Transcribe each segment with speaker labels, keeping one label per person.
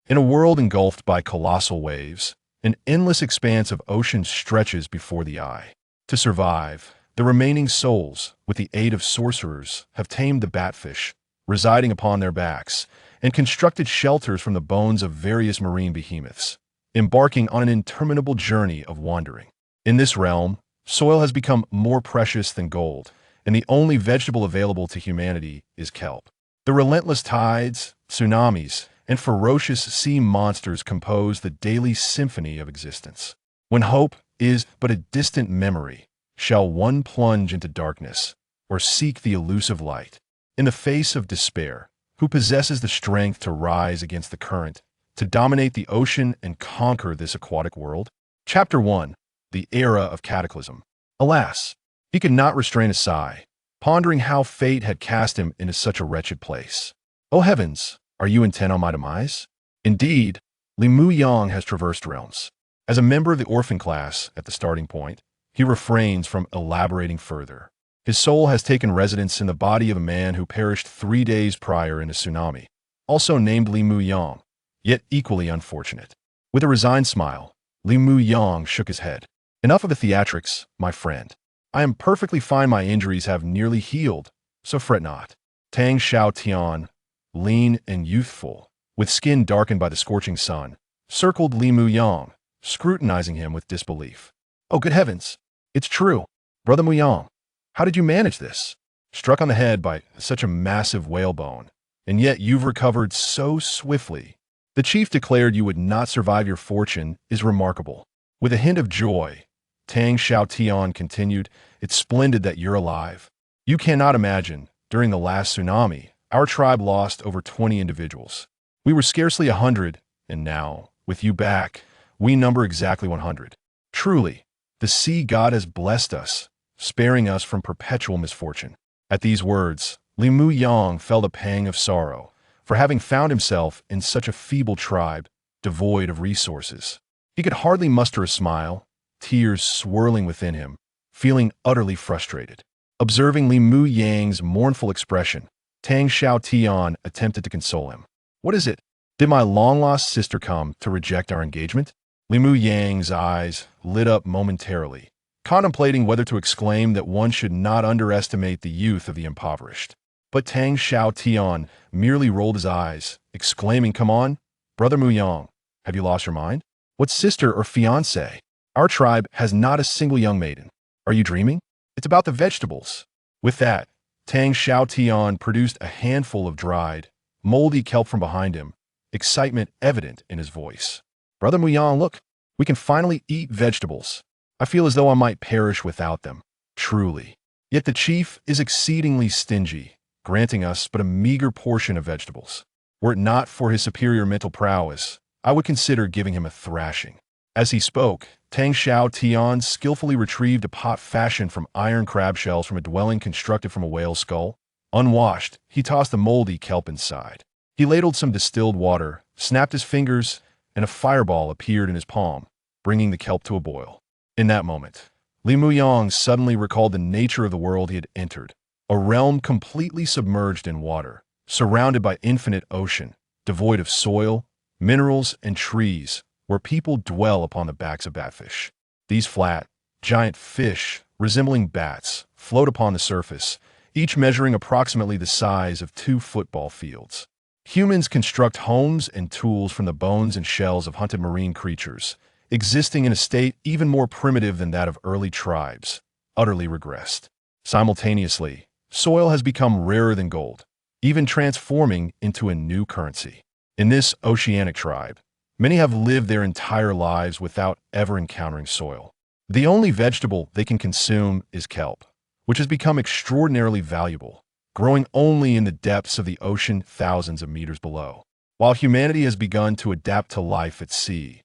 Speaker 1: In a world engulfed by colossal waves, an endless expanse of ocean stretches before the eye. To survive, the remaining souls, with the aid of sorcerers, have tamed the batfish, residing upon their backs, and constructed shelters from the bones of various marine behemoths, embarking on an interminable journey of wandering. In this realm, soil has become more precious than gold, and the only vegetable available to humanity is kelp. The relentless tides, tsunamis, and ferocious sea monsters compose the daily symphony of existence. When hope is but a distant memory, shall one plunge into darkness or seek the elusive light? In the face of despair, who possesses the strength to rise against the current, to dominate the ocean and conquer this aquatic world? Chapter 1. The Era of Cataclysm. Alas, he could not restrain a sigh, pondering how fate had cast him into such a wretched place. Oh heavens, are you intent on my demise? Indeed, Li Mu Yang has traversed realms. As a member of the orphan class at the starting point, he refrains from elaborating further. His soul has taken residence in the body of a man who perished 3 days prior in a tsunami, also named Li Mu Yang, yet equally unfortunate. With a resigned smile, Li Mu Yang shook his head. Enough of the theatrics, my friend. I am perfectly fine. My injuries have nearly healed, so fret not. Tang Xiao Tian, lean and youthful, with skin darkened by the scorching sun, circled Li Mu Yang, scrutinizing him with disbelief. Oh, good heavens! It's true. Brother Mu Yang, how did you manage this? Struck on the head by such a massive whalebone, and yet you've recovered so swiftly. The chief declared you would not survive. Your fortune is remarkable. With a hint of joy, Tang Xiao Tian continued, it's splendid that you're alive. You cannot imagine, during the last tsunami, our tribe lost over 20 individuals. We were scarcely 100, and now, with you back, we number exactly 100. Truly, the sea god has blessed us, sparing us from perpetual misfortune. At these words, Li Mu Yang felt a pang of sorrow for having found himself in such a feeble tribe, devoid of resources. He could hardly muster a smile, tears swirling within him, feeling utterly frustrated. Observing Li Mu Yang's mournful expression, Tang Xiao Tian attempted to console him. What is it? Did my long-lost sister come to reject our engagement? Li Mu Yang's eyes lit up momentarily, contemplating whether to exclaim that one should not underestimate the youth of the impoverished. But Tang Xiao Tian merely rolled his eyes, exclaiming, Come on, Brother Mu Yang, have you lost your mind? What sister or fiancé? Our tribe has not a single young maiden. Are you dreaming? It's about the vegetables. With that, Tang Xiao Tian produced a handful of dried, moldy kelp from behind him, excitement evident in his voice. Brother Mu Yang, look, we can finally eat vegetables. I feel as though I might perish without them. Truly. Yet the chief is exceedingly stingy, granting us but a meager portion of vegetables. Were it not for his superior mental prowess, I would consider giving him a thrashing. As he spoke, Tang Xiao Tian skillfully retrieved a pot fashioned from iron crab shells from a dwelling constructed from a whale's skull. Unwashed, he tossed the moldy kelp inside. He ladled some distilled water, snapped his fingers, and a fireball appeared in his palm, bringing the kelp to a boil. In that moment, Li Mu Yang suddenly recalled the nature of the world he had entered, a realm completely submerged in water, surrounded by infinite ocean, devoid of soil, minerals, and trees, where people dwell upon the backs of batfish. These flat, giant fish, resembling bats, float upon the surface, each measuring approximately the size of 2 football fields. Humans construct homes and tools from the bones and shells of hunted marine creatures, existing in a state even more primitive than that of early tribes, utterly regressed. Simultaneously, soil has become rarer than gold, even transforming into a new currency. In this oceanic tribe, many have lived their entire lives without ever encountering soil. The only vegetable they can consume is kelp, which has become extraordinarily valuable, growing only in the depths of the ocean thousands of meters below. While humanity has begun to adapt to life at sea,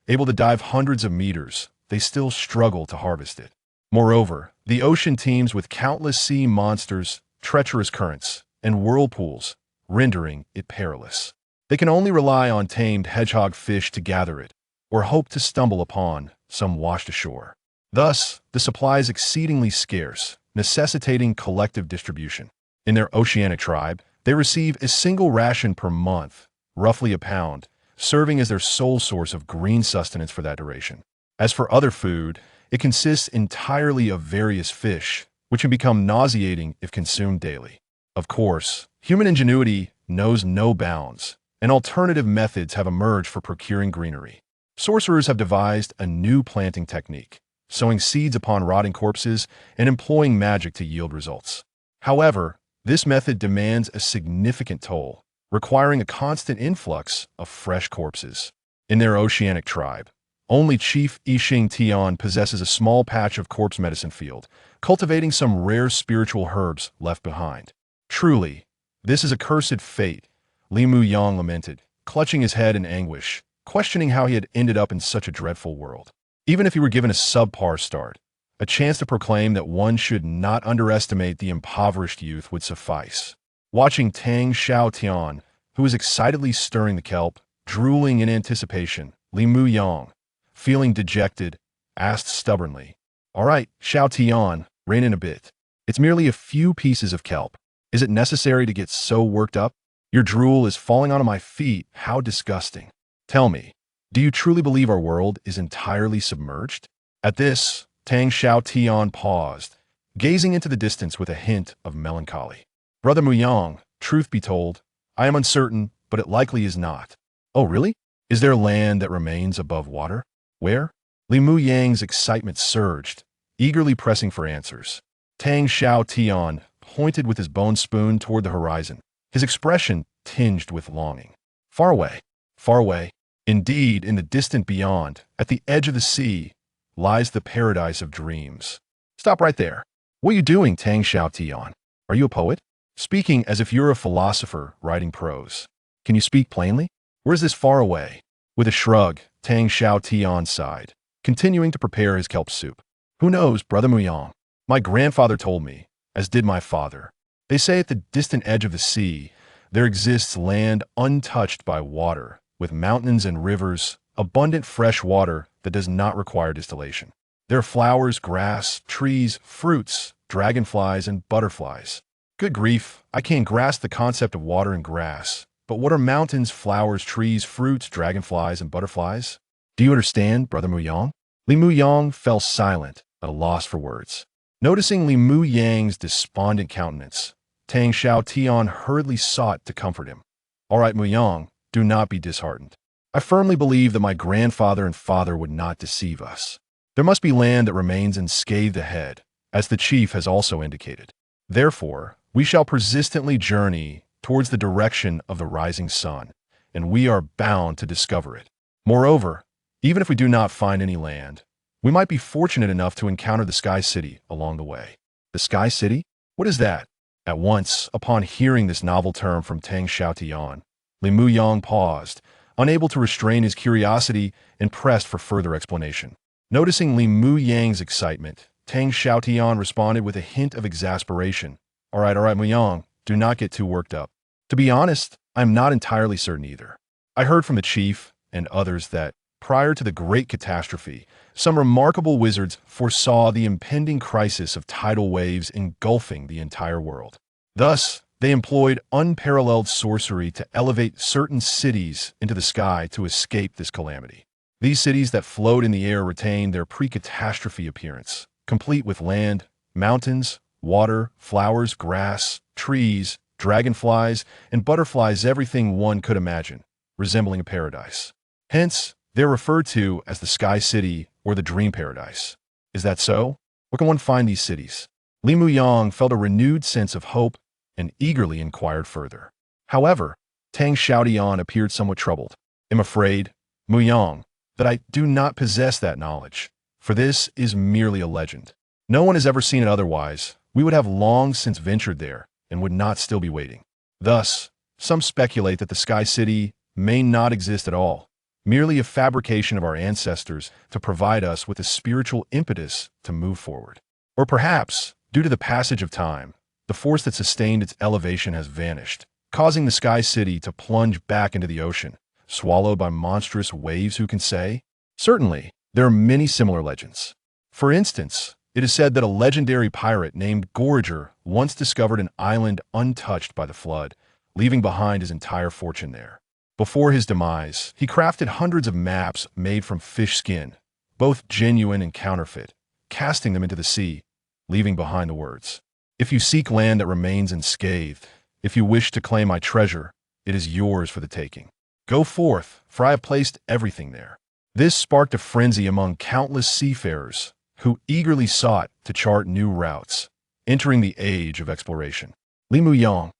Speaker 1: able to dive hundreds of meters, they still struggle to harvest it. Moreover, the ocean teems with countless sea monsters, treacherous currents, and whirlpools, rendering it perilous. They can only rely on tamed hedgehog fish to gather it, or hope to stumble upon some washed ashore. Thus, the supply is exceedingly scarce, necessitating collective distribution. In their oceanic tribe, they receive a single ration per month, roughly a pound, serving as their sole source of green sustenance for that duration. As for other food, it consists entirely of various fish, which can become nauseating if consumed daily. Of course, human ingenuity knows no bounds, and alternative methods have emerged for procuring greenery. Sorcerers have devised a new planting technique, sowing seeds upon rotting corpses and employing magic to yield results. However, this method demands a significant toll, requiring a constant influx of fresh corpses. In their oceanic tribe, only Chief Yixing Tian possesses a small patch of corpse medicine field, cultivating some rare spiritual herbs left behind. Truly, this is a cursed fate, Li Mu Yang lamented, clutching his head in anguish, questioning how he had ended up in such a dreadful world. Even if he were given a subpar start, a chance to proclaim that one should not underestimate the impoverished youth would suffice. Watching Tang Xiaotian, who was excitedly stirring the kelp, drooling in anticipation, Li Mu Yang, feeling dejected, asked stubbornly, "All right, Xiaotian, rein in a bit. It's merely a few pieces of kelp. Is it necessary to get so worked up? Your drool is falling onto my feet. How disgusting. Tell me, do you truly believe our world is entirely submerged?" At this, Tang Xiaotian paused, gazing into the distance with a hint of melancholy. "Brother Muyang, truth be told, I am uncertain, but it likely is not." "Oh, really? Is there land that remains above water? Where?" Li Mu Yang's excitement surged, eagerly pressing for answers. Tang Xiaotian pointed with his bone spoon toward the horizon, his expression tinged with longing. "Far away, far away. Indeed, in the distant beyond, at the edge of the sea, lies the paradise of dreams." "Stop right there. What are you doing, Tang Xiaotian? Are you a poet? Speaking as if you're a philosopher writing prose. Can you speak plainly? Where is this far away?" With a shrug, Tang Xiaotian sighed, continuing to prepare his kelp soup. "Who knows, Brother Muyang? My grandfather told me, as did my father. They say at the distant edge of the sea, there exists land untouched by water, with mountains and rivers, abundant fresh water that does not require distillation. There are flowers, grass, trees, fruits, dragonflies, and butterflies. Good grief, I can't grasp the concept of water and grass. But what are mountains, flowers, trees, fruits, dragonflies, and butterflies? Do you understand, Brother Muyang?" Li Mu Yang fell silent, at a loss for words. Noticing Li Mu Yang's despondent countenance, Tang Xiaotian hurriedly sought to comfort him. "All right, Muyang, do not be disheartened. I firmly believe that my grandfather and father would not deceive us. There must be land that remains unscathed ahead, as the chief has also indicated. Therefore, we shall persistently journey towards the direction of the rising sun, and we are bound to discover it. Moreover, even if we do not find any land, we might be fortunate enough to encounter the Sky City along the way." "The Sky City? What is that?" At once, upon hearing this novel term from Tang Xiaotian, Li Mu Yang paused, unable to restrain his curiosity and pressed for further explanation. Noticing Li Mu Yang's excitement, Tang Xiaotian responded with a hint of exasperation. All right, Muyang, do not get too worked up. To be honest, I'm not entirely certain either. I heard from the chief and others that, prior to the great catastrophe, some remarkable wizards foresaw the impending crisis of tidal waves engulfing the entire world. Thus, they employed unparalleled sorcery to elevate certain cities into the sky to escape this calamity. These cities that float in the air retain their pre-catastrophe appearance, complete with land, mountains, water, flowers, grass, trees, dragonflies, and butterflies, everything one could imagine, resembling a paradise. Hence, they're referred to as the Sky City or the Dream Paradise. Is that so? Where can one find these cities? Li Mu Yang felt a renewed sense of hope and eagerly inquired further. However, Tang Xiaotian appeared somewhat troubled. "I'm afraid, Mu Yang, that I do not possess that knowledge, for this is merely a legend. No one has ever seen it otherwise. We would have long since ventured there and would not still be waiting. Thus, some speculate that the Sky City may not exist at all, merely a fabrication of our ancestors to provide us with a spiritual impetus to move forward. Or perhaps, due to the passage of time, the force that sustained its elevation has vanished, causing the Sky City to plunge back into the ocean, swallowed by monstrous waves, who can say? Certainly, there are many similar legends. For instance, it is said that a legendary pirate named Gorager once discovered an island untouched by the flood, leaving behind his entire fortune there. Before his demise, he crafted hundreds of maps made from fish skin, both genuine and counterfeit, casting them into the sea, leaving behind the words, "If you seek land that remains unscathed, if you wish to claim my treasure, it is yours for the taking. Go forth, for I have placed everything there." This sparked a frenzy among countless seafarers who eagerly sought to chart new routes, entering the age of exploration. Li Muyang.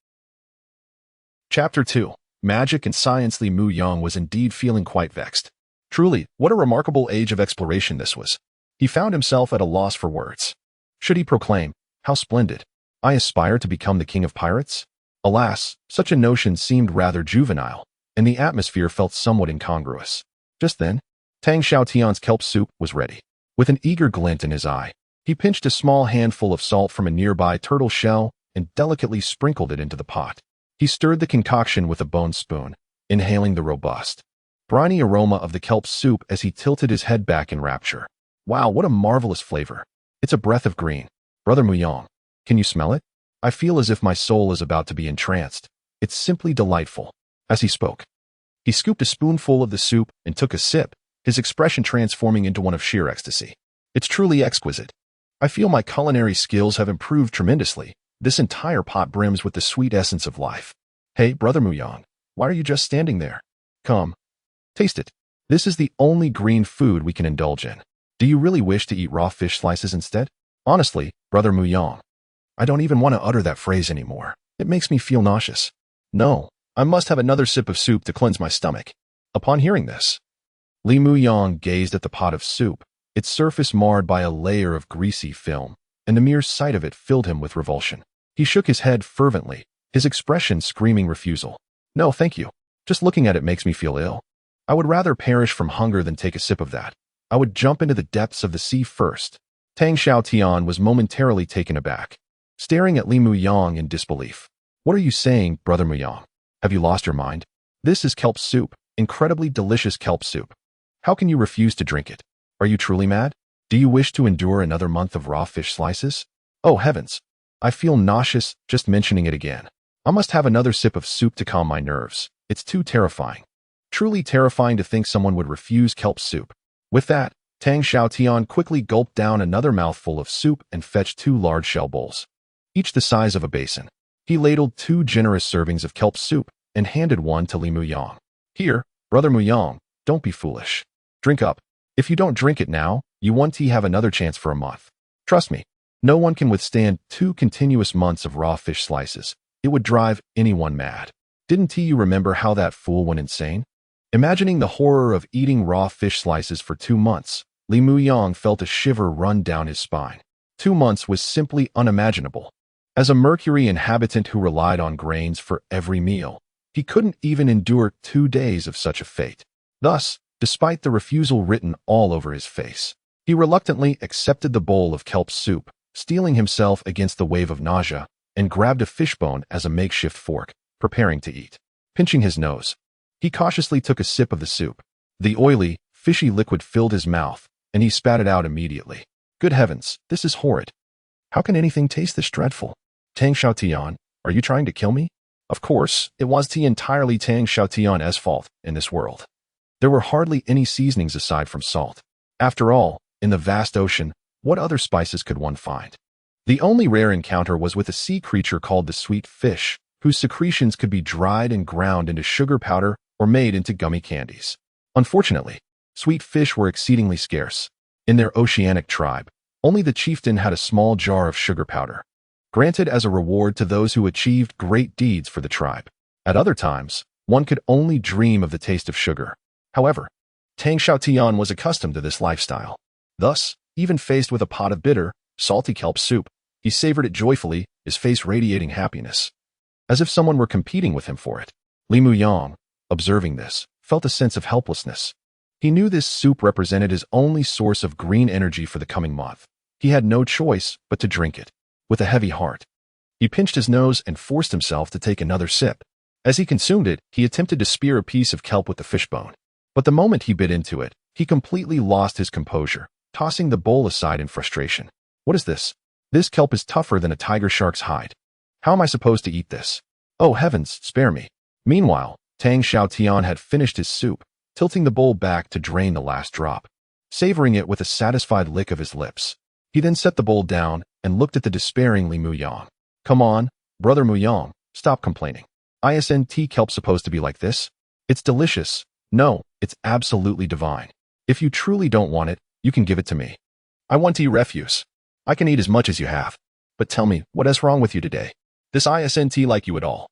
Speaker 1: Chapter 2. Magic and Science. Li Muyang was indeed feeling quite vexed. Truly, what a remarkable age of exploration this was. He found himself at a loss for words. Should he proclaim, "How splendid! I aspire to become the king of pirates"? Alas, such a notion seemed rather juvenile, and the atmosphere felt somewhat incongruous. Just then, Tang Xiaotian's kelp soup was ready. With an eager glint in his eye, he pinched a small handful of salt from a nearby turtle shell and delicately sprinkled it into the pot. He stirred the concoction with a bone spoon, inhaling the robust, briny aroma of the kelp soup as he tilted his head back in rapture. Wow, what a marvelous flavor. It's a breath of green. Brother Muyang, can you smell it? I feel as if my soul is about to be entranced. It's simply delightful. As he spoke, he scooped a spoonful of the soup and took a sip, his expression transforming into one of sheer ecstasy. It's truly exquisite. I feel my culinary skills have improved tremendously. This entire pot brims with the sweet essence of life. Hey, Brother Muyang, why are you just standing there? Come, taste it. This is the only green food we can indulge in. Do you really wish to eat raw fish slices instead? Honestly, Brother Muyang, I don't even want to utter that phrase anymore. It makes me feel nauseous. No, I must have another sip of soup to cleanse my stomach. Upon hearing this, Li Muyang gazed at the pot of soup, its surface marred by a layer of greasy film, and the mere sight of it filled him with revulsion. He shook his head fervently, his expression screaming refusal. No, thank you. Just looking at it makes me feel ill. I would rather perish from hunger than take a sip of that. I would jump into the depths of the sea first. Tang Xiaotian was momentarily taken aback, staring at Li Muyang in disbelief. What are you saying, Brother Muyang? Have you lost your mind? This is kelp soup, incredibly delicious kelp soup. How can you refuse to drink it? Are you truly mad? Do you wish to endure another month of raw fish slices? Oh heavens! I feel nauseous just mentioning it again. I must have another sip of soup to calm my nerves. It's too terrifying. Truly terrifying to think someone would refuse kelp soup. With that, Tang Xiaotian quickly gulped down another mouthful of soup and fetched 2 large shell bowls, each the size of a basin. He ladled 2 generous servings of kelp soup and handed one to Li Muyang. Here, Brother Muyang, don't be foolish. Drink up. If you don't drink it now, you won't have another chance for a month. Trust me, no one can withstand 2 continuous months of raw fish slices. It would drive anyone mad. Didn't you remember how that fool went insane? Imagining the horror of eating raw fish slices for 2 months, Li Muyang felt a shiver run down his spine. 2 months was simply unimaginable. As a Mercury inhabitant who relied on grains for every meal, he couldn't even endure 2 days of such a fate. Thus, despite the refusal written all over his face, he reluctantly accepted the bowl of kelp soup, steeling himself against the wave of nausea, and grabbed a fishbone as a makeshift fork, preparing to eat. Pinching his nose, he cautiously took a sip of the soup. The oily, fishy liquid filled his mouth, and he spat it out immediately. Good heavens, this is horrid. How can anything taste this dreadful? Tang Xiaotian, are you trying to kill me? Of course, it was entirely Tang Xiaotian's fault in this world. There were hardly any seasonings aside from salt. After all, in the vast ocean, what other spices could one find? The only rare encounter was with a sea creature called the sweet fish, whose secretions could be dried and ground into sugar powder or made into gummy candies. Unfortunately, sweet fish were exceedingly scarce. In their oceanic tribe, only the chieftain had a small jar of sugar powder, granted as a reward to those who achieved great deeds for the tribe. At other times, one could only dream of the taste of sugar. However, Tang Xiaotian was accustomed to this lifestyle. Thus, even faced with a pot of bitter, salty kelp soup, he savored it joyfully, his face radiating happiness, as if someone were competing with him for it. Li Muyang, observing this, felt a sense of helplessness. He knew this soup represented his only source of green energy for the coming month. He had no choice but to drink it. With a heavy heart, he pinched his nose and forced himself to take another sip. As he consumed it, he attempted to spear a piece of kelp with the fishbone. But the moment he bit into it, he completely lost his composure, tossing the bowl aside in frustration. What is this? This kelp is tougher than a tiger shark's hide. How am I supposed to eat this? Oh heavens, spare me. Meanwhile, Tang Xiaotian had finished his soup, tilting the bowl back to drain the last drop, savoring it with a satisfied lick of his lips. He then set the bowl down and looked at the despairing Li Muyang. Come on, brother Muyang, stop complaining. Isn't kelp supposed to be like this? It's delicious. No, it's absolutely divine. If you truly don't want it, you can give it to me. I want to eat refuse. I can eat as much as you have. But tell me, what is wrong with you today? This isn't like you at all.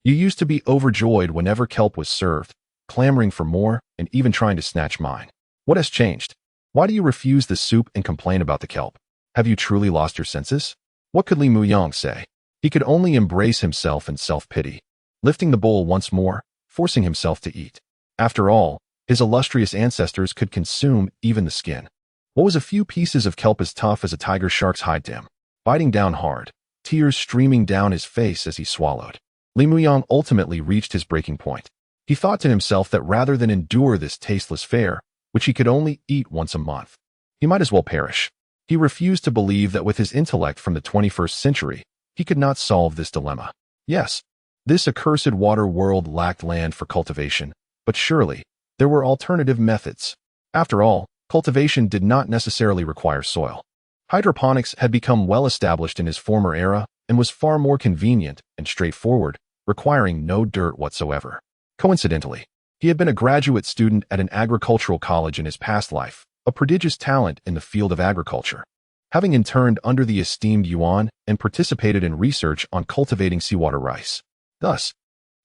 Speaker 1: You used to be overjoyed whenever kelp was served, clamoring for more and even trying to snatch mine. What has changed? Why do you refuse the soup and complain about the kelp? Have you truly lost your senses? What could Li Muyang say? He could only embrace himself in self-pity, lifting the bowl once more, forcing himself to eat. After all, his illustrious ancestors could consume even the skin. What was a few pieces of kelp as tough as a tiger shark's hide to him? Biting down hard, tears streaming down his face as he swallowed. Li Muyang ultimately reached his breaking point. He thought to himself that rather than endure this tasteless fare, which he could only eat once a month, he might as well perish. He refused to believe that with his intellect from the 21st century, he could not solve this dilemma. Yes, this accursed water world lacked land for cultivation, but surely there were alternative methods. After all, cultivation did not necessarily require soil. Hydroponics had become well established in his former era and was far more convenient and straightforward, requiring no dirt whatsoever. Coincidentally, he had been a graduate student at an agricultural college in his past life, a prodigious talent in the field of agriculture. Having interned under the esteemed Yuan and participated in research on cultivating seawater rice. Thus,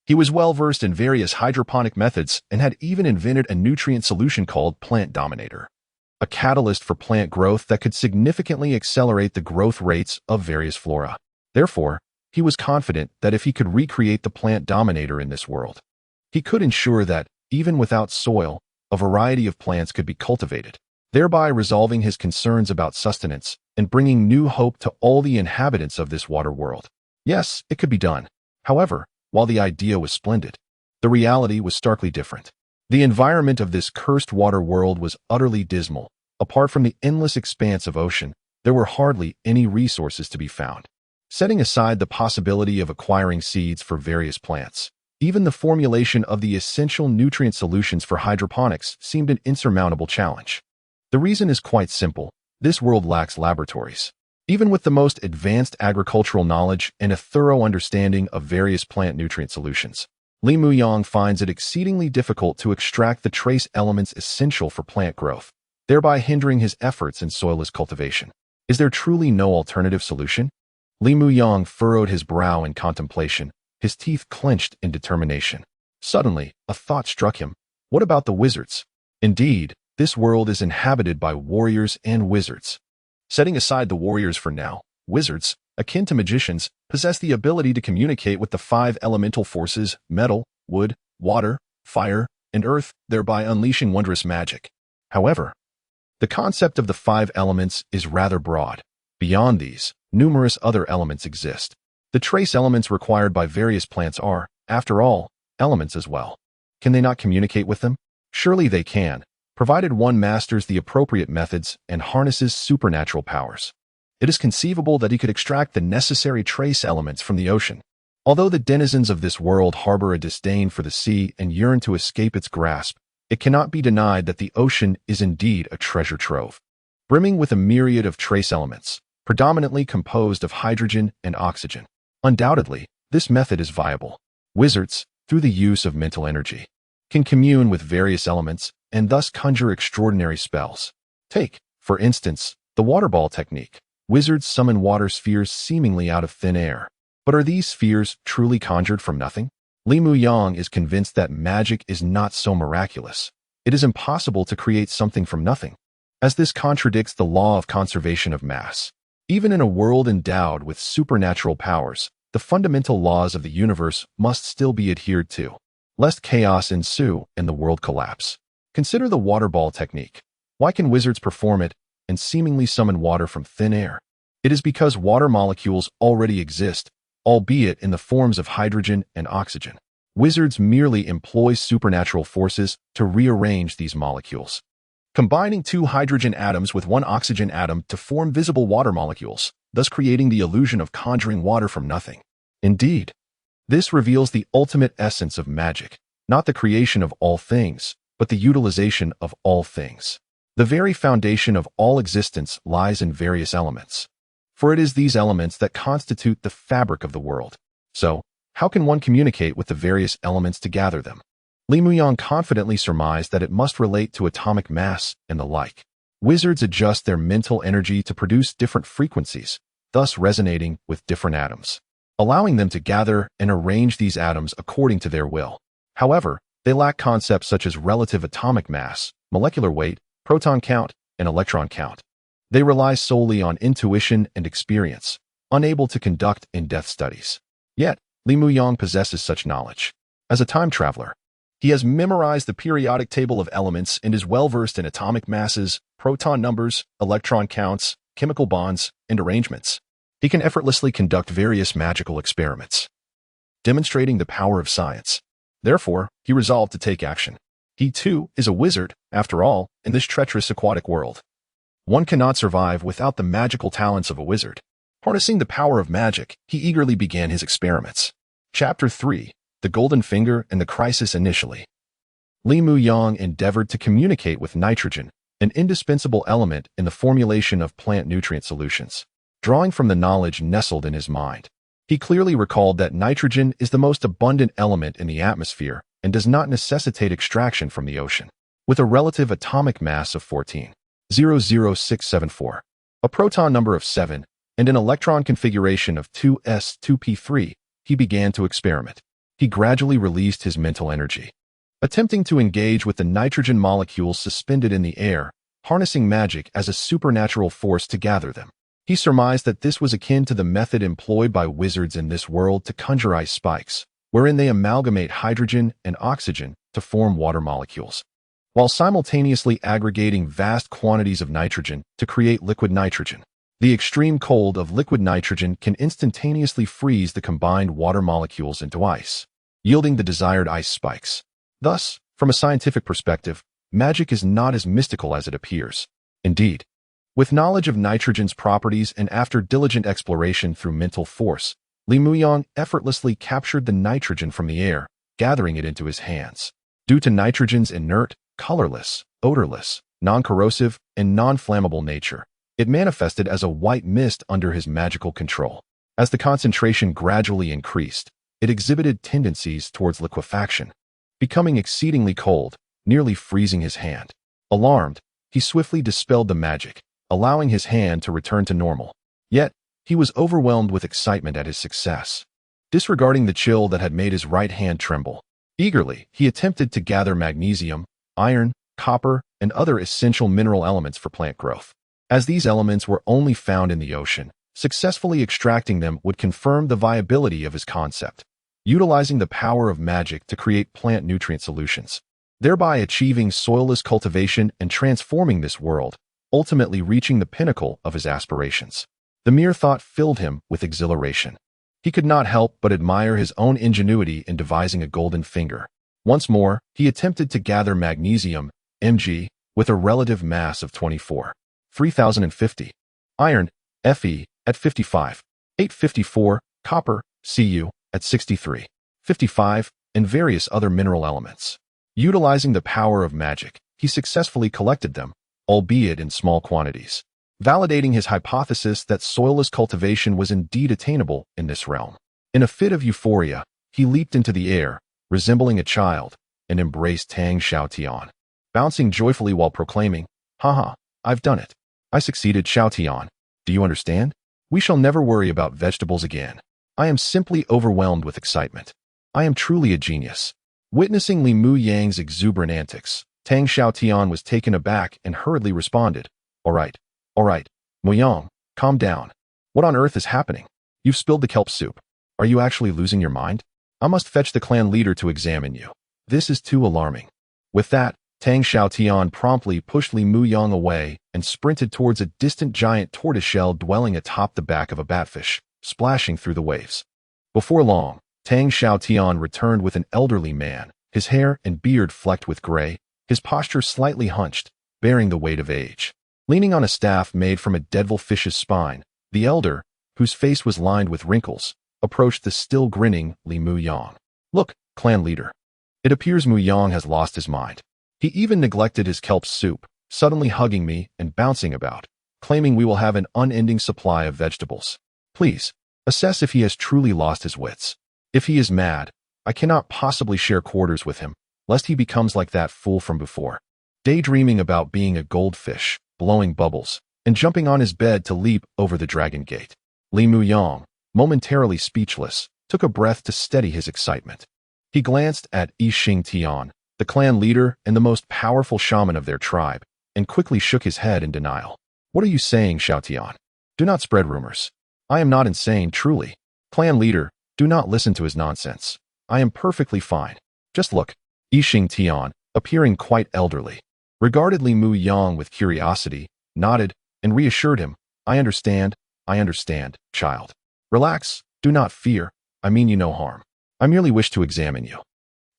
Speaker 1: he was well versed in various hydroponic methods and had even invented a nutrient solution called Plant Dominator, a catalyst for plant growth that could significantly accelerate the growth rates of various flora. Therefore, he was confident that if he could recreate the Plant Dominator in this world, he could ensure that, even without soil, a variety of plants could be cultivated, thereby resolving his concerns about sustenance and bringing new hope to all the inhabitants of this water world. Yes, it could be done. However, while the idea was splendid, the reality was starkly different. The environment of this cursed water world was utterly dismal. Apart from the endless expanse of ocean, there were hardly any resources to be found. Setting aside the possibility of acquiring seeds for various plants, even the formulation of the essential nutrient solutions for hydroponics seemed an insurmountable challenge. The reason is quite simple. This world lacks laboratories. Even with the most advanced agricultural knowledge and a thorough understanding of various plant nutrient solutions, Li Muyang finds it exceedingly difficult to extract the trace elements essential for plant growth, thereby hindering his efforts in soilless cultivation. Is there truly no alternative solution? Li Muyang furrowed his brow in contemplation, his teeth clenched in determination. Suddenly, a thought struck him. What about the wizards? Indeed, this world is inhabited by warriors and wizards. Setting aside the warriors for now, wizards, akin to magicians, possess the ability to communicate with the 5 elemental forces, metal, wood, water, fire, and earth, thereby unleashing wondrous magic. However, the concept of the 5 elements is rather broad. Beyond these, numerous other elements exist. The trace elements required by various plants are, after all, elements as well. Can they not communicate with them? Surely they can, provided one masters the appropriate methods and harnesses supernatural powers. It is conceivable that he could extract the necessary trace elements from the ocean. Although the denizens of this world harbor a disdain for the sea and yearn to escape its grasp, it cannot be denied that the ocean is indeed a treasure trove, brimming with a myriad of trace elements, predominantly composed of hydrogen and oxygen. Undoubtedly, this method is viable. Wizards, through the use of mental energy, can commune with various elements and thus conjure extraordinary spells. Take, for instance, the water ball technique. Wizards summon water spheres seemingly out of thin air. But are these spheres truly conjured from nothing? Li Muyang is convinced that magic is not so miraculous. It is impossible to create something from nothing, as this contradicts the law of conservation of mass. Even in a world endowed with supernatural powers, the fundamental laws of the universe must still be adhered to, lest chaos ensue and the world collapse. Consider the water ball technique. Why can wizards perform it and seemingly summon water from thin air? It is because water molecules already exist, albeit in the forms of hydrogen and oxygen. Wizards merely employ supernatural forces to rearrange these molecules, combining 2 hydrogen atoms with 1 oxygen atom to form visible water molecules, thus creating the illusion of conjuring water from nothing. Indeed, this reveals the ultimate essence of magic, not the creation of all things, but the utilization of all things. The very foundation of all existence lies in various elements. For it is these elements that constitute the fabric of the world. So, how can one communicate with the various elements to gather them? Li Muyang confidently surmised that it must relate to atomic mass and the like. Wizards adjust their mental energy to produce different frequencies, thus resonating with different atoms, allowing them to gather and arrange these atoms according to their will. However, they lack concepts such as relative atomic mass, molecular weight, proton count, and electron count. They rely solely on intuition and experience, unable to conduct in-depth studies. Yet, Li Muyang possesses such knowledge. As a time traveler, he has memorized the periodic table of elements and is well-versed in atomic masses, proton numbers, electron counts, chemical bonds, and arrangements. He can effortlessly conduct various magical experiments, demonstrating the power of science. Therefore, he resolved to take action. He, too, is a wizard, after all, in this treacherous aquatic world. One cannot survive without the magical talents of a wizard. Harnessing the power of magic, he eagerly began his experiments. Chapter 3. The Golden Finger and the Crisis Initially. Li Muyang endeavored to communicate with nitrogen, an indispensable element in the formulation of plant nutrient solutions. Drawing from the knowledge nestled in his mind, he clearly recalled that nitrogen is the most abundant element in the atmosphere and does not necessitate extraction from the ocean. With a relative atomic mass of 14,00674, a proton number of 7, and an electron configuration of 2s2p3, he began to experiment. He gradually released his mental energy, attempting to engage with the nitrogen molecules suspended in the air, harnessing magic as a supernatural force to gather them. He surmised that this was akin to the method employed by wizards in this world to conjure ice spikes, wherein they amalgamate hydrogen and oxygen to form water molecules, while simultaneously aggregating vast quantities of nitrogen to create liquid nitrogen. The extreme cold of liquid nitrogen can instantaneously freeze the combined water molecules into ice, yielding the desired ice spikes. Thus, from a scientific perspective, magic is not as mystical as it appears. Indeed, with knowledge of nitrogen's properties and after diligent exploration through mental force, Li Muyang effortlessly captured the nitrogen from the air, gathering it into his hands. Due to nitrogen's inert, colorless, odorless, non-corrosive, and non-flammable nature, it manifested as a white mist under his magical control. As the concentration gradually increased, it exhibited tendencies towards liquefaction, becoming exceedingly cold, nearly freezing his hand. Alarmed, he swiftly dispelled the magic, allowing his hand to return to normal. Yet, he was overwhelmed with excitement at his success. Disregarding the chill that had made his right hand tremble, eagerly, he attempted to gather magnesium, iron, copper, and other essential mineral elements for plant growth. As these elements were only found in the ocean, successfully extracting them would confirm the viability of his concept, utilizing the power of magic to create plant nutrient solutions, thereby achieving soilless cultivation and transforming this world, ultimately reaching the pinnacle of his aspirations. The mere thought filled him with exhilaration. He could not help but admire his own ingenuity in devising a golden finger. Once more, he attempted to gather magnesium, Mg, with a relative mass of 24,3050, iron, Fe, at 55,854, copper, Cu, at 63,55, and various other mineral elements. Utilizing the power of magic, he successfully collected them, albeit in small quantities, validating his hypothesis that soilless cultivation was indeed attainable in this realm. In a fit of euphoria, he leaped into the air, resembling a child, and embraced Tang Xiaotian, bouncing joyfully while proclaiming, "Haha, I've done it. I succeeded, Xiaotian. Do you understand? We shall never worry about vegetables again. I am simply overwhelmed with excitement. I am truly a genius." Witnessing Li Muyang's exuberant antics, Tang Xiaotian was taken aback and hurriedly responded, all right, Muyang, calm down. What on earth is happening? You've spilled the kelp soup. Are you actually losing your mind? I must fetch the clan leader to examine you. This is too alarming." With that, Tang Xiaotian promptly pushed Li Muyang away and sprinted towards a distant giant tortoiseshell dwelling atop the back of a batfish, splashing through the waves. Before long, Tang Xiaotian returned with an elderly man, his hair and beard flecked with gray, his posture slightly hunched, bearing the weight of age. Leaning on a staff made from a devilfish's spine, the elder, whose face was lined with wrinkles, approached the still grinning Li Muyang. "Look, clan leader. It appears Mu Yang has lost his mind. He even neglected his kelp soup, suddenly hugging me and bouncing about, claiming we will have an unending supply of vegetables. Please, assess if he has truly lost his wits. If he is mad, I cannot possibly share quarters with him, lest he becomes like that fool from before, daydreaming about being a goldfish, blowing bubbles, and jumping on his bed to leap over the dragon gate. Li Mu Yang, momentarily speechless, took a breath to steady his excitement. He glanced at Yi Xing Tian, the clan leader and the most powerful shaman of their tribe, and quickly shook his head in denial. What are you saying, Xiao Tian? Do not spread rumors. I am not insane, truly. Clan leader, do not listen to his nonsense. I am perfectly fine. Just look. Yi Xing Tian, appearing quite elderly, regarded Li Mu Yang with curiosity, nodded, and reassured him. I understand, child. Relax, do not fear, I mean you no harm. I merely wish to examine you.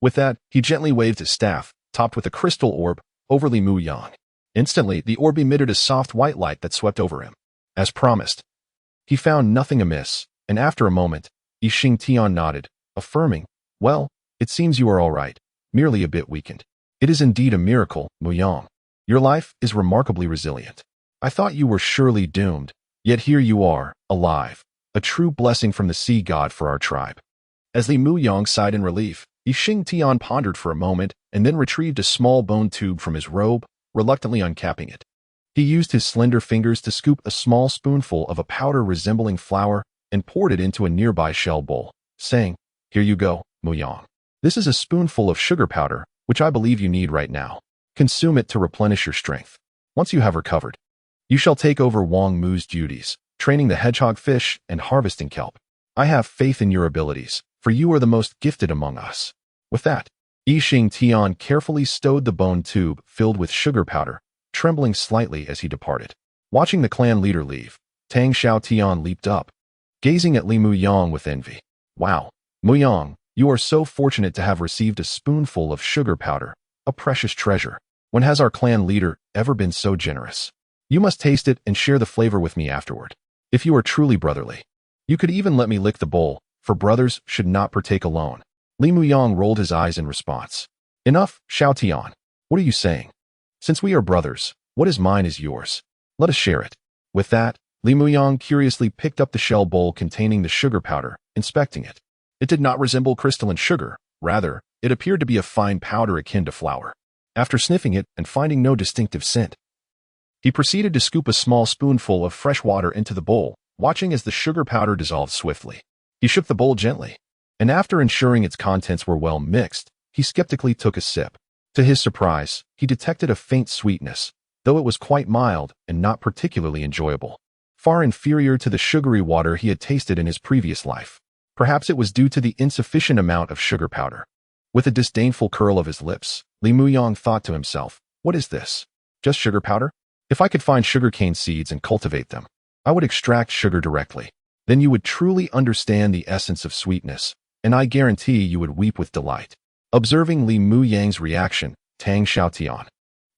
Speaker 1: With that, he gently waved his staff, topped with a crystal orb, over Li Mu Yang. Instantly, the orb emitted a soft white light that swept over him. As promised. He found nothing amiss, and after a moment, Yi Xing Tian nodded, affirming, well, it seems you are all right, merely a bit weakened. It is indeed a miracle, Mu Yang. Your life is remarkably resilient. I thought you were surely doomed, yet here you are, alive, a true blessing from the sea god for our tribe. As Li Mu Yang sighed in relief, Yi Xing Tian pondered for a moment and then retrieved a small bone tube from his robe, reluctantly uncapping it. He used his slender fingers to scoop a small spoonful of a powder resembling flour and poured it into a nearby shell bowl, saying, Here you go, Mu Yang. This is a spoonful of sugar powder, which I believe you need right now. Consume it to replenish your strength. Once you have recovered, you shall take over Wang Mu's duties, training the hedgehog fish and harvesting kelp. I have faith in your abilities, for you are the most gifted among us. With that, Yi Xing Tian carefully stowed the bone tube filled with sugar powder, trembling slightly as he departed. Watching the clan leader leave, Tang Xiao Tian leaped up, gazing at Li Mu Yang with envy. Wow, Mu Yang, you are so fortunate to have received a spoonful of sugar powder, a precious treasure. When has our clan leader ever been so generous? You must taste it and share the flavor with me afterward. If you are truly brotherly, you could even let me lick the bowl, for brothers should not partake alone. Li Mu Yang rolled his eyes in response. Enough, Xiao Tian. What are you saying? Since we are brothers, what is mine is yours. Let us share it. With that, Li Mu Yang curiously picked up the shell bowl containing the sugar powder, inspecting it. It did not resemble crystalline sugar. Rather, it appeared to be a fine powder akin to flour. After sniffing it and finding no distinctive scent, he proceeded to scoop a small spoonful of fresh water into the bowl, watching as the sugar powder dissolved swiftly. He shook the bowl gently, and after ensuring its contents were well mixed, he skeptically took a sip. To his surprise, he detected a faint sweetness, though it was quite mild and not particularly enjoyable, far inferior to the sugary water he had tasted in his previous life. Perhaps it was due to the insufficient amount of sugar powder. With a disdainful curl of his lips, Li Mu Yang thought to himself, what is this? Just sugar powder? If I could find sugarcane seeds and cultivate them, I would extract sugar directly. Then you would truly understand the essence of sweetness, and I guarantee you would weep with delight. Observing Li Mu Yang's reaction, Tang Xiaotian,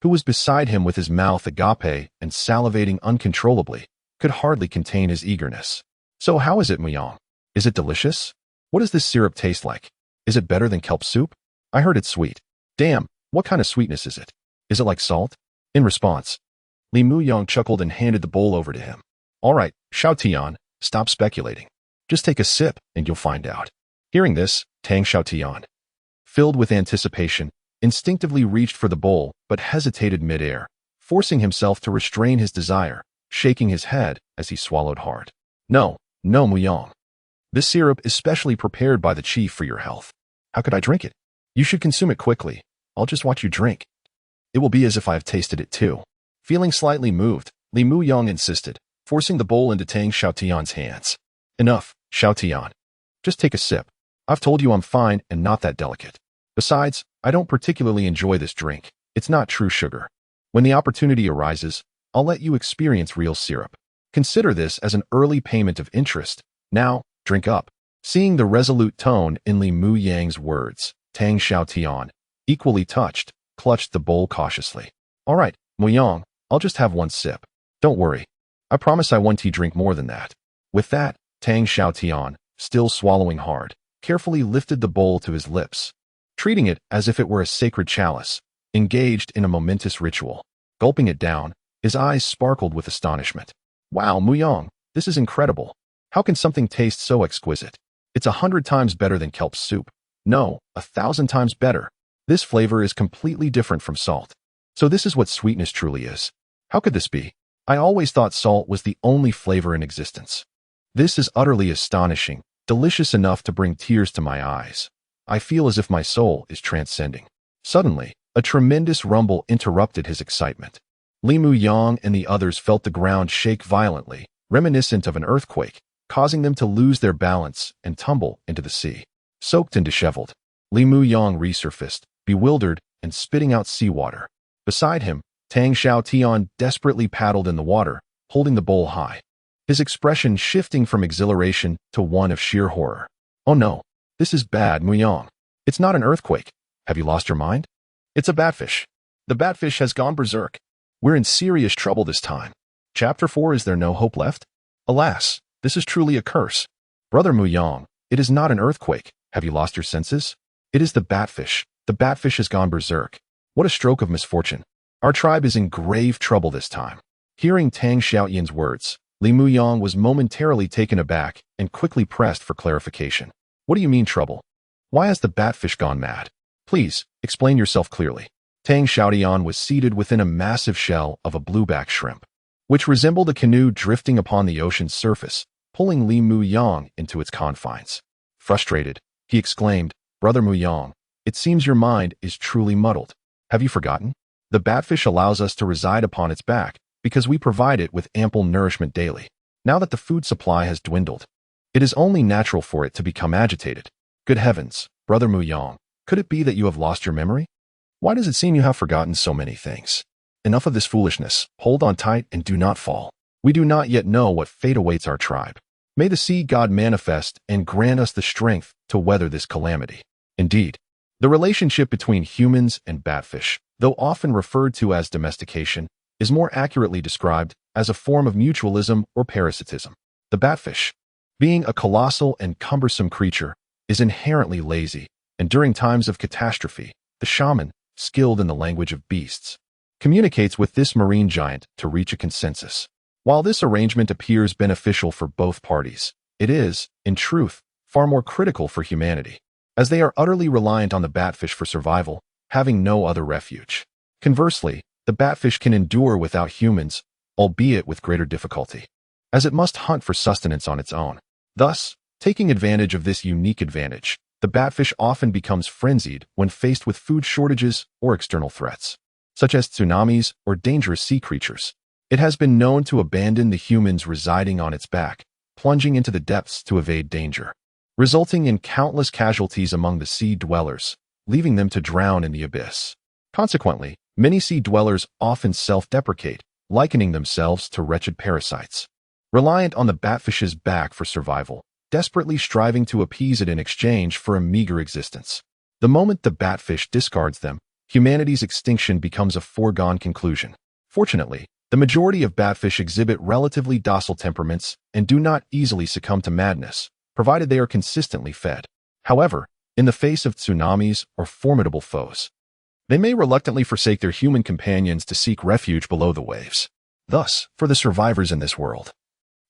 Speaker 1: who was beside him with his mouth agape and salivating uncontrollably, could hardly contain his eagerness. So how is it, Mu Yang? Is it delicious? What does this syrup taste like? Is it better than kelp soup? I heard it's sweet. Damn, what kind of sweetness is it? Is it like salt? In response, Li Mu Yang chuckled and handed the bowl over to him. All right, Xiaotian, stop speculating. Just take a sip and you'll find out. Hearing this, Tang Xiaotian, filled with anticipation, instinctively reached for the bowl but hesitated midair, forcing himself to restrain his desire, shaking his head as he swallowed hard. No, Mu Yang. This syrup is specially prepared by the chief for your health. How could I drink it? You should consume it quickly. I'll just watch you drink. It will be as if I have tasted it too. Feeling slightly moved, Li Mu Yang insisted, forcing the bowl into Tang Xiaotian's hands. Enough, Xiaotian. Just take a sip. I've told you I'm fine and not that delicate. Besides, I don't particularly enjoy this drink. It's not true sugar. When the opportunity arises, I'll let you experience real syrup. Consider this as an early payment of interest. Now, drink up. Seeing the resolute tone in Li Mu Yang's words, Tang Xiaotian, equally touched, clutched the bowl cautiously. All right, Mu Yang, I'll just have one sip. Don't worry. I promise I won't drink more than that. With that, Tang Xiaotian, still swallowing hard, carefully lifted the bowl to his lips. treating it as if it were a sacred chalice, engaged in a momentous ritual. Gulping it down, his eyes sparkled with astonishment. Wow, Muyang, this is incredible. How can something taste so exquisite? It's 100 times better than kelp soup. No, 1,000 times better. This flavor is completely different from salt. So this is what sweetness truly is. How could this be? I always thought salt was the only flavor in existence. This is utterly astonishing, delicious enough to bring tears to my eyes. I feel as if my soul is transcending. Suddenly, a tremendous rumble interrupted his excitement. Li Muyang and the others felt the ground shake violently, reminiscent of an earthquake, causing them to lose their balance and tumble into the sea. Soaked and disheveled, Li Muyang resurfaced, bewildered and spitting out seawater. Beside him, Tang Xiaotian desperately paddled in the water, holding the bowl high. His expression shifting from exhilaration to one of sheer horror. Oh no, this is bad, Muyang. It's not an earthquake. Have you lost your mind? It's a batfish. The batfish has gone berserk. We're in serious trouble this time. Chapter 4. Is there no hope left? Alas, this is truly a curse. Brother Muyang, it is not an earthquake. Have you lost your senses? It is the batfish. The batfish has gone berserk. What a stroke of misfortune. Our tribe is in grave trouble this time. Hearing Tang Xiaoyan's words, Li Muyang was momentarily taken aback and quickly pressed for clarification. What do you mean trouble? Why has the batfish gone mad? Please, explain yourself clearly. Tang Xiaotian was seated within a massive shell of a blueback shrimp, which resembled a canoe drifting upon the ocean's surface, pulling Li Muyang into its confines. Frustrated, he exclaimed, Brother Muyang, it seems your mind is truly muddled. Have you forgotten? The batfish allows us to reside upon its back because we provide it with ample nourishment daily. Now that the food supply has dwindled, it is only natural for it to become agitated. Good heavens, Brother Muyang, could it be that you have lost your memory? Why does it seem you have forgotten so many things? Enough of this foolishness. Hold on tight and do not fall. We do not yet know what fate awaits our tribe. May the sea god manifest and grant us the strength to weather this calamity. Indeed, the relationship between humans and batfish, though often referred to as domestication, is more accurately described as a form of mutualism or parasitism. The batfish, being a colossal and cumbersome creature, is inherently lazy, and during times of catastrophe, the shaman, skilled in the language of beasts, communicates with this marine giant to reach a consensus. While this arrangement appears beneficial for both parties, it is, in truth, far more critical for humanity, as they are utterly reliant on the batfish for survival, having no other refuge. Conversely, the batfish can endure without humans, albeit with greater difficulty, as it must hunt for sustenance on its own. Thus, taking advantage of this unique advantage, the batfish often becomes frenzied when faced with food shortages or external threats, such as tsunamis or dangerous sea creatures. It has been known to abandon the humans residing on its back, plunging into the depths to evade danger, resulting in countless casualties among the sea dwellers, leaving them to drown in the abyss. Consequently, many sea dwellers often self-deprecate, likening themselves to wretched parasites, reliant on the batfish's back for survival, desperately striving to appease it in exchange for a meager existence. The moment the batfish discards them, humanity's extinction becomes a foregone conclusion. Fortunately, the majority of batfish exhibit relatively docile temperaments and do not easily succumb to madness, provided they are consistently fed. However, in the face of tsunamis or formidable foes, they may reluctantly forsake their human companions to seek refuge below the waves. Thus, for the survivors in this world,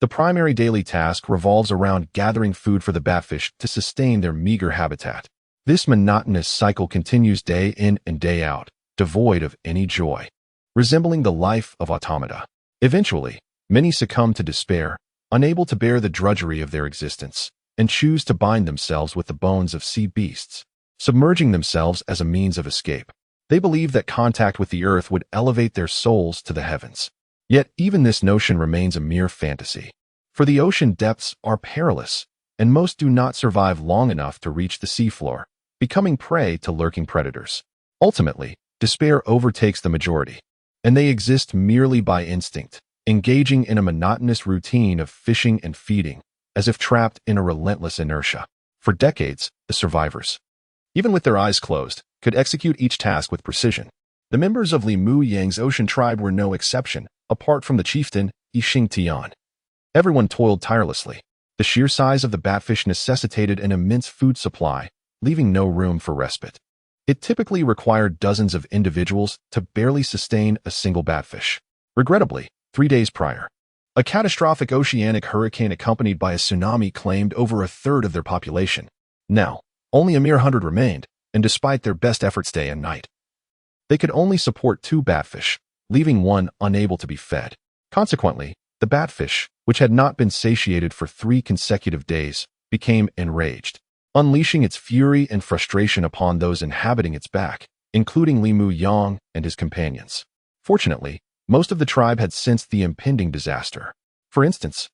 Speaker 1: the primary daily task revolves around gathering food for the batfish to sustain their meager habitat. This monotonous cycle continues day in and day out, devoid of any joy, resembling the life of automata. Eventually, many succumb to despair, unable to bear the drudgery of their existence, and choose to bind themselves with the bones of sea beasts, submerging themselves as a means of escape. They believe that contact with the earth would elevate their souls to the heavens. Yet even this notion remains a mere fantasy, for the ocean depths are perilous, and most do not survive long enough to reach the seafloor, becoming prey to lurking predators. Ultimately, despair overtakes the majority, and they exist merely by instinct, engaging in a monotonous routine of fishing and feeding, as if trapped in a relentless inertia. For decades, the survivors, even with their eyes closed, could execute each task with precision. The members of Li Muyang's ocean tribe were no exception, apart from the chieftain, Yixing Tian. Everyone toiled tirelessly. The sheer size of the batfish necessitated an immense food supply, leaving no room for respite. It typically required dozens of individuals to barely sustain a single batfish. Regrettably, 3 days prior, a catastrophic oceanic hurricane accompanied by a tsunami claimed over a third of their population. Now, only a mere 100 remained, and despite their best efforts day and night, they could only support 2 batfish, leaving one unable to be fed. Consequently, the batfish, which had not been satiated for 3 consecutive days, became enraged, unleashing its fury and frustration upon those inhabiting its back, including Li Mu Yang and his companions. Fortunately, most of the tribe had sensed the impending disaster. For instance,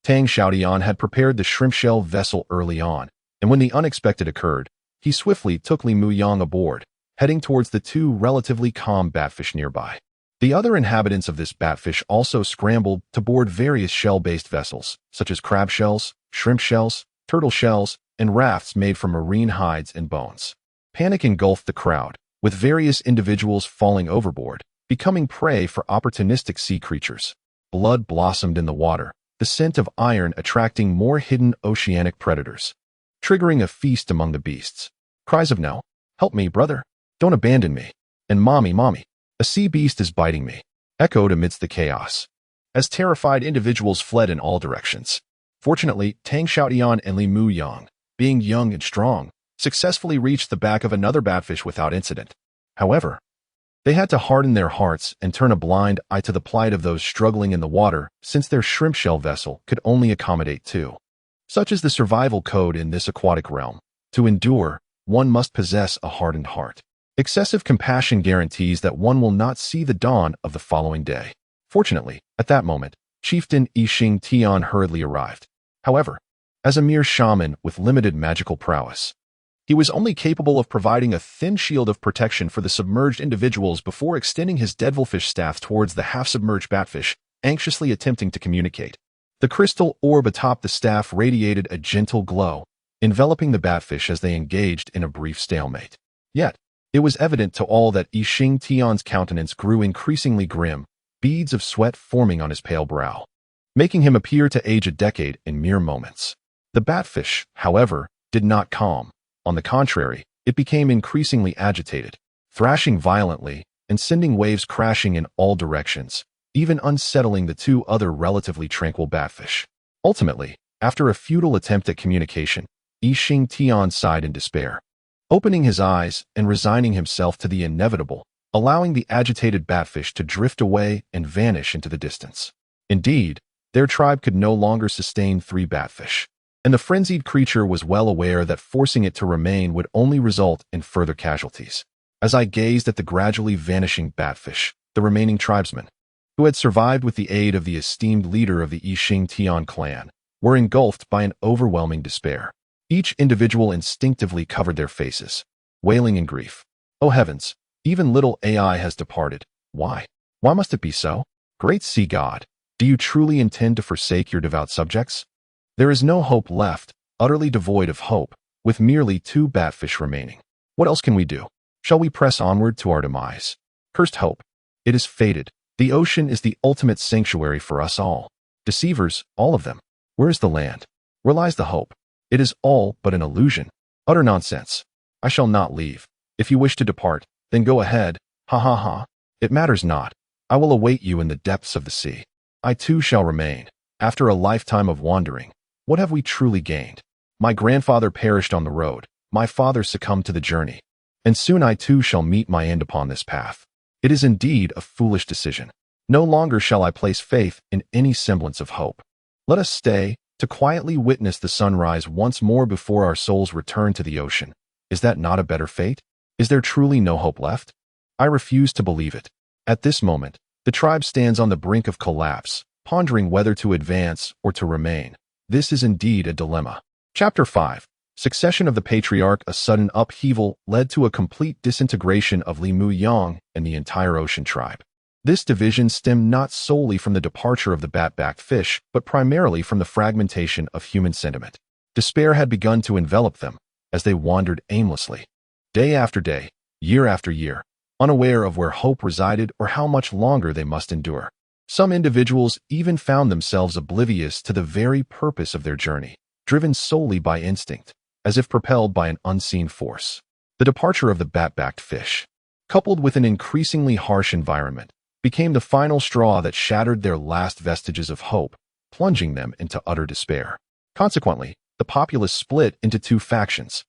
Speaker 1: Tang Xiaotian had prepared the shrimp shell vessel early on, and when the unexpected occurred, he swiftly took Li Mu Yang aboard, heading towards the 2 relatively calm batfish nearby. The other inhabitants of this batfish also scrambled to board various shell-based vessels, such as crab shells, shrimp shells, turtle shells, and rafts made from marine hides and bones. Panic engulfed the crowd, with various individuals falling overboard, becoming prey for opportunistic sea creatures. Blood blossomed in the water, the scent of iron attracting more hidden oceanic predators, triggering a feast among the beasts. Cries of "No! Help me, brother! Don't abandon me!" and "Mommy, mommy! A sea beast is biting me!" echoed amidst the chaos, as terrified individuals fled in all directions. Fortunately, Tang Xiaotian and Li Mu Yang, being young and strong, successfully reached the back of another batfish without incident. However, they had to harden their hearts and turn a blind eye to the plight of those struggling in the water, since their shrimp shell vessel could only accommodate 2. Such is the survival code in this aquatic realm. To endure, one must possess a hardened heart. Excessive compassion guarantees that one will not see the dawn of the following day. Fortunately, at that moment, Chieftain Yixing Tian hurriedly arrived. However, as a mere shaman with limited magical prowess, he was only capable of providing a thin shield of protection for the submerged individuals before extending his devilfish staff towards the half-submerged batfish, anxiously attempting to communicate. The crystal orb atop the staff radiated a gentle glow, enveloping the batfish as they engaged in a brief stalemate. Yet, it was evident to all that Yixing Tian's countenance grew increasingly grim, beads of sweat forming on his pale brow, making him appear to age a decade in mere moments. The batfish, however, did not calm. On the contrary, it became increasingly agitated, thrashing violently and sending waves crashing in all directions, even unsettling the 2 other relatively tranquil batfish. Ultimately, after a futile attempt at communication, Yixing Tian sighed in despair, opening his eyes and resigning himself to the inevitable, allowing the agitated batfish to drift away and vanish into the distance. Indeed, their tribe could no longer sustain 3 batfish, and the frenzied creature was well aware that forcing it to remain would only result in further casualties. As I gazed at the gradually vanishing batfish, the remaining tribesmen, who had survived with the aid of the esteemed leader of the Yixing Tian clan, were engulfed by an overwhelming despair. Each individual instinctively covered their faces, wailing in grief. "Oh heavens, even little AI has departed. Why? Why must it be so? Great sea god, do you truly intend to forsake your devout subjects? There is no hope left, utterly devoid of hope, with merely 2 batfish remaining. What else can we do? Shall we press onward to our demise? Cursed hope. It is fated. The ocean is the ultimate sanctuary for us all. Deceivers, all of them. Where is the land? Where lies the hope? It is all but an illusion. Utter nonsense. I shall not leave. If you wish to depart, then go ahead. Ha ha ha. It matters not. I will await you in the depths of the sea. I too shall remain. After a lifetime of wandering, what have we truly gained? My grandfather perished on the road. My father succumbed to the journey. And soon I too shall meet my end upon this path. It is indeed a foolish decision. No longer shall I place faith in any semblance of hope. Let us stay, to quietly witness the sunrise once more before our souls return to the ocean. Is that not a better fate? Is there truly no hope left? I refuse to believe it. At this moment, the tribe stands on the brink of collapse, pondering whether to advance or to remain. This is indeed a dilemma. Chapter 5. Succession of the Patriarch. A sudden upheaval led to a complete disintegration of Li Mu Yang and the entire ocean tribe. This division stemmed not solely from the departure of the bat-backed fish, but primarily from the fragmentation of human sentiment. Despair had begun to envelop them, as they wandered aimlessly, day after day, year after year, unaware of where hope resided or how much longer they must endure. Some individuals even found themselves oblivious to the very purpose of their journey, driven solely by instinct, as if propelled by an unseen force. The departure of the bat-backed fish, coupled with an increasingly harsh environment, became the final straw that shattered their last vestiges of hope, plunging them into utter despair. Consequently, the populace split into two factions.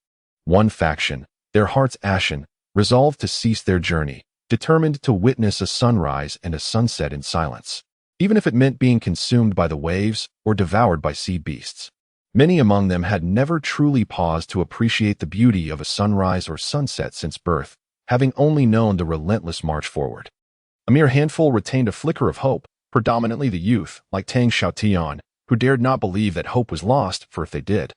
Speaker 1: One faction, their hearts ashen, resolved to cease their journey, determined to witness a sunrise and a sunset in silence, even if it meant being consumed by the waves or devoured by sea beasts. Many among them had never truly paused to appreciate the beauty of a sunrise or sunset since birth, having only known the relentless march forward. A mere handful retained a flicker of hope, predominantly the youth, like Tang Xiaotian, who dared not believe that hope was lost, for if they did,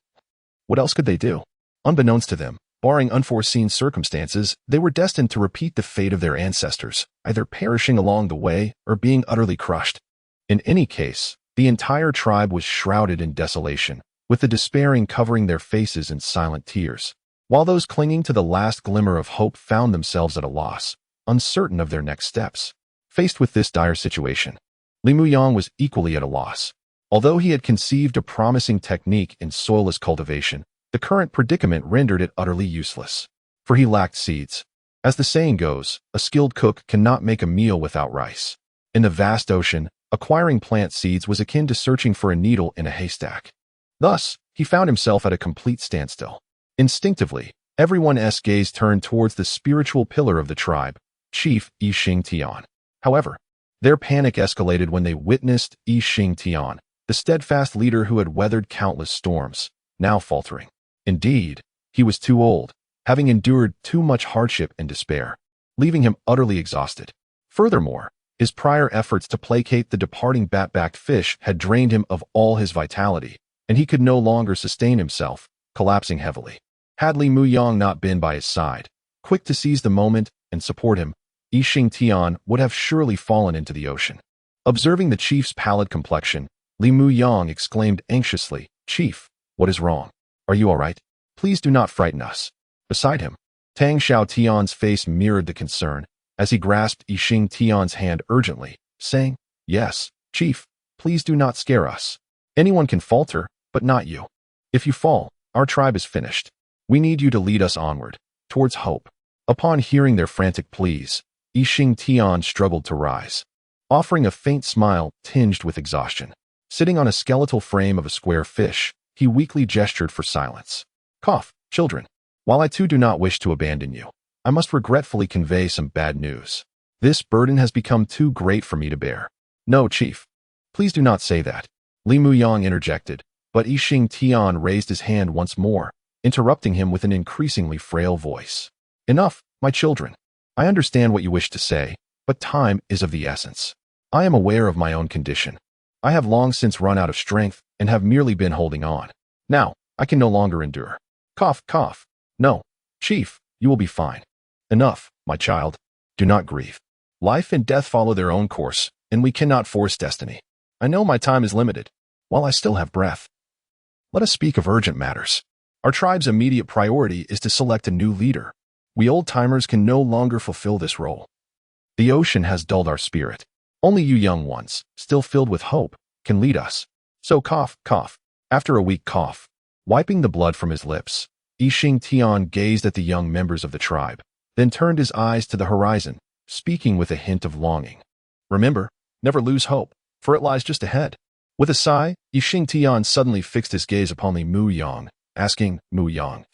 Speaker 1: what else could they do? Unbeknownst to them, barring unforeseen circumstances, they were destined to repeat the fate of their ancestors, either perishing along the way or being utterly crushed. In any case, the entire tribe was shrouded in desolation, with the despairing covering their faces in silent tears, while those clinging to the last glimmer of hope found themselves at a loss, uncertain of their next steps. Faced with this dire situation, Li Muyang was equally at a loss. Although he had conceived a promising technique in soilless cultivation, the current predicament rendered it utterly useless, for he lacked seeds. As the saying goes, a skilled cook cannot make a meal without rice. In the vast ocean, acquiring plant seeds was akin to searching for a needle in a haystack. Thus, he found himself at a complete standstill. Instinctively, everyone's gaze turned towards the spiritual pillar of the tribe, Chief Yi Tian. However, their panic escalated when they witnessed Yi Tian, the steadfast leader who had weathered countless storms, now faltering. Indeed, he was too old, having endured too much hardship and despair, leaving him utterly exhausted. Furthermore, his prior efforts to placate the departing bat-backed fish had drained him of all his vitality, and he could no longer sustain himself, collapsing heavily. Had Li Muyang not been by his side, quick to seize the moment and support him, Yi Tian would have surely fallen into the ocean. Observing the chief's pallid complexion, Li Muyang exclaimed anxiously, "Chief, what is wrong? Are you all right? Please do not frighten us." Beside him, Tang Xiaotian's face mirrored the concern, as he grasped Yi Tian's hand urgently, saying, "Yes, Chief, please do not scare us. Anyone can falter, but not you. If you fall, our tribe is finished. We need you to lead us onward, towards hope." Upon hearing their frantic pleas, Yi Tian struggled to rise, offering a faint smile tinged with exhaustion. Sitting on a skeletal frame of a square fish, he weakly gestured for silence. "Cough, children. While I too do not wish to abandon you, I must regretfully convey some bad news. This burden has become too great for me to bear." "No, Chief. Please do not say that," Li Muyang interjected, but Yi Tian raised his hand once more, interrupting him with an increasingly frail voice. "Enough, my children. I understand what you wish to say, but time is of the essence. I am aware of my own condition. I have long since run out of strength and have merely been holding on. Now, I can no longer endure." "Cough, cough. No, Chief, you will be fine. Enough, my child. Do not grieve. Life and death follow their own course, and we cannot force destiny. I know my time is limited, while I still have breath. Let us speak of urgent matters. Our tribe's immediate priority is to select a new leader. We old-timers can no longer fulfill this role. The ocean has dulled our spirit. Only you young ones, still filled with hope, can lead us. So cough, cough." After a weak cough, wiping the blood from his lips, Yi Tian gazed at the young members of the tribe, then turned his eyes to the horizon, speaking with a hint of longing. "Remember, never lose hope, for it lies just ahead." With a sigh, Yi Tian suddenly fixed his gaze upon Li Muyang, asking, "Muyang,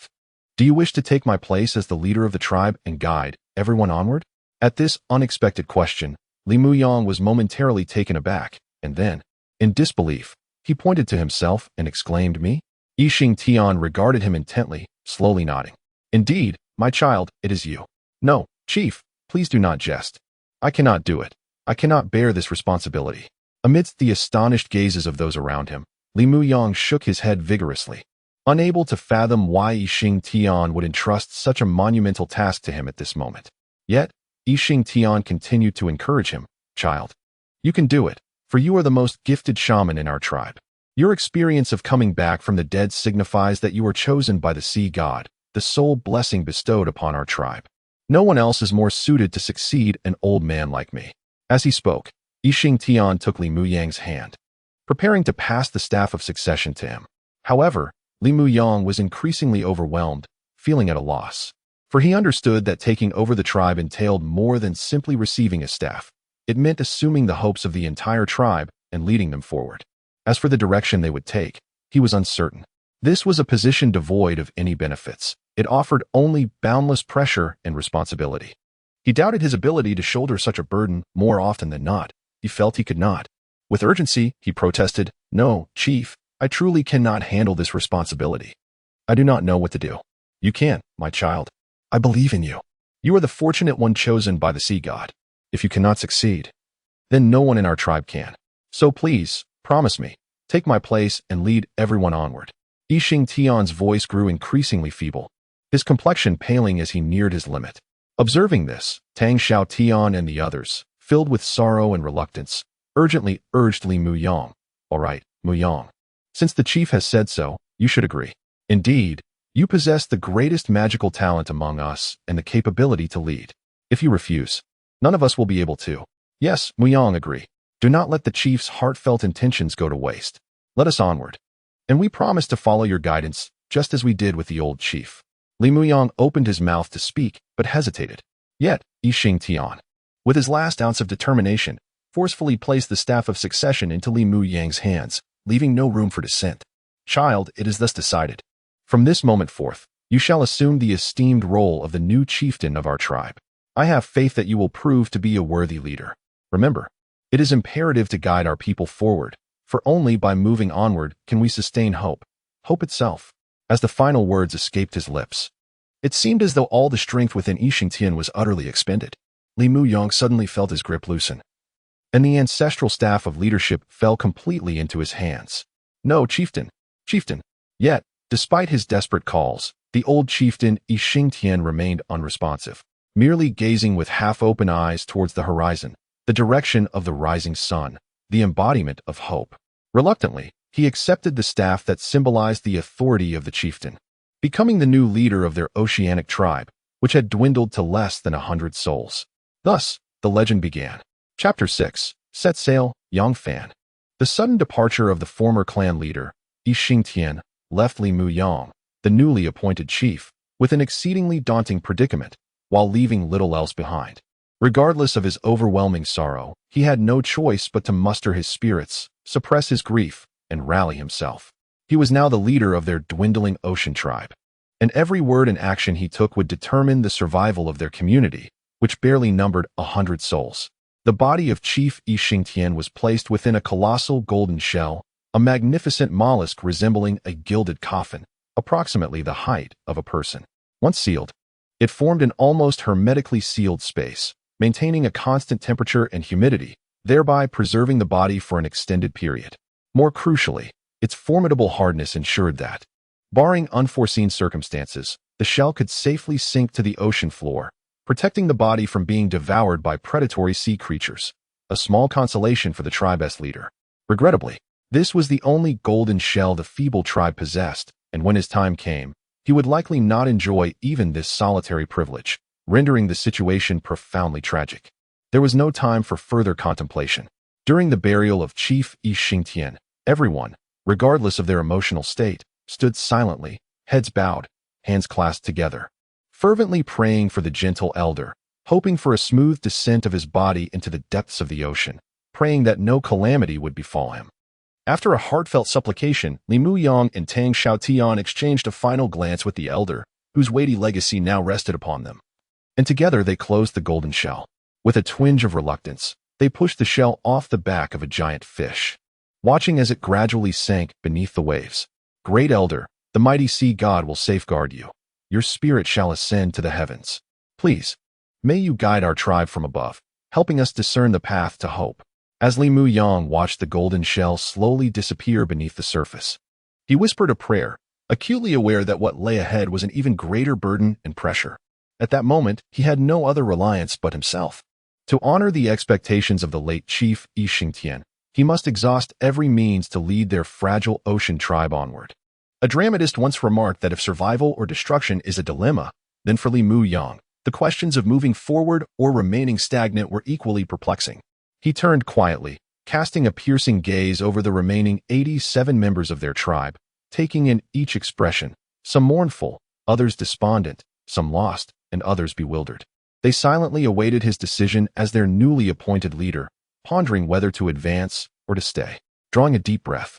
Speaker 1: do you wish to take my place as the leader of the tribe and guide everyone onward?" At this unexpected question, Li Muyang was momentarily taken aback, and then, in disbelief, he pointed to himself and exclaimed, "Me?" Yi Tian regarded him intently, slowly nodding. "Indeed, my child, it is you." "No, Chief, please do not jest. I cannot do it. I cannot bear this responsibility." Amidst the astonished gazes of those around him, Li Muyang shook his head vigorously, unable to fathom why Yi Tian would entrust such a monumental task to him at this moment. Yet, Yi Tian continued to encourage him, "Child, you can do it, for you are the most gifted shaman in our tribe. Your experience of coming back from the dead signifies that you are chosen by the sea god, the sole blessing bestowed upon our tribe. No one else is more suited to succeed an old man like me." As he spoke, Yi Tian took Li Muyang's hand, preparing to pass the staff of succession to him. However, Li Muyang was increasingly overwhelmed, feeling at a loss. For he understood that taking over the tribe entailed more than simply receiving a staff. It meant assuming the hopes of the entire tribe and leading them forward. As for the direction they would take, he was uncertain. This was a position devoid of any benefits. It offered only boundless pressure and responsibility. He doubted his ability to shoulder such a burden more often than not. He felt he could not. With urgency, he protested, "No, Chief, I truly cannot handle this responsibility. I do not know what to do." "You can, my child. I believe in you. You are the fortunate one chosen by the sea god. If you cannot succeed, then no one in our tribe can. So please, promise me, take my place and lead everyone onward." Yixing Tian's voice grew increasingly feeble, his complexion paling as he neared his limit. Observing this, Tang Xiao Tian and the others, filled with sorrow and reluctance, urgently urged Li Muyang. "All right, Muyang. Since the chief has said so, you should agree. Indeed, you possess the greatest magical talent among us and the capability to lead. If you refuse, none of us will be able to." "Yes, Muyang, agree. Do not let the chief's heartfelt intentions go to waste. Let us onward. And we promise to follow your guidance, just as we did with the old chief." Li Muyang opened his mouth to speak, but hesitated. Yet, Yixing Tian, with his last ounce of determination, forcefully placed the staff of succession into Li Muyang's hands, leaving no room for dissent. "Child, it is thus decided. From this moment forth, you shall assume the esteemed role of the new chieftain of our tribe. I have faith that you will prove to be a worthy leader. Remember, it is imperative to guide our people forward, for only by moving onward can we sustain hope itself." As the final words escaped his lips, it seemed as though all the strength within Yixing Tian was utterly expended. Li Muyang suddenly felt his grip loosen, and the ancestral staff of leadership fell completely into his hands. "No, chieftain, chieftain." Yet, despite his desperate calls, the old chieftain Yixing Tian remained unresponsive, merely gazing with half-open eyes towards the horizon, the direction of the rising sun, the embodiment of hope. Reluctantly, he accepted the staff that symbolized the authority of the chieftain, becoming the new leader of their oceanic tribe, which had dwindled to less than 100 souls. Thus, the legend began. Chapter 6. Set Sail, Yang Fan. The sudden departure of the former clan leader, Yixing Tian, left Li Muyang, the newly appointed chief, with an exceedingly daunting predicament, while leaving little else behind. Regardless of his overwhelming sorrow, he had no choice but to muster his spirits, suppress his grief, and rally himself. He was now the leader of their dwindling ocean tribe, and every word and action he took would determine the survival of their community, which barely numbered 100 souls. The body of Chief Yixing Tian was placed within a colossal golden shell, a magnificent mollusk resembling a gilded coffin, approximately the height of a person. Once sealed, it formed an almost hermetically sealed space, maintaining a constant temperature and humidity, thereby preserving the body for an extended period. More crucially, its formidable hardness ensured that, barring unforeseen circumstances, the shell could safely sink to the ocean floor, protecting the body from being devoured by predatory sea creatures, a small consolation for the tribe's leader. Regrettably, this was the only golden shell the feeble tribe possessed, and when his time came, he would likely not enjoy even this solitary privilege, rendering the situation profoundly tragic. There was no time for further contemplation. During the burial of Chief Yixing Tian, everyone, regardless of their emotional state, stood silently, heads bowed, hands clasped together, fervently praying for the gentle elder, hoping for a smooth descent of his body into the depths of the ocean, praying that no calamity would befall him. After a heartfelt supplication, Li Muyang and Tang Xiaotian exchanged a final glance with the elder, whose weighty legacy now rested upon them. And together they closed the golden shell. With a twinge of reluctance, they pushed the shell off the back of a giant fish, watching as it gradually sank beneath the waves. "Great elder, the mighty sea god will safeguard you. Your spirit shall ascend to the heavens. Please, may you guide our tribe from above, helping us discern the path to hope." As Li Muyang watched the golden shell slowly disappear beneath the surface, he whispered a prayer, acutely aware that what lay ahead was an even greater burden and pressure. At that moment, he had no other reliance but himself. To honor the expectations of the late Chief Yixing Tian, he must exhaust every means to lead their fragile ocean tribe onward. A dramatist once remarked that if survival or destruction is a dilemma, then for Li Muyang, the questions of moving forward or remaining stagnant were equally perplexing. He turned quietly, casting a piercing gaze over the remaining 87 members of their tribe, taking in each expression, some mournful, others despondent, some lost, and others bewildered. They silently awaited his decision as their newly appointed leader, pondering whether to advance or to stay. Drawing a deep breath,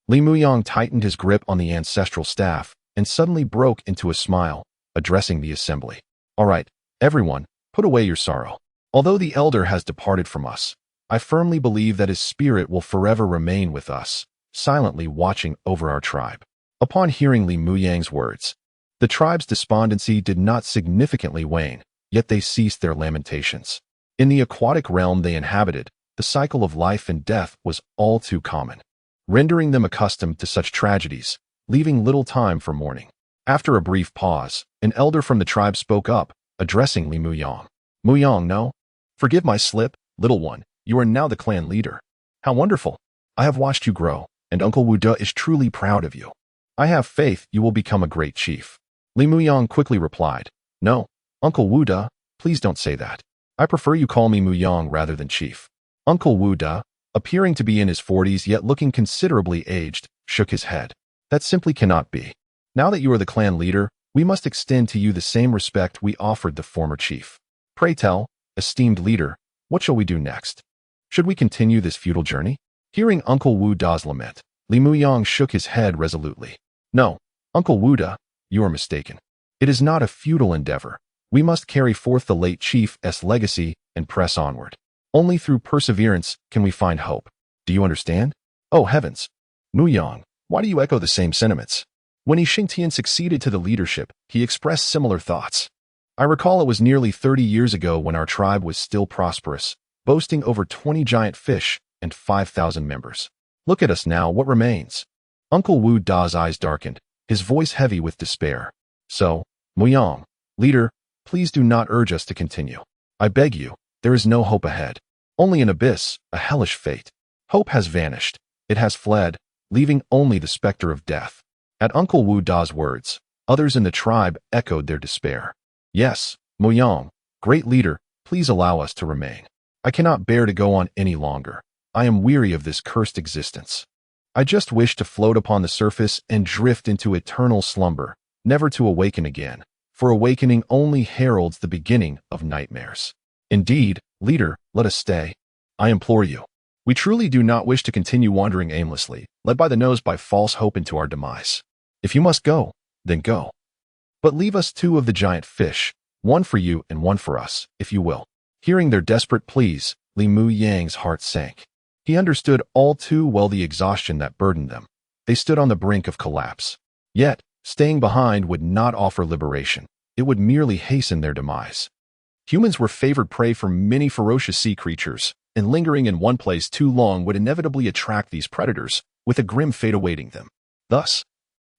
Speaker 1: Li Muyang tightened his grip on the ancestral staff and suddenly broke into a smile, addressing the assembly. All right, everyone, put away your sorrow. Although the elder has departed from us, I firmly believe that his spirit will forever remain with us, silently watching over our tribe. Upon hearing Li Muyang's words, the tribe's despondency did not significantly wane, yet they ceased their lamentations. In the aquatic realm they inhabited, the cycle of life and death was all too common, rendering them accustomed to such tragedies, leaving little time for mourning. After a brief pause, an elder from the tribe spoke up, addressing Li Muyang. Muyang, no? Forgive my slip, little one, you are now the clan leader. How wonderful! I have watched you grow, and Uncle Wu De is truly proud of you. I have faith you will become a great chief. Li Muyang quickly replied, No, Uncle Wu De, please don't say that. I prefer you call me Muyang rather than chief. Uncle Wu De, appearing to be in his 40s yet looking considerably aged, shook his head. That simply cannot be. Now that you are the clan leader, we must extend to you the same respect we offered the former chief. Pray tell, esteemed leader, what shall we do next? Should we continue this futile journey? Hearing Uncle Wu Da's lament, Li Muyang shook his head resolutely. No, Uncle Wu Da, you are mistaken. It is not a futile endeavor. We must carry forth the late chief's legacy and press onward. Only through perseverance can we find hope. Do you understand? Oh heavens! Muyang, why do you echo the same sentiments? When Xingtian succeeded to the leadership, he expressed similar thoughts. I recall it was nearly 30 years ago when our tribe was still prosperous, boasting over 20 giant fish and 5,000 members. Look at us now, what remains? Uncle Wu Da's eyes darkened, his voice heavy with despair. So, Muyang, leader, please do not urge us to continue. I beg you, there is no hope ahead. Only an abyss, a hellish fate. Hope has vanished. It has fled, leaving only the specter of death. At Uncle Wu Da's words, others in the tribe echoed their despair. Yes, Muyang, great leader, please allow us to remain. I cannot bear to go on any longer. I am weary of this cursed existence. I just wish to float upon the surface and drift into eternal slumber, never to awaken again, for awakening only heralds the beginning of nightmares. Indeed, leader, let us stay. I implore you. We truly do not wish to continue wandering aimlessly, led by the nose by false hope into our demise. If you must go, then go. But leave us 2 of the giant fish, one for you and one for us, if you will. Hearing their desperate pleas, Li Muyang's heart sank. He understood all too well the exhaustion that burdened them. They stood on the brink of collapse. Yet, staying behind would not offer liberation. It would merely hasten their demise. Humans were favored prey for many ferocious sea creatures, and lingering in one place too long would inevitably attract these predators, with a grim fate awaiting them. Thus,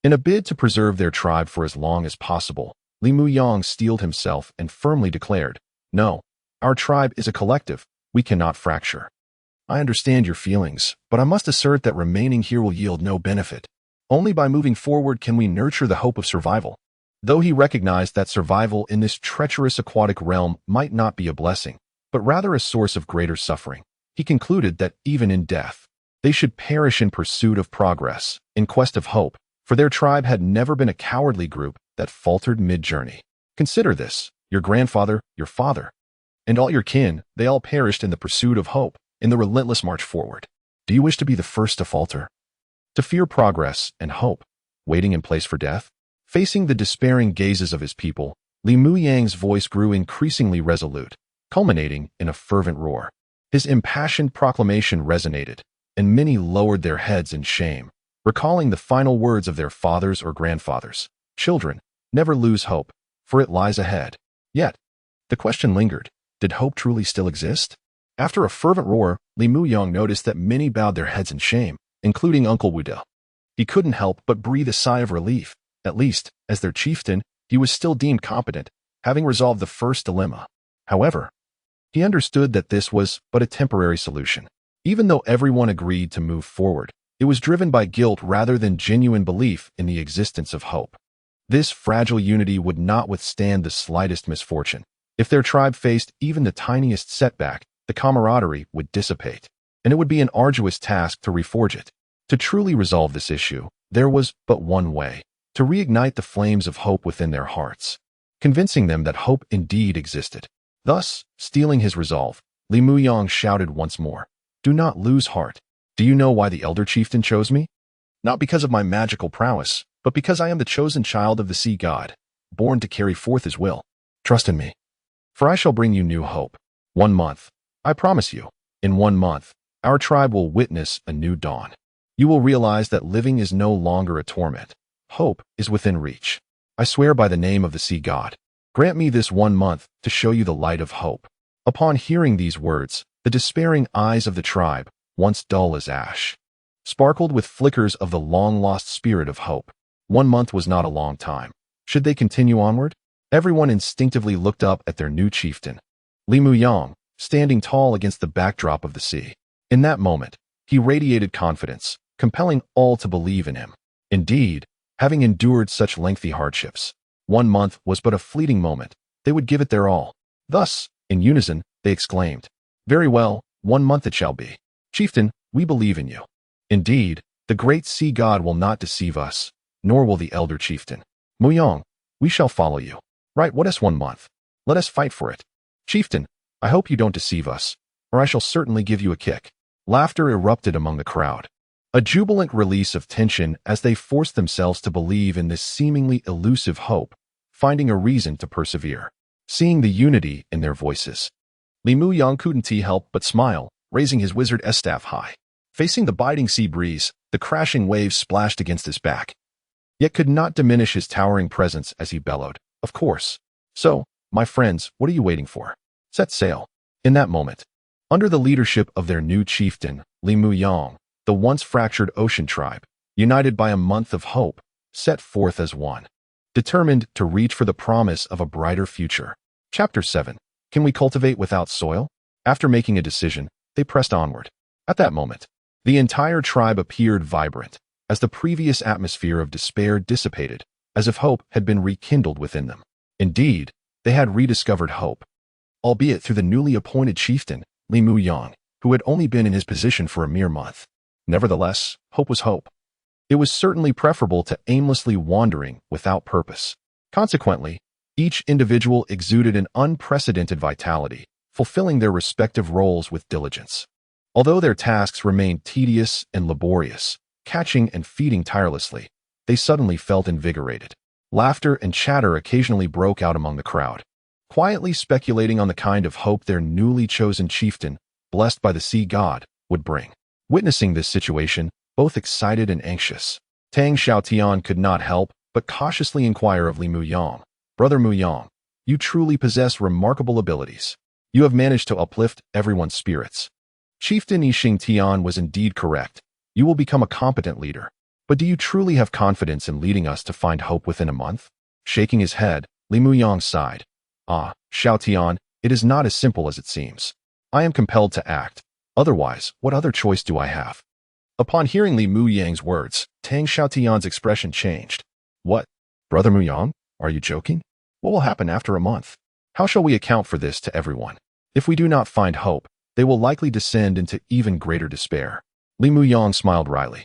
Speaker 1: in a bid to preserve their tribe for as long as possible, Li Muyang steeled himself and firmly declared, No, our tribe is a collective, we cannot fracture. I understand your feelings, but I must assert that remaining here will yield no benefit. Only by moving forward can we nurture the hope of survival. Though he recognized that survival in this treacherous aquatic realm might not be a blessing, but rather a source of greater suffering, he concluded that even in death, they should perish in pursuit of progress, in quest of hope, for their tribe had never been a cowardly group that faltered mid-journey. Consider this, your grandfather, your father, and all your kin, they all perished in the pursuit of hope, in the relentless march forward. Do you wish to be the first to falter? To fear progress and hope, waiting in place for death? Facing the despairing gazes of his people, Li Muyang's voice grew increasingly resolute, culminating in a fervent roar. His impassioned proclamation resonated, and many lowered their heads in shame, recalling the final words of their fathers or grandfathers. Children, never lose hope, for it lies ahead. Yet, the question lingered, did hope truly still exist? After a fervent roar, Li Muyang noticed that many bowed their heads in shame, including Uncle Wu De. He couldn't help but breathe a sigh of relief. At least, as their chieftain, he was still deemed competent, having resolved the first dilemma. However, he understood that this was but a temporary solution. Even though everyone agreed to move forward, it was driven by guilt rather than genuine belief in the existence of hope. This fragile unity would not withstand the slightest misfortune. If their tribe faced even the tiniest setback, the camaraderie would dissipate, and it would be an arduous task to reforge it. To truly resolve this issue, there was but one way: to reignite the flames of hope within their hearts. convincing them that hope indeed existed. Thus, stealing his resolve, Li Muyang shouted once more, "Do not lose heart. Do you know why the elder chieftain chose me? Not because of my magical prowess, but because I am the chosen child of the sea god, born to carry forth his will. Trust in me, for I shall bring you new hope. 1 month. I promise you, in 1 month, our tribe will witness a new dawn. You will realize that living is no longer a torment. Hope is within reach. I swear by the name of the sea god. Grant me this 1 month to show you the light of hope." Upon hearing these words, the despairing eyes of the tribe, once dull as ash, sparkled with flickers of the long-lost spirit of hope. 1 month was not a long time. Should they continue onward? Everyone instinctively looked up at their new chieftain, Li Muyang, standing tall against the backdrop of the sea. In that moment, he radiated confidence, compelling all to believe in him. Indeed, having endured such lengthy hardships, 1 month was but a fleeting moment. They would give it their all. Thus, in unison, they exclaimed, "Very well, 1 month it shall be. Chieftain, we believe in you." Indeed, the great sea god will not deceive us, nor will the elder chieftain. Muyang, we shall follow you. Right, what is 1 month? Let us fight for it. Chieftain, I hope you don't deceive us, or I shall certainly give you a kick. Laughter erupted among the crowd, a jubilant release of tension as they forced themselves to believe in this seemingly elusive hope, finding a reason to persevere. Seeing the unity in their voices, Li Muyang couldn't help but smile, raising his wizard staff high. Facing the biting sea breeze, the crashing waves splashed against his back, yet could not diminish his towering presence as he bellowed, "Of course. So, my friends, what are you waiting for? Set sail." In that moment, under the leadership of their new chieftain, Li Muyang, the once fractured ocean tribe, united by a month of hope, set forth as one, determined to reach for the promise of a brighter future. Chapter 7. Can we cultivate without soil? After making a decision, they pressed onward. At that moment, the entire tribe appeared vibrant, as the previous atmosphere of despair dissipated, as if hope had been rekindled within them. Indeed, they had rediscovered hope, albeit through the newly appointed chieftain, Li Muyang, who had only been in his position for a mere month. Nevertheless, hope was hope. It was certainly preferable to aimlessly wandering without purpose. Consequently, each individual exuded an unprecedented vitality, fulfilling their respective roles with diligence. Although their tasks remained tedious and laborious, catching and feeding tirelessly, they suddenly felt invigorated. Laughter and chatter occasionally broke out among the crowd, quietly speculating on the kind of hope their newly chosen chieftain, blessed by the sea god, would bring. Witnessing this situation, both excited and anxious, Tang Xiaotian could not help but cautiously inquire of Li Muyang, "Brother Muyang, you truly possess remarkable abilities. You have managed to uplift everyone's spirits." Chieftain Yixing Tian was indeed correct. You will become a competent leader. But do you truly have confidence in leading us to find hope within a month? Shaking his head, Li Muyang sighed. "Ah, Xiaotian, it is not as simple as it seems. I am compelled to act. Otherwise, what other choice do I have?" Upon hearing Li Muyang's words, Tang Xiaotian's expression changed. "What? Brother Muyang? Are you joking? What will happen after a month? How shall we account for this to everyone? If we do not find hope, they will likely descend into even greater despair." Li Muyang smiled wryly.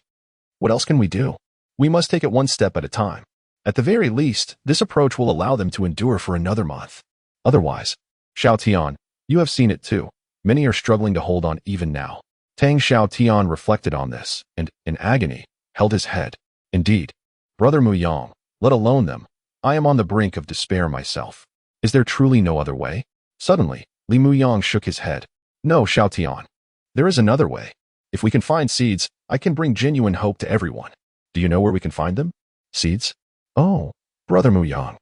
Speaker 1: "What else can we do? We must take it one step at a time. At the very least, this approach will allow them to endure for another month. Otherwise, Xiaotian, you have seen it too. Many are struggling to hold on even now." Tang Xiaotian reflected on this and, in agony, held his head. "Indeed, Brother Muyang, let alone them, I am on the brink of despair myself. Is there truly no other way?" Suddenly, Li Muyang shook his head. "No, Xiaotian. There is another way. If we can find seeds, I can bring genuine hope to everyone. Do you know where we can find them?" "Seeds? Oh, Brother Muyang,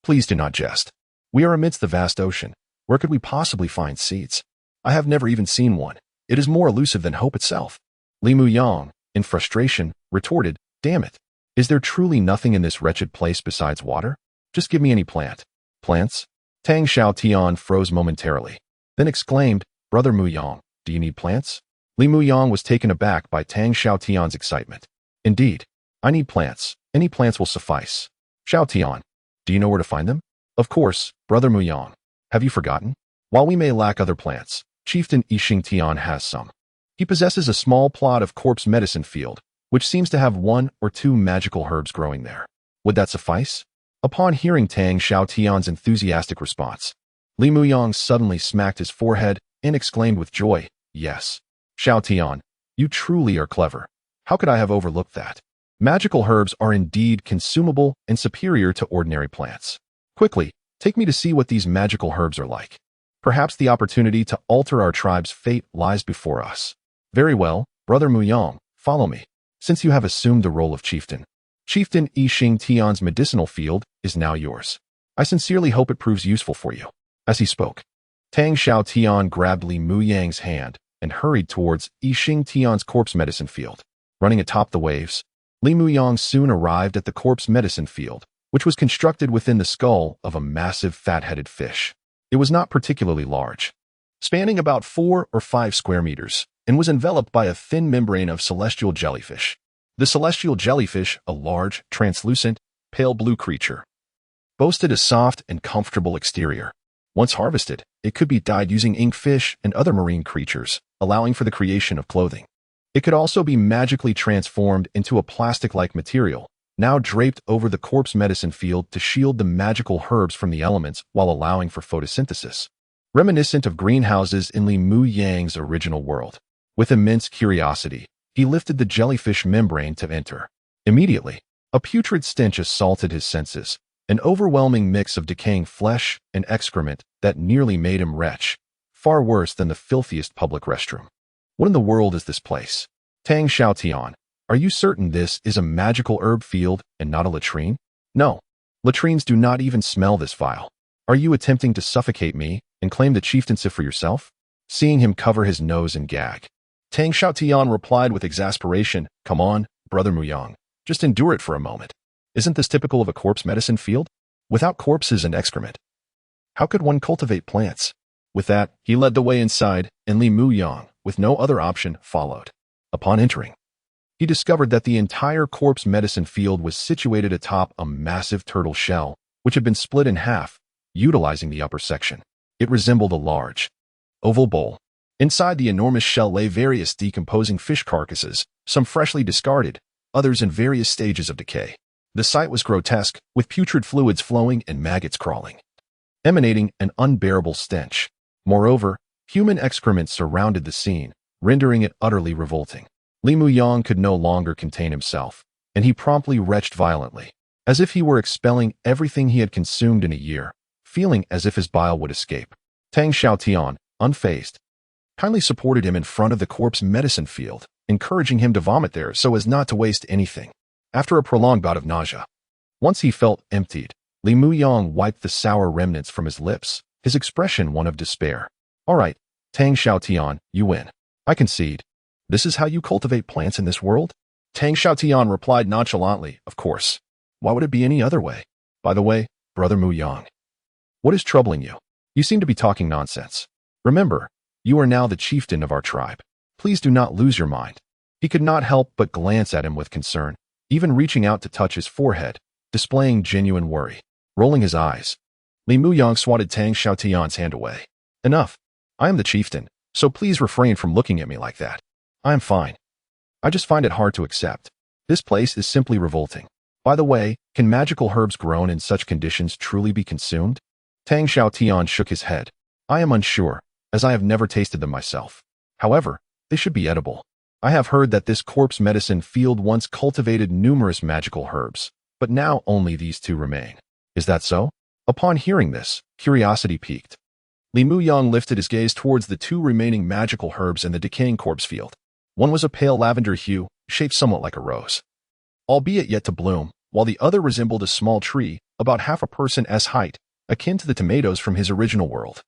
Speaker 1: please do not jest. We are amidst the vast ocean. Where could we possibly find seeds? I have never even seen one. It is more elusive than hope itself." Li Muyang, in frustration, retorted, "Damn it. Is there truly nothing in this wretched place besides water? Just give me any plant." "Plants?" Tang Xiaotian froze momentarily, then exclaimed, "Brother Muyang, do you need plants?" Li Muyang was taken aback by Tang Xiaotian's excitement. "Indeed, I need plants. Any plants will suffice." "Xiaotian, do you know where to find them?" "Of course, Brother Muyang. Have you forgotten? While we may lack other plants, Chieftain Yixing Tian has some. He possesses a small plot of corpse medicine field, which seems to have 1 or 2 magical herbs growing there. Would that suffice?" Upon hearing Tang Xiaotian's enthusiastic response, Li Muyang suddenly smacked his forehead and exclaimed with joy, "Yes, Xiaotian, you truly are clever. How could I have overlooked that? Magical herbs are indeed consumable and superior to ordinary plants. Quickly, take me to see what these magical herbs are like. Perhaps the opportunity to alter our tribe's fate lies before us." "Very well, Brother Muyang, follow me. Since you have assumed the role of chieftain, Chieftain Yixing Tian's medicinal field is now yours. I sincerely hope it proves useful for you." As he spoke, Tang Xiaotian grabbed Li Muyang's hand and hurried towards Yixing Tian's corpse medicine field. Running atop the waves, Li Muyang soon arrived at the corpse medicine field, which was constructed within the skull of a massive fat-headed fish. It was not particularly large, spanning about 4 or 5 square meters, and was enveloped by a thin membrane of celestial jellyfish. The celestial jellyfish, a large, translucent, pale blue creature, boasted a soft and comfortable exterior. Once harvested, it could be dyed using ink fish and other marine creatures, allowing for the creation of clothing. It could also be magically transformed into a plastic-like material, now draped over the corpse medicine field to shield the magical herbs from the elements while allowing for photosynthesis. Reminiscent of greenhouses in Li Muyang's original world. With immense curiosity, he lifted the jellyfish membrane to enter. Immediately, a putrid stench assaulted his senses, an overwhelming mix of decaying flesh and excrement that nearly made him retch, far worse than the filthiest public restroom. What in the world is this place? Tang Xiaotian, are you certain this is a magical herb field and not a latrine? No, latrines do not even smell this vile. Are you attempting to suffocate me and claim the chieftainship for yourself? Seeing him cover his nose and gag, Tang Xiaotian replied with exasperation, "Come on, Brother Muyang, just endure it for a moment. Isn't this typical of a corpse medicine field? Without corpses and excrement, how could one cultivate plants?" With that, he led the way inside, and Li Muyang, with no other option, followed. Upon entering, he discovered that the entire corpse medicine field was situated atop a massive turtle shell, which had been split in half, utilizing the upper section. It resembled a large, oval bowl. Inside the enormous shell lay various decomposing fish carcasses, some freshly discarded, others in various stages of decay. The sight was grotesque, with putrid fluids flowing and maggots crawling, emanating an unbearable stench. Moreover, human excrement surrounded the scene, rendering it utterly revolting. Li Muyang could no longer contain himself, and he promptly retched violently, as if he were expelling everything he had consumed in a year, feeling as if his bile would escape. Tang Xiaotian, unfazed, kindly supported him in front of the corpse medicine field, encouraging him to vomit there so as not to waste anything. After a prolonged bout of nausea, once he felt emptied, Li Muyang wiped the sour remnants from his lips, his expression one of despair. "All right, Tang Xiaotian, you win. I concede. This is how you cultivate plants in this world?" Tang Xiaotian replied nonchalantly, "Of course. Why would it be any other way? By the way, Brother Muyang, what is troubling you? You seem to be talking nonsense. Remember, you are now the chieftain of our tribe. Please do not lose your mind." He could not help but glance at him with concern, even reaching out to touch his forehead, displaying genuine worry. Rolling his eyes, Li Muyang swatted Tang Xiaotian's hand away. "Enough. I am the chieftain, so please refrain from looking at me like that. I am fine. I just find it hard to accept. This place is simply revolting. By the way, can magical herbs grown in such conditions truly be consumed?" Tang Xiaotian shook his head. "I am unsure, as I have never tasted them myself. However, they should be edible. I have heard that this corpse medicine field once cultivated numerous magical herbs, but now only these two remain. Is that so?" Upon hearing this, curiosity piqued. Li Muyang lifted his gaze towards the two remaining magical herbs in the decaying corpse field. One was a pale lavender hue, shaped somewhat like a rose, albeit yet to bloom, while the other resembled a small tree, about half a person's height, akin to the tomatoes from his original world,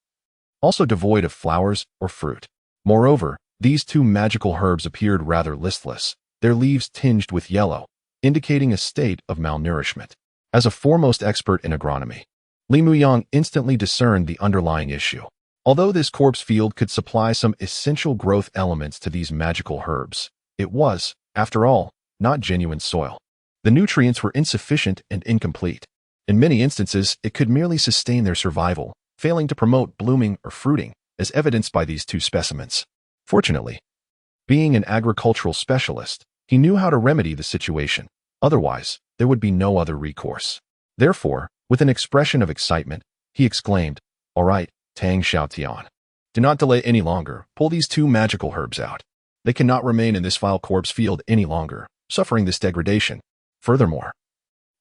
Speaker 1: also devoid of flowers or fruit. Moreover, these two magical herbs appeared rather listless, their leaves tinged with yellow, indicating a state of malnourishment. As a foremost expert in agronomy, Li Muyang instantly discerned the underlying issue. Although this corpse field could supply some essential growth elements to these magical herbs, it was, after all, not genuine soil. The nutrients were insufficient and incomplete. In many instances, it could merely sustain their survival, failing to promote blooming or fruiting, as evidenced by these two specimens. Fortunately, being an agricultural specialist, he knew how to remedy the situation. Otherwise, there would be no other recourse. Therefore, with an expression of excitement, he exclaimed, "All right, Tang Xiaotian. Do not delay any longer. Pull these two magical herbs out. They cannot remain in this vile corpse field any longer, suffering this degradation. Furthermore,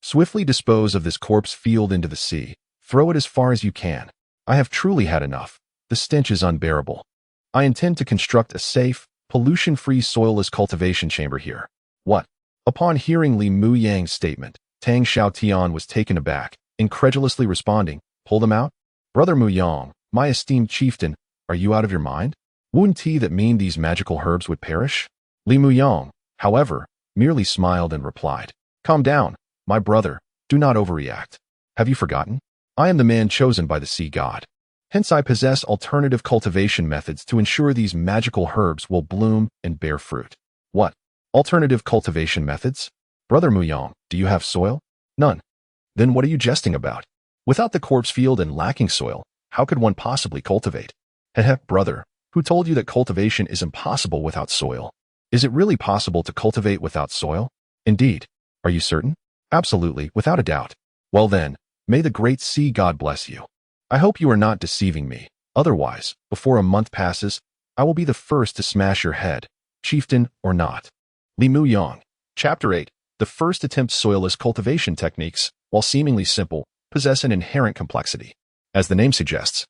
Speaker 1: swiftly dispose of this corpse field into the sea. Throw it as far as you can. I have truly had enough. The stench is unbearable. I intend to construct a safe, pollution-free soilless cultivation chamber here." What? Upon hearing Li Muyang's statement, Tang Xiaotian was taken aback, incredulously responding, "Pull them out? Brother Muyang, my esteemed chieftain, are you out of your mind? Wouldn't he that mean these magical herbs would perish?" Li Muyang, however, merely smiled and replied, "Calm down, my brother, do not overreact. Have you forgotten? I am the man chosen by the sea god. Hence I possess alternative cultivation methods to ensure these magical herbs will bloom and bear fruit." What? Alternative cultivation methods? Brother Muyang, do you have soil? None. Then what are you jesting about? Without the corpse field and lacking soil, how could one possibly cultivate? Heh, brother, who told you that cultivation is impossible without soil? Is it really possible to cultivate without soil? Indeed. Are you certain? Absolutely, without a doubt. Well then, may the great sea god bless you. I hope you are not deceiving me. Otherwise, before a month passes, I will be the first to smash your head, chieftain or not. Li Muyang. Chapter 8. The first attempt soilless cultivation techniques, while seemingly simple, possess an inherent complexity. As the name suggests,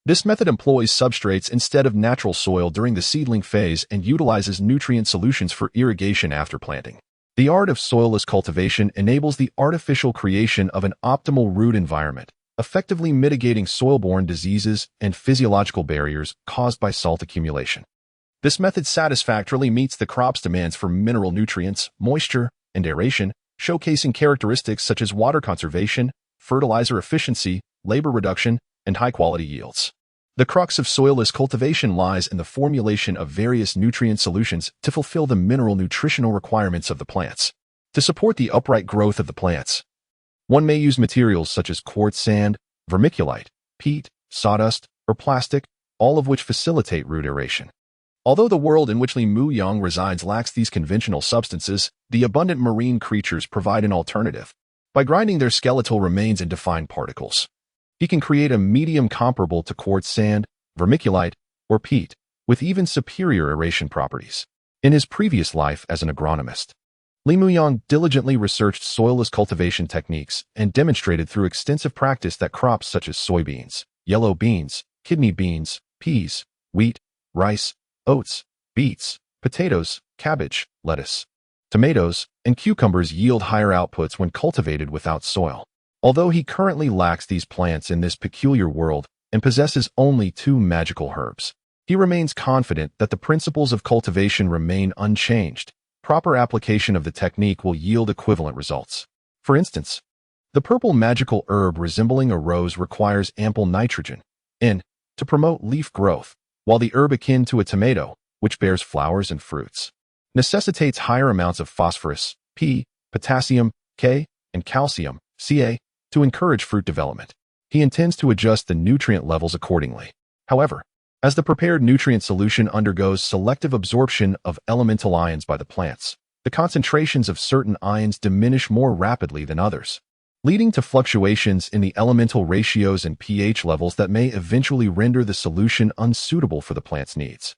Speaker 1: this method employs substrates instead of natural soil during the seedling phase and utilizes nutrient solutions for irrigation after planting. The art of soilless cultivation enables the artificial creation of an optimal root environment, effectively mitigating soil-borne diseases and physiological barriers caused by salt accumulation. This method satisfactorily meets the crop's demands for mineral nutrients, moisture, and aeration, showcasing characteristics such as water conservation, fertilizer efficiency, labor reduction, and high-quality yields. The crux of soilless cultivation lies in the formulation of various nutrient solutions to fulfill the mineral nutritional requirements of the plants. To support the upright growth of the plants, one may use materials such as quartz sand, vermiculite, peat, sawdust, or plastic, all of which facilitate root aeration. Although the world in which Li Muyang resides lacks these conventional substances, the abundant marine creatures provide an alternative. By grinding their skeletal remains into fine particles, he can create a medium comparable to quartz sand, vermiculite, or peat, with even superior aeration properties. In his previous life as an agronomist, Li Muyang diligently researched soilless cultivation techniques and demonstrated through extensive practice that crops such as soybeans, yellow beans, kidney beans, peas, wheat, rice, oats, beets, potatoes, cabbage, lettuce, tomatoes, and cucumbers yield higher outputs when cultivated without soil. Although he currently lacks these plants in this peculiar world and possesses only two magical herbs, he remains confident that the principles of cultivation remain unchanged. Proper application of the technique will yield equivalent results. For instance, the purple magical herb resembling a rose requires ample nitrogen, N, to promote leaf growth, while the herb akin to a tomato, which bears flowers and fruits, necessitates higher amounts of phosphorus, P, potassium, K, and calcium, Ca, to encourage fruit development. He intends to adjust the nutrient levels accordingly. However, as the prepared nutrient solution undergoes selective absorption of elemental ions by the plants, the concentrations of certain ions diminish more rapidly than others, leading to fluctuations in the elemental ratios and pH levels that may eventually render the solution unsuitable for the plant's needs.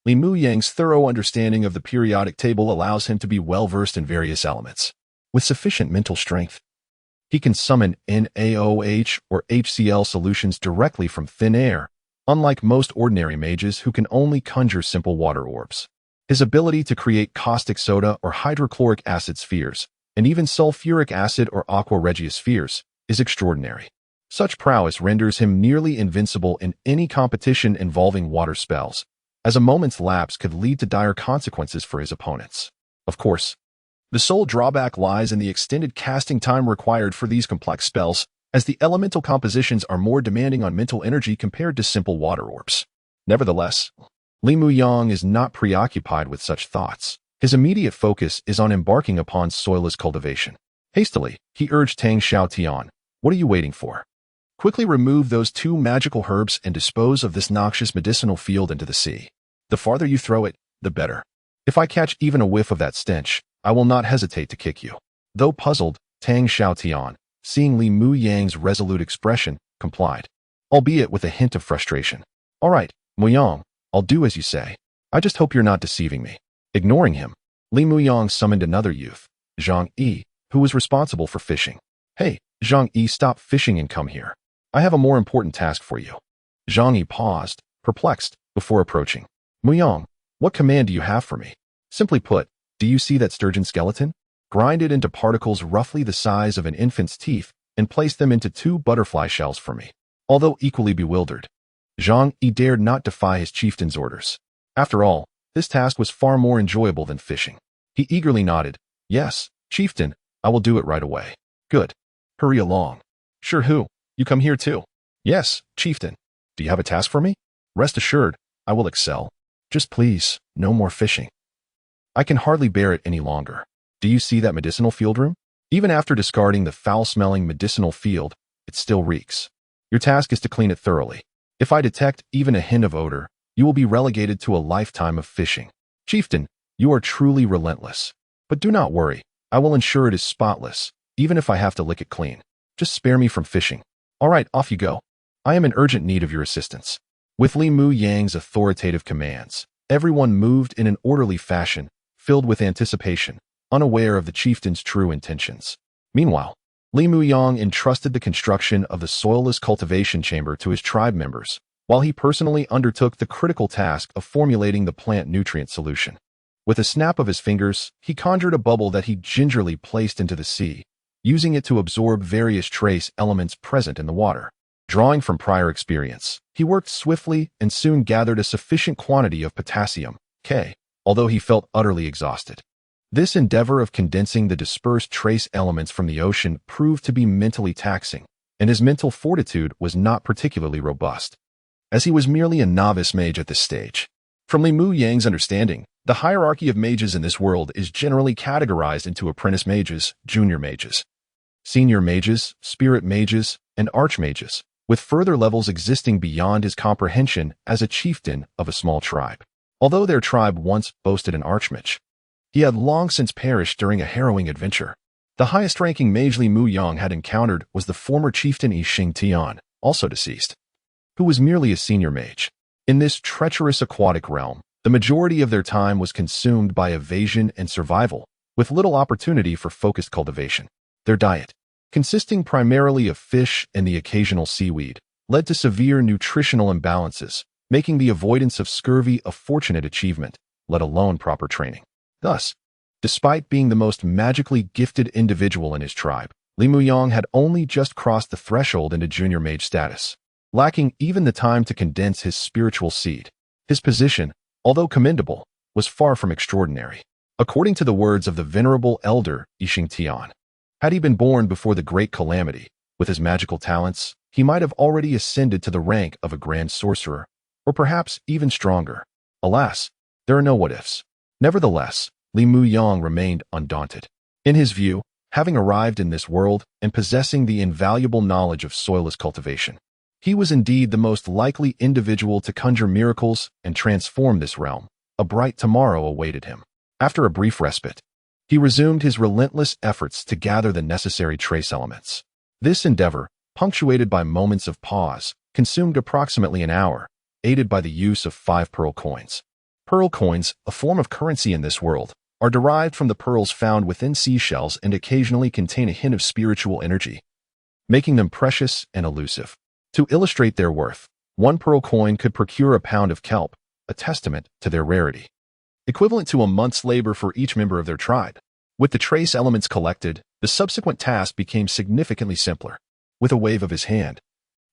Speaker 1: Li Muyang's thorough understanding of the periodic table allows him to be well-versed in various elements. With sufficient mental strength, he can summon NaOH or HCl solutions directly from thin air, unlike most ordinary mages who can only conjure simple water orbs. His ability to create caustic soda or hydrochloric acid spheres, and even sulfuric acid or aqua regia spheres, is extraordinary. Such prowess renders him nearly invincible in any competition involving water spells, as a moment's lapse could lead to dire consequences for his opponents. Of course, the sole drawback lies in the extended casting time required for these complex spells, as the elemental compositions are more demanding on mental energy compared to simple water orbs. Nevertheless, Li Muyang is not preoccupied with such thoughts. His immediate focus is on embarking upon soilless cultivation. Hastily, he urged Tang Xiaotian, "What are you waiting for? Quickly remove those two magical herbs and dispose of this noxious medicinal field into the sea. The farther you throw it, the better. If I catch even a whiff of that stench, I will not hesitate to kick you." Though puzzled, Tang Xiaotian, seeing Li Mu Yang's resolute expression, complied, albeit with a hint of frustration. All right, Muyang, I'll do as you say. I just hope you're not deceiving me. Ignoring him, Li Muyang summoned another youth, Zhang Yi, who was responsible for fishing. Hey, Zhang Yi, stop fishing and come here. I have a more important task for you. Zhang Yi paused, perplexed, before approaching. Muyang, what command do you have for me? Simply put, do you see that sturgeon skeleton? Grind it into particles roughly the size of an infant's teeth and place them into 2 butterfly shells for me. Although equally bewildered, Zhang Yi dared not defy his chieftain's orders. After all, this task was far more enjoyable than fishing. He eagerly nodded. Yes, chieftain, I will do it right away. Good. Hurry along. Sure, who? You come here too? Yes, chieftain. Do you have a task for me? Rest assured, I will excel. Just please, no more fishing. I can hardly bear it any longer. Do you see that medicinal field room? Even after discarding the foul-smelling medicinal field, it still reeks. Your task is to clean it thoroughly. If I detect even a hint of odor, you will be relegated to a lifetime of fishing. Chieftain, you are truly relentless. But do not worry, I will ensure it is spotless, even if I have to lick it clean. Just spare me from fishing. All right, off you go. I am in urgent need of your assistance. With Li Mu Yang's authoritative commands, everyone moved in an orderly fashion, filled with anticipation, unaware of the chieftain's true intentions. Meanwhile, Li Mu Yang entrusted the construction of the soilless cultivation chamber to his tribe members, while he personally undertook the critical task of formulating the plant nutrient solution. With a snap of his fingers, he conjured a bubble that he gingerly placed into the sea, using it to absorb various trace elements present in the water. Drawing from prior experience, he worked swiftly and soon gathered a sufficient quantity of potassium, K, although he felt utterly exhausted. This endeavor of condensing the dispersed trace elements from the ocean proved to be mentally taxing, and his mental fortitude was not particularly robust, as he was merely a novice mage at this stage. From Li Mu Yang's understanding, the hierarchy of mages in this world is generally categorized into apprentice mages, junior mages, senior mages, spirit mages, and archmages, with further levels existing beyond his comprehension as a chieftain of a small tribe. Although their tribe once boasted an archmage, he had long since perished during a harrowing adventure. The highest-ranking mage Li Mu Yang had encountered was the former chieftain Yi Xing Tian, also deceased, who was merely a senior mage. In this treacherous aquatic realm, the majority of their time was consumed by evasion and survival, with little opportunity for focused cultivation. Their diet, consisting primarily of fish and the occasional seaweed, led to severe nutritional imbalances, making the avoidance of scurvy a fortunate achievement, let alone proper training. Thus, despite being the most magically gifted individual in his tribe, Li Mu Yang had only just crossed the threshold into junior mage status, lacking even the time to condense his spiritual seed. His position, although commendable, was far from extraordinary. According to the words of the venerable elder Yi Xing Tian, had he been born before the great calamity, with his magical talents, he might have already ascended to the rank of a grand sorcerer, or perhaps even stronger. Alas, there are no what-ifs. Nevertheless, Li Mu Yang remained undaunted. In his view, having arrived in this world and possessing the invaluable knowledge of soilless cultivation, he was indeed the most likely individual to conjure miracles and transform this realm. A bright tomorrow awaited him. After a brief respite, he resumed his relentless efforts to gather the necessary trace elements. This endeavor, punctuated by moments of pause, consumed approximately an hour, aided by the use of 5 pearl coins. Pearl coins, a form of currency in this world, are derived from the pearls found within seashells and occasionally contain a hint of spiritual energy, making them precious and elusive. To illustrate their worth, 1 pearl coin could procure a pound of kelp, a testament to their rarity, equivalent to a month's labor for each member of their tribe. With the trace elements collected, the subsequent task became significantly simpler. With a wave of his hand,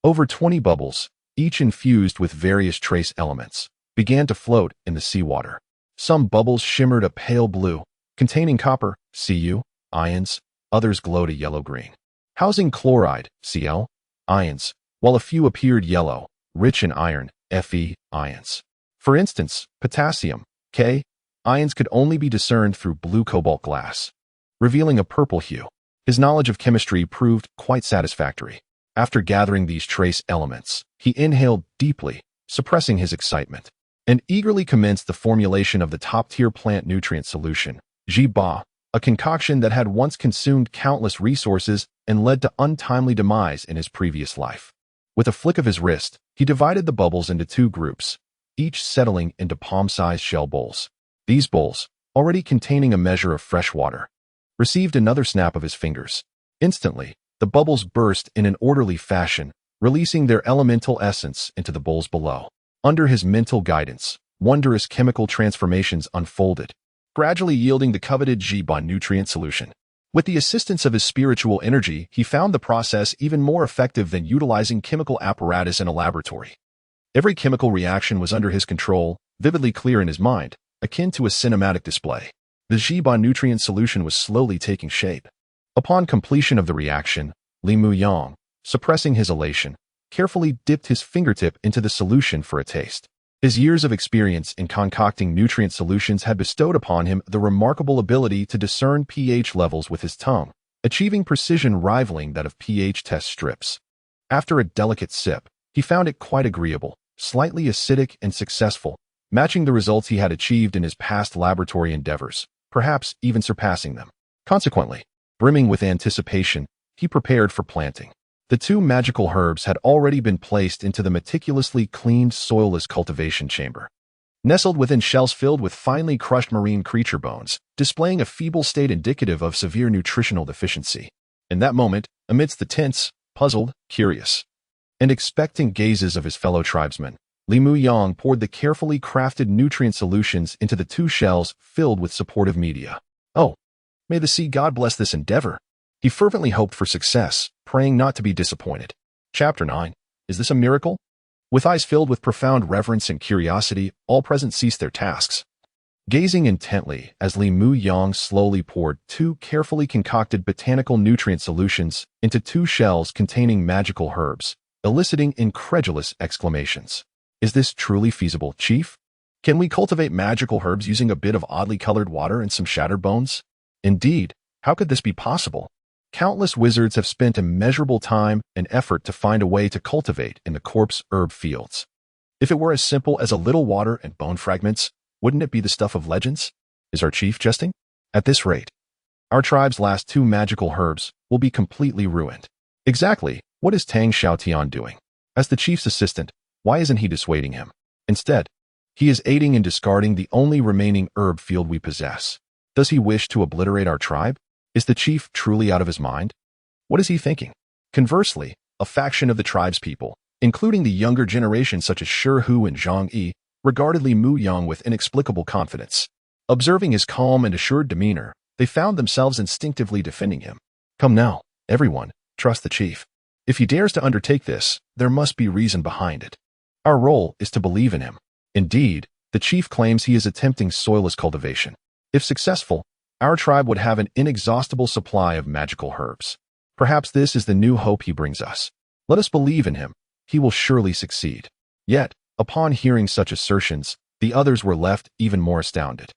Speaker 1: over 20 bubbles, each infused with various trace elements, began to float in the seawater. Some bubbles shimmered a pale blue, containing copper, Cu, ions, others glowed a yellow-green, housing chloride, Cl, ions, while a few appeared yellow, rich in iron, Fe, ions. For instance, potassium, K, ions could only be discerned through blue cobalt glass, revealing a purple hue. His knowledge of chemistry proved quite satisfactory. After gathering these trace elements, he inhaled deeply, suppressing his excitement, and eagerly commenced the formulation of the top-tier plant nutrient solution, Ji Ba, a concoction that had once consumed countless resources and led to untimely demise in his previous life. With a flick of his wrist, he divided the bubbles into two groups, each settling into palm-sized shell bowls. These bowls, already containing a measure of fresh water, received another snap of his fingers. Instantly, the bubbles burst in an orderly fashion, releasing their elemental essence into the bowls below. Under his mental guidance, wondrous chemical transformations unfolded, gradually yielding the coveted G-bond nutrient solution. With the assistance of his spiritual energy, he found the process even more effective than utilizing chemical apparatus in a laboratory. Every chemical reaction was under his control, vividly clear in his mind, akin to a cinematic display. The G-bond nutrient solution was slowly taking shape. Upon completion of the reaction, Li Muyang, suppressing his elation, carefully dipped his fingertip into the solution for a taste. His years of experience in concocting nutrient solutions had bestowed upon him the remarkable ability to discern pH levels with his tongue, achieving precision rivaling that of pH test strips. After a delicate sip, he found it quite agreeable, slightly acidic and successful, matching the results he had achieved in his past laboratory endeavors, perhaps even surpassing them. Consequently, brimming with anticipation, he prepared for planting. The two magical herbs had already been placed into the meticulously cleaned soilless cultivation chamber. Nestled within shells filled with finely crushed marine creature bones, displaying a feeble state indicative of severe nutritional deficiency. In that moment, amidst the tense, puzzled, curious, and expectant gazes of his fellow tribesmen, Li Muyang poured the carefully crafted nutrient solutions into the two shells filled with supportive media. Oh, may the sea god bless this endeavor. He fervently hoped for success, praying not to be disappointed. Chapter 9. Is this a miracle? With eyes filled with profound reverence and curiosity, all present ceased their tasks, gazing intently as Li Muyang slowly poured two carefully concocted botanical nutrient solutions into two shells containing magical herbs, eliciting incredulous exclamations. Is this truly feasible, Chief? Can we cultivate magical herbs using a bit of oddly colored water and some shattered bones? Indeed, how could this be possible? Countless wizards have spent immeasurable time and effort to find a way to cultivate in the corpse herb fields. If it were as simple as a little water and bone fragments, wouldn't it be the stuff of legends? Is our chief jesting? At this rate, our tribe's last two magical herbs will be completely ruined. Exactly, what is Tang Xiaotian doing? As the chief's assistant, why isn't he dissuading him? Instead, he is aiding in discarding the only remaining herb field we possess. Does he wish to obliterate our tribe? Is the chief truly out of his mind? What is he thinking? Conversely, a faction of the tribe's people, including the younger generation such as Shi Hu and Zhang Yi, regarded Li Muyang with inexplicable confidence. Observing his calm and assured demeanor, they found themselves instinctively defending him. Come now, everyone, trust the chief. If he dares to undertake this, there must be reason behind it. Our role is to believe in him. Indeed, the chief claims he is attempting soilless cultivation. If successful, our tribe would have an inexhaustible supply of magical herbs. Perhaps this is the new hope he brings us. Let us believe in him. He will surely succeed. Yet, upon hearing such assertions, the others were left even more astounded.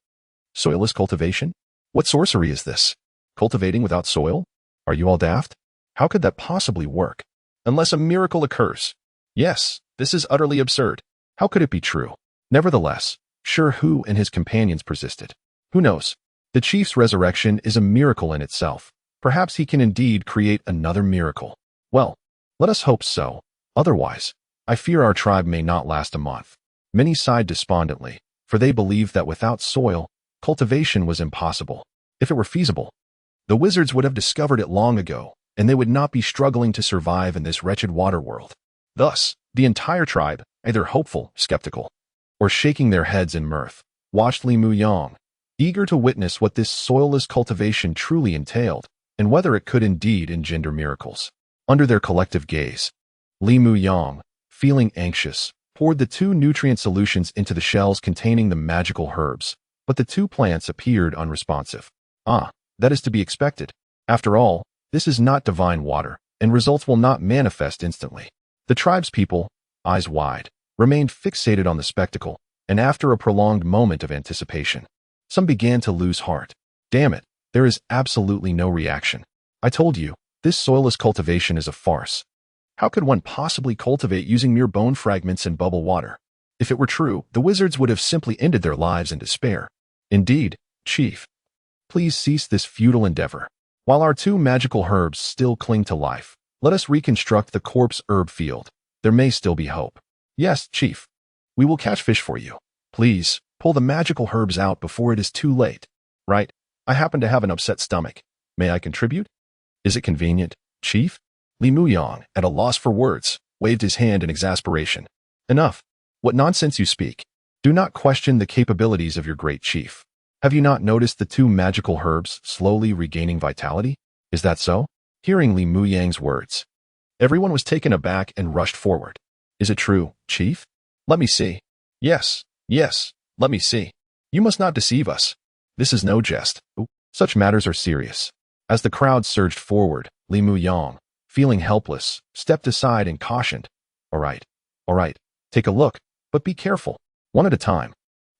Speaker 1: Soilless cultivation? What sorcery is this? Cultivating without soil? Are you all daft? How could that possibly work? Unless a miracle occurs. Yes, this is utterly absurd. How could it be true? Nevertheless, Shi Hu and his companions persisted. Who knows? The chief's resurrection is a miracle in itself. Perhaps he can indeed create another miracle. Well, let us hope so. Otherwise, I fear our tribe may not last a month. Many sighed despondently, for they believed that without soil, cultivation was impossible. If it were feasible, the wizards would have discovered it long ago, and they would not be struggling to survive in this wretched water world. Thus, the entire tribe, either hopeful, skeptical, or shaking their heads in mirth, watched Li Muyang, eager to witness what this soilless cultivation truly entailed, and whether it could indeed engender miracles. Under their collective gaze, Li Muyang, feeling anxious, poured the two nutrient solutions into the shells containing the magical herbs, but the two plants appeared unresponsive. Ah, that is to be expected. After all, this is not divine water, and results will not manifest instantly. The tribe's people, eyes wide, remained fixated on the spectacle, and after a prolonged moment of anticipation, some began to lose heart. Damn it, there is absolutely no reaction. I told you, this soilless cultivation is a farce. How could one possibly cultivate using mere bone fragments and bubble water? If it were true, the wizards would have simply ended their lives in despair. Indeed, Chief, please cease this futile endeavor. While our two magical herbs still cling to life, let us reconstruct the corpse herb field. There may still be hope. Yes, Chief. We will catch fish for you. Please, pull the magical herbs out before it is too late. Right. I happen to have an upset stomach. May I contribute? Is it convenient, Chief? Li Muyang, at a loss for words, waved his hand in exasperation. Enough. What nonsense you speak. Do not question the capabilities of your great chief. Have you not noticed the two magical herbs slowly regaining vitality? Is that so? Hearing Li Muyang's words, everyone was taken aback and rushed forward. Is it true, Chief? Let me see. Yes, let me see. You must not deceive us. This is no jest. Such matters are serious. As the crowd surged forward, Li Muyang, feeling helpless, stepped aside and cautioned. All right, take a look, but be careful, one at a time.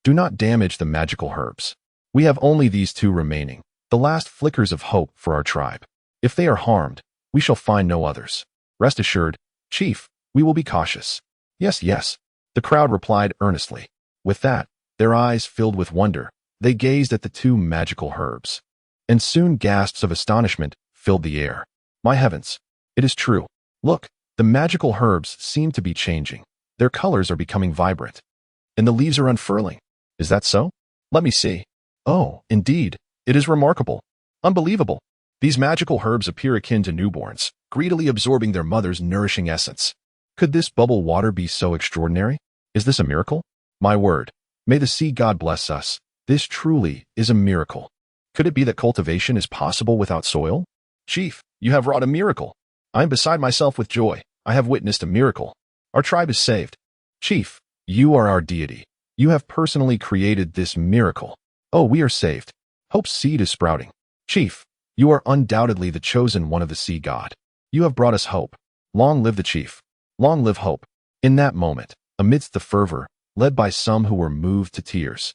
Speaker 1: Do not damage the magical herbs. We have only these two remaining, the last flickers of hope for our tribe. If they are harmed, we shall find no others. Rest assured, Chief, we will be cautious. Yes, the crowd replied earnestly. With that, their eyes filled with wonder, they gazed at the two magical herbs. And soon gasps of astonishment filled the air. My heavens, it is true. Look, the magical herbs seem to be changing. Their colors are becoming vibrant. And the leaves are unfurling. Is that so? Let me see. Oh, indeed, it is remarkable. Unbelievable. These magical herbs appear akin to newborns, greedily absorbing their mother's nourishing essence. Could this bubble water be so extraordinary? Is this a miracle? My word, may the sea god bless us. This truly is a miracle. Could it be that cultivation is possible without soil? Chief, you have wrought a miracle. I am beside myself with joy. I have witnessed a miracle. Our tribe is saved. Chief, you are our deity. You have personally created this miracle. Oh, we are saved. Hope's seed is sprouting. Chief, you are undoubtedly the chosen one of the sea god. You have brought us hope. Long live the chief. Long live hope. In that moment, amidst the fervor, led by some who were moved to tears,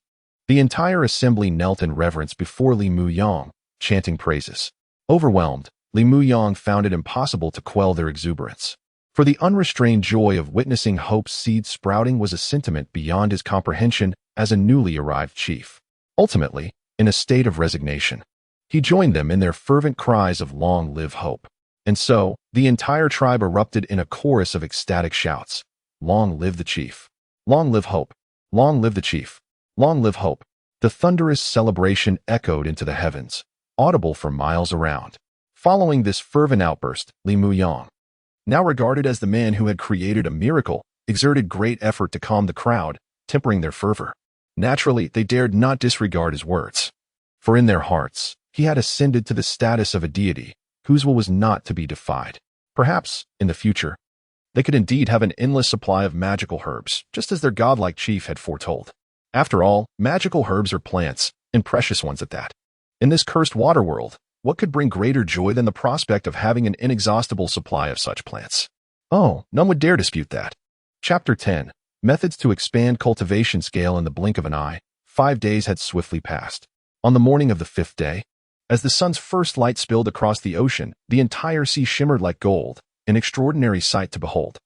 Speaker 1: the entire assembly knelt in reverence before Li Muyang, chanting praises. Overwhelmed, Li Muyang found it impossible to quell their exuberance. For the unrestrained joy of witnessing hope's seed sprouting was a sentiment beyond his comprehension as a newly arrived chief. Ultimately, in a state of resignation, he joined them in their fervent cries of long live hope. And so, the entire tribe erupted in a chorus of ecstatic shouts. Long live the chief. Long live hope. Long live the chief. Long live hope. The thunderous celebration echoed into the heavens, audible for miles around. Following this fervent outburst, Li Muyang, now regarded as the man who had created a miracle, exerted great effort to calm the crowd, tempering their fervor. Naturally, they dared not disregard his words. For in their hearts, he had ascended to the status of a deity, whose will was not to be defied. Perhaps, in the future, they could indeed have an endless supply of magical herbs, just as their godlike chief had foretold. After all, magical herbs are plants, and precious ones at that. In this cursed water world, what could bring greater joy than the prospect of having an inexhaustible supply of such plants? Oh, none would dare dispute that. Chapter 10. Methods to expand cultivation scale in the blink of an eye. 5 days had swiftly passed. On the morning of the 5th day, as the sun's first light spilled across the ocean, the entire sea shimmered like gold, an extraordinary sight to behold.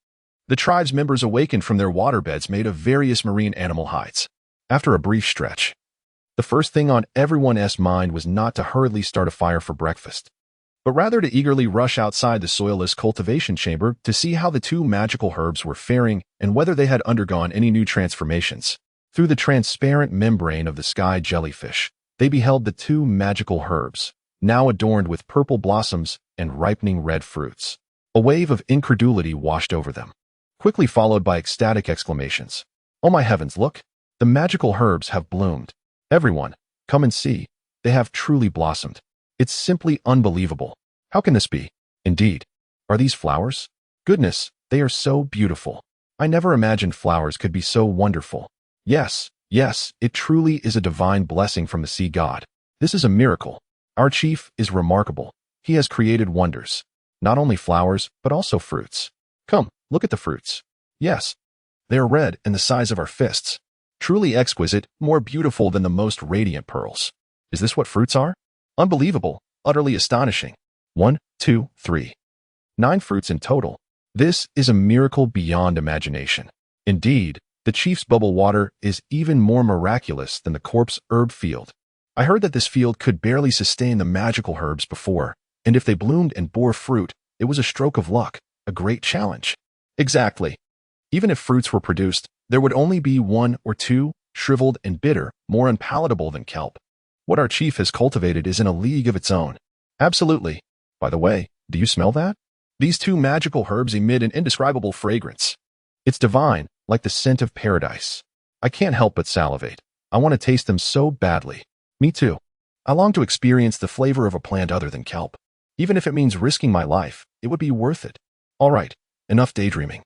Speaker 1: The tribe's members awakened from their waterbeds made of various marine animal hides. After a brief stretch, the first thing on everyone's mind was not to hurriedly start a fire for breakfast, but rather to eagerly rush outside the soilless cultivation chamber to see how the two magical herbs were faring and whether they had undergone any new transformations. Through the transparent membrane of the sky jellyfish, they beheld the two magical herbs, now adorned with purple blossoms and ripening red fruits. A wave of incredulity washed over them, quickly followed by ecstatic exclamations. Oh my heavens, look! The magical herbs have bloomed. Everyone, come and see. They have truly blossomed. It's simply unbelievable. How can this be? Indeed. Are these flowers? Goodness, they are so beautiful. I never imagined flowers could be so wonderful. Yes, it truly is a divine blessing from the sea god. This is a miracle. Our chief is remarkable. He has created wonders. Not only flowers, but also fruits. Come, look at the fruits. Yes, they are red and the size of our fists. Truly exquisite, more beautiful than the most radiant pearls. Is this what fruits are? Unbelievable, utterly astonishing. 1, 2, 3. 9 fruits in total. This is a miracle beyond imagination. Indeed, the chief's bubble water is even more miraculous than the corpse herb field. I heard that this field could barely sustain the magical herbs before, and if they bloomed and bore fruit, it was a stroke of luck, a great challenge. Exactly. Even if fruits were produced, there would only be one or two, shriveled and bitter, more unpalatable than kelp. What our chief has cultivated is in a league of its own. Absolutely. By the way, do you smell that? These two magical herbs emit an indescribable fragrance. It's divine, like the scent of paradise. I can't help but salivate. I want to taste them so badly. Me too. I long to experience the flavor of a plant other than kelp. Even if it means risking my life, it would be worth it. All right, enough daydreaming.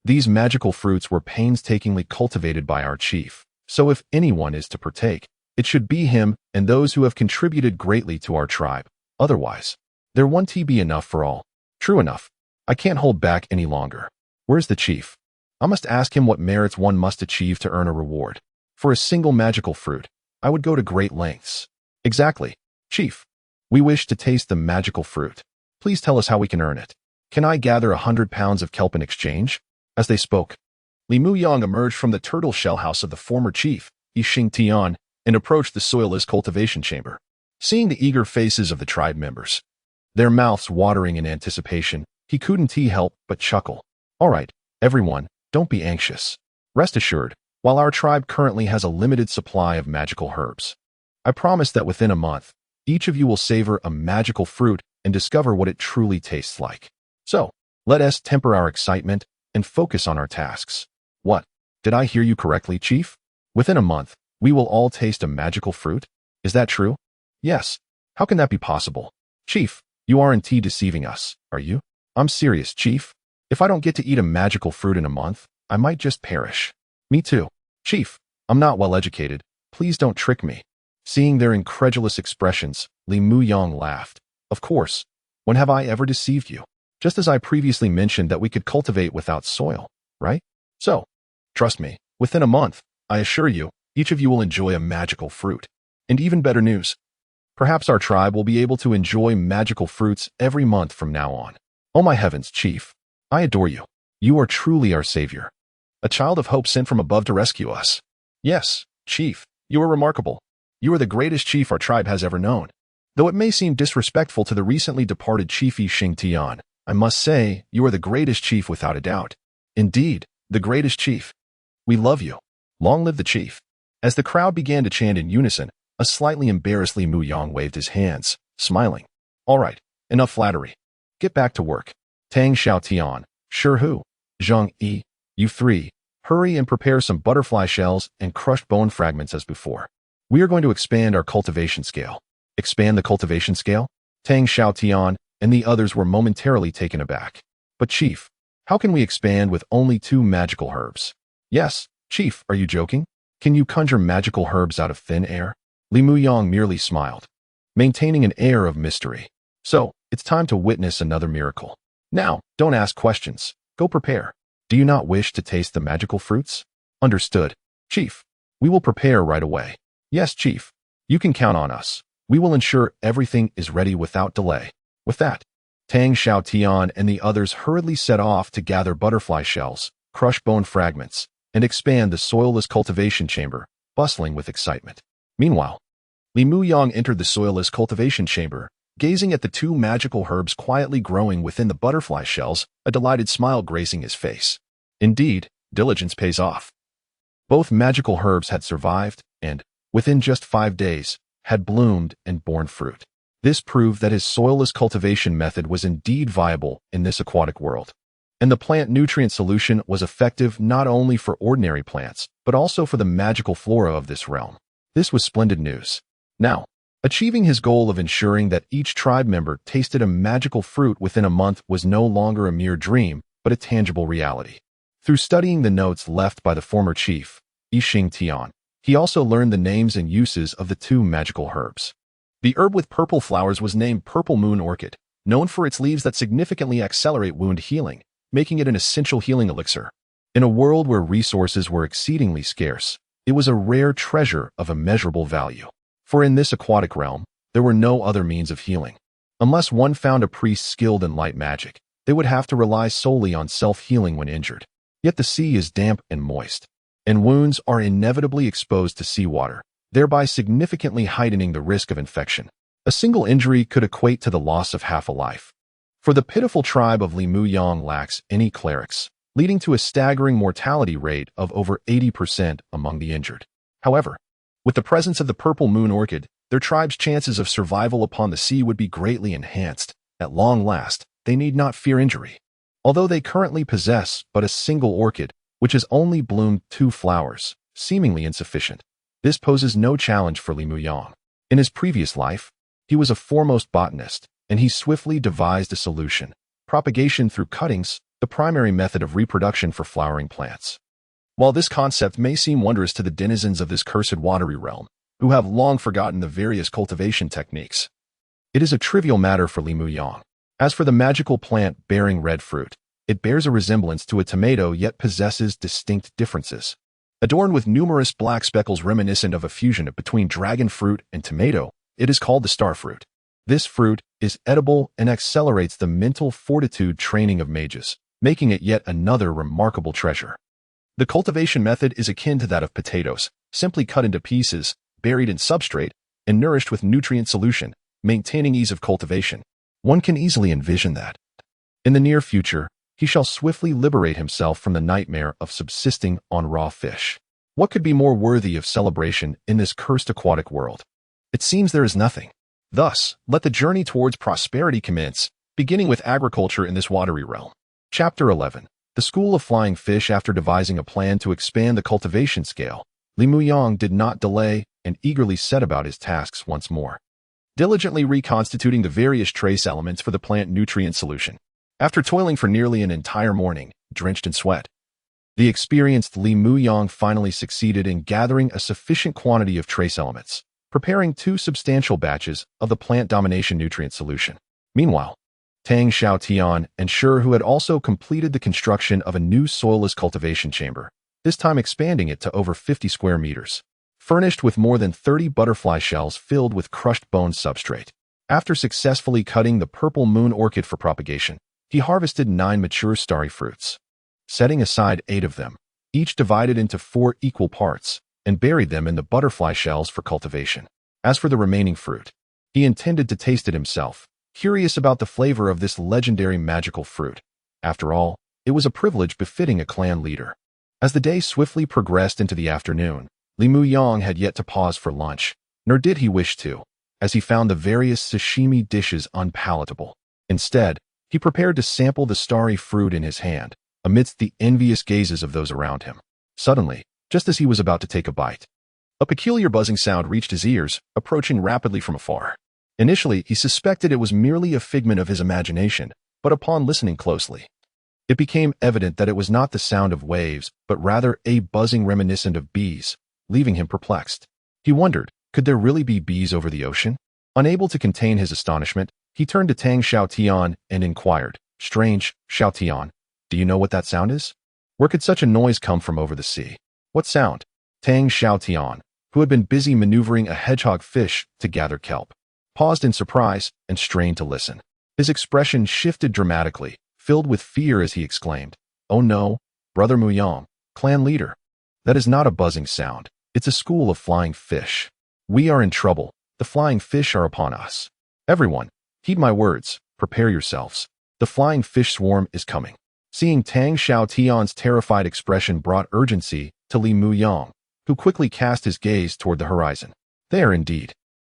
Speaker 1: These magical fruits were painstakingly cultivated by our chief, so if anyone is to partake, it should be him and those who have contributed greatly to our tribe. Otherwise, there won't be enough for all. True enough. I can't hold back any longer. Where's the chief? I must ask him what merits one must achieve to earn a reward. For a single magical fruit, I would go to great lengths. Exactly. Chief, we wish to taste the magical fruit. Please tell us how we can earn it. Can I gather 100 pounds of kelp in exchange? As they spoke, Li Muyang emerged from the turtle shell house of the former chief, Yi Tian, and approached the soilless cultivation chamber. Seeing the eager faces of the tribe members, their mouths watering in anticipation, he couldn't help but chuckle. All right, everyone, don't be anxious. Rest assured, while our tribe currently has a limited supply of magical herbs, I promise that within a month, each of you will savor a magical fruit and discover what it truly tastes like. So, let us temper our excitement and focus on our tasks. What? Did I hear you correctly, Chief? Within a month, we will all taste a magical fruit? Is that true? Yes. How can that be possible? Chief, you aren't deceiving us, are you? I'm serious, Chief. If I don't get to eat a magical fruit in a month, I might just perish. Me too. Chief, I'm not well educated. Please don't trick me. Seeing their incredulous expressions, Li Muyang laughed. Of course. When have I ever deceived you? Just as I previously mentioned that we could cultivate without soil, right? So, trust me, within a month, I assure you, each of you will enjoy a magical fruit. And even better news, perhaps our tribe will be able to enjoy magical fruits every month from now on. Oh my heavens, Chief, I adore you. You are truly our savior. A child of hope sent from above to rescue us. Yes, Chief, you are remarkable. You are the greatest chief our tribe has ever known. Though it may seem disrespectful to the recently departed Chief Yi Tian, I must say, you are the greatest chief without a doubt. Indeed, the greatest chief. We love you. Long live the chief. As the crowd began to chant in unison, a slightly embarrassed Li Muyang waved his hands, smiling. All right, enough flattery. Get back to work. Tang Xiaotian, Sure Hu, Zhang Yi, you three, hurry and prepare some butterfly shells and crushed bone fragments as before. We are going to expand our cultivation scale. Expand the cultivation scale? Tang Xiaotian and the others were momentarily taken aback. But Chief, how can we expand with only 2 magical herbs? Yes, Chief, are you joking? Can you conjure magical herbs out of thin air? Li Muyang merely smiled, maintaining an air of mystery. So, it's time to witness another miracle. Now, don't ask questions. Go prepare. Do you not wish to taste the magical fruits? Understood. Chief, we will prepare right away. Yes, Chief. You can count on us. We will ensure everything is ready without delay. With that, Tang Xiaotian and the others hurriedly set off to gather butterfly shells, crush bone fragments, and expand the soilless cultivation chamber, bustling with excitement. Meanwhile, Li Muyang entered the soilless cultivation chamber, gazing at the 2 magical herbs quietly growing within the butterfly shells, a delighted smile gracing his face. Indeed, diligence pays off. Both magical herbs had survived and, within just 5 days, had bloomed and borne fruit. This proved that his soilless cultivation method was indeed viable in this aquatic world. And the plant nutrient solution was effective not only for ordinary plants, but also for the magical flora of this realm. This was splendid news. Now, achieving his goal of ensuring that each tribe member tasted a magical fruit within a month was no longer a mere dream, but a tangible reality. Through studying the notes left by the former chief, Yi Tian, he also learned the names and uses of the 2 magical herbs. The herb with purple flowers was named Purple Moon Orchid, known for its leaves that significantly accelerate wound healing, making it an essential healing elixir. In a world where resources were exceedingly scarce, it was a rare treasure of immeasurable value. For in this aquatic realm, there were no other means of healing. Unless one found a priest skilled in light magic, they would have to rely solely on self-healing when injured. Yet the sea is damp and moist, and wounds are inevitably exposed to seawater, thereby significantly heightening the risk of infection. A single injury could equate to the loss of half a life. For the pitiful tribe of Limuyang lacks any clerics, leading to a staggering mortality rate of over 80% among the injured. However, with the presence of the purple moon orchid, their tribe's chances of survival upon the sea would be greatly enhanced. At long last, they need not fear injury. Although they currently possess but a single orchid, which has only bloomed 2 flowers, seemingly insufficient, this poses no challenge for Limuyang. In his previous life, he was a foremost botanist, and he swiftly devised a solution: propagation through cuttings, the primary method of reproduction for flowering plants. While this concept may seem wondrous to the denizens of this cursed watery realm, who have long forgotten the various cultivation techniques, it is a trivial matter for Limuyang. As for the magical plant bearing red fruit, it bears a resemblance to a tomato yet possesses distinct differences. Adorned with numerous black speckles reminiscent of a fusion between dragon fruit and tomato, it is called the star fruit. This fruit is edible and accelerates the mental fortitude training of mages, making it yet another remarkable treasure. The cultivation method is akin to that of potatoes, simply cut into pieces, buried in substrate, and nourished with nutrient solution, maintaining ease of cultivation. One can easily envision that, in the near future, he shall swiftly liberate himself from the nightmare of subsisting on raw fish. What could be more worthy of celebration in this cursed aquatic world? It seems there is nothing. Thus, let the journey towards prosperity commence, beginning with agriculture in this watery realm. Chapter 11. The School of Flying Fish. After devising a plan to expand the cultivation scale, Limuyang did not delay and eagerly set about his tasks once more, diligently reconstituting the various trace elements for the plant nutrient solution. After toiling for nearly an entire morning, drenched in sweat, the experienced Limuyang finally succeeded in gathering a sufficient quantity of trace elements, preparing 2 substantial batches of the plant domination nutrient solution. Meanwhile, Tang Xiaotian and Shur, who had also completed the construction of a new soilless cultivation chamber, this time expanding it to over 50 square meters, furnished with more than 30 butterfly shells filled with crushed bone substrate. After successfully cutting the purple moon orchid for propagation, he harvested 9 mature starry fruits, setting aside 8 of them, each divided into 4 equal parts, and buried them in the butterfly shells for cultivation. As for the remaining fruit, he intended to taste it himself, curious about the flavor of this legendary magical fruit. After all, it was a privilege befitting a clan leader. As the day swiftly progressed into the afternoon, Limuyang had yet to pause for lunch, nor did he wish to, as he found the various sashimi dishes unpalatable. Instead, he prepared to sample the starry fruit in his hand, amidst the envious gazes of those around him. Suddenly, just as he was about to take a bite, a peculiar buzzing sound reached his ears, approaching rapidly from afar. Initially, he suspected it was merely a figment of his imagination, but upon listening closely, it became evident that it was not the sound of waves, but rather a buzzing reminiscent of bees, leaving him perplexed. He wondered, could there really be bees over the ocean? Unable to contain his astonishment, he turned to Tang Xiaotian and inquired, "Strange, Xiaotian, do you know what that sound is? Where could such a noise come from over the sea?" "What sound?" Tang Xiaotian, who had been busy maneuvering a hedgehog fish to gather kelp, paused in surprise and strained to listen. His expression shifted dramatically, filled with fear as he exclaimed, "Oh no, Brother Muyang, clan leader. That is not a buzzing sound. It's a school of flying fish. We are in trouble. The flying fish are upon us. Everyone, heed my words. Prepare yourselves. The flying fish swarm is coming." Seeing Tang Xiaotian's terrified expression brought urgency to Limuyang, who quickly cast his gaze toward the horizon. There, indeed,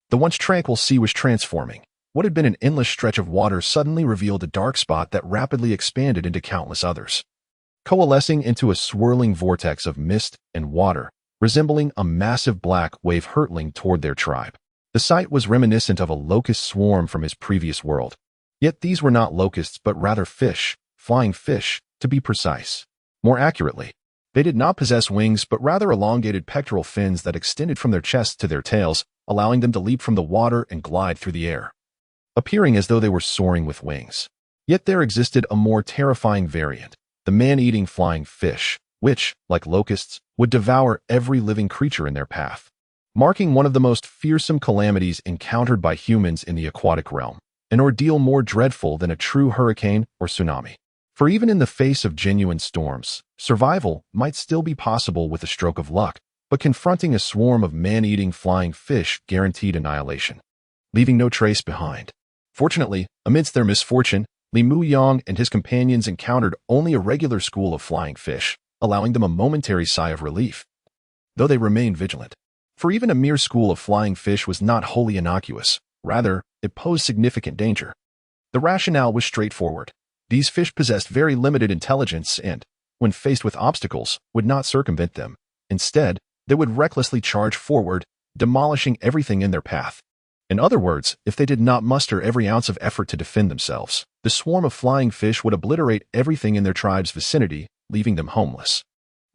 Speaker 1: the once tranquil sea was transforming. What had been an endless stretch of water suddenly revealed a dark spot that rapidly expanded into countless others, coalescing into a swirling vortex of mist and water, resembling a massive black wave hurtling toward their tribe. The sight was reminiscent of a locust swarm from his previous world. Yet these were not locusts but rather fish, flying fish, to be precise. More accurately, they did not possess wings but rather elongated pectoral fins that extended from their chests to their tails, allowing them to leap from the water and glide through the air, appearing as though they were soaring with wings. Yet there existed a more terrifying variant, the man-eating flying fish, which, like locusts, would devour every living creature in their path, marking one of the most fearsome calamities encountered by humans in the aquatic realm, an ordeal more dreadful than a true hurricane or tsunami. For even in the face of genuine storms, survival might still be possible with a stroke of luck, but confronting a swarm of man-eating flying fish guaranteed annihilation, leaving no trace behind. Fortunately, amidst their misfortune, Li Muyang and his companions encountered only a regular school of flying fish, allowing them a momentary sigh of relief, though they remained vigilant. For even a mere school of flying fish was not wholly innocuous. Rather, it posed significant danger. The rationale was straightforward. These fish possessed very limited intelligence and, when faced with obstacles, would not circumvent them. Instead, they would recklessly charge forward, demolishing everything in their path. In other words, if they did not muster every ounce of effort to defend themselves, the swarm of flying fish would obliterate everything in their tribe's vicinity, leaving them homeless.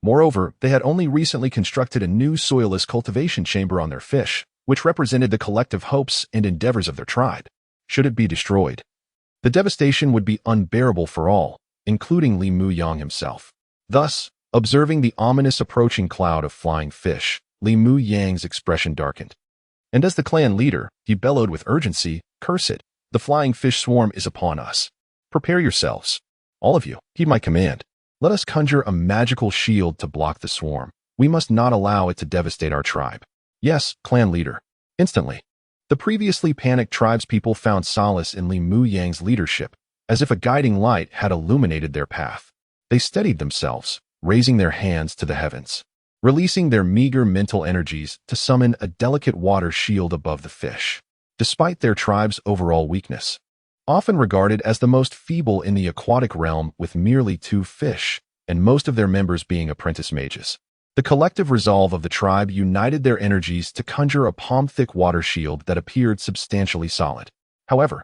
Speaker 1: Moreover, they had only recently constructed a new soilless cultivation chamber on their fish, which represented the collective hopes and endeavors of their tribe. Should it be destroyed, the devastation would be unbearable for all, including Li Muyang himself. Thus, observing the ominous approaching cloud of flying fish, Li Muyang's expression darkened. And as the clan leader, he bellowed with urgency, "Curse it! The flying fish swarm is upon us. Prepare yourselves. All of you, heed my command. Let us conjure a magical shield to block the swarm. We must not allow it to devastate our tribe." "Yes, clan leader." Instantly, the previously panicked tribespeople found solace in Li Muyang's leadership, as if a guiding light had illuminated their path. They steadied themselves, raising their hands to the heavens, releasing their meager mental energies to summon a delicate water shield above the fish. Despite their tribe's overall weakness, often regarded as the most feeble in the aquatic realm with merely 2 fish, and most of their members being apprentice mages, the collective resolve of the tribe united their energies to conjure a palm-thick water shield that appeared substantially solid. However,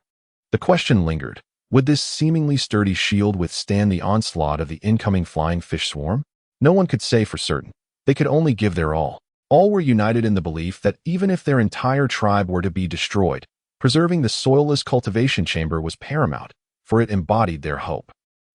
Speaker 1: the question lingered: would this seemingly sturdy shield withstand the onslaught of the incoming flying fish swarm? No one could say for certain. They could only give their all. All were united in the belief that even if their entire tribe were to be destroyed, preserving the soilless cultivation chamber was paramount, for it embodied their hope.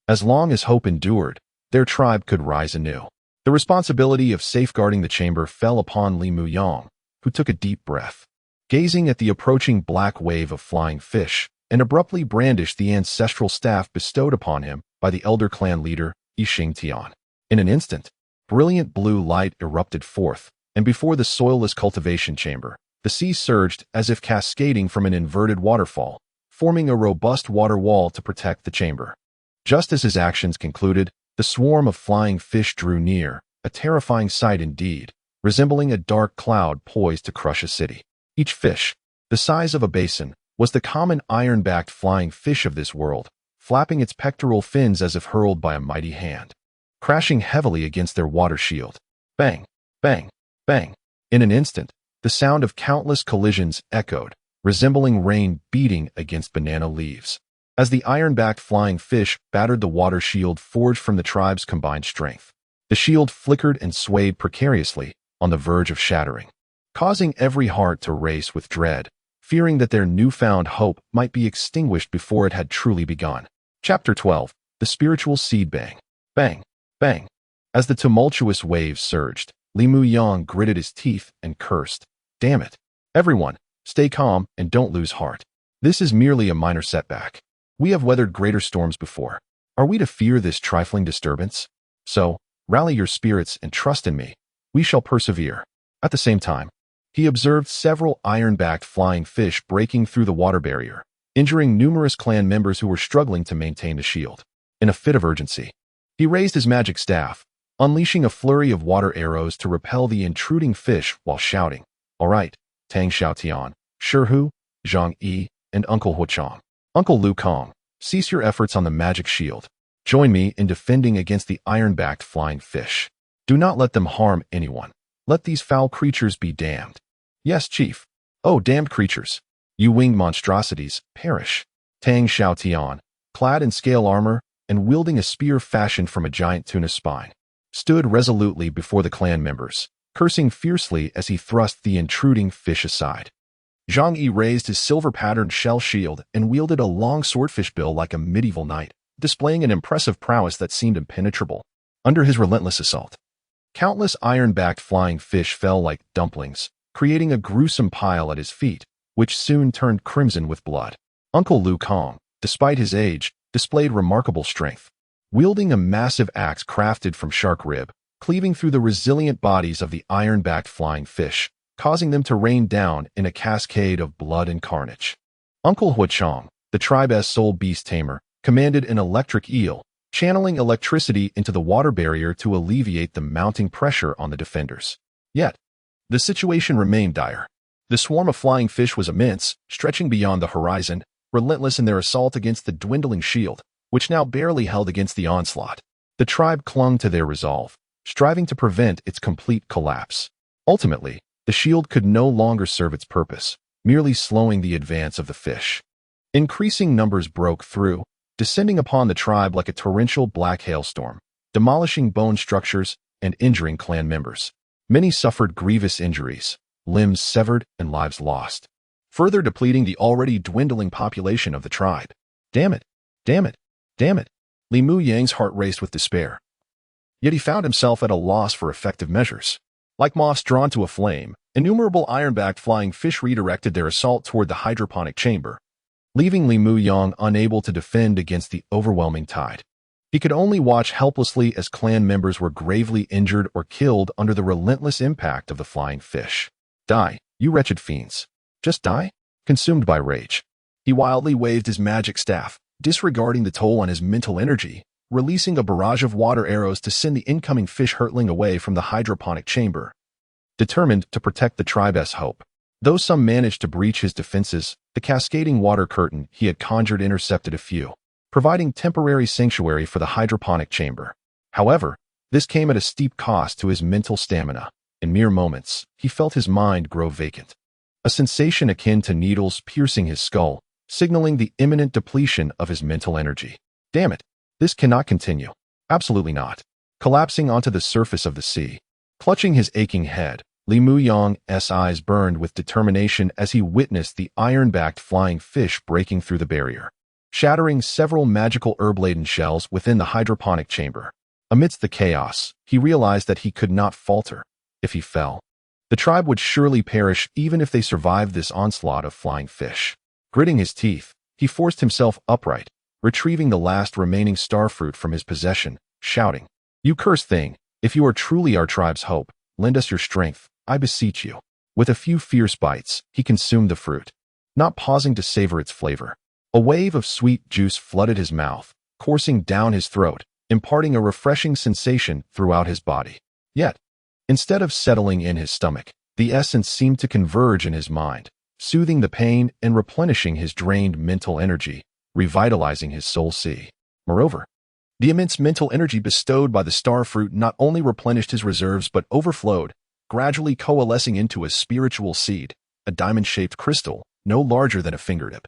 Speaker 1: As long as hope endured, their tribe could rise anew. The responsibility of safeguarding the chamber fell upon Li Muyang, who took a deep breath, gazing at the approaching black wave of flying fish, and abruptly brandished the ancestral staff bestowed upon him by the elder clan leader, Yixing Tian. In an instant, brilliant blue light erupted forth, and before the soilless cultivation chamber, the sea surged as if cascading from an inverted waterfall, forming a robust water wall to protect the chamber. Just as his actions concluded, the swarm of flying fish drew near, a terrifying sight indeed, resembling a dark cloud poised to crush a city. Each fish, the size of a basin, was the common iron-backed flying fish of this world, flapping its pectoral fins as if hurled by a mighty hand, crashing heavily against their water shield. Bang, bang, bang. In an instant, the sound of countless collisions echoed, resembling rain beating against banana leaves, as the iron-backed flying fish battered the water shield forged from the tribe's combined strength. The shield flickered and swayed precariously, on the verge of shattering, causing every heart to race with dread, fearing that their newfound hope might be extinguished before it had truly begun. Chapter 12. The Spiritual Seed Bang. Bang, bang. As the tumultuous waves surged, Li Muyang gritted his teeth and cursed. "Damn it. Everyone, stay calm and don't lose heart. This is merely a minor setback. We have weathered greater storms before. Are we to fear this trifling disturbance? So, rally your spirits and trust in me. We shall persevere." At the same time, he observed several iron-backed flying fish breaking through the water barrier, injuring numerous clan members who were struggling to maintain the shield. In a fit of urgency, he raised his magic staff, unleashing a flurry of water arrows to repel the intruding fish while shouting, "All right, Tang Xiaotian, Shihu, Zhang Yi, and Uncle Huchang. Uncle Lu Kong, cease your efforts on the magic shield. Join me in defending against the iron-backed flying fish. Do not let them harm anyone. Let these foul creatures be damned." "Yes, Chief." "Oh, damned creatures. You winged monstrosities, perish." Tang Xiaotian, clad in scale armor and wielding a spear fashioned from a giant tuna spine, stood resolutely before the clan members, cursing fiercely as he thrust the intruding fish aside. Zhang Yi raised his silver-patterned shell shield and wielded a long swordfish bill like a medieval knight, displaying an impressive prowess that seemed impenetrable. Under his relentless assault, countless iron-backed flying fish fell like dumplings, creating a gruesome pile at his feet, which soon turned crimson with blood. Uncle Lu Kong, despite his age, displayed remarkable strength. Wielding a massive axe crafted from shark rib, cleaving through the resilient bodies of the iron-backed flying fish, causing them to rain down in a cascade of blood and carnage. Uncle Huachong, the tribe's sole beast tamer, commanded an electric eel, channeling electricity into the water barrier to alleviate the mounting pressure on the defenders. Yet, the situation remained dire. The swarm of flying fish was immense, stretching beyond the horizon, relentless in their assault against the dwindling shield, which now barely held against the onslaught. The tribe clung to their resolve, striving to prevent its complete collapse. Ultimately, the shield could no longer serve its purpose, merely slowing the advance of the fish. Increasing numbers broke through, descending upon the tribe like a torrential black hailstorm, demolishing bone structures and injuring clan members. Many suffered grievous injuries, limbs severed and lives lost, further depleting the already dwindling population of the tribe. Damn it! Damn it! Damn it! Li Mu Yang's heart raced with despair. Yet he found himself at a loss for effective measures. Like moths drawn to a flame, innumerable iron-backed flying fish redirected their assault toward the hydroponic chamber, leaving Li Mu Yang unable to defend against the overwhelming tide. He could only watch helplessly as clan members were gravely injured or killed under the relentless impact of the flying fish. Die, you wretched fiends. Just die? Consumed by rage, he wildly waved his magic staff, disregarding the toll on his mental energy, releasing a barrage of water arrows to send the incoming fish hurtling away from the hydroponic chamber. Determined to protect the tribe's hope, though some managed to breach his defenses, the cascading water curtain he had conjured intercepted a few, providing temporary sanctuary for the hydroponic chamber. However, this came at a steep cost to his mental stamina. In mere moments, he felt his mind grow vacant. A sensation akin to needles piercing his skull, signaling the imminent depletion of his mental energy. Damn it! This cannot continue. Absolutely not. Collapsing onto the surface of the sea, clutching his aching head, Li Mu Yang's eyes burned with determination as he witnessed the iron-backed flying fish breaking through the barrier, shattering several magical herb-laden shells within the hydroponic chamber. Amidst the chaos, he realized that he could not falter. If he fell, the tribe would surely perish even if they survived this onslaught of flying fish. Gritting his teeth, he forced himself upright, retrieving the last remaining starfruit from his possession, shouting, "You cursed thing, if you are truly our tribe's hope, lend us your strength, I beseech you." With a few fierce bites, he consumed the fruit, not pausing to savor its flavor. A wave of sweet juice flooded his mouth, coursing down his throat, imparting a refreshing sensation throughout his body. Yet, instead of settling in his stomach, the essence seemed to converge in his mind, soothing the pain and replenishing his drained mental energy, revitalizing his soul sea. Moreover, the immense mental energy bestowed by the starfruit not only replenished his reserves but overflowed, gradually coalescing into a spiritual seed, a diamond-shaped crystal, no larger than a fingertip,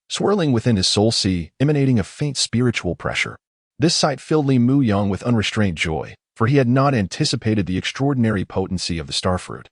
Speaker 1: swirling within his soul sea, emanating a faint spiritual pressure. This sight filled Li Mu Yang with unrestrained joy, for he had not anticipated the extraordinary potency of the starfruit,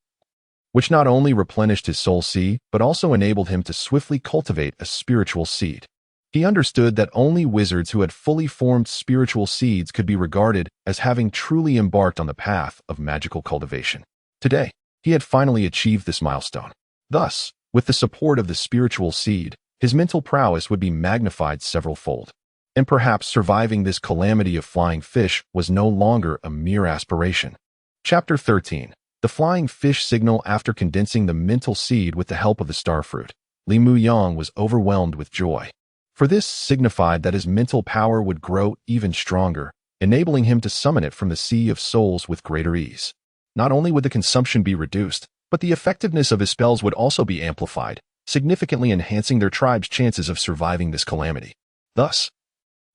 Speaker 1: which not only replenished his soul sea, but also enabled him to swiftly cultivate a spiritual seed. He understood that only wizards who had fully formed spiritual seeds could be regarded as having truly embarked on the path of magical cultivation. Today, he had finally achieved this milestone. Thus, with the support of the spiritual seed, his mental prowess would be magnified several-fold. And perhaps surviving this calamity of flying fish was no longer a mere aspiration. Chapter 13. The flying fish signal. After condensing the mental seed with the help of the starfruit, Li Mu Yang was overwhelmed with joy. For this signified that his mental power would grow even stronger, enabling him to summon it from the sea of souls with greater ease. Not only would the consumption be reduced, but the effectiveness of his spells would also be amplified, significantly enhancing their tribe's chances of surviving this calamity. Thus,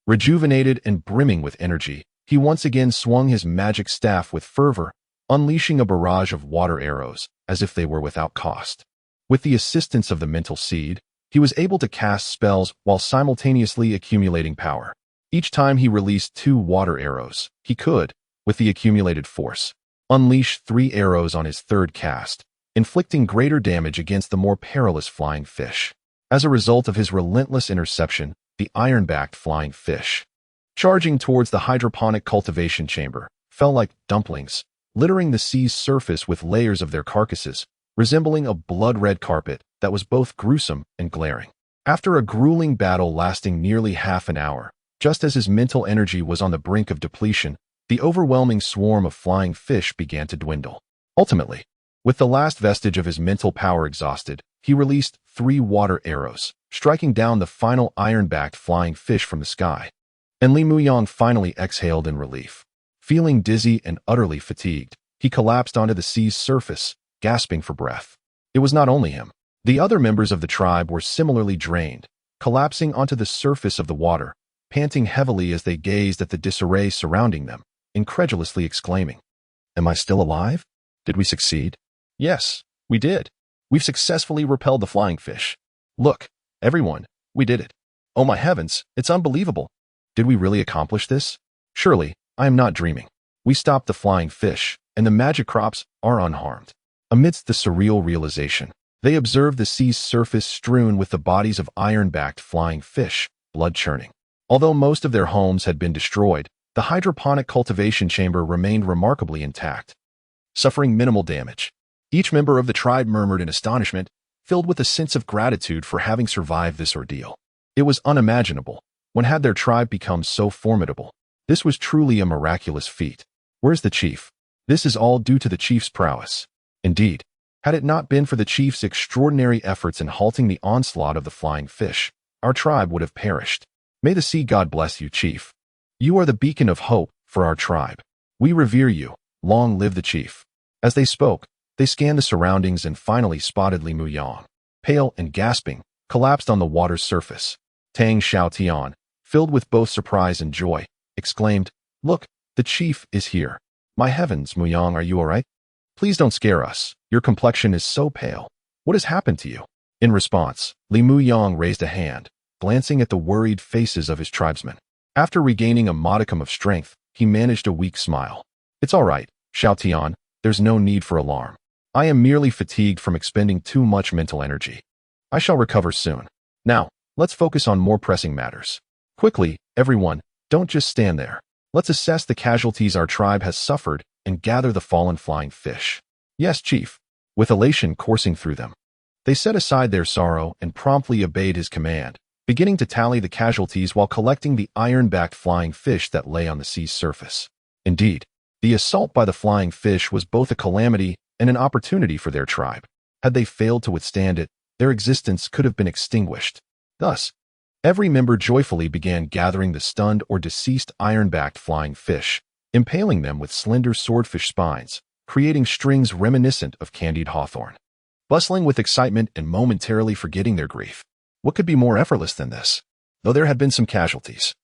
Speaker 1: rejuvenated and brimming with energy, he once again swung his magic staff with fervor, unleashing a barrage of water arrows, as if they were without cost. With the assistance of the mental seed, he was able to cast spells while simultaneously accumulating power. Each time he released 2 water arrows, he could, with the accumulated force, unleash 3 arrows on his third cast, inflicting greater damage against the more perilous flying fish. As a result of his relentless interception, the iron-backed flying fish, charging towards the hydroponic cultivation chamber, fell like dumplings, littering the sea's surface with layers of their carcasses, resembling a blood-red carpet that was both gruesome and glaring. After a grueling battle lasting nearly half an hour, just as his mental energy was on the brink of depletion, The overwhelming swarm of flying fish began to dwindle. Ultimately, with the last vestige of his mental power exhausted, he released 3 water arrows, striking down the final iron-backed flying fish from the sky. And Li Muyang finally exhaled in relief. Feeling dizzy and utterly fatigued, he collapsed onto the sea's surface, gasping for breath. It was not only him. The other members of the tribe were similarly drained, collapsing onto the surface of the water, panting heavily as they gazed at the disarray surrounding them, incredulously exclaiming, "Am I still alive? Did we succeed? Yes, we did. We've successfully repelled the flying fish. Look, everyone, we did it. Oh my heavens, it's unbelievable. Did we really accomplish this? Surely, I am not dreaming. We stopped the flying fish, and the magic crops are unharmed." Amidst the surreal realization, they observed the sea's surface strewn with the bodies of iron-backed flying fish, blood churning. Although most of their homes had been destroyed, the hydroponic cultivation chamber remained remarkably intact, suffering minimal damage. Each member of the tribe murmured in astonishment, filled with a sense of gratitude for having survived this ordeal. It was unimaginable. When had their tribe become so formidable? This was truly a miraculous feat. Where's the chief? This is all due to the chief's prowess. Indeed, had it not been for the chief's extraordinary efforts in halting the onslaught of the flying fish, our tribe would have perished. May the sea god bless you, chief. You are the beacon of hope for our tribe. We revere you. Long live the chief. As they spoke, they scanned the surroundings and finally spotted Li Muyang. Pale and gasping, collapsed on the water's surface. Tang Xiaotian, filled with both surprise and joy, exclaimed, "Look, the chief is here. My heavens, Muyang, are you all right? Please don't scare us. Your complexion is so pale. What has happened to you?" In response, Li Muyang raised a hand, glancing at the worried faces of his tribesmen. After regaining a modicum of strength, he managed a weak smile. "It's all right, Xiaotian. There's no need for alarm. I am merely fatigued from expending too much mental energy. I shall recover soon. Now, let's focus on more pressing matters. Quickly, everyone, don't just stand there. Let's assess the casualties our tribe has suffered and gather the fallen flying fish." "Yes, chief." With elation coursing through them, they set aside their sorrow and promptly obeyed his command, beginning to tally the casualties while collecting the iron-backed flying fish that lay on the sea's surface. Indeed, the assault by the flying fish was both a calamity and an opportunity for their tribe. Had they failed to withstand it, their existence could have been extinguished. Thus, every member joyfully began gathering the stunned or deceased iron-backed flying fish, impaling them with slender swordfish spines, creating strings reminiscent of candied hawthorn. Bustling with excitement and momentarily forgetting their grief, what could be more effortless than this? Though there had been some casualties,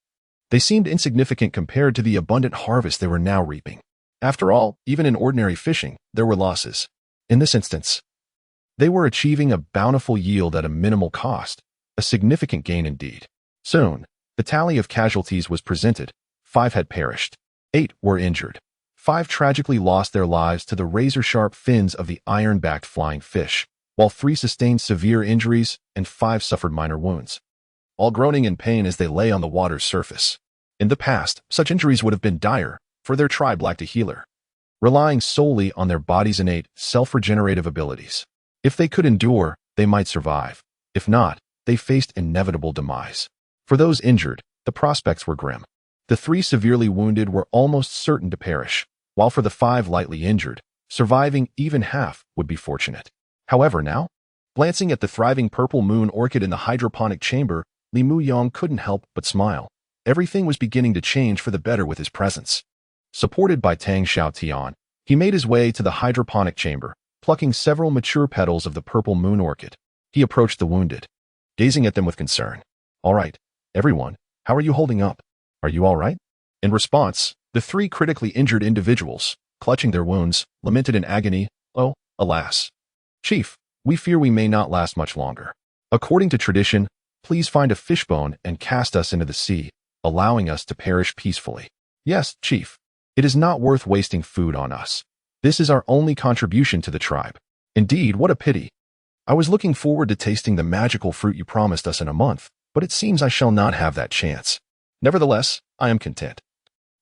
Speaker 1: they seemed insignificant compared to the abundant harvest they were now reaping. After all, even in ordinary fishing, there were losses. In this instance, they were achieving a bountiful yield at a minimal cost, a significant gain indeed. Soon, the tally of casualties was presented. 5 had perished. 8 were injured. 5 tragically lost their lives to the razor-sharp fins of the iron-backed flying fish, while 3 sustained severe injuries and 5 suffered minor wounds, all groaning in pain as they lay on the water's surface. In the past, such injuries would have been dire, for their tribe lacked a healer, relying solely on their body's innate, self-regenerative abilities. If they could endure, they might survive. If not, they faced inevitable demise. For those injured, the prospects were grim. The 3 severely wounded were almost certain to perish, while for the 5 lightly injured, surviving even half would be fortunate. However, now, glancing at the thriving purple moon orchid in the hydroponic chamber, Li Muyang couldn't help but smile. Everything was beginning to change for the better with his presence. Supported by Tang Xiaotian, he made his way to the hydroponic chamber, plucking several mature petals of the purple moon orchid. He approached the wounded, gazing at them with concern. "All right, everyone, how are you holding up? Are you all right?" In response, the 3 critically injured individuals, clutching their wounds, lamented in agony, "Oh, alas. Chief, we fear we may not last much longer. According to tradition, please find a fishbone and cast us into the sea, allowing us to perish peacefully." "Yes, chief. It is not worth wasting food on us. This is our only contribution to the tribe." "Indeed, what a pity. I was looking forward to tasting the magical fruit you promised us in a month, but it seems I shall not have that chance. Nevertheless, I am content.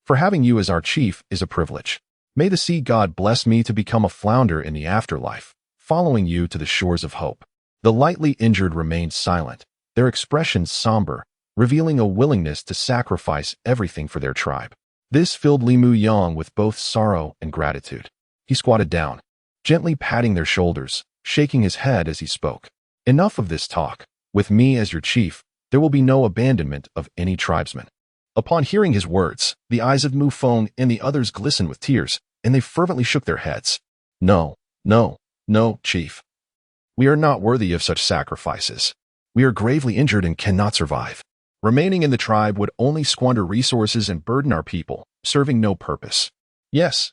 Speaker 1: For having you as our chief is a privilege. May the sea god bless me to become a flounder in the afterlife, following you to the shores of hope." The lightly injured remained silent, their expressions somber, revealing a willingness to sacrifice everything for their tribe. This filled Li Mu Yang with both sorrow and gratitude. He squatted down, gently patting their shoulders, shaking his head as he spoke. Enough of this talk. With me as your chief, there will be no abandonment of any tribesman. Upon hearing his words, the eyes of Mu Feng and the others glistened with tears, and they fervently shook their heads. No, no, no, chief. We are not worthy of such sacrifices. We are gravely injured and cannot survive. Remaining in the tribe would only squander resources and burden our people, serving no purpose. Yes,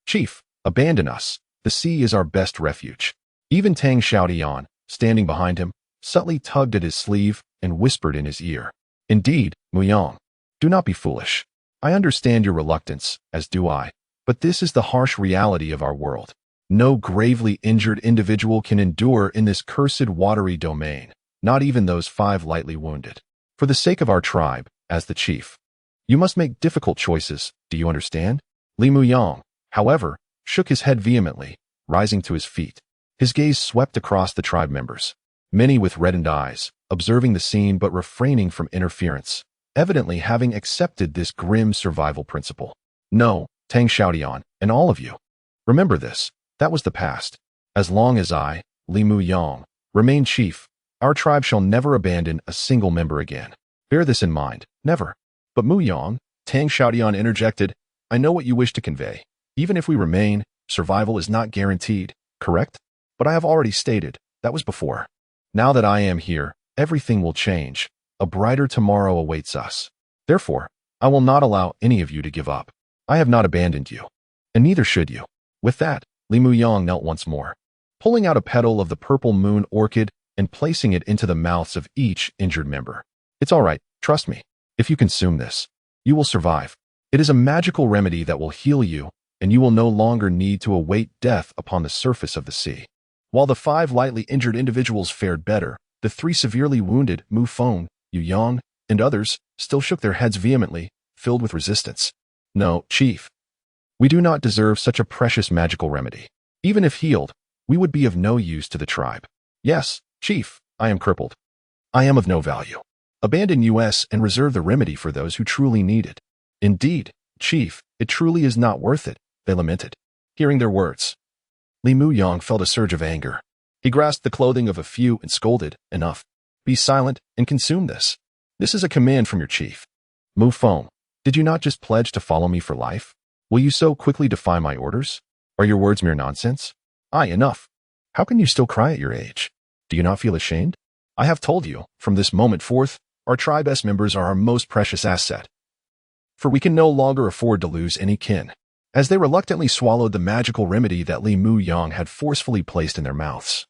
Speaker 1: chief, abandon us. The sea is our best refuge. Even Tang Xiaotian, standing behind him, subtly tugged at his sleeve and whispered in his ear. Indeed, Mu Yang, do not be foolish. I understand your reluctance, as do I, but this is the harsh reality of our world. No gravely injured individual can endure in this cursed watery domain, not even those 5 lightly wounded. For the sake of our tribe, as the chief, you must make difficult choices, do you understand? Li Mu Yang, however, shook his head vehemently, rising to his feet. His gaze swept across the tribe members, many with reddened eyes, observing the scene but refraining from interference, evidently having accepted this grim survival principle. No, Tang Xiaotian, and all of you. Remember this, that was the past. As long as I, Li Mu Yang, remain chief, our tribe shall never abandon a single member again. Bear this in mind, never. But Mu Yang, Tang Xiaotian interjected, I know what you wish to convey. Even if we remain, survival is not guaranteed, correct? But I have already stated, that was before. Now that I am here, everything will change. A brighter tomorrow awaits us. Therefore, I will not allow any of you to give up. I have not abandoned you. And neither should you. With that, Li Mu Yang knelt once more, pulling out a petal of the purple moon orchid and placing it into the mouths of each injured member. It's all right, trust me. If you consume this, you will survive. It is a magical remedy that will heal you, and you will no longer need to await death upon the surface of the sea. While the 5 lightly injured individuals fared better, the 3 severely wounded, Mu Feng, Yu Yang, and others, still shook their heads vehemently, filled with resistance. No, chief. We do not deserve such a precious magical remedy. Even if healed, we would be of no use to the tribe. Yes, chief, I am crippled. I am of no value. Abandon us and reserve the remedy for those who truly need it. Indeed, chief, it truly is not worth it, they lamented. Hearing their words, Li Mu Yang felt a surge of anger. He grasped the clothing of a few and scolded, enough. Be silent and consume this. This is a command from your chief. Mu Feng, did you not just pledge to follow me for life? Will you so quickly defy my orders? Are your words mere nonsense? Aye, enough. How can you still cry at your age? Do you not feel ashamed? I have told you, from this moment forth, our tribe's members are our most precious asset. For we can no longer afford to lose any kin. As they reluctantly swallowed the magical remedy that Li Mu Yang had forcefully placed in their mouths,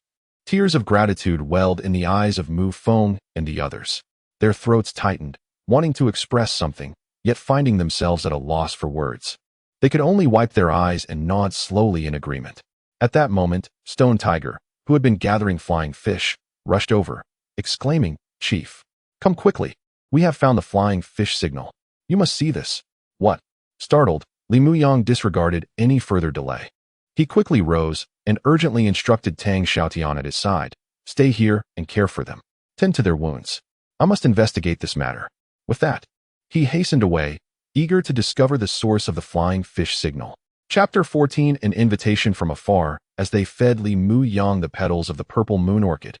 Speaker 1: tears of gratitude welled in the eyes of Mu Feng and the others. Their throats tightened, wanting to express something, yet finding themselves at a loss for words. They could only wipe their eyes and nod slowly in agreement. At that moment, Stone Tiger, who had been gathering flying fish, rushed over, exclaiming, Chief, come quickly. We have found the flying fish signal. You must see this. What? Startled, Li Mu Yang disregarded any further delay. He quickly rose and urgently instructed Tang Xiaotian at his side, stay here and care for them. Tend to their wounds. I must investigate this matter. With that, he hastened away, eager to discover the source of the flying fish signal. Chapter 14, An Invitation from Afar. As they fed Li Mu Yang the petals of the purple moon orchid,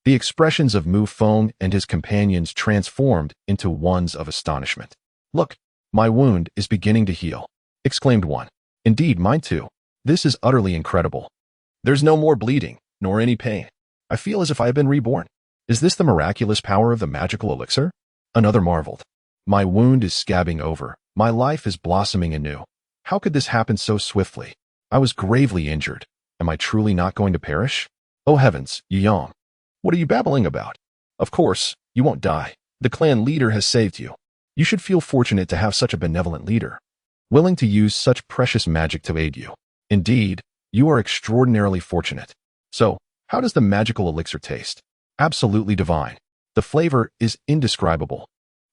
Speaker 1: the expressions of Mu Feng and his companions transformed into ones of astonishment. Look, my wound is beginning to heal, exclaimed one. Indeed, mine too. This is utterly incredible. There's no more bleeding, nor any pain. I feel as if I have been reborn. Is this the miraculous power of the magical elixir? Another marveled. My wound is scabbing over. My life is blossoming anew. How could this happen so swiftly? I was gravely injured. Am I truly not going to perish? Oh heavens, Yu Yang. What are you babbling about? Of course, you won't die. The clan leader has saved you. You should feel fortunate to have such a benevolent leader, willing to use such precious magic to aid you. Indeed, you are extraordinarily fortunate. So, how does the magical elixir taste? Absolutely divine. The flavor is indescribable.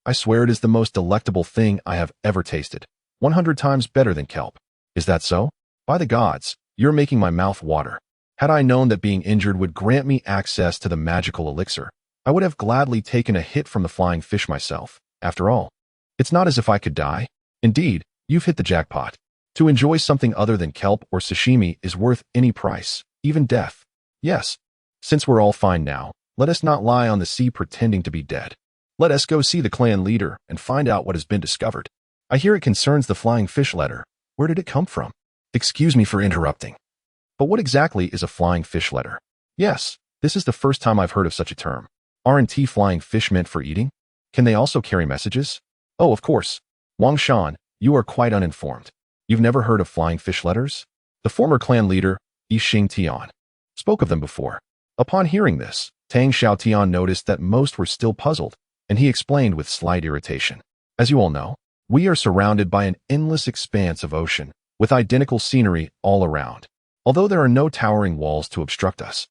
Speaker 1: I swear it is the most delectable thing I have ever tasted. 100 times better than kelp. Is that so? By the gods, you're making my mouth water. Had I known that being injured would grant me access to the magical elixir, I would have gladly taken a hit from the flying fish myself. After all, it's not as if I could die. Indeed, You've hit the jackpot. To enjoy something other than kelp or sashimi is worth any price, even death. Yes. Since we're all fine now, let us not lie on the sea pretending to be dead. Let us go see the clan leader and find out what has been discovered. I hear it concerns the flying fish letter. Where did it come from? Excuse me for interrupting. But what exactly is a flying fish letter? Yes, this is the first time I've heard of such a term. Aren't flying fish meant for eating? Can they also carry messages? Oh, of course. Wang Shan, you are quite uninformed. You've never heard of flying fish letters? The former clan leader, Yixing Tian, spoke of them before. Upon hearing this, Tang Xiaotian noticed that most were still puzzled, and he explained with slight irritation. As you all know, we are surrounded by an endless expanse of ocean, with identical scenery all around. Although there are no towering walls to obstruct us,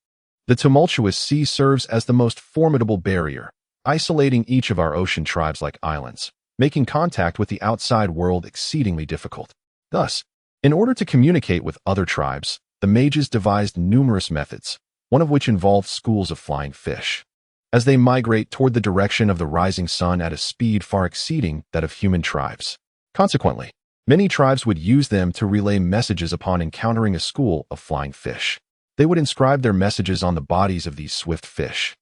Speaker 1: the tumultuous sea serves as the most formidable barrier, isolating each of our ocean tribes like islands, making contact with the outside world exceedingly difficult. Thus, in order to communicate with other tribes, the mages devised numerous methods, one of which involved schools of flying fish. As they migrate toward the direction of the rising sun at a speed far exceeding that of human tribes. Consequently, many tribes would use them to relay messages upon encountering a school of flying fish. They would inscribe their messages on the bodies of these swift fish.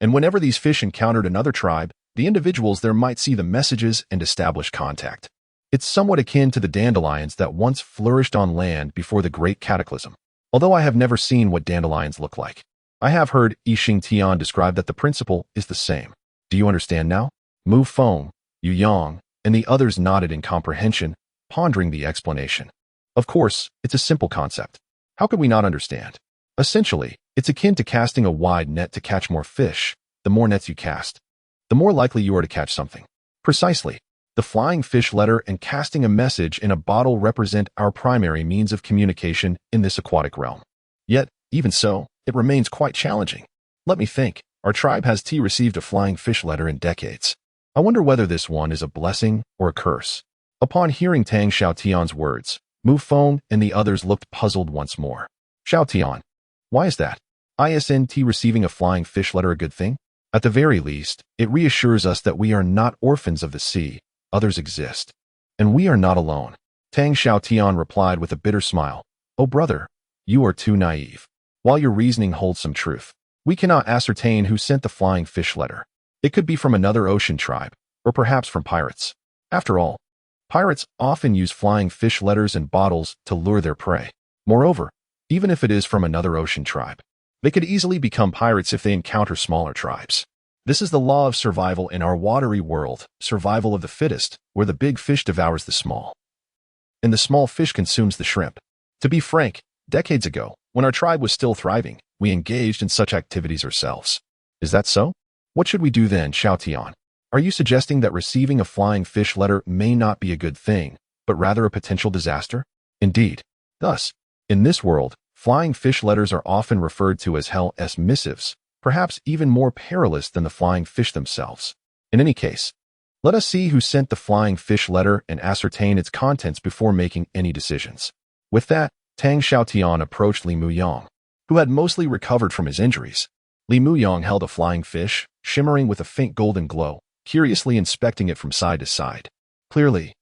Speaker 1: And whenever these fish encountered another tribe, the individuals there might see the messages and establish contact. It's somewhat akin to the dandelions that once flourished on land before the Great Cataclysm. Although I have never seen what dandelions look like, I have heard Yixing Tian describe that the principle is the same. Do you understand now? Mu Feng, Yu Yang, and the others nodded in comprehension, pondering the explanation. Of course, it's a simple concept. How could we not understand? Essentially, it's akin to casting a wide net to catch more fish. The more nets you cast, the more likely you are to catch something. Precisely. The flying fish letter and casting a message in a bottle represent our primary means of communication in this aquatic realm. Yet, even so, it remains quite challenging. Let me think. Our tribe has received a flying fish letter in decades. I wonder whether this one is a blessing or a curse. Upon hearing Tang Xiaotian's words, Mu Feng and the others looked puzzled once more. Xiaotian, why is that? Isn't receiving a flying fish letter a good thing? At the very least, it reassures us that we are not orphans of the sea. Others exist. And we are not alone. Tang Xiaotian replied with a bitter smile. Oh brother, you are too naive. While your reasoning holds some truth, we cannot ascertain who sent the flying fish letter. It could be from another ocean tribe, or perhaps from pirates. After all, pirates often use flying fish letters in bottles to lure their prey. Moreover, even if it is from another ocean tribe, they could easily become pirates if they encounter smaller tribes. This is the law of survival in our watery world, survival of the fittest, where the big fish devours the small, and the small fish consumes the shrimp. To be frank, decades ago, when our tribe was still thriving, we engaged in such activities ourselves. Is that so? What should we do then, Xiaotian? Are you suggesting that receiving a flying fish letter may not be a good thing, but rather a potential disaster? Indeed. Thus, in this world, flying fish letters are often referred to as hell's missives, perhaps even more perilous than the flying fish themselves. In any case, let us see who sent the flying fish letter and ascertain its contents before making any decisions. With that, Tang Xiaotian approached Li Muyang, who had mostly recovered from his injuries. Li Muyang held a flying fish, shimmering with a faint golden glow, curiously inspecting it from side to side. Clearly,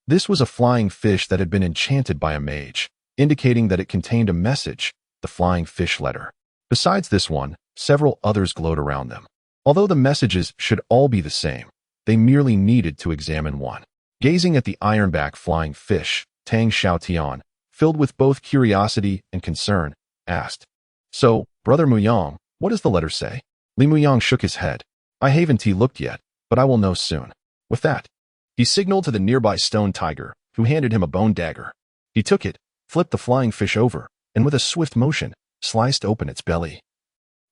Speaker 1: this was a flying fish that had been enchanted by a mage, indicating that it contained a message, the flying fish letter. Besides this one, several others glowed around them. Although the messages should all be the same, they merely needed to examine one. Gazing at the ironback flying fish, Tang Xiaotian, filled with both curiosity and concern, asked, So, Brother Muyang, what does the letter say? Li Muyang shook his head. I haven't looked yet, but I will know soon. With that, he signaled to the nearby stone tiger, who handed him a bone dagger. He took it, flipped the flying fish over, and with a swift motion, sliced open its belly,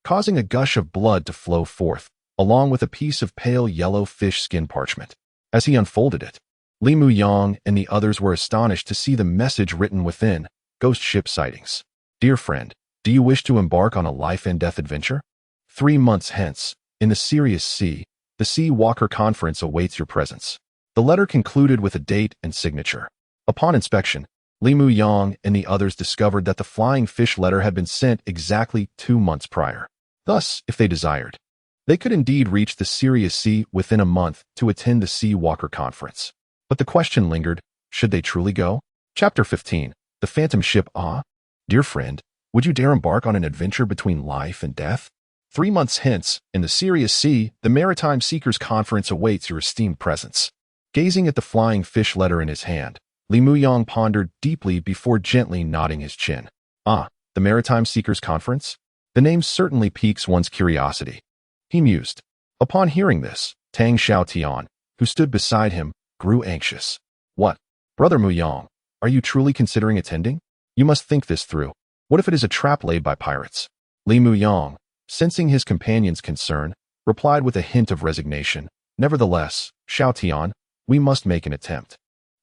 Speaker 1: causing a gush of blood to flow forth, along with a piece of pale yellow fish skin parchment. As he unfolded it, Li Muyang and the others were astonished to see the message written within, Ghost Ship Sightings. Dear friend, do you wish to embark on a life and death adventure? 3 months hence, in the Sirius Sea, the Sea Walker Conference awaits your presence. The letter concluded with a date and signature. Upon inspection, Li Muyang and the others discovered that the flying fish letter had been sent exactly 2 months prior. Thus, if they desired, they could indeed reach the Sirius Sea within a month to attend the Sea Walker Conference. But the question lingered, Should they truly go? Chapter 15. The Phantom Ship. Dear friend, would you dare embark on an adventure between life and death? 3 months hence, in the Sirius Sea, the Maritime Seekers Conference awaits your esteemed presence. Gazing at the flying fish letter in his hand, Li Muyang pondered deeply before gently nodding his chin. The Maritime Seekers Conference? The name certainly piques one's curiosity. He mused. Upon hearing this, Tang Xiaotian, who stood beside him, grew anxious. What? Brother Muyang, are you truly considering attending? You must think this through. What if it is a trap laid by pirates? Li Muyang, sensing his companion's concern, replied with a hint of resignation. Nevertheless, Xiaotian, we must make an attempt.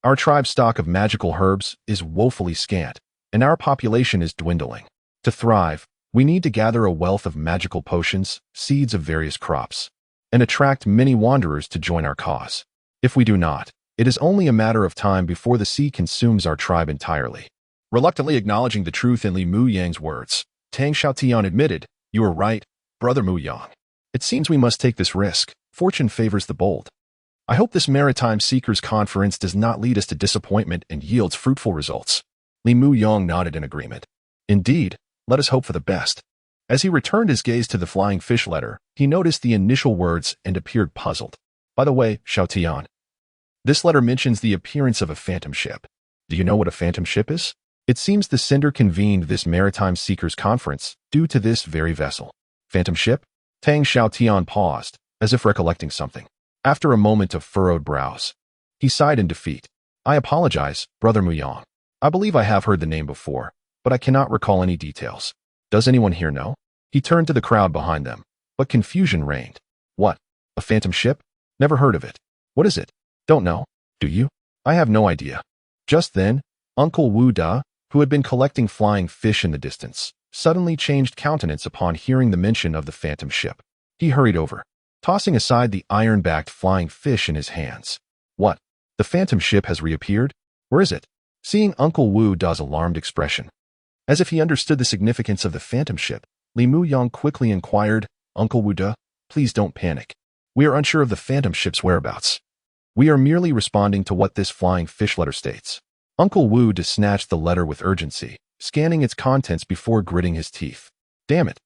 Speaker 1: Our tribe's stock of magical herbs is woefully scant, and our population is dwindling. To thrive, we need to gather a wealth of magical potions, seeds of various crops, and attract many wanderers to join our cause. If we do not, it is only a matter of time before the sea consumes our tribe entirely. Reluctantly acknowledging the truth in Li Muyang's words, Tang Xiaotian admitted, You are right, Brother Muyang. It seems we must take this risk. Fortune favors the bold. I hope this Maritime Seekers Conference does not lead us to disappointment and yields fruitful results. Li Muyang nodded in agreement. Indeed, let us hope for the best. As he returned his gaze to the flying fish letter, he noticed the initial words and appeared puzzled. By the way, Xiaotian, this letter mentions the appearance of a phantom ship. Do you know what a phantom ship is? It seems the sender convened this Maritime Seekers Conference due to this very vessel. Phantom ship? Tang Xiaotian paused, as if recollecting something. After a moment of furrowed brows, he sighed in defeat. I apologize, Brother Muyang. I believe I have heard the name before, but I cannot recall any details. Does anyone here know? He turned to the crowd behind them, but confusion reigned. What? A phantom ship? Never heard of it. What is it? Don't know. Do you? I have no idea. Just then, Uncle Wu Da, who had been collecting flying fish in the distance, suddenly changed countenance upon hearing the mention of the phantom ship. He hurried over, tossing aside the iron-backed flying fish in his hands. What? The phantom ship has reappeared? Where is it? Seeing Uncle Wu Da's alarmed expression, as if he understood the significance of the phantom ship, Li Muyang quickly inquired, Uncle Wu Da, please don't panic. We are unsure of the phantom ship's whereabouts. We are merely responding to what this flying fish letter states. Uncle Wu Da snatched the letter with urgency, scanning its contents before gritting his teeth. Damn it.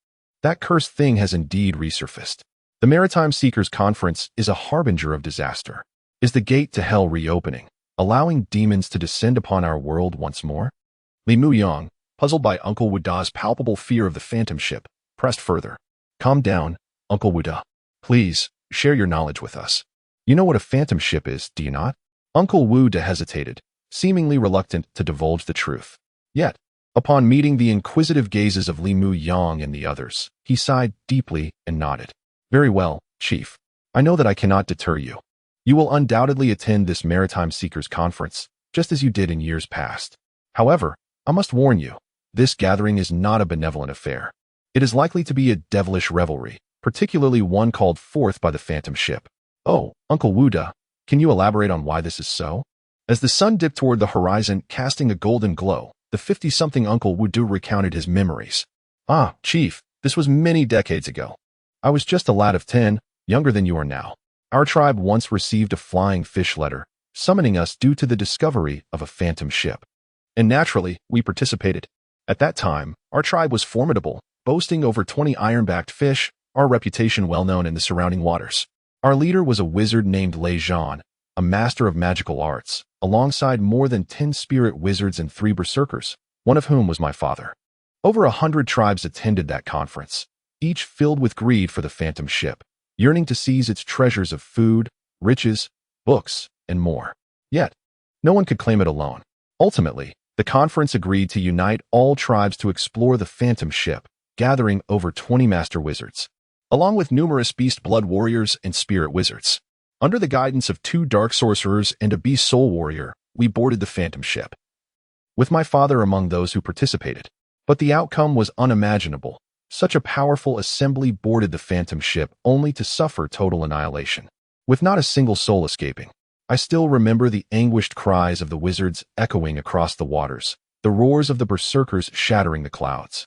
Speaker 1: That cursed thing has indeed resurfaced. The Maritime Seekers Conference is a harbinger of disaster. Is the gate to hell reopening, allowing demons to descend upon our world once more? Li Muyang, puzzled by Uncle Wu Da's palpable fear of the phantom ship, pressed further. Calm down, Uncle Wu Da. Please, share your knowledge with us. You know what a phantom ship is, do you not? Uncle Wu Da hesitated, seemingly reluctant to divulge the truth. Yet, upon meeting the inquisitive gazes of Li Muyang and the others, he sighed deeply and nodded. Very well, Chief. I know that I cannot deter you. You will undoubtedly attend this Maritime Seekers Conference, just as you did in years past. However, I must warn you, this gathering is not a benevolent affair. It is likely to be a devilish revelry, particularly one called forth by the phantom ship. Oh, Uncle Wu Da, can you elaborate on why this is so? As the sun dipped toward the horizon, casting a golden glow, the 50-something Uncle Wu Da recounted his memories. Chief, this was many decades ago. I was just a lad of 10, younger than you are now. Our tribe once received a flying fish letter, summoning us due to the discovery of a phantom ship. And naturally, we participated. At that time, our tribe was formidable, boasting over 20 iron-backed fish, our reputation well known in the surrounding waters. Our leader was a wizard named Lei Zhan, a master of magical arts, alongside more than 10 spirit wizards and 3 berserkers, one of whom was my father. Over 100 tribes attended that conference, each filled with greed for the phantom ship, yearning to seize its treasures of food, riches, books, and more. Yet, no one could claim it alone. Ultimately, the conference agreed to unite all tribes to explore the phantom ship, gathering over 20 master wizards, along with numerous beast blood warriors and spirit wizards. Under the guidance of 2 dark sorcerers and a beast soul warrior, we boarded the phantom ship, with my father among those who participated. But the outcome was unimaginable. Such a powerful assembly boarded the phantom ship only to suffer total annihilation, with not a single soul escaping. I still remember the anguished cries of the wizards echoing across the waters, the roars of the berserkers shattering the clouds,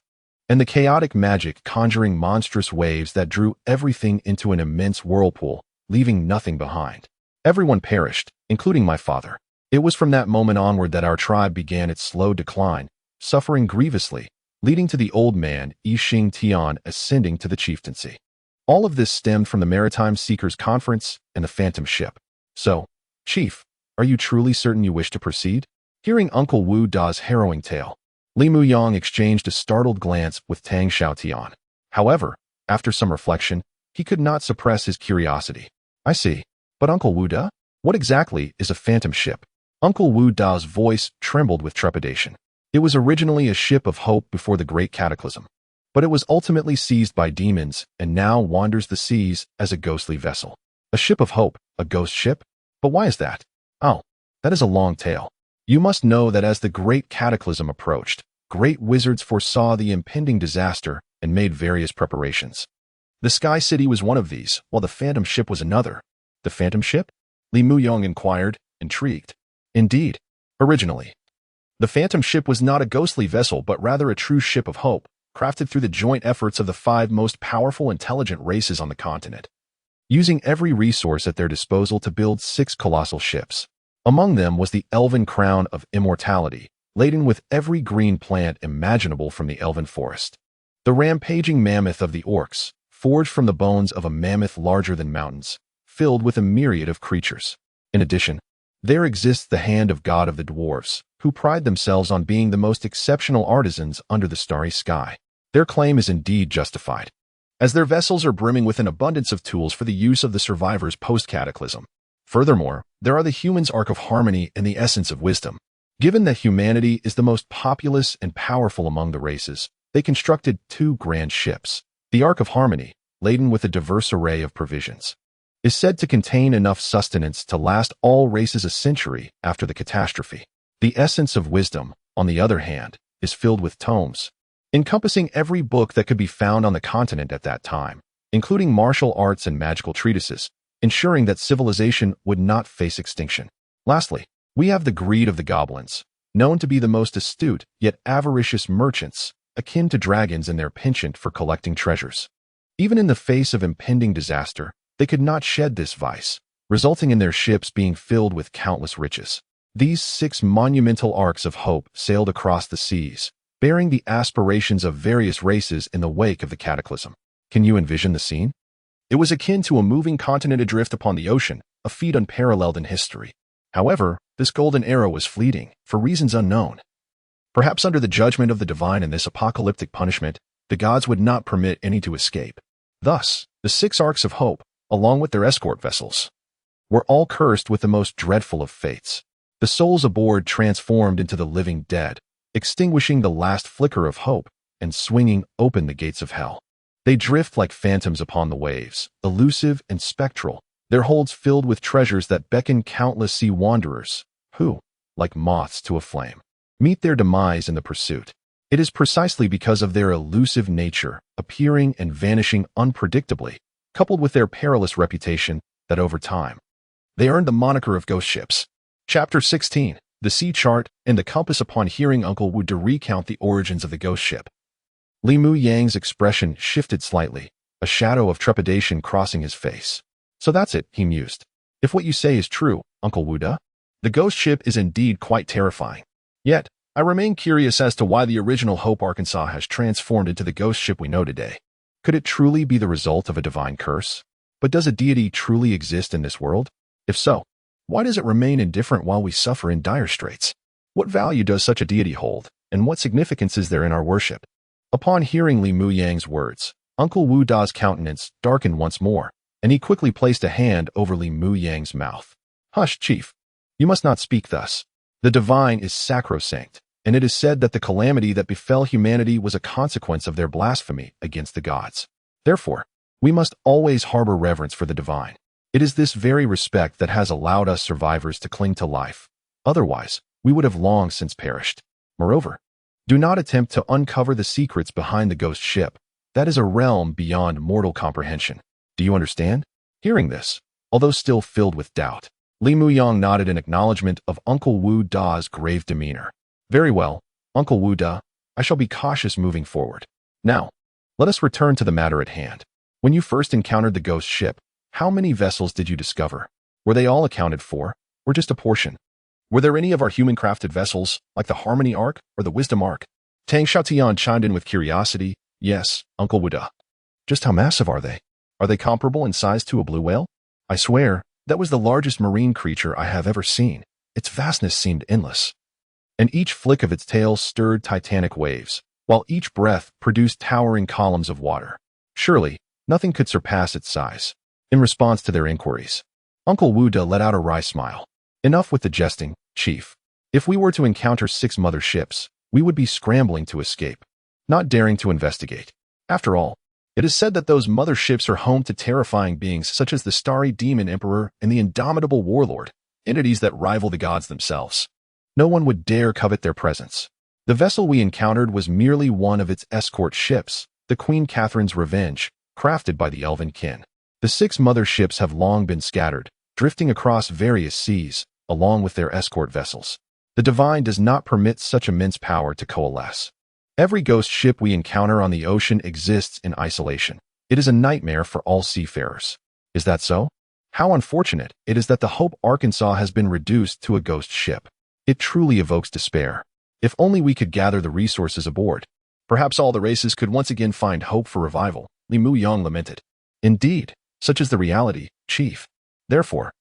Speaker 1: and the chaotic magic conjuring monstrous waves that drew everything into an immense whirlpool, leaving nothing behind. Everyone perished, including my father. It was from that moment onward that our tribe began its slow decline, suffering grievously, leading to the old man, Yi Xing Tian, ascending to the chieftaincy. All of this stemmed from the Maritime Seekers Conference and the Phantom Ship. So, Chief, are you truly certain you wish to proceed? Hearing Uncle Wu Da's harrowing tale, Li Muyang exchanged a startled glance with Tang Xiaotian. However, after some reflection, he could not suppress his curiosity. I see. But Uncle Wu Da? What exactly is a phantom ship? Uncle Wu Da's voice trembled with trepidation. It was originally a ship of hope before the Great Cataclysm, but it was ultimately seized by demons and now wanders the seas as a ghostly vessel. A ship of hope, a ghost ship? But why is that? Oh, that is a long tale. You must know that as the Great Cataclysm approached, great wizards foresaw the impending disaster and made various preparations. The Sky City was one of these, while the Phantom Ship was another. The Phantom Ship? Li Muyang inquired, intrigued. Indeed. Originally, the Phantom Ship was not a ghostly vessel but rather a true ship of hope, crafted through the joint efforts of the 5 most powerful intelligent races on the continent, using every resource at their disposal to build 6 colossal ships. Among them was the Elven Crown of Immortality, laden with every green plant imaginable from the Elven Forest. The rampaging mammoth of the orcs, forged from the bones of a mammoth larger than mountains, filled with a myriad of creatures. In addition, there exists the Hand of God of the dwarves, who pride themselves on being the most exceptional artisans under the starry sky. Their claim is indeed justified, as their vessels are brimming with an abundance of tools for the use of the survivors post-cataclysm. Furthermore, there are the humans' Ark of Harmony and the Essence of Wisdom. Given that humanity is the most populous and powerful among the races, they constructed 2 grand ships. The Ark of Harmony, laden with a diverse array of provisions, is said to contain enough sustenance to last all races a century after the catastrophe. The Essence of Wisdom, on the other hand, is filled with tomes, encompassing every book that could be found on the continent at that time, including martial arts and magical treatises, ensuring that civilization would not face extinction. Lastly, we have the greed of the goblins, known to be the most astute yet avaricious merchants, akin to dragons in their penchant for collecting treasures. Even in the face of impending disaster, they could not shed this vice, resulting in their ships being filled with countless riches. These 6 monumental arcs of hope sailed across the seas, bearing the aspirations of various races in the wake of the cataclysm. Can you envision the scene? It was akin to a moving continent adrift upon the ocean, a feat unparalleled in history. However, this golden era was fleeting, for reasons unknown. Perhaps under the judgment of the divine in this apocalyptic punishment, the gods would not permit any to escape. Thus, the 6 arcs of hope, along with their escort vessels, were all cursed with the most dreadful of fates. The souls aboard transformed into the living dead, extinguishing the last flicker of hope and swinging open the gates of hell. They drift like phantoms upon the waves, elusive and spectral, their holds filled with treasures that beckon countless sea wanderers, who, like moths to a flame, meet their demise in the pursuit. It is precisely because of their elusive nature, appearing and vanishing unpredictably, coupled with their perilous reputation, that over time, they earned the moniker of ghost ships. Chapter 16, The Sea Chart and the Compass. Upon hearing Uncle Wu to recount the origins of the ghost ship, Li Muyang's expression shifted slightly, a shadow of trepidation crossing his face. So that's it, he mused. If what you say is true, Uncle Wu Da, the ghost ship is indeed quite terrifying. Yet, I remain curious as to why the original Hope Arkansas has transformed into the ghost ship we know today. Could it truly be the result of a divine curse? But does a deity truly exist in this world? If so, why does it remain indifferent while we suffer in dire straits? What value does such a deity hold, and what significance is there in our worship? Upon hearing Li Muyang's words, Uncle Wu Da's countenance darkened once more, and he quickly placed a hand over Li Muyang's mouth. Hush, Chief. You must not speak thus. The divine is sacrosanct, and it is said that the calamity that befell humanity was a consequence of their blasphemy against the gods. Therefore, we must always harbor reverence for the divine. It is this very respect that has allowed us survivors to cling to life. Otherwise, we would have long since perished. Moreover, do not attempt to uncover the secrets behind the ghost ship. That is a realm beyond mortal comprehension. Do you understand? Hearing this, although still filled with doubt, Li Muyang nodded in acknowledgement of Uncle Wu Da's grave demeanor. Very well, Uncle Wu Da, I shall be cautious moving forward. Now, let us return to the matter at hand. When you first encountered the ghost ship, how many vessels did you discover? Were they all accounted for, or just a portion? Were there any of our human-crafted vessels, like the Harmony Ark or the Wisdom Ark? Tang Xiaotian chimed in with curiosity. Yes, Uncle Wuda. Just how massive are they? Are they comparable in size to a blue whale? I swear, that was the largest marine creature I have ever seen. Its vastness seemed endless. And each flick of its tail stirred titanic waves, while each breath produced towering columns of water. Surely, nothing could surpass its size. In response to their inquiries, Uncle Wuda let out a wry smile. Enough with the jesting, Chief. If we were to encounter 6 mother ships, we would be scrambling to escape, not daring to investigate. After all, it is said that those mother ships are home to terrifying beings such as the starry demon emperor and the indomitable warlord, entities that rival the gods themselves. No one would dare covet their presence. The vessel we encountered was merely one of its escort ships, the Queen Catherine's Revenge, crafted by the Elven kin. The 6 mother ships have long been scattered, drifting across various seas, along with their escort vessels. The divine does not permit such immense power to coalesce. Every ghost ship we encounter on the ocean exists in isolation. It is a nightmare for all seafarers. Is that so? How unfortunate it is that the Hope Arkansas has been reduced to a ghost ship. It truly evokes despair. If only we could gather the resources aboard. Perhaps all the races could once again find hope for revival, Li Mu Yang lamented. Indeed, such is the reality, Chief. Therefore,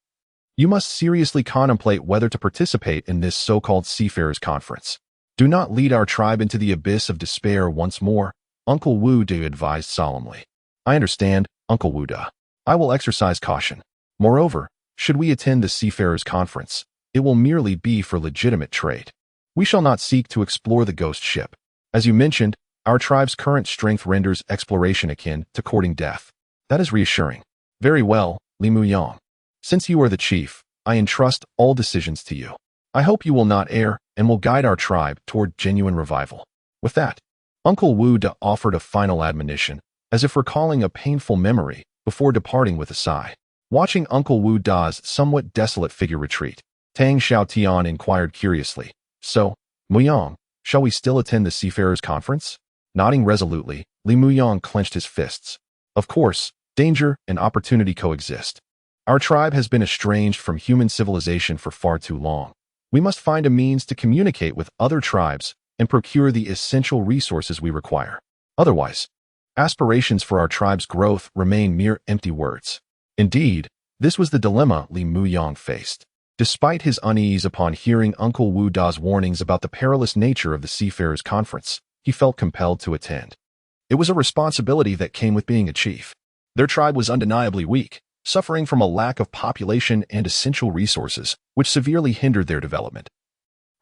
Speaker 1: you must seriously contemplate whether to participate in this so-called Seafarers Conference. Do not lead our tribe into the abyss of despair once more, Uncle Wu Du advised solemnly. I understand, Uncle Wu Da. I will exercise caution. Moreover, should we attend the Seafarers Conference, it will merely be for legitimate trade. We shall not seek to explore the ghost ship. As you mentioned, our tribe's current strength renders exploration akin to courting death. That is reassuring. Very well, Li Mu Yang. Since you are the chief, I entrust all decisions to you. I hope you will not err and will guide our tribe toward genuine revival. With that, Uncle Wu Da offered a final admonition, as if recalling a painful memory, before departing with a sigh. Watching Uncle Wu Da's somewhat desolate figure retreat, Tang Xiaotian inquired curiously, So, Muyang, shall we still attend the Seafarers Conference? Nodding resolutely, Li Muyang clenched his fists. Of course, danger and opportunity coexist. Our tribe has been estranged from human civilization for far too long. We must find a means to communicate with other tribes and procure the essential resources we require. Otherwise, aspirations for our tribe's growth remain mere empty words. Indeed, this was the dilemma Li Muyang faced. Despite his unease upon hearing Uncle Wu Da's warnings about the perilous nature of the Seafarers Conference, he felt compelled to attend. It was a responsibility that came with being a chief. Their tribe was undeniably weak, suffering from a lack of population and essential resources, which severely hindered their development.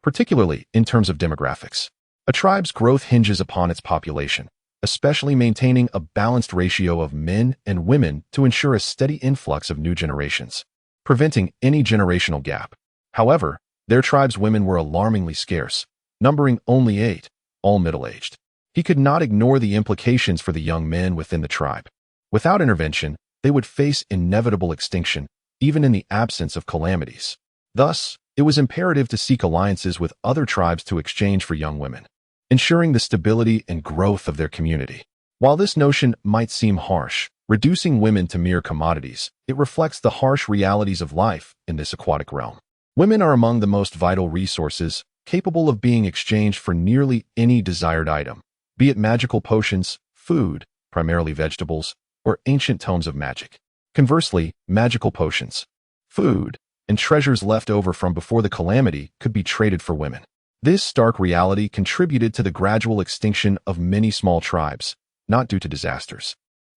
Speaker 1: Particularly in terms of demographics. A tribe's growth hinges upon its population, especially maintaining a balanced ratio of men and women to ensure a steady influx of new generations, preventing any generational gap. However, their tribe's women were alarmingly scarce, numbering only 8, all middle-aged. He could not ignore the implications for the young men within the tribe. Without intervention, they would face inevitable extinction, even in the absence of calamities. Thus, it was imperative to seek alliances with other tribes to exchange for young women, ensuring the stability and growth of their community. While this notion might seem harsh, reducing women to mere commodities, it reflects the harsh realities of life in this aquatic realm. Women are among the most vital resources, capable of being exchanged for nearly any desired item, be it magical potions, food, primarily vegetables, or ancient tomes of magic. Conversely, magical potions, food, and treasures left over from before the calamity could be traded for women. This stark reality contributed to the gradual extinction of many small tribes, not due to disasters,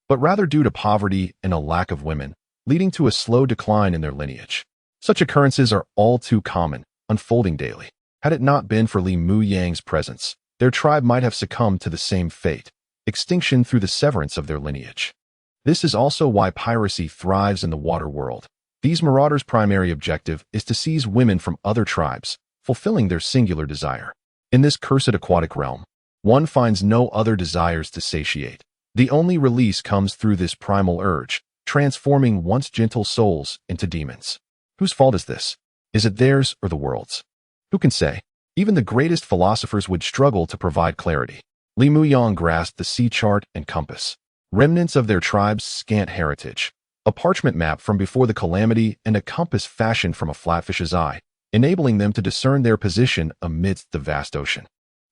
Speaker 1: but rather due to poverty and a lack of women, leading to a slow decline in their lineage. Such occurrences are all too common, unfolding daily. Had it not been for Li Mu Yang's presence, their tribe might have succumbed to the same fate, extinction through the severance of their lineage. This is also why piracy thrives in the water world. These marauders' primary objective is to seize women from other tribes, fulfilling their singular desire. In this cursed aquatic realm, one finds no other desires to satiate. The only release comes through this primal urge, transforming once gentle souls into demons. Whose fault is this? Is it theirs or the world's? Who can say? Even the greatest philosophers would struggle to provide clarity. Li Muyang grasped the sea chart and compass, remnants of their tribe's scant heritage, a parchment map from before the calamity and a compass fashioned from a flatfish's eye, enabling them to discern their position amidst the vast ocean.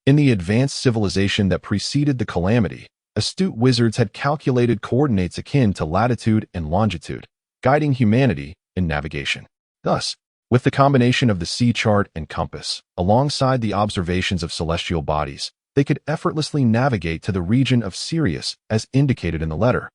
Speaker 1: In the advanced civilization that preceded the calamity, astute wizards had calculated coordinates akin to latitude and longitude, guiding humanity in navigation. Thus, with the combination of the sea chart and compass, alongside the observations of celestial bodies, they could effortlessly navigate to the region of Sirius as indicated in the letter,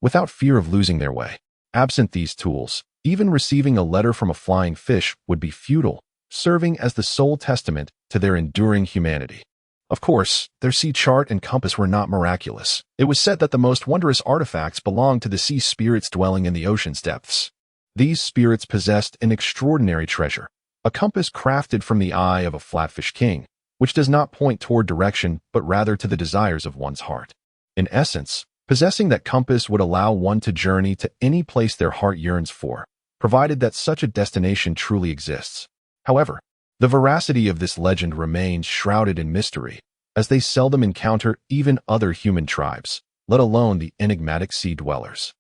Speaker 1: without fear of losing their way. Absent these tools, even receiving a letter from a flying fish would be futile, serving as the sole testament to their enduring humanity. Of course, their sea chart and compass were not miraculous. It was said that the most wondrous artifacts belonged to the sea spirits dwelling in the ocean's depths. These spirits possessed an extraordinary treasure, a compass crafted from the eye of a flatfish king, which does not point toward direction but rather to the desires of one's heart. In essence, possessing that compass would allow one to journey to any place their heart yearns for, provided that such a destination truly exists. However, the veracity of this legend remains shrouded in mystery, as they seldom encounter even other human tribes, let alone the enigmatic sea dwellers.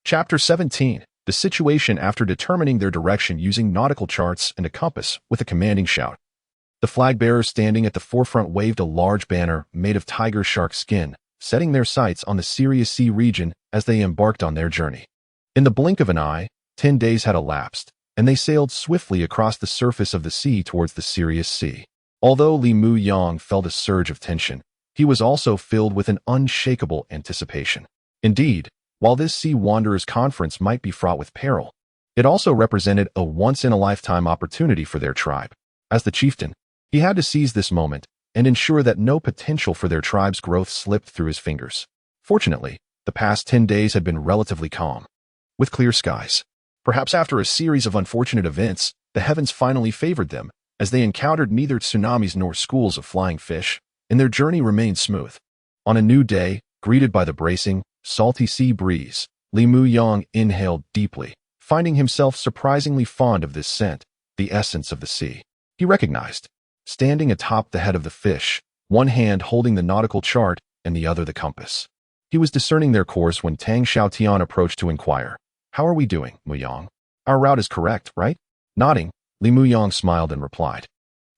Speaker 1: Chapter 17. The situation after determining their direction using nautical charts and a compass with a commanding shout. The flag-bearers standing at the forefront waved a large banner made of tiger shark skin, setting their sights on the Sirius Sea region as they embarked on their journey. In the blink of an eye, 10 days had elapsed, and they sailed swiftly across the surface of the sea towards the Sirius Sea. Although Li Mu Yang felt a surge of tension, he was also filled with an unshakable anticipation. Indeed, while this Sea Wanderers Conference might be fraught with peril, it also represented a once-in-a-lifetime opportunity for their tribe. As the chieftain, he had to seize this moment and ensure that no potential for their tribe's growth slipped through his fingers. Fortunately, the past 10 days had been relatively calm, with clear skies. Perhaps after a series of unfortunate events, the heavens finally favored them, as they encountered neither tsunamis nor schools of flying fish, and their journey remained smooth. On a new day, greeted by the bracing, salty sea breeze, Li Mu Yang inhaled deeply, finding himself surprisingly fond of this scent, the essence of the sea. He recognized, standing atop the head of the fish, one hand holding the nautical chart and the other the compass. He was discerning their course when Tang Xiaotian approached to inquire, "How are we doing, Mu Yang? Our route is correct, right?" Nodding, Li Mu Yang smiled and replied,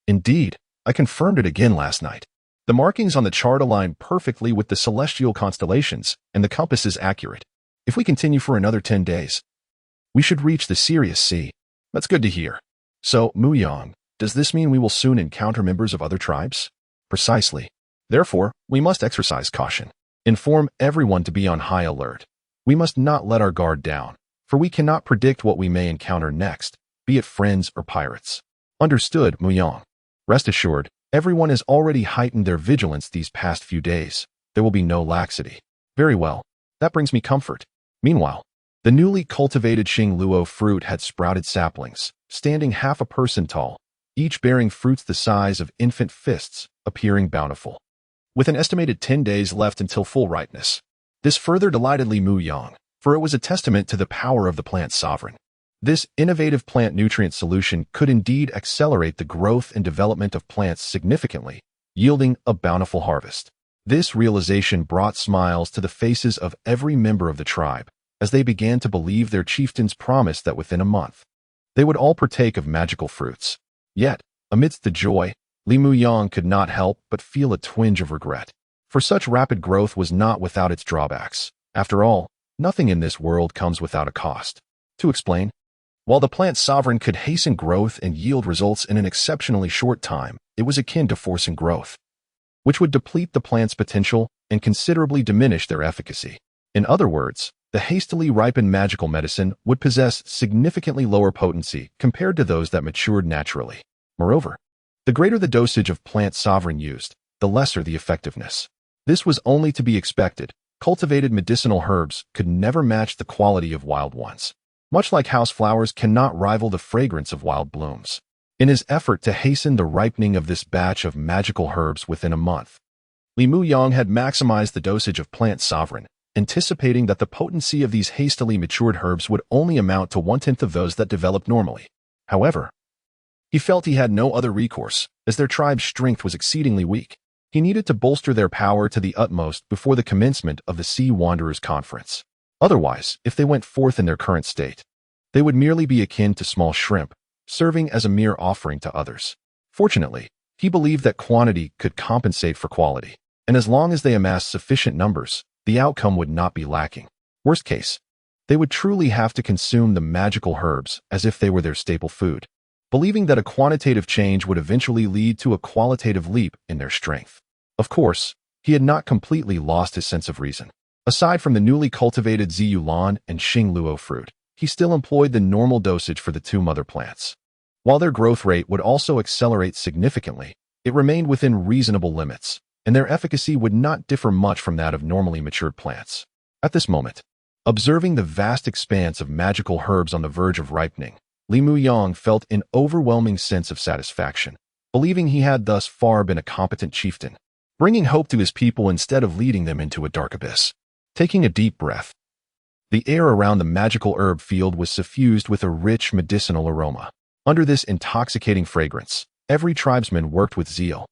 Speaker 1: "Indeed, I confirmed it again last night. The markings on the chart align perfectly with the celestial constellations, and the compass is accurate. If we continue for another 10 days, we should reach the Sirius Sea." "That's good to hear. So, Mu Yang, does this mean we will soon encounter members of other tribes?" "Precisely. Therefore, we must exercise caution. Inform everyone to be on high alert. We must not let our guard down, for we cannot predict what we may encounter next, be it friends or pirates." "Understood, Mu Yang. Rest assured, everyone has already heightened their vigilance these past few days. There will be no laxity." "Very well. That brings me comfort." Meanwhile, the newly cultivated Xing Luo fruit had sprouted saplings, standing half a person tall, each bearing fruits the size of infant fists, appearing bountiful. With an estimated 10 days left until full ripeness, this further delighted Li Mu Yang, for it was a testament to the power of the plant sovereign. This innovative plant nutrient solution could indeed accelerate the growth and development of plants significantly, yielding a bountiful harvest. This realization brought smiles to the faces of every member of the tribe, as they began to believe their chieftain's promise that within a month, they would all partake of magical fruits. Yet, amidst the joy, Li Mu Yang could not help but feel a twinge of regret. For such rapid growth was not without its drawbacks. After all, nothing in this world comes without a cost. To explain, while the plant sovereign could hasten growth and yield results in an exceptionally short time, it was akin to forcing growth, which would deplete the plant's potential and considerably diminish their efficacy. In other words, the hastily ripened magical medicine would possess significantly lower potency compared to those that matured naturally. Moreover, the greater the dosage of plant sovereign used, the lesser the effectiveness. This was only to be expected. Cultivated medicinal herbs could never match the quality of wild ones, much like house flowers cannot rival the fragrance of wild blooms. In his effort to hasten the ripening of this batch of magical herbs within a month, Li Mu Yang had maximized the dosage of plant sovereign, anticipating that the potency of these hastily matured herbs would only amount to 1/10 of those that developed normally. However, he felt he had no other recourse, as their tribe's strength was exceedingly weak. He needed to bolster their power to the utmost before the commencement of the Sea Wanderers Conference. Otherwise, if they went forth in their current state, they would merely be akin to small shrimp, serving as a mere offering to others. Fortunately, he believed that quantity could compensate for quality, and as long as they amassed sufficient numbers, the outcome would not be lacking. Worst case, they would truly have to consume the magical herbs as if they were their staple food, believing that a quantitative change would eventually lead to a qualitative leap in their strength. Of course, he had not completely lost his sense of reason. Aside from the newly cultivated Ziyulan and Xingluo fruit, he still employed the normal dosage for the two mother plants. While their growth rate would also accelerate significantly, it remained within reasonable limits, and their efficacy would not differ much from that of normally matured plants. At this moment, observing the vast expanse of magical herbs on the verge of ripening, Li Muyang felt an overwhelming sense of satisfaction, believing he had thus far been a competent chieftain, bringing hope to his people instead of leading them into a dark abyss. Taking a deep breath, the air around the magical herb field was suffused with a rich medicinal aroma. Under this intoxicating fragrance, every tribesman worked with zeal,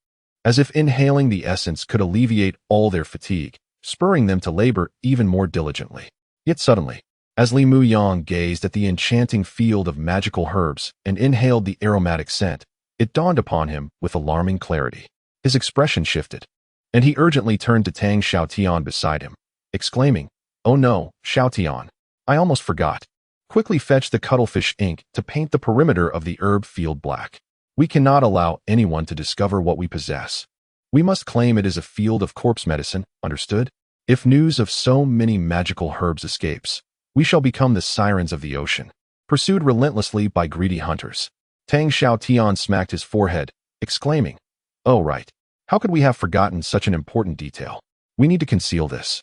Speaker 1: as if inhaling the essence could alleviate all their fatigue, spurring them to labor even more diligently. Yet suddenly, as Li Muyang gazed at the enchanting field of magical herbs and inhaled the aromatic scent, it dawned upon him with alarming clarity. His expression shifted, and he urgently turned to Tang Xiaotian beside him, exclaiming, "Oh no, Xiaotian, I almost forgot. Quickly fetch the cuttlefish ink to paint the perimeter of the herb field black. We cannot allow anyone to discover what we possess. We must claim it is a field of corpse medicine, understood? If news of so many magical herbs escapes, we shall become the sirens of the ocean, pursued relentlessly by greedy hunters." Tang Xiaotian smacked his forehead, exclaiming, "Oh right, how could we have forgotten such an important detail? We need to conceal this.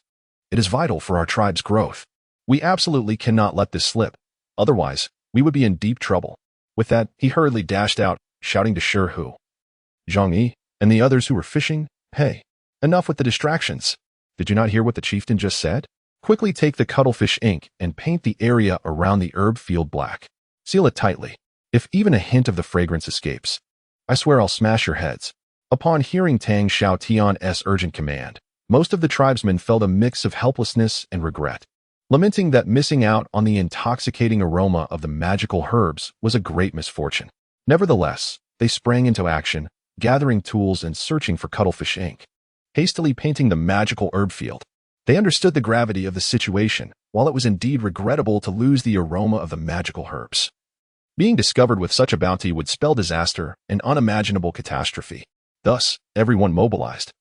Speaker 1: It is vital for our tribe's growth. We absolutely cannot let this slip, otherwise we would be in deep trouble." With that, he hurriedly dashed out, shouting to Shi Hu, Zhang Yi, and the others who were fishing, "Hey, enough with the distractions. Did you not hear what the chieftain just said? Quickly take the cuttlefish ink and paint the area around the herb field black. Seal it tightly. If even a hint of the fragrance escapes, I swear I'll smash your heads." Upon hearing Tang Xiaotian's urgent command, most of the tribesmen felt a mix of helplessness and regret, lamenting that missing out on the intoxicating aroma of the magical herbs was a great misfortune. Nevertheless, they sprang into action, gathering tools and searching for cuttlefish ink, hastily painting the magical herb field. They understood the gravity of the situation, while it was indeed regrettable to lose the aroma of the magical herbs. Being discovered with such a bounty would spell disaster and unimaginable catastrophe. Thus, everyone mobilized,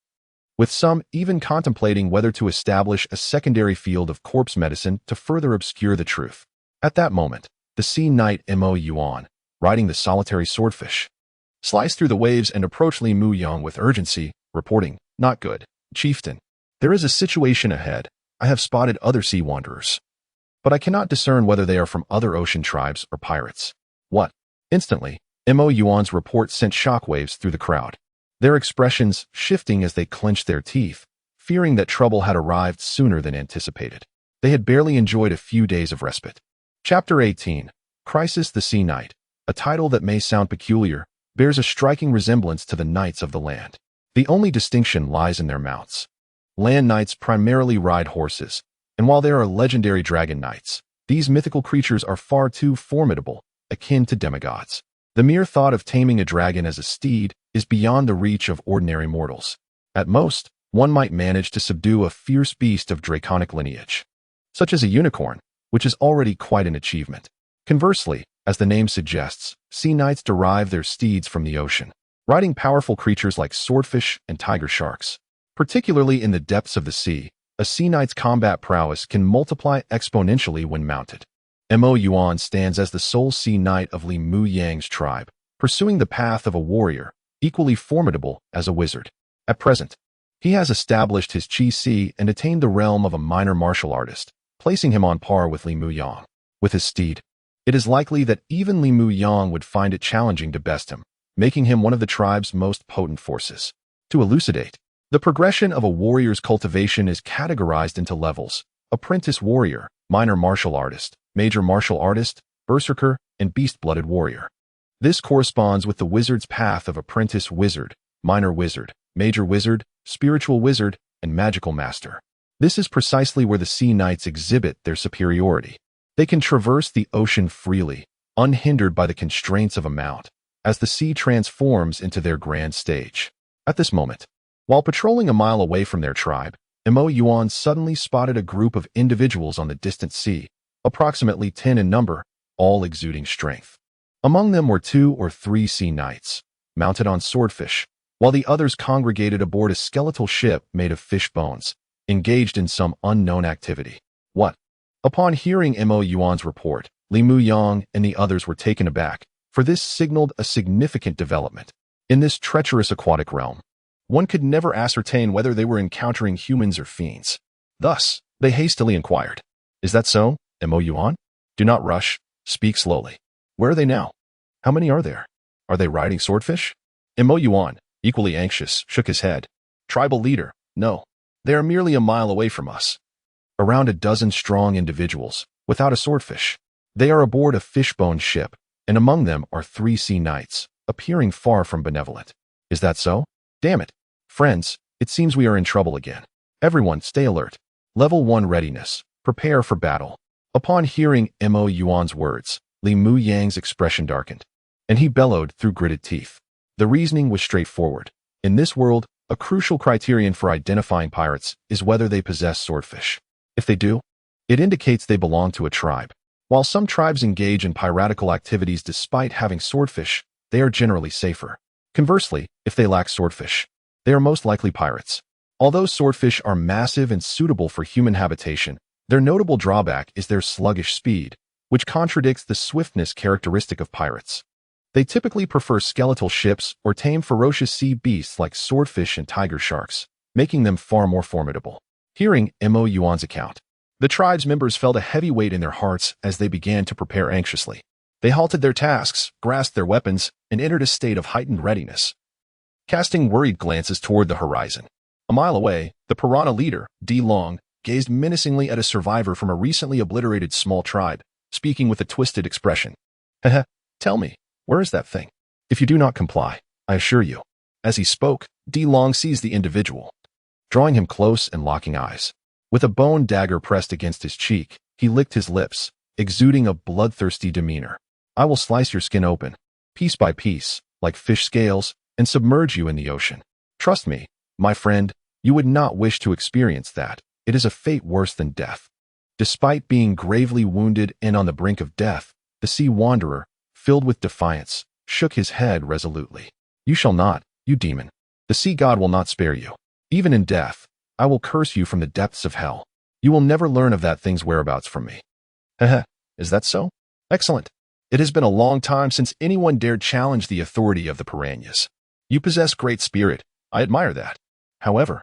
Speaker 1: with some even contemplating whether to establish a secondary field of corpse medicine to further obscure the truth. At that moment, the sea knight Mo Yuan, riding the solitary swordfish, sliced through the waves and approached Li Muyang with urgency, reporting, "Not good, chieftain. There is a situation ahead. I have spotted other sea wanderers, but I cannot discern whether they are from other ocean tribes or pirates." What? Instantly, Mo Yuan's report sent shockwaves through the crowd, their expressions shifting as they clenched their teeth, fearing that trouble had arrived sooner than anticipated. They had barely enjoyed a few days of respite. Chapter 18, Crisis the Sea Knight, a title that may sound peculiar, bears a striking resemblance to the knights of the land. The only distinction lies in their mounts. Land knights primarily ride horses, and while there are legendary dragon knights, these mythical creatures are far too formidable, akin to demigods. The mere thought of taming a dragon as a steed is beyond the reach of ordinary mortals. At most, one might manage to subdue a fierce beast of draconic lineage, such as a unicorn, which is already quite an achievement. Conversely, as the name suggests, sea knights derive their steeds from the ocean, riding powerful creatures like swordfish and tiger sharks. Particularly in the depths of the sea, a sea knight's combat prowess can multiply exponentially when mounted. Mo Yuan stands as the sole sea knight of Li Muyang's tribe, pursuing the path of a warrior, equally formidable as a wizard. At present, he has established his Qi Si and attained the realm of a minor martial artist, placing him on par with Li Muyang. With his steed, it is likely that even Li Muyang would find it challenging to best him, making him one of the tribe's most potent forces. To elucidate, the progression of a warrior's cultivation is categorized into levels: apprentice warrior, minor martial artist, major martial artist, berserker, and beast-blooded warrior. This corresponds with the wizard's path of apprentice wizard, minor wizard, major wizard, spiritual wizard, and magical master. This is precisely where the sea knights exhibit their superiority. They can traverse the ocean freely, unhindered by the constraints of a mount, as the sea transforms into their grand stage. At this moment, while patrolling a mile away from their tribe, Mo Yuan suddenly spotted a group of individuals on the distant sea, approximately 10 in number, all exuding strength. Among them were 2 or 3 sea knights, mounted on swordfish, while the others congregated aboard a skeletal ship made of fish bones, engaged in some unknown activity. What? Upon hearing Mo Yuan's report, Li Muyang and the others were taken aback, for this signaled a significant development. In this treacherous aquatic realm, one could never ascertain whether they were encountering humans or fiends. Thus, they hastily inquired, "Is that so, Mo Yuan? Do not rush, speak slowly. Where are they now? How many are there? Are they riding swordfish?" Mo Yuan, equally anxious, shook his head. "Tribal leader, no. They are merely a mile away from us. Around a dozen strong individuals, without a swordfish. They are aboard a fishbone ship, and among them are 3 sea knights, appearing far from benevolent. Is that so? Damn it. Friends, it seems we are in trouble again. Everyone, stay alert. Level 1 readiness. Prepare for battle." Upon hearing Mo Yuan's words, Li Muyang's expression darkened, and he bellowed through gritted teeth. The reasoning was straightforward. In this world, a crucial criterion for identifying pirates is whether they possess swordfish. If they do, it indicates they belong to a tribe. While some tribes engage in piratical activities despite having swordfish, they are generally safer. Conversely, if they lack swordfish, they are most likely pirates. Although swordfish are massive and suitable for human habitation, their notable drawback is their sluggish speed, which contradicts the swiftness characteristic of pirates. They typically prefer skeletal ships or tame ferocious sea beasts like swordfish and tiger sharks, making them far more formidable. Hearing Mo Yuan's account, the tribe's members felt a heavy weight in their hearts as they began to prepare anxiously. They halted their tasks, grasped their weapons, and entered a state of heightened readiness. Casting worried glances toward the horizon, a mile away, the piranha leader, D Long, gazed menacingly at a survivor from a recently obliterated small tribe, speaking with a twisted expression. "Heh, tell me, where is that thing? If you do not comply, I assure you." As he spoke, D Long seized the individual, drawing him close and locking eyes. With a bone dagger pressed against his cheek, he licked his lips, exuding a bloodthirsty demeanor. "I will slice your skin open, piece by piece, like fish scales, and submerge you in the ocean. Trust me, my friend, you would not wish to experience that. It is a fate worse than death." Despite being gravely wounded and on the brink of death, the sea wanderer, filled with defiance, shook his head resolutely. "You shall not, you demon. The sea god will not spare you. Even in death, I will curse you from the depths of hell. You will never learn of that thing's whereabouts from me." "Heh, is that so? Excellent. It has been a long time since anyone dared challenge the authority of the piranhas. You possess great spirit. I admire that. However,"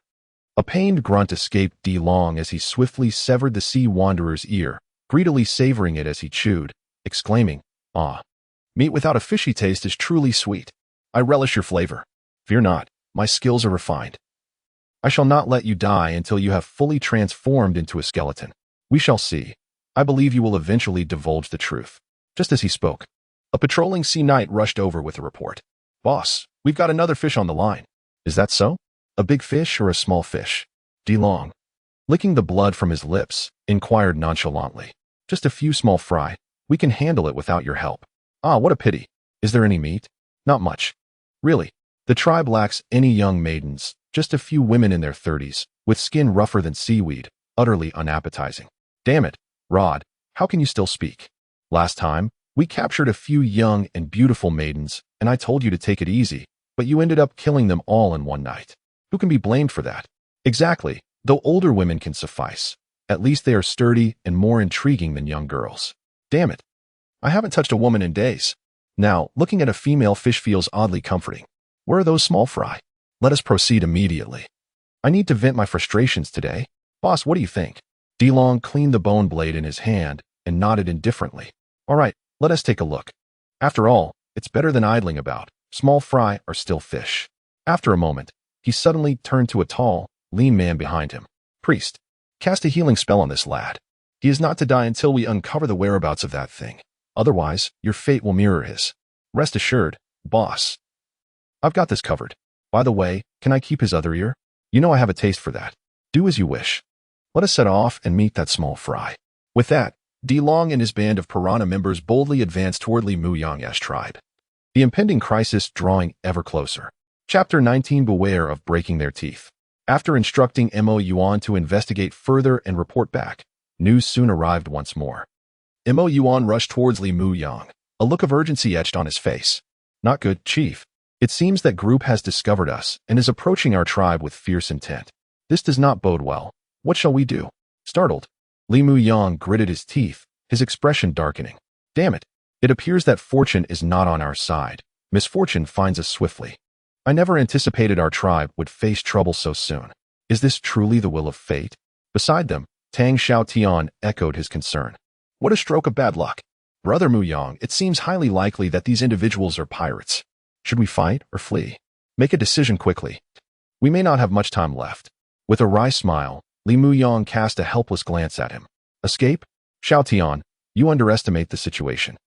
Speaker 1: a pained grunt escaped D Long as he swiftly severed the sea wanderer's ear, greedily savoring it as he chewed, exclaiming, "Ah, meat without a fishy taste is truly sweet. I relish your flavor. Fear not, my skills are refined. I shall not let you die until you have fully transformed into a skeleton. We shall see. I believe you will eventually divulge the truth." Just as he spoke, a patrolling sea knight rushed over with a report. "Boss, we've got another fish on the line." "Is that so? A big fish or a small fish?" D Long, licking the blood from his lips, inquired nonchalantly. "Just a few small fry. We can handle it without your help." "Ah, what a pity. Is there any meat?" "Not much. Really, the tribe lacks any young maidens, just a few women in their 30s, with skin rougher than seaweed, utterly unappetizing." "Damn it, Rod, how can you still speak? Last time, we captured a few young and beautiful maidens, and I told you to take it easy, but you ended up killing them all in one night. Who can be blamed for that?" "Exactly, though older women can suffice. At least they are sturdy and more intriguing than young girls." "Damn it, I haven't touched a woman in days. Now, looking at a female fish feels oddly comforting. Where are those small fry? Let us proceed immediately. I need to vent my frustrations today. Boss, what do you think?" D Long cleaned the bone blade in his hand and nodded indifferently. "All right, let us take a look. After all, it's better than idling about. Small fry are still fish." After a moment, he suddenly turned to a tall, lean man behind him. "Priest, cast a healing spell on this lad. He is not to die until we uncover the whereabouts of that thing. Otherwise, your fate will mirror his. Rest assured, boss. I've got this covered. By the way, can I keep his other ear? You know I have a taste for that. Do as you wish. Let us set off and meet that small fry." With that, De Long and his band of piranha members boldly advanced toward Li Muyang's tribe, the impending crisis drawing ever closer. Chapter 19. Beware of breaking their teeth. After instructing Mo Yuan to investigate further and report back, news soon arrived once more. Mo Yuan rushed towards Li Muyang, a look of urgency etched on his face. Not good, Chief. It seems that group has discovered us and is approaching our tribe with fierce intent. This does not bode well. What shall we do? Startled, Li Muyang gritted his teeth, his expression darkening. Damn it. It appears that fortune is not on our side. Misfortune finds us swiftly. I never anticipated our tribe would face trouble so soon. Is this truly the will of fate? Beside them, Tang Xiaotian echoed his concern. What a stroke of bad luck. Brother Muyang, it seems highly likely that these individuals are pirates. Should we fight or flee? Make a decision quickly. We may not have much time left. With a wry smile, Li Muyang cast a helpless glance at him. Escape? Xiaotian, you underestimate the situation.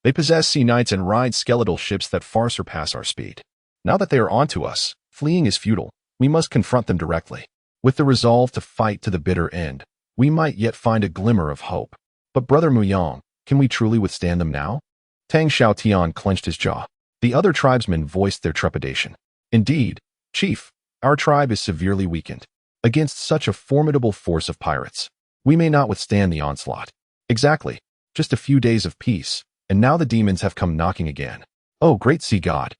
Speaker 1: They possess sea knights and ride skeletal ships that far surpass our speed. Now that they are onto us, fleeing is futile. We must confront them directly. With the resolve to fight to the bitter end, we might yet find a glimmer of hope. But Brother Muyang, can we truly withstand them now? Tang Xiaotian clenched his jaw. The other tribesmen voiced their trepidation. Indeed, Chief, our tribe is severely weakened. Against such a formidable force of pirates, we may not withstand the onslaught. Exactly. Just a few days of peace, and now the demons have come knocking again. Oh, great sea god!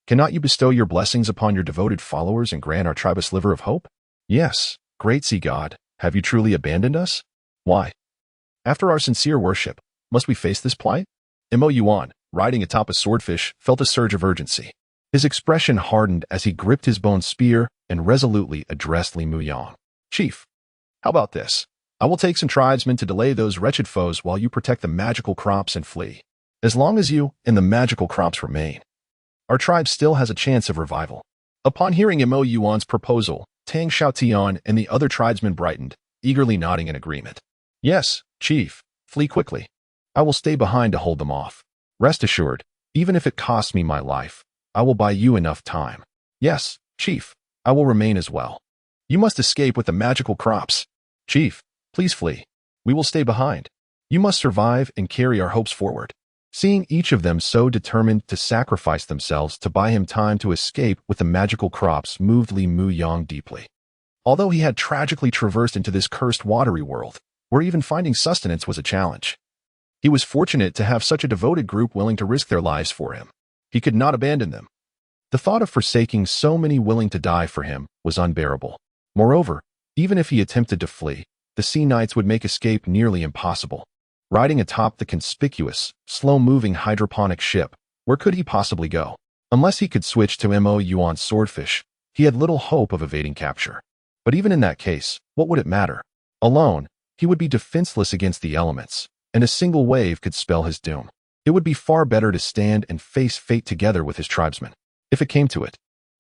Speaker 1: Cannot you bestow your blessings upon your devoted followers and grant our tribe a sliver of hope? Yes, great sea god, have you truly abandoned us? Why? After our sincere worship, must we face this plight? Mo Yuan, riding atop a swordfish, felt a surge of urgency. His expression hardened as he gripped his bone spear and resolutely addressed Li Muyang. Chief, how about this? I will take some tribesmen to delay those wretched foes while you protect the magical crops and flee. As long as you and the magical crops remain, our tribe still has a chance of revival. Upon hearing Mo Yuan's proposal, Tang Xiaotian and the other tribesmen brightened, eagerly nodding in agreement. Yes, Chief, flee quickly. I will stay behind to hold them off. Rest assured, even if it costs me my life, I will buy you enough time. Yes, Chief, I will remain as well. You must escape with the magical crops. Chief, please flee. We will stay behind. You must survive and carry our hopes forward. Seeing each of them so determined to sacrifice themselves to buy him time to escape with the magical crops moved Li Muyang deeply. Although he had tragically traversed into this cursed watery world, where even finding sustenance was a challenge, he was fortunate to have such a devoted group willing to risk their lives for him. He could not abandon them. The thought of forsaking so many willing to die for him was unbearable. Moreover, even if he attempted to flee, the sea knights would make escape nearly impossible. Riding atop the conspicuous, slow-moving hydroponic ship, where could he possibly go? Unless he could switch to Mo Yuan's swordfish, he had little hope of evading capture. But even in that case, what would it matter? Alone, he would be defenseless against the elements, and a single wave could spell his doom. It would be far better to stand and face fate together with his tribesmen. If it came to it,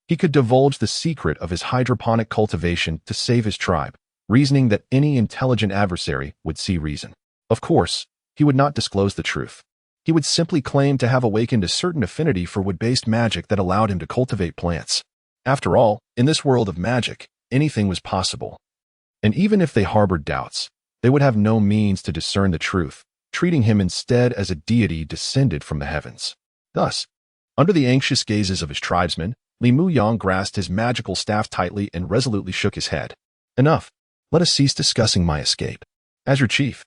Speaker 1: he could divulge the secret of his hydroponic cultivation to save his tribe, reasoning that any intelligent adversary would see reason. Of course, he would not disclose the truth. He would simply claim to have awakened a certain affinity for wood-based magic that allowed him to cultivate plants. After all, in this world of magic, anything was possible. And even if they harbored doubts, they would have no means to discern the truth, treating him instead as a deity descended from the heavens. Thus, under the anxious gazes of his tribesmen, Li Muyang grasped his magical staff tightly and resolutely shook his head. Enough. Let us cease discussing my escape. As your chief,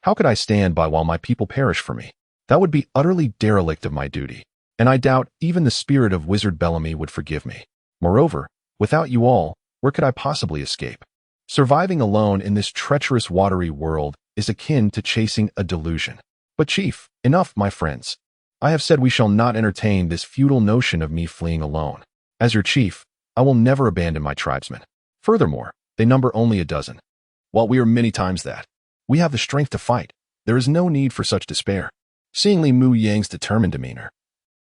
Speaker 1: how could I stand by while my people perish for me? That would be utterly derelict of my duty, and I doubt even the spirit of Wizard Bellamy would forgive me. Moreover, without you all, where could I possibly escape? Surviving alone in this treacherous watery world is akin to chasing a delusion. But Chief, enough, my friends. I have said we shall not entertain this futile notion of me fleeing alone. As your chief, I will never abandon my tribesmen. Furthermore, they number only a dozen, while we are many times that. We have the strength to fight. There is no need for such despair. Seeing Li Muyang's determined demeanor,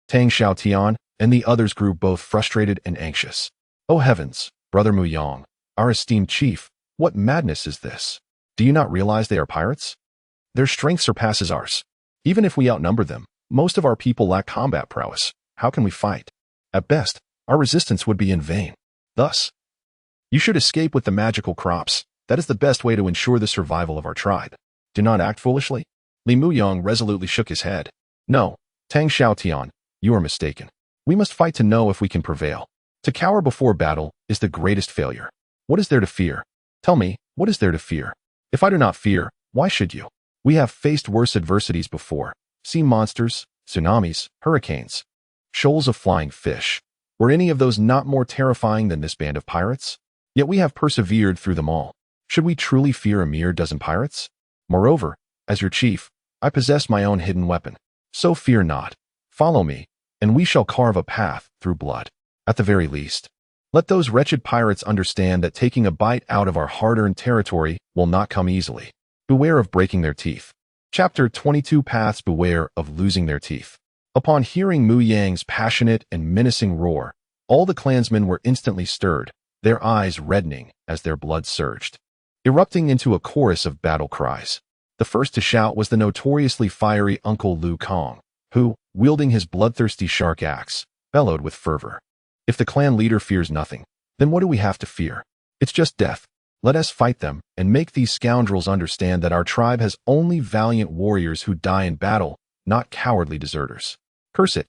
Speaker 1: Tang Xiaotian and the others grew both frustrated and anxious. Oh heavens, Brother Muyang, our esteemed chief, what madness is this? Do you not realize they are pirates? Their strength surpasses ours. Even if we outnumber them, most of our people lack combat prowess. How can we fight? At best, our resistance would be in vain. Thus, you should escape with the magical crops. That is the best way to ensure the survival of our tribe. Do not act foolishly. Li Muyang resolutely shook his head. No, Tang Xiaotian, you are mistaken. We must fight to know if we can prevail. To cower before battle is the greatest failure. What is there to fear? Tell me, what is there to fear? If I do not fear, why should you? We have faced worse adversities before. Sea monsters, tsunamis, hurricanes, shoals of flying fish. Were any of those not more terrifying than this band of pirates? Yet we have persevered through them all. Should we truly fear a mere dozen pirates? Moreover, as your chief, I possess my own hidden weapon. So fear not. Follow me, and we shall carve a path through blood. At the very least, let those wretched pirates understand that taking a bite out of our hard-earned territory will not come easily. Beware of breaking their teeth. Chapter 22 Paths. Beware of losing their teeth. Upon hearing Mu Yang's passionate and menacing roar, all the clansmen were instantly stirred, their eyes reddening as their blood surged, erupting into a chorus of battle cries. The first to shout was the notoriously fiery Uncle Liu Kong, who, wielding his bloodthirsty shark axe, bellowed with fervor. If the clan leader fears nothing, then what do we have to fear? It's just death. Let us fight them and make these scoundrels understand that our tribe has only valiant warriors who die in battle, not cowardly deserters. Curse it.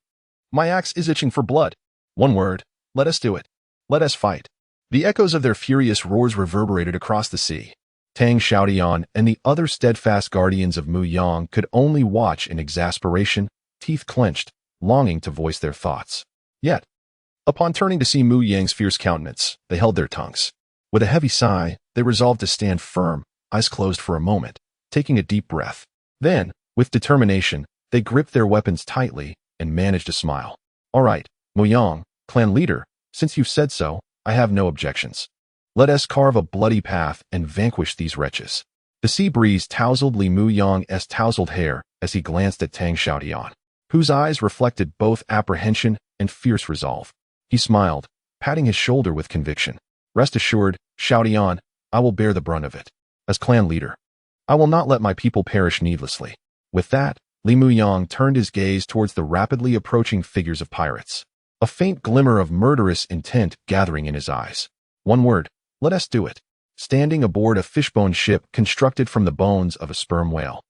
Speaker 1: My axe is itching for blood. One word. Let us do it. Let us fight. The echoes of their furious roars reverberated across the sea. Tang Xiaotian and the other steadfast guardians of Mu Yang could only watch in exasperation, teeth clenched, longing to voice their thoughts. Yet, upon turning to see Mu Yang's fierce countenance, they held their tongues. With a heavy sigh, they resolved to stand firm, eyes closed for a moment, taking a deep breath. Then, with determination, they gripped their weapons tightly and managed to smile. All right, Mu Yang, clan leader, since you've said so, I have no objections. Let us carve a bloody path and vanquish these wretches. The sea breeze tousled Li Mu Yang's tousled hair as he glanced at Tang Xiaotian, whose eyes reflected both apprehension and fierce resolve. He smiled, patting his shoulder with conviction. Rest assured, Xiaotian, I will bear the brunt of it. As clan leader, I will not let my people perish needlessly. With that, Li Mu Yang turned his gaze towards the rapidly approaching figures of pirates, a faint glimmer of murderous intent gathering in his eyes. One word. Let us do it. Standing aboard a fishbone ship constructed from the bones of a sperm whale,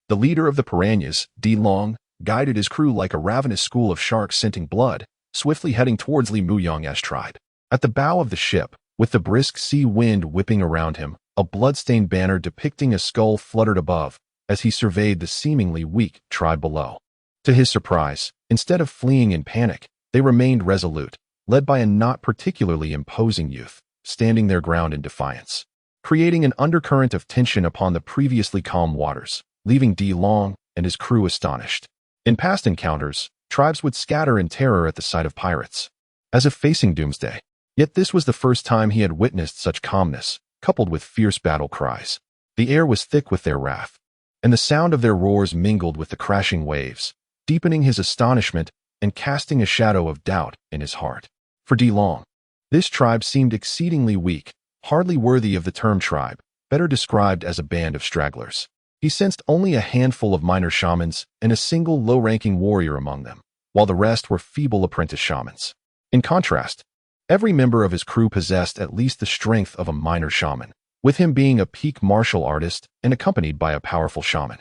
Speaker 1: the leader of the piranhas, Di Long, guided his crew like a ravenous school of sharks scenting blood, swiftly heading towards Li Mu Yang's tribe. At the bow of the ship, with the brisk sea wind whipping around him, a blood-stained banner depicting a skull fluttered above as he surveyed the seemingly weak tribe below. To his surprise, instead of fleeing in panic, they remained resolute, led by a not particularly imposing youth, standing their ground in defiance, creating an undercurrent of tension upon the previously calm waters, leaving Di Long and his crew astonished. In past encounters, tribes would scatter in terror at the sight of pirates, as if facing doomsday. Yet this was the first time he had witnessed such calmness, coupled with fierce battle cries. The air was thick with their wrath, and the sound of their roars mingled with the crashing waves, deepening his astonishment and casting a shadow of doubt in his heart. For Di Long, this tribe seemed exceedingly weak, hardly worthy of the term tribe, better described as a band of stragglers. He sensed only a handful of minor shamans and a single low-ranking warrior among them, while the rest were feeble apprentice shamans. In contrast, every member of his crew possessed at least the strength of a minor shaman, with him being a peak martial artist and accompanied by a powerful shaman.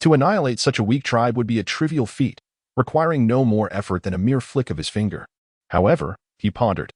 Speaker 1: To annihilate such a weak tribe would be a trivial feat, requiring no more effort than a mere flick of his finger. However, he pondered,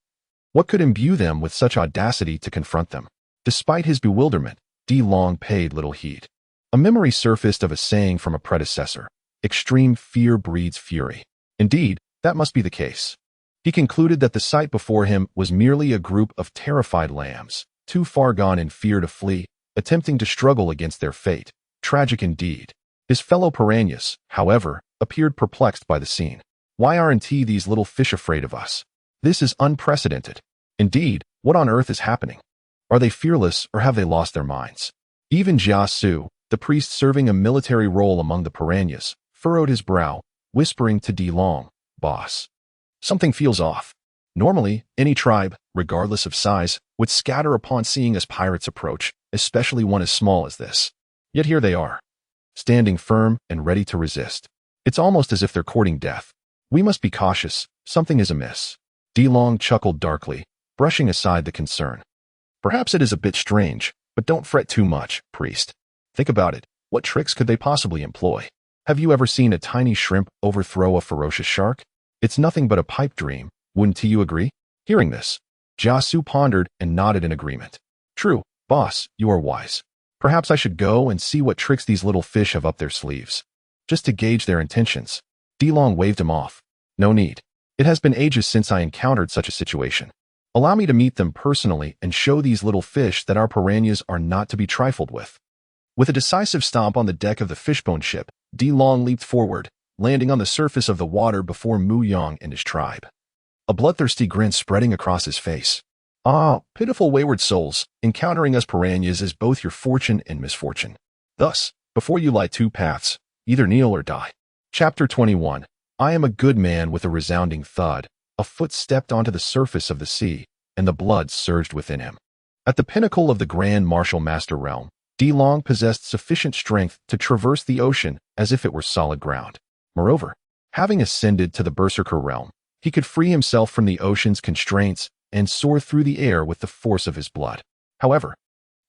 Speaker 1: what could imbue them with such audacity to confront them? Despite his bewilderment, Di Long paid little heed. A memory surfaced of a saying from a predecessor, extreme fear breeds fury. Indeed, that must be the case. He concluded that the sight before him was merely a group of terrified lambs, too far gone in fear to flee, attempting to struggle against their fate. Tragic indeed. His fellow piranhas, however, appeared perplexed by the scene. Why aren't these little fish afraid of us? This is unprecedented. Indeed, what on earth is happening? Are they fearless or have they lost their minds? Even Jia Su, the priest serving a military role among the piranhas, furrowed his brow, whispering to Di Long, "Boss, something feels off. Normally, any tribe, regardless of size, would scatter upon seeing us pirates approach, especially one as small as this. Yet here they are, standing firm and ready to resist. It's almost as if they're courting death. We must be cautious. Something is amiss." Di Long chuckled darkly, brushing aside the concern. "Perhaps it is a bit strange, but don't fret too much, priest. Think about it. What tricks could they possibly employ? Have you ever seen a tiny shrimp overthrow a ferocious shark? It's nothing but a pipe dream, wouldn't you agree? Hearing this, Jiasu pondered and nodded in agreement. True, boss, you are wise. Perhaps I should go and see what tricks these little fish have up their sleeves. Just to gauge their intentions. Dilong waved him off. No need. It has been ages since I encountered such a situation. Allow me to meet them personally and show these little fish that our piranhas are not to be trifled with. With a decisive stomp on the deck of the fishbone ship, Dilong leaped forward, landing on the surface of the water before Mu Yang and his tribe. A bloodthirsty grin spreading across his face. Ah, pitiful wayward souls, encountering us piranhas is both your fortune and misfortune. Thus, before you lie two paths, either kneel or die. Chapter 21. I am a good man. With a resounding thud, a foot stepped onto the surface of the sea, and the blood surged within him. At the pinnacle of the Grand Martial Master realm, Dilong possessed sufficient strength to traverse the ocean as if it were solid ground. Moreover, having ascended to the Berserker realm, he could free himself from the ocean's constraints and soar through the air with the force of his blood. However,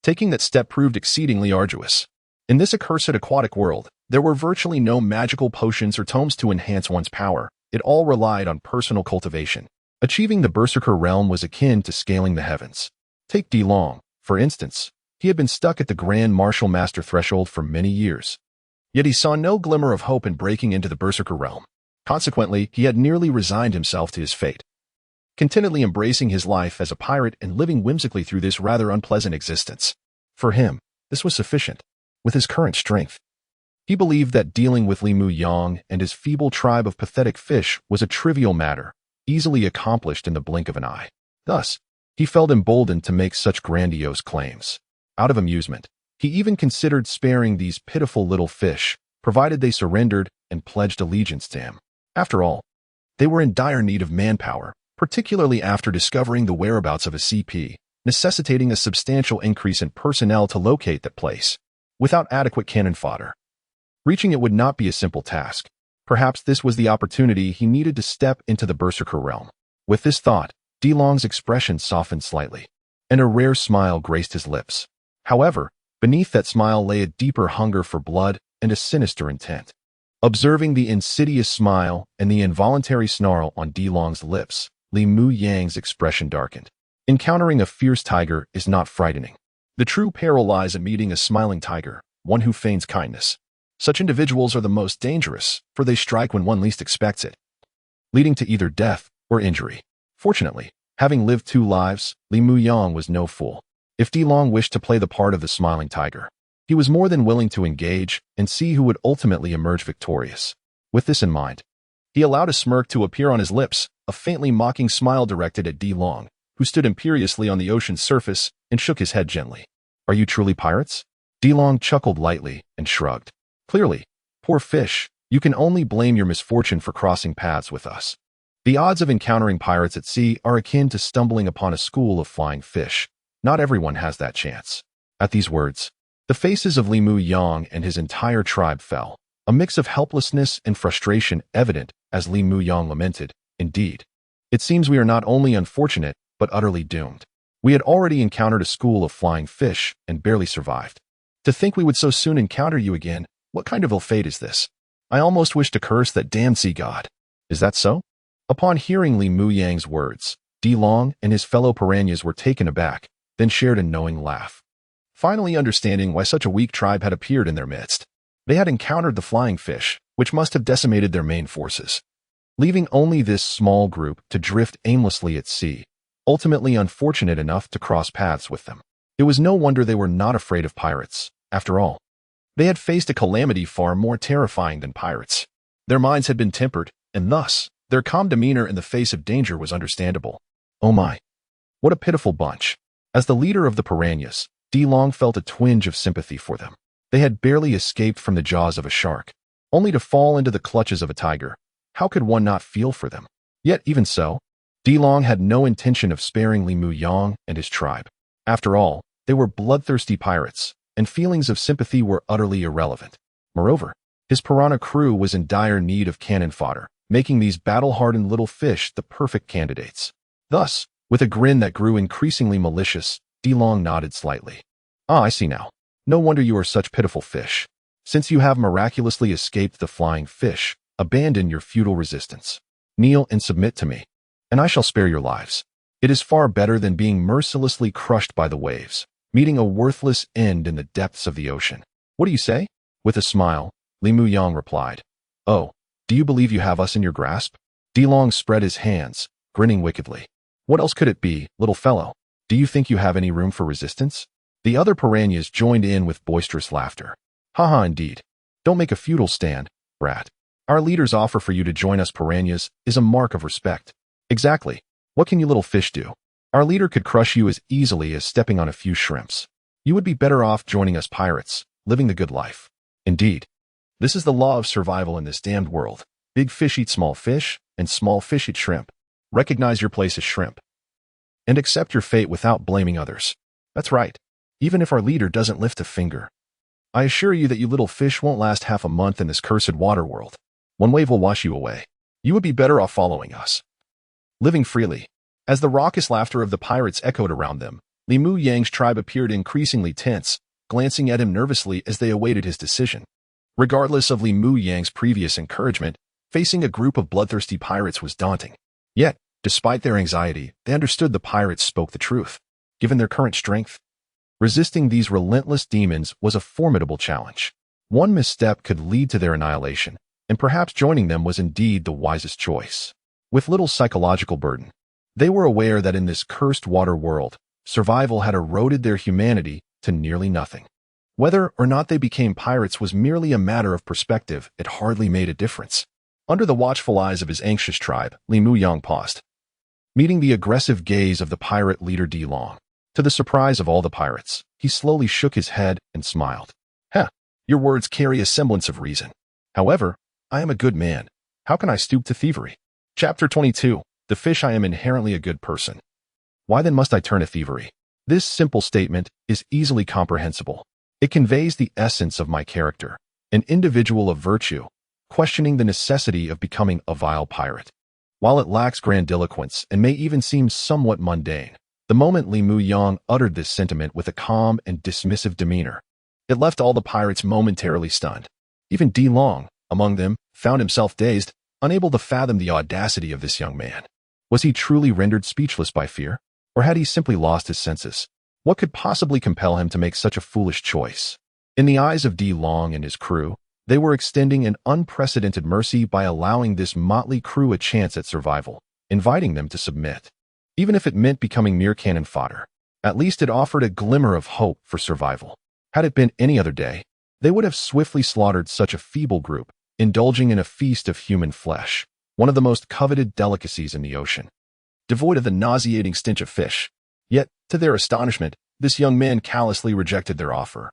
Speaker 1: taking that step proved exceedingly arduous. In this accursed aquatic world, there were virtually no magical potions or tomes to enhance one's power. It all relied on personal cultivation. Achieving the Berserker realm was akin to scaling the heavens. Take Dilong, for instance. He had been stuck at the Grand Martial Master threshold for many years. Yet he saw no glimmer of hope in breaking into the Berserker realm. Consequently, he had nearly resigned himself to his fate, contentedly embracing his life as a pirate and living whimsically through this rather unpleasant existence. For him, this was sufficient. With his current strength, he believed that dealing with Mu Yang and his feeble tribe of pathetic fish was a trivial matter, easily accomplished in the blink of an eye. Thus, he felt emboldened to make such grandiose claims. Out of amusement, he even considered sparing these pitiful little fish, provided they surrendered and pledged allegiance to him. After all, they were in dire need of manpower, particularly after discovering the whereabouts of a CP, necessitating a substantial increase in personnel to locate that place. Without adequate cannon fodder, reaching it would not be a simple task. Perhaps this was the opportunity he needed to step into the Berserker realm. With this thought, Dilong's expression softened slightly, and a rare smile graced his lips. However, beneath that smile lay a deeper hunger for blood and a sinister intent. Observing the insidious smile and the involuntary snarl on Dilong's lips, Mu Yang's expression darkened. Encountering a fierce tiger is not frightening. The true peril lies in meeting a smiling tiger, one who feigns kindness. Such individuals are the most dangerous, for they strike when one least expects it, leading to either death or injury. Fortunately, having lived two lives, Mu Yang was no fool. If Dilong wished to play the part of the smiling tiger, he was more than willing to engage and see who would ultimately emerge victorious. With this in mind, he allowed a smirk to appear on his lips, a faintly mocking smile directed at Dilong, who stood imperiously on the ocean's surface and shook his head gently. Are you truly pirates? Dilong chuckled lightly and shrugged. Clearly, poor fish, you can only blame your misfortune for crossing paths with us. The odds of encountering pirates at sea are akin to stumbling upon a school of flying fish. Not everyone has that chance. At these words, the faces of Mu Yang and his entire tribe fell, a mix of helplessness and frustration evident as Mu Yang lamented. Indeed, it seems we are not only unfortunate, but utterly doomed. We had already encountered a school of flying fish and barely survived. To think we would so soon encounter you again, what kind of ill fate is this? I almost wish to curse that damned sea god. Is that so? Upon hearing Mu Yang's words, Dilong and his fellow piranhas were taken aback, then shared a knowing laugh. Finally understanding why such a weak tribe had appeared in their midst. They had encountered the flying fish, which must have decimated their main forces, leaving only this small group to drift aimlessly at sea, ultimately unfortunate enough to cross paths with them. It was no wonder they were not afraid of pirates. After all, they had faced a calamity far more terrifying than pirates. Their minds had been tempered, and thus, their calm demeanor in the face of danger was understandable. Oh my, what a pitiful bunch. As the leader of the piranhas, Dilong felt a twinge of sympathy for them. They had barely escaped from the jaws of a shark, only to fall into the clutches of a tiger. How could one not feel for them? Yet even so, Dilong had no intention of sparing Mu Yang and his tribe. After all, they were bloodthirsty pirates, and feelings of sympathy were utterly irrelevant. Moreover, his piranha crew was in dire need of cannon fodder, making these battle-hardened little fish the perfect candidates. Thus, with a grin that grew increasingly malicious, Dilong nodded slightly. Ah, I see now. No wonder you are such pitiful fish. Since you have miraculously escaped the flying fish, abandon your futile resistance. Kneel and submit to me, and I shall spare your lives. It is far better than being mercilessly crushed by the waves, meeting a worthless end in the depths of the ocean. What do you say? With a smile, Li Muyang replied. Oh, do you believe you have us in your grasp? Dilong spread his hands, grinning wickedly. What else could it be, little fellow? Do you think you have any room for resistance? The other piranhas joined in with boisterous laughter. Haha, indeed. Don't make a futile stand, brat. Our leader's offer for you to join us piranhas is a mark of respect. Exactly. What can you little fish do? Our leader could crush you as easily as stepping on a few shrimps. You would be better off joining us pirates, living the good life. Indeed. This is the law of survival in this damned world. Big fish eat small fish, and small fish eat shrimp. Recognize your place as shrimp. And accept your fate without blaming others. That's right. Even if our leader doesn't lift a finger. I assure you that you little fish won't last half a month in this cursed water world. One wave will wash you away. You would be better off following us. Living freely. As the raucous laughter of the pirates echoed around them, Li Muyang's tribe appeared increasingly tense, glancing at him nervously as they awaited his decision. Regardless of Li Muyang's previous encouragement, facing a group of bloodthirsty pirates was daunting. Yet, despite their anxiety, they understood the pirates spoke the truth. Given their current strength, resisting these relentless demons was a formidable challenge. One misstep could lead to their annihilation, and perhaps joining them was indeed the wisest choice. With little psychological burden, they were aware that in this cursed water world, survival had eroded their humanity to nearly nothing. Whether or not they became pirates was merely a matter of perspective. It hardly made a difference. Under the watchful eyes of his anxious tribe, Li Muyang paused, meeting the aggressive gaze of the pirate leader Dilong. To the surprise of all the pirates, he slowly shook his head and smiled. Your words carry a semblance of reason. However, I am a good man. How can I stoop to thievery? Chapter 22. The fish. I am inherently a good person. Why then must I turn to thievery? This simple statement is easily comprehensible. It conveys the essence of my character, an individual of virtue, questioning the necessity of becoming a vile pirate. While it lacks grandiloquence and may even seem somewhat mundane, the moment Li Muyang uttered this sentiment with a calm and dismissive demeanor, it left all the pirates momentarily stunned. Even Dilong, among them, found himself dazed, unable to fathom the audacity of this young man. Was he truly rendered speechless by fear, or had he simply lost his senses? What could possibly compel him to make such a foolish choice? In the eyes of Dilong and his crew, they were extending an unprecedented mercy by allowing this motley crew a chance at survival, inviting them to submit. Even if it meant becoming mere cannon fodder, at least it offered a glimmer of hope for survival. Had it been any other day, they would have swiftly slaughtered such a feeble group, indulging in a feast of human flesh, one of the most coveted delicacies in the ocean, devoid of the nauseating stench of fish. Yet, to their astonishment, this young man callously rejected their offer,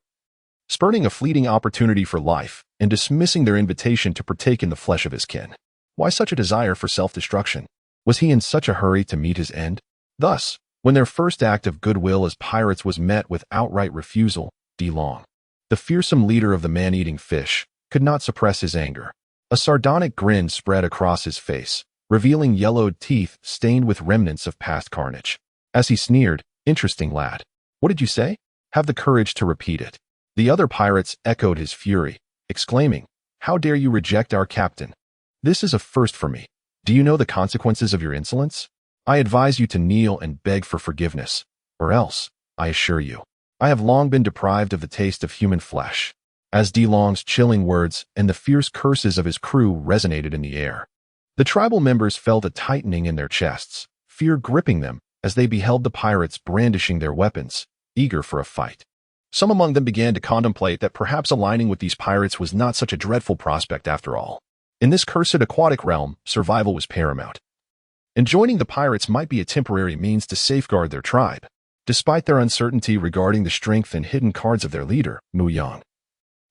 Speaker 1: spurning a fleeting opportunity for life and dismissing their invitation to partake in the flesh of his kin. Why such a desire for self-destruction? Was he in such a hurry to meet his end? Thus, when their first act of goodwill as pirates was met with outright refusal, Dilong, the fearsome leader of the man-eating fish, could not suppress his anger. A sardonic grin spread across his face, revealing yellowed teeth stained with remnants of past carnage. As he sneered, "Interesting lad. What did you say? Have the courage to repeat it." The other pirates echoed his fury, exclaiming, "How dare you reject our captain? This is a first for me. Do you know the consequences of your insolence? I advise you to kneel and beg for forgiveness, or else, I assure you, I have long been deprived of the taste of human flesh." As Dilong's chilling words and the fierce curses of his crew resonated in the air, the tribal members felt a tightening in their chests, fear gripping them as they beheld the pirates brandishing their weapons, eager for a fight. Some among them began to contemplate that perhaps aligning with these pirates was not such a dreadful prospect after all. In this cursed aquatic realm, survival was paramount, and joining the pirates might be a temporary means to safeguard their tribe, despite their uncertainty regarding the strength and hidden cards of their leader, Muyang.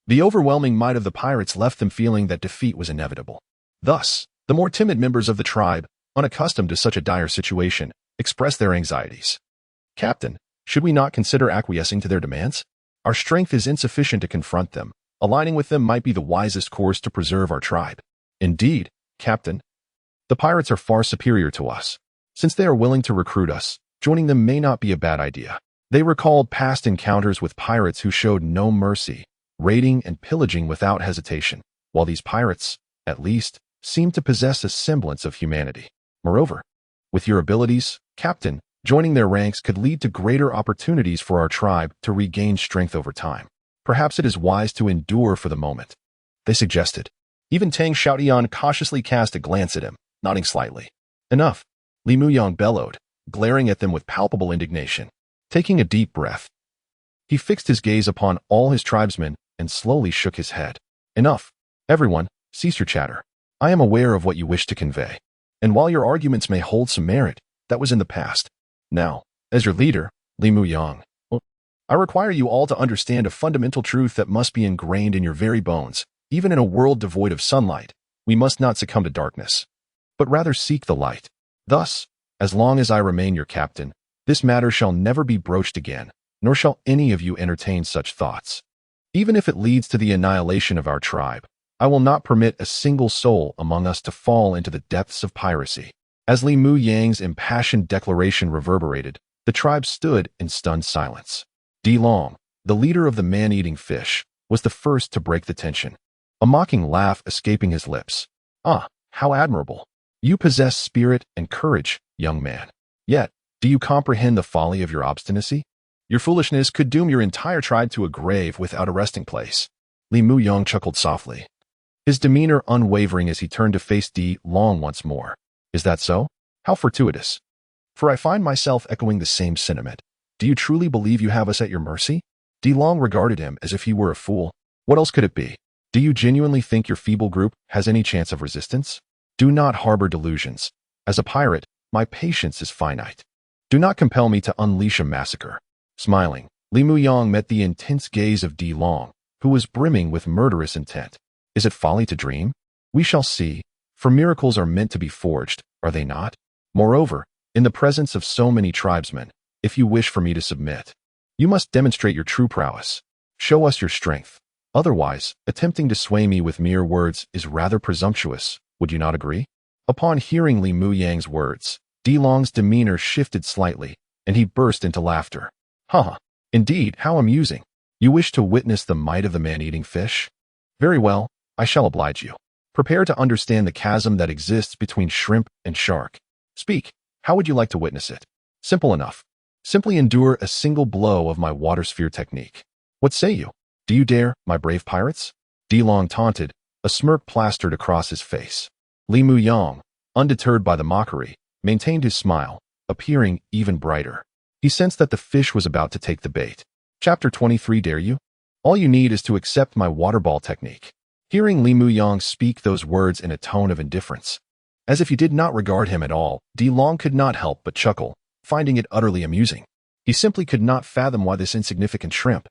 Speaker 1: The overwhelming might of the pirates left them feeling that defeat was inevitable. Thus, the more timid members of the tribe, unaccustomed to such a dire situation, expressed their anxieties. "Captain, should we not consider acquiescing to their demands? Our strength is insufficient to confront them. Aligning with them might be the wisest course to preserve our tribe." "Indeed, Captain. The pirates are far superior to us. Since they are willing to recruit us, joining them may not be a bad idea." They recalled past encounters with pirates who showed no mercy, raiding and pillaging without hesitation, while these pirates, at least, seemed to possess a semblance of humanity. Moreover, with your abilities, Captain, joining their ranks could lead to greater opportunities for our tribe to regain strength over time. Perhaps it is wise to endure for the moment, they suggested. Even Tang Xiaotian cautiously cast a glance at him, nodding slightly. Enough, Li Muyang bellowed, glaring at them with palpable indignation. Taking a deep breath, he fixed his gaze upon all his tribesmen and slowly shook his head. Enough. Everyone, cease your chatter. I am aware of what you wish to convey. And while your arguments may hold some merit, that was in the past. Now, as your leader, Li Muyang, I require you all to understand a fundamental truth that must be ingrained in your very bones. Even in a world devoid of sunlight, we must not succumb to darkness, but rather seek the light. Thus, as long as I remain your captain, this matter shall never be broached again, nor shall any of you entertain such thoughts. Even if it leads to the annihilation of our tribe, I will not permit a single soul among us to fall into the depths of piracy. As Li Muyang's impassioned declaration reverberated, the tribe stood in stunned silence. Di Long, the leader of the man-eating fish, was the first to break the tension, a mocking laugh escaping his lips. Ah, how admirable! You possess spirit and courage, young man. Yet, do you comprehend the folly of your obstinacy? Your foolishness could doom your entire tribe to a grave without a resting place. Li Muyang chuckled softly, his demeanor unwavering as he turned to face Di Long once more. Is that so? How fortuitous. For I find myself echoing the same sentiment. Do you truly believe you have us at your mercy? Di Long regarded him as if he were a fool. What else could it be? Do you genuinely think your feeble group has any chance of resistance? Do not harbor delusions. As a pirate, my patience is finite. Do not compel me to unleash a massacre. Smiling, Li Muyang met the intense gaze of Di Long, who was brimming with murderous intent. Is it folly to dream? We shall see, for miracles are meant to be forged, are they not? Moreover, in the presence of so many tribesmen, if you wish for me to submit, you must demonstrate your true prowess. Show us your strength. Otherwise, attempting to sway me with mere words is rather presumptuous, would you not agree? Upon hearing Li Muyang's words, Di Long's demeanor shifted slightly, and he burst into laughter. Haha, indeed, how amusing. You wish to witness the might of the man-eating fish? Very well, I shall oblige you. Prepare to understand the chasm that exists between shrimp and shark. Speak, how would you like to witness it? Simple enough. Simply endure a single blow of my water sphere technique. What say you? Do you dare, my brave pirates? Di Long taunted, a smirk plastered across his face. Li Muyang, undeterred by the mockery, maintained his smile, appearing even brighter. He sensed that the fish was about to take the bait. Chapter 23. Dare you? All you need is to accept my water ball technique. Hearing Li Muyang speak those words in a tone of indifference, as if he did not regard him at all, Di Long could not help but chuckle, finding it utterly amusing. He simply could not fathom why this insignificant shrimp,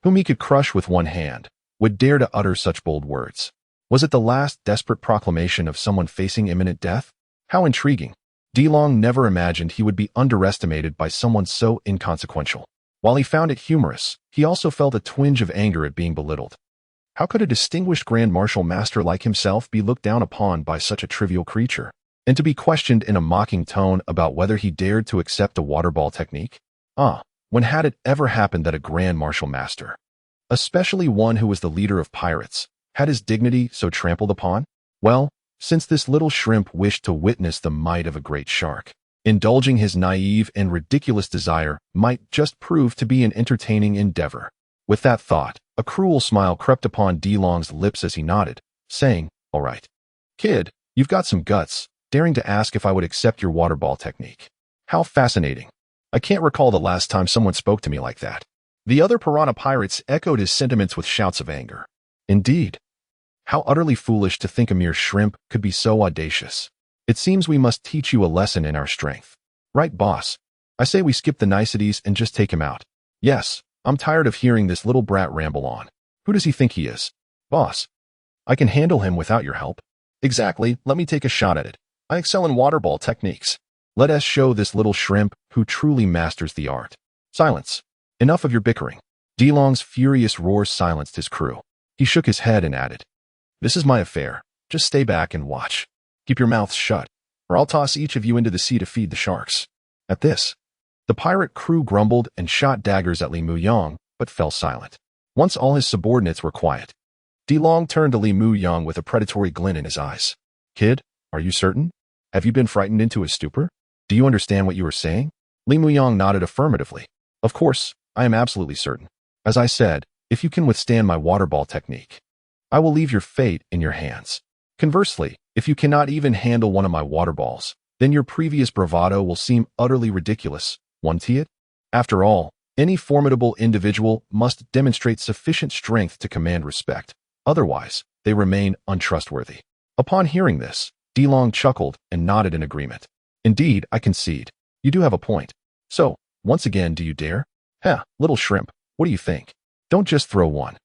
Speaker 1: whom he could crush with one hand, would dare to utter such bold words. Was it the last desperate proclamation of someone facing imminent death? How intriguing. Di Long never imagined he would be underestimated by someone so inconsequential. While he found it humorous, he also felt a twinge of anger at being belittled. How could a distinguished Grand Martial Master like himself be looked down upon by such a trivial creature, and to be questioned in a mocking tone about whether he dared to accept a water ball technique? When had it ever happened that a Grand Martial Master, especially one who was the leader of pirates, had his dignity so trampled upon? Well, since this little shrimp wished to witness the might of a great shark, indulging his naive and ridiculous desire might just prove to be an entertaining endeavor. With that thought, a cruel smile crept upon Di Long's lips as he nodded, saying, All right. Kid, you've got some guts, daring to ask if I would accept your water ball technique. How fascinating. I can't recall the last time someone spoke to me like that. The other piranha pirates echoed his sentiments with shouts of anger. Indeed. How utterly foolish to think a mere shrimp could be so audacious. It seems we must teach you a lesson in our strength. Right, boss? I say we skip the niceties and just take him out. Yes, I'm tired of hearing this little brat ramble on. Who does he think he is? Boss, I can handle him without your help. Exactly, let me take a shot at it. I excel in water ball techniques. Let us show this little shrimp who truly masters the art. Silence. Enough of your bickering. Di Long's furious roar silenced his crew. He shook his head and added, This is my affair. Just stay back and watch. Keep your mouths shut, or I'll toss each of you into the sea to feed the sharks. At this, the pirate crew grumbled and shot daggers at Li Muyang, but fell silent. Once all his subordinates were quiet, Di Long turned to Li Mu Yang with a predatory glint in his eyes. Kid, are you certain? Have you been frightened into a stupor? Do you understand what you are saying? Li Mu Yang nodded affirmatively. Of course, I am absolutely certain. As I said, if you can withstand my water ball technique, I will leave your fate in your hands. Conversely, if you cannot even handle one of my water balls, then your previous bravado will seem utterly ridiculous, won't it? After all, any formidable individual must demonstrate sufficient strength to command respect. Otherwise, they remain untrustworthy. Upon hearing this, Di Long chuckled and nodded in agreement. Indeed, I concede. You do have a point. So, once again, do you dare? Little shrimp, what do you think? Don't just throw one.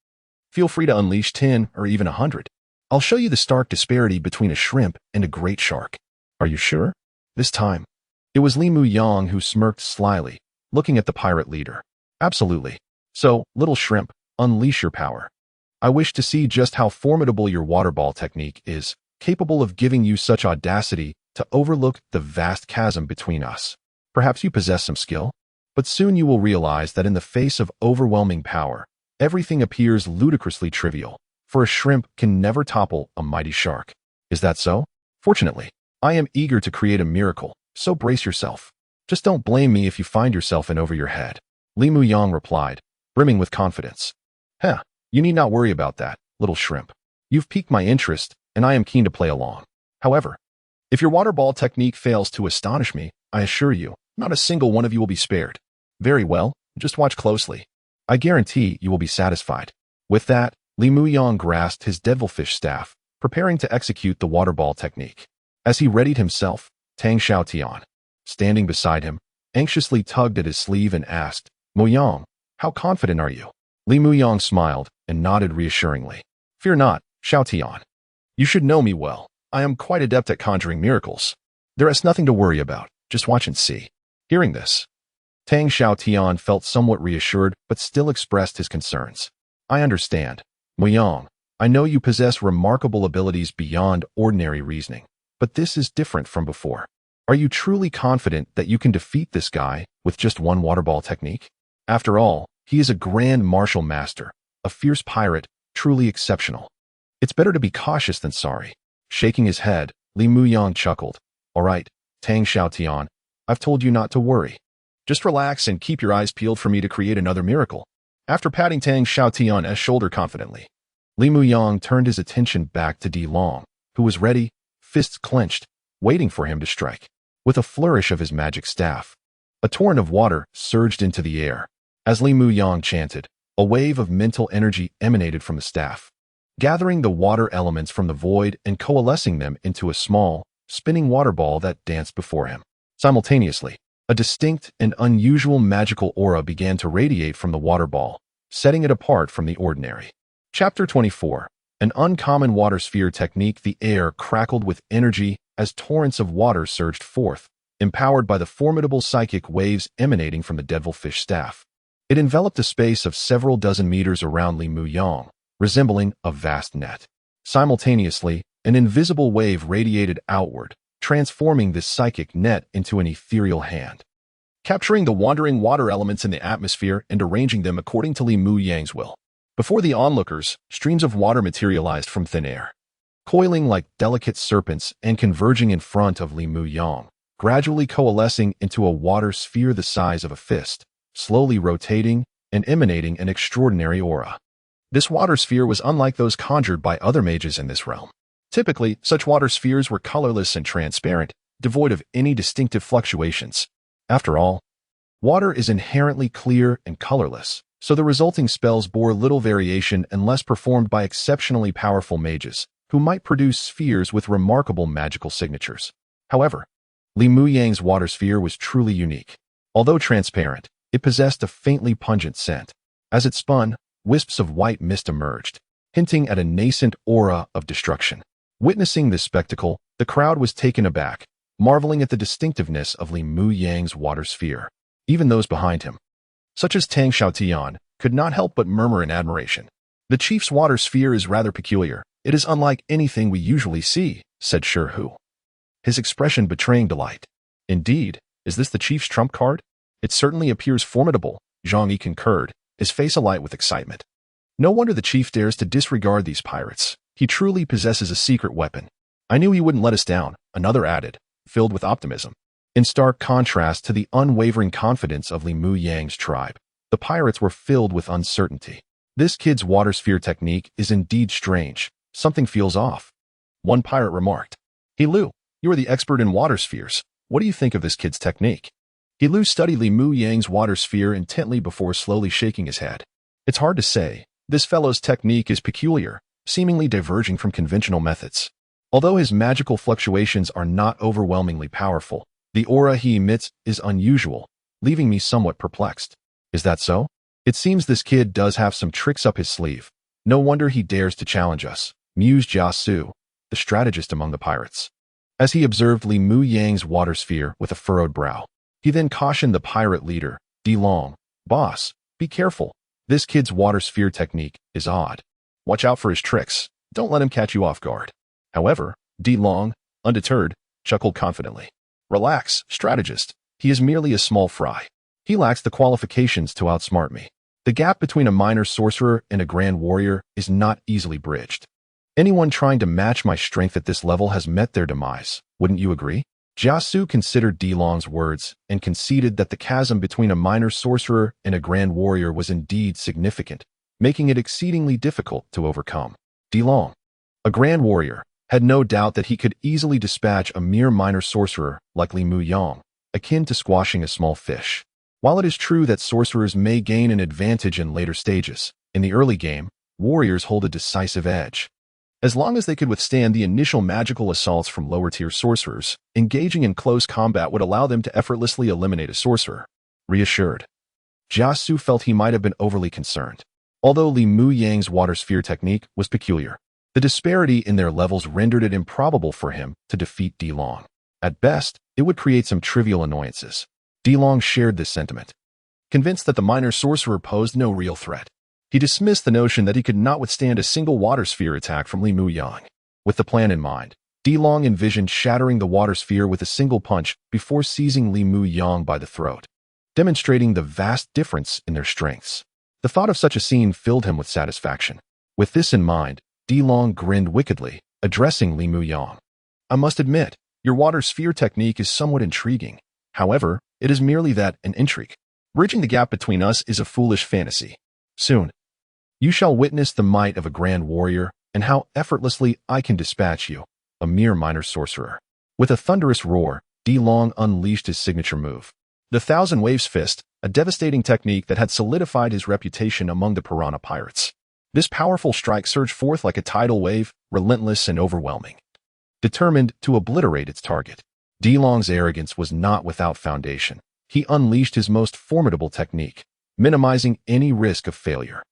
Speaker 1: Feel free to unleash 10 or even 100. I'll show you the stark disparity between a shrimp and a great shark. Are you sure? This time, it was Li Mu Yang who smirked slyly, looking at the pirate leader. Absolutely. So, little shrimp, unleash your power. I wish to see just how formidable your water ball technique is, capable of giving you such audacity to overlook the vast chasm between us. Perhaps you possess some skill, but soon you will realize that in the face of overwhelming power, everything appears ludicrously trivial, for a shrimp can never topple a mighty shark. Is that so? Fortunately, I am eager to create a miracle, so brace yourself. Just don't blame me if you find yourself in over your head. Li Mu Yang replied, brimming with confidence. You need not worry about that, little shrimp. You've piqued my interest, and I am keen to play along. However, if your water ball technique fails to astonish me, I assure you, not a single one of you will be spared. Very well, just watch closely. I guarantee you will be satisfied. With that, Li Mu Yang grasped his devilfish staff, preparing to execute the water ball technique. As he readied himself, Tang Xiaotian, standing beside him, anxiously tugged at his sleeve and asked, Mu Yang, how confident are you? Li Mu Yang smiled and nodded reassuringly. Fear not, Xiaotian. You should know me well. I am quite adept at conjuring miracles. There is nothing to worry about. Just watch and see. Hearing this, Tang Xiaotian felt somewhat reassured but still expressed his concerns. I understand. Mu Yang, I know you possess remarkable abilities beyond ordinary reasoning, but this is different from before. Are you truly confident that you can defeat this guy with just one water ball technique? After all, he is a grand martial master, a fierce pirate, truly exceptional. It's better to be cautious than sorry. Shaking his head, Li Mu Yang chuckled. All right, Tang Xiaotian, I've told you not to worry. Just relax and keep your eyes peeled for me to create another miracle. After patting Tang Xiaotian's shoulder confidently, Li Mu Yang turned his attention back to Di Long, who was ready, fists clenched, waiting for him to strike. With a flourish of his magic staff, a torrent of water surged into the air. As Li Mu Yang chanted, a wave of mental energy emanated from the staff, gathering the water elements from the void and coalescing them into a small, spinning water ball that danced before him. Simultaneously, a distinct and unusual magical aura began to radiate from the water ball, setting it apart from the ordinary. Chapter 24. An uncommon water sphere technique. The air crackled with energy as torrents of water surged forth, empowered by the formidable psychic waves emanating from the devilfish staff. It enveloped a space of several dozen meters around Li Mu Yang, resembling a vast net. Simultaneously, an invisible wave radiated outward, transforming this psychic net into an ethereal hand, capturing the wandering water elements in the atmosphere and arranging them according to Li Mu Yang's will. Before the onlookers, streams of water materialized from thin air, coiling like delicate serpents and converging in front of Li Mu Yang, gradually coalescing into a water sphere the size of a fist, slowly rotating and emanating an extraordinary aura. This water sphere was unlike those conjured by other mages in this realm. Typically, such water spheres were colorless and transparent, devoid of any distinctive fluctuations. After all, water is inherently clear and colorless, so the resulting spells bore little variation unless performed by exceptionally powerful mages, who might produce spheres with remarkable magical signatures. However, Li Mu Yang's water sphere was truly unique. Although transparent, it possessed a faintly pungent scent. As it spun, wisps of white mist emerged, hinting at a nascent aura of destruction. Witnessing this spectacle, the crowd was taken aback, marveling at the distinctiveness of Li Mu Yang's water sphere. Even those behind him, such as Tang Xiaotian, could not help but murmur in admiration. The chief's water sphere is rather peculiar. It is unlike anything we usually see, said Shi Hu, his expression betraying delight. Indeed, is this the chief's trump card? It certainly appears formidable, Zhang Yi concurred, his face alight with excitement. No wonder the chief dares to disregard these pirates. He truly possesses a secret weapon. I knew he wouldn't let us down, another added, filled with optimism. In stark contrast to the unwavering confidence of Li Mu Yang's tribe, the pirates were filled with uncertainty. This kid's water sphere technique is indeed strange. Something feels off. One pirate remarked. He Lu, you are the expert in water spheres. What do you think of this kid's technique? He Lu studied Li Mu Yang's water sphere intently before slowly shaking his head. It's hard to say. This fellow's technique is peculiar, seemingly diverging from conventional methods. Although his magical fluctuations are not overwhelmingly powerful, the aura he emits is unusual, leaving me somewhat perplexed. Is that so? It seems this kid does have some tricks up his sleeve. No wonder he dares to challenge us, mused Jia Su, the strategist among the pirates. As he observed Li Mu Yang's water sphere with a furrowed brow, he then cautioned the pirate leader, Di Long, boss, be careful. This kid's water sphere technique is odd. Watch out for his tricks. Don't let him catch you off guard. However, Di Long, undeterred, chuckled confidently. Relax, strategist. He is merely a small fry. He lacks the qualifications to outsmart me. The gap between a minor sorcerer and a grand warrior is not easily bridged. Anyone trying to match my strength at this level has met their demise. Wouldn't you agree? Jia Su considered Di Long's words and conceded that the chasm between a minor sorcerer and a grand warrior was indeed significant, making it exceedingly difficult to overcome. Di Long, a grand warrior, had no doubt that he could easily dispatch a mere minor sorcerer like Li Mu Yang, akin to squashing a small fish. While it is true that sorcerers may gain an advantage in later stages, in the early game, warriors hold a decisive edge. As long as they could withstand the initial magical assaults from lower-tier sorcerers, engaging in close combat would allow them to effortlessly eliminate a sorcerer. Reassured, Jia Su felt he might have been overly concerned. Although Li Mu Yang's water sphere technique was peculiar, the disparity in their levels rendered it improbable for him to defeat Di Long. At best, it would create some trivial annoyances. Di Long shared this sentiment. Convinced that the minor sorcerer posed no real threat, he dismissed the notion that he could not withstand a single water sphere attack from Li Mu Yang. With the plan in mind, Di Long envisioned shattering the water sphere with a single punch before seizing Li Mu Yang by the throat, demonstrating the vast difference in their strengths. The thought of such a scene filled him with satisfaction. With this in mind, Di Long grinned wickedly, addressing Li Mu Yang. I must admit, your water sphere technique is somewhat intriguing. However, it is merely that, an intrigue. Bridging the gap between us is a foolish fantasy. Soon, you shall witness the might of a grand warrior and how effortlessly I can dispatch you, a mere minor sorcerer. With a thunderous roar, Di Long unleashed his signature move, the Thousand Waves Fist, a devastating technique that had solidified his reputation among the piranha pirates. This powerful strike surged forth like a tidal wave, relentless and overwhelming, determined to obliterate its target. Di Long's arrogance was not without foundation. He unleashed his most formidable technique, minimizing any risk of failure.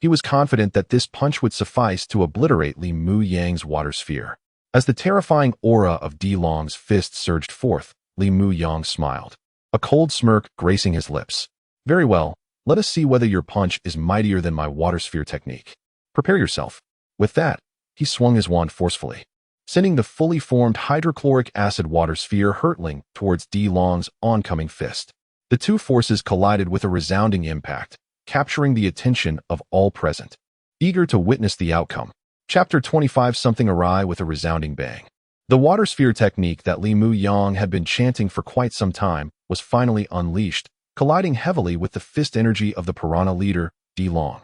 Speaker 1: He was confident that this punch would suffice to obliterate Li Mu Yang's water sphere. As the terrifying aura of Di Long's fist surged forth, Li Mu Yang smiled, a cold smirk gracing his lips. Very well, let us see whether your punch is mightier than my water sphere technique. Prepare yourself. With that, he swung his wand forcefully, sending the fully formed hydrochloric acid water sphere hurtling towards Di Long's oncoming fist. The two forces collided with a resounding impact, capturing the attention of all present, eager to witness the outcome. Chapter 25. Something awry with a resounding bang. The water sphere technique that Li Mu Yang had been chanting for quite some time was finally unleashed, colliding heavily with the fist energy of the piranha leader, Di Long.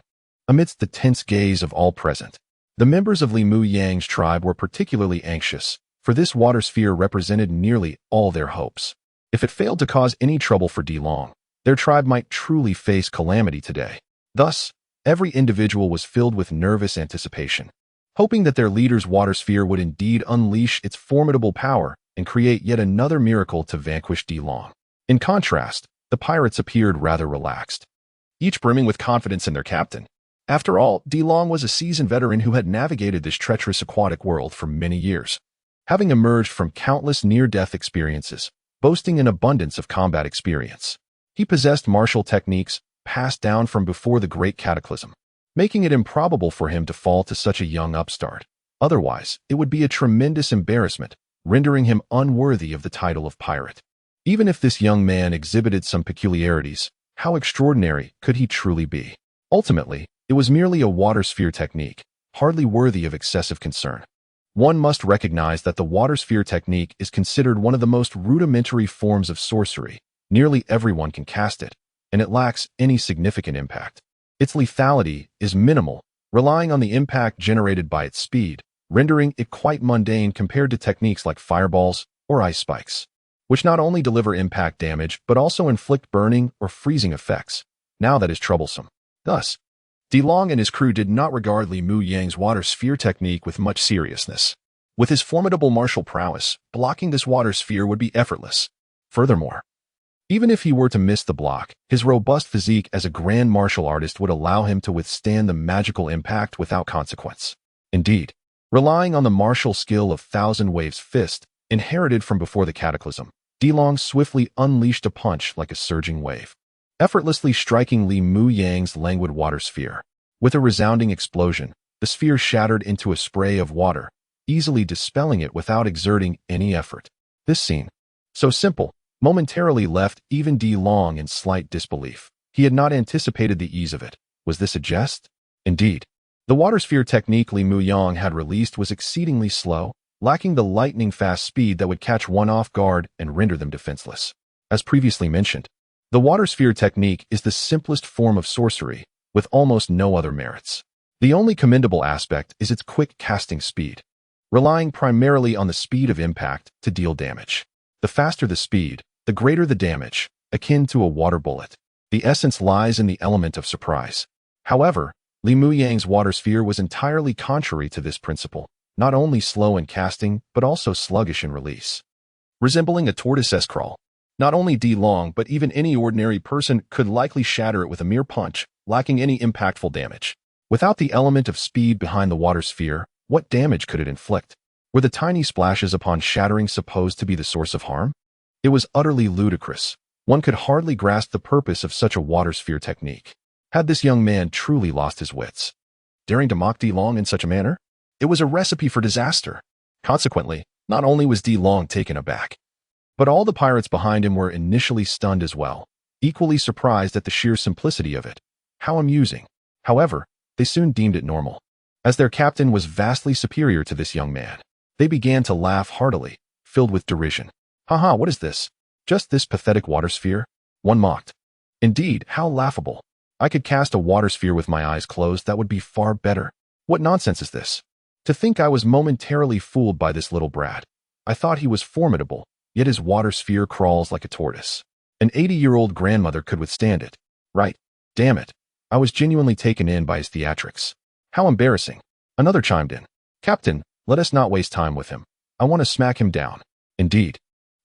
Speaker 1: Amidst the tense gaze of all present, the members of Li Mu Yang's tribe were particularly anxious, for this water sphere represented nearly all their hopes. If it failed to cause any trouble for Di Long, their tribe might truly face calamity today. Thus, every individual was filled with nervous anticipation, hoping that their leader's water sphere would indeed unleash its formidable power and create yet another miracle to vanquish Di Long. In contrast, the pirates appeared rather relaxed, each brimming with confidence in their captain. After all, Di Long was a seasoned veteran who had navigated this treacherous aquatic world for many years, having emerged from countless near-death experiences, boasting an abundance of combat experience. He possessed martial techniques passed down from before the Great Cataclysm, making it improbable for him to fall to such a young upstart. Otherwise, it would be a tremendous embarrassment, rendering him unworthy of the title of pirate. Even if this young man exhibited some peculiarities, how extraordinary could he truly be? Ultimately, It was merely a water sphere technique, hardly worthy of excessive concern. One must recognize that the water sphere technique is considered one of the most rudimentary forms of sorcery. Nearly everyone can cast it, and it lacks any significant impact. Its lethality is minimal, relying on the impact generated by its speed, rendering it quite mundane compared to techniques like fireballs or ice spikes, which not only deliver impact damage but also inflict burning or freezing effects. Now that is troublesome. Thus, De Long and his crew did not regard Li Mu Yang's water sphere technique with much seriousness. With his formidable martial prowess, blocking this water sphere would be effortless. Furthermore, even if he were to miss the block, his robust physique as a grand martial artist would allow him to withstand the magical impact without consequence. Indeed, relying on the martial skill of Thousand Waves Fist, inherited from before the Cataclysm, De Long swiftly unleashed a punch like a surging wave, effortlessly striking Li Mu Yang's languid water sphere. With a resounding explosion, the sphere shattered into a spray of water, easily dispelling it without exerting any effort. This scene, so simple, momentarily left even De Long in slight disbelief. He had not anticipated the ease of it. Was this a jest? Indeed, the water sphere technique Li Mu Yang had released was exceedingly slow, lacking the lightning-fast speed that would catch one off guard and render them defenseless. As previously mentioned, the water sphere technique is the simplest form of sorcery, with almost no other merits. The only commendable aspect is its quick casting speed, relying primarily on the speed of impact to deal damage. The faster the speed, the greater the damage, akin to a water bullet. The essence lies in the element of surprise. However, Li Mu Yang's water sphere was entirely contrary to this principle, not only slow in casting, but also sluggish in release. Resembling a tortoise crawl, not only De Long but even any ordinary person could likely shatter it with a mere punch, lacking any impactful damage. Without the element of speed behind the water sphere, what damage could it inflict? Were the tiny splashes upon shattering supposed to be the source of harm? It was utterly ludicrous. One could hardly grasp the purpose of such a water sphere technique. Had this young man truly lost his wits? Daring to mock De Long in such a manner? It was a recipe for disaster. Consequently, not only was De Long taken aback, but all the pirates behind him were initially stunned as well, equally surprised at the sheer simplicity of it. How amusing. However, they soon deemed it normal. As their captain was vastly superior to this young man, they began to laugh heartily, filled with derision. Haha, what is this? Just this pathetic water sphere? One mocked. Indeed, how laughable. I could cast a water sphere with my eyes closed that would be far better. What nonsense is this? To think I was momentarily fooled by this little brat. I thought he was formidable, yet his water sphere crawls like a tortoise. An 80-year-old grandmother could withstand it. Right. Damn it. I was genuinely taken in by his theatrics. How embarrassing. Another chimed in. Captain, let us not waste time with him. I want to smack him down. Indeed.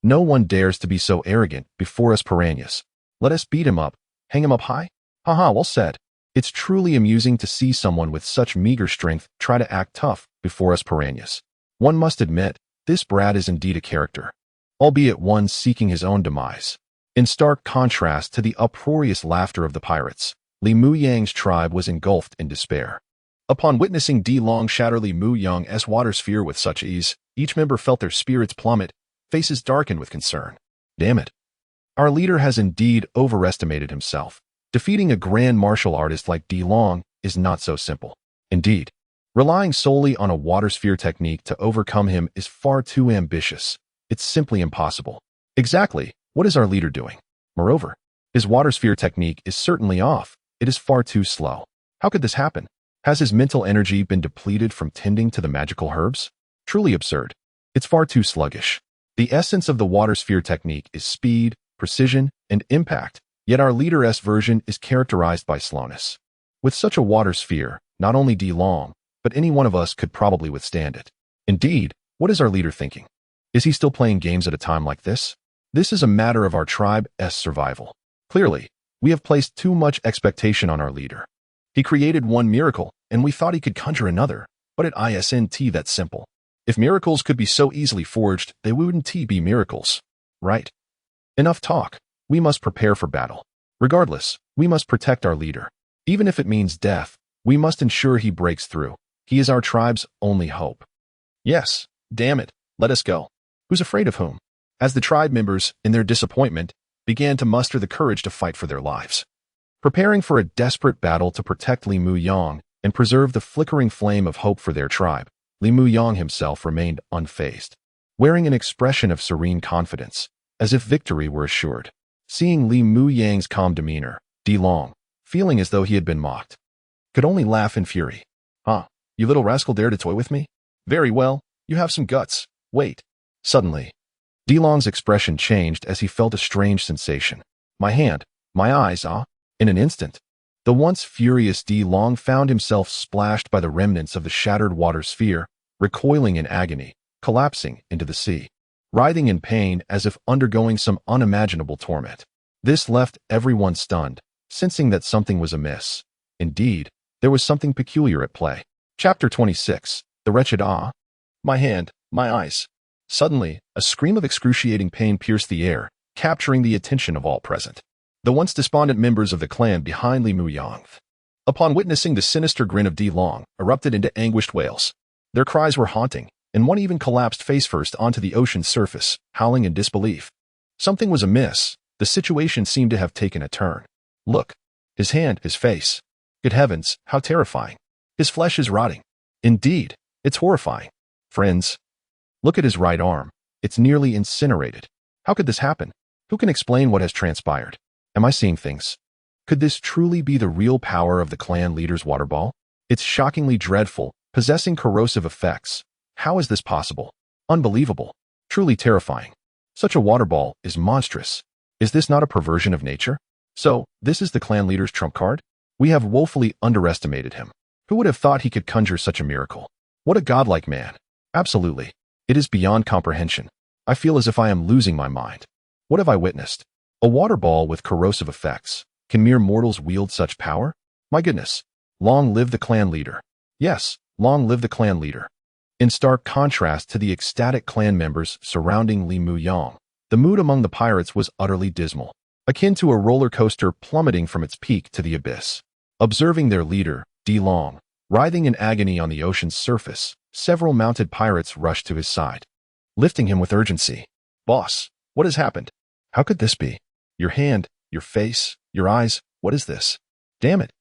Speaker 1: No one dares to be so arrogant before us piranhas. Let us beat him up, hang him up high. Haha, well said. It's truly amusing to see someone with such meager strength try to act tough before us piranhas. One must admit, this brat is indeed a character, albeit one seeking his own demise. In stark contrast to the uproarious laughter of the pirates, Li Mu Yang's tribe was engulfed in despair. Upon witnessing De Long shatter Li Mu Yang's water sphere with such ease, each member felt their spirits plummet, faces darkened with concern. Damn it. Our leader has indeed overestimated himself. Defeating a grand martial artist like De Long is not so simple. Indeed, relying solely on a water sphere technique to overcome him is far too ambitious. It's simply impossible. Exactly, what is our leader doing? Moreover, his water sphere technique is certainly off. It is far too slow. How could this happen? Has his mental energy been depleted from tending to the magical herbs? Truly absurd. It's far too sluggish. The essence of the water sphere technique is speed, precision, and impact, yet our leader's version is characterized by slowness. With such a water sphere, not only De Long, but any one of us could probably withstand it. Indeed, what is our leader thinking? Is he still playing games at a time like this? This is a matter of our tribe's survival. Clearly, we have placed too much expectation on our leader. He created one miracle, and we thought he could conjure another, but it isn't that simple. If miracles could be so easily forged, they wouldn't be miracles. Right? Enough talk. We must prepare for battle. Regardless, we must protect our leader. Even if it means death, we must ensure he breaks through. He is our tribe's only hope. Yes, damn it, let us go. Who's afraid of whom? As the tribe members, in their disappointment, began to muster the courage to fight for their lives. preparing for a desperate battle to protect Li Muyang and preserve the flickering flame of hope for their tribe. Li Muyang himself remained unfazed, wearing an expression of serene confidence, as if victory were assured. Seeing Li Muyang's calm demeanor, Di Long, feeling as though he had been mocked, could only laugh in fury. "Huh, you little rascal dare to toy with me? Very well, you have some guts. Wait." Suddenly, Di Long's expression changed as he felt a strange sensation. "My hand, my eyes, ah." In an instant, the once furious Di Long found himself splashed by the remnants of the shattered water sphere, recoiling in agony, collapsing into the sea, writhing in pain as if undergoing some unimaginable torment. This left everyone stunned, sensing that something was amiss. Indeed, there was something peculiar at play. Chapter 26. The Wretched Ah. "My hand, my eyes." Suddenly, a scream of excruciating pain pierced the air, capturing the attention of all present. The once despondent members of the clan behind Li Muyang, upon witnessing the sinister grin of Di Long, erupted into anguished wails. Their cries were haunting, and one even collapsed face-first onto the ocean's surface, howling in disbelief. Something was amiss. The situation seemed to have taken a turn. Look. His hand, his face. Good heavens, how terrifying. His flesh is rotting. Indeed, it's horrifying. Friends, look at his right arm. It's nearly incinerated. How could this happen? Who can explain what has transpired? Am I seeing things? Could this truly be the real power of the clan leader's water ball? It's shockingly dreadful, possessing corrosive effects. How is this possible? Unbelievable. Truly terrifying. Such a water ball is monstrous. Is this not a perversion of nature? So, this is the clan leader's trump card? We have woefully underestimated him. Who would have thought he could conjure such a miracle? What a godlike man. Absolutely. It is beyond comprehension. I feel as if I am losing my mind. What have I witnessed? A water ball with corrosive effects. Can mere mortals wield such power? My goodness. Long live the clan leader. Yes, long live the clan leader. In stark contrast to the ecstatic clan members surrounding Li Muyang, the mood among the pirates was utterly dismal, akin to a roller coaster plummeting from its peak to the abyss. Observing their leader, Di Long, writhing in agony on the ocean's surface, several mounted pirates rushed to his side, lifting him with urgency. "Boss, what has happened? How could this be? Your hand, your face, your eyes, what is this? Damn it.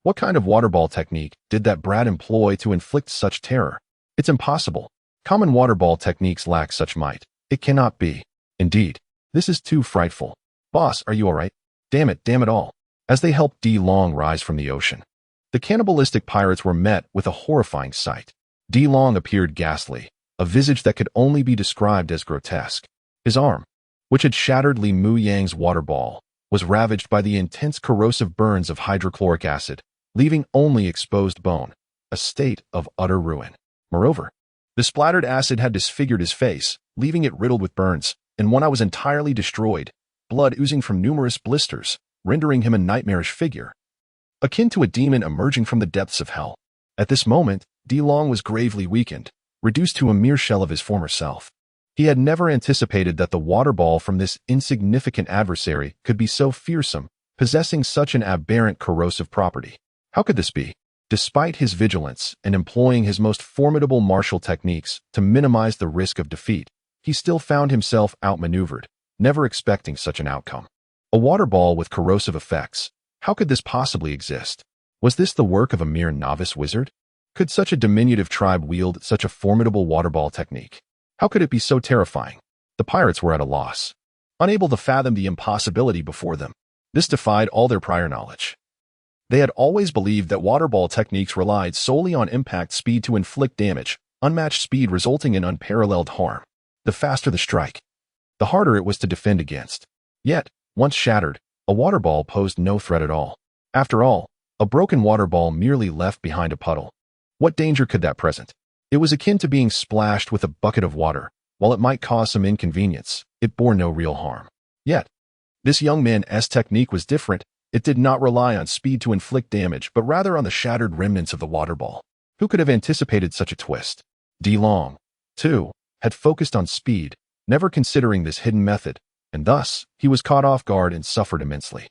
Speaker 1: What kind of water ball technique did that brat employ to inflict such terror? It's impossible. Common water ball techniques lack such might. It cannot be. Indeed, this is too frightful. Boss, are you all right? Damn it all." As they helped Di Long rise from the ocean, the cannibalistic pirates were met with a horrifying sight. Di Long appeared ghastly, a visage that could only be described as grotesque. His arm, which had shattered Li Muyang's water ball, was ravaged by the intense corrosive burns of hydrochloric acid, leaving only exposed bone, a state of utter ruin. Moreover, the splattered acid had disfigured his face, leaving it riddled with burns, and one eye was entirely destroyed, blood oozing from numerous blisters, rendering him a nightmarish figure, akin to a demon emerging from the depths of hell. At this moment, Di Long was gravely weakened, reduced to a mere shell of his former self. He had never anticipated that the water ball from this insignificant adversary could be so fearsome, possessing such an aberrant corrosive property. How could this be? Despite his vigilance and employing his most formidable martial techniques to minimize the risk of defeat, he still found himself outmaneuvered, never expecting such an outcome. A water ball with corrosive effects. How could this possibly exist? Was this the work of a mere novice wizard? Could such a diminutive tribe wield such a formidable water ball technique? How could it be so terrifying? The pirates were at a loss, unable to fathom the impossibility before them. This defied all their prior knowledge. They had always believed that water ball techniques relied solely on impact speed to inflict damage, unmatched speed resulting in unparalleled harm. The faster the strike, the harder it was to defend against. Yet, once shattered, a water ball posed no threat at all. After all, a broken water ball merely left behind a puddle. What danger could that present? It was akin to being splashed with a bucket of water. While it might cause some inconvenience, it bore no real harm. Yet, this young man's technique was different. It did not rely on speed to inflict damage, but rather on the shattered remnants of the water ball. Who could have anticipated such a twist? Di Long, too, had focused on speed, never considering this hidden method, and thus, he was caught off guard and suffered immensely.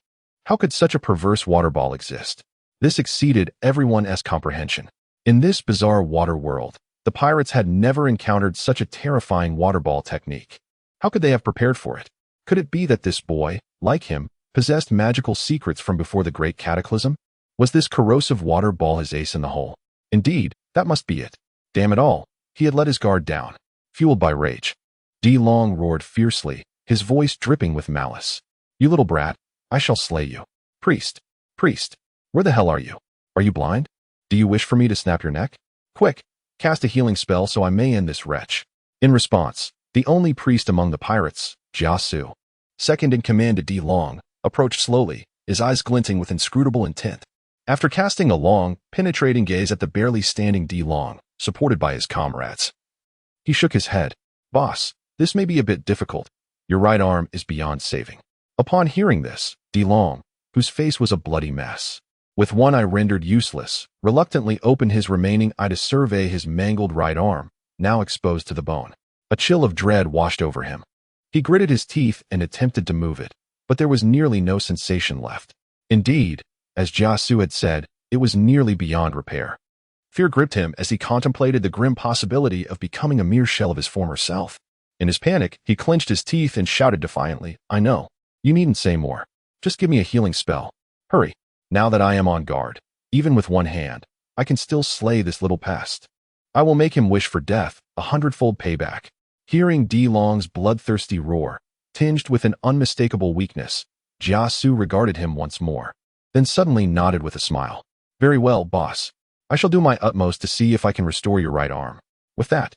Speaker 1: How could such a perverse water ball exist? This exceeded everyone's comprehension. In this bizarre water world, the pirates had never encountered such a terrifying water ball technique. How could they have prepared for it? Could it be that this boy, like him, Possessed magical secrets from before the great cataclysm? Was this corrosive water ball his ace in the hole? Indeed, that must be it. Damn it all, he had let his guard down. Fueled by rage, D Long roared fiercely, his voice dripping with malice. You little brat, I shall slay you. Priest, priest, where the hell are you? Are you blind? Do you wish for me to snap your neck? Quick, cast a healing spell so I may end this wretch. In response, the only priest among the pirates, Jiasu, second in command to D Long, approached slowly, his eyes glinting with inscrutable intent. After casting a long, penetrating gaze at the barely standing D Long, supported by his comrades, he shook his head. Boss, this may be a bit difficult. Your right arm is beyond saving. Upon hearing this, D Long, whose face was a bloody mess, with one eye rendered useless, reluctantly opened his remaining eye to survey his mangled right arm, now exposed to the bone. A chill of dread washed over him. He gritted his teeth and attempted to move it, but there was nearly no sensation left. Indeed, as Jiasu had said, it was nearly beyond repair. Fear gripped him as he contemplated the grim possibility of becoming a mere shell of his former self. In his panic, he clenched his teeth and shouted defiantly, I know. You needn't say more. Just give me a healing spell. Hurry. Now that I am on guard, even with one hand, I can still slay this little pest. I will make him wish for death, 100-fold payback. Hearing D Long's bloodthirsty roar, tinged with an unmistakable weakness, Jiasu regarded him once more, then suddenly nodded with a smile. Very well, boss. I shall do my utmost to see if I can restore your right arm. With that,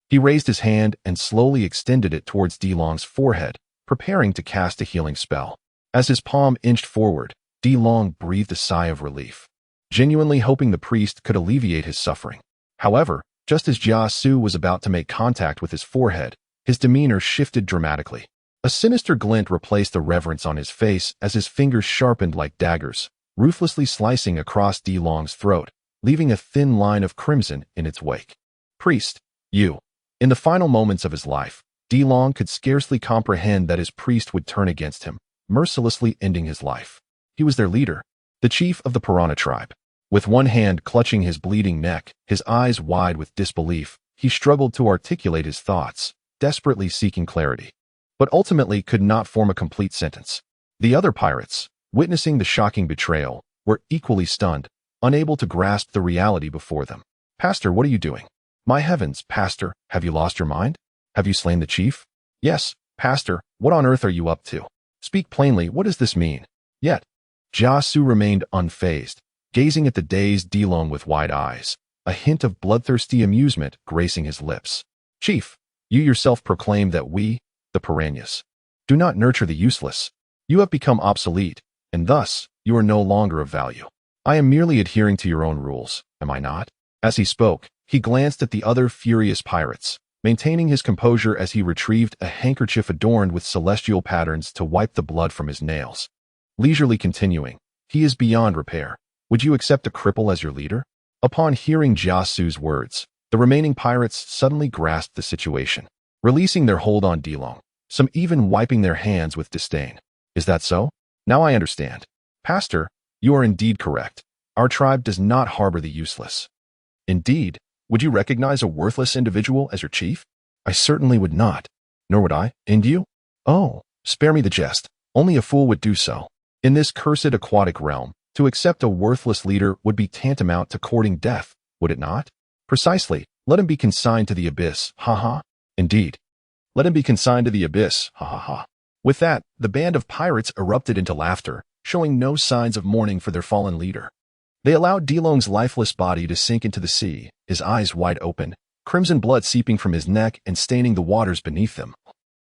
Speaker 1: he raised his hand and slowly extended it towards D Long's forehead, preparing to cast a healing spell. As his palm inched forward, D Long breathed a sigh of relief, genuinely hoping the priest could alleviate his suffering. However, just as Jiasu was about to make contact with his forehead, his demeanor shifted dramatically. A sinister glint replaced the reverence on his face as his fingers sharpened like daggers, ruthlessly slicing across D Long's throat, leaving a thin line of crimson in its wake. Priest, you. In the final moments of his life, D Long could scarcely comprehend that his priest would turn against him, mercilessly ending his life. He was their leader, the chief of the Piranha tribe. With one hand clutching his bleeding neck, his eyes wide with disbelief, he struggled to articulate his thoughts, desperately seeking clarity, but ultimately could not form a complete sentence. The other pirates, witnessing the shocking betrayal, were equally stunned, unable to grasp the reality before them. Pastor, what are you doing? My heavens, Pastor, have you lost your mind? Have you slain the chief? Yes, Pastor, what on earth are you up to? Speak plainly, what does this mean? Yet, Jiasu remained unfazed, gazing at the dazed D Long with wide eyes, a hint of bloodthirsty amusement gracing his lips. Chief, you yourself proclaim that we, the piranhas, do not nurture the useless. You have become obsolete, and thus, you are no longer of value. I am merely adhering to your own rules, am I not? As he spoke, he glanced at the other furious pirates, maintaining his composure as he retrieved a handkerchief adorned with celestial patterns to wipe the blood from his nails. Leisurely continuing, he is beyond repair. Would you accept a cripple as your leader? Upon hearing Jiasu's words, the remaining pirates suddenly grasped the situation, releasing their hold on D Long, some even wiping their hands with disdain. Is that so? Now I understand. Pastor, you are indeed correct. Our tribe does not harbor the useless. Indeed, would you recognize a worthless individual as your chief? I certainly would not. Nor would I, and you? Oh, spare me the jest. Only a fool would do so. In this cursed aquatic realm, to accept a worthless leader would be tantamount to courting death, would it not? Precisely. Let him be consigned to the abyss, ha. Indeed. Let him be consigned to the abyss, ha. With that, the band of pirates erupted into laughter, showing no signs of mourning for their fallen leader. They allowed D Long's lifeless body to sink into the sea, his eyes wide open, crimson blood seeping from his neck and staining the waters beneath them,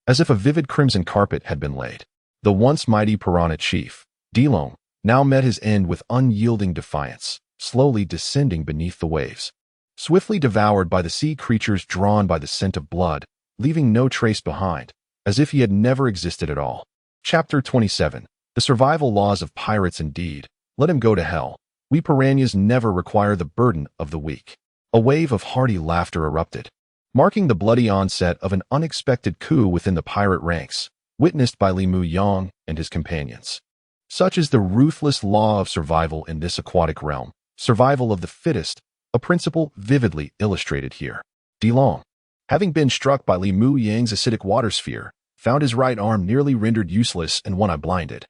Speaker 1: as if a vivid crimson carpet had been laid. The once mighty piranha chief, D Long, now met his end with unyielding defiance, slowly descending beneath the waves, swiftly devoured by the sea creatures drawn by the scent of blood, leaving no trace behind, as if he had never existed at all. Chapter 27. The survival laws of pirates indeed. Let him go to hell. We piranhas never require the burden of the weak. A wave of hearty laughter erupted, marking the bloody onset of an unexpected coup within the pirate ranks, witnessed by Li Mu Yang and his companions. Such is the ruthless law of survival in this aquatic realm, survival of the fittest, a principle vividly illustrated here. D Long, having been struck by Li Mu Yang's acidic water sphere, found his right arm nearly rendered useless and one eye blinded.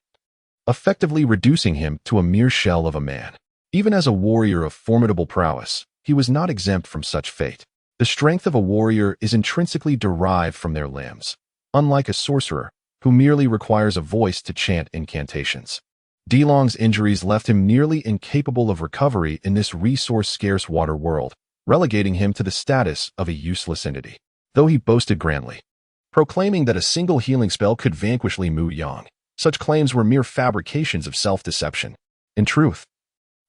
Speaker 1: effectively reducing him to a mere shell of a man. Even as a warrior of formidable prowess, he was not exempt from such fate. The strength of a warrior is intrinsically derived from their limbs, unlike a sorcerer, who merely requires a voice to chant incantations. Delong's injuries left him nearly incapable of recovery in this resource-scarce water world, relegating him to the status of a useless entity. Though he boasted grandly, proclaiming that a single healing spell could vanquish Li Mu Yang, such claims were mere fabrications of self-deception. In truth,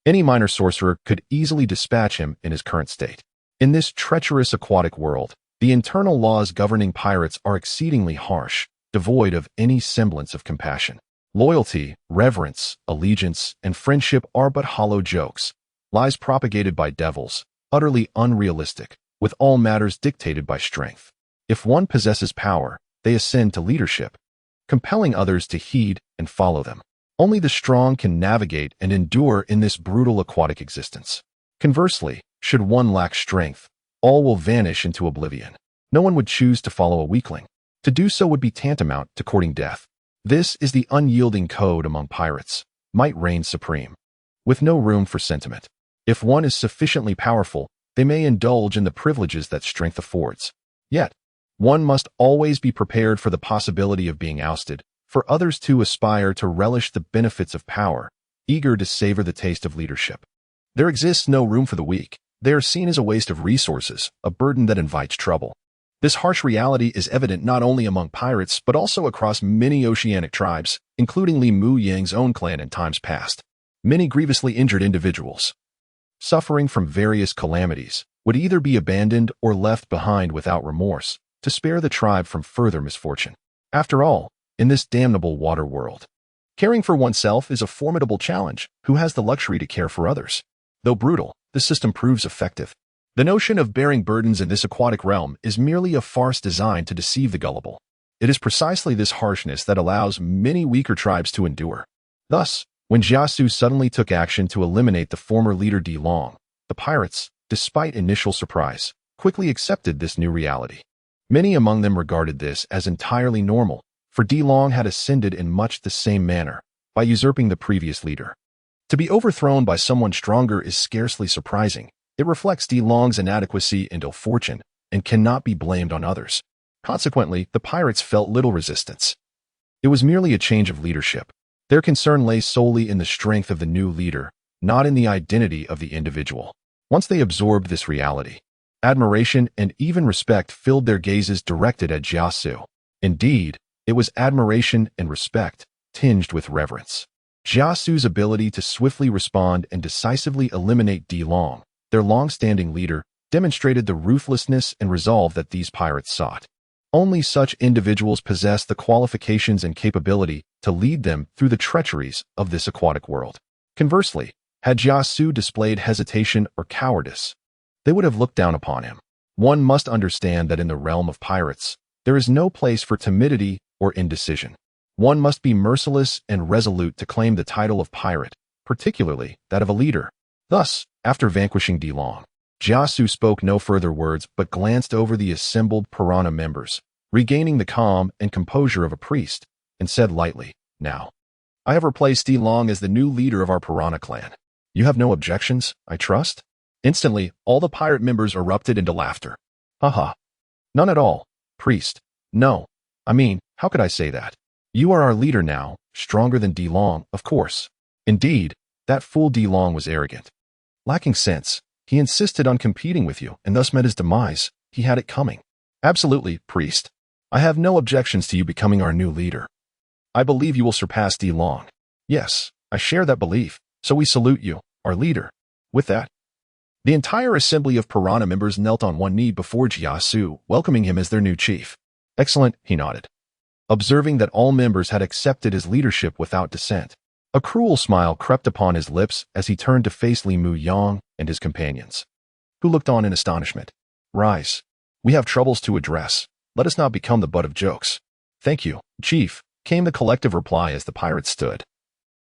Speaker 1: any minor sorcerer could easily dispatch him in his current state. In this treacherous aquatic world, the internal laws governing pirates are exceedingly harsh, devoid of any semblance of compassion. Loyalty, reverence, allegiance, and friendship are but hollow jokes, lies propagated by devils, utterly unrealistic, with all matters dictated by strength. If one possesses power, they ascend to leadership, compelling others to heed and follow them. Only the strong can navigate and endure in this brutal aquatic existence. Conversely, should one lack strength, all will vanish into oblivion. No one would choose to follow a weakling. To do so would be tantamount to courting death. This is the unyielding code among pirates. Might reigns supreme, with no room for sentiment. If one is sufficiently powerful, they may indulge in the privileges that strength affords. Yet, one must always be prepared for the possibility of being ousted, for others too aspire to relish the benefits of power, eager to savor the taste of leadership. There exists no room for the weak. They are seen as a waste of resources, a burden that invites trouble. This harsh reality is evident not only among pirates, but also across many oceanic tribes, including Li Mu Yang's own clan in times past. Many grievously injured individuals, suffering from various calamities, would either be abandoned or left behind without remorse, to spare the tribe from further misfortune. After all, in this damnable water world, caring for oneself is a formidable challenge. Who has the luxury to care for others? Though brutal, the system proves effective. The notion of bearing burdens in this aquatic realm is merely a farce designed to deceive the gullible. It is precisely this harshness that allows many weaker tribes to endure. Thus, when Jiasu suddenly took action to eliminate the former leader Delong, the pirates, despite initial surprise, quickly accepted this new reality. Many among them regarded this as entirely normal, for Delong had ascended in much the same manner, by usurping the previous leader. To be overthrown by someone stronger is scarcely surprising. It reflects Delong's inadequacy and ill fortune, and cannot be blamed on others. Consequently, the pirates felt little resistance. It was merely a change of leadership. Their concern lay solely in the strength of the new leader, not in the identity of the individual. Once they absorbed this reality, admiration and even respect filled their gazes directed at Jiasu. Indeed, it was admiration and respect, tinged with reverence. Jiasu's ability to swiftly respond and decisively eliminate Delong, their long-standing leader, demonstrated the ruthlessness and resolve that these pirates sought. Only such individuals possess the qualifications and capability to lead them through the treacheries of this aquatic world. Conversely, had Jiasu displayed hesitation or cowardice, they would have looked down upon him. One must understand that in the realm of pirates, there is no place for timidity or indecision. One must be merciless and resolute to claim the title of pirate, particularly that of a leader. Thus, after vanquishing Delong, Jiasu spoke no further words but glanced over the assembled piranha members, regaining the calm and composure of a priest, and said lightly, "Now, I have replaced Delong as the new leader of our piranha clan. You have no objections, I trust?" Instantly, all the pirate members erupted into laughter. "Haha. None at all, priest. No. I mean, how could I say that? You are our leader now, stronger than Delong, of course." Indeed, that fool Delong was arrogant. Lacking sense, he insisted on competing with you and thus met his demise. He had it coming. "Absolutely, priest. I have no objections to you becoming our new leader. I believe you will surpass Delong." "Yes, I share that belief, so we salute you, our leader." With that, the entire assembly of piranha members knelt on one knee before Jiasu, welcoming him as their new chief. "Excellent," he nodded, observing that all members had accepted his leadership without dissent. A cruel smile crept upon his lips as he turned to face Li Mu Yang and his companions, who looked on in astonishment. "Rise. We have troubles to address. Let us not become the butt of jokes." "Thank you, Chief," came the collective reply as the pirates stood,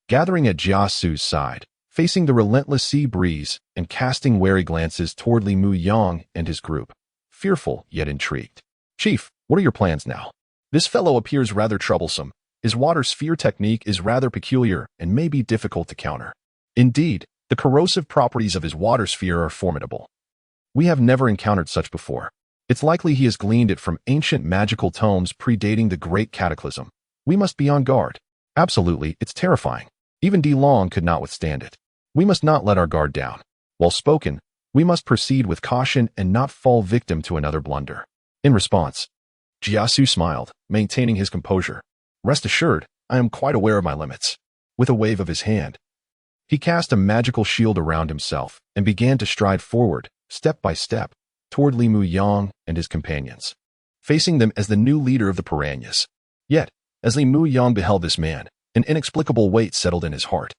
Speaker 1: gathering at Jiasu's side, facing the relentless sea breeze and casting wary glances toward Li Mu Yang and his group, fearful yet intrigued. "Chief, what are your plans now? This fellow appears rather troublesome. his water sphere technique is rather peculiar and may be difficult to counter. Indeed, the corrosive properties of his water sphere are formidable. We have never encountered such before. It's likely he has gleaned it from ancient magical tomes predating the Great Cataclysm. We must be on guard. Absolutely, it's terrifying. Even De Long could not withstand it. We must not let our guard down. Well spoken, we must proceed with caution and not fall victim to another blunder. In response, Jiasu smiled, maintaining his composure. Rest assured, I am quite aware of my limits. With a wave of his hand, he cast a magical shield around himself and began to stride forward, step by step, toward Li Muyang and his companions, facing them as the new leader of the piranhas. Yet, as Li Muyang beheld this man, an inexplicable weight settled in his heart.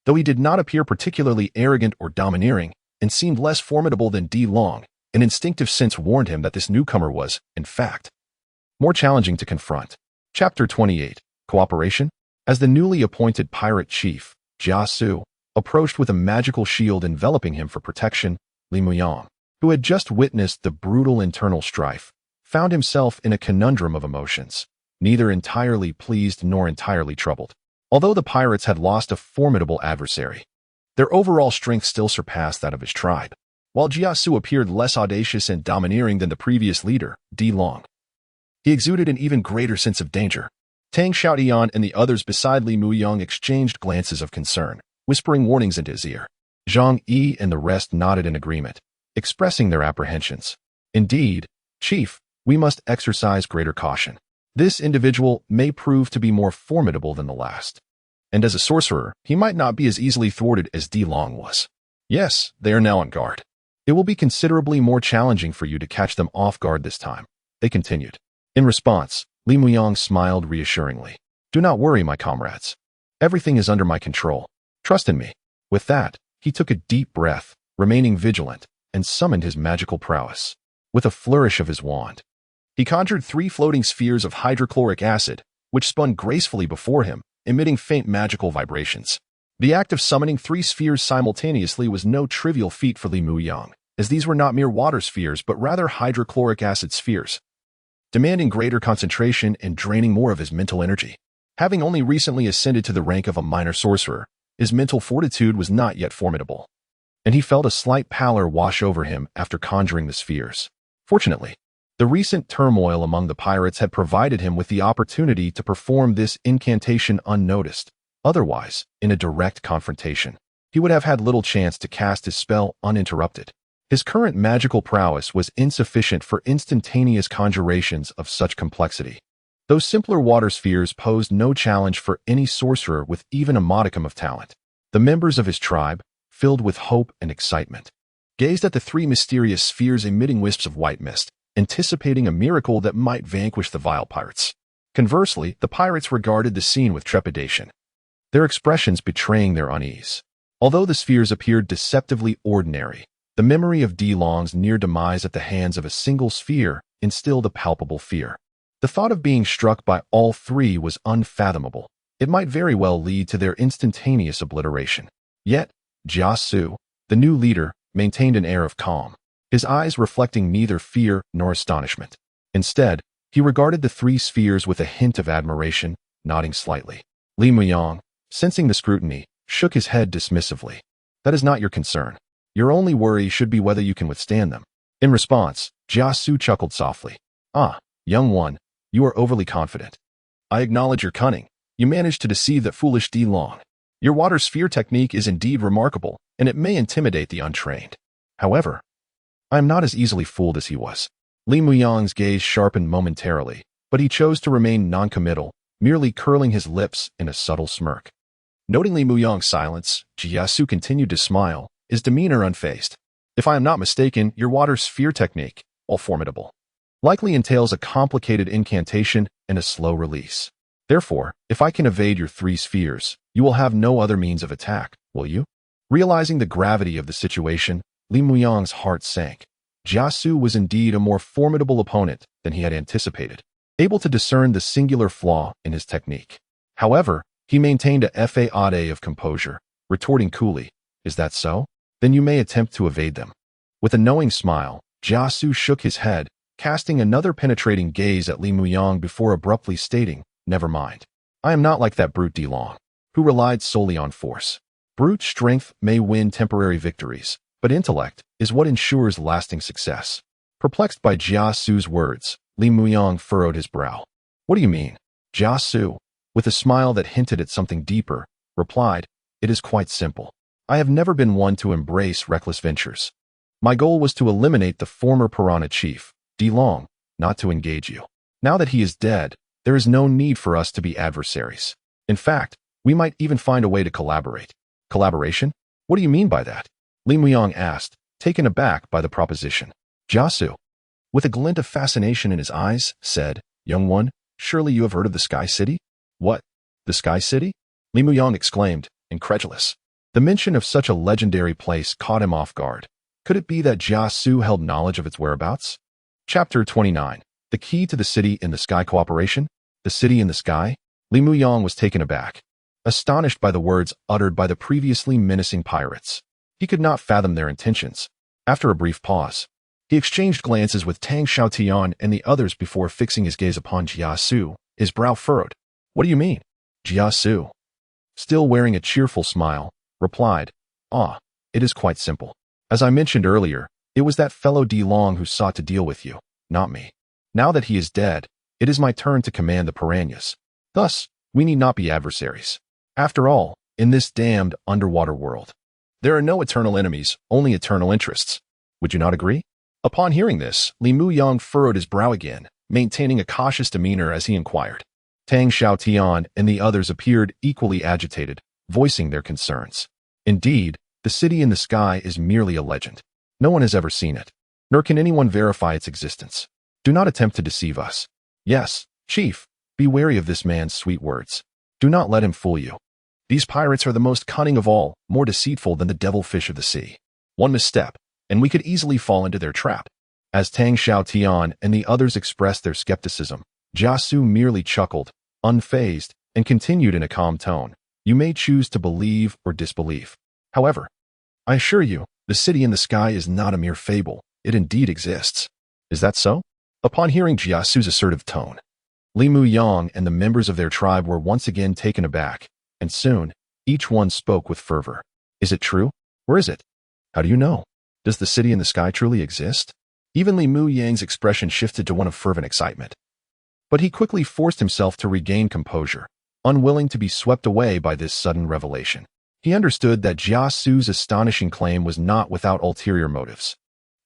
Speaker 1: Though he did not appear particularly arrogant or domineering, and seemed less formidable than De Long, an instinctive sense warned him that this newcomer was, in fact, more challenging to confront. Chapter 28. Cooperation? As the newly appointed pirate chief, Jiasu, approached with a magical shield enveloping him for protection, Li Muyang, who had just witnessed the brutal internal strife, found himself in a conundrum of emotions, neither entirely pleased nor entirely troubled. Although the pirates had lost a formidable adversary, their overall strength still surpassed that of his tribe. While Jiasu appeared less audacious and domineering than the previous leader, De Long, he exuded an even greater sense of danger. Tang Xiaotian and the others beside Li Muyang exchanged glances of concern, whispering warnings into his ear. Zhang Yi and the rest nodded in agreement, expressing their apprehensions. Indeed, Chief, we must exercise greater caution. This individual may prove to be more formidable than the last. And as a sorcerer, he might not be as easily thwarted as De Long was. Yes, they are now on guard. It will be considerably more challenging for you to catch them off guard this time, they continued. In response, Li Muyang smiled reassuringly. Do not worry, my comrades. Everything is under my control. Trust in me. With that, he took a deep breath, remaining vigilant, and summoned his magical prowess. With a flourish of his wand, he conjured 3 floating spheres of hydrochloric acid, which spun gracefully before him, emitting faint magical vibrations. The act of summoning 3 spheres simultaneously was no trivial feat for Li Muyang, as these were not mere water spheres but rather hydrochloric acid spheres, demanding greater concentration and draining more of his mental energy. Having only recently ascended to the rank of a minor sorcerer, his mental fortitude was not yet formidable, and he felt a slight pallor wash over him after conjuring the spheres. Fortunately, the recent turmoil among the pirates had provided him with the opportunity to perform this incantation unnoticed. Otherwise, in a direct confrontation, he would have had little chance to cast his spell uninterrupted. His current magical prowess was insufficient for instantaneous conjurations of such complexity. Those simpler water spheres posed no challenge for any sorcerer with even a modicum of talent. The members of his tribe, filled with hope and excitement, gazed at the 3 mysterious spheres emitting wisps of white mist, anticipating a miracle that might vanquish the vile pirates. Conversely, the pirates regarded the scene with trepidation, their expressions betraying their unease. Although the spheres appeared deceptively ordinary, the memory of De Long's near demise at the hands of a single sphere instilled a palpable fear. The thought of being struck by all 3 was unfathomable. It might very well lead to their instantaneous obliteration. Yet, Jiasu, the new leader, maintained an air of calm, his eyes reflecting neither fear nor astonishment. Instead, he regarded the 3 spheres with a hint of admiration, nodding slightly. Li Muyang, sensing the scrutiny, shook his head dismissively. That is not your concern. Your only worry should be whether you can withstand them. In response, Jiasu chuckled softly. Ah, young one, you are overly confident. I acknowledge your cunning. You managed to deceive that foolish De Long. Your water sphere technique is indeed remarkable, and it may intimidate the untrained. However, I am not as easily fooled as he was. Li Muyang's gaze sharpened momentarily, but he chose to remain noncommittal, merely curling his lips in a subtle smirk. Noting Li Muyang's silence, Jiasu continued to smile, his demeanor unfazed. If I am not mistaken, your water sphere technique, while formidable, likely entails a complicated incantation and a slow release. Therefore, if I can evade your 3 spheres, you will have no other means of attack, will you? Realizing the gravity of the situation, Li Muyang's heart sank. Jiasu was indeed a more formidable opponent than he had anticipated, able to discern the singular flaw in his technique. However, he maintained a facade of composure, retorting coolly, Is that so? Then you may attempt to evade them. With a knowing smile, Jiasu shook his head, casting another penetrating gaze at Li Muyang before abruptly stating, Never mind. I am not like that brute Long, who relied solely on force. Brute strength may win temporary victories, but intellect is what ensures lasting success. Perplexed by Jia Su's words, Li Muyang furrowed his brow. What do you mean? Jia Su, with a smile that hinted at something deeper, replied, It is quite simple. I have never been one to embrace reckless ventures. My goal was to eliminate the former Piranha chief, Long, not to engage you. Now that he is dead, there is no need for us to be adversaries. In fact, we might even find a way to collaborate. Collaboration? What do you mean by that? Li Muyang asked, taken aback by the proposition. Jia Su, with a glint of fascination in his eyes, said, Young one, surely you have heard of the Sky City? What? The Sky City? Li Muyang exclaimed, incredulous. The mention of such a legendary place caught him off guard. Could it be that Jia Su held knowledge of its whereabouts? Chapter 29. The Key to the City in the Sky Cooperation? The City in the Sky? Li Muyang was taken aback, astonished by the words uttered by the previously menacing pirates. He could not fathom their intentions. After a brief pause, he exchanged glances with Tang Xiaotian and the others before fixing his gaze upon Jia Su, his brow furrowed. What do you mean? Jia Su, still wearing a cheerful smile, replied, It is quite simple. As I mentioned earlier, it was that fellow Long who sought to deal with you, not me. Now that he is dead, it is my turn to command the piranhas. Thus, we need not be adversaries. After all, in this damned underwater world, there are no eternal enemies, only eternal interests. Would you not agree? Upon hearing this, Li Muyang furrowed his brow again, maintaining a cautious demeanor as he inquired. Tang Xiaotian and the others appeared equally agitated, voicing their concerns. Indeed, the city in the sky is merely a legend. No one has ever seen it, nor can anyone verify its existence. Do not attempt to deceive us. Yes, Chief, be wary of this man's sweet words. Do not let him fool you. These pirates are the most cunning of all, more deceitful than the devilfish of the sea. One misstep, and we could easily fall into their trap. As Tang Xiaotian and the others expressed their skepticism, Jia Su merely chuckled, unfazed, and continued in a calm tone. You may choose to believe or disbelieve. However, I assure you, the city in the sky is not a mere fable. It indeed exists. Is that so? Upon hearing Jia Su's assertive tone, Li Muyang and the members of their tribe were once again taken aback, and soon, each one spoke with fervor. Is it true? Where is it? How do you know? Does the city in the sky truly exist? Even Li Muyang's expression shifted to one of fervent excitement. But he quickly forced himself to regain composure, unwilling to be swept away by this sudden revelation. He understood that Jia Su's astonishing claim was not without ulterior motives.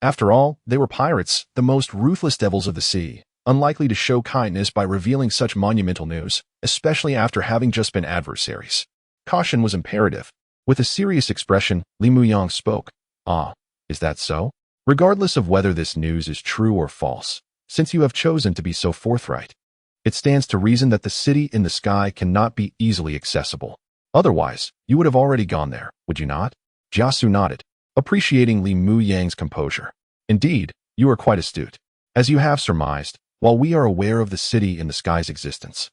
Speaker 1: After all, they were pirates, the most ruthless devils of the sea, unlikely to show kindness by revealing such monumental news, especially after having just been adversaries. Caution was imperative. With a serious expression, Li Muyang spoke. Is that so? Regardless of whether this news is true or false, since you have chosen to be so forthright, it stands to reason that the city in the sky cannot be easily accessible. Otherwise, you would have already gone there, would you not? Jia Su nodded, appreciating Li Muyang's composure. Indeed, you are quite astute. As you have surmised, while we are aware of the city in the sky's existence,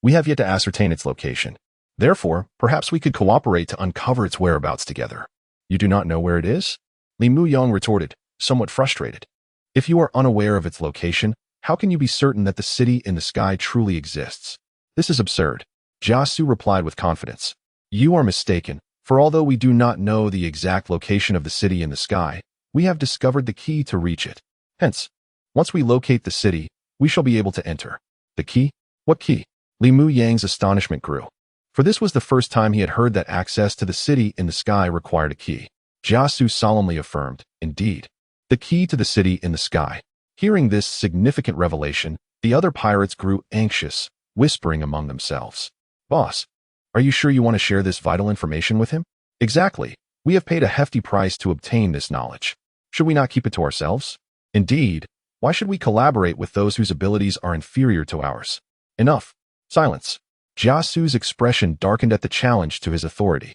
Speaker 1: we have yet to ascertain its location. Therefore, perhaps we could cooperate to uncover its whereabouts together. You do not know where it is? Li Muyang retorted, somewhat frustrated. If you are unaware of its location, how can you be certain that the city in the sky truly exists? This is absurd. Jia Su replied with confidence. You are mistaken, for although we do not know the exact location of the city in the sky, we have discovered the key to reach it. Hence, once we locate the city, we shall be able to enter. The key? What key? Li Muyang's astonishment grew, for this was the first time he had heard that access to the city in the sky required a key. Jia Su solemnly affirmed, indeed, the key to the city in the sky. Hearing this significant revelation, the other pirates grew anxious, whispering among themselves. Boss, are you sure you want to share this vital information with him? Exactly. We have paid a hefty price to obtain this knowledge. Should we not keep it to ourselves? Indeed, why should we collaborate with those whose abilities are inferior to ours? Enough. Silence. Jia Su's expression darkened at the challenge to his authority.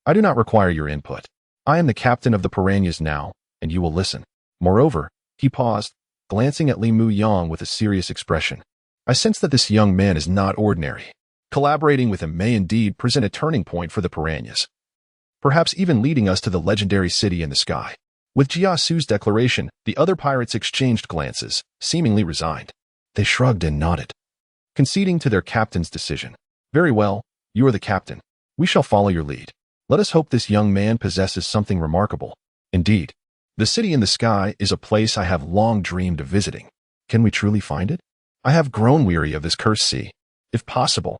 Speaker 1: I do not require your input. I am the captain of the piranhas now, and you will listen. Moreover, he paused, glancing at Li Muyang with a serious expression. I sense that this young man is not ordinary. Collaborating with him may indeed present a turning point for the piranhas, perhaps even leading us to the legendary city in the sky. With Jia Su's declaration, the other pirates exchanged glances, seemingly resigned. They shrugged and nodded, conceding to their captain's decision. Very well, you are the captain. We shall follow your lead. Let us hope this young man possesses something remarkable. Indeed, the city in the sky is a place I have long dreamed of visiting. Can we truly find it? I have grown weary of this cursed sea. If possible,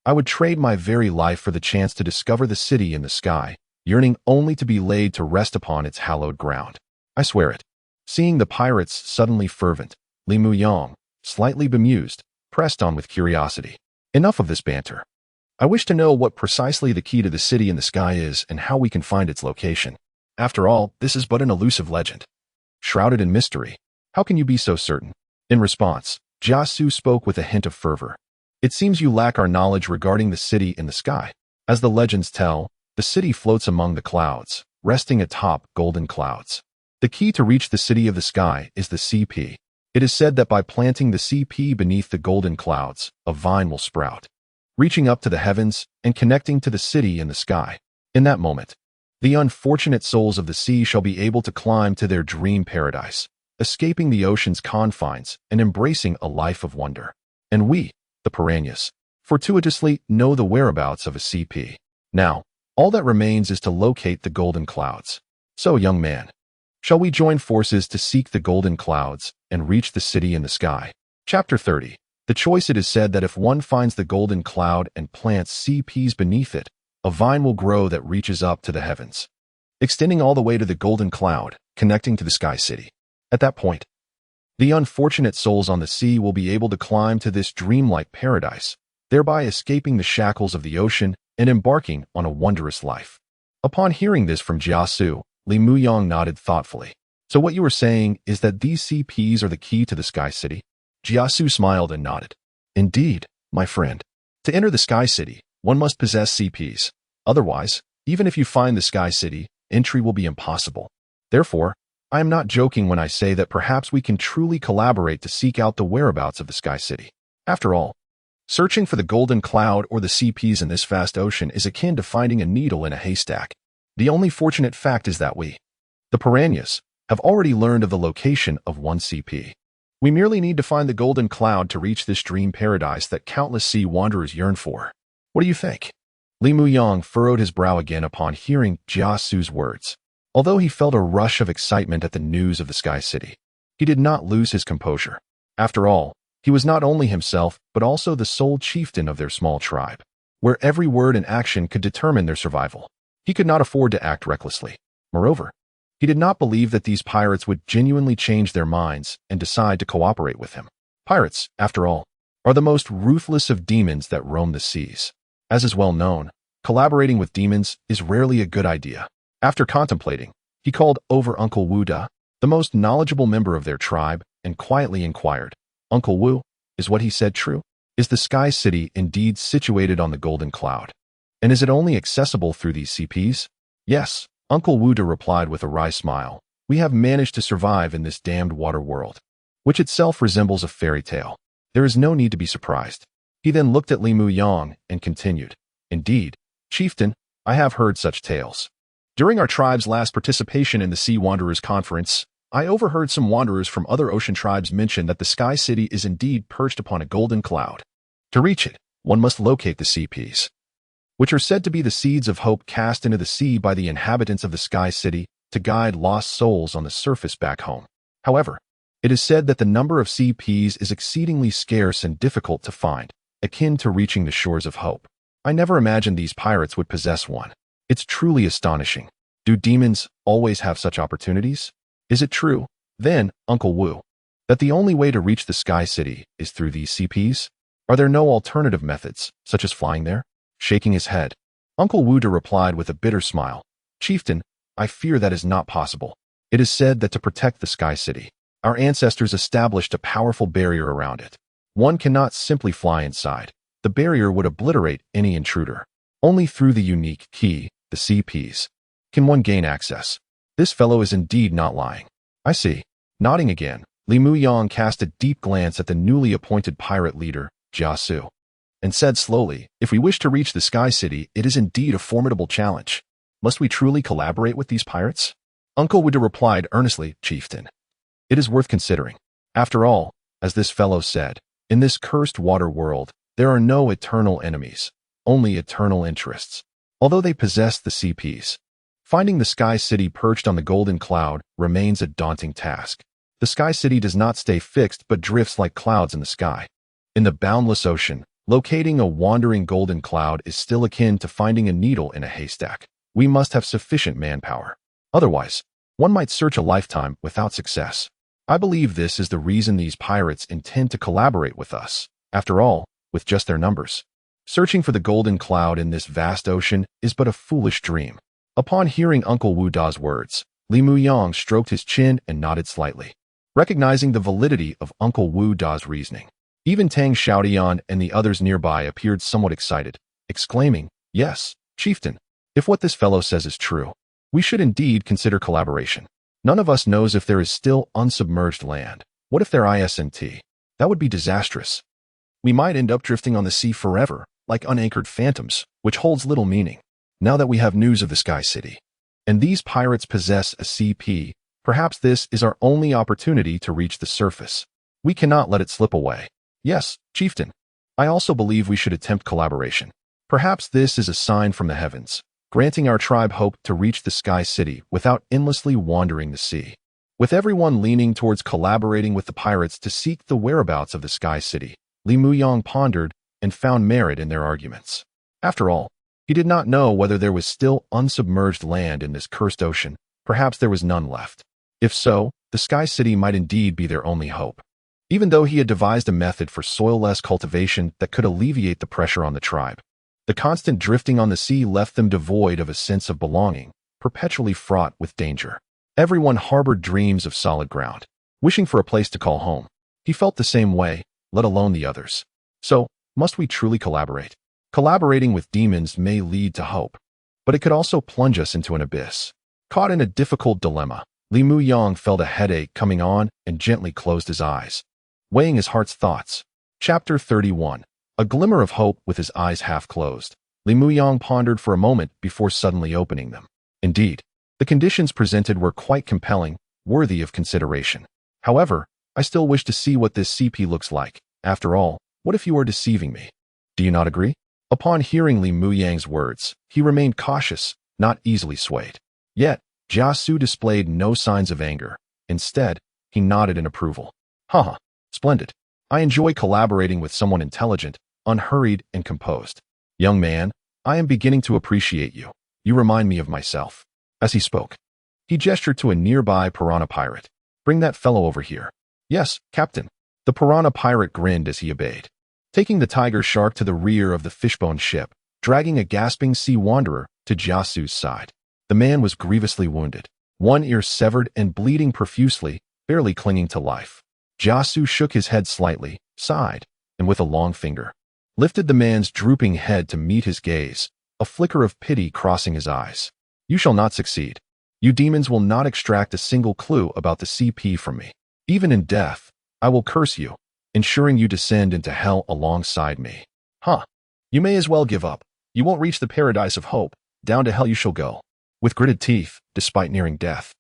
Speaker 1: I would trade my very life for the chance to discover the city in the sky, yearning only to be laid to rest upon its hallowed ground. I swear it. Seeing the pirates suddenly fervent, Li Muyang, slightly bemused, pressed on with curiosity. Enough of this banter. I wish to know what precisely the key to the city in the sky is and how we can find its location. After all, this is but an elusive legend, shrouded in mystery. How can you be so certain? In response, Jiasu spoke with a hint of fervor. It seems you lack our knowledge regarding the city in the sky. As the legends tell, the city floats among the clouds, resting atop golden clouds. The key to reach the city of the sky is the CP. It is said that by planting the CP beneath the golden clouds, a vine will sprout, reaching up to the heavens and connecting to the city in the sky. In that moment, the unfortunate souls of the sea shall be able to climb to their dream paradise, escaping the ocean's confines and embracing a life of wonder. And we, the piranhas, fortuitously know the whereabouts of a CP. Now, all that remains is to locate the golden clouds. So, young man, shall we join forces to seek the golden clouds and reach the city in the sky? Chapter 30. The choice. It is said that if one finds the golden cloud and plants CPs beneath it, a vine will grow that reaches up to the heavens, extending all the way to the golden cloud, connecting to the sky city. At that point, the unfortunate souls on the sea will be able to climb to this dreamlike paradise, thereby escaping the shackles of the ocean and embarking on a wondrous life. Upon hearing this from Jiasu, Li Muyang nodded thoughtfully. So what you are saying is that these CPs are the key to the sky city? Jiasu smiled and nodded. Indeed, my friend. To enter the sky city, one must possess CPs. Otherwise, even if you find the sky city, entry will be impossible. Therefore, I am not joking when I say that perhaps we can truly collaborate to seek out the whereabouts of the sky city. After all, searching for the golden cloud or the CPs in this vast ocean is akin to finding a needle in a haystack. The only fortunate fact is that we, the piranhas, have already learned of the location of one CP. We merely need to find the golden cloud to reach this dream paradise that countless sea wanderers yearn for. What do you think? Li Muyang furrowed his brow again upon hearing Jiasu's words. Although he felt a rush of excitement at the news of the sky city, he did not lose his composure. After all, he was not only himself, but also the sole chieftain of their small tribe, where every word and action could determine their survival. He could not afford to act recklessly. Moreover, he did not believe that these pirates would genuinely change their minds and decide to cooperate with him. Pirates, after all, are the most ruthless of demons that roam the seas. As is well known, collaborating with demons is rarely a good idea. After contemplating, he called over Uncle Wu Da, the most knowledgeable member of their tribe, and quietly inquired, Uncle Wu, is what he said true? Is the sky city indeed situated on the golden cloud? And is it only accessible through these CPs? Yes, Uncle Wu Da replied with a wry smile. We have managed to survive in this damned water world, which itself resembles a fairy tale. There is no need to be surprised. He then looked at Li Muyang and continued, Indeed, chieftain, I have heard such tales. During our tribe's last participation in the Sea Wanderers Conference, I overheard some wanderers from other ocean tribes mention that the sky city is indeed perched upon a golden cloud. To reach it, one must locate the CPs, which are said to be the seeds of hope cast into the sea by the inhabitants of the sky city to guide lost souls on the surface back home. However, it is said that the number of CPs is exceedingly scarce and difficult to find, akin to reaching the shores of hope. I never imagined these pirates would possess one. It's truly astonishing. Do demons always have such opportunities? Is it true, then, Uncle Wu, that the only way to reach the sky city is through these CPs? Are there no alternative methods, such as flying there? Shaking his head, Uncle Wu Da replied with a bitter smile, Chieftain, I fear that is not possible. It is said that to protect the sky city, our ancestors established a powerful barrier around it. One cannot simply fly inside. The barrier would obliterate any intruder. Only through the unique key, the CPs, can one gain access. This fellow is indeed not lying. I see. Nodding again, Li Muyang cast a deep glance at the newly appointed pirate leader, Jiasu, and said slowly, If we wish to reach the sky city, it is indeed a formidable challenge. Must we truly collaborate with these pirates? Uncle Wu Da replied earnestly, Chieftain. It is worth considering. After all, as this fellow said, in this cursed water world, There are no eternal enemies, only eternal interests. Although they possess the CPs, finding the Sky City perched on the golden cloud remains a daunting task. The Sky City does not stay fixed but drifts like clouds in the sky. In the boundless ocean, locating a wandering golden cloud is still akin to finding a needle in a haystack. We must have sufficient manpower. Otherwise, one might search a lifetime without success. I believe this is the reason these pirates intend to collaborate with us. After all, with just their numbers, searching for the golden cloud in this vast ocean is but a foolish dream. Upon hearing Uncle Wu Da's words, Li Muyang stroked his chin and nodded slightly, recognizing the validity of Uncle Wu Da's reasoning. Even Tang Xiaodian and the others nearby appeared somewhat excited, exclaiming, "Yes, chieftain, if what this fellow says is true, we should indeed consider collaboration. None of us knows if there is still unsubmerged land. What if there isn't? That would be disastrous. We might end up drifting on the sea forever, like unanchored phantoms, which holds little meaning. Now that we have news of the Sky City, and these pirates possess a CP, perhaps this is our only opportunity to reach the surface. We cannot let it slip away. Yes, chieftain. I also believe we should attempt collaboration. Perhaps this is a sign from the heavens, granting our tribe hope to reach the Sky City without endlessly wandering the sea." With everyone leaning towards collaborating with the pirates to seek the whereabouts of the Sky City, Li Muyang pondered and found merit in their arguments. After all, he did not know whether there was still unsubmerged land in this cursed ocean. Perhaps there was none left. If so, the Sky City might indeed be their only hope. Even though he had devised a method for soil-less cultivation that could alleviate the pressure on the tribe, the constant drifting on the sea left them devoid of a sense of belonging, perpetually fraught with danger. Everyone harbored dreams of solid ground, wishing for a place to call home. He felt the same way, let alone the others. So, must we truly collaborate? Collaborating with demons may lead to hope, but it could also plunge us into an abyss. Caught in a difficult dilemma, Li Muyang felt a headache coming on and gently closed his eyes, weighing his heart's thoughts. Chapter 31. A glimmer of hope with his eyes half closed. Li Muyang pondered for a moment before suddenly opening them. Indeed, the conditions presented were quite compelling, worthy of consideration. However, I still wish to see what this CP looks like. After all, what if you are deceiving me? Do you not agree? Upon hearing Li Muyang's words, he remained cautious, not easily swayed. Yet, Jia Su displayed no signs of anger. Instead, he nodded in approval. Haha, splendid. I enjoy collaborating with someone intelligent, unhurried, and composed. Young man, I am beginning to appreciate you. You remind me of myself. As he spoke, he gestured to a nearby piranha pirate. Bring that fellow over here. Yes, Captain. The piranha pirate grinned as he obeyed, taking the tiger shark to the rear of the fishbone ship, dragging a gasping sea wanderer to Jia Su's side. The man was grievously wounded, one ear severed and bleeding profusely, barely clinging to life. Jia Su shook his head slightly, sighed, and with a long finger, lifted the man's drooping head to meet his gaze, a flicker of pity crossing his eyes. You shall not succeed. You demons will not extract a single clue about the CP from me. Even in death, I will curse you, ensuring you descend into hell alongside me. Huh. You may as well give up. You won't reach the paradise of hope. Down to hell you shall go, with gritted teeth, despite nearing death.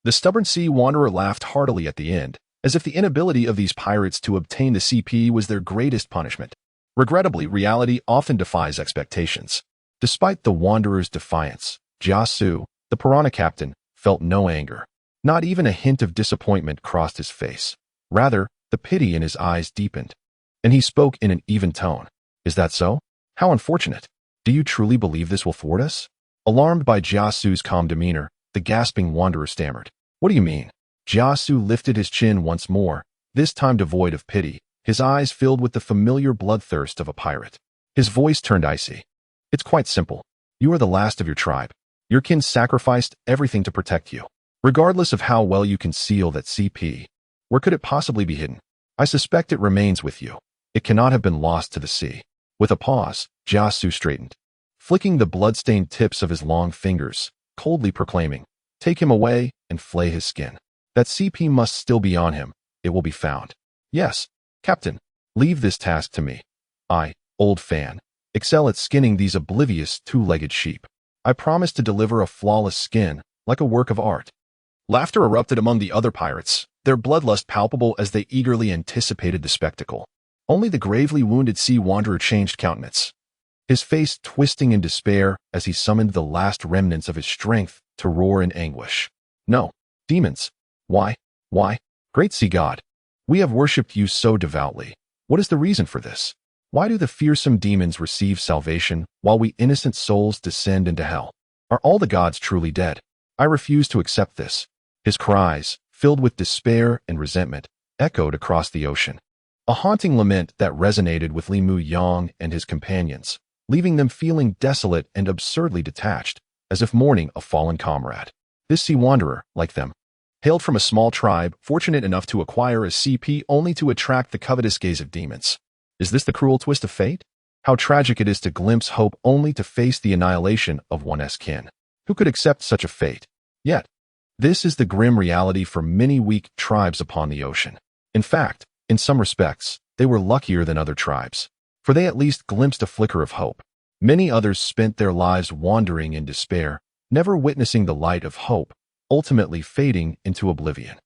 Speaker 1: The stubborn sea wanderer laughed heartily at the end, as if the inability of these pirates to obtain the CP was their greatest punishment. Regrettably, reality often defies expectations. Despite the wanderer's defiance, Jia Su, the piranha captain, felt no anger. Not even a hint of disappointment crossed his face. Rather, the pity in his eyes deepened, and he spoke in an even tone. Is that so? How unfortunate. Do you truly believe this will thwart us? Alarmed by Jia Su's calm demeanor, the gasping wanderer stammered. What do you mean? Jia Su lifted his chin once more, this time devoid of pity, his eyes filled with the familiar bloodthirst of a pirate. His voice turned icy. It's quite simple. You are the last of your tribe. Your kin sacrificed everything to protect you. Regardless of how well you conceal that CP, where could it possibly be hidden? I suspect it remains with you. It cannot have been lost to the sea. With a pause, Jia Su straightened, flicking the blood-stained tips of his long fingers, coldly proclaiming, take him away and flay his skin. That CP must still be on him. It will be found. Yes, Captain, leave this task to me. I, old fan, excel at skinning these oblivious two-legged sheep. I promise to deliver a flawless skin, like a work of art. Laughter erupted among the other pirates, their bloodlust palpable as they eagerly anticipated the spectacle. Only the gravely wounded sea wanderer changed countenance, his face twisting in despair as he summoned the last remnants of his strength to roar in anguish. No, demons. Why? Why? Great sea god, we have worshipped you so devoutly. What is the reason for this? Why do the fearsome demons receive salvation while we innocent souls descend into hell? Are all the gods truly dead? I refuse to accept this. His cries, filled with despair and resentment, echoed across the ocean. A haunting lament that resonated with Li Mu Yang and his companions, leaving them feeling desolate and absurdly detached, as if mourning a fallen comrade. This sea wanderer, like them, hailed from a small tribe fortunate enough to acquire a CP only to attract the covetous gaze of demons. Is this the cruel twist of fate? How tragic it is to glimpse hope only to face the annihilation of one's kin. Who could accept such a fate? Yet, this is the grim reality for many weak tribes upon the ocean. In fact, in some respects, they were luckier than other tribes, for they at least glimpsed a flicker of hope. Many others spent their lives wandering in despair, never witnessing the light of hope, ultimately fading into oblivion.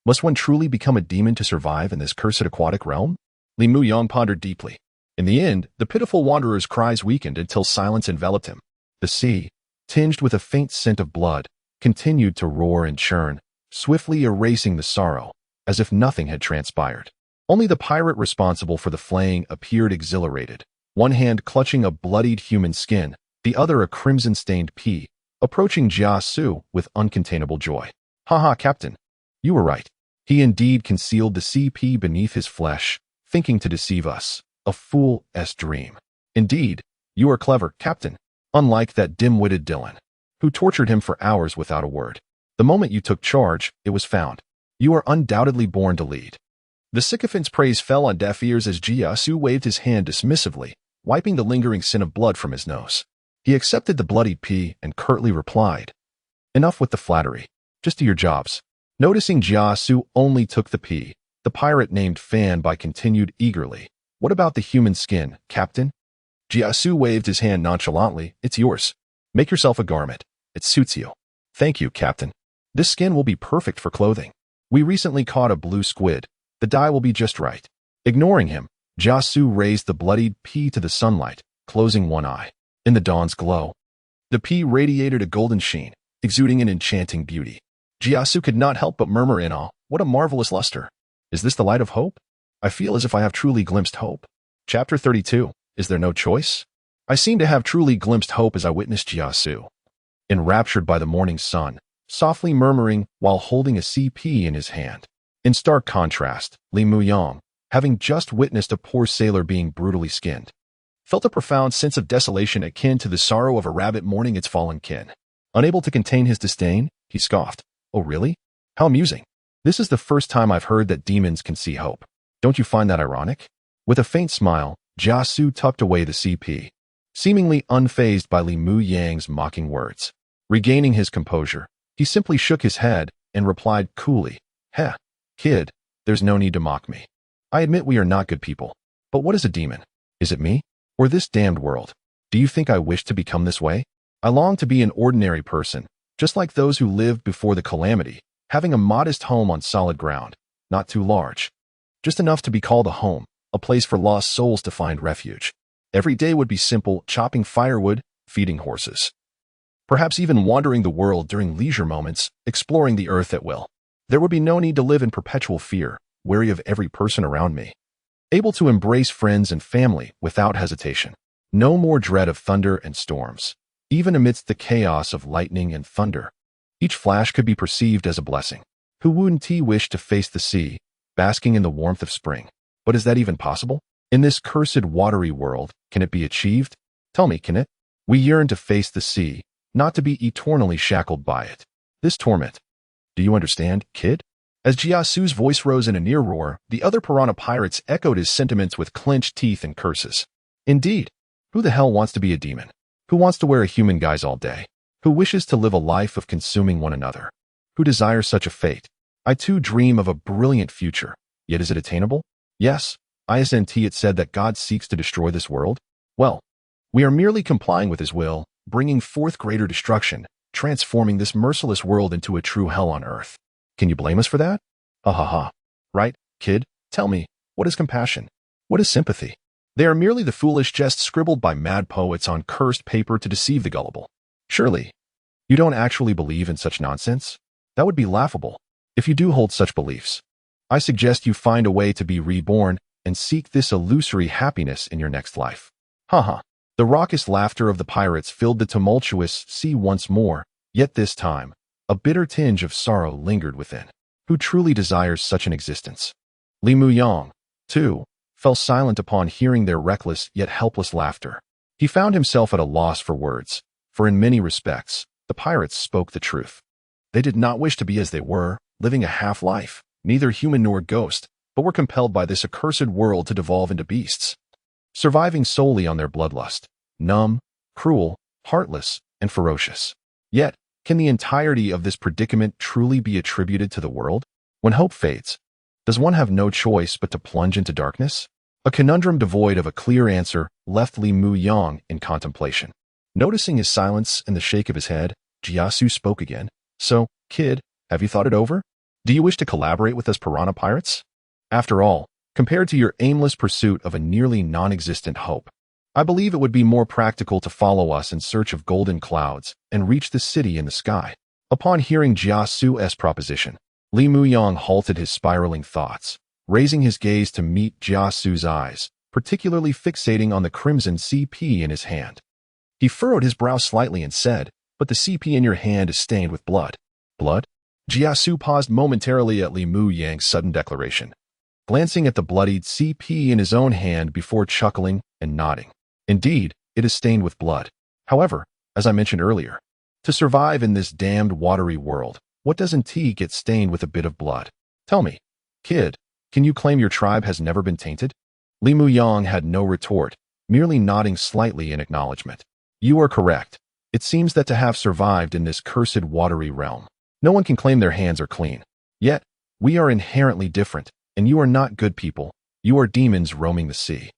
Speaker 1: Must one truly become a demon to survive in this cursed aquatic realm? Li Mu Yang pondered deeply. In the end, the pitiful wanderer's cries weakened until silence enveloped him. The sea, tinged with a faint scent of blood, continued to roar and churn, swiftly erasing the sorrow, as if nothing had transpired. Only the pirate responsible for the flaying appeared exhilarated, one hand clutching a bloodied human skin, the other a crimson-stained pea, approaching Jia Su with uncontainable joy. "Ha, Captain. You were right. He indeed concealed the CP beneath his flesh, thinking to deceive us. A fool's dream. Indeed, you are clever, Captain, unlike that dim-witted Dylan, who tortured him for hours without a word. The moment you took charge, it was found. You are undoubtedly born to lead." The sycophant's praise fell on deaf ears as Jia Su waved his hand dismissively, wiping the lingering sin of blood from his nose. He accepted the bloodied pea and curtly replied, "Enough with the flattery. Just do your jobs." Noticing Jia Su only took the pea, the pirate named Fan Bai continued eagerly, "What about the human skin, Captain?" Jia Su waved his hand nonchalantly. "It's yours. Make yourself a garment. It suits you." "Thank you, Captain. This skin will be perfect for clothing. We recently caught a blue squid. The dye will be just right." Ignoring him, Jia Su raised the bloodied pea to the sunlight, closing one eye. In the dawn's glow, the pea radiated a golden sheen, exuding an enchanting beauty. Jia Su could not help but murmur in awe, "What a marvelous luster! Is this the light of hope? I feel as if I have truly glimpsed hope." Chapter 32. Is there no choice? I seem to have truly glimpsed hope as I witnessed Jia Su, enraptured by the morning sun, softly murmuring while holding a CP in his hand. In stark contrast, Li Mu Yang, having just witnessed a poor sailor being brutally skinned, felt a profound sense of desolation akin to the sorrow of a rabbit mourning its fallen kin. Unable to contain his disdain, he scoffed. "Oh really? How amusing. This is the first time I've heard that demons can see hope. Don't you find that ironic?" With a faint smile, Jia Su tucked away the CP, seemingly unfazed by Li Mu Yang's mocking words. Regaining his composure, he simply shook his head and replied coolly, "Heh, kid, there's no need to mock me. I admit we are not good people. But what is a demon? Is it me? Or this damned world? Do you think I wish to become this way? I long to be an ordinary person, just like those who lived before the calamity, having a modest home on solid ground, not too large. Just enough to be called a home, a place for lost souls to find refuge. Every day would be simple, chopping firewood, feeding horses. Perhaps even wandering the world during leisure moments, exploring the earth at will. There would be no need to live in perpetual fear, wary of every person around me. Able to embrace friends and family without hesitation. No more dread of thunder and storms. Even amidst the chaos of lightning and thunder, each flash could be perceived as a blessing. Who wouldn't wish to face the sea, basking in the warmth of spring? But is that even possible? In this cursed watery world, can it be achieved? Tell me, can it? We yearn to face the sea, not to be eternally shackled by it. This torment. Do you understand, kid? As Jia Su's voice rose in a near roar, the other piranha pirates echoed his sentiments with clenched teeth and curses. Indeed, who the hell wants to be a demon? Who wants to wear a human guise all day? Who wishes to live a life of consuming one another? Who desires such a fate? I too dream of a brilliant future. Yet is it attainable? Yes, isn't it said that God seeks to destroy this world? Well, we are merely complying with his will, bringing forth greater destruction, transforming this merciless world into a true hell on earth. Can you blame us for that? Ha ha ha. Right, kid? Tell me, what is compassion? What is sympathy? They are merely the foolish jests scribbled by mad poets on cursed paper to deceive the gullible. Surely, you don't actually believe in such nonsense? That would be laughable. If you do hold such beliefs, I suggest you find a way to be reborn and seek this illusory happiness in your next life. Haha. The raucous laughter of the pirates filled the tumultuous sea once more, yet this time, a bitter tinge of sorrow lingered within. Who truly desires such an existence? Li Muyang, too, fell silent upon hearing their reckless yet helpless laughter. He found himself at a loss for words, for in many respects, the pirates spoke the truth. They did not wish to be as they were, living a half-life, neither human nor ghost, but were compelled by this accursed world to devolve into beasts, surviving solely on their bloodlust, numb, cruel, heartless, and ferocious. Yet, can the entirety of this predicament truly be attributed to the world? When hope fades, does one have no choice but to plunge into darkness? A conundrum devoid of a clear answer left Li Muyang in contemplation. Noticing his silence and the shake of his head, Jiasu spoke again. So, kid, have you thought it over? Do you wish to collaborate with us piranha pirates? After all, compared to your aimless pursuit of a nearly non-existent hope, I believe it would be more practical to follow us in search of golden clouds and reach the city in the sky. Upon hearing Jiasu's proposition, Li Muyang halted his spiraling thoughts, raising his gaze to meet Jiasu's eyes, particularly fixating on the crimson CP in his hand. He furrowed his brow slightly and said, "But the CP in your hand is stained with blood." Blood? Jiasu paused momentarily at Li Muyang's sudden declaration, glancing at the bloodied CP in his own hand before chuckling and nodding. Indeed, it is stained with blood. However, as I mentioned earlier, to survive in this damned watery world, what doesn't tea get stained with a bit of blood? Tell me, kid, can you claim your tribe has never been tainted? Li Muyang had no retort, merely nodding slightly in acknowledgement. You are correct. It seems that to have survived in this cursed watery realm, no one can claim their hands are clean. Yet, we are inherently different, and you are not good people. You are demons roaming the sea.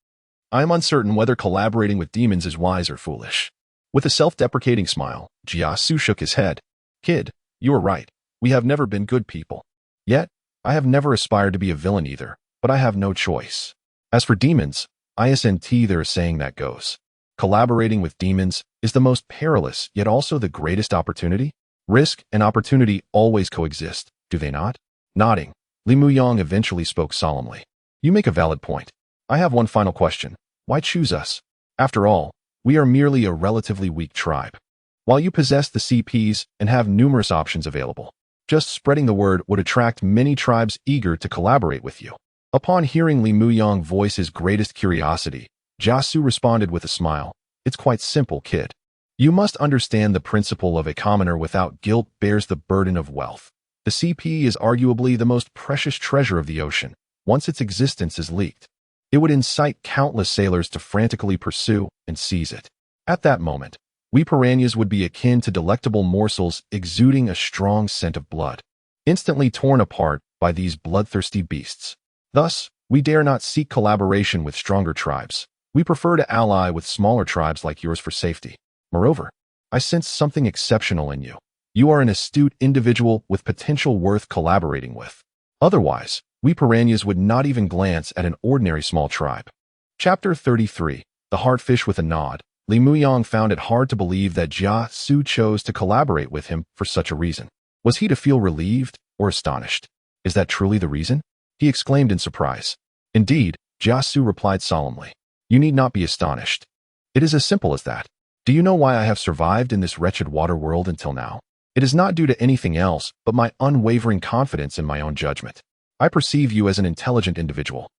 Speaker 1: I am uncertain whether collaborating with demons is wise or foolish. With a self-deprecating smile, Jiasu shook his head. Kid, you are right. We have never been good people. Yet, I have never aspired to be a villain either, but I have no choice. As for demons, ISNT there is saying that goes. Collaborating with demons is the most perilous yet also the greatest opportunity. Risk and opportunity always coexist, do they not? Nodding, Li Muyang eventually spoke solemnly. You make a valid point. I have one final question. Why choose us? After all, we are merely a relatively weak tribe. While you possess the CPs and have numerous options available, just spreading the word would attract many tribes eager to collaborate with you. Upon hearing Li Muyang voice his greatest curiosity, Jiasu responded with a smile. It's quite simple, kid. You must understand the principle of a commoner without guilt bears the burden of wealth. The CP is arguably the most precious treasure of the ocean. Once its existence is leaked, it would incite countless sailors to frantically pursue and seize it. At that moment, we piranhas would be akin to delectable morsels exuding a strong scent of blood, instantly torn apart by these bloodthirsty beasts. Thus, we dare not seek collaboration with stronger tribes. We prefer to ally with smaller tribes like yours for safety. Moreover, I sense something exceptional in you. You are an astute individual with potential worth collaborating with. Otherwise, we piranhas would not even glance at an ordinary small tribe. Chapter 33. The Heartfish with a nod. Li Muyang found it hard to believe that Jiasu chose to collaborate with him for such a reason. Was he to feel relieved or astonished? Is that truly the reason? He exclaimed in surprise. Indeed, Jiasu replied solemnly. You need not be astonished. It is as simple as that. Do you know why I have survived in this wretched water world until now? It is not due to anything else but my unwavering confidence in my own judgment. I perceive you as an intelligent individual,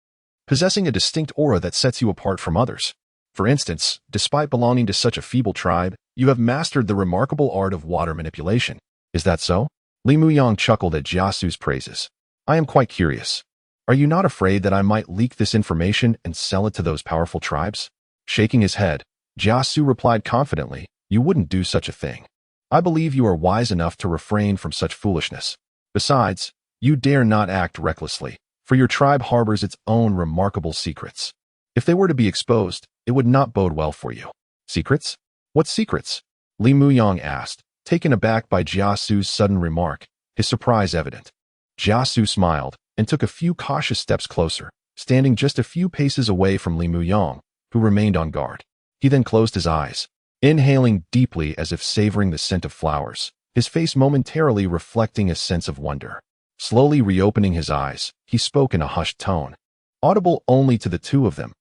Speaker 1: possessing a distinct aura that sets you apart from others. For instance, despite belonging to such a feeble tribe, you have mastered the remarkable art of water manipulation. Is that so? Li Muyang chuckled at Jiasu's praises. I am quite curious. Are you not afraid that I might leak this information and sell it to those powerful tribes? Shaking his head, Jiasu replied confidently, You wouldn't do such a thing. I believe you are wise enough to refrain from such foolishness. Besides, you dare not act recklessly, for your tribe harbors its own remarkable secrets. If they were to be exposed, it would not bode well for you. Secrets? What secrets? Li Muyang asked, taken aback by Jiasu's sudden remark, his surprise evident. Jiasu smiled and took a few cautious steps closer. standing just a few paces away from Li Muyang, who remained on guard. He then closed his eyes, inhaling deeply as if savoring the scent of flowers, his face momentarily reflecting a sense of wonder. Slowly reopening his eyes, he spoke in a hushed tone, audible only to the two of them.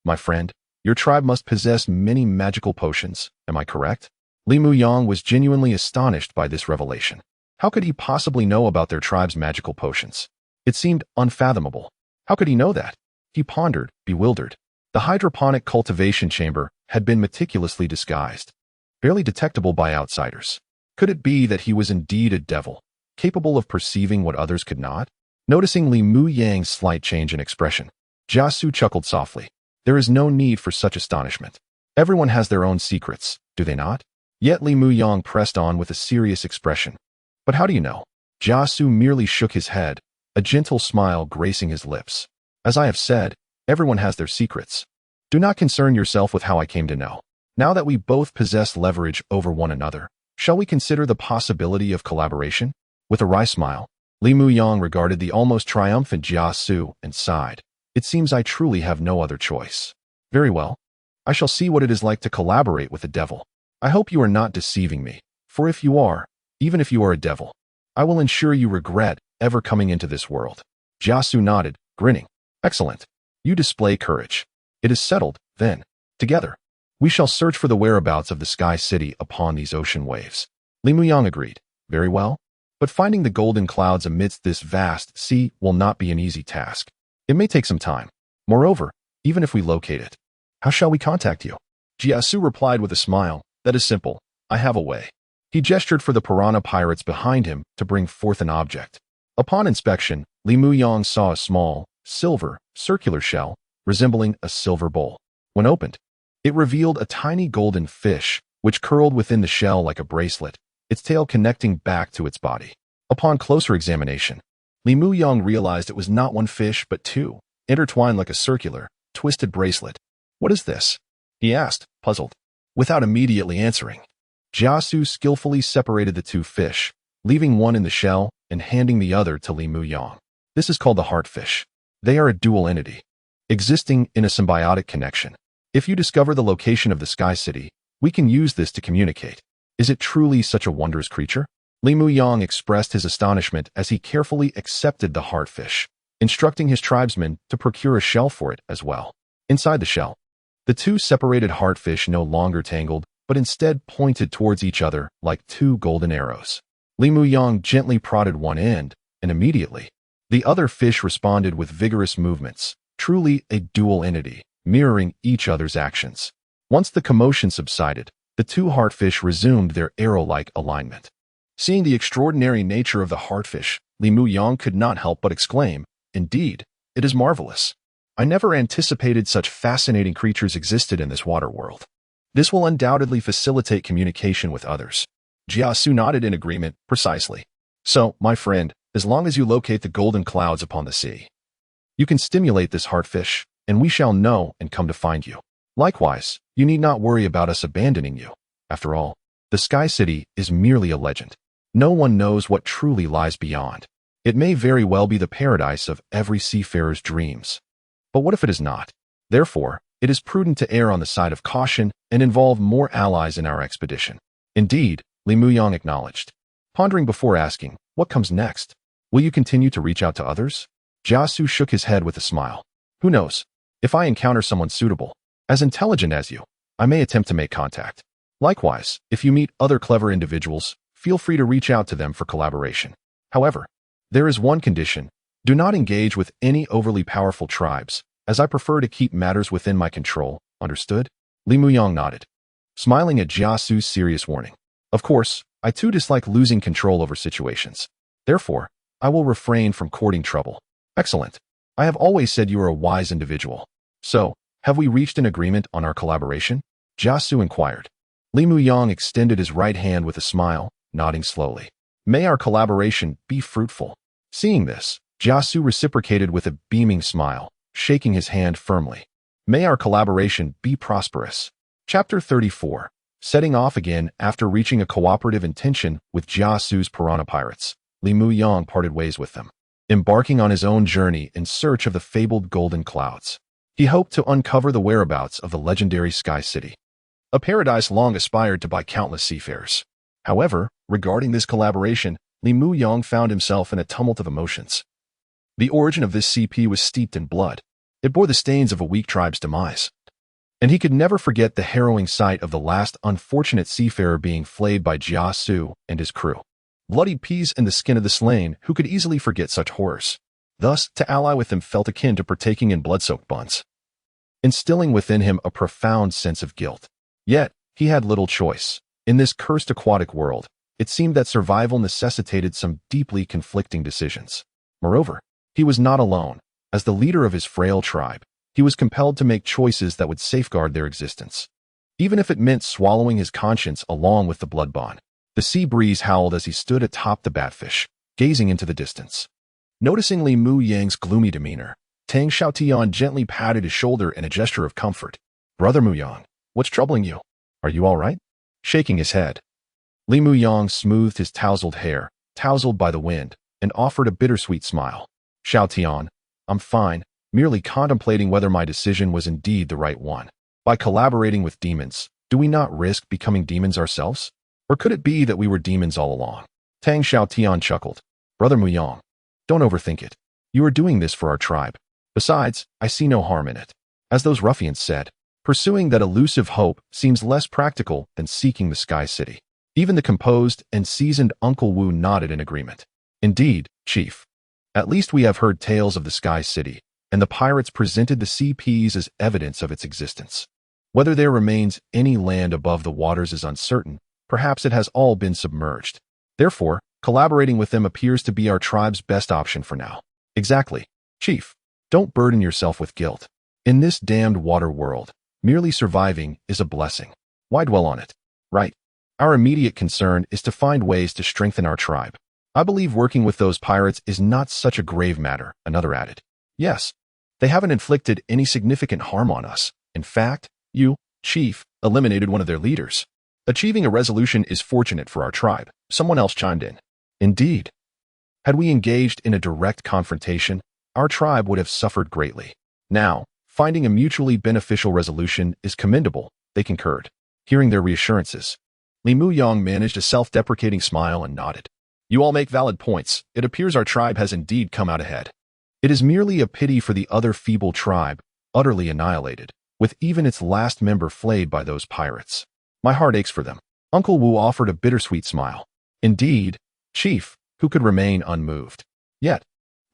Speaker 1: My friend, your tribe must possess many magical potions, am I correct? Li Muyang was genuinely astonished by this revelation. How could he possibly know about their tribe's magical potions? It seemed unfathomable. How could he know that? He pondered, bewildered. The hydroponic cultivation chamber had been meticulously disguised, barely detectable by outsiders. Could it be that he was indeed a devil, capable of perceiving what others could not? Noticing Li Muyang's slight change in expression, Jiasu chuckled softly. There is no need for such astonishment. Everyone has their own secrets, do they not? Yet Li Muyang pressed on with a serious expression. But how do you know? Jiasu merely shook his head, a gentle smile gracing his lips. As I have said, everyone has their secrets. Do not concern yourself with how I came to know. Now that we both possess leverage over one another, shall we consider the possibility of collaboration? With a wry smile, Li Muyang regarded the almost triumphant Jiasu and sighed. It seems I truly have no other choice. Very well. I shall see what it is like to collaborate with the devil. I hope you are not deceiving me, for if you are, even if you are a devil, I will ensure you regret ever coming into this world. Jiasu nodded, grinning. Excellent. You display courage. It is settled, then. Together, we shall search for the whereabouts of the Sky City upon these ocean waves. Li Muyang agreed. Very well. But finding the golden clouds amidst this vast sea will not be an easy task. It may take some time. Moreover, even if we locate it, how shall we contact you? Jiasu replied with a smile. That is simple. I have a way. He gestured for the piranha pirates behind him to bring forth an object. Upon inspection, Li Muyang saw a small, silver, circular shell, resembling a silver bowl. When opened, it revealed a tiny golden fish, which curled within the shell like a bracelet, its tail connecting back to its body. Upon closer examination, Li Muyang realized it was not one fish but two, intertwined like a circular, twisted bracelet. What is this? He asked, puzzled. Without immediately answering, Jiasu skillfully separated the two fish, leaving one in the shell and handing the other to Li Muyang. This is called the heartfish. They are a dual entity, existing in a symbiotic connection. If you discover the location of the Sky City, we can use this to communicate. Is it truly such a wondrous creature? Li Muyang expressed his astonishment as he carefully accepted the heartfish, instructing his tribesmen to procure a shell for it as well. Inside the shell, the two separated heartfish no longer tangled, but instead pointed towards each other like two golden arrows. Li Muyang gently prodded one end, and immediately, the other fish responded with vigorous movements, truly a dual entity, mirroring each other's actions. Once the commotion subsided, the two heartfish resumed their arrow-like alignment. Seeing the extraordinary nature of the heartfish, Li Muyang could not help but exclaim, "Indeed, it is marvelous. I never anticipated such fascinating creatures existed in this water world. This will undoubtedly facilitate communication with others." Jiasu nodded in agreement, precisely. So, my friend, as long as you locate the golden clouds upon the sea, you can stimulate this heartfish, and we shall know and come to find you. Likewise, you need not worry about us abandoning you. After all, the Sky City is merely a legend. No one knows what truly lies beyond. It may very well be the paradise of every seafarer's dreams. But what if it is not? Therefore, it is prudent to err on the side of caution and involve more allies in our expedition. Indeed, Li Muyang acknowledged, pondering before asking, what comes next? Will you continue to reach out to others? Jiasu shook his head with a smile. Who knows? If I encounter someone suitable, as intelligent as you, I may attempt to make contact. Likewise, if you meet other clever individuals, feel free to reach out to them for collaboration. However, there is one condition. Do not engage with any overly powerful tribes, as I prefer to keep matters within my control. Understood? Li Muyang nodded, smiling at Jiasu's serious warning. Of course, I too dislike losing control over situations. Therefore, I will refrain from courting trouble. Excellent. I have always said you are a wise individual. So, have we reached an agreement on our collaboration? Jiasu inquired. Li Muyang extended his right hand with a smile, nodding slowly. May our collaboration be fruitful. Seeing this, Jiasu reciprocated with a beaming smile, shaking his hand firmly. May our collaboration be prosperous. Chapter 34. Setting off again after reaching a cooperative intention with Jiasu's piranha pirates, Li Muyang parted ways with them. embarking on his own journey in search of the fabled golden clouds. He hoped to uncover the whereabouts of the legendary Sky City, a paradise long aspired to by countless seafarers. However, regarding this collaboration, Li Muyang found himself in a tumult of emotions. The origin of this CP was steeped in blood. It bore the stains of a weak tribe's demise. And he could never forget the harrowing sight of the last unfortunate seafarer being flayed by Jia Su and his crew. Bloody peas in the skin of the slain, who could easily forget such horrors. Thus, to ally with them felt akin to partaking in blood-soaked buns, instilling within him a profound sense of guilt. Yet, he had little choice. In this cursed aquatic world, it seemed that survival necessitated some deeply conflicting decisions. Moreover, he was not alone. As the leader of his frail tribe, he was compelled to make choices that would safeguard their existence, even if it meant swallowing his conscience along with the blood bond. The sea breeze howled as he stood atop the batfish, gazing into the distance. Noticing Li Muyang's gloomy demeanor, Tang Xiaotian gently patted his shoulder in a gesture of comfort. "Brother Muyang, what's troubling you? Are you all right?" Shaking his head, Li Muyang smoothed his tousled hair, tousled by the wind, and offered a bittersweet smile. "Xiaotian, I'm fine, merely contemplating whether my decision was indeed the right one. By collaborating with demons, do we not risk becoming demons ourselves? Or could it be that we were demons all along?" Tang Xiaotian chuckled. "Brother Muyang, don't overthink it. You are doing this for our tribe. Besides, I see no harm in it. As those ruffians said, pursuing that elusive hope seems less practical than seeking the Sky City." Even the composed and seasoned Uncle Wu nodded in agreement. "Indeed, Chief. At least we have heard tales of the Sky City, and the pirates presented the CPs as evidence of its existence. Whether there remains any land above the waters is uncertain. Perhaps it has all been submerged. Therefore, collaborating with them appears to be our tribe's best option for now." "Exactly, Chief. Don't burden yourself with guilt. In this damned water world, merely surviving is a blessing. Why dwell on it? Right? Our immediate concern is to find ways to strengthen our tribe. I believe working with those pirates is not such a grave matter," another added. "Yes, they haven't inflicted any significant harm on us. In fact, you, Chief, eliminated one of their leaders. Achieving a resolution is fortunate for our tribe," someone else chimed in. "Indeed. Had we engaged in a direct confrontation, our tribe would have suffered greatly. Now, finding a mutually beneficial resolution is commendable," they concurred. Hearing their reassurances, Li Muyang managed a self-deprecating smile and nodded. "You all make valid points. It appears our tribe has indeed come out ahead. It is merely a pity for the other feeble tribe, utterly annihilated, with even its last member flayed by those pirates. My heart aches for them." Uncle Wu offered a bittersweet smile. "Indeed, Chief, who could remain unmoved? Yet,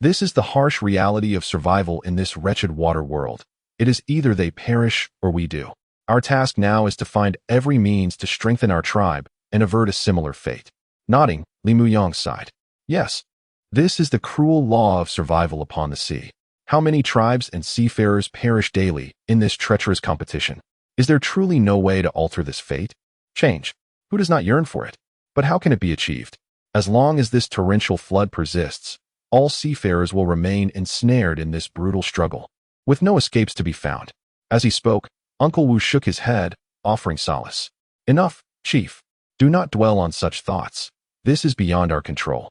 Speaker 1: this is the harsh reality of survival in this wretched water world. It is either they perish or we do. Our task now is to find every means to strengthen our tribe and avert a similar fate." Nodding, Li Muyang sighed. "Yes, this is the cruel law of survival upon the sea. How many tribes and seafarers perish daily in this treacherous competition? Is there truly no way to alter this fate? Change. Who does not yearn for it? But how can it be achieved? As long as this torrential flood persists, all seafarers will remain ensnared in this brutal struggle, with no escapes to be found." As he spoke, Uncle Wu shook his head, offering solace. "Enough, Chief. Do not dwell on such thoughts. This is beyond our control.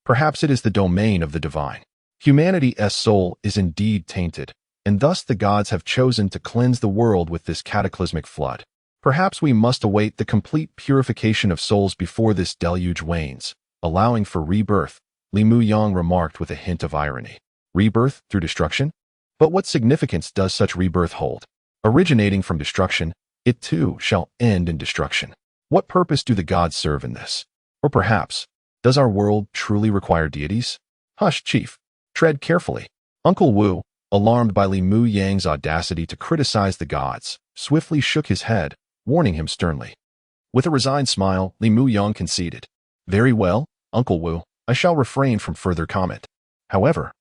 Speaker 1: Perhaps it is the domain of the divine. Humanity's soul is indeed tainted, and thus the gods have chosen to cleanse the world with this cataclysmic flood. Perhaps we must await the complete purification of souls before this deluge wanes, allowing for rebirth," Li Muyang remarked with a hint of irony. "Rebirth through destruction? But what significance does such rebirth hold? Originating from destruction, it too shall end in destruction. What purpose do the gods serve in this? Or perhaps, does our world truly require deities?" "Hush, Chief. Tread carefully." Uncle Wu, alarmed by Li Muyang's audacity to criticize the gods, swiftly shook his head, warning him sternly. With a resigned smile, Li Muyang conceded. "Very well, Uncle Wu, I shall refrain from further comment. However,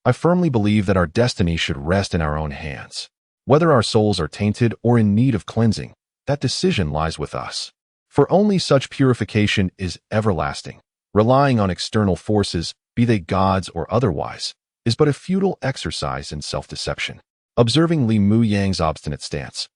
Speaker 1: I firmly believe that our destiny should rest in our own hands. Whether our souls are tainted or in need of cleansing, that decision lies with us. For only such purification is everlasting. Relying on external forces, be they gods or otherwise, is but a futile exercise in self-deception." Observing Li Muyang's obstinate stance,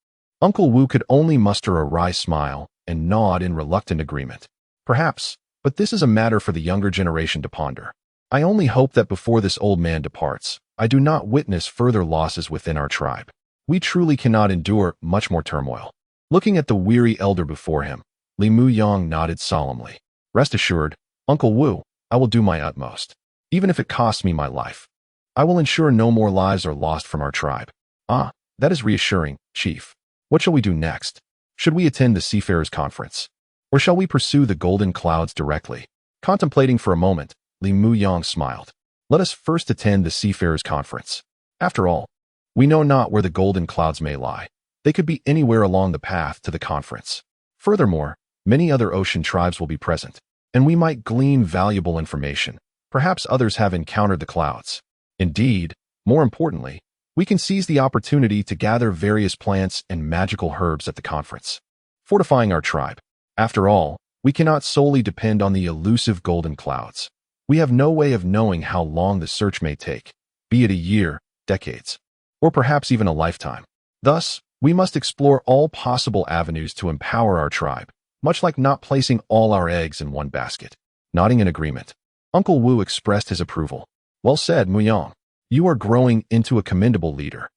Speaker 1: Uncle Wu could only muster a wry smile and nod in reluctant agreement. "Perhaps, but this is a matter for the younger generation to ponder. I only hope that before this old man departs, I do not witness further losses within our tribe. We truly cannot endure much more turmoil." Looking at the weary elder before him, Li Muyang nodded solemnly. "Rest assured, Uncle Wu, I will do my utmost. Even if it costs me my life. I will ensure no more lives are lost from our tribe." "Ah, that is reassuring, Chief. What shall we do next? Should we attend the Seafarers' Conference? Or shall we pursue the golden clouds directly?" Contemplating for a moment, Li Muyang smiled. "Let us first attend the Seafarers' Conference. After all, we know not where the golden clouds may lie. They could be anywhere along the path to the conference. Furthermore, many other ocean tribes will be present, and we might glean valuable information. Perhaps others have encountered the clouds. Indeed, more importantly, we can seize the opportunity to gather various plants and magical herbs at the conference, fortifying our tribe. After all, we cannot solely depend on the elusive golden clouds. We have no way of knowing how long the search may take, be it a year, decades, or perhaps even a lifetime. Thus, we must explore all possible avenues to empower our tribe, much like not placing all our eggs in one basket." Nodding in agreement, Uncle Wu expressed his approval. "Well said, Muyang. You are growing into a commendable leader.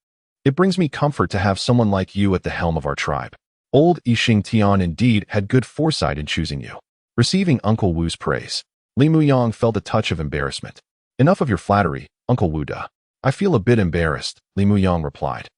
Speaker 1: It brings me comfort to have someone like you at the helm of our tribe. Old Yixing Tian indeed had good foresight in choosing you." Receiving Uncle Wu's praise, Li Muyang felt a touch of embarrassment. "Enough of your flattery, Uncle Wu Da. I feel a bit embarrassed," Li Muyang replied.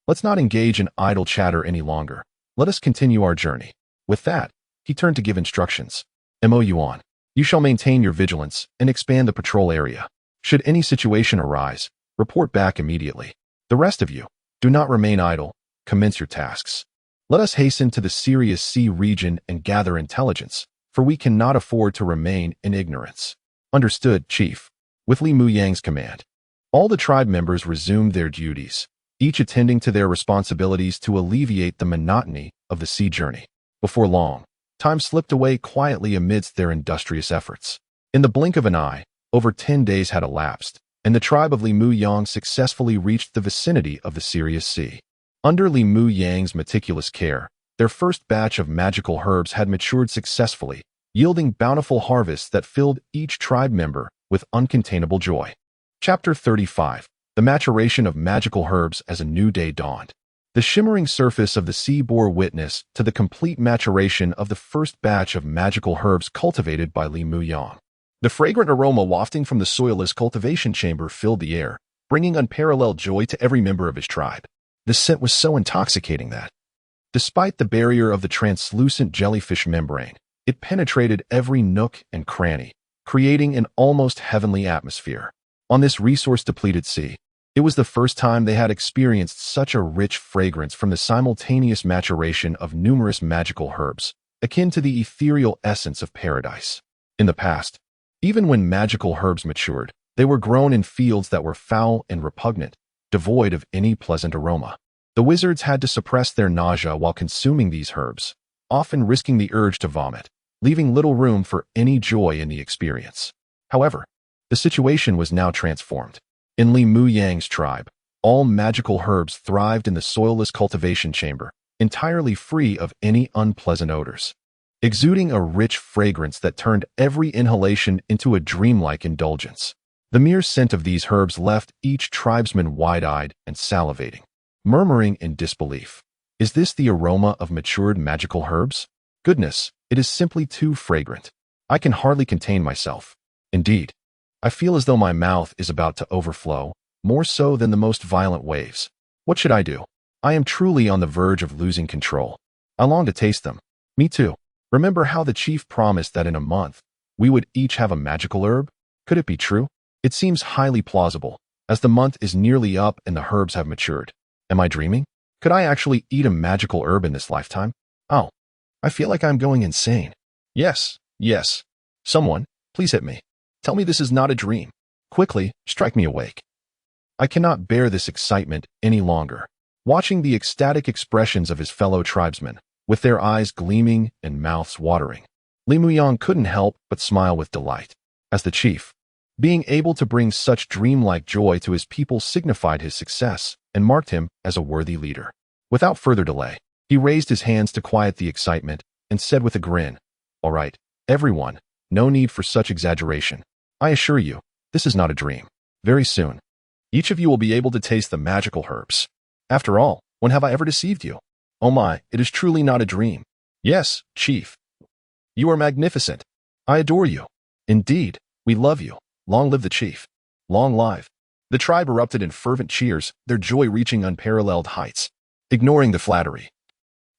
Speaker 1: "Let's not engage in idle chatter any longer. Let us continue our journey." With that, he turned to give instructions. "Mo Yuan, you shall maintain your vigilance and expand the patrol area. Should any situation arise, report back immediately. The rest of you, do not remain idle. Commence your tasks. Let us hasten to the Sirius Sea region and gather intelligence, for we cannot afford to remain in ignorance." "Understood, Chief." With Li Muyang's command, all the tribe members resumed their duties, each attending to their responsibilities to alleviate the monotony of the sea journey. Before long, time slipped away quietly amidst their industrious efforts. In the blink of an eye, over 10 days had elapsed, and the tribe of Li Muyang successfully reached the vicinity of the Sirius Sea. Under Li Muyang's meticulous care, their first batch of magical herbs had matured successfully, yielding bountiful harvests that filled each tribe member with uncontainable joy. Chapter 35. The maturation of magical herbs as a new day dawned. The shimmering surface of the sea bore witness to the complete maturation of the first batch of magical herbs cultivated by Li Muyang. The fragrant aroma wafting from the soilless cultivation chamber filled the air, bringing unparalleled joy to every member of his tribe. The scent was so intoxicating that, despite the barrier of the translucent jellyfish membrane, it penetrated every nook and cranny, creating an almost heavenly atmosphere. On this resource-depleted sea, it was the first time they had experienced such a rich fragrance from the simultaneous maturation of numerous magical herbs, akin to the ethereal essence of paradise. In the past, even when magical herbs matured, they were grown in fields that were foul and repugnant, devoid of any pleasant aroma. The wizards had to suppress their nausea while consuming these herbs, often risking the urge to vomit, leaving little room for any joy in the experience. However, the situation was now transformed. In Li Muyang's tribe, all magical herbs thrived in the soilless cultivation chamber, entirely free of any unpleasant odors, exuding a rich fragrance that turned every inhalation into a dreamlike indulgence. The mere scent of these herbs left each tribesman wide-eyed and salivating, murmuring in disbelief. "Is this the aroma of matured magical herbs? Goodness, it is simply too fragrant. I can hardly contain myself. Indeed, I feel as though my mouth is about to overflow, more so than the most violent waves. What should I do? I am truly on the verge of losing control. I long to taste them." "Me too. Remember how the chief promised that in a month, we would each have a magical herb? Could it be true? It seems highly plausible, as the month is nearly up and the herbs have matured. Am I dreaming? Could I actually eat a magical herb in this lifetime? Oh, I feel like I'm going insane. Yes, yes. Someone, please hit me. Tell me this is not a dream. Quickly, strike me awake. I cannot bear this excitement any longer." Watching the ecstatic expressions of his fellow tribesmen, with their eyes gleaming and mouths watering, Li Muyang couldn't help but smile with delight. As the chief, being able to bring such dreamlike joy to his people signified his success and marked him as a worthy leader. Without further delay, he raised his hands to quiet the excitement and said with a grin, "All right, everyone, no need for such exaggeration. I assure you, This is not a dream. Very soon, each of you will be able to taste the magical herbs. After all, when have I ever deceived you? Oh my, it is truly not a dream. Yes, Chief. You are magnificent. I adore you. Indeed, we love you. Long live the Chief. Long live. The tribe erupted in fervent cheers, their joy reaching unparalleled heights. Ignoring the flattery,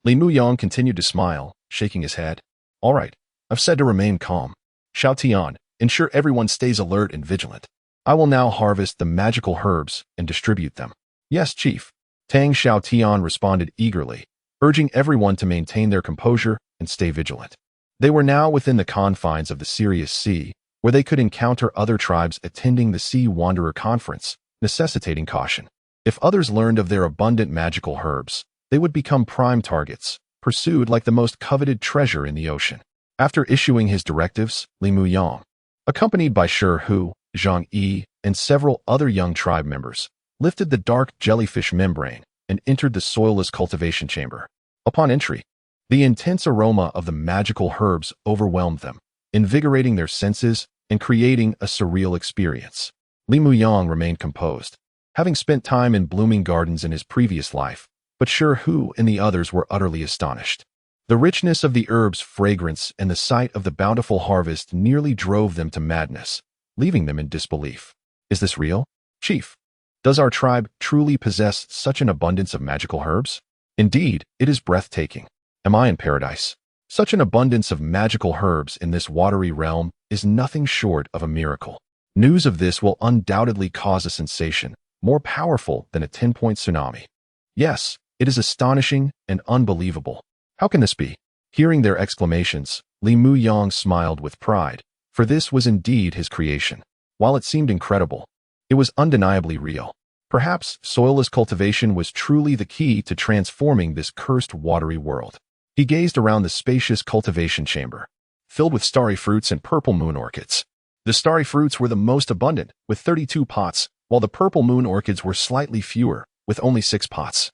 Speaker 1: Li Muyang continued to smile, shaking his head. All right, I've said to remain calm. Xiao Tian, ensure everyone stays alert and vigilant. I will now harvest the magical herbs and distribute them. Yes, Chief. Tang Xiao Tian responded eagerly, urging everyone to maintain their composure and stay vigilant. They were now within the confines of the Serious Sea, where they could encounter other tribes attending the Sea Wanderer Conference, necessitating caution. If others learned of their abundant magical herbs, they would become prime targets, pursued like the most coveted treasure in the ocean. After issuing his directives, Li Muyang, accompanied by Shi Hu, Zhang Yi, and several other young tribe members, lifted the dark jellyfish membrane and entered the soilless cultivation chamber. Upon entry, the intense aroma of the magical herbs overwhelmed them, invigorating their senses and creating a surreal experience. Li Muyang remained composed, having spent time in blooming gardens in his previous life, but Shi Hu and the others were utterly astonished. The richness of the herb's fragrance and the sight of the bountiful harvest nearly drove them to madness, leaving them in disbelief. Is this real? Chief, does our tribe truly possess such an abundance of magical herbs? Indeed, it is breathtaking. Am I in paradise? Such an abundance of magical herbs in this watery realm is nothing short of a miracle. News of this will undoubtedly cause a sensation, more powerful than a 10-point tsunami. Yes, it is astonishing and unbelievable. How can this be? Hearing their exclamations, Li Muyang smiled with pride, for this was indeed his creation. While it seemed incredible, it was undeniably real. Perhaps soilless cultivation was truly the key to transforming this cursed watery world. He gazed around the spacious cultivation chamber, filled with starry fruits and purple moon orchids. The starry fruits were the most abundant, with 32 pots, while the purple moon orchids were slightly fewer, with only 6 pots,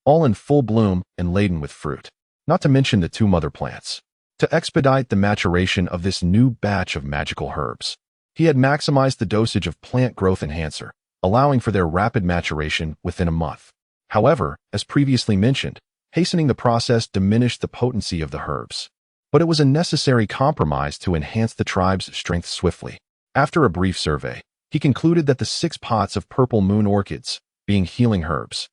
Speaker 1: all in full bloom and laden with fruit, not to mention the 2 mother plants. To expedite the maturation of this new batch of magical herbs, he had maximized the dosage of plant growth enhancer, allowing for their rapid maturation within a month. However, as previously mentioned, hastening the process diminished the potency of the herbs. But it was a necessary compromise to enhance the tribe's strength swiftly. After a brief survey, he concluded that the 6 pots of purple moon orchids, being healing herbs,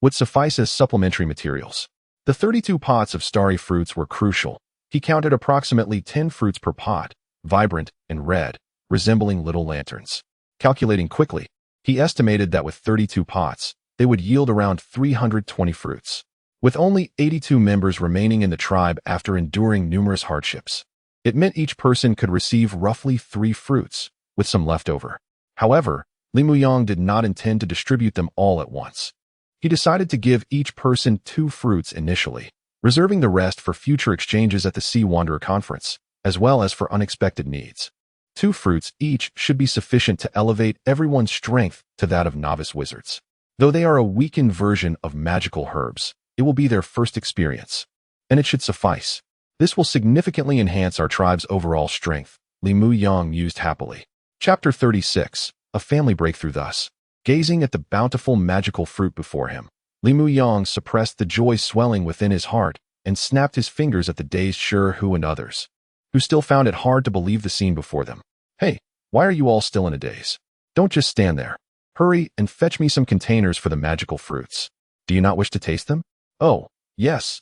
Speaker 1: would suffice as supplementary materials. The 32 pots of starry fruits were crucial. He counted approximately 10 fruits per pot, vibrant and red, resembling little lanterns. Calculating quickly, he estimated that with 32 pots, they would yield around 320 fruits. With only 82 members remaining in the tribe after enduring numerous hardships, it meant each person could receive roughly 3 fruits, with some left over. However, Li Muyang did not intend to distribute them all at once. He decided to give each person 2 fruits initially, reserving the rest for future exchanges at the Sea Wanderer Conference, as well as for unexpected needs. 2 fruits each should be sufficient to elevate everyone's strength to that of novice wizards. Though they are a weakened version of magical herbs, it will be their first experience, and it should suffice. This will significantly enhance our tribe's overall strength, Li Muyang mused happily. Chapter 36, A Family Breakthrough. Thus, gazing at the bountiful magical fruit before him, Li Muyang suppressed the joy swelling within his heart and snapped his fingers at the dazed Shi Hu and others, who still found it hard to believe the scene before them. Hey, why are you all still in a daze? Don't just stand there. Hurry and fetch me some containers for the magical fruits. Do you not wish to taste them? Oh, yes,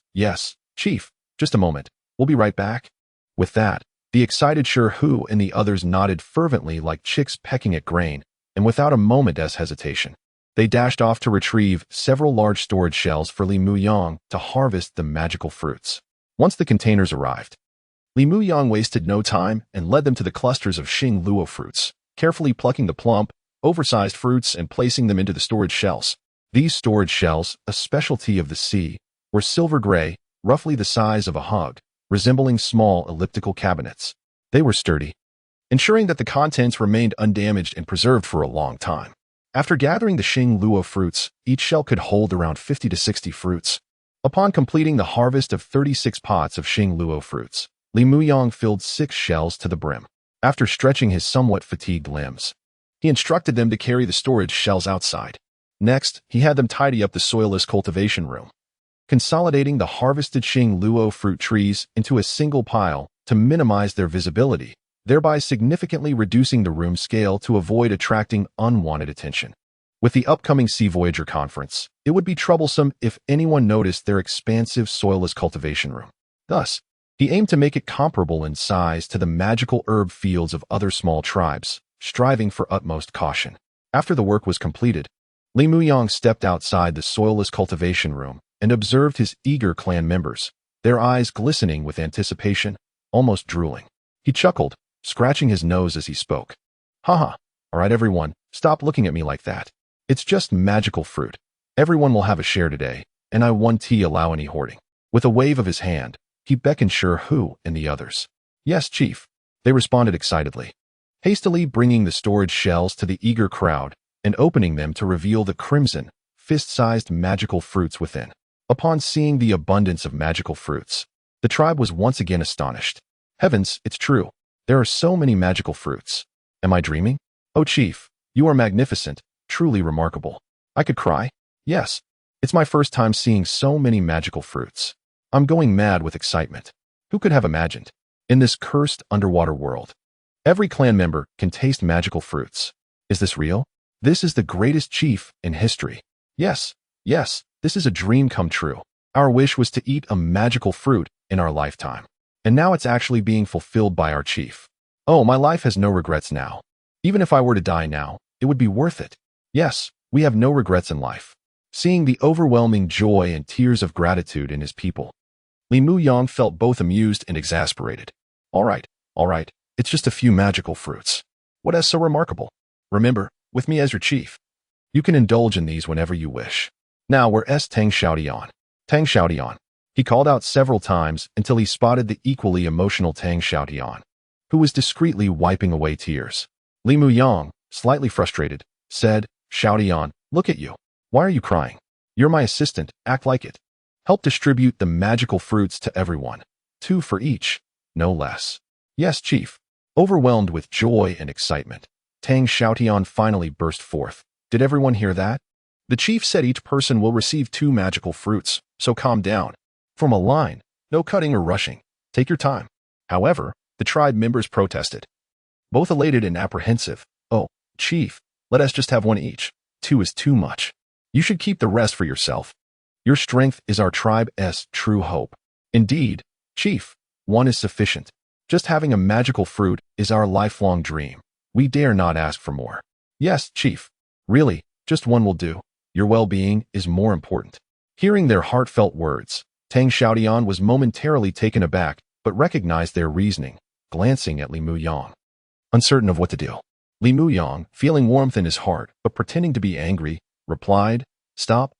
Speaker 1: Chief. Just a moment. We'll be right back. With that, the excited Shi Hu and the others nodded fervently like chicks pecking at grain, and without a moment's hesitation, they dashed off to retrieve several large storage shells for Li Muyang to harvest the magical fruits. Once the containers arrived, Li Muyang wasted no time and led them to the clusters of Xing Luo fruits, carefully plucking the plump, oversized fruits and placing them into the storage shells. These storage shells, a specialty of the sea, were silver gray, roughly the size of a hug, resembling small elliptical cabinets. They were sturdy, ensuring that the contents remained undamaged and preserved for a long time. After gathering the Xing Luo fruits, each shell could hold around 50 to 60 fruits. Upon completing the harvest of 36 pots of Xing Luo fruits, Li Muyang filled 6 shells to the brim. After stretching his somewhat fatigued limbs, He instructed them to carry the storage shells outside. Next, he had them tidy up the soilless cultivation room, consolidating the harvested Xing Luo fruit trees into a single pile to minimize their visibility, thereby significantly reducing the room scale to avoid attracting unwanted attention. With the upcoming Sea Voyager conference, it would be troublesome if anyone noticed their expansive soilless cultivation room. Thus, he aimed to make it comparable in size to the magical herb fields of other small tribes, striving for utmost caution. After the work was completed, Li Muyang stepped outside the soilless cultivation room and observed his eager clan members, their eyes glistening with anticipation, almost drooling. He chuckled, scratching his nose as he spoke. Haha, all right everyone, stop looking at me like that. It's just magical fruit. Everyone will have a share today, and I won't allow any hoarding. With a wave of his hand, he beckoned Hu and the others. Yes, Chief, they responded excitedly, hastily bringing the storage shells to the eager crowd and opening them to reveal the crimson, fist-sized magical fruits within. Upon seeing the abundance of magical fruits, the tribe was once again astonished. Heavens, it's true. There are so many magical fruits. Am I dreaming? Oh, Chief, you are magnificent, truly remarkable. I could cry. Yes, it's my first time seeing so many magical fruits. I'm going mad with excitement. Who could have imagined? In this cursed underwater world, every clan member can taste magical fruits. Is this real? This is the greatest chief in history. Yes, this is a dream come true. Our wish was to eat a magical fruit in our lifetime. And now it's actually being fulfilled by our chief. Oh, my life has no regrets now. Even if I were to die now, it would be worth it. Yes, we have no regrets in life. Seeing the overwhelming joy and tears of gratitude in his people, Li Muyang felt both amused and exasperated. All right, it's just a few magical fruits. What is so remarkable? Remember, with me as your chief, you can indulge in these whenever you wish. Now where's Tang Xiaotian? Tang Xiaotian. He called out several times until he spotted the equally emotional Tang Xiaotian, who was discreetly wiping away tears. Li Muyang, slightly frustrated, said, Xiaotian, look at you. Why are you crying? You're my assistant, act like it. Help distribute the magical fruits to everyone. 2 for each, no less. Yes, Chief. Overwhelmed with joy and excitement, Tang Xiaotian finally burst forth. Did everyone hear that? The chief said each person will receive 2 magical fruits, so calm down. Form a line, no cutting or rushing. Take your time. However, the tribe members protested, both elated and apprehensive. Oh, Chief, let us just have 1 each. 2 is too much. You should keep the rest for yourself. Your strength is our tribe's true hope. Indeed, Chief, 1 is sufficient. Just having a magical fruit is our lifelong dream. We dare not ask for more. Yes, Chief. Really, just 1 will do. Your well-being is more important. Hearing their heartfelt words, Tang Xiaotian was momentarily taken aback, but recognized their reasoning, glancing at Li Muyang, uncertain of what to do. Li Muyang, feeling warmth in his heart, but pretending to be angry, replied, Stop.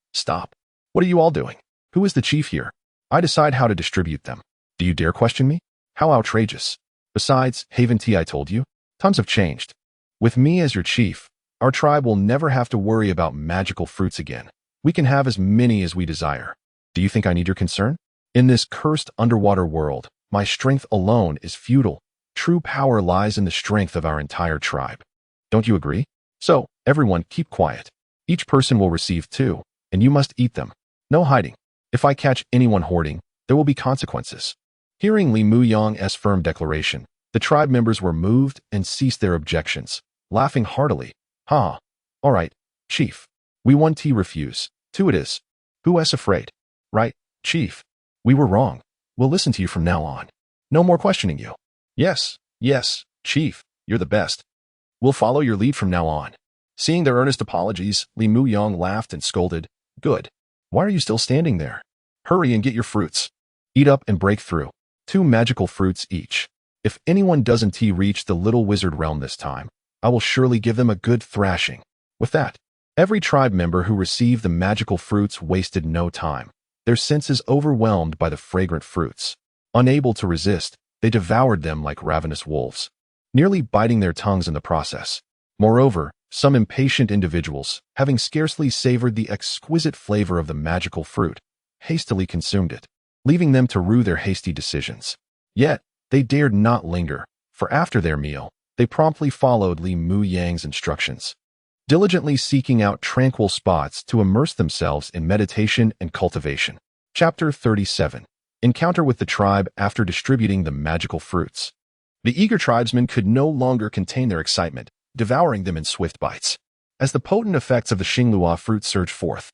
Speaker 1: What are you all doing? Who is the chief here? I decide how to distribute them. Do you dare question me? How outrageous. Besides, Haven Tea, I told you, times have changed. With me as your chief, our tribe will never have to worry about magical fruits again. We can have as many as we desire. Do you think I need your concern? In this cursed underwater world, my strength alone is futile. True power lies in the strength of our entire tribe. Don't you agree? So, everyone keep quiet. Each person will receive 2, and you must eat them. No hiding. If I catch anyone hoarding, there will be consequences. Hearing Li Muyang's firm declaration, the tribe members were moved and ceased their objections, laughing heartily. Ha! All right, Chief. We 1 refuse. 2 it is. Who is afraid? Right, Chief. We were wrong. We'll listen to you from now on. No more questioning you. Yes, Chief. You're the best. We'll follow your lead from now on. Seeing their earnest apologies, Li Muyang laughed and scolded. Good. Why are you still standing there? Hurry and get your fruits. Eat up and break through. 2 magical fruits each. If anyone doesn't reach the little wizard realm this time, I will surely give them a good thrashing. With that, every tribe member who received the magical fruits wasted no time. Their senses overwhelmed by the fragrant fruits. Unable to resist, they devoured them like ravenous wolves, nearly biting their tongues in the process. Moreover, some impatient individuals, having scarcely savored the exquisite flavor of the magical fruit, hastily consumed it, leaving them to rue their hasty decisions. Yet, they dared not linger, for after their meal, they promptly followed Li Muyang's instructions, diligently seeking out tranquil spots to immerse themselves in meditation and cultivation. Chapter 37. Encounter with the tribe after distributing the magical fruits. The eager tribesmen could no longer contain their excitement, devouring them in swift bites. As the potent effects of the Xinglua fruit surged forth,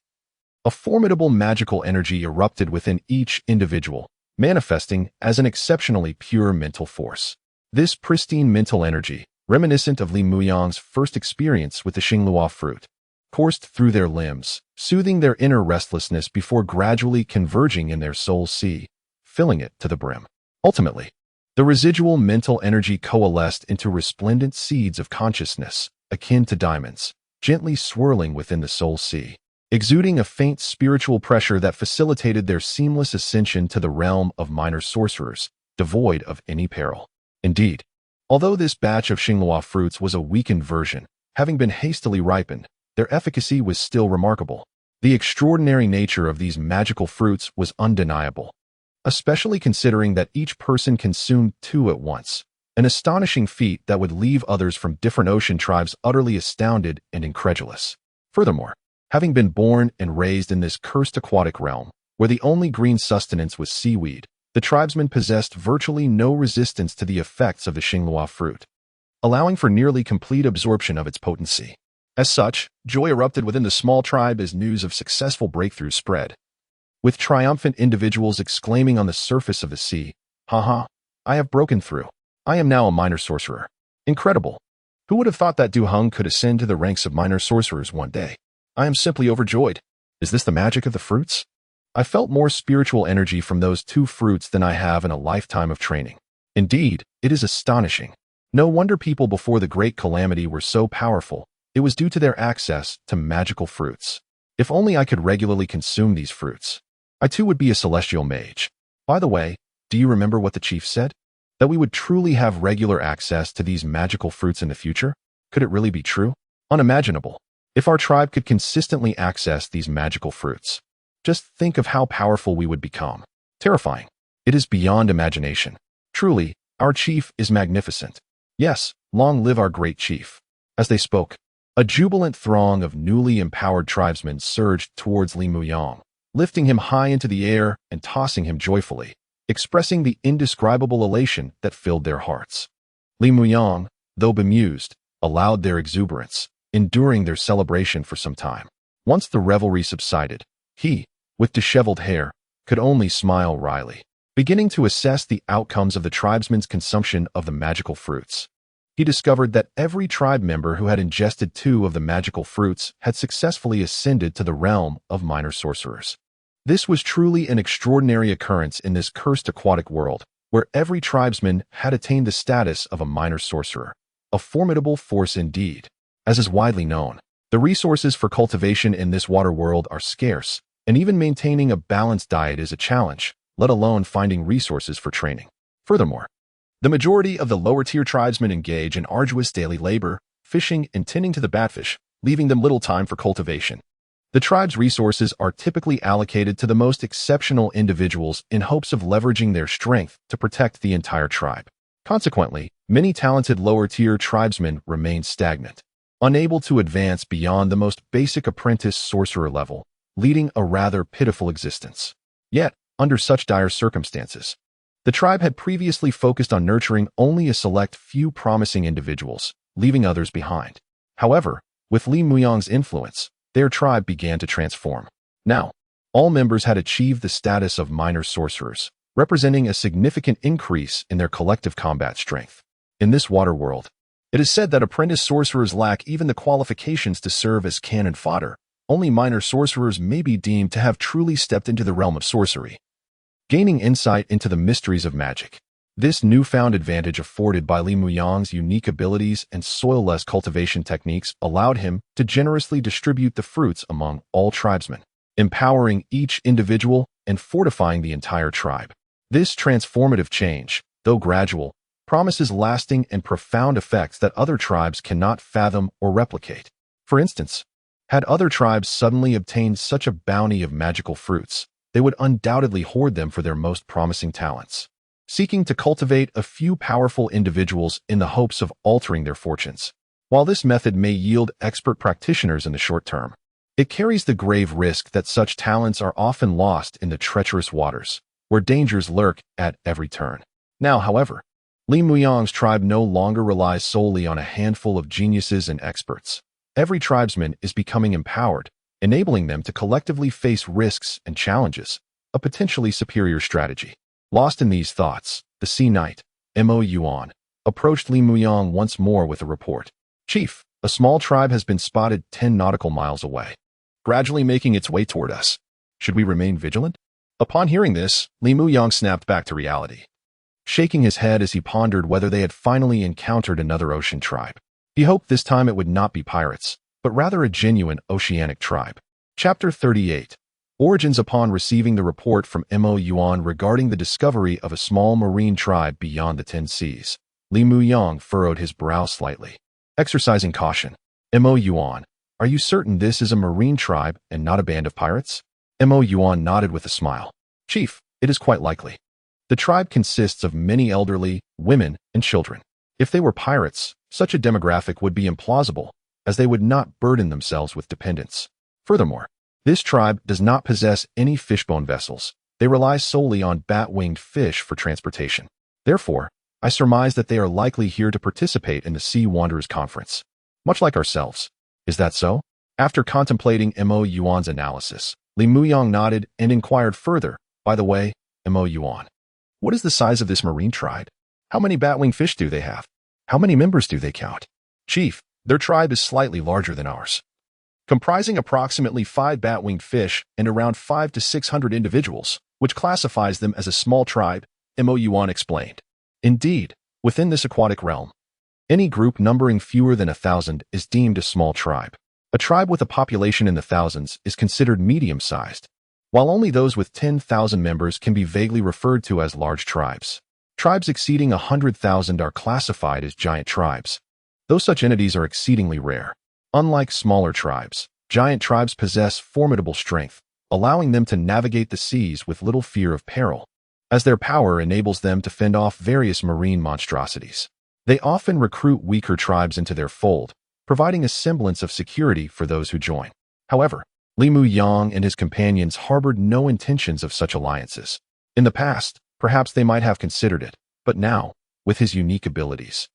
Speaker 1: a formidable magical energy erupted within each individual, manifesting as an exceptionally pure mental force. This pristine mental energy, reminiscent of Li Muyang's first experience with the Xinglua fruit, coursed through their limbs, soothing their inner restlessness before gradually converging in their soul sea, filling it to the brim. Ultimately, the residual mental energy coalesced into resplendent seeds of consciousness, akin to diamonds, gently swirling within the soul sea, exuding a faint spiritual pressure that facilitated their seamless ascension to the realm of minor sorcerers, devoid of any peril. Indeed, although this batch of Xinglua fruits was a weakened version, having been hastily ripened, their efficacy was still remarkable. The extraordinary nature of these magical fruits was undeniable, especially considering that each person consumed 2 at once, an astonishing feat that would leave others from different ocean tribes utterly astounded and incredulous. Furthermore, having been born and raised in this cursed aquatic realm, where the only green sustenance was seaweed, the tribesmen possessed virtually no resistance to the effects of the Xinglua fruit, allowing for nearly complete absorption of its potency. As such, joy erupted within the small tribe as news of successful breakthroughs spread, with triumphant individuals exclaiming on the surface of the sea, "Haha, I have broken through. I am now a minor sorcerer. Incredible. Who would have thought that Du Heng could ascend to the ranks of minor sorcerers one day? I am simply overjoyed. Is this the magic of the fruits? I felt more spiritual energy from those 2 fruits than I have in a lifetime of training. Indeed, it is astonishing. No wonder people before the great calamity were so powerful. It was due to their access to magical fruits. If only I could regularly consume these fruits, I too would be a celestial mage. By the way, do you remember what the chief said? That we would truly have regular access to these magical fruits in the future? Could it really be true? Unimaginable. If our tribe could consistently access these magical fruits, just think of how powerful we would become. Terrifying. It is beyond imagination. Truly, our chief is magnificent. Yes, long live our great chief. As they spoke, a jubilant throng of newly empowered tribesmen surged towards Li Muyang, lifting him high into the air and tossing him joyfully, expressing the indescribable elation that filled their hearts. Li Muyang, though bemused, allowed their exuberance, enduring their celebration for some time. Once the revelry subsided, he, with disheveled hair, could only smile wryly, beginning to assess the outcomes of the tribesmen's consumption of the magical fruits. He discovered that every tribe member who had ingested 2 of the magical fruits had successfully ascended to the realm of minor sorcerers. This was truly an extraordinary occurrence in this cursed aquatic world, where every tribesman had attained the status of a minor sorcerer. A formidable force indeed. As is widely known, the resources for cultivation in this water world are scarce, and even maintaining a balanced diet is a challenge, let alone finding resources for training. Furthermore, the majority of the lower-tier tribesmen engage in arduous daily labor, fishing and tending to the batfish, leaving them little time for cultivation. The tribe's resources are typically allocated to the most exceptional individuals in hopes of leveraging their strength to protect the entire tribe. Consequently, many talented lower-tier tribesmen remain stagnant, unable to advance beyond the most basic apprentice sorcerer level, leading a rather pitiful existence. Yet, under such dire circumstances, the tribe had previously focused on nurturing only a select few promising individuals, leaving others behind. However, with Li Muyang's influence, their tribe began to transform. Now, all members had achieved the status of minor sorcerers, representing a significant increase in their collective combat strength. In this water world, it is said that apprentice sorcerers lack even the qualifications to serve as cannon fodder. Only minor sorcerers may be deemed to have truly stepped into the realm of sorcery, gaining insight into the mysteries of magic. This newfound advantage afforded by Li Muyang's unique abilities and soil-less cultivation techniques allowed him to generously distribute the fruits among all tribesmen, empowering each individual and fortifying the entire tribe. This transformative change, though gradual, promises lasting and profound effects that other tribes cannot fathom or replicate. For instance, had other tribes suddenly obtained such a bounty of magical fruits, they would undoubtedly hoard them for their most promising talents. seeking to cultivate a few powerful individuals in the hopes of altering their fortunes. While this method may yield expert practitioners in the short term, it carries the grave risk that such talents are often lost in the treacherous waters, where dangers lurk at every turn. Now, however, Li Muyang's tribe no longer relies solely on a handful of geniuses and experts. Every tribesman is becoming empowered, enabling them to collectively face risks and challenges, a potentially superior strategy. Lost in these thoughts, the Sea Knight, Mo Yuan, approached Li Muyang once more with a report. Chief, a small tribe has been spotted 10 nautical miles away, gradually making its way toward us. Should we remain vigilant? Upon hearing this, Li Muyang snapped back to reality, shaking his head as he pondered whether they had finally encountered another ocean tribe. He hoped this time it would not be pirates, but rather a genuine oceanic tribe. Chapter 38. Origins. Upon receiving the report from Mo Yuan regarding the discovery of a small marine tribe beyond the 10 seas, Li Muyang furrowed his brow slightly. Exercising caution. Mo Yuan, are you certain this is a marine tribe and not a band of pirates? Mo Yuan nodded with a smile. Chief, it is quite likely. The tribe consists of many elderly, women, and children. If they were pirates, such a demographic would be implausible, as they would not burden themselves with dependents. Furthermore, this tribe does not possess any fishbone vessels. They rely solely on bat-winged fish for transportation. Therefore, I surmise that they are likely here to participate in the Sea Wanderers Conference, much like ourselves. Is that so? After contemplating Mo Yuan's analysis, Li Muyang nodded and inquired further, by the way, Mo Yuan, what is the size of this marine tribe? How many bat-winged fish do they have? How many members do they count? Chief, their tribe is slightly larger than ours, comprising approximately 5 bat-winged fish and around 500 to 600 individuals, which classifies them as a small tribe, Mo Yuan explained. Indeed, within this aquatic realm, any group numbering fewer than 1,000 is deemed a small tribe. A tribe with a population in the thousands is considered medium-sized, while only those with 10,000 members can be vaguely referred to as large tribes. Tribes exceeding 100,000 are classified as giant tribes, though such entities are exceedingly rare. Unlike smaller tribes, giant tribes possess formidable strength, allowing them to navigate the seas with little fear of peril, as their power enables them to fend off various marine monstrosities. They often recruit weaker tribes into their fold, providing a semblance of security for those who join. However, Li Muyang and his companions harbored no intentions of such alliances. In the past, perhaps they might have considered it, but now, with his unique abilities,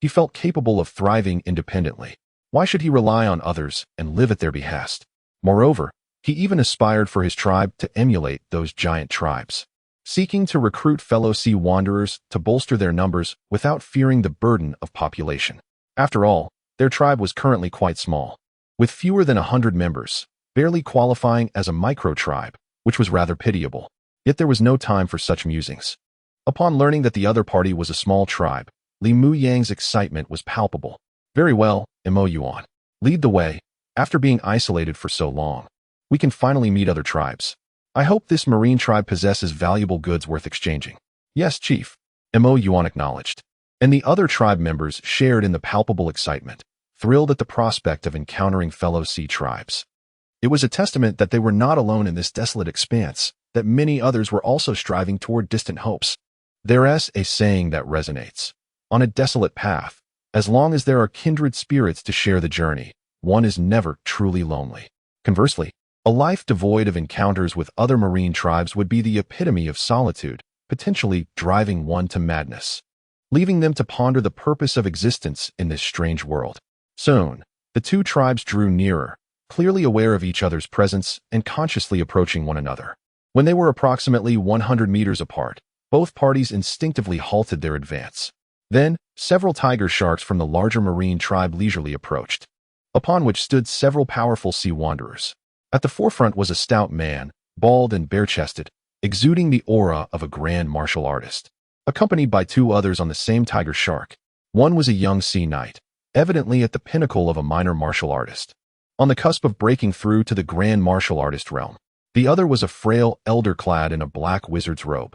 Speaker 1: he felt capable of thriving independently. Why should he rely on others and live at their behest? Moreover, he even aspired for his tribe to emulate those giant tribes, seeking to recruit fellow sea wanderers to bolster their numbers without fearing the burden of population. After all, their tribe was currently quite small, with fewer than 100 members, barely qualifying as a micro-tribe, which was rather pitiable. Yet there was no time for such musings. Upon learning that the other party was a small tribe, Li Muyang's excitement was palpable. Very well, Mo Yuan, lead the way. After being isolated for so long, we can finally meet other tribes. I hope this marine tribe possesses valuable goods worth exchanging. Yes, Chief, Mo Yuan acknowledged. And the other tribe members shared in the palpable excitement, thrilled at the prospect of encountering fellow sea tribes. It was a testament that they were not alone in this desolate expanse, that many others were also striving toward distant hopes. There's a saying that resonates. On a desolate path, as long as there are kindred spirits to share the journey, one is never truly lonely. Conversely, a life devoid of encounters with other marine tribes would be the epitome of solitude, potentially driving one to madness, leaving them to ponder the purpose of existence in this strange world. Soon, the two tribes drew nearer, clearly aware of each other's presence and consciously approaching one another. When they were approximately 100 meters apart, both parties instinctively halted their advance. Then, several tiger sharks from the larger marine tribe leisurely approached, upon which stood several powerful sea wanderers. At the forefront was a stout man, bald and bare-chested, exuding the aura of a grand martial artist, accompanied by 2 others on the same tiger shark. One was a young sea knight, evidently at the pinnacle of a minor martial artist, on the cusp of breaking through to the grand martial artist realm. The other was a frail elder clad in a black wizard's robe,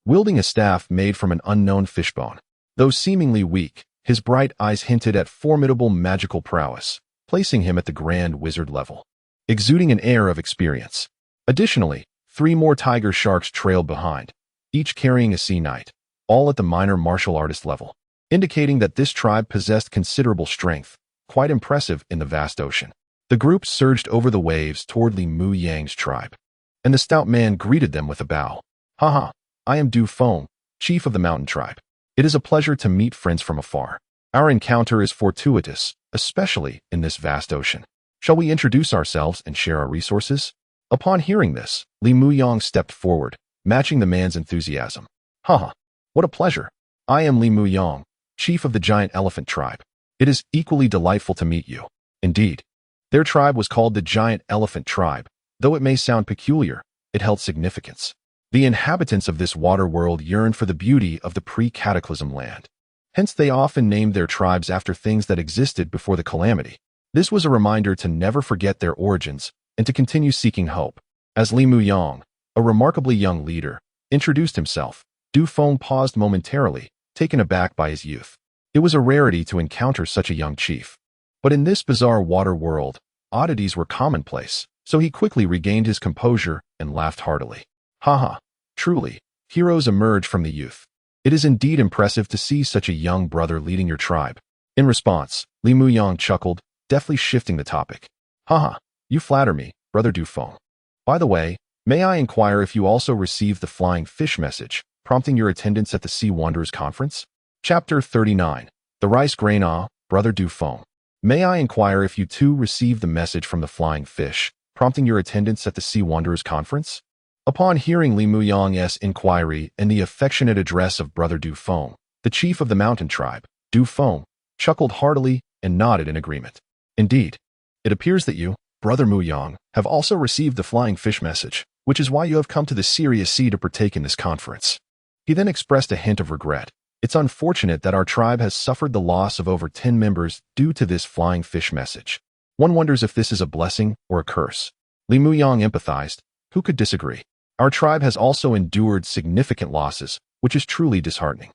Speaker 1: wielding a staff made from an unknown fishbone. Though seemingly weak, his bright eyes hinted at formidable magical prowess, placing him at the grand wizard level, exuding an air of experience. Additionally, 3 more tiger sharks trailed behind, each carrying a sea knight, all at the minor martial artist level, indicating that this tribe possessed considerable strength, quite impressive in the vast ocean. The group surged over the waves toward Li Mu Yang's tribe, and the stout man greeted them with a bow. Haha, I am Du Feng, chief of the mountain tribe. It is a pleasure to meet friends from afar. Our encounter is fortuitous, especially in this vast ocean. Shall we introduce ourselves and share our resources? Upon hearing this, Li Mu Yang stepped forward, matching the man's enthusiasm. Haha, what a pleasure. I am Li Mu Yang, chief of the giant elephant tribe. It is equally delightful to meet you. Indeed. Their tribe was called the giant elephant tribe. Though it may sound peculiar, it held significance. The inhabitants of this water world yearned for the beauty of the pre-cataclysm land. Hence they often named their tribes after things that existed before the calamity. This was a reminder to never forget their origins and to continue seeking hope. As Li Mu Yang, a remarkably young leader, introduced himself, Du Feng paused momentarily, taken aback by his youth. It was a rarity to encounter such a young chief. But in this bizarre water world, oddities were commonplace, so he quickly regained his composure and laughed heartily. Haha, truly, heroes emerge from the youth. It is indeed impressive to see such a young brother leading your tribe. In response, Li Mu Yang chuckled, deftly shifting the topic. Haha, you flatter me, brother Du Feng. By the way, may I inquire if you also received the flying fish message, prompting your attendance at the Sea Wanderers Conference? Chapter 39. The Rice Grain. Brother Du Feng. May I inquire if you too received the message from the flying fish, prompting your attendance at the Sea Wanderers Conference? Upon hearing Li Mu Yang's inquiry and the affectionate address of Brother Du Feng, the chief of the mountain tribe, Du Feng, chuckled heartily and nodded in agreement. Indeed, it appears that you, Brother Mu Yang, have also received the flying fish message, which is why you have come to the Serious Sea to partake in this conference. He then expressed a hint of regret. It's unfortunate that our tribe has suffered the loss of over 10 members due to this flying fish message. One wonders if this is a blessing or a curse. Li Mu Yang empathized. Who could disagree? Our tribe has also endured significant losses, which is truly disheartening.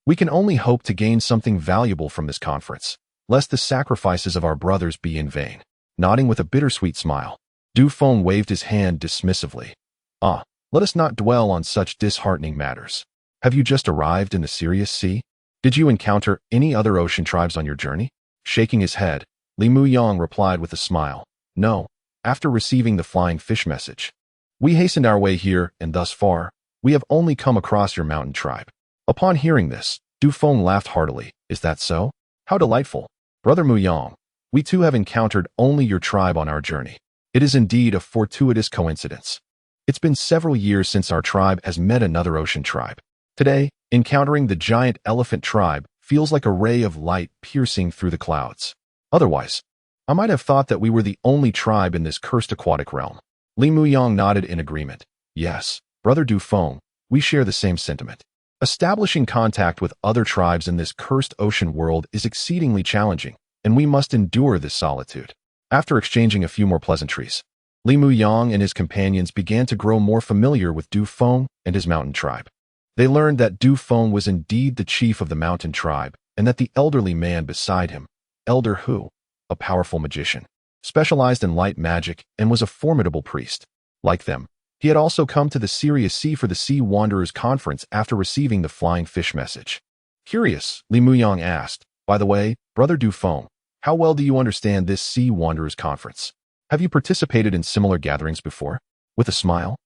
Speaker 1: We can only hope to gain something valuable from this conference, lest the sacrifices of our brothers be in vain. Nodding with a bittersweet smile, Du Feng waved his hand dismissively. Let us not dwell on such disheartening matters. Have you just arrived in the Serious Sea? Did you encounter any other ocean tribes on your journey? Shaking his head, Li Mu Yang replied with a smile. No, after receiving the flying fish message. We hastened our way here, and thus far, we have only come across your mountain tribe. Upon hearing this, Du Feng laughed heartily. Is that so? How delightful. Brother Mu Yang, we too have encountered only your tribe on our journey. It is indeed a fortuitous coincidence. It's been several years since our tribe has met another ocean tribe. Today, encountering the giant elephant tribe feels like a ray of light piercing through the clouds. Otherwise, I might have thought that we were the only tribe in this cursed aquatic realm. Li Mu Yang nodded in agreement. Yes, Brother Du Feng, we share the same sentiment. Establishing contact with other tribes in this cursed ocean world is exceedingly challenging, and we must endure this solitude. After exchanging a few more pleasantries, Li Mu Yang and his companions began to grow more familiar with Du Feng and his mountain tribe. They learned that Du Feng was indeed the chief of the mountain tribe, and that the elderly man beside him, Elder Hu, a powerful magician, specialized in light magic and was a formidable priest. Like them, he had also come to the Serious Sea for the Sea Wanderers Conference after receiving the flying fish message. Curious, Li Mu Yang asked, by the way, Brother Du Feng, how well do you understand this Sea Wanderers Conference? Have you participated in similar gatherings before? With a smile,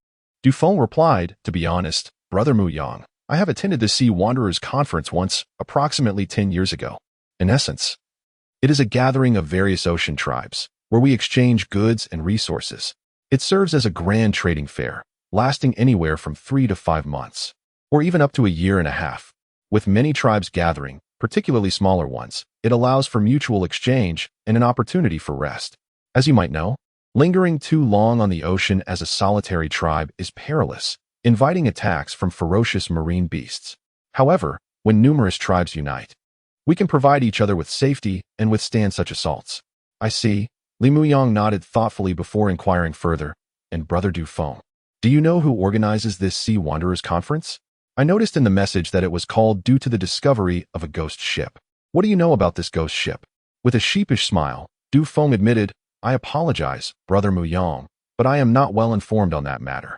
Speaker 1: Du Feng replied, to be honest, Brother Mu Yang, I have attended the Sea Wanderers Conference once, approximately 10 years ago. In essence, it is a gathering of various ocean tribes, where we exchange goods and resources. It serves as a grand trading fair, lasting anywhere from 3 to 5 months, or even up to a year and a half. With many tribes gathering, particularly smaller ones, it allows for mutual exchange and an opportunity for rest. As you might know, lingering too long on the ocean as a solitary tribe is perilous, inviting attacks from ferocious marine beasts. However, when numerous tribes unite, we can provide each other with safety and withstand such assaults. I see. Li Mu Yang nodded thoughtfully before inquiring further. And Brother Du Feng, do you know who organizes this Sea Wanderers Conference? I noticed in the message that it was called due to the discovery of a ghost ship. What do you know about this ghost ship? With a sheepish smile, Du Feng admitted, I apologize, Brother Mu Yang, but I am not well informed on that matter.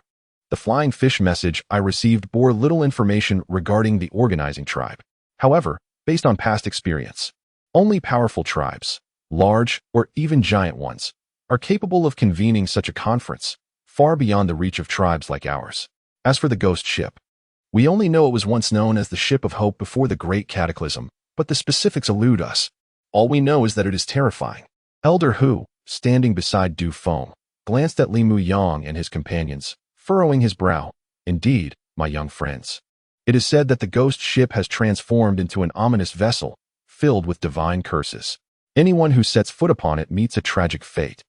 Speaker 1: The flying fish message I received bore little information regarding the organizing tribe. However, based on past experience, only powerful tribes, large or even giant ones, are capable of convening such a conference, far beyond the reach of tribes like ours. As for the ghost ship, we only know it was once known as the Ship of Hope before the Great Cataclysm, but the specifics elude us. All we know is that it is terrifying. Elder Hu, standing beside Du Feng, glanced at Li Mu Yang and his companions, furrowing his brow. Indeed, my young friends. It is said that the ghost ship has transformed into an ominous vessel, filled with divine curses. Anyone who sets foot upon it meets a tragic fate,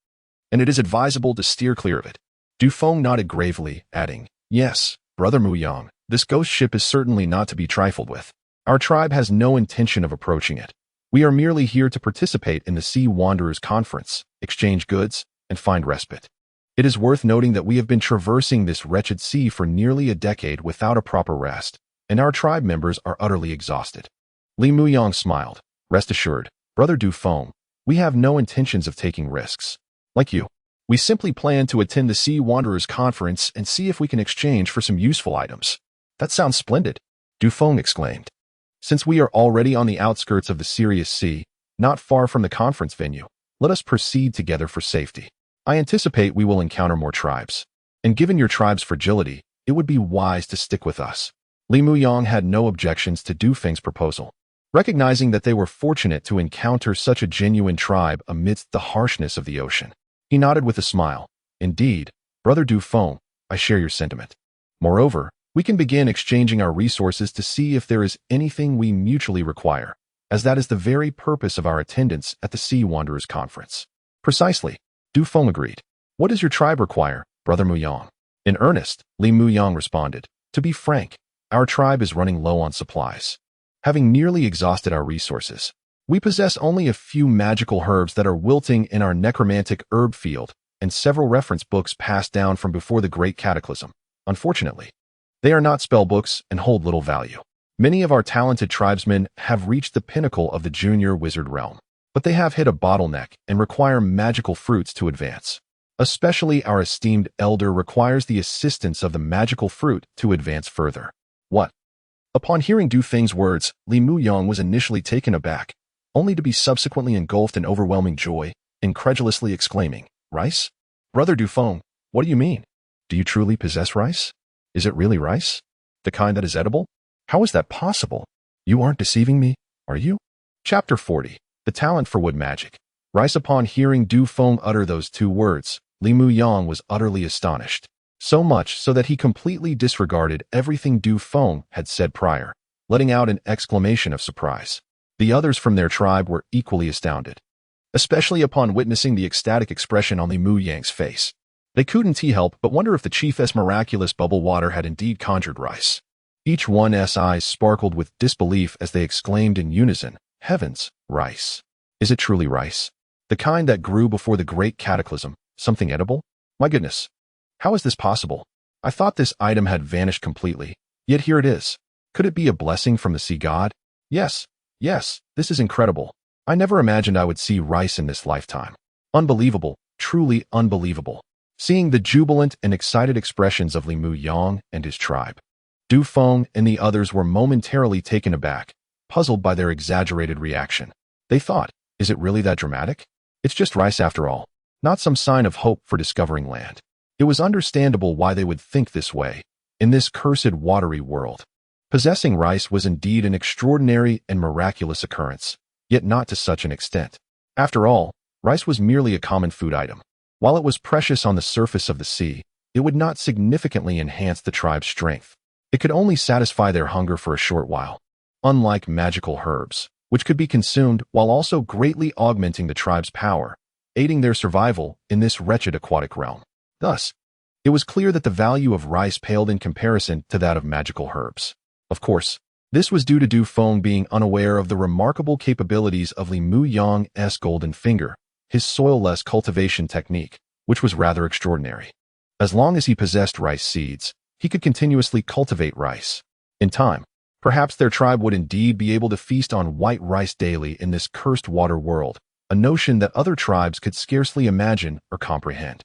Speaker 1: and it is advisable to steer clear of it. Du Feng nodded gravely, adding, "Yes, Brother Mu Yang, this ghost ship is certainly not to be trifled with. Our tribe has no intention of approaching it. We are merely here to participate in the Sea Wanderers Conference, exchange goods, and find respite. It is worth noting that we have been traversing this wretched sea for nearly a decade without a proper rest, and our tribe members are utterly exhausted." Li Mu Yang smiled. "Rest assured, Brother Du Feng, we have no intentions of taking risks. Like you, we simply plan to attend the Sea Wanderers Conference and see if we can exchange for some useful items." "That sounds splendid," Du Feng exclaimed. "Since we are already on the outskirts of the Sirius Sea, not far from the conference venue, let us proceed together for safety. I anticipate we will encounter more tribes, and given your tribe's fragility, it would be wise to stick with us." Li Mu Yang had no objections to Du Feng's proposal. Recognizing that they were fortunate to encounter such a genuine tribe amidst the harshness of the ocean, he nodded with a smile. "Indeed, Brother Du Feng, I share your sentiment. Moreover, we can begin exchanging our resources to see if there is anything we mutually require, as that is the very purpose of our attendance at the Sea Wanderers Conference." "Precisely," Du Feng agreed. "What does your tribe require, Brother Mu Yang?" "In earnest," Li Mu Yang responded. "To be frank, our tribe is running low on supplies. Having nearly exhausted our resources, we possess only a few magical herbs that are wilting in our necromantic herb field and several reference books passed down from before the Great Cataclysm. Unfortunately, they are not spell books and hold little value. Many of our talented tribesmen have reached the pinnacle of the junior wizard realm, but they have hit a bottleneck and require magical fruits to advance. Especially our esteemed elder requires the assistance of the magical fruit to advance further." "What?" Upon hearing Du Feng's words, Li Mu Yang was initially taken aback, only to be subsequently engulfed in overwhelming joy, incredulously exclaiming, "Rice? Brother Du Feng, what do you mean? Do you truly possess rice? Is it really rice? The kind that is edible? How is that possible? You aren't deceiving me, are you?" Chapter 40. The Talent for Wood Magic. Rice. Upon hearing Du Feng utter those two words, Li Mu Yang was utterly astonished. So much so that he completely disregarded everything Du Feng had said prior, letting out an exclamation of surprise. The others from their tribe were equally astounded, especially upon witnessing the ecstatic expression on Li Mu Yang's face. They couldn't help but wonder if the chief's miraculous bubble water had indeed conjured rice. Each one's eyes sparkled with disbelief as they exclaimed in unison, "Heavens, rice! Is it truly rice? The kind that grew before the Great Cataclysm, something edible? My goodness! How is this possible? I thought this item had vanished completely, yet here it is. Could it be a blessing from the sea god? Yes, this is incredible. I never imagined I would see rice in this lifetime. Unbelievable, truly unbelievable." Seeing the jubilant and excited expressions of Li Mu Yang and his tribe, Du Feng and the others were momentarily taken aback, puzzled by their exaggerated reaction. They thought, is it really that dramatic? It's just rice after all, not some sign of hope for discovering land. It was understandable why they would think this way. In this cursed watery world, possessing rice was indeed an extraordinary and miraculous occurrence, yet not to such an extent. After all, rice was merely a common food item. While it was precious on the surface of the sea, it would not significantly enhance the tribe's strength. It could only satisfy their hunger for a short while. Unlike magical herbs, which could be consumed while also greatly augmenting the tribe's power, aiding their survival in this wretched aquatic realm. Thus, it was clear that the value of rice paled in comparison to that of magical herbs. Of course, this was due to Du Feng being unaware of the remarkable capabilities of Li Mu Yang's golden finger, his soilless cultivation technique, which was rather extraordinary. As long as he possessed rice seeds, he could continuously cultivate rice. In time, perhaps their tribe would indeed be able to feast on white rice daily in this cursed water world, a notion that other tribes could scarcely imagine or comprehend.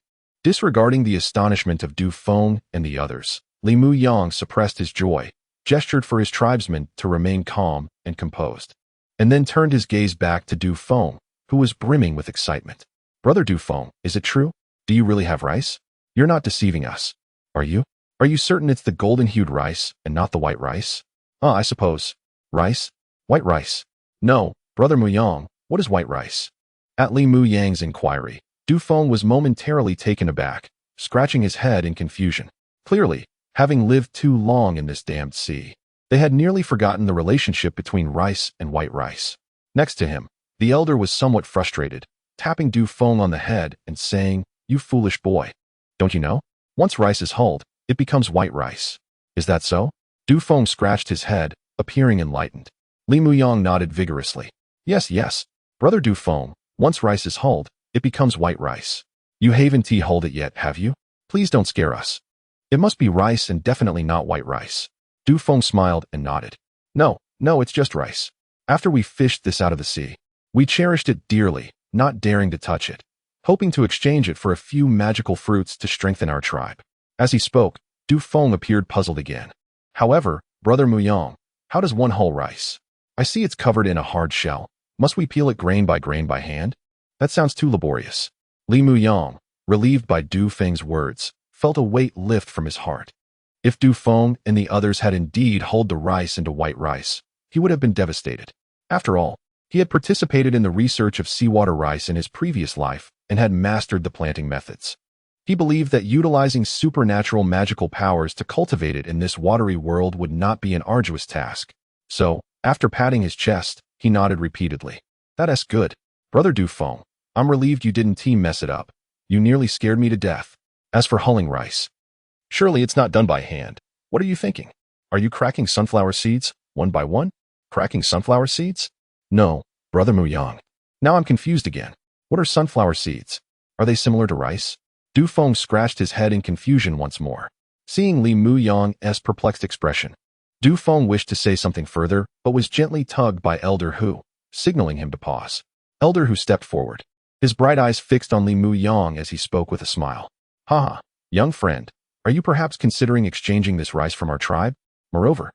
Speaker 1: Disregarding the astonishment of Du Feng and the others, Li Muyang suppressed his joy, gestured for his tribesmen to remain calm and composed, and then turned his gaze back to Du Feng, who was brimming with excitement. Brother Du Feng, is it true? Do you really have rice? You're not deceiving us, are you? Are you certain it's the golden-hued rice and not the white rice? I suppose. Rice? White rice? No, Brother Muyang, what is white rice? At Li Muyang's inquiry, Du Feng was momentarily taken aback, scratching his head in confusion. Clearly, having lived too long in this damned sea, they had nearly forgotten the relationship between rice and white rice. Next to him, the elder was somewhat frustrated, tapping Du Feng on the head and saying, "You foolish boy. Don't you know? Once rice is hulled, it becomes white rice. Is that so?" Du Feng scratched his head, appearing enlightened. Li Muyang nodded vigorously. Yes, Brother Du Feng, once rice is hulled, it becomes white rice. You haven't hulled it yet, have you? Please don't scare us. It must be rice and definitely not white rice. Du Feng smiled and nodded. No, it's just rice. After we fished this out of the sea, we cherished it dearly, not daring to touch it, hoping to exchange it for a few magical fruits to strengthen our tribe. As he spoke, Du Feng appeared puzzled again. However, Brother Muyang, how does one hull rice? I see it's covered in a hard shell. Must we peel it grain by hand? That sounds too laborious. Li Muyang, relieved by Du Feng's words, felt a weight lift from his heart. If Du Feng and the others had indeed hulled the rice into white rice, he would have been devastated. After all, he had participated in the research of seawater rice in his previous life and had mastered the planting methods. He believed that utilizing supernatural magical powers to cultivate it in this watery world would not be an arduous task. So, after patting his chest, he nodded repeatedly. That's good. Brother Du Feng, I'm relieved you didn't mess it up. You nearly scared me to death. As for hulling rice, surely it's not done by hand. What are you thinking? Are you cracking sunflower seeds, one by one? Cracking sunflower seeds? No, Brother Muyang. Now I'm confused again. What are sunflower seeds? Are they similar to rice? Du Feng scratched his head in confusion once more. Seeing Li Muyang's perplexed expression, Du Feng wished to say something further, but was gently tugged by Elder Hu, signaling him to pause. Elder Hu stepped forward, his bright eyes fixed on Li Muyang as he spoke with a smile. Haha, young friend, are you perhaps considering exchanging this rice from our tribe? Moreover,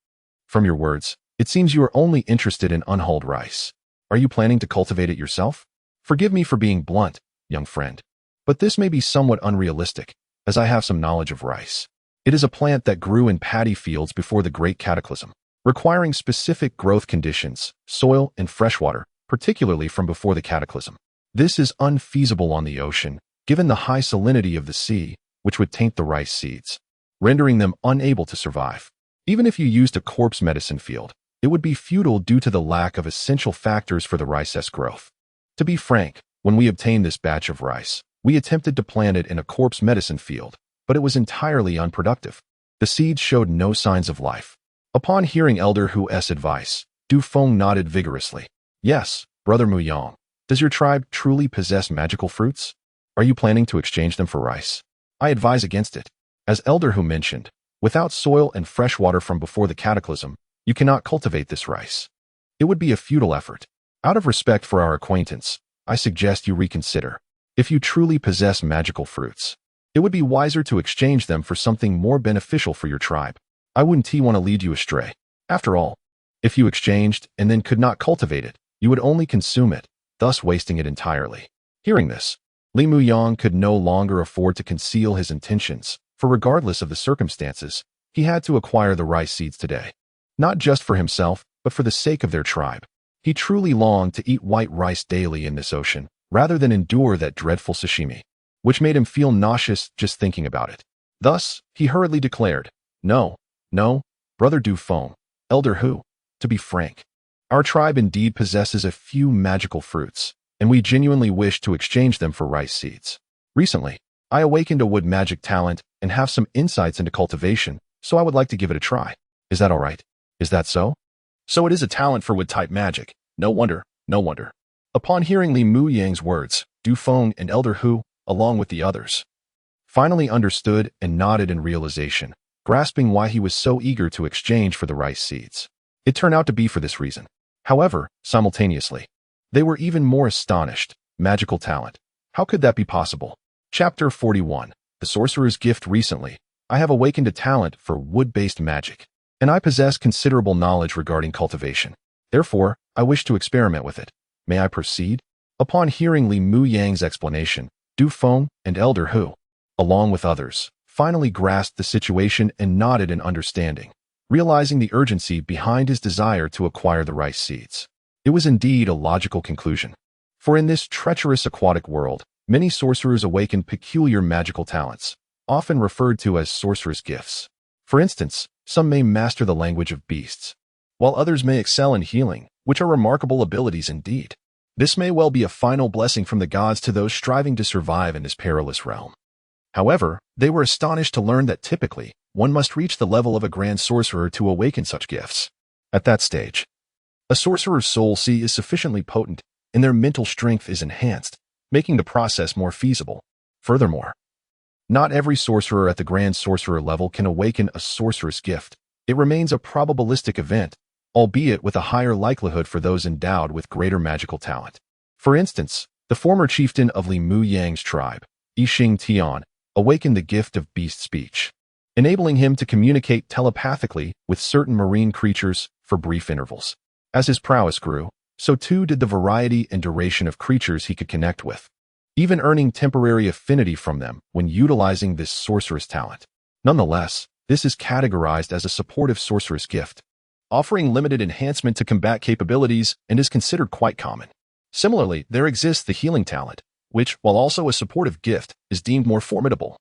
Speaker 1: from your words, it seems you are only interested in unhulled rice. Are you planning to cultivate it yourself? Forgive me for being blunt, young friend, but this may be somewhat unrealistic, as I have some knowledge of rice. It is a plant that grew in paddy fields before the Great Cataclysm, requiring specific growth conditions, soil, and freshwater, particularly from before the Cataclysm. This is unfeasible on the ocean, given the high salinity of the sea, which would taint the rice seeds, rendering them unable to survive. Even if you used a corpse medicine field, it would be futile due to the lack of essential factors for the rice's growth. To be frank, when we obtained this batch of rice, we attempted to plant it in a corpse medicine field, but it was entirely unproductive. The seeds showed no signs of life. Upon hearing Elder Hu's advice, Du Feng nodded vigorously. Yes, Brother Muyang, does your tribe truly possess magical fruits? Are you planning to exchange them for rice? I advise against it. As Elder Hu mentioned, without soil and fresh water from before the Cataclysm, you cannot cultivate this rice. It would be a futile effort. Out of respect for our acquaintance, I suggest you reconsider. If you truly possess magical fruits, it would be wiser to exchange them for something more beneficial for your tribe. I wouldn't want to lead you astray. After all, if you exchanged and then could not cultivate it, you would only consume it, thus wasting it entirely. Hearing this, Li Muyang could no longer afford to conceal his intentions, for regardless of the circumstances, he had to acquire the rice seeds today. Not just for himself, but for the sake of their tribe. He truly longed to eat white rice daily in this ocean, rather than endure that dreadful sashimi, which made him feel nauseous just thinking about it. Thus, he hurriedly declared, No, Brother Du Feng, Elder Hu, to be frank, our tribe indeed possesses a few magical fruits, and we genuinely wish to exchange them for rice seeds. Recently, I awakened a wood magic talent and have some insights into cultivation, so I would like to give it a try. Is that all right? Is that so? So it is a talent for wood-type magic. No wonder. Upon hearing Li Muyang's words, Du Feng and Elder Hu, along with the others, finally understood and nodded in realization, grasping why he was so eager to exchange for the rice seeds. It turned out to be for this reason. However, simultaneously, they were even more astonished. Magical talent. How could that be possible? Chapter 41. the sorcerer's gift recently. I have awakened a talent for wood-based magic, and I possess considerable knowledge regarding cultivation. Therefore, I wish to experiment with it. May I proceed?" Upon hearing Li Mu Yang's explanation, Du Feng and Elder Hu, along with others, finally grasped the situation and nodded in understanding, realizing the urgency behind his desire to acquire the rice seeds. It was indeed a logical conclusion. For in this treacherous aquatic world, many sorcerers awaken peculiar magical talents, often referred to as sorcerer's gifts. For instance, some may master the language of beasts, while others may excel in healing, which are remarkable abilities indeed. This may well be a final blessing from the gods to those striving to survive in this perilous realm. However, they were astonished to learn that typically, one must reach the level of a grand sorcerer to awaken such gifts. At that stage, a sorcerer's soul sea is sufficiently potent, and their mental strength is enhanced, making the process more feasible. Furthermore, not every sorcerer at the grand sorcerer level can awaken a sorcerer's gift. It remains a probabilistic event, albeit with a higher likelihood for those endowed with greater magical talent. For instance, the former chieftain of Li Mu Yang's tribe, Yixing Tian, awakened the gift of beast speech, enabling him to communicate telepathically with certain marine creatures for brief intervals. As his prowess grew, so too did the variety and duration of creatures he could connect with, even earning temporary affinity from them when utilizing this sorcerer's talent. Nonetheless, this is categorized as a supportive sorcerer's gift, offering limited enhancement to combat capabilities and is considered quite common. Similarly, there exists the healing talent, which, while also a supportive gift, is deemed more formidable,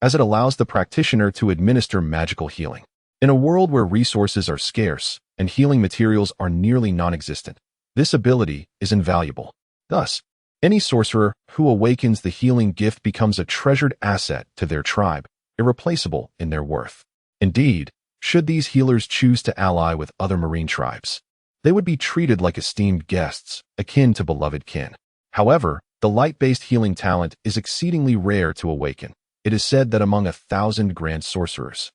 Speaker 1: as it allows the practitioner to administer magical healing. In a world where resources are scarce and healing materials are nearly non-existent, this ability is invaluable. Thus, any sorcerer who awakens the healing gift becomes a treasured asset to their tribe, irreplaceable in their worth. Indeed, should these healers choose to ally with other marine tribes, they would be treated like esteemed guests, akin to beloved kin. However, the light-based healing talent is exceedingly rare to awaken. It is said that among 1,000 grand sorcerers,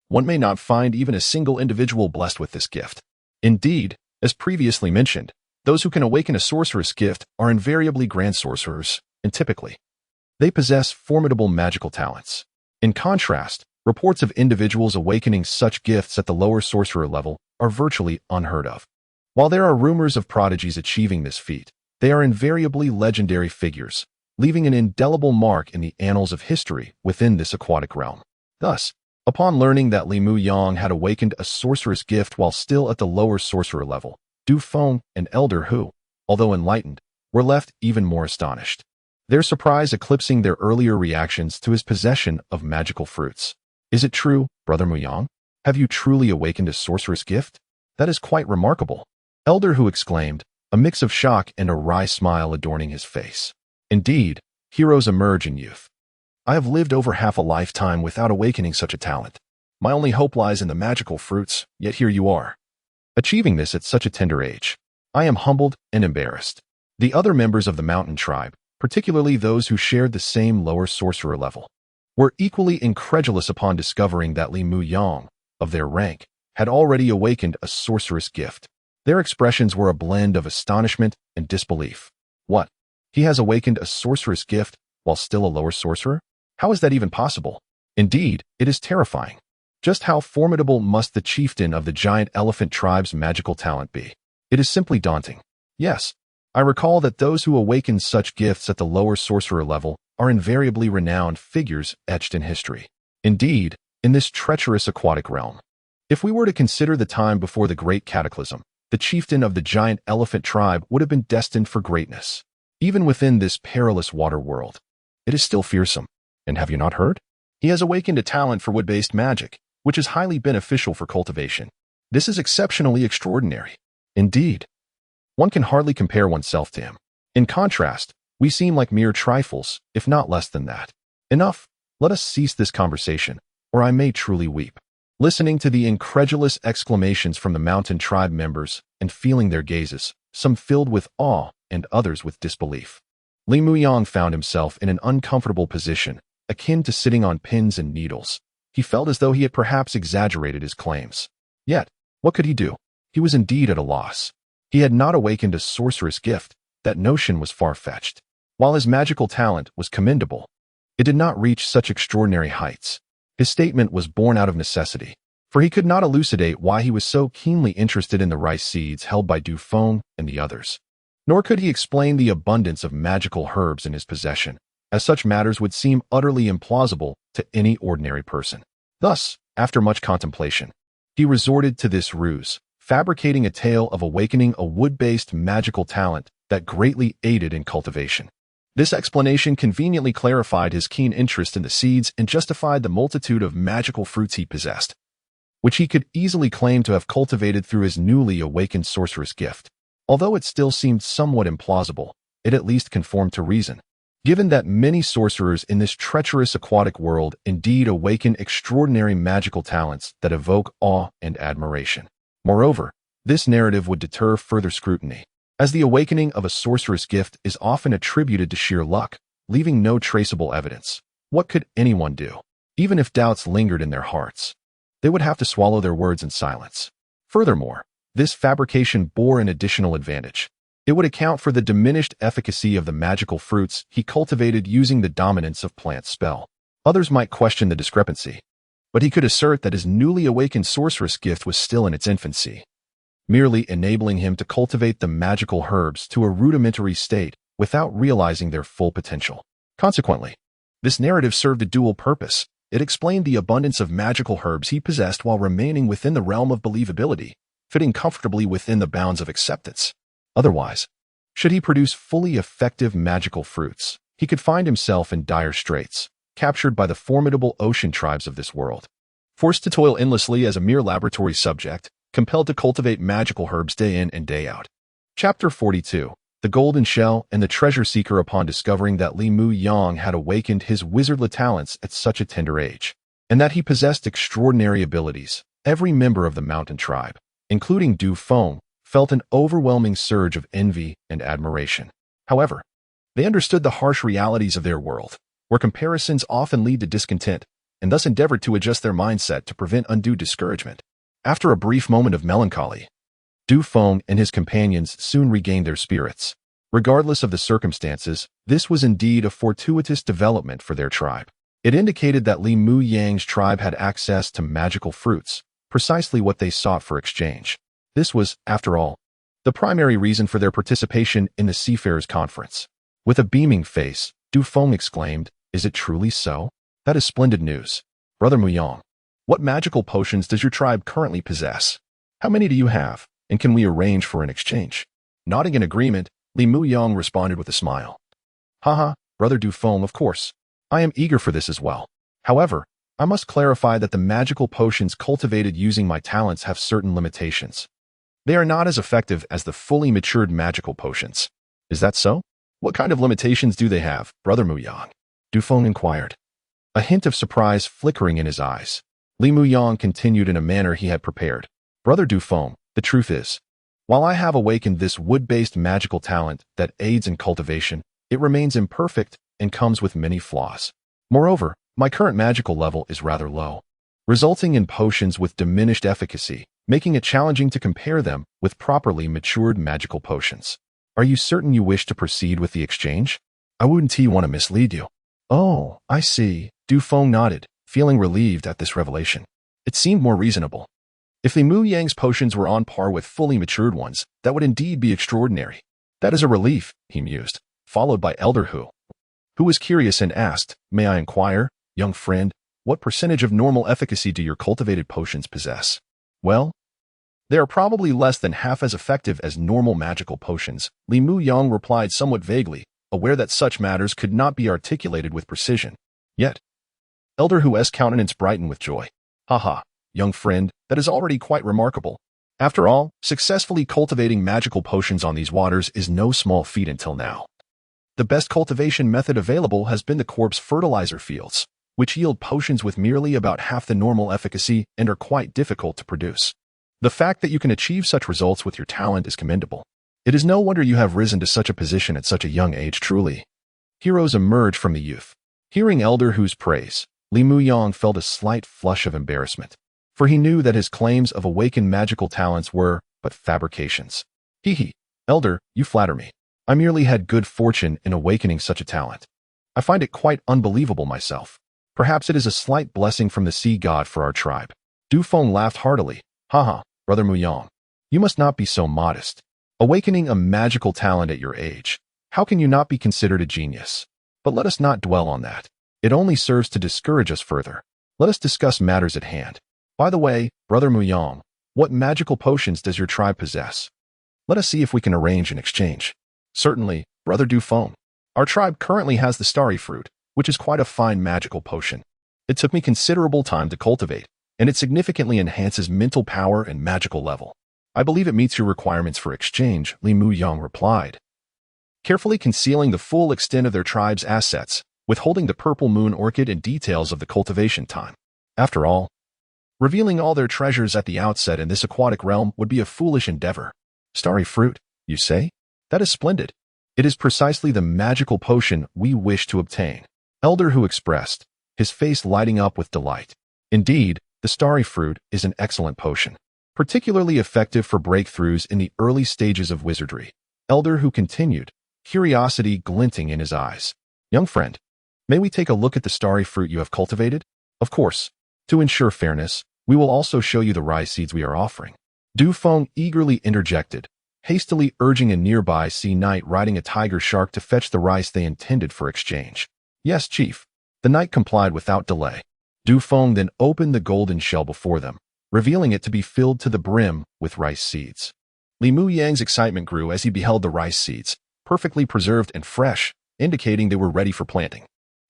Speaker 1: one may not find even a single individual blessed with this gift. Indeed, as previously mentioned, those who can awaken a sorcerer's gift are invariably grand sorcerers, and typically, they possess formidable magical talents. In contrast, reports of individuals awakening such gifts at the lower sorcerer level are virtually unheard of. While there are rumors of prodigies achieving this feat, they are invariably legendary figures, leaving an indelible mark in the annals of history within this aquatic realm. Thus, upon learning that Li Mu Yang had awakened a sorcerer's gift while still at the lower sorcerer level, Du Feng and Elder Hu, although enlightened, were left even more astonished, their surprise eclipsing their earlier reactions to his possession of magical fruits. "Is it true, Brother Mu Yang? Have you truly awakened a sorcerer's gift? That is quite remarkable," Elder Hu exclaimed, a mix of shock and a wry smile adorning his face. "Indeed, heroes emerge in youth. I have lived over half a lifetime without awakening such a talent. My only hope lies in the magical fruits, yet here you are, achieving this at such a tender age. I am humbled and embarrassed." The other members of the mountain tribe, particularly those who shared the same lower sorcerer level, were equally incredulous upon discovering that Li Mu Yang, of their rank, had already awakened a sorcerer's gift. Their expressions were a blend of astonishment and disbelief. "What? He has awakened a sorcerer's gift while still a lower sorcerer? How is that even possible? Indeed, it is terrifying. Just how formidable must the chieftain of the giant elephant tribe's magical talent be? It is simply daunting. Yes, I recall that those who awaken such gifts at the lower sorcerer level are invariably renowned figures etched in history. Indeed, in this treacherous aquatic realm, if we were to consider the time before the great cataclysm, the chieftain of the giant elephant tribe would have been destined for greatness. Even within this perilous water world, it is still fearsome. And have you not heard? He has awakened a talent for wood-based magic, which is highly beneficial for cultivation. This is exceptionally extraordinary. Indeed, one can hardly compare oneself to him. In contrast, we seem like mere trifles, if not less than that. Enough, let us cease this conversation, or I may truly weep." Listening to the incredulous exclamations from the mountain tribe members and feeling their gazes, some filled with awe and others with disbelief, Li Mu Yang found himself in an uncomfortable position, akin to sitting on pins and needles. He felt as though he had perhaps exaggerated his claims. Yet, what could he do? He was indeed at a loss. He had not awakened a sorcerer's gift. That notion was far-fetched. While his magical talent was commendable, it did not reach such extraordinary heights. His statement was born out of necessity, for he could not elucidate why he was so keenly interested in the rice seeds held by Du Feng and the others. Nor could he explain the abundance of magical herbs in his possession, as such matters would seem utterly implausible to any ordinary person. Thus, after much contemplation, he resorted to this ruse, fabricating a tale of awakening a wood-based magical talent that greatly aided in cultivation. This explanation conveniently clarified his keen interest in the seeds and justified the multitude of magical fruits he possessed, which he could easily claim to have cultivated through his newly awakened sorceress gift. Although it still seemed somewhat implausible, it at least conformed to reason, given that many sorcerers in this treacherous aquatic world indeed awaken extraordinary magical talents that evoke awe and admiration. Moreover, this narrative would deter further scrutiny, as the awakening of a sorceress gift is often attributed to sheer luck, leaving no traceable evidence. What could anyone do? Even if doubts lingered in their hearts, they would have to swallow their words in silence. Furthermore, this fabrication bore an additional advantage. It would account for the diminished efficacy of the magical fruits he cultivated using the dominance of plant spell. Others might question the discrepancy, but he could assert that his newly awakened sorceress gift was still in its infancy, merely enabling him to cultivate the magical herbs to a rudimentary state without realizing their full potential. Consequently, this narrative served a dual purpose. It explained the abundance of magical herbs he possessed while remaining within the realm of believability, fitting comfortably within the bounds of acceptance. Otherwise, should he produce fully effective magical fruits, he could find himself in dire straits, captured by the formidable ocean tribes of this world. Forced to toil endlessly as a mere laboratory subject, compelled to cultivate magical herbs day in and day out. Chapter 42. The Golden Shell and the Treasure Seeker. Upon discovering that Li Mu Yang had awakened his wizardly talents at such a tender age, and that he possessed extraordinary abilities, every member of the mountain tribe, including Du Feng, felt an overwhelming surge of envy and admiration. However, they understood the harsh realities of their world, where comparisons often lead to discontent, and thus endeavored to adjust their mindset to prevent undue discouragement. After a brief moment of melancholy, Du Feng and his companions soon regained their spirits. Regardless of the circumstances, this was indeed a fortuitous development for their tribe. It indicated that Li Mu Yang's tribe had access to magical fruits, precisely what they sought for exchange. This was, after all, the primary reason for their participation in the Seafarers' Conference. With a beaming face, Du Feng exclaimed, "Is it truly so? That is splendid news. Brother Muyang, what magical potions does your tribe currently possess? How many do you have, and can we arrange for an exchange?" Nodding in agreement, Li Mu Yang responded with a smile. "Haha, Brother Du Feng, of course. I am eager for this as well. However, I must clarify that the magical potions cultivated using my talents have certain limitations. They are not as effective as the fully matured magical potions." "Is that so? What kind of limitations do they have, Brother Muyang?" Du Feng inquired, a hint of surprise flickering in his eyes. Li Muyang continued in a manner he had prepared. "Brother Du Feng, the truth is, while I have awakened this wood-based magical talent that aids in cultivation, it remains imperfect and comes with many flaws. Moreover, my current magical level is rather low, resulting in potions with diminished efficacy, making it challenging to compare them with properly matured magical potions. Are you certain you wish to proceed with the exchange? I wouldn't want to mislead you." "Oh, I see." Du Feng nodded, feeling relieved at this revelation. It seemed more reasonable. If Li Mu Yang's potions were on par with fully matured ones, that would indeed be extraordinary. "That is a relief," he mused, followed by Elder Hu, who was curious and asked, "May I inquire, young friend, what percentage of normal efficacy do your cultivated potions possess?" "Well, they are probably less than half as effective as normal magical potions," Li Mu Yang replied somewhat vaguely, aware that such matters could not be articulated with precision. Yet, Elder Hu's countenance brightened with joy. "Haha, young friend, that is already quite remarkable. After all, successfully cultivating magical potions on these waters is no small feat until now. The best cultivation method available has been the corpse fertilizer fields, which yield potions with merely about half the normal efficacy and are quite difficult to produce. The fact that you can achieve such results with your talent is commendable. It is no wonder you have risen to such a position at such a young age. Truly, heroes emerge from the youth." Hearing Elder Hu's praise, Li Mu Yang felt a slight flush of embarrassment, for he knew that his claims of awakened magical talents were but fabrications. "Hee hee, Elder, you flatter me. I merely had good fortune in awakening such a talent. I I find it quite unbelievable myself. Perhaps it is a slight blessing from the sea god for our tribe. Dufeng laughed heartily. Haha, Brother Muyang. You must not be so modest. Awakening a magical talent at your age. How can you not be considered a genius? But let us not dwell on that. It only serves to discourage us further. Let us discuss matters at hand. By the way, Brother Muyang, what magical potions does your tribe possess? Let us see if we can arrange an exchange. Certainly, Brother Dufeng. Our tribe currently has the starry fruit, which is quite a fine magical potion. It took me considerable time to cultivate, and it significantly enhances mental power and magical level. I believe it meets your requirements for exchange, Li Muyang replied. Carefully concealing the full extent of their tribe's assets, withholding the purple moon orchid and details of the cultivation time. After all, revealing all their treasures at the outset in this aquatic realm would be a foolish endeavor. Starry fruit, you say? That is splendid. It is precisely the magical potion we wish to obtain. Elder Hu expressed, his face lighting up with delight. Indeed, the starry fruit is an excellent potion, particularly effective for breakthroughs in the early stages of wizardry. Elder Hu continued, curiosity glinting in his eyes. Young friend, may we take a look at the starry fruit you have cultivated? Of course. To ensure fairness, we will also show you the rice seeds we are offering. Dufeng eagerly interjected, hastily urging a nearby sea knight riding a tiger shark to fetch the rice they intended for exchange. Yes, chief. The knight complied without delay. Dufeng then opened the golden shell before them, revealing it to be filled to the brim with rice seeds. Li Muyang's excitement grew as he beheld the rice seeds, perfectly preserved and fresh, indicating they were ready for planting.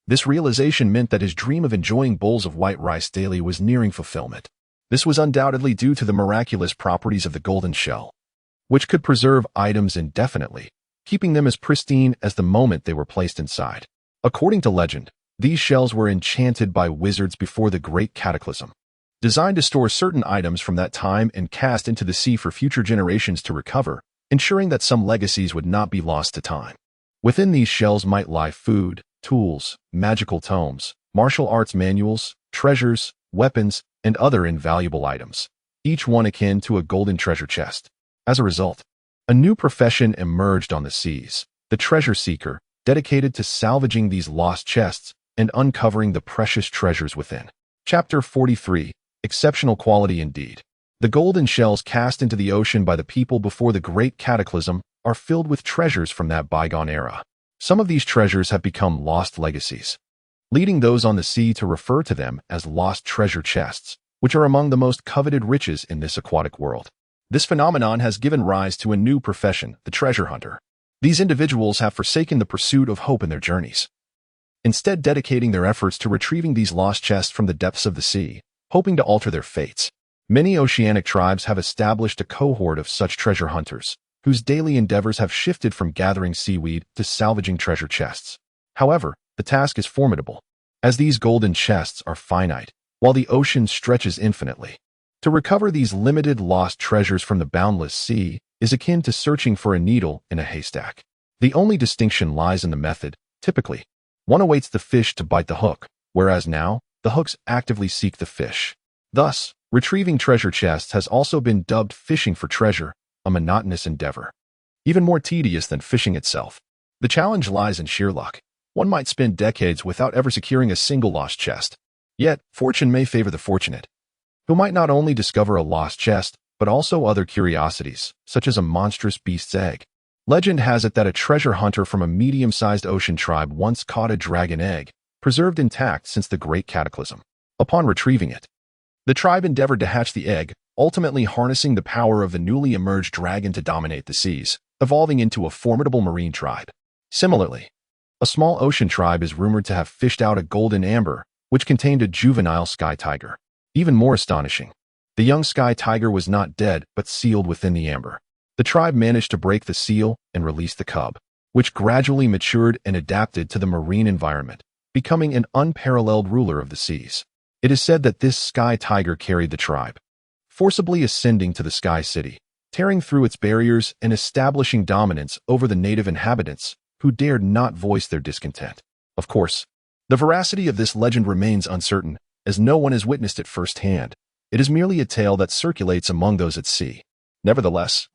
Speaker 1: This realization meant that his dream of enjoying bowls of white rice daily was nearing fulfillment. This was undoubtedly due to the miraculous properties of the golden shell, which could preserve items indefinitely, keeping them as pristine as the moment they were placed inside. According to legend, these shells were enchanted by wizards before the Great Cataclysm, designed to store certain items from that time and cast into the sea for future generations to recover, ensuring that some legacies would not be lost to time. Within these shells might lie food, tools, magical tomes, martial arts manuals, treasures, weapons, and other invaluable items, each one akin to a golden treasure chest. As a result, a new profession emerged on the seas, the treasure seeker, dedicated to salvaging these lost chests and uncovering the precious treasures within. Chapter 43, Exceptional Quality Indeed. The golden shells cast into the ocean by the people before the Great Cataclysm are filled with treasures from that bygone era. Some of these treasures have become lost legacies, leading those on the sea to refer to them as lost treasure chests, which are among the most coveted riches in this aquatic world. This phenomenon has given rise to a new profession, the treasure hunter. These individuals have forsaken the pursuit of hope in their journeys, instead dedicating their efforts to retrieving these lost chests from the depths of the sea, hoping to alter their fates. Many oceanic tribes have established a cohort of such treasure hunters, whose daily endeavors have shifted from gathering seaweed to salvaging treasure chests. However, the task is formidable, as these golden chests are finite, while the ocean stretches infinitely. To recover these limited lost treasures from the boundless sea is akin to searching for a needle in a haystack. The only distinction lies in the method. Typically, one awaits the fish to bite the hook, whereas now, the hooks actively seek the fish. Thus, retrieving treasure chests has also been dubbed fishing for treasure, a monotonous endeavor, even more tedious than fishing itself. The challenge lies in sheer luck. One might spend decades without ever securing a single lost chest. Yet, fortune may favor the fortunate, who might not only discover a lost chest, but also other curiosities, such as a monstrous beast's egg. Legend has it that a treasure hunter from a medium-sized ocean tribe once caught a dragon egg, preserved intact since the Great Cataclysm. Upon retrieving it, the tribe endeavored to hatch the egg, ultimately harnessing the power of the newly emerged dragon to dominate the seas, evolving into a formidable marine tribe. Similarly, a small ocean tribe is rumored to have fished out a golden amber, which contained a juvenile sky tiger. Even more astonishing, the young sky tiger was not dead but sealed within the amber. The tribe managed to break the seal and release the cub, which gradually matured and adapted to the marine environment, becoming an unparalleled ruler of the seas. It is said that this sky tiger carried the tribe, forcibly ascending to the sky city, tearing through its barriers and establishing dominance over the native inhabitants, who dared not voice their discontent. Of course, the veracity of this legend remains uncertain, as no one has witnessed it firsthand. It is merely a tale that circulates among those at sea. Nevertheless,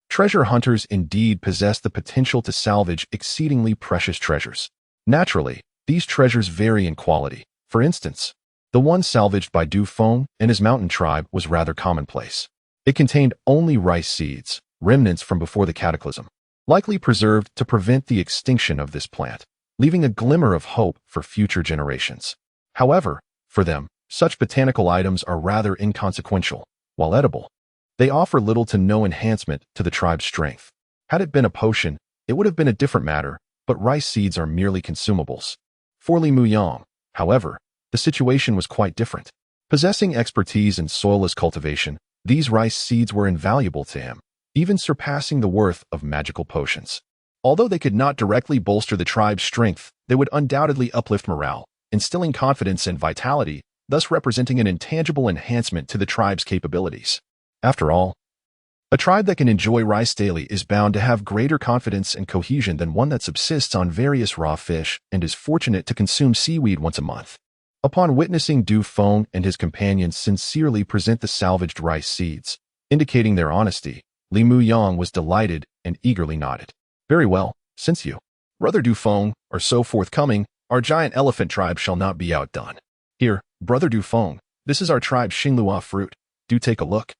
Speaker 1: treasure hunters indeed possess the potential to salvage exceedingly precious treasures. Naturally, These treasures vary in quality. For instance, the one salvaged by Du Feng and his mountain tribe was rather commonplace. It contained only rice seeds, remnants from before the cataclysm, likely preserved to prevent the extinction of this plant, leaving a glimmer of hope for future generations. However, for them, such botanical items are rather inconsequential. While edible, they offer little to no enhancement to the tribe's strength. Had it been a potion, it would have been a different matter, but rice seeds are merely consumables. For Li Muyang, however, the situation was quite different. Possessing expertise in soilless cultivation, these rice seeds were invaluable to him, even surpassing the worth of magical potions. Although they could not directly bolster the tribe's strength, they would undoubtedly uplift morale, instilling confidence and vitality, thus representing an intangible enhancement to the tribe's capabilities. After all, a tribe that can enjoy rice daily is bound to have greater confidence and cohesion than one that subsists on various raw fish and is fortunate to consume seaweed once a month. Upon witnessing Du Feng and his companions sincerely present the salvaged rice seeds, indicating their honesty, Li Muyang was delighted and eagerly nodded. Very well, since you, Brother Du Feng, are so forthcoming, our giant elephant tribe shall not be outdone. Here, Brother Du Feng, this is our tribe's Xinglua fruit. Do take a look.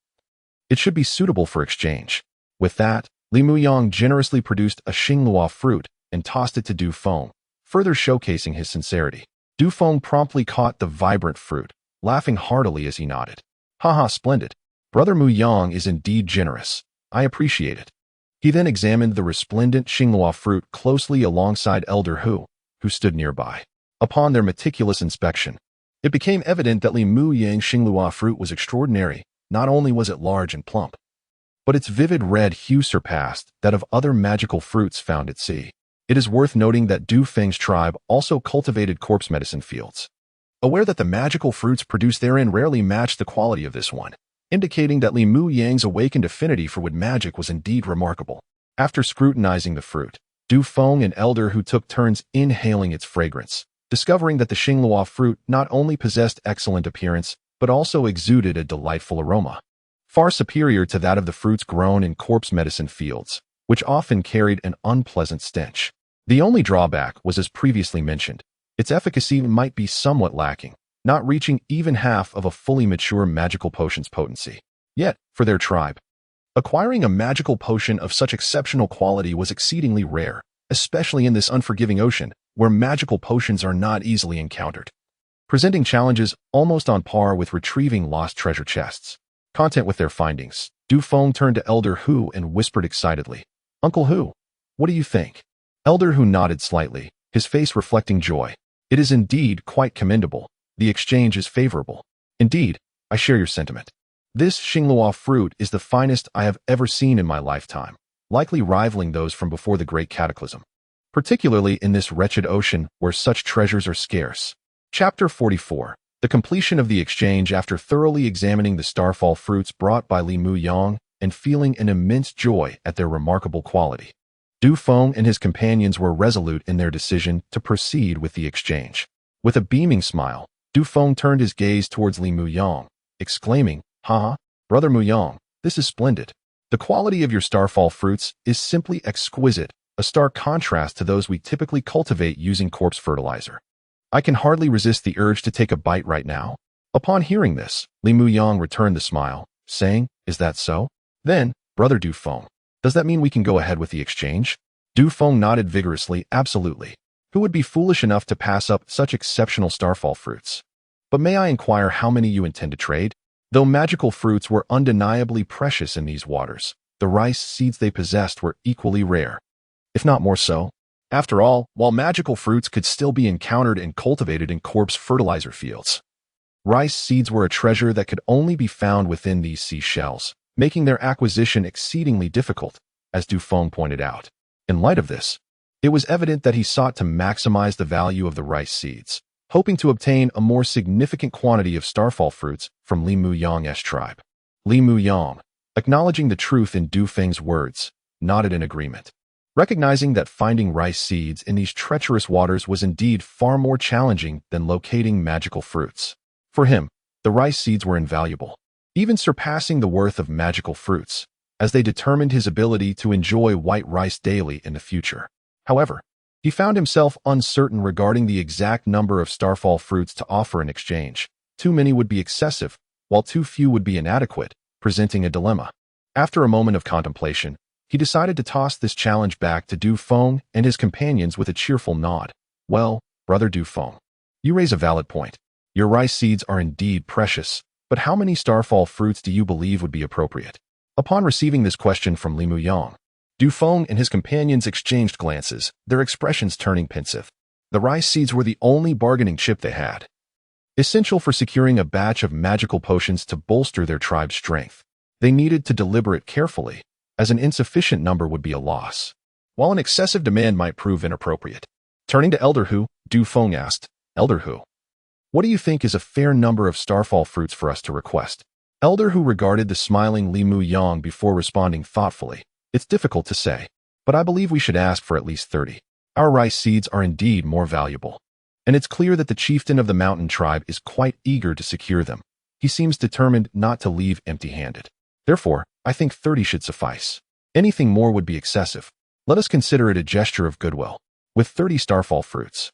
Speaker 1: It should be suitable for exchange. With that, Li Muyang generously produced a Xinglua fruit and tossed it to Du Feng, further showcasing his sincerity. Du Feng promptly caught the vibrant fruit, laughing heartily as he nodded. Haha, splendid. Brother Muyang is indeed generous. I appreciate it. He then examined the resplendent Xinglua fruit closely alongside Elder Hu, who stood nearby. Upon their meticulous inspection, it became evident that Li Muyang's Xinglua fruit was extraordinary. Not only was it large and plump, but its vivid red hue surpassed that of other magical fruits found at sea. It is worth noting that Du Feng's tribe also cultivated corpse medicine fields. Aware that the magical fruits produced therein rarely matched the quality of this one, indicating that Li Muyang's awakened affinity for wood magic was indeed remarkable. After scrutinizing the fruit, Du Feng and Elder Hu took turns inhaling its fragrance, discovering that the Xinglua fruit not only possessed excellent appearance, but also exuded a delightful aroma, far superior to that of the fruits grown in corpse medicine fields, which often carried an unpleasant stench. The only drawback was, as previously mentioned, its efficacy might be somewhat lacking, not reaching even half of a fully mature magical potion's potency. Yet, for their tribe, acquiring a magical potion of such exceptional quality was exceedingly rare, especially in this unforgiving ocean, where magical potions are not easily encountered, presenting challenges almost on par with retrieving lost treasure chests. Content with their findings, Du Feng turned to Elder Hu and whispered excitedly, "Uncle Hu, what do you think?" Elder Hu nodded slightly, his face reflecting joy. "It is indeed quite commendable. The exchange is favorable. Indeed, I share your sentiment. This Xinglua fruit is the finest I have ever seen in my lifetime, likely rivaling those from before the Great Cataclysm, particularly in this wretched ocean where such treasures are scarce." Chapter 44. The completion of the exchange. After thoroughly examining the starfall fruits brought by Li Muyang and feeling an immense joy at their remarkable quality, Du Feng and his companions were resolute in their decision to proceed with the exchange. With a beaming smile, Du Feng turned his gaze towards Li Muyang, exclaiming, "Haha, Brother Muyang, this is splendid. The quality of your starfall fruits is simply exquisite, a stark contrast to those we typically cultivate using corpse fertilizer. I can hardly resist the urge to take a bite right now." Upon hearing this, Li Muyang returned the smile, saying, "Is that so? Then, Brother Du Feng, does that mean we can go ahead with the exchange?" Du Feng nodded vigorously, "Absolutely. Who would be foolish enough to pass up such exceptional starfall fruits? But may I inquire how many you intend to trade?" Though magical fruits were undeniably precious in these waters, the rice seeds they possessed were equally rare, if not more so. After all, while magical fruits could still be encountered and cultivated in corpse fertilizer fields, rice seeds were a treasure that could only be found within these seashells, making their acquisition exceedingly difficult, as Du Feng pointed out. In light of this, it was evident that he sought to maximize the value of the rice seeds, hoping to obtain a more significant quantity of starfall fruits from Li Muyang's tribe. Li Muyang, acknowledging the truth in Du Feng's words, nodded in agreement, recognizing that finding rice seeds in these treacherous waters was indeed far more challenging than locating magical fruits. For him, the rice seeds were invaluable, even surpassing the worth of magical fruits, as they determined his ability to enjoy white rice daily in the future. However, He found himself uncertain regarding the exact number of starfall fruits to offer in exchange. Too many would be excessive, while too few would be inadequate, presenting a dilemma. After a moment of contemplation, he decided to toss this challenge back to Du Feng and his companions with a cheerful nod. Well, Brother Du Feng, you raise a valid point. Your rice seeds are indeed precious, but how many starfall fruits do you believe would be appropriate? Upon receiving this question from Li Muyang, Du Feng and his companions exchanged glances, their expressions turning pensive. The rice seeds were the only bargaining chip they had, essential for securing a batch of magical potions to bolster their tribe's strength. They needed to deliberate carefully, as an insufficient number would be a loss, while an excessive demand might prove inappropriate. Turning to Elder Hu, Du Feng asked, Elder Hu, what do you think is a fair number of starfall fruits for us to request? Elder Hu regarded the smiling Li Muyang before responding thoughtfully. It's difficult to say, but I believe we should ask for at least 30. Our rice seeds are indeed more valuable, and it's clear that the chieftain of the mountain tribe is quite eager to secure them. He seems determined not to leave empty-handed. Therefore, I think 30 should suffice. Anything more would be excessive. Let us consider it a gesture of goodwill. With 30 starfall fruits,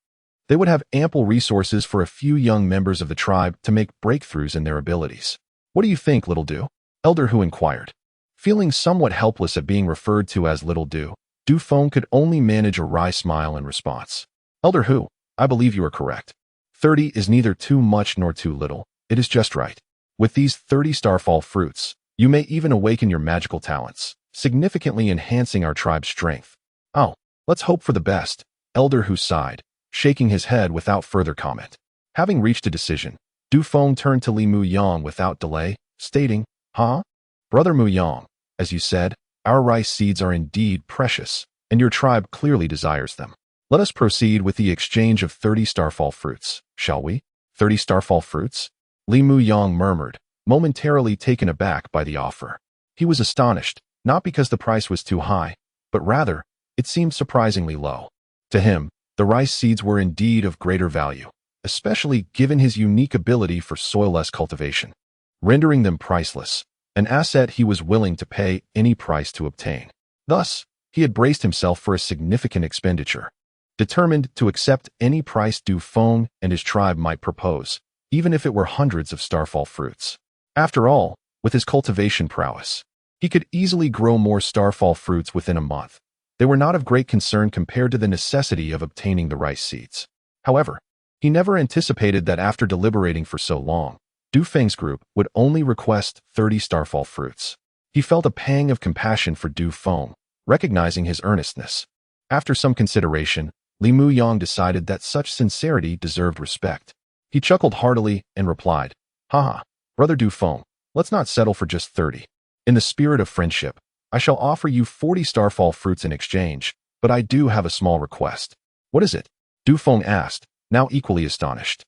Speaker 1: they would have ample resources for a few young members of the tribe to make breakthroughs in their abilities. What do you think, Little Du? Elder Hu inquired. Feeling somewhat helpless at being referred to as Little Du, Du Feng could only manage a wry smile in response. Elder Hu, I believe you are correct. 30 is neither too much nor too little. It is just right. With these 30 starfall fruits, you may even awaken your magical talents, significantly enhancing our tribe's strength. Oh, let's hope for the best, Elder Hu sighed, shaking his head without further comment. Having reached a decision, Du Feng turned to Li Muyang without delay, stating, Brother Muyang, as you said, our rice seeds are indeed precious, and your tribe clearly desires them. Let us proceed with the exchange of 30 starfall fruits, shall we? 30 starfall fruits? Li Muyang murmured, momentarily taken aback by the offer. He was astonished, not because the price was too high, but rather, it seemed surprisingly low. To him, the rice seeds were indeed of greater value, especially given his unique ability for soilless cultivation, rendering them priceless, an asset he was willing to pay any price to obtain. Thus, he had braced himself for a significant expenditure, determined to accept any price Du Feng and his tribe might propose, even if it were hundreds of starfall fruits. After all, with his cultivation prowess, he could easily grow more starfall fruits within a month. They were not of great concern compared to the necessity of obtaining the rice seeds. However, he never anticipated that after deliberating for so long, Du Feng's group would only request 30 starfall fruits. He felt a pang of compassion for Du Feng, recognizing his earnestness. After some consideration, Li Muyang decided that such sincerity deserved respect. He chuckled heartily and replied, Brother Du Feng, let's not settle for just 30. In the spirit of friendship, I shall offer you 40 starfall fruits in exchange, but I do have a small request. What is it? Du Feng asked, now equally astonished.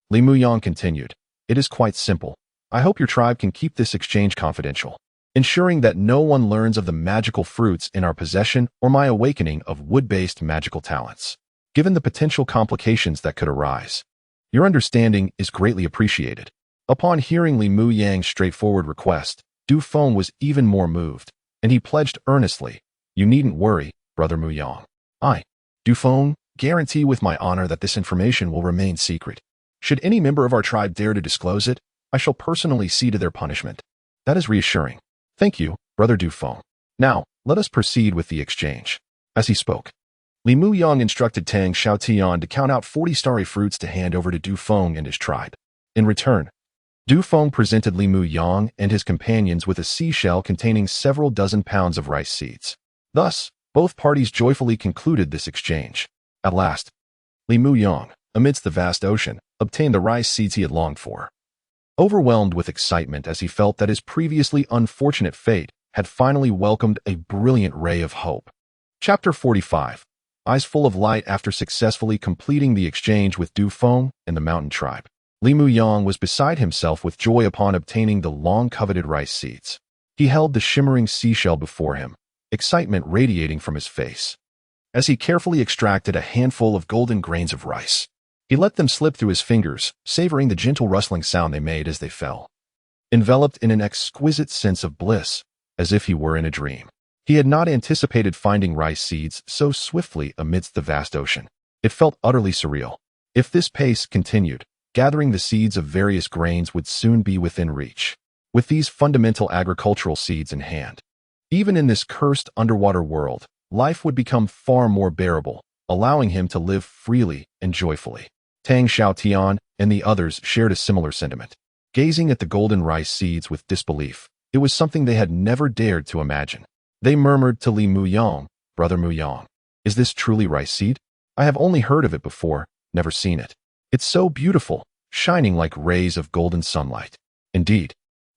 Speaker 1: Li Muyang continued, it is quite simple. I hope your tribe can keep this exchange confidential, ensuring that no one learns of the magical fruits in our possession or my awakening of wood-based magical talents, given the potential complications that could arise. Your understanding is greatly appreciated. Upon hearing Li Muyang's straightforward request, Du Feng was even more moved, and he pledged earnestly, you needn't worry, Brother Muyang. I, Du Feng, guarantee with my honor that this information will remain secret. Should any member of our tribe dare to disclose it, I shall personally see to their punishment. That is reassuring. Thank you, Brother Du Feng. Now, let us proceed with the exchange. As he spoke, Li Muyang instructed Tang Xiaotian to count out 40 starry fruits to hand over to Du Feng and his tribe. In return, Du Feng presented Li Muyang and his companions with a seashell containing several dozen pounds of rice seeds. Thus, both parties joyfully concluded this exchange. At last, Li Muyang, amidst the vast ocean, obtained the rice seeds he had longed for. Overwhelmed with excitement as he felt that his previously unfortunate fate had finally welcomed a brilliant ray of hope. Chapter 45. Eyes full of light after successfully completing the exchange with Du Feng and the mountain tribe, Li Muyang was beside himself with joy upon obtaining the long-coveted rice seeds. He held the shimmering seashell before him, excitement radiating from his face. As he carefully extracted a handful of golden grains of rice, he let them slip through his fingers, savoring the gentle rustling sound they made as they fell. Enveloped in an exquisite sense of bliss, as if he were in a dream, He had not anticipated finding rice seeds so swiftly amidst the vast ocean. It felt utterly surreal. If this pace continued, gathering the seeds of various grains would soon be within reach. With these fundamental agricultural seeds in hand, even in this cursed underwater world, life would become far more bearable, allowing him to live freely and joyfully. Tang Xiaotian and the others shared a similar sentiment. Gazing at the golden rice seeds with disbelief, it was something they had never dared to imagine. They murmured to Li Muyang, "Brother Muyang, is this truly rice seed? I have only heard of it before, never seen it. It's so beautiful, shining like rays of golden sunlight. Indeed,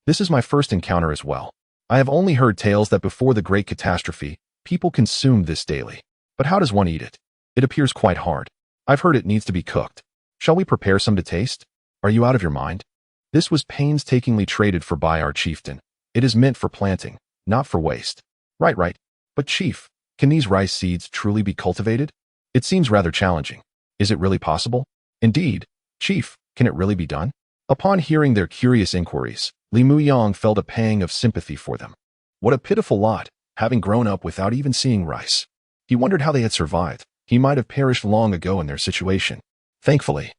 Speaker 1: this is my first encounter as well. I have only heard tales that before the great catastrophe, people consumed this daily. But how does one eat it? It appears quite hard. I've heard it needs to be cooked. Shall we prepare some to taste? Are you out of your mind?" This was painstakingly traded for by our chieftain. "It is meant for planting, not for waste." Right. But chief, can these rice seeds truly be cultivated? It seems rather challenging. Is it really possible? Indeed, chief, can it really be done? Upon hearing their curious inquiries, Li Muyang felt a pang of sympathy for them. What a pitiful lot, having grown up without even seeing rice. He wondered how they had survived. He might have perished long ago in their situation. Thankfully,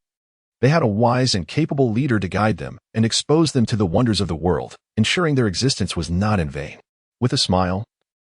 Speaker 1: they had a wise and capable leader to guide them and expose them to the wonders of the world, ensuring their existence was not in vain. With a smile,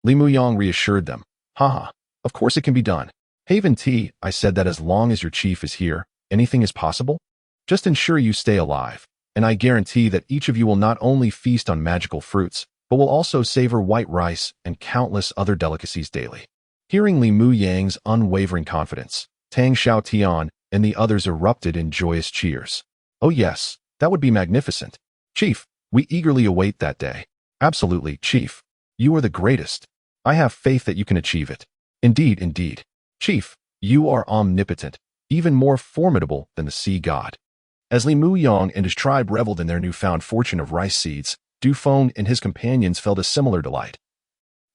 Speaker 1: Li Muyang reassured them. "Haha, of course it can be done. Haven Tea, I said that as long as your chief is here, anything is possible. Just ensure you stay alive, and I guarantee that each of you will not only feast on magical fruits, but will also savor white rice and countless other delicacies daily." Hearing Li Muyang's unwavering confidence, Tang Xiaotian and the others erupted in joyous cheers. "Oh yes, that would be magnificent. Chief, we eagerly await that day." "Absolutely, Chief. You are the greatest. I have faith that you can achieve it." Indeed. Chief, you are omnipotent, even more formidable than the sea god." As Li Muyang and his tribe reveled in their newfound fortune of rice seeds, Du Feng and his companions felt a similar delight.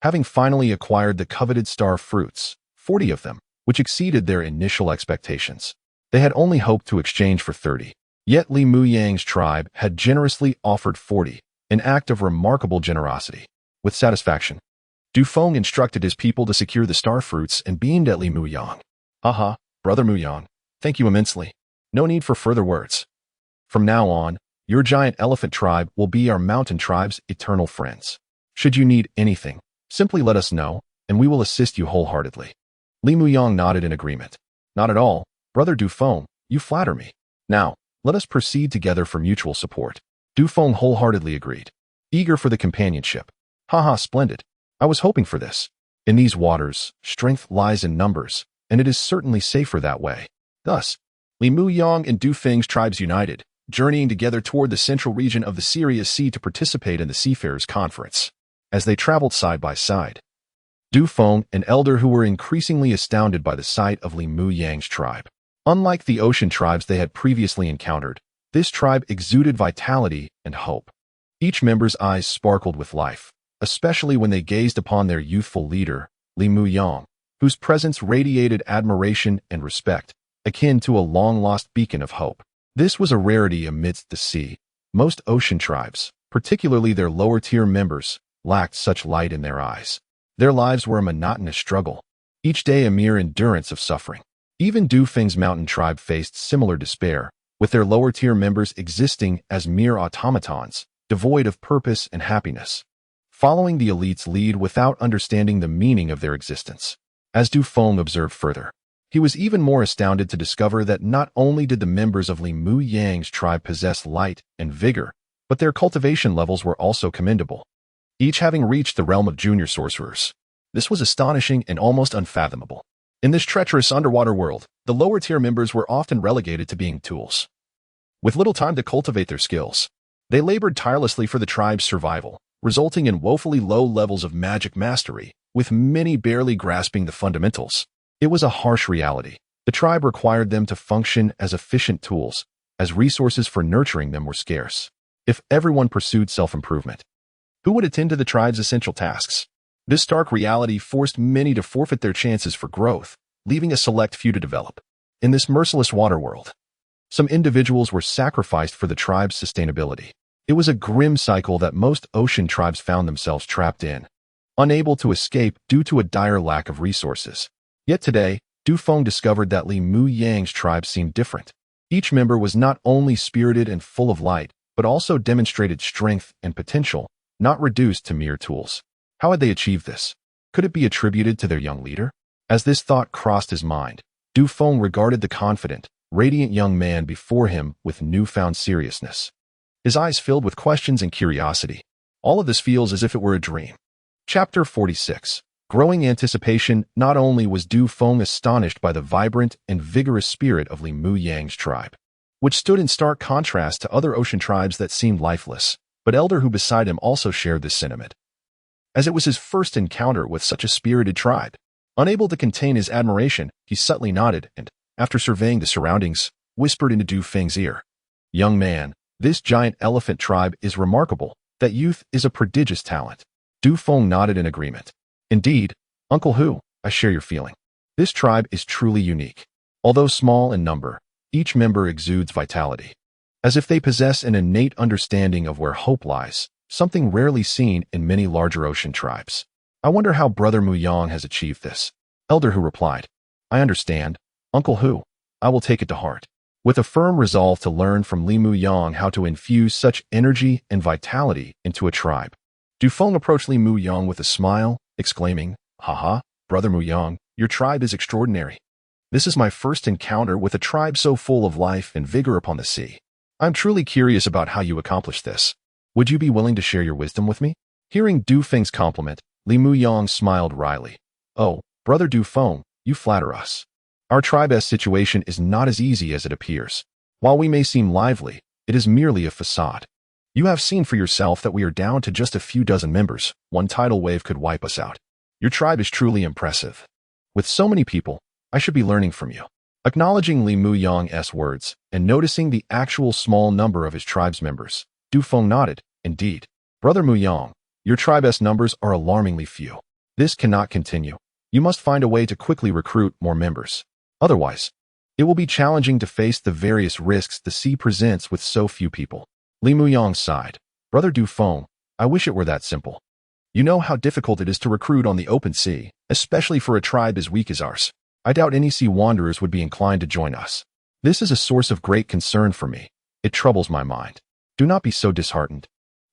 Speaker 1: Having finally acquired the coveted star fruits, 40 of them, which exceeded their initial expectations, they had only hoped to exchange for 30. Yet Li Muyang's tribe had generously offered 40, an act of remarkable generosity. With satisfaction, Du Feng instructed his people to secure the star fruits and beamed at Li Muyang. "Haha, Brother Muyang, thank you immensely. No need for further words. From now on, your giant elephant tribe will be our mountain tribe's eternal friends. Should you need anything, simply let us know, and we will assist you wholeheartedly." Li Muyang nodded in agreement. "Not at all, Brother Du Feng, you flatter me. Now, let us proceed together for mutual support." Du Feng wholeheartedly agreed, eager for the companionship. "Haha, splendid. I was hoping for this. In these waters, strength lies in numbers, and it is certainly safer that way." Thus, Li Muyang and Du Feng's tribes united, journeying together toward the central region of the Sirius Sea to participate in the Seafarers' Conference. As they traveled side by side, Du Feng, an elder who were increasingly astounded by the sight of Li Muyang's tribe. Unlike the ocean tribes they had previously encountered, this tribe exuded vitality and hope. Each member's eyes sparkled with life, especially when they gazed upon their youthful leader, Li Muyang, whose presence radiated admiration and respect, akin to a long-lost beacon of hope. This was a rarity amidst the sea. Most ocean tribes, particularly their lower-tier members, lacked such light in their eyes. Their lives were a monotonous struggle, each day a mere endurance of suffering. Even Du Feng's mountain tribe faced similar despair, with their lower-tier members existing as mere automatons, devoid of purpose and happiness, following the elite's lead without understanding the meaning of their existence. As Du Feng observed further, he was even more astounded to discover that not only did the members of Li Muyang's tribe possess light and vigor, but their cultivation levels were also commendable, each having reached the realm of junior sorcerers. This was astonishing and almost unfathomable. In this treacherous underwater world, the lower-tier members were often relegated to being tools. With little time to cultivate their skills, they labored tirelessly for the tribe's survival, resulting in woefully low levels of magic mastery, with many barely grasping the fundamentals. It was a harsh reality. The tribe required them to function as efficient tools, as resources for nurturing them were scarce. If everyone pursued self-improvement, who would attend to the tribe's essential tasks? This stark reality forced many to forfeit their chances for growth, leaving a select few to develop. In this merciless water world, some individuals were sacrificed for the tribe's sustainability. It was a grim cycle that most ocean tribes found themselves trapped in. unable to escape due to a dire lack of resources. Yet today, Du Feng discovered that Li Mu Yang's tribe seemed different. Each member was not only spirited and full of light, but also demonstrated strength and potential, not reduced to mere tools. How had they achieved this? Could it be attributed to their young leader? As this thought crossed his mind, Du Feng regarded the confident, radiant young man before him with newfound seriousness. His eyes filled with questions and curiosity. All of this feels as if it were a dream. Chapter 46. Growing anticipation. Not only was Du Feng astonished by the vibrant and vigorous spirit of Li Mu Yang's tribe, which stood in stark contrast to other ocean tribes that seemed lifeless, but Elder who beside him also shared this sentiment. As it was his first encounter with such a spirited tribe, unable to contain his admiration, he subtly nodded and, after surveying the surroundings, whispered into Du Feng's ear. Young man, this giant elephant tribe is remarkable. That youth is a prodigious talent. Du Feng nodded in agreement. Indeed, Uncle Hu, I share your feeling. This tribe is truly unique. Although small in number, each member exudes vitality, as if they possess an innate understanding of where hope lies, something rarely seen in many larger ocean tribes. I wonder how Brother Mu Yang has achieved this. Elder Hu replied, I understand, Uncle Hu. I will take it to heart. With a firm resolve to learn from Li Mu Yang how to infuse such energy and vitality into a tribe, Du Feng approached Li Mu Yang with a smile, exclaiming, Haha, Brother Mu Yang, your tribe is extraordinary. This is my first encounter with a tribe so full of life and vigor upon the sea. I'm truly curious about how you accomplished this. Would you be willing to share your wisdom with me? Hearing Du Feng's compliment, Li Mu Yang smiled wryly. Oh, Brother Du Feng, you flatter us. Our tribe's situation is not as easy as it appears. While we may seem lively, it is merely a facade. You have seen for yourself that we are down to just a few dozen members. One tidal wave could wipe us out. Your tribe is truly impressive. With so many people, I should be learning from you. Acknowledging Li Mu Yang's words and noticing the actual small number of his tribe's members, Du Feng nodded. Indeed, Brother Mu Yang, your tribe's numbers are alarmingly few. This cannot continue. You must find a way to quickly recruit more members. Otherwise, it will be challenging to face the various risks the sea presents with so few people. Li Mu Yang sighed. Brother Du Feng, I wish it were that simple. You know how difficult it is to recruit on the open sea, especially for a tribe as weak as ours. I doubt any sea wanderers would be inclined to join us. This is a source of great concern for me. It troubles my mind. Do not be so disheartened.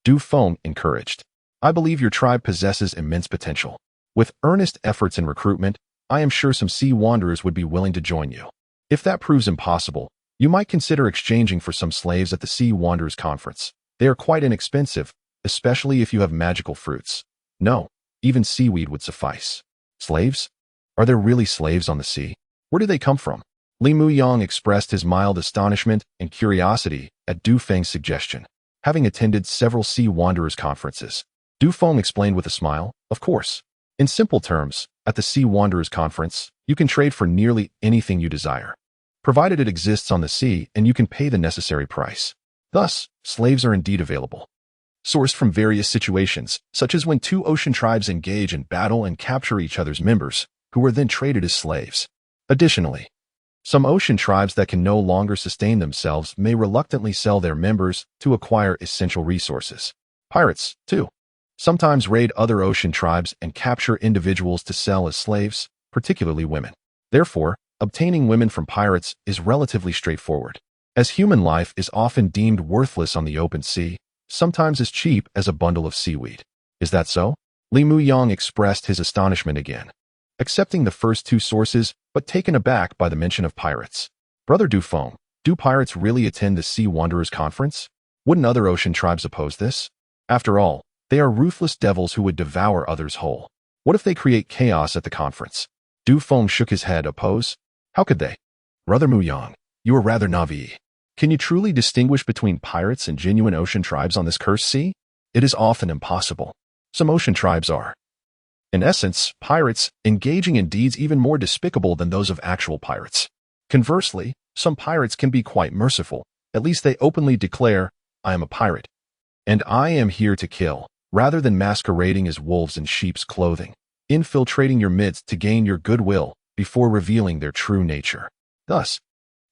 Speaker 1: Du Feng encouraged. I believe your tribe possesses immense potential. With earnest efforts in recruitment, I am sure some sea wanderers would be willing to join you. If that proves impossible, you might consider exchanging for some slaves at the Sea Wanderers Conference. They are quite inexpensive, especially if you have magical fruits. No, even seaweed would suffice. Slaves? Are there really slaves on the sea? Where do they come from? Li Mu Yang expressed his mild astonishment and curiosity at Du Feng's suggestion. Having attended several Sea Wanderers conferences, Du Feng explained with a smile, of course. In simple terms, at the Sea Wanderers Conference, you can trade for nearly anything you desire, provided it exists on the sea and you can pay the necessary price. Thus, slaves are indeed available. Sourced from various situations, such as when two ocean tribes engage in battle and capture each other's members, who are then traded as slaves. Additionally, some ocean tribes that can no longer sustain themselves may reluctantly sell their members to acquire essential resources. Pirates, too, sometimes raid other ocean tribes and capture individuals to sell as slaves, particularly women. Therefore, obtaining women from pirates is relatively straightforward. As human life is often deemed worthless on the open sea, sometimes as cheap as a bundle of seaweed. Is that so? Li Mu Yang expressed his astonishment again, accepting the first two sources, but taken aback by the mention of pirates. Brother Du Feng, do pirates really attend the Sea Wanderers Conference? Wouldn't other ocean tribes oppose this? After all, they are ruthless devils who would devour others whole. What if they create chaos at the conference? Du Feng shook his head. Oppose? How could they? Brother Mu Yang, you are rather naive. Can you truly distinguish between pirates and genuine ocean tribes on this cursed sea? It is often impossible. Some ocean tribes are, in essence, pirates, engaging in deeds even more despicable than those of actual pirates. Conversely, some pirates can be quite merciful. At least they openly declare, I am a pirate, and I am here to kill, rather than masquerading as wolves in sheep's clothing, infiltrating your midst to gain your goodwill before revealing their true nature. Thus,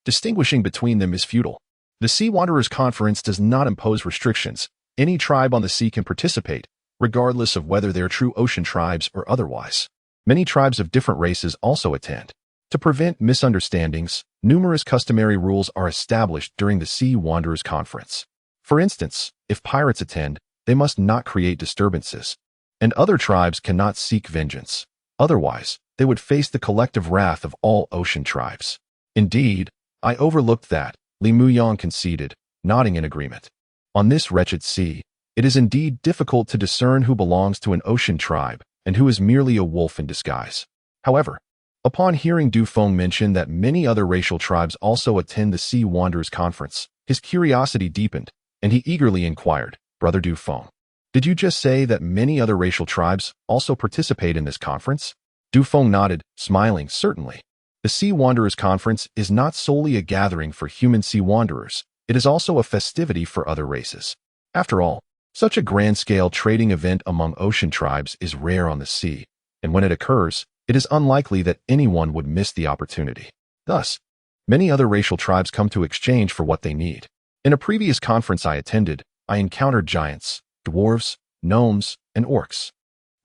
Speaker 1: distinguishing between them is futile. The Sea Wanderers Conference does not impose restrictions. Any tribe on the sea can participate, regardless of whether they're true ocean tribes or otherwise. Many tribes of different races also attend. To prevent misunderstandings, numerous customary rules are established during the Sea Wanderers Conference. For instance, if pirates attend, they must not create disturbances, and other tribes cannot seek vengeance. Otherwise, they would face the collective wrath of all ocean tribes. Indeed, I overlooked that, Li Muyang conceded, nodding in agreement. On this wretched sea, it is indeed difficult to discern who belongs to an ocean tribe and who is merely a wolf in disguise. However, upon hearing Du Feng mention that many other racial tribes also attend the Sea Wanderers Conference, his curiosity deepened, and he eagerly inquired, "Brother Du Feng, did you just say that many other racial tribes also participate in this conference?" Du Feng nodded, smiling, "Certainly. The Sea Wanderers Conference is not solely a gathering for human sea wanderers, it is also a festivity for other races. After all, such a grand-scale trading event among ocean tribes is rare on the sea, and when it occurs, it is unlikely that anyone would miss the opportunity. Thus, many other racial tribes come to exchange for what they need. In a previous conference I attended, I encountered giants, dwarves, gnomes, and orcs.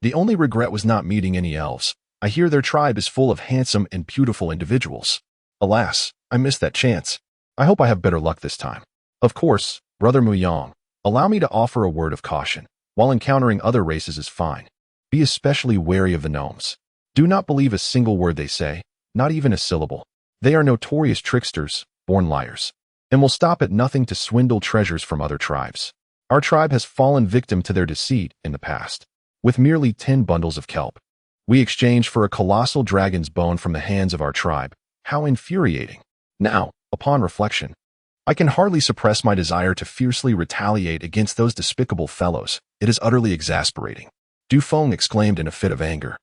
Speaker 1: The only regret was not meeting any elves. I hear their tribe is full of handsome and beautiful individuals. Alas, I missed that chance. I hope I have better luck this time. Of course, Brother Muyang, allow me to offer a word of caution. While encountering other races is fine, be especially wary of the gnomes. Do not believe a single word they say, not even a syllable. They are notorious tricksters, born liars, and will stop at nothing to swindle treasures from other tribes. Our tribe has fallen victim to their deceit in the past. With merely 10 bundles of kelp, we exchanged for a colossal dragon's bone from the hands of our tribe. How infuriating. Now, upon reflection, I can hardly suppress my desire to fiercely retaliate against those despicable fellows. It is utterly exasperating. Du Feng exclaimed in a fit of anger,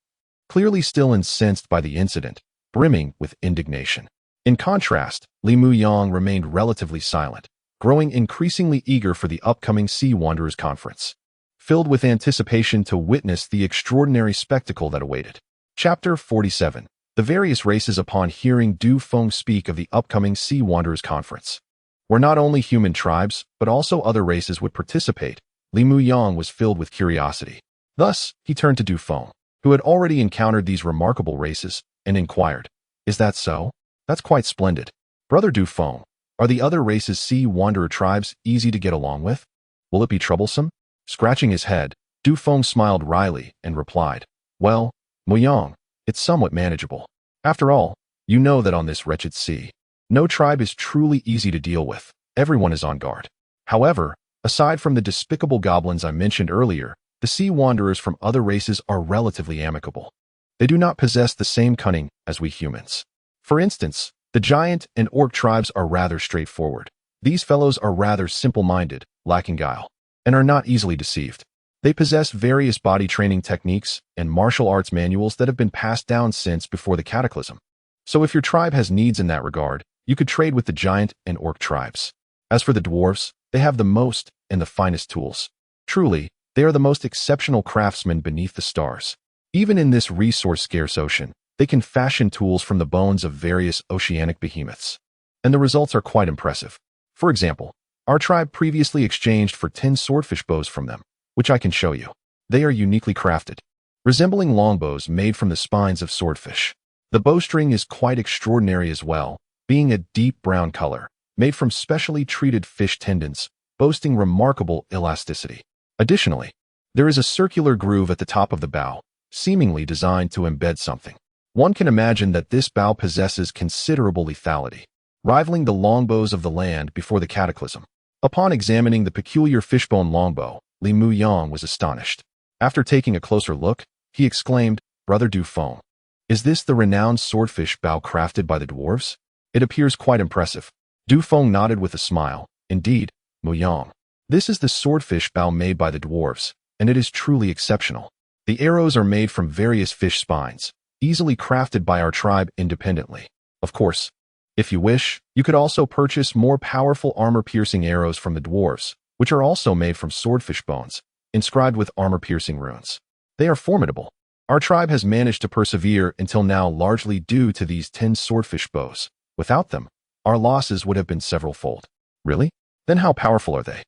Speaker 1: clearly still incensed by the incident, brimming with indignation. In contrast, Li Muyang remained relatively silent, growing increasingly eager for the upcoming Sea Wanderers Conference, filled with anticipation to witness the extraordinary spectacle that awaited. Chapter 47. The various races upon hearing Du Feng speak of the upcoming Sea Wanderers Conference, where not only human tribes, but also other races would participate, Li Muyang was filled with curiosity. Thus, he turned to Du Feng, who had already encountered these remarkable races, and inquired, "Is that so? That's quite splendid. Brother Du Feng, are the other races' sea wanderer tribes easy to get along with? Will it be troublesome?" Scratching his head, Du Feng smiled wryly and replied, "Well, Muyang, it's somewhat manageable. After all, you know that on this wretched sea, no tribe is truly easy to deal with. Everyone is on guard. However, aside from the despicable goblins I mentioned earlier, the sea wanderers from other races are relatively amicable. They do not possess the same cunning as we humans. For instance, the giant and orc tribes are rather straightforward. These fellows are rather simple-minded, lacking guile, and are not easily deceived. They possess various body training techniques and martial arts manuals that have been passed down since before the cataclysm. So if your tribe has needs in that regard, you could trade with the giant and orc tribes. As for the dwarves, they have the most and the finest tools. Truly, they are the most exceptional craftsmen beneath the stars. Even in this resource-scarce ocean, they can fashion tools from the bones of various oceanic behemoths. And the results are quite impressive. For example, our tribe previously exchanged for 10 swordfish bows from them, which I can show you. They are uniquely crafted, resembling longbows made from the spines of swordfish. The bowstring is quite extraordinary as well, being a deep brown color, made from specially treated fish tendons, boasting remarkable elasticity. Additionally, there is a circular groove at the top of the bow, seemingly designed to embed something. One can imagine that this bow possesses considerable lethality, rivaling the longbows of the land before the cataclysm. Upon examining the peculiar fishbone longbow, Li Muyang was astonished. After taking a closer look, he exclaimed, "Brother Du Feng, is this the renowned swordfish bow crafted by the dwarves? It appears quite impressive." Du Feng nodded with a smile. "Indeed, Muyang, this is the swordfish bow made by the dwarves, and it is truly exceptional. The arrows are made from various fish spines, easily crafted by our tribe independently. Of course, if you wish, you could also purchase more powerful armor-piercing arrows from the dwarves, which are also made from swordfish bones, inscribed with armor-piercing runes. They are formidable. Our tribe has managed to persevere until now largely due to these 10 swordfish bows. Without them, our losses would have been several-fold." "Really? Then how powerful are they?"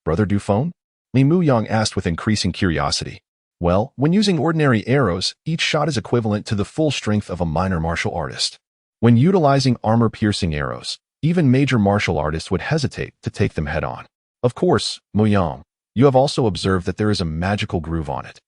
Speaker 1: "Brother Du Feng, Li Muyang asked with increasing curiosity. Well, when using ordinary arrows, each shot is equivalent to the full strength of a minor martial artist. When utilizing armor-piercing arrows, even major martial artists would hesitate to take them head-on. Of course, Muyang, you have also observed that there is a magical groove on it,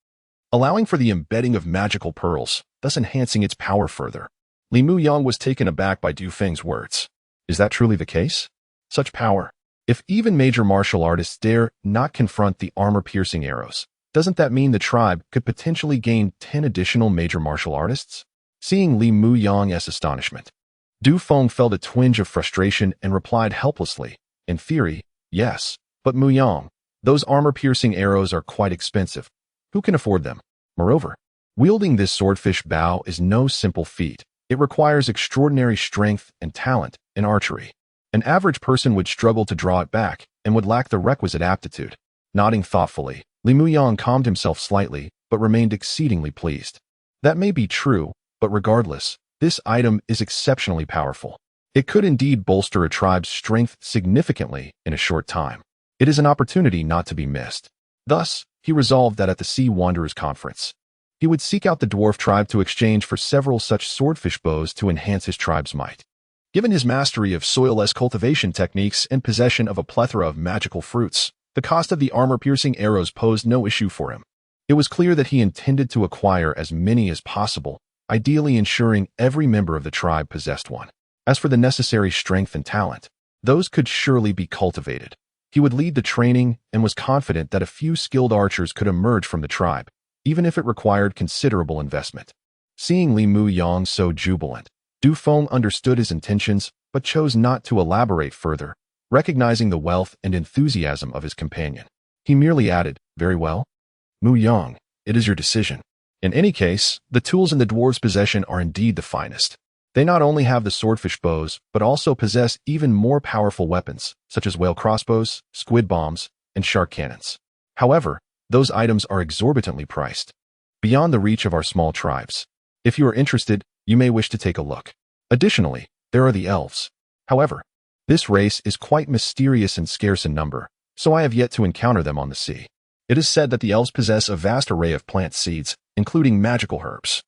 Speaker 1: allowing for the embedding of magical pearls, thus enhancing its power further. Li Muyang was taken aback by Du Feng's words. Is that truly the case? Such power. If even major martial artists dare not confront the armor-piercing arrows, doesn't that mean the tribe could potentially gain 10 additional major martial artists? Seeing Li Muyang's astonishment, Du Feng felt a twinge of frustration and replied helplessly, in theory, yes, but Muyang, those armor-piercing arrows are quite expensive. Who can afford them? Moreover, wielding this swordfish bow is no simple feat. It requires extraordinary strength and talent in archery. An average person would struggle to draw it back and would lack the requisite aptitude. Nodding thoughtfully, Li Muyang calmed himself slightly but remained exceedingly pleased. That may be true, but regardless, this item is exceptionally powerful. It could indeed bolster a tribe's strength significantly in a short time. It is an opportunity not to be missed. Thus, he resolved that at the Sea Wanderers Conference, he would seek out the dwarf tribe to exchange for several such swordfish bows to enhance his tribe's might. Given his mastery of soilless cultivation techniques and possession of a plethora of magical fruits, the cost of the armor-piercing arrows posed no issue for him. It was clear that he intended to acquire as many as possible, ideally ensuring every member of the tribe possessed one. As for the necessary strength and talent, those could surely be cultivated. He would lead the training and was confident that a few skilled archers could emerge from the tribe, even if it required considerable investment. Seeing Li Muyang so jubilant, Du Feng understood his intentions but chose not to elaborate further, recognizing the wealth and enthusiasm of his companion. He merely added, "Very well. Muyang, it is your decision. In any case, the tools in the dwarves' possession are indeed the finest. They not only have the swordfish bows, but also possess even more powerful weapons, such as whale crossbows, squid bombs, and shark cannons. However, those items are exorbitantly priced, beyond the reach of our small tribes. If you are interested, you may wish to take a look. Additionally, there are the elves. However, this race is quite mysterious and scarce in number, so I have yet to encounter them on the sea. It is said that the elves possess a vast array of plant seeds, including magical herbs.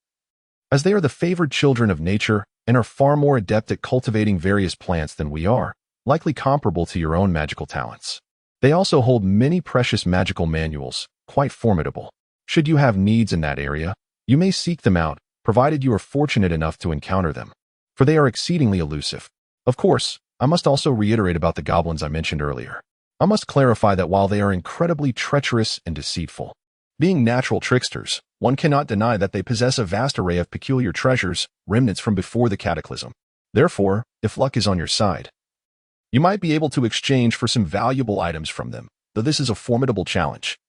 Speaker 1: As they are the favored children of nature and are far more adept at cultivating various plants than we are, likely comparable to your own magical talents. They also hold many precious magical manuals, quite formidable. Should you have needs in that area, you may seek them out, provided you are fortunate enough to encounter them, for they are exceedingly elusive. Of course, I must also reiterate about the goblins I mentioned earlier. I must clarify that while they are incredibly treacherous and deceitful, being natural tricksters, one cannot deny that they possess a vast array of peculiar treasures, remnants from before the cataclysm. Therefore, if luck is on your side, you might be able to exchange for some valuable items from them, though this is a formidable challenge,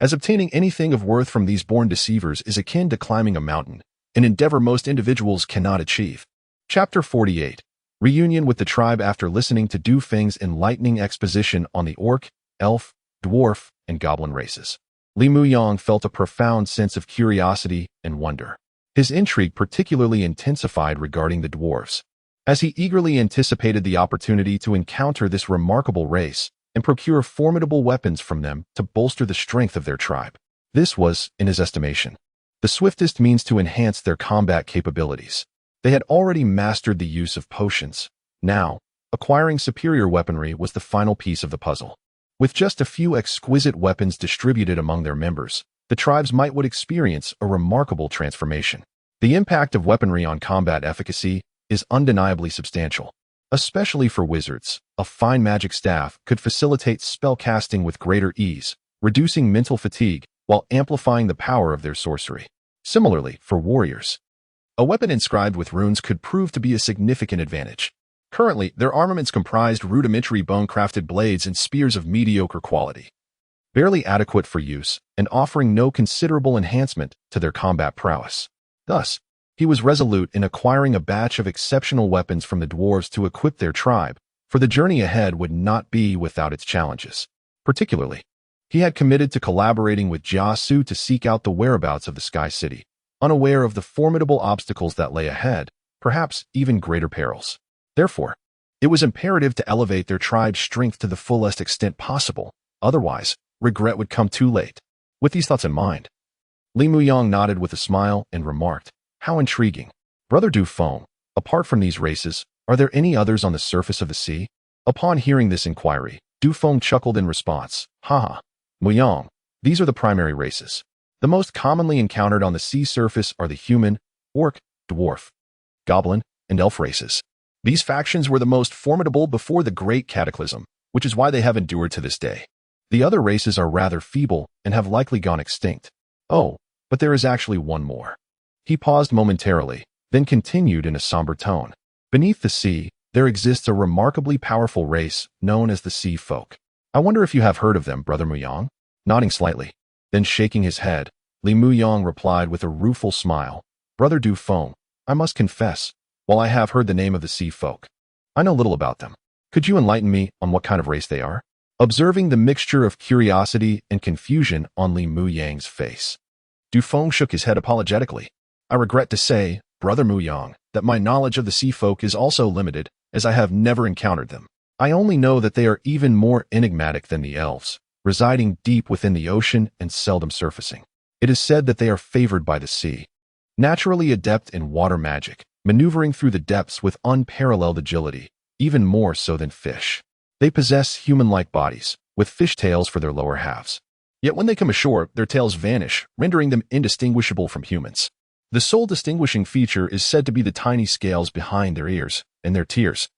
Speaker 1: as obtaining anything of worth from these born deceivers is akin to climbing a mountain, an endeavor most individuals cannot achieve. Chapter 48. Reunion with the tribe after listening to Du Feng's enlightening exposition on the orc, elf, dwarf, and goblin races. Li Muyang felt a profound sense of curiosity and wonder. His intrigue particularly intensified regarding the dwarves, as he eagerly anticipated the opportunity to encounter this remarkable race and procure formidable weapons from them to bolster the strength of their tribe. This was, in his estimation, the swiftest means to enhance their combat capabilities. They had already mastered the use of potions. Now, acquiring superior weaponry was the final piece of the puzzle. With just a few exquisite weapons distributed among their members, the tribe's might would experience a remarkable transformation. The impact of weaponry on combat efficacy is undeniably substantial. Especially for wizards, a fine magic staff could facilitate spell casting with greater ease, reducing mental fatigue while amplifying the power of their sorcery. Similarly, for warriors, a weapon inscribed with runes could prove to be a significant advantage. Currently, their armaments comprised rudimentary bone-crafted blades and spears of mediocre quality, barely adequate for use and offering no considerable enhancement to their combat prowess. Thus, he was resolute in acquiring a batch of exceptional weapons from the dwarves to equip their tribe, for the journey ahead would not be without its challenges. Particularly, he had committed to collaborating with Jia Su to seek out the whereabouts of the Sky City, unaware of the formidable obstacles that lay ahead, perhaps even greater perils. Therefore, it was imperative to elevate their tribe's strength to the fullest extent possible. Otherwise, regret would come too late. With these thoughts in mind, Li Muyang nodded with a smile and remarked, "How intriguing. Brother Du Feng, apart from these races, are there any others on the surface of the sea?" Upon hearing this inquiry, Du Feng chuckled in response, "Haha, Muyang, these are the primary races. The most commonly encountered on the sea surface are the human, orc, dwarf, goblin, and elf races. These factions were the most formidable before the Great Cataclysm, which is why they have endured to this day. The other races are rather feeble and have likely gone extinct. Oh, but there is actually one more." He paused momentarily, then continued in a somber tone. "Beneath the sea, there exists a remarkably powerful race known as the Sea Folk. I wonder if you have heard of them, Brother Muyang?" Nodding slightly, then shaking his head, Li Muyang replied with a rueful smile, "Brother Du Feng, I must confess, while I have heard the name of the Sea Folk, I know little about them. Could you enlighten me on what kind of race they are?" Observing the mixture of curiosity and confusion on Li Muyang's face, Du Feng shook his head apologetically. "I regret to say, Brother Muyang, that my knowledge of the Sea Folk is also limited, as I have never encountered them. I only know that they are even more enigmatic than the elves, residing deep within the ocean and seldom surfacing. It is said that they are favored by the sea, naturally adept in water magic, maneuvering through the depths with unparalleled agility, even more so than fish. They possess human-like bodies, with fish tails for their lower halves. Yet when they come ashore, their tails vanish, rendering them indistinguishable from humans. The sole distinguishing feature is said to be the tiny scales behind their ears, and their tears,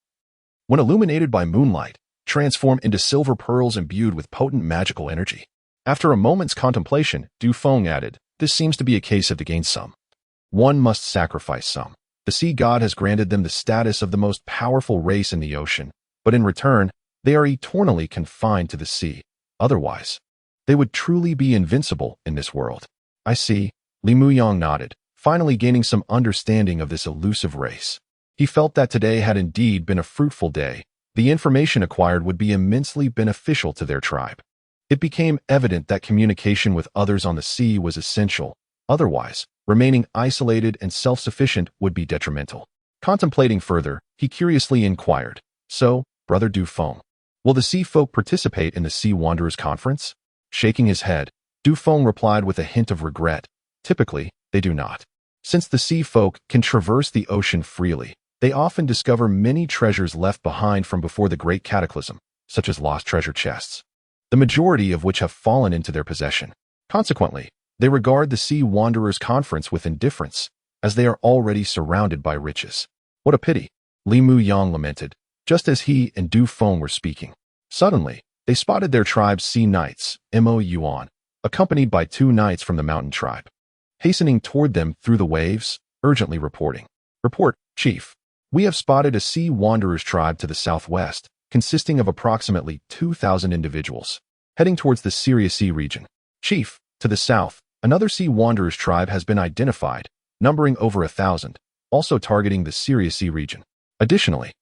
Speaker 1: when illuminated by moonlight, transform into silver pearls imbued with potent magical energy." After a moment's contemplation, Du Feng added, "This seems to be a case of to gain some, one must sacrifice some. The sea god has granted them the status of the most powerful race in the ocean, but in return, they are eternally confined to the sea. Otherwise, they would truly be invincible in this world." "I see." Li Muyang nodded, finally gaining some understanding of this elusive race. He felt that today had indeed been a fruitful day. The information acquired would be immensely beneficial to their tribe. It became evident that communication with others on the sea was essential. Otherwise, remaining isolated and self-sufficient would be detrimental. Contemplating further, he curiously inquired, "So, Brother Du Feng, will the Sea Folk participate in the Sea Wanderers Conference?" Shaking his head, Du Feng replied with a hint of regret, "Typically, they do not. Since the Sea Folk can traverse the ocean freely, they often discover many treasures left behind from before the Great Cataclysm, such as lost treasure chests, the majority of which have fallen into their possession. Consequently, they regard the Sea Wanderers Conference with indifference, as they are already surrounded by riches." "What a pity," Li Muyang lamented, just as he and Du Feng were speaking. Suddenly, they spotted their tribe's sea knights, Mo Yuan, accompanied by 2 knights from the mountain tribe, hastening toward them through the waves, urgently reporting, "Report, Chief. We have spotted a Sea Wanderers tribe to the southwest, consisting of approximately 2,000 individuals, heading towards the Syria Sea region. Chief, to the south, another Sea Wanderers tribe has been identified, numbering over 1,000, also targeting the Syria Sea region. Additionally,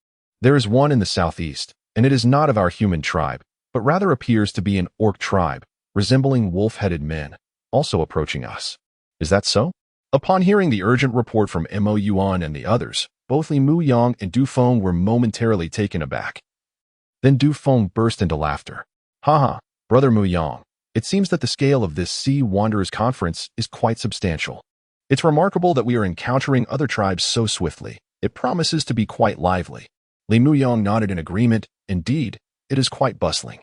Speaker 1: there is one in the southeast, and it is not of our human tribe, but rather appears to be an orc tribe, resembling wolf-headed men, also approaching us. Is that so?" Upon hearing the urgent report from Mo Yuan and the others, both Li Muyang and Du Feng were momentarily taken aback. Then Du Feng burst into laughter. "Haha, Brother Muyang, it seems that the scale of this Sea Wanderers Conference is quite substantial. It's remarkable that we are encountering other tribes so swiftly. It promises to be quite lively." Li Muyang nodded in agreement. "Indeed, it is quite bustling.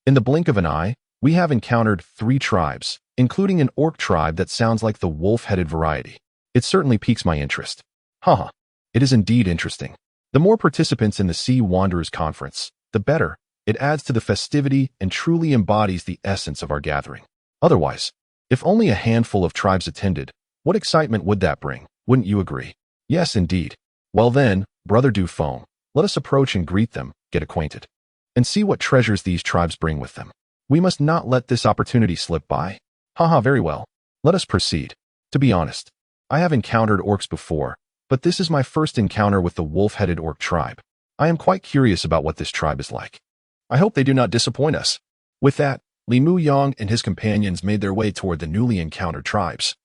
Speaker 1: In the blink of an eye, we have encountered 3 tribes, including an orc tribe that sounds like the wolf-headed variety. It certainly piques my interest." "Haha, it is indeed interesting. The more participants in the Sea Wanderers Conference, the better. It adds to the festivity and truly embodies the essence of our gathering. Otherwise, if only a handful of tribes attended, what excitement would that bring, wouldn't you agree?" "Yes, indeed. Well then, Brother Du Feng, let us approach and greet them, get acquainted, and see what treasures these tribes bring with them. We must not let this opportunity slip by." "Haha, very well. Let us proceed. To be honest, I have encountered orcs before, but this is my first encounter with the wolf-headed orc tribe. I am quite curious about what this tribe is like. I hope they do not disappoint us." With that, Li Muyang and his companions made their way toward the newly encountered tribes,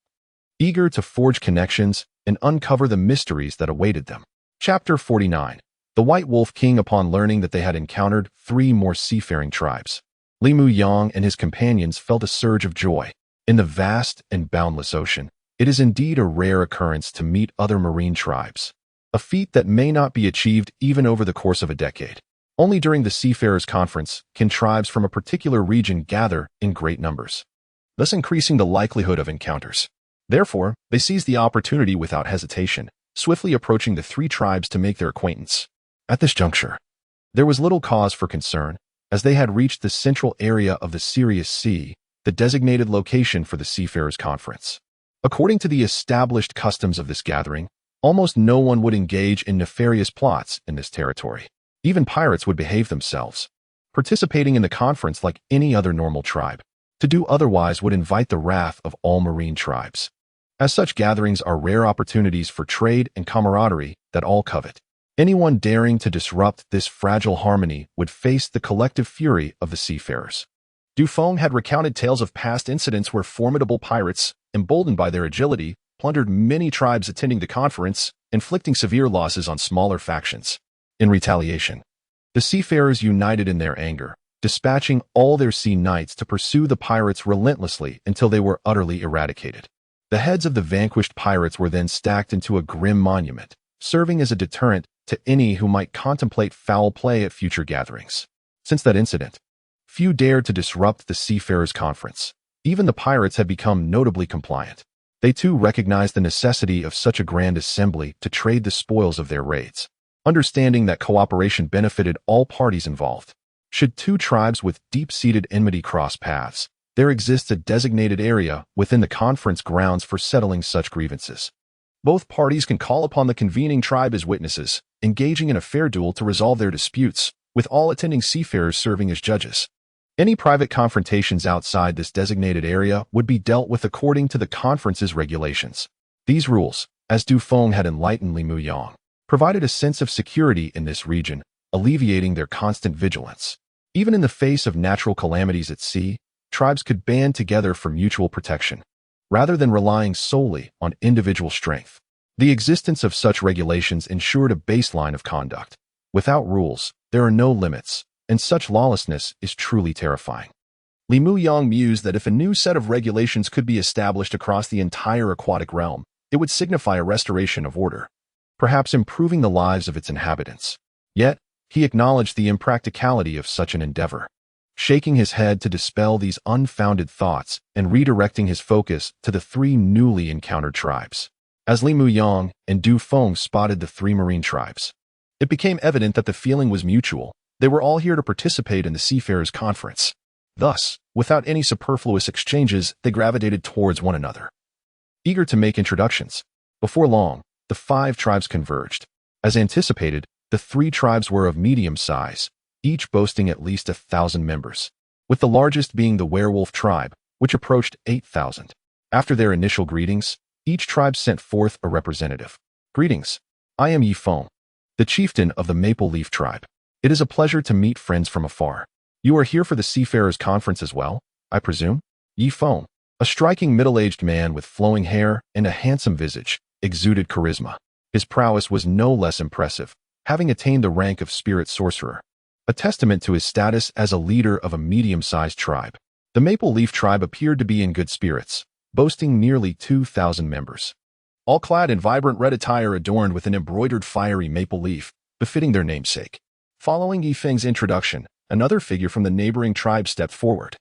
Speaker 1: eager to forge connections and uncover the mysteries that awaited them. Chapter 49. The White Wolf King. Upon learning that they had encountered 3 more seafaring tribes, Limu Yang and his companions felt a surge of joy. In the vast and boundless ocean, it is indeed a rare occurrence to meet other marine tribes, a feat that may not be achieved even over the course of a decade. Only during the Seafarers' Conference can tribes from a particular region gather in great numbers, thus increasing the likelihood of encounters. Therefore, they seized the opportunity without hesitation, swiftly approaching the three tribes to make their acquaintance. At this juncture, there was little cause for concern, as they had reached the central area of the Sirius Sea, the designated location for the Seafarers' Conference. According to the established customs of this gathering, almost no one would engage in nefarious plots in this territory. Even pirates would behave themselves, participating in the conference like any other normal tribe. To do otherwise would invite the wrath of all marine tribes. As such gatherings are rare opportunities for trade and camaraderie that all covet. Anyone daring to disrupt this fragile harmony would face the collective fury of the seafarers. Du Feng had recounted tales of past incidents where formidable pirates, emboldened by their agility, plundered many tribes attending the conference, inflicting severe losses on smaller factions. In retaliation, the seafarers united in their anger, dispatching all their sea knights to pursue the pirates relentlessly until they were utterly eradicated. The heads of the vanquished pirates were then stacked into a grim monument, serving as a deterrent to any who might contemplate foul play at future gatherings. Since that incident, few dared to disrupt the Seafarers' Conference. Even the pirates had become notably compliant. They too recognized the necessity of such a grand assembly to trade the spoils of their raids, understanding that cooperation benefited all parties involved. Should two tribes with deep-seated enmity cross paths, there exists a designated area within the conference grounds for settling such grievances. Both parties can call upon the convening tribe as witnesses, engaging in a fair duel to resolve their disputes, with all attending seafarers serving as judges. Any private confrontations outside this designated area would be dealt with according to the conference's regulations. These rules, as Du Feng had enlightened Limu Yang, provided a sense of security in this region, alleviating their constant vigilance. Even in the face of natural calamities at sea, tribes could band together for mutual protection, rather than relying solely on individual strength. The existence of such regulations ensured a baseline of conduct. Without rules, there are no limits, and such lawlessness is truly terrifying. Limu Yang mused that if a new set of regulations could be established across the entire aquatic realm, it would signify a restoration of order, perhaps improving the lives of its inhabitants. Yet, he acknowledged the impracticality of such an endeavor. Shaking his head to dispel these unfounded thoughts and redirecting his focus to the three newly encountered tribes. As Limu Yang and Du Feng spotted the three marine tribes, it became evident that the feeling was mutual. They were all here to participate in the Seafarers' Conference. Thus, without any superfluous exchanges, they gravitated towards one another, eager to make introductions. Before long, the five tribes converged. As anticipated, the three tribes were of medium size, each boasting at least 1,000 members, with the largest being the werewolf tribe, which approached 8,000. After their initial greetings, each tribe sent forth a representative. "Greetings. I am Yi Feng, the chieftain of the Maple Leaf tribe. It is a pleasure to meet friends from afar. You are here for the Seafarers' Conference as well, I presume?" Yi Feng, a striking middle-aged man with flowing hair and a handsome visage, exuded charisma. His prowess was no less impressive, having attained the rank of spirit sorcerer, a testament to his status as a leader of a medium-sized tribe. The Maple Leaf tribe appeared to be in good spirits, boasting nearly 2,000 members, all clad in vibrant red attire adorned with an embroidered fiery maple leaf, befitting their namesake. Following Yi Feng's introduction, another figure from the neighboring tribe stepped forward,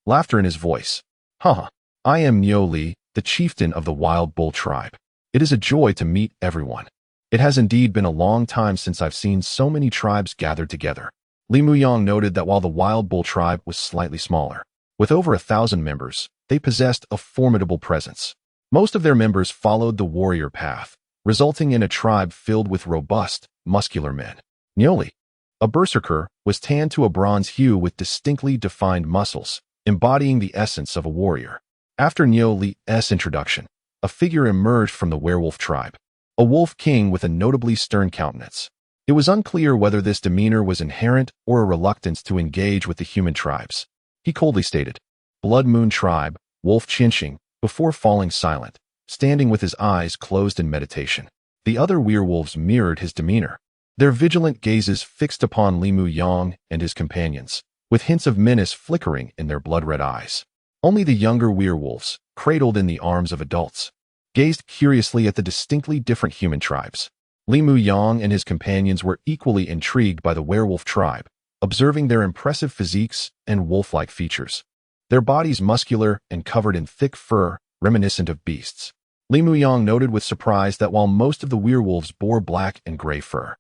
Speaker 1: laughter in his voice. "Haha, I am Niu Li, the chieftain of the Wild Bull tribe. It is a joy to meet everyone. It has indeed been a long time since I've seen so many tribes gathered together." Limu Yang noted that while the Wild Bull tribe was slightly smaller, with over 1,000 members, they possessed a formidable presence. Most of their members followed the warrior path, resulting in a tribe filled with robust, muscular men. Niu Li, a berserker, was tanned to a bronze hue with distinctly defined muscles, embodying the essence of a warrior. After Niu Li's introduction, a figure emerged from the werewolf tribe, a wolf king with a notably stern countenance. It was unclear whether this demeanor was inherent or a reluctance to engage with the human tribes. He coldly stated, "Blood Moon tribe, Wolf Chinching," before falling silent, standing with his eyes closed in meditation. The other werewolves mirrored his demeanor, their vigilant gazes fixed upon Limu Yang and his companions, with hints of menace flickering in their blood-red eyes. Only the younger werewolves, cradled in the arms of adults, gazed curiously at the distinctly different human tribes. Li Mu Yang and his companions were equally intrigued by the werewolf tribe, observing their impressive physiques and wolf-like features. Their bodies muscular and covered in thick fur, reminiscent of beasts. Li Mu Yang noted with surprise that while most of the werewolves bore black and gray fur,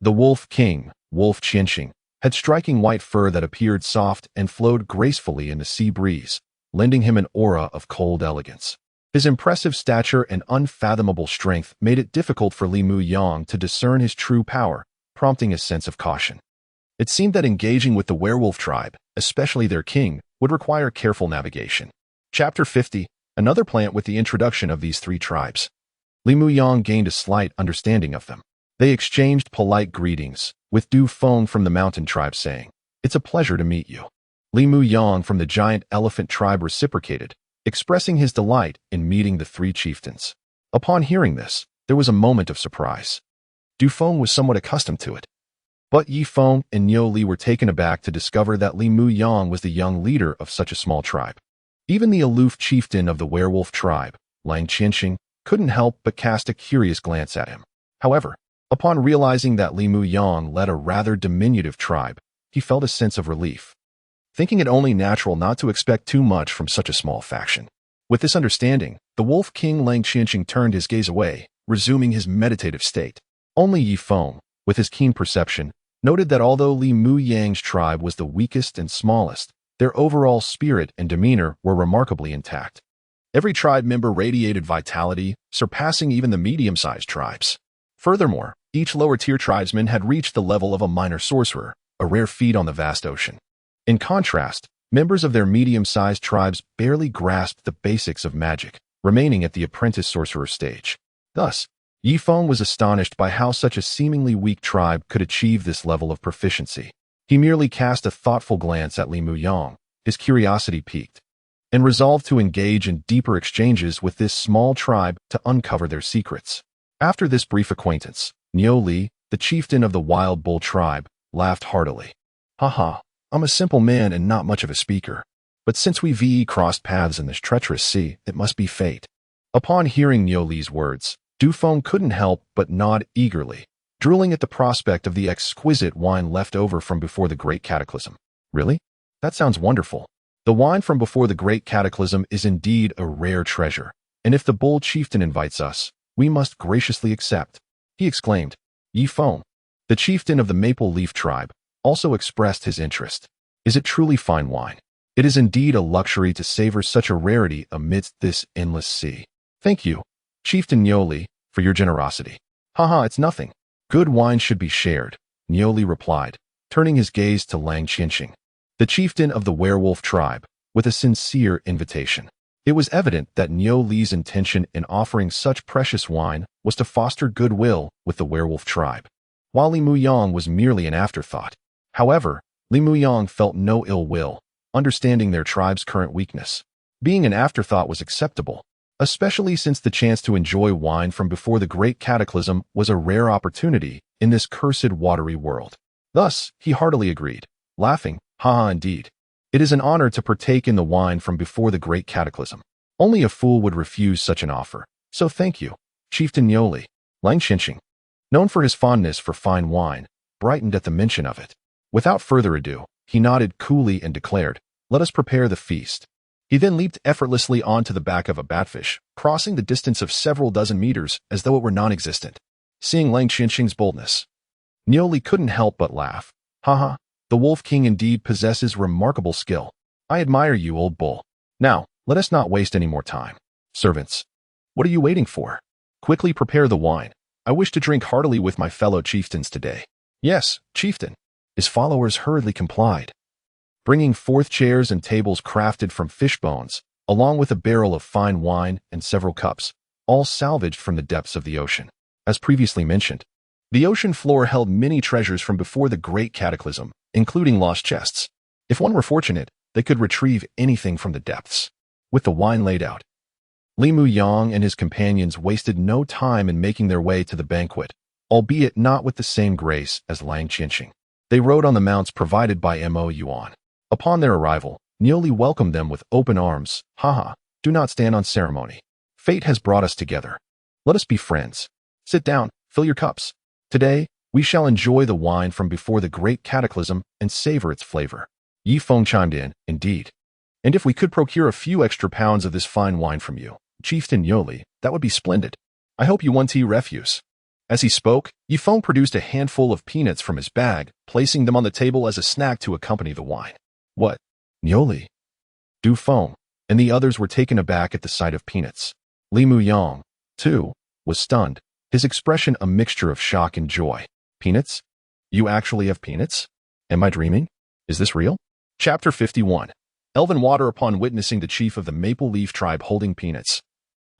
Speaker 1: the wolf king, Wolf Qianxing, had striking white fur that appeared soft and flowed gracefully in the sea breeze, lending him an aura of cold elegance. His impressive stature and unfathomable strength made it difficult for Li Mu Yang to discern his true power, prompting a sense of caution. It seemed that engaging with the werewolf tribe, especially their king, would require careful navigation. Chapter 50, another plant with the introduction of these three tribes. Li Mu Yang gained a slight understanding of them. They exchanged polite greetings, with Du Feng from the mountain tribe saying, "It's a pleasure to meet you." Li Mu Yang from the giant elephant tribe reciprocated, expressing his delight in meeting the three chieftains. Upon hearing this, there was a moment of surprise. Du Feng was somewhat accustomed to it. But Yi Feng and Niu Li were taken aback to discover that Li Mu Yang was the young leader of such a small tribe. Even the aloof chieftain of the werewolf tribe, Lang Qianxing, couldn't help but cast a curious glance at him. However, upon realizing that Li Mu Yang led a rather diminutive tribe, he felt a sense of relief, thinking it only natural not to expect too much from such a small faction. With this understanding, the wolf king Lang Qianxing turned his gaze away, resuming his meditative state. Only Yi Feng, with his keen perception, noted that although Li Mu Yang's tribe was the weakest and smallest, their overall spirit and demeanor were remarkably intact. Every tribe member radiated vitality, surpassing even the medium-sized tribes. Furthermore, each lower-tier tribesman had reached the level of a minor sorcerer, a rare feat on the vast ocean. In contrast, members of their medium-sized tribes barely grasped the basics of magic, remaining at the apprentice sorcerer stage. Thus, Yi Feng was astonished by how such a seemingly weak tribe could achieve this level of proficiency. He merely cast a thoughtful glance at Li Mu Yang, his curiosity piqued, and resolved to engage in deeper exchanges with this small tribe to uncover their secrets. After this brief acquaintance, Niu Li, the chieftain of the wild bull tribe, laughed heartily. "Haha, I'm a simple man and not much of a speaker. But since we crossed paths in this treacherous sea, it must be fate." Upon hearing Niu Li's words, Du Feng couldn't help but nod eagerly, drooling at the prospect of the exquisite wine left over from before the Great Cataclysm. "Really? That sounds wonderful. The wine from before the Great Cataclysm is indeed a rare treasure, and if the bull chieftain invites us, we must graciously accept," he exclaimed. Yi Feng, the chieftain of the Maple Leaf tribe, also expressed his interest. "Is it truly fine wine? It is indeed a luxury to savor such a rarity amidst this endless sea." "Thank you, Chieftain Niu Li, for your generosity." "Haha, it's nothing. Good wine should be shared," Niu Li replied, turning his gaze to Lang Qianxing, the chieftain of the werewolf tribe, with a sincere invitation. It was evident that Niu Li's intention in offering such precious wine was to foster goodwill with the werewolf tribe, while Li Mu Yang was merely an afterthought. However, Li Mu Yang felt no ill will, understanding their tribe's current weakness. Being an afterthought was acceptable, especially since the chance to enjoy wine from before the Great Cataclysm was a rare opportunity in this cursed watery world. Thus, he heartily agreed, laughing, "Haha, indeed. It is an honor to partake in the wine from before the Great Cataclysm. Only a fool would refuse such an offer, so thank you, Chieftain Niu Li." Lang Qianxing, known for his fondness for fine wine, brightened at the mention of it. Without further ado, he nodded coolly and declared, "Let us prepare the feast." He then leaped effortlessly onto the back of a batfish, crossing the distance of several dozen meters as though it were non-existent. Seeing Lang Qianxing's boldness, Niu Li couldn't help but laugh. "Haha, the Wolf King indeed possesses remarkable skill. I admire you, old bull. Now, let us not waste any more time. Servants, what are you waiting for? Quickly prepare the wine. I wish to drink heartily with my fellow chieftains today." "Yes, chieftain." His followers hurriedly complied, bringing forth chairs and tables crafted from fish bones, along with a barrel of fine wine and several cups, all salvaged from the depths of the ocean. As previously mentioned, the ocean floor held many treasures from before the Great Cataclysm, including lost chests. If one were fortunate, they could retrieve anything from the depths. With the wine laid out, Li Mu Yang and his companions wasted no time in making their way to the banquet, albeit not with the same grace as Lang Qianxing. They rode on the mounts provided by Mo Yuan, Upon their arrival, Nioli welcomed them with open arms. Haha, do not stand on ceremony. Fate has brought us together. Let us be friends. Sit down, fill your cups. Today, we shall enjoy the wine from before the great cataclysm and savor its flavor. Yi Feng chimed in, indeed. And if we could procure a few extra pounds of this fine wine from you, Chieftain Nioli, that would be splendid. I hope you want tea refuse. As he spoke, Yi Feng produced a handful of peanuts from his bag, placing them on the table as a snack to accompany the wine. What? Nioli? Du Feng, and the others were taken aback at the sight of peanuts. Li Muyang, too, was stunned, his expression a mixture of shock and joy. Peanuts? You actually have peanuts? Am I dreaming? Is this real? Chapter 51. Elven Water. Upon witnessing the chief of the Maple Leaf tribe holding peanuts,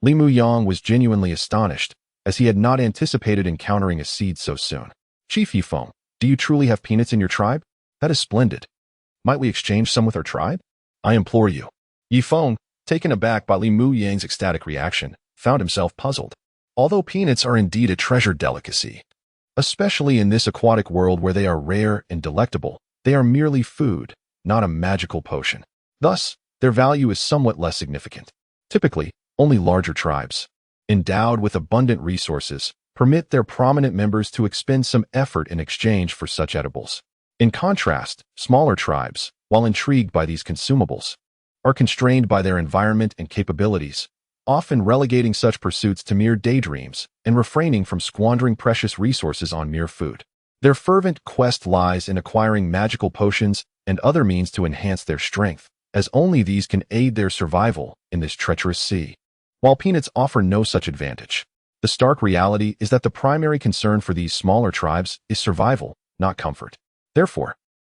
Speaker 1: Li Muyang was genuinely astonished, as he had not anticipated encountering a seed so soon. Chief Yi Feng, do you truly have peanuts in your tribe? That is splendid. Might we exchange some with our tribe? I implore you. Yi Feng, taken aback by Li Muyang's ecstatic reaction, found himself puzzled. Although peanuts are indeed a treasured delicacy, especially in this aquatic world where they are rare and delectable, they are merely food, not a magical potion. Thus, their value is somewhat less significant. Typically, only larger tribes, endowed with abundant resources, permit their prominent members to expend some effort in exchange for such edibles. In contrast, smaller tribes, while intrigued by these consumables, are constrained by their environment and capabilities, often relegating such pursuits to mere daydreams and refraining from squandering precious resources on mere food. Their fervent quest lies in acquiring magical potions and other means to enhance their strength, as only these can aid their survival in this treacherous sea. While peanuts offer no such advantage, the stark reality is that the primary concern for these smaller tribes is survival, not comfort. Therefore,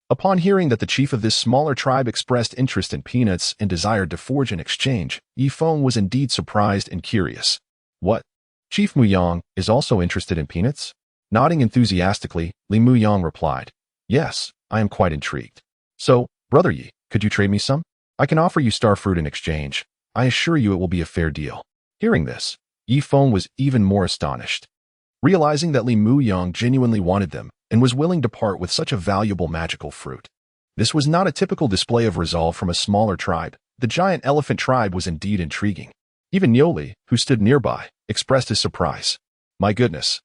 Speaker 1: upon hearing that the chief of this smaller tribe expressed interest in peanuts and desired to forge an exchange, Yi Feng was indeed surprised and curious. What? Chief Muyang is also interested in peanuts? Nodding enthusiastically, Li Muyang replied, Yes, I am quite intrigued. So, Brother Yi, could you trade me some? I can offer you star fruit in exchange. I assure you it will be a fair deal. Hearing this, Yi Feng was even more astonished. Realizing that Li Muyang genuinely wanted them and was willing to part with such a valuable magical fruit. This was not a typical display of resolve from a smaller tribe. The giant elephant tribe was indeed intriguing. Even Nioli, who stood nearby, expressed his surprise. My goodness.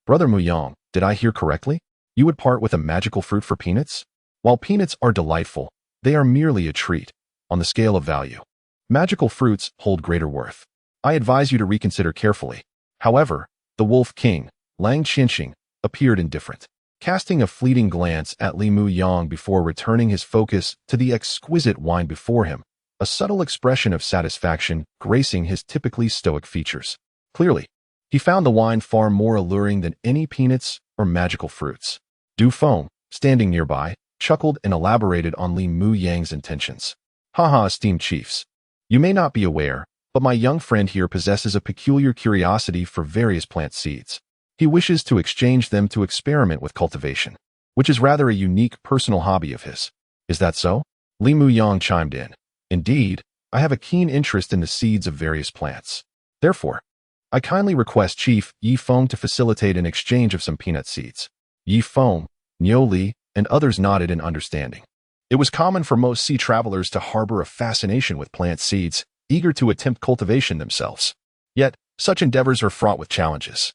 Speaker 1: Brother Muyang, did I hear correctly? You would part with a magical fruit for peanuts? While peanuts are delightful, they are merely a treat. On the scale of value, magical fruits hold greater worth. I advise you to reconsider carefully. However, the Wolf King, Lang Qianxing, appeared indifferent, casting a fleeting glance at Li Muyang before returning his focus to the exquisite wine before him, a subtle expression of satisfaction gracing his typically stoic features. Clearly, he found the wine far more alluring than any peanuts or magical fruits. Du Feng, standing nearby, chuckled and elaborated on Li Muyang's intentions. Haha, esteemed chiefs. You may not be aware, but my young friend here possesses a peculiar curiosity for various plant seeds. He wishes to exchange them to experiment with cultivation, which is rather a unique personal hobby of his. Is that so? Li Muyang chimed in. Indeed, I have a keen interest in the seeds of various plants. Therefore, I kindly request Chief Yi Feng to facilitate an exchange of some peanut seeds. Yi Feng, Nioli, and others nodded in understanding. It was common for most sea travelers to harbor a fascination with plant seeds, eager to attempt cultivation themselves. Yet, such endeavors are fraught with challenges.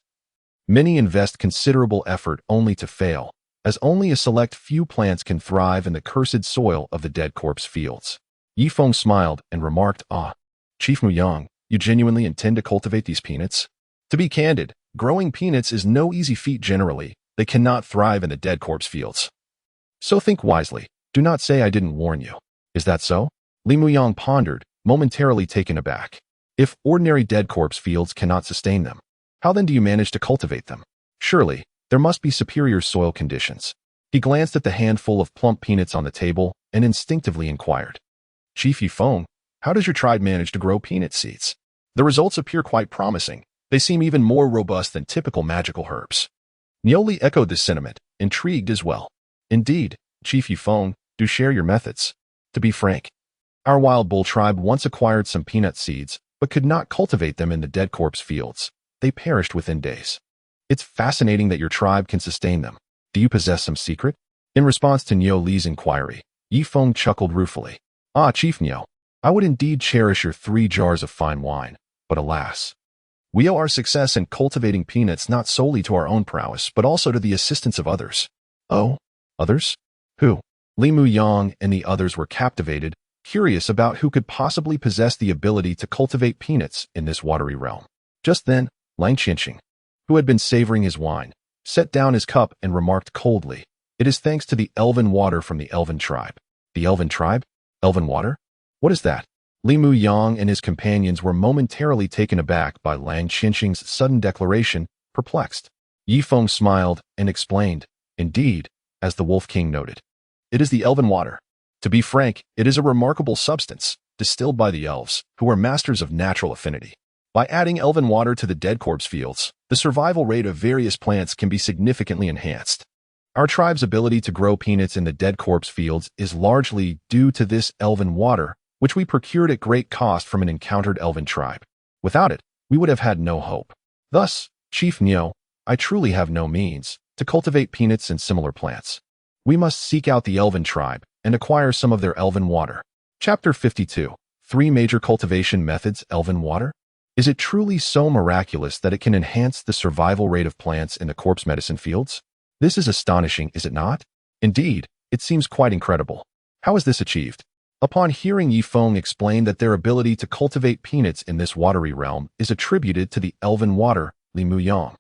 Speaker 1: Many invest considerable effort only to fail, as only a select few plants can thrive in the cursed soil of the dead corpse fields. Yi Feng smiled and remarked, Chief Muyang, you genuinely intend to cultivate these peanuts? To be candid, growing peanuts is no easy feat generally. They cannot thrive in the dead corpse fields. So think wisely. Do not say I didn't warn you. Is that so? Li Muyang pondered, momentarily taken aback. If ordinary dead corpse fields cannot sustain them, how then do you manage to cultivate them? Surely, there must be superior soil conditions. He glanced at the handful of plump peanuts on the table and instinctively inquired. Chief Yi Feng, how does your tribe manage to grow peanut seeds? The results appear quite promising. They seem even more robust than typical magical herbs. Nioli echoed this sentiment, intrigued as well. Indeed, Chief Yi Feng, do share your methods. To be frank, our wild bull tribe once acquired some peanut seeds, but could not cultivate them in the dead corpse fields. They perished within days. It's fascinating that your tribe can sustain them. Do you possess some secret? In response to Nioli's inquiry, Yifeng chuckled ruefully. Ah, Chief Niu, I would indeed cherish your 3 jars of fine wine, but alas. We owe our success in cultivating peanuts not solely to our own prowess, but also to the assistance of others. Oh, others? Who? Li Mu Yang and the others were captivated, curious about who could possibly possess the ability to cultivate peanuts in this watery realm. Just then, Lang Qianqing, who had been savoring his wine, set down his cup and remarked coldly, "It is thanks to the elven water from the elven tribe." The elven tribe? Elven water? What is that? Li Mu Yang and his companions were momentarily taken aback by Lang Qianqing's sudden declaration, perplexed. Yifeng smiled and explained, "Indeed, as the Wolf King noted, it is the elven water. To be frank, it is a remarkable substance, distilled by the elves, who are masters of natural affinity. By adding elven water to the dead corpse fields, the survival rate of various plants can be significantly enhanced. Our tribe's ability to grow peanuts in the dead corpse fields is largely due to this elven water, which we procured at great cost from an encountered elven tribe. Without it, we would have had no hope. Thus, Chief Niu, I truly have no means to cultivate peanuts and similar plants. We must seek out the elven tribe and acquire some of their elven water." Chapter 52. 3 Major Cultivation Methods. Elven water? Is it truly so miraculous that it can enhance the survival rate of plants in the corpse medicine fields? This is astonishing, is it not? Indeed, it seems quite incredible. How is this achieved? Upon hearing Yifeng explain that their ability to cultivate peanuts in this watery realm is attributed to the elven water, Li Mu Yang,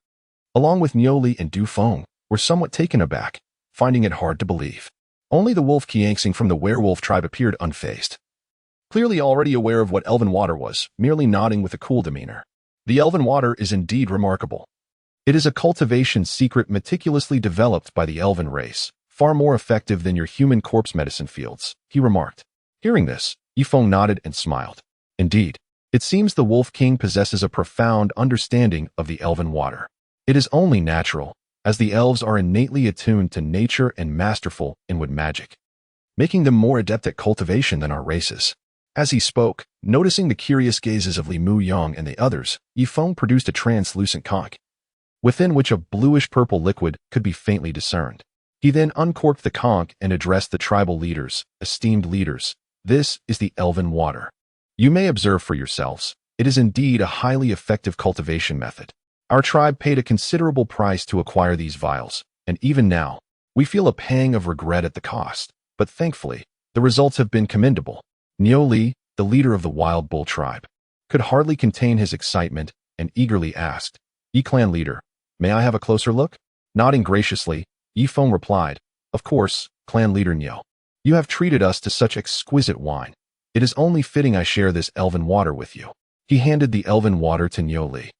Speaker 1: along with Niuli and Du Feng, were somewhat taken aback, finding it hard to believe. Only the Wolf Qianxing from the werewolf tribe appeared unfazed, clearly already aware of what elven water was, merely nodding with a cool demeanor. The elven water is indeed remarkable. It is a cultivation secret meticulously developed by the elven race, far more effective than your human corpse medicine fields, he remarked. Hearing this, Yifeng nodded and smiled. Indeed, it seems the Wolf King possesses a profound understanding of the elven water. It is only natural, as the elves are innately attuned to nature and masterful in wood magic, making them more adept at cultivation than our races. As he spoke, noticing the curious gazes of Li Mu Yang and the others, Yifeng produced a translucent conch, within which a bluish-purple liquid could be faintly discerned. He then uncorked the conch and addressed the tribal leaders, "Esteemed leaders, this is the elven water. You may observe for yourselves. It is indeed a highly effective cultivation method. Our tribe paid a considerable price to acquire these vials, and even now, we feel a pang of regret at the cost, but thankfully, the results have been commendable." Niu Li, the leader of the Wild Bull tribe, could hardly contain his excitement and eagerly asked, "Clan leader, may I have a closer look?" Nodding graciously, Yifeng replied, "Of course, Clan leader Niu. You have treated us to such exquisite wine. It is only fitting I share this elven water with you." He handed the elven water to Niu Li,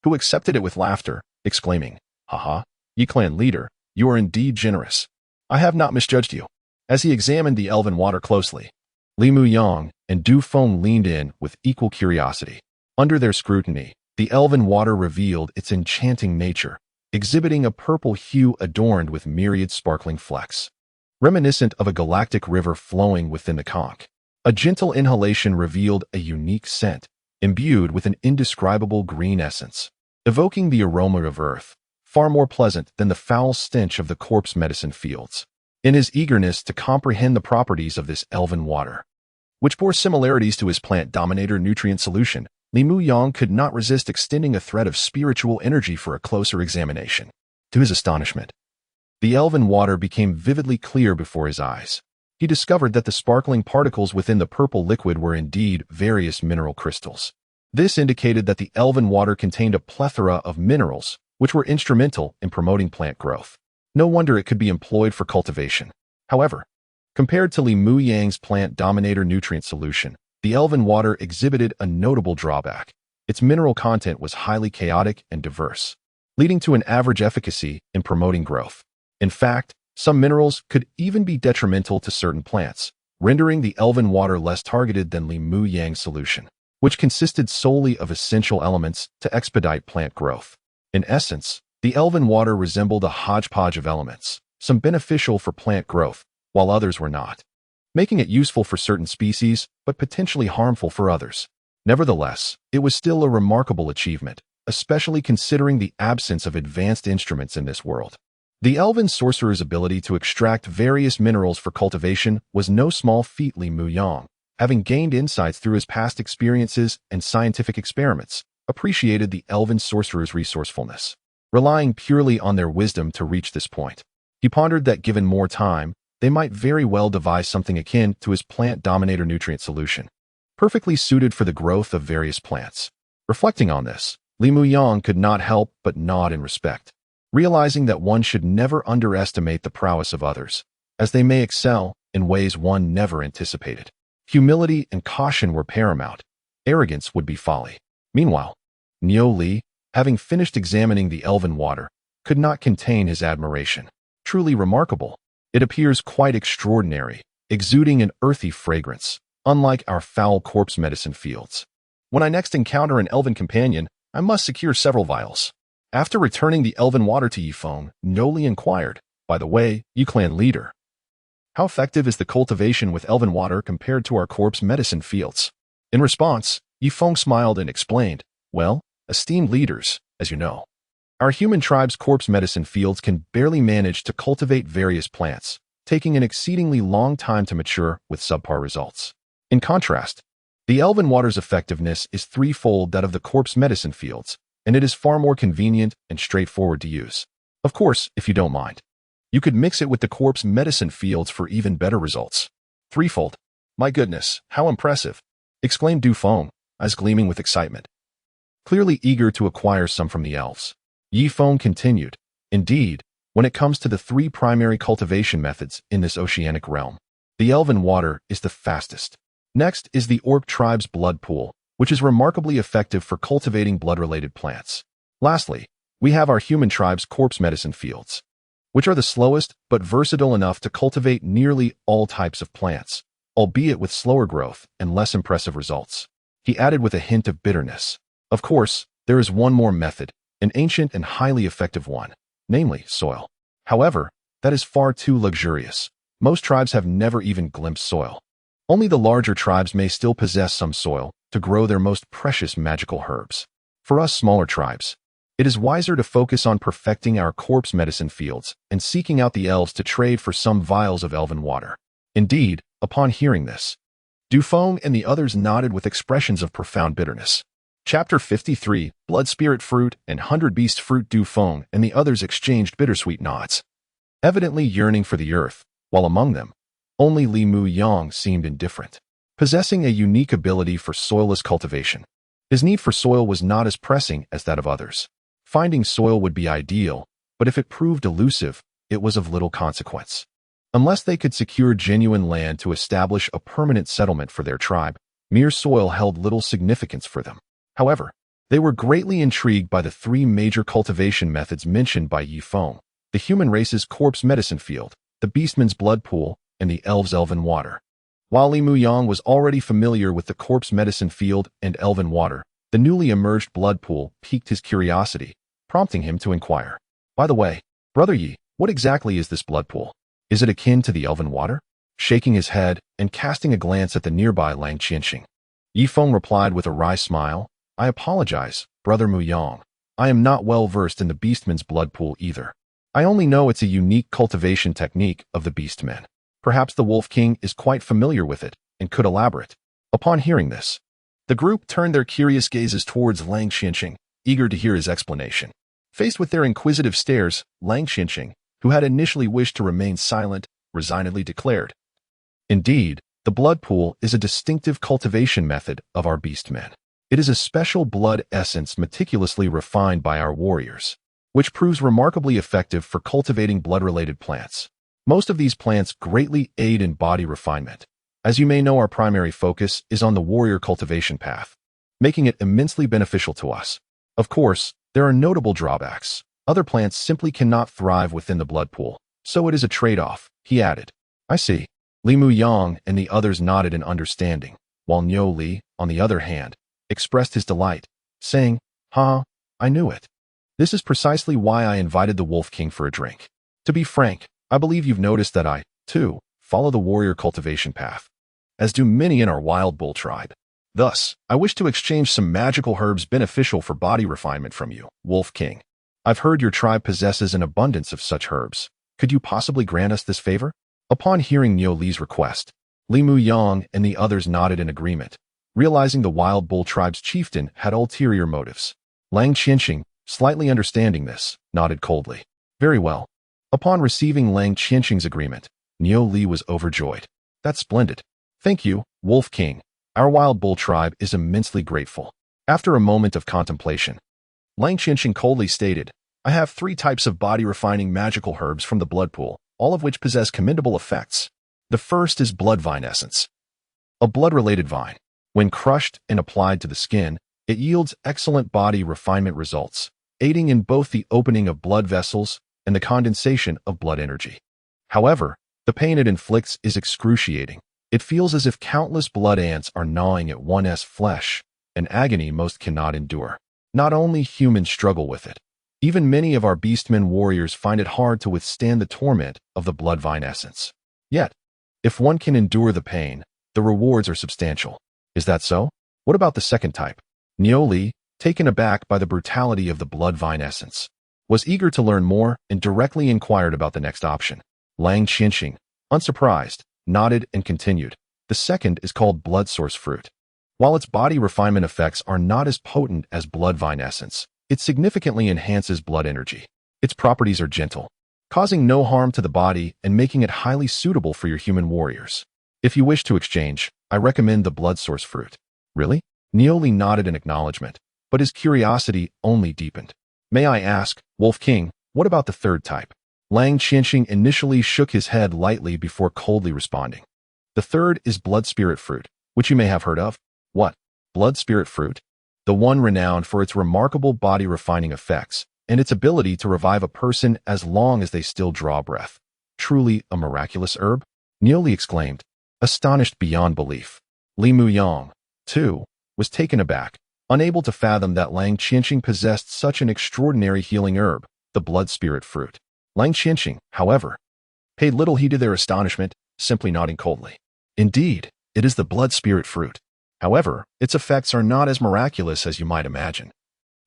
Speaker 1: who accepted it with laughter, exclaiming, "Haha, Clan leader, you are indeed generous. I have not misjudged you." As he examined the elven water closely, Li Mu Yang and Du Feng leaned in with equal curiosity. Under their scrutiny, the elven water revealed its enchanting nature, exhibiting a purple hue adorned with myriad sparkling flecks, reminiscent of a galactic river flowing within the conch. A gentle inhalation revealed a unique scent, imbued with an indescribable green essence, evoking the aroma of earth, far more pleasant than the foul stench of the corpse medicine fields. In his eagerness to comprehend the properties of this elven water, which bore similarities to his plant dominator nutrient solution, Li Mu Yang could not resist extending a thread of spiritual energy for a closer examination. To his astonishment, the elven water became vividly clear before his eyes. He discovered that the sparkling particles within the purple liquid were indeed various mineral crystals. This indicated that the elven water contained a plethora of minerals, which were instrumental in promoting plant growth. No wonder it could be employed for cultivation. However, compared to Li Mu Yang's plant dominator nutrient solution, the elven water exhibited a notable drawback. Its mineral content was highly chaotic and diverse, leading to an average efficacy in promoting growth. In fact, some minerals could even be detrimental to certain plants, rendering the elven water less targeted than Li Mu Yang's solution, which consisted solely of essential elements to expedite plant growth. In essence, the elven water resembled a hodgepodge of elements, some beneficial for plant growth, while others were not, making it useful for certain species, but potentially harmful for others. Nevertheless, it was still a remarkable achievement, especially considering the absence of advanced instruments in this world. The elven sorcerer's ability to extract various minerals for cultivation was no small feat. Li Muyang, having gained insights through his past experiences and scientific experiments, appreciated the elven sorcerer's resourcefulness, relying purely on their wisdom to reach this point. He pondered that given more time, they might very well devise something akin to his plant dominator nutrient solution, perfectly suited for the growth of various plants. Reflecting on this, Li Muyang could not help but nod in respect, realizing that one should never underestimate the prowess of others, as they may excel in ways one never anticipated. Humility and caution were paramount. Arrogance would be folly. Meanwhile, Niu Li, having finished examining the elven water, could not contain his admiration. Truly remarkable. It appears quite extraordinary, exuding an earthy fragrance, unlike our foul corpse medicine fields. When I next encounter an elven companion, I must secure several vials. After returning the elven water to Yifeng, Niu Li inquired, "By the way, you clan leader, how effective is the cultivation with elven water compared to our corpse medicine fields?" In response, Yifeng smiled and explained, "Well, esteemed leaders, as you know, our human tribe's corpse medicine fields can barely manage to cultivate various plants, taking an exceedingly long time to mature with subpar results. In contrast, the elven water's effectiveness is threefold that of the corpse medicine fields, and it is far more convenient and straightforward to use. Of course, if you don't mind, you could mix it with the corpse medicine fields for even better results." "Threefold? My goodness, how impressive!" exclaimed Du Feng, eyes gleaming with excitement, clearly eager to acquire some from the elves. Yifeng continued, "Indeed, when it comes to the three primary cultivation methods in this oceanic realm, the elven water is the fastest. Next is the orc tribe's blood pool, which is remarkably effective for cultivating blood-related plants. Lastly, we have our human tribe's corpse medicine fields, which are the slowest but versatile enough to cultivate nearly all types of plants, albeit with slower growth and less impressive results." He added with a hint of bitterness, "Of course, there is one more method, an ancient and highly effective one, namely soil. However, that is far too luxurious. Most tribes have never even glimpsed soil. Only the larger tribes may still possess some soil to grow their most precious magical herbs. For us smaller tribes, it is wiser to focus on perfecting our corpse medicine fields and seeking out the elves to trade for some vials of elven water." Indeed, upon hearing this, Du Feng and the others nodded with expressions of profound bitterness. Chapter 53, Blood Spirit Fruit and 100 Beast Fruit. Du Feng and the others exchanged bittersweet nods, evidently yearning for the earth, while among them, only Li Muyang seemed indifferent, possessing a unique ability for soilless cultivation. His need for soil was not as pressing as that of others. Finding soil would be ideal, but if it proved elusive, it was of little consequence. Unless they could secure genuine land to establish a permanent settlement for their tribe, mere soil held little significance for them. However, they were greatly intrigued by the three major cultivation methods mentioned by Yifeng: the human race's corpse medicine field, the beastman's blood pool, and the elves' elven water. While Li Muyang was already familiar with the corpse medicine field and elven water, the newly emerged blood pool piqued his curiosity, prompting him to inquire, "By the way, Brother Yi, what exactly is this blood pool? Is it akin to the elven water?" Shaking his head and casting a glance at the nearby Lang Qianxing, Yifeng replied with a wry smile, "I apologize, Brother Muyang. I am not well versed in the beastman's blood pool either. I only know it's a unique cultivation technique of the beastmen. Perhaps the Wolf King is quite familiar with it and could elaborate." Upon hearing this, the group turned their curious gazes towards Lang Qianxing, eager to hear his explanation. Faced with their inquisitive stares, Lang Qianxing, who had initially wished to remain silent, resignedly declared, "Indeed, the blood pool is a distinctive cultivation method of our beastmen. It is a special blood essence meticulously refined by our warriors, which proves remarkably effective for cultivating blood-related plants. Most of these plants greatly aid in body refinement. As you may know, our primary focus is on the warrior cultivation path, making it immensely beneficial to us. Of course, there are notable drawbacks. Other plants simply cannot thrive within the blood pool, so it is a trade-off," he added. "I see." Li Muyang and the others nodded in understanding, while Niu Li, on the other hand, expressed his delight, saying, "Ha, I knew it. This is precisely why I invited the Wolf King for a drink. To be frank, I believe you've noticed that I, too, follow the warrior cultivation path, as do many in our wild bull tribe. Thus, I wish to exchange some magical herbs beneficial for body refinement from you, Wolf King. I've heard your tribe possesses an abundance of such herbs. Could you possibly grant us this favor? Upon hearing Niu Li's request, Li Muyang and the others nodded in agreement, realizing the Wild Bull tribe's chieftain had ulterior motives. Lang Qianxing, slightly understanding this, nodded coldly. Very well. Upon receiving Lang Qianxing's agreement, Niu Li was overjoyed. That's splendid. Thank you, Wolf King. Our Wild Bull tribe is immensely grateful. After a moment of contemplation, Lang Qianxing coldly stated, I have 3 types of body-refining magical herbs from the blood pool, all of which possess commendable effects. The first is blood vine essence. A blood-related vine. When crushed and applied to the skin, it yields excellent body refinement results, aiding in both the opening of blood vessels and the condensation of blood energy. However, the pain it inflicts is excruciating. It feels as if countless blood ants are gnawing at one's flesh, an agony most cannot endure. Not only humans struggle with it. Even many of our beastmen warriors find it hard to withstand the torment of the blood vine essence. Yet, if one can endure the pain, the rewards are substantial. Is that so? What about the second type? Niu Li, taken aback by the brutality of the blood vine essence, was eager to learn more and directly inquired about the next option. Lang Qianxing, unsurprised, nodded and continued. The second is called blood source fruit. While its body refinement effects are not as potent as blood vine essence, it significantly enhances blood energy. Its properties are gentle, causing no harm to the body and making it highly suitable for your human warriors. If you wish to exchange, I recommend the blood source fruit. Really? Niu Li nodded in acknowledgement, but his curiosity only deepened. May I ask, Wolf King, what about the third type? Lang Qianxing initially shook his head lightly before coldly responding. The third is blood spirit fruit, which you may have heard of. What? Blood spirit fruit? The one renowned for its remarkable body refining effects and its ability to revive a person as long as they still draw breath. Truly a miraculous herb? Niu Li exclaimed, astonished beyond belief. Li Muyang, too, was taken aback, unable to fathom that Lang Qianxing possessed such an extraordinary healing herb, the blood spirit fruit. Lang Qianxing, however, paid little heed to their astonishment, simply nodding coldly. Indeed, it is the blood spirit fruit. However, its effects are not as miraculous as you might imagine.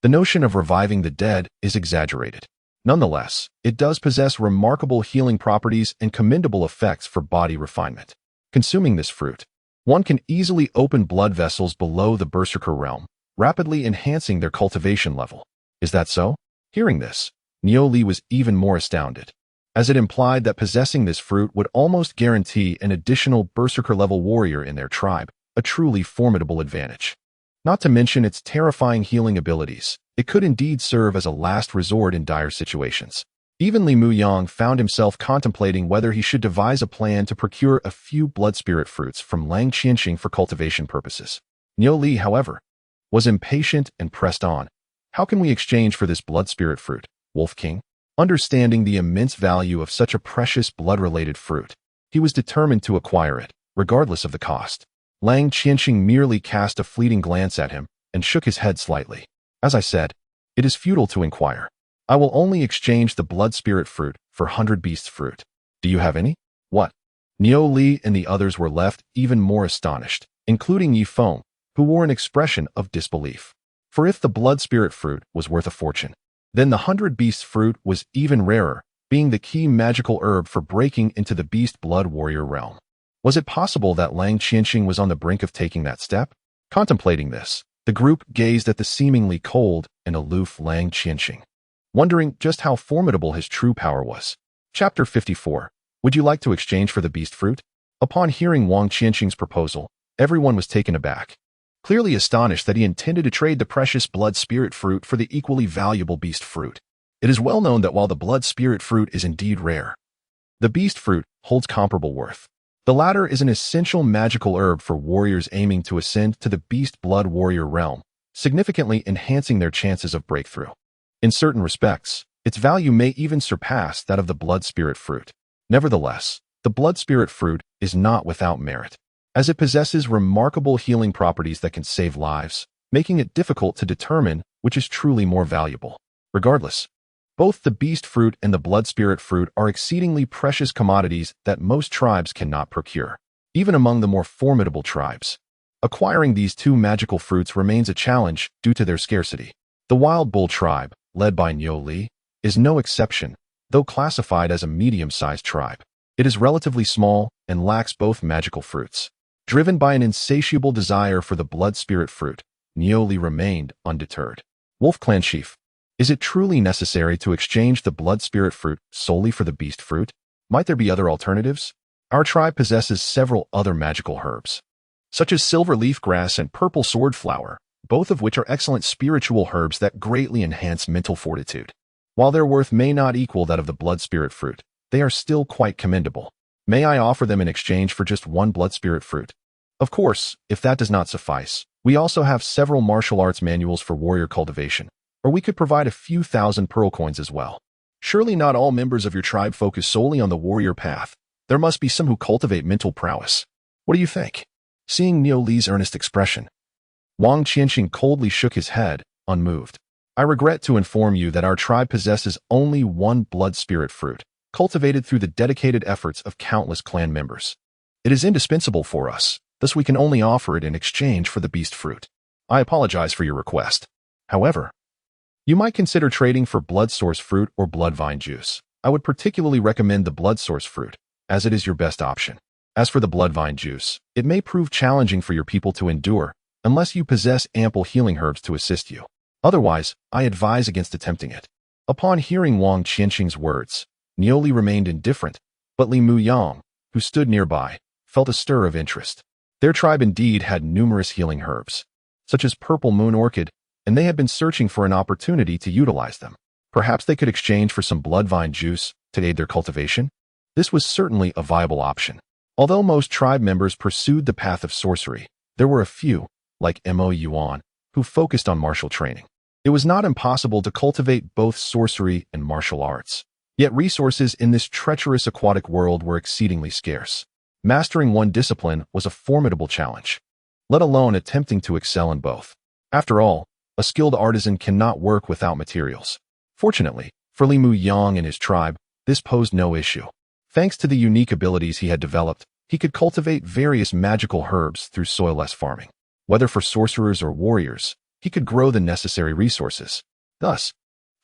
Speaker 1: The notion of reviving the dead is exaggerated. Nonetheless, it does possess remarkable healing properties and commendable effects for body refinement. Consuming this fruit, one can easily open blood vessels below the berserker realm, rapidly enhancing their cultivation level. Is that so? Hearing this, Niu Li was even more astounded, as it implied that possessing this fruit would almost guarantee an additional berserker-level warrior in their tribe, a truly formidable advantage. Not to mention its terrifying healing abilities, it could indeed serve as a last resort in dire situations. Even Li Muyang found himself contemplating whether he should devise a plan to procure a few blood spirit fruits from Lang Qianxing for cultivation purposes. Niu Li, however, was impatient and pressed on. How can we exchange for this blood spirit fruit, Wolf King? Understanding the immense value of such a precious blood-related fruit, he was determined to acquire it, regardless of the cost. Lang Qianxing merely cast a fleeting glance at him and shook his head slightly. As I said, it is futile to inquire. I will only exchange the blood spirit fruit for 100 beasts fruit. Do you have any? What? Niu Li and the others were left even more astonished, including Yi Feng, who wore an expression of disbelief. For if the blood spirit fruit was worth a fortune, then the 100 beasts fruit was even rarer, being the key magical herb for breaking into the beast blood warrior realm. Was it possible that Lang Qianxing was on the brink of taking that step? Contemplating this, the group gazed at the seemingly cold and aloof Lang Qianxing, wondering just how formidable his true power was. Chapter 54. Would you like to exchange for the beast fruit? Upon hearing Wang Qianxing's proposal, everyone was taken aback, clearly astonished that he intended to trade the precious blood spirit fruit for the equally valuable beast fruit. It is well known that while the blood spirit fruit is indeed rare, the beast fruit holds comparable worth. The latter is an essential magical herb for warriors aiming to ascend to the beast blood warrior realm, significantly enhancing their chances of breakthrough. In certain respects, its value may even surpass that of the blood spirit fruit. Nevertheless, the blood spirit fruit is not without merit, as it possesses remarkable healing properties that can save lives, making it difficult to determine which is truly more valuable. Regardless, both the beast fruit and the blood spirit fruit are exceedingly precious commodities that most tribes cannot procure, even among the more formidable tribes. Acquiring these two magical fruits remains a challenge due to their scarcity. The Wild Bull tribe, led by Niu Li, is no exception, though classified as a medium-sized tribe. It is relatively small and lacks both magical fruits. Driven by an insatiable desire for the blood spirit fruit, Niu Li remained undeterred. Wolf Clan Chief, is it truly necessary to exchange the blood spirit fruit solely for the beast fruit? Might there be other alternatives? Our tribe possesses several other magical herbs, such as silver leaf grass and purple sword flower, both of which are excellent spiritual herbs that greatly enhance mental fortitude. While their worth may not equal that of the blood spirit fruit, they are still quite commendable. May I offer them in exchange for just one blood spirit fruit? Of course, if that does not suffice, we also have several martial arts manuals for warrior cultivation, or we could provide a few thousand pearl coins as well. Surely not all members of your tribe focus solely on the warrior path. There must be some who cultivate mental prowess. What do you think? Seeing Niu Li's earnest expression, Wang Qianxing coldly shook his head, unmoved. I regret to inform you that our tribe possesses only one blood spirit fruit, cultivated through the dedicated efforts of countless clan members. It is indispensable for us, thus we can only offer it in exchange for the beast fruit. I apologize for your request. However, you might consider trading for blood source fruit or blood vine juice. I would particularly recommend the blood source fruit, as it is your best option. As for the blood vine juice, it may prove challenging for your people to endure, unless you possess ample healing herbs to assist you. Otherwise, I advise against attempting it. Upon hearing Wang Qianxing's words, Niu Li remained indifferent, but Li Muyang, who stood nearby, felt a stir of interest. Their tribe indeed had numerous healing herbs, such as purple moon orchid, and they had been searching for an opportunity to utilize them. Perhaps they could exchange for some blood vine juice to aid their cultivation? This was certainly a viable option. Although most tribe members pursued the path of sorcery, there were a few, like Mo Yuan, who focused on martial training. It was not impossible to cultivate both sorcery and martial arts. Yet resources in this treacherous aquatic world were exceedingly scarce. Mastering one discipline was a formidable challenge, let alone attempting to excel in both. After all, a skilled artisan cannot work without materials. Fortunately, for Li Muyang and his tribe, this posed no issue. Thanks to the unique abilities he had developed, he could cultivate various magical herbs through soilless farming. Whether for sorcerers or warriors, he could grow the necessary resources. Thus,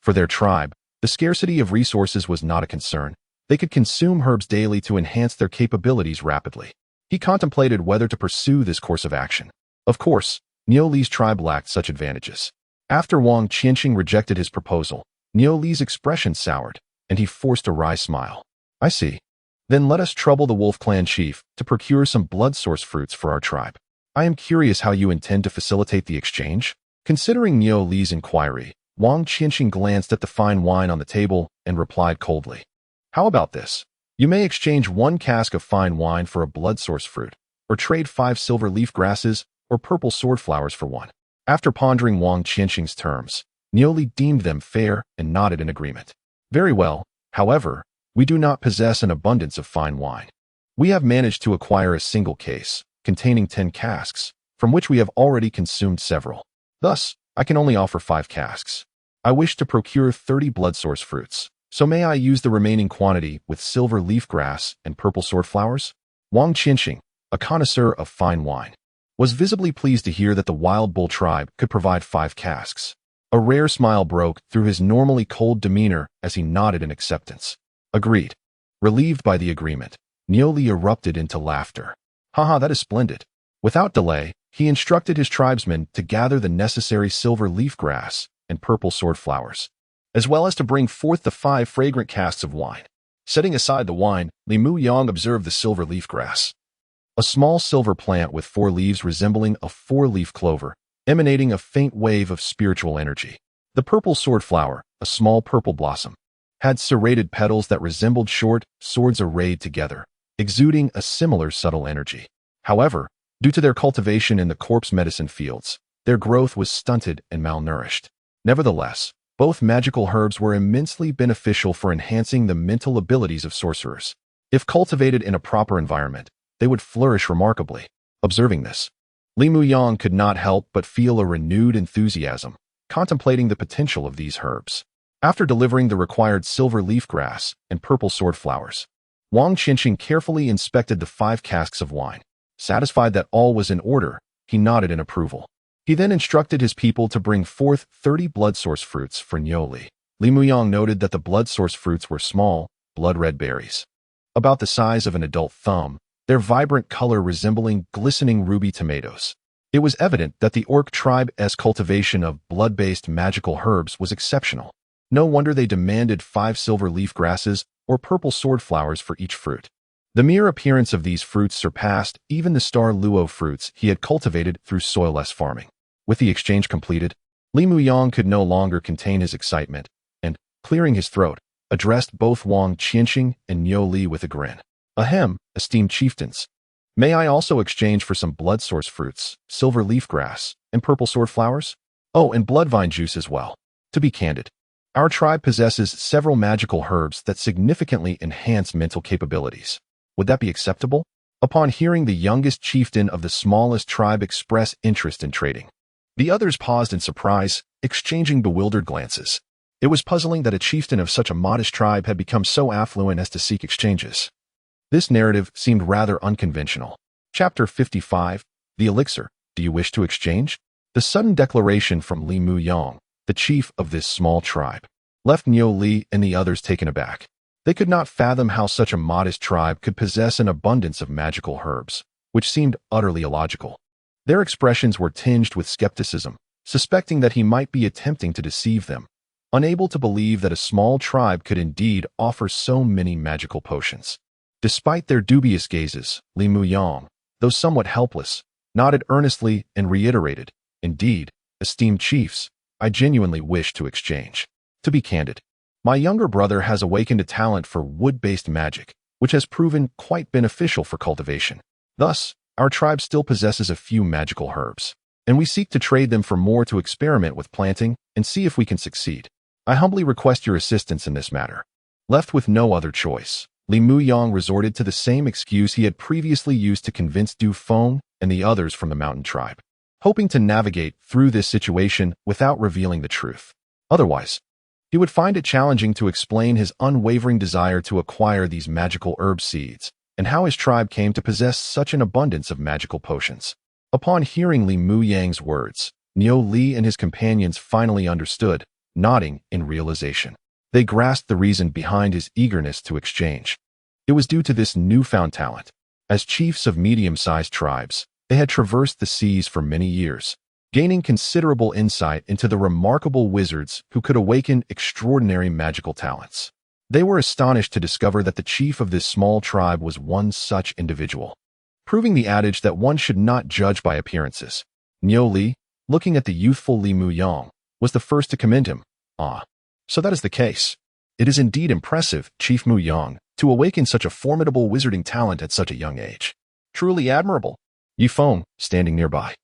Speaker 1: for their tribe, the scarcity of resources was not a concern. They could consume herbs daily to enhance their capabilities rapidly. He contemplated whether to pursue this course of action. Of course, Niu Li's tribe lacked such advantages. After Wang Qianxing rejected his proposal, Niu Li's expression soured, and he forced a wry smile. I see. Then let us trouble the Wolf Clan chief to procure some blood source fruits for our tribe. I am curious how you intend to facilitate the exchange. Considering Niu Li's inquiry, Wang Qianxing glanced at the fine wine on the table and replied coldly. How about this? You may exchange 1 cask of fine wine for a blood source fruit, or trade 5 silver leaf grasses or purple sword flowers for 1. After pondering Wang Qianxing's terms, Niu Li deemed them fair and nodded in agreement. Very well, however, we do not possess an abundance of fine wine. We have managed to acquire a single case, containing 10 casks, from which we have already consumed several. Thus, I can only offer 5 casks. I wish to procure 30 blood source fruits, so may I use the remaining quantity with silver leaf grass and purple sword flowers? Wang Qianxing, a connoisseur of fine wine, was visibly pleased to hear that the Wild Bull tribe could provide 5 casks. A rare smile broke through his normally cold demeanor as he nodded in acceptance. Agreed. Relieved by the agreement, Niu Li erupted into laughter. Haha, that is splendid. Without delay, he instructed his tribesmen to gather the necessary silver leaf grass and purple sword flowers, as well as to bring forth the 5 fragrant casks of wine. Setting aside the wine, Li Muyang observed the silver leaf grass, a small silver plant with 4 leaves resembling a 4-leaf clover, emanating a faint wave of spiritual energy. The purple sword flower, a small purple blossom, had serrated petals that resembled short swords arrayed together, exuding a similar subtle energy. However, due to their cultivation in the corpse medicine fields, their growth was stunted and malnourished. Nevertheless, both magical herbs were immensely beneficial for enhancing the mental abilities of sorcerers. If cultivated in a proper environment, they would flourish remarkably. Observing this, Li Muyang could not help but feel a renewed enthusiasm, contemplating the potential of these herbs. After delivering the required silver leaf grass and purple sword flowers, Wang Qianxing carefully inspected the 5 casks of wine. Satisfied that all was in order, he nodded in approval. He then instructed his people to bring forth 30 blood source fruits for Niuli. Li Muyang noted that the blood source fruits were small, blood-red berries, about the size of an adult thumb, their vibrant color resembling glistening ruby tomatoes. It was evident that the orc tribe's cultivation of blood-based magical herbs was exceptional. No wonder they demanded 5 silver leaf grasses or purple sword flowers for each fruit. The mere appearance of these fruits surpassed even the star luo fruits he had cultivated through soilless farming. With the exchange completed, Li Muyang could no longer contain his excitement, and, clearing his throat, addressed both Wang Qianxing and Niu Li with a grin. Ahem, esteemed chieftains. May I also exchange for some blood source fruits, silver leaf grass, and purple sword flowers? Oh, and blood vine juice as well. To be candid, our tribe possesses several magical herbs that significantly enhance mental capabilities. Would that be acceptable? Upon hearing the youngest chieftain of the smallest tribe express interest in trading, the others paused in surprise, exchanging bewildered glances. It was puzzling that a chieftain of such a modest tribe had become so affluent as to seek exchanges. This narrative seemed rather unconventional. Chapter 55, The Elixir. Do you wish to exchange? The sudden declaration from Li Muyang, the chief of this small tribe, left Niu Li and the others taken aback. They could not fathom how such a modest tribe could possess an abundance of magical herbs, which seemed utterly illogical. Their expressions were tinged with skepticism, suspecting that he might be attempting to deceive them, unable to believe that a small tribe could indeed offer so many magical potions. Despite their dubious gazes, Li Muyang, though somewhat helpless, nodded earnestly and reiterated, "Indeed, esteemed chiefs, I genuinely wish to exchange. To be candid, my younger brother has awakened a talent for wood-based magic, which has proven quite beneficial for cultivation. Thus, our tribe still possesses a few magical herbs, and we seek to trade them for more to experiment with planting and see if we can succeed. I humbly request your assistance in this matter." Left with no other choice, Li Muyang resorted to the same excuse he had previously used to convince Du Feng and the others from the mountain tribe, hoping to navigate through this situation without revealing the truth. Otherwise, he would find it challenging to explain his unwavering desire to acquire these magical herb seeds and how his tribe came to possess such an abundance of magical potions. Upon hearing Li Muyang's words, Niu Li and his companions finally understood, nodding in realization. They grasped the reason behind his eagerness to exchange. It was due to this newfound talent. As chiefs of medium-sized tribes, they had traversed the seas for many years, gaining considerable insight into the remarkable wizards who could awaken extraordinary magical talents. They were astonished to discover that the chief of this small tribe was one such individual, proving the adage that one should not judge by appearances. Niu Li, looking at the youthful Li Muyang, was the first to commend him. "Ah, so that is the case. It is indeed impressive, Chief Muyang, to awaken such a formidable wizarding talent at such a young age. Truly admirable." Yi Feng, standing nearby,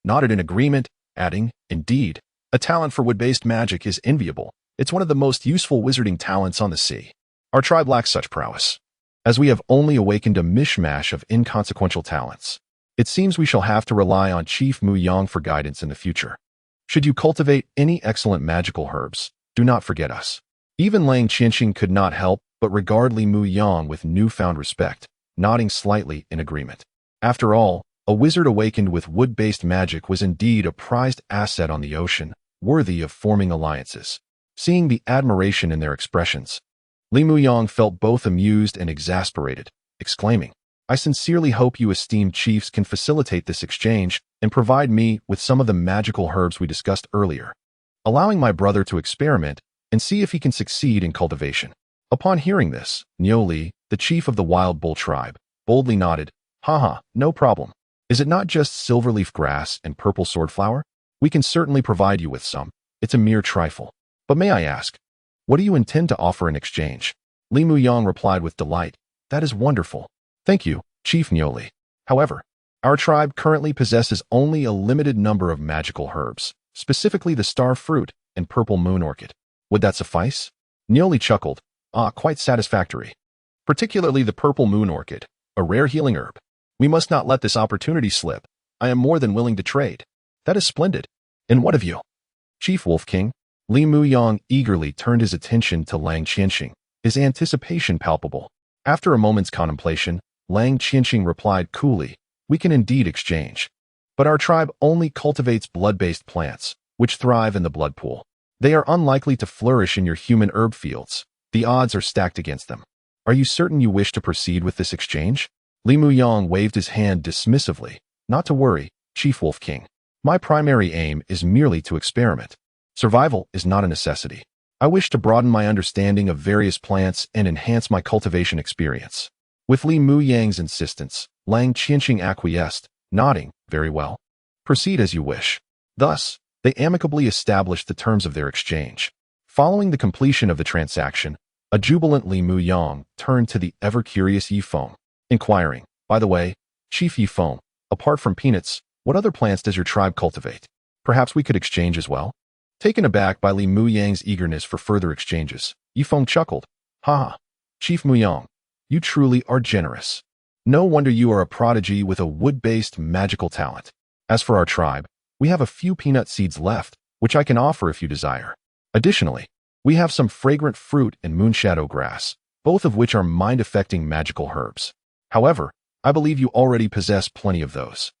Speaker 1: nodded in agreement, adding, "Indeed, a talent for wood-based magic is enviable. It's one of the most useful wizarding talents on the sea. Our tribe lacks such prowess, as we have only awakened a mishmash of inconsequential talents. It seems we shall have to rely on Chief Muyang for guidance in the future. Should you cultivate any excellent magical herbs, do not forget us." Even Lang Qianxing could not help but regard Li Muyang with newfound respect, nodding slightly in agreement. After all, a wizard awakened with wood-based magic was indeed a prized asset on the ocean, worthy of forming alliances. Seeing the admiration in their expressions, Li Muyang felt both amused and exasperated, exclaiming, "I sincerely hope you esteemed chiefs can facilitate this exchange and provide me with some of the magical herbs we discussed earlier, allowing my brother to experiment and see if he can succeed in cultivation." Upon hearing this, Niu Li, the chief of the Wild Bull tribe, boldly nodded, "Haha, no problem. Is it not just silverleaf grass and purple swordflower? We can certainly provide you with some. It's a mere trifle. But may I ask, what do you intend to offer in exchange?" Li Muyang replied with delight, "That is wonderful. Thank you, Chief Niu Li. However, our tribe currently possesses only a limited number of magical herbs, specifically the star fruit and purple moon orchid. Would that suffice?" Niu Li chuckled, "Ah, quite satisfactory. Particularly the purple moon orchid, a rare healing herb. We must not let this opportunity slip. I am more than willing to trade." "That is splendid. And what of you, Chief Wolf King?" Li Muyang eagerly turned his attention to Lang Qianxing, his anticipation palpable. After a moment's contemplation, Lang Qianxing replied coolly, "We can indeed exchange. But our tribe only cultivates blood-based plants, which thrive in the blood pool. They are unlikely to flourish in your human herb fields. The odds are stacked against them. Are you certain you wish to proceed with this exchange? Li Muyang waved his hand dismissively. Not to worry, Chief Wolf King. My primary aim is merely to experiment. Survival is not a necessity. I wish to broaden my understanding of various plants and enhance my cultivation experience. With Li Muyang's insistence, Lang Qianqing acquiesced, nodding, very well. Proceed as you wish. Thus, they amicably established the terms of their exchange. Following the completion of the transaction, a jubilant Li Muyang turned to the ever-curious Yi Feng, inquiring, by the way, Chief Yi Feng, apart from peanuts, what other plants does your tribe cultivate? Perhaps we could exchange as well? Taken aback by Li Muyang's eagerness for further exchanges, Yi Feng chuckled. Ha! Chief Muyang, you truly are generous. No wonder you are a prodigy with a wood-based magical talent. As for our tribe, we have a few peanut seeds left, which I can offer if you desire. Additionally, we have some fragrant fruit and moonshadow grass, both of which are mind-affecting magical herbs. However, I believe you already possess plenty of those.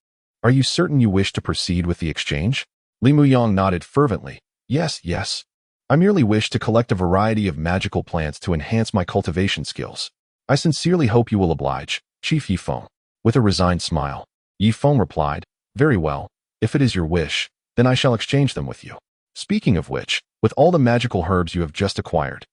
Speaker 1: Are you certain you wish to proceed with the exchange? Li Muyang nodded fervently. Yes. I merely wish to collect a variety of magical plants to enhance my cultivation skills. I sincerely hope you will oblige, Chief Yi Feng. With a resigned smile, Yi Feng replied, very well, if it is your wish, then I shall exchange them with you. Speaking of which, with all the magical herbs you have just acquired,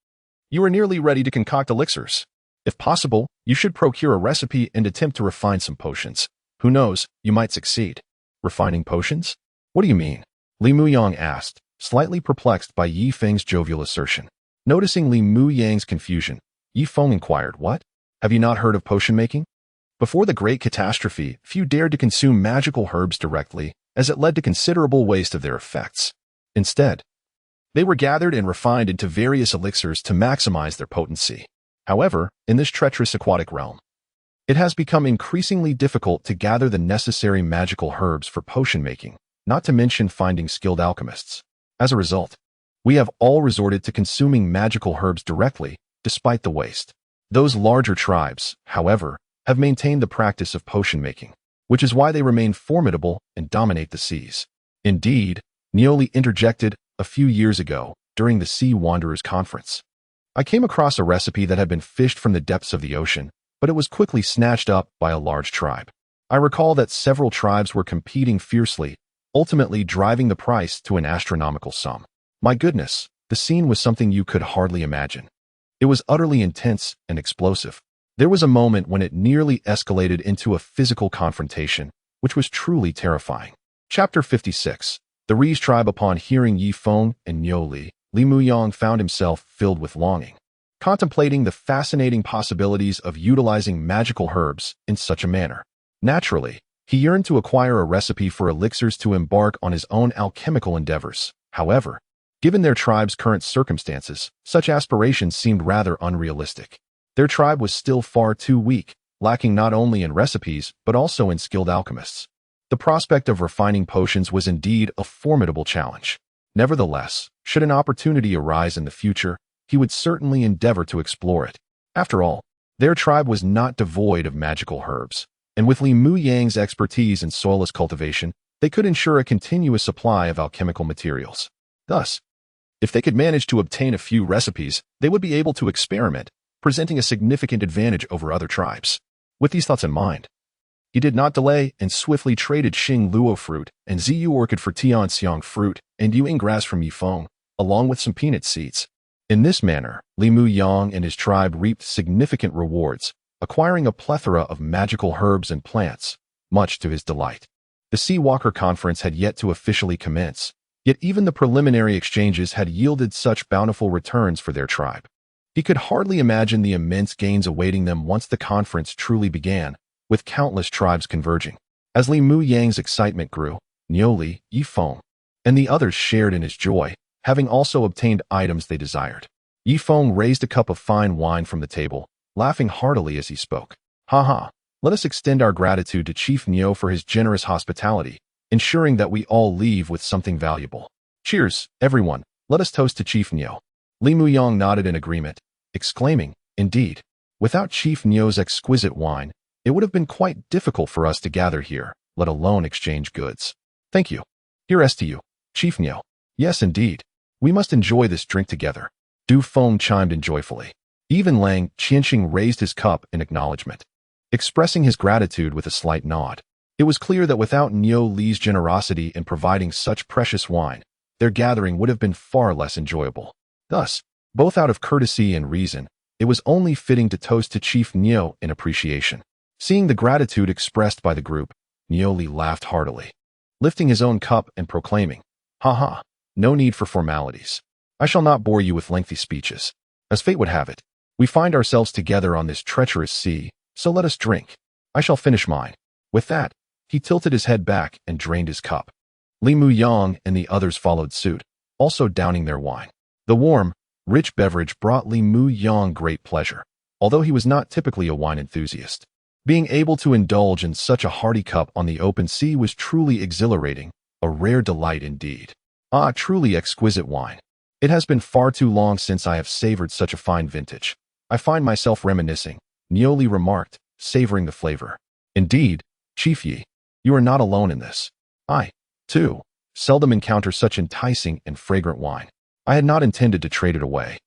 Speaker 1: you are nearly ready to concoct elixirs. If possible, you should procure a recipe and attempt to refine some potions. Who knows, you might succeed. Refining potions? What do you mean? Li Muyang asked, slightly perplexed by Yi Feng's jovial assertion. Noticing Li Muyang's confusion, Yi Feng inquired, what? Have you not heard of potion making? Before the Great Catastrophe, few dared to consume magical herbs directly, as it led to considerable waste of their effects. Instead, they were gathered and refined into various elixirs to maximize their potency. However, in this treacherous aquatic realm, it has become increasingly difficult to gather the necessary magical herbs for potion making, not to mention finding skilled alchemists. As a result, we have all resorted to consuming magical herbs directly, despite the waste. Those larger tribes, however, have maintained the practice of potion making, which is why they remain formidable and dominate the seas. Indeed, Nioli interjected a few years ago during the Sea Wanderers Conference. I came across a recipe that had been fished from the depths of the ocean, but it was quickly snatched up by a large tribe. I recall that several tribes were competing fiercely, ultimately driving the price to an astronomical sum. My goodness, the scene was something you could hardly imagine. It was utterly intense and explosive. There was a moment when it nearly escalated into a physical confrontation, which was truly terrifying. Chapter 56. The Rees tribe. Upon hearing Yi Feng and Nioli, Li Muyang found himself filled with longing, contemplating the fascinating possibilities of utilizing magical herbs in such a manner. Naturally, he yearned to acquire a recipe for elixirs to embark on his own alchemical endeavors. However, given their tribe's current circumstances, such aspirations seemed rather unrealistic. Their tribe was still far too weak, lacking not only in recipes but also in skilled alchemists. The prospect of refining potions was indeed a formidable challenge. Nevertheless, should an opportunity arise in the future, he would certainly endeavor to explore it. After all, their tribe was not devoid of magical herbs, and with Li Muyang's expertise in soilless cultivation, they could ensure a continuous supply of alchemical materials. Thus, if they could manage to obtain a few recipes, they would be able to experiment, presenting a significant advantage over other tribes. With these thoughts in mind, he did not delay and swiftly traded Xing Luo fruit and Ziyu orchid for Tian Xiang fruit and Yuing grass from Yi Feng, along with some peanut seeds. In this manner, Li Muyang and his tribe reaped significant rewards, acquiring a plethora of magical herbs and plants, much to his delight. The Sea Walker Conference had yet to officially commence, yet even the preliminary exchanges had yielded such bountiful returns for their tribe. He could hardly imagine the immense gains awaiting them once the conference truly began, with countless tribes converging. As Li Muyang's excitement grew, Nioli, Yi Feng, and the others shared in his joy, having also obtained items they desired. Yi Feng raised a cup of fine wine from the table, laughing heartily as he spoke. Ha! Let us extend our gratitude to Chief Nio for his generous hospitality, ensuring that we all leave with something valuable. Cheers, everyone. Let us toast to Chief Nio. Li Muyang nodded in agreement, exclaiming, indeed, without Chief Nio's exquisite wine, it would have been quite difficult for us to gather here, let alone exchange goods. Thank you. Here's to you, Chief Niu. Yes, indeed. We must enjoy this drink together. Du Feng chimed in joyfully. Even Lang Qianxing raised his cup in acknowledgement, expressing his gratitude with a slight nod. It was clear that without Niu Li's generosity in providing such precious wine, their gathering would have been far less enjoyable. Thus, both out of courtesy and reason, it was only fitting to toast to Chief Niu in appreciation. Seeing the gratitude expressed by the group, Niu Li laughed heartily, lifting his own cup and proclaiming, "Ha, no need for formalities. I shall not bore you with lengthy speeches. As fate would have it, we find ourselves together on this treacherous sea, so let us drink. I shall finish mine." With that, he tilted his head back and drained his cup. Li Muyang and the others followed suit, also downing their wine. The warm, rich beverage brought Li Muyang great pleasure, although he was not typically a wine enthusiast. Being able to indulge in such a hearty cup on the open sea was truly exhilarating, a rare delight indeed. Ah, truly exquisite wine. It has been far too long since I have savored such a fine vintage. I find myself reminiscing, Niu Li remarked, savoring the flavor. Indeed, Chief Yi, you are not alone in this. I, too, seldom encounter such enticing and fragrant wine. I had not intended to trade it away.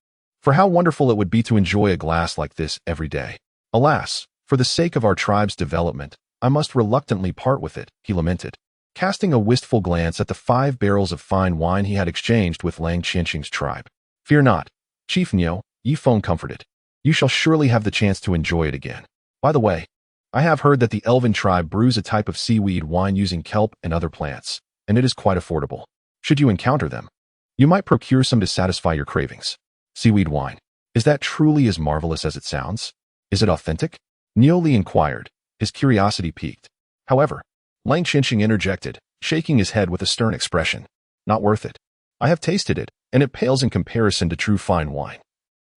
Speaker 1: For how wonderful it would be to enjoy a glass like this every day. Alas, for the sake of our tribe's development, I must reluctantly part with it, he lamented, casting a wistful glance at the 5 barrels of fine wine he had exchanged with Lang Qianxing's tribe. Fear not, Chief Niu, Yi Feng comforted. You shall surely have the chance to enjoy it again. By the way, I have heard that the Elven tribe brews a type of seaweed wine using kelp and other plants, and it is quite affordable. Should you encounter them, you might procure some to satisfy your cravings. Seaweed wine. Is that truly as marvelous as it sounds? Is it authentic? Niu Li inquired, his curiosity piqued. However, Lang Qianxing interjected, shaking his head with a stern expression. Not worth it. I have tasted it, and it pales in comparison to true fine wine.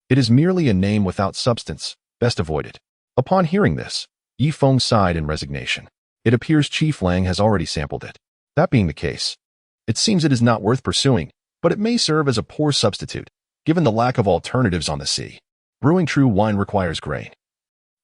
Speaker 1: It is merely a name without substance, best avoided. Upon hearing this, Yi Feng sighed in resignation. It appears Chief Lang has already sampled it. That being the case, it seems it is not worth pursuing, but it may serve as a poor substitute, given the lack of alternatives on the sea. Brewing true wine requires grain.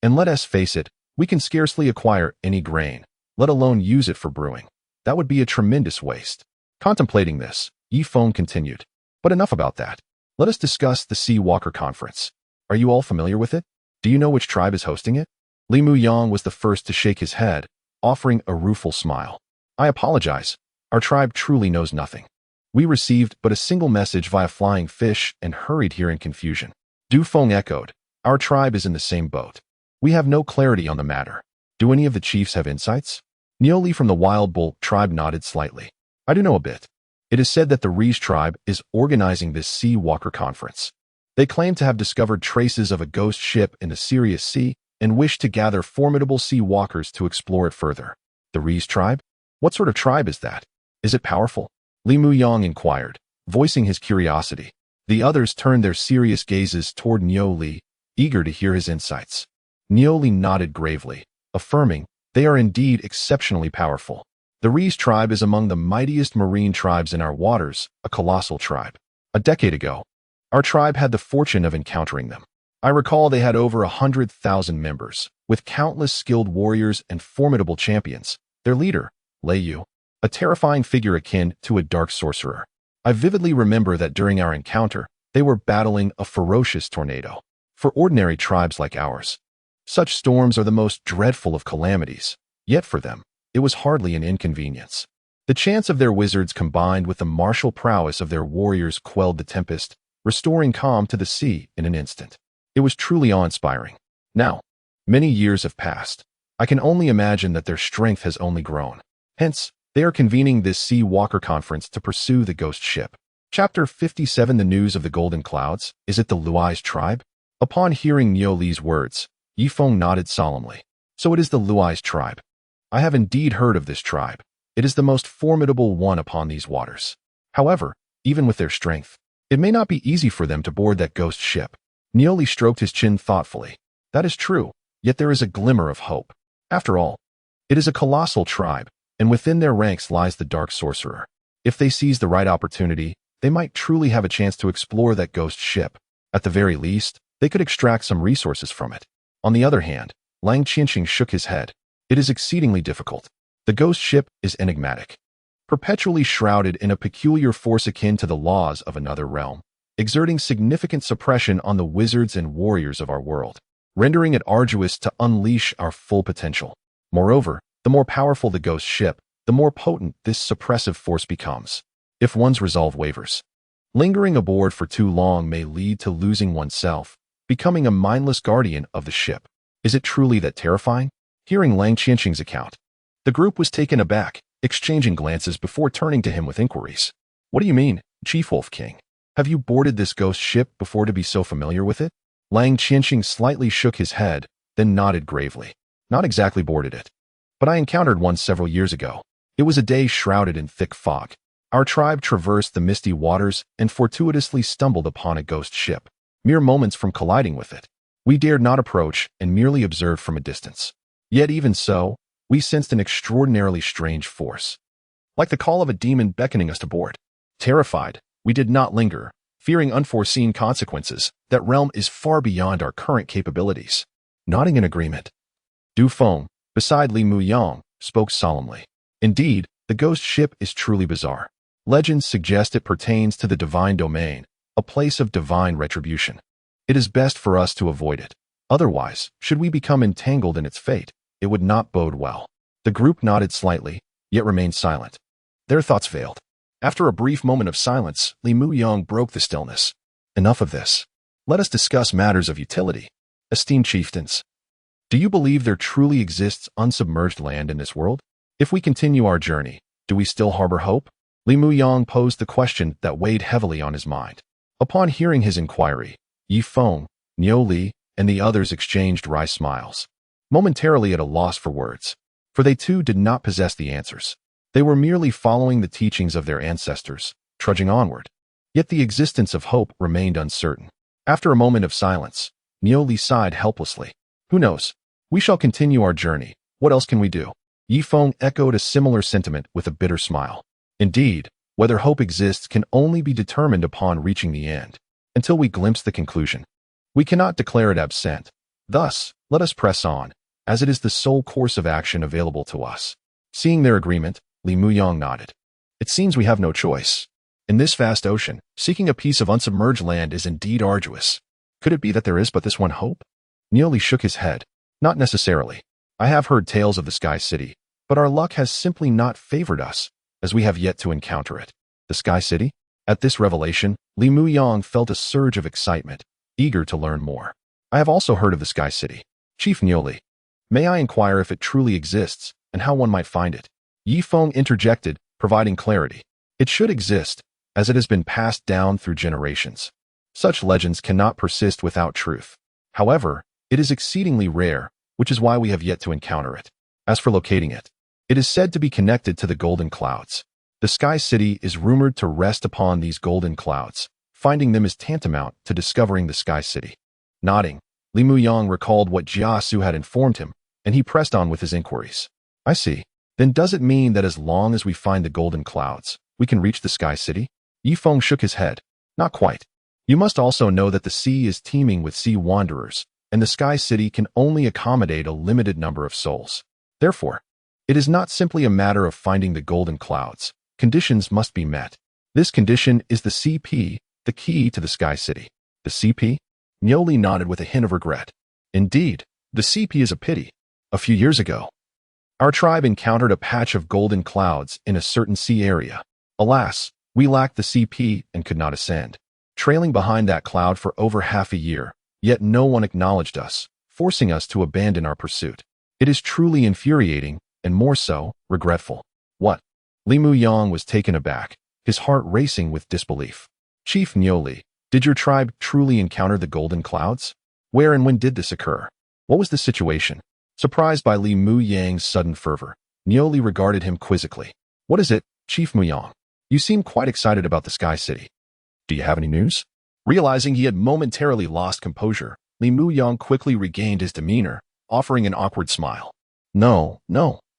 Speaker 1: And let us face it, we can scarcely acquire any grain, let alone use it for brewing. That would be a tremendous waste. Contemplating this, Yi Feng continued. But enough about that. Let us discuss the Sea Walker Conference. Are you all familiar with it? Do you know which tribe is hosting it? Li Muyang was the first to shake his head, offering a rueful smile. I apologize. Our tribe truly knows nothing. We received but a single message via flying fish and hurried here in confusion. Du Feng echoed. Our tribe is in the same boat. We have no clarity on the matter. Do any of the chiefs have insights? Niu Li from the Wild Bull tribe nodded slightly. I do know a bit. It is said that the Rees tribe is organizing this Sea Walker Conference. They claim to have discovered traces of a ghost ship in the Sirius Sea and wish to gather formidable sea walkers to explore it further. The Rees tribe? What sort of tribe is that? Is it powerful? Li Muyang inquired, voicing his curiosity. The others turned their serious gazes toward Niu Li, eager to hear his insights. Niu Li nodded gravely, affirming, they are indeed exceptionally powerful. The Rees tribe is among the mightiest marine tribes in our waters, a colossal tribe. A decade ago, our tribe had the fortune of encountering them. I recall they had over 100,000 members, with countless skilled warriors and formidable champions. Their leader, Lei Yu, a terrifying figure akin to a dark sorcerer. I vividly remember that during our encounter, they were battling a ferocious tornado. For ordinary tribes like ours, such storms are the most dreadful of calamities, yet for them, it was hardly an inconvenience. The chants of their wizards combined with the martial prowess of their warriors quelled the tempest, restoring calm to the sea in an instant. It was truly awe-inspiring. Now, many years have passed. I can only imagine that their strength has only grown. Hence, they are convening this Sea Walker Conference to pursue the ghost ship. Chapter 57 The News of the Golden Clouds. Is it the Luai's tribe? Upon hearing Niu Li's words, Yi Feng nodded solemnly. So it is the Luai's tribe. I have indeed heard of this tribe. It is the most formidable one upon these waters. However, even with their strength, it may not be easy for them to board that ghost ship. Niu Li stroked his chin thoughtfully. That is true, yet there is a glimmer of hope. After all, it is a colossal tribe, and within their ranks lies the dark sorcerer. If they seize the right opportunity, they might truly have a chance to explore that ghost ship. At the very least, they could extract some resources from it. On the other hand, Lang Qianxing shook his head. It is exceedingly difficult. The ghost ship is enigmatic, perpetually shrouded in a peculiar force akin to the laws of another realm, exerting significant suppression on the wizards and warriors of our world, rendering it arduous to unleash our full potential. Moreover, the more powerful the ghost ship, the more potent this suppressive force becomes, if one's resolve wavers. Lingering aboard for too long may lead to losing oneself, becoming a mindless guardian of the ship. Is it truly that terrifying? Hearing Lang Qianqing's account, the group was taken aback, exchanging glances before turning to him with inquiries. What do you mean, Chief Wolf King? Have you boarded this ghost ship before to be so familiar with it? Lang Qianqing slightly shook his head, then nodded gravely. Not exactly boarded it, but I encountered one several years ago. It was a day shrouded in thick fog. Our tribe traversed the misty waters and fortuitously stumbled upon a ghost ship, mere moments from colliding with it. We dared not approach and merely observed from a distance. Yet even so, we sensed an extraordinarily strange force, like the call of a demon beckoning us to board. Terrified, we did not linger, fearing unforeseen consequences. That realm is far beyond our current capabilities. Nodding in agreement, Du Feng, beside Li Muyang, spoke solemnly. Indeed, the ghost ship is truly bizarre. Legends suggest it pertains to the divine domain, a place of divine retribution. It is best for us to avoid it. Otherwise, should we become entangled in its fate, it would not bode well. The group nodded slightly, yet remained silent. Their thoughts failed. After a brief moment of silence, Li Muyang broke the stillness. Enough of this. Let us discuss matters of utility. Esteemed chieftains, do you believe there truly exists unsubmerged land in this world? If we continue our journey, do we still harbor hope? Li Muyang posed the question that weighed heavily on his mind. Upon hearing his inquiry, Yi Feng, Niu Li, and the others exchanged wry smiles, momentarily at a loss for words, for they too did not possess the answers. They were merely following the teachings of their ancestors, trudging onward. Yet the existence of hope remained uncertain. After a moment of silence, Niu Li sighed helplessly. Who knows? We shall continue our journey. What else can we do? Yi Feng echoed a similar sentiment with a bitter smile. Indeed, whether hope exists can only be determined upon reaching the end. Until we glimpse the conclusion, we cannot declare it absent. Thus, let us press on, as it is the sole course of action available to us. Seeing their agreement, Li Muyang nodded. It seems we have no choice. In this vast ocean, seeking a piece of unsubmerged land is indeed arduous. Could it be that there is but this one hope? Niu Li shook his head. Not necessarily. I have heard tales of the Sky City, but our luck has simply not favored us, as we have yet to encounter it. The Sky City? At this revelation, Li Muyang felt a surge of excitement, eager to learn more. I have also heard of the Sky City. Chief Niu Li, may I inquire if it truly exists, and how one might find it? Yi Feng interjected, providing clarity. It should exist, as it has been passed down through generations. Such legends cannot persist without truth. However, it is exceedingly rare, which is why we have yet to encounter it. As for locating it, it is said to be connected to the golden clouds. The Sky City is rumored to rest upon these golden clouds. Finding them is tantamount to discovering the Sky City. Nodding, Li Muyang recalled what Jia Su had informed him, and he pressed on with his inquiries. I see. Then does it mean that as long as we find the golden clouds, we can reach the Sky City? Yi Feng shook his head. Not quite. You must also know that the sea is teeming with sea wanderers, and the Sky City can only accommodate a limited number of souls. Therefore, it is not simply a matter of finding the golden clouds. Conditions must be met. This condition is the CP, the key to the Sky City. The CP? Niu Li nodded with a hint of regret. Indeed, the CP is a pity. A few years ago, our tribe encountered a patch of golden clouds in a certain sea area. Alas, we lacked the CP and could not ascend, trailing behind that cloud for over half a year, yet no one acknowledged us, forcing us to abandon our pursuit. It is truly infuriating, and more so, regretful. What? Li Muyang was taken aback, his heart racing with disbelief. Chief Niu Li, did your tribe truly encounter the golden clouds? Where and when did this occur? What was the situation? Surprised by Li Muyang's sudden fervor, Niu Li regarded him quizzically. What is it, Chief Muyang? You seem quite excited about the Sky City. Do you have any news? Realizing he had momentarily lost composure, Li Muyang quickly regained his demeanor, offering an awkward smile. No,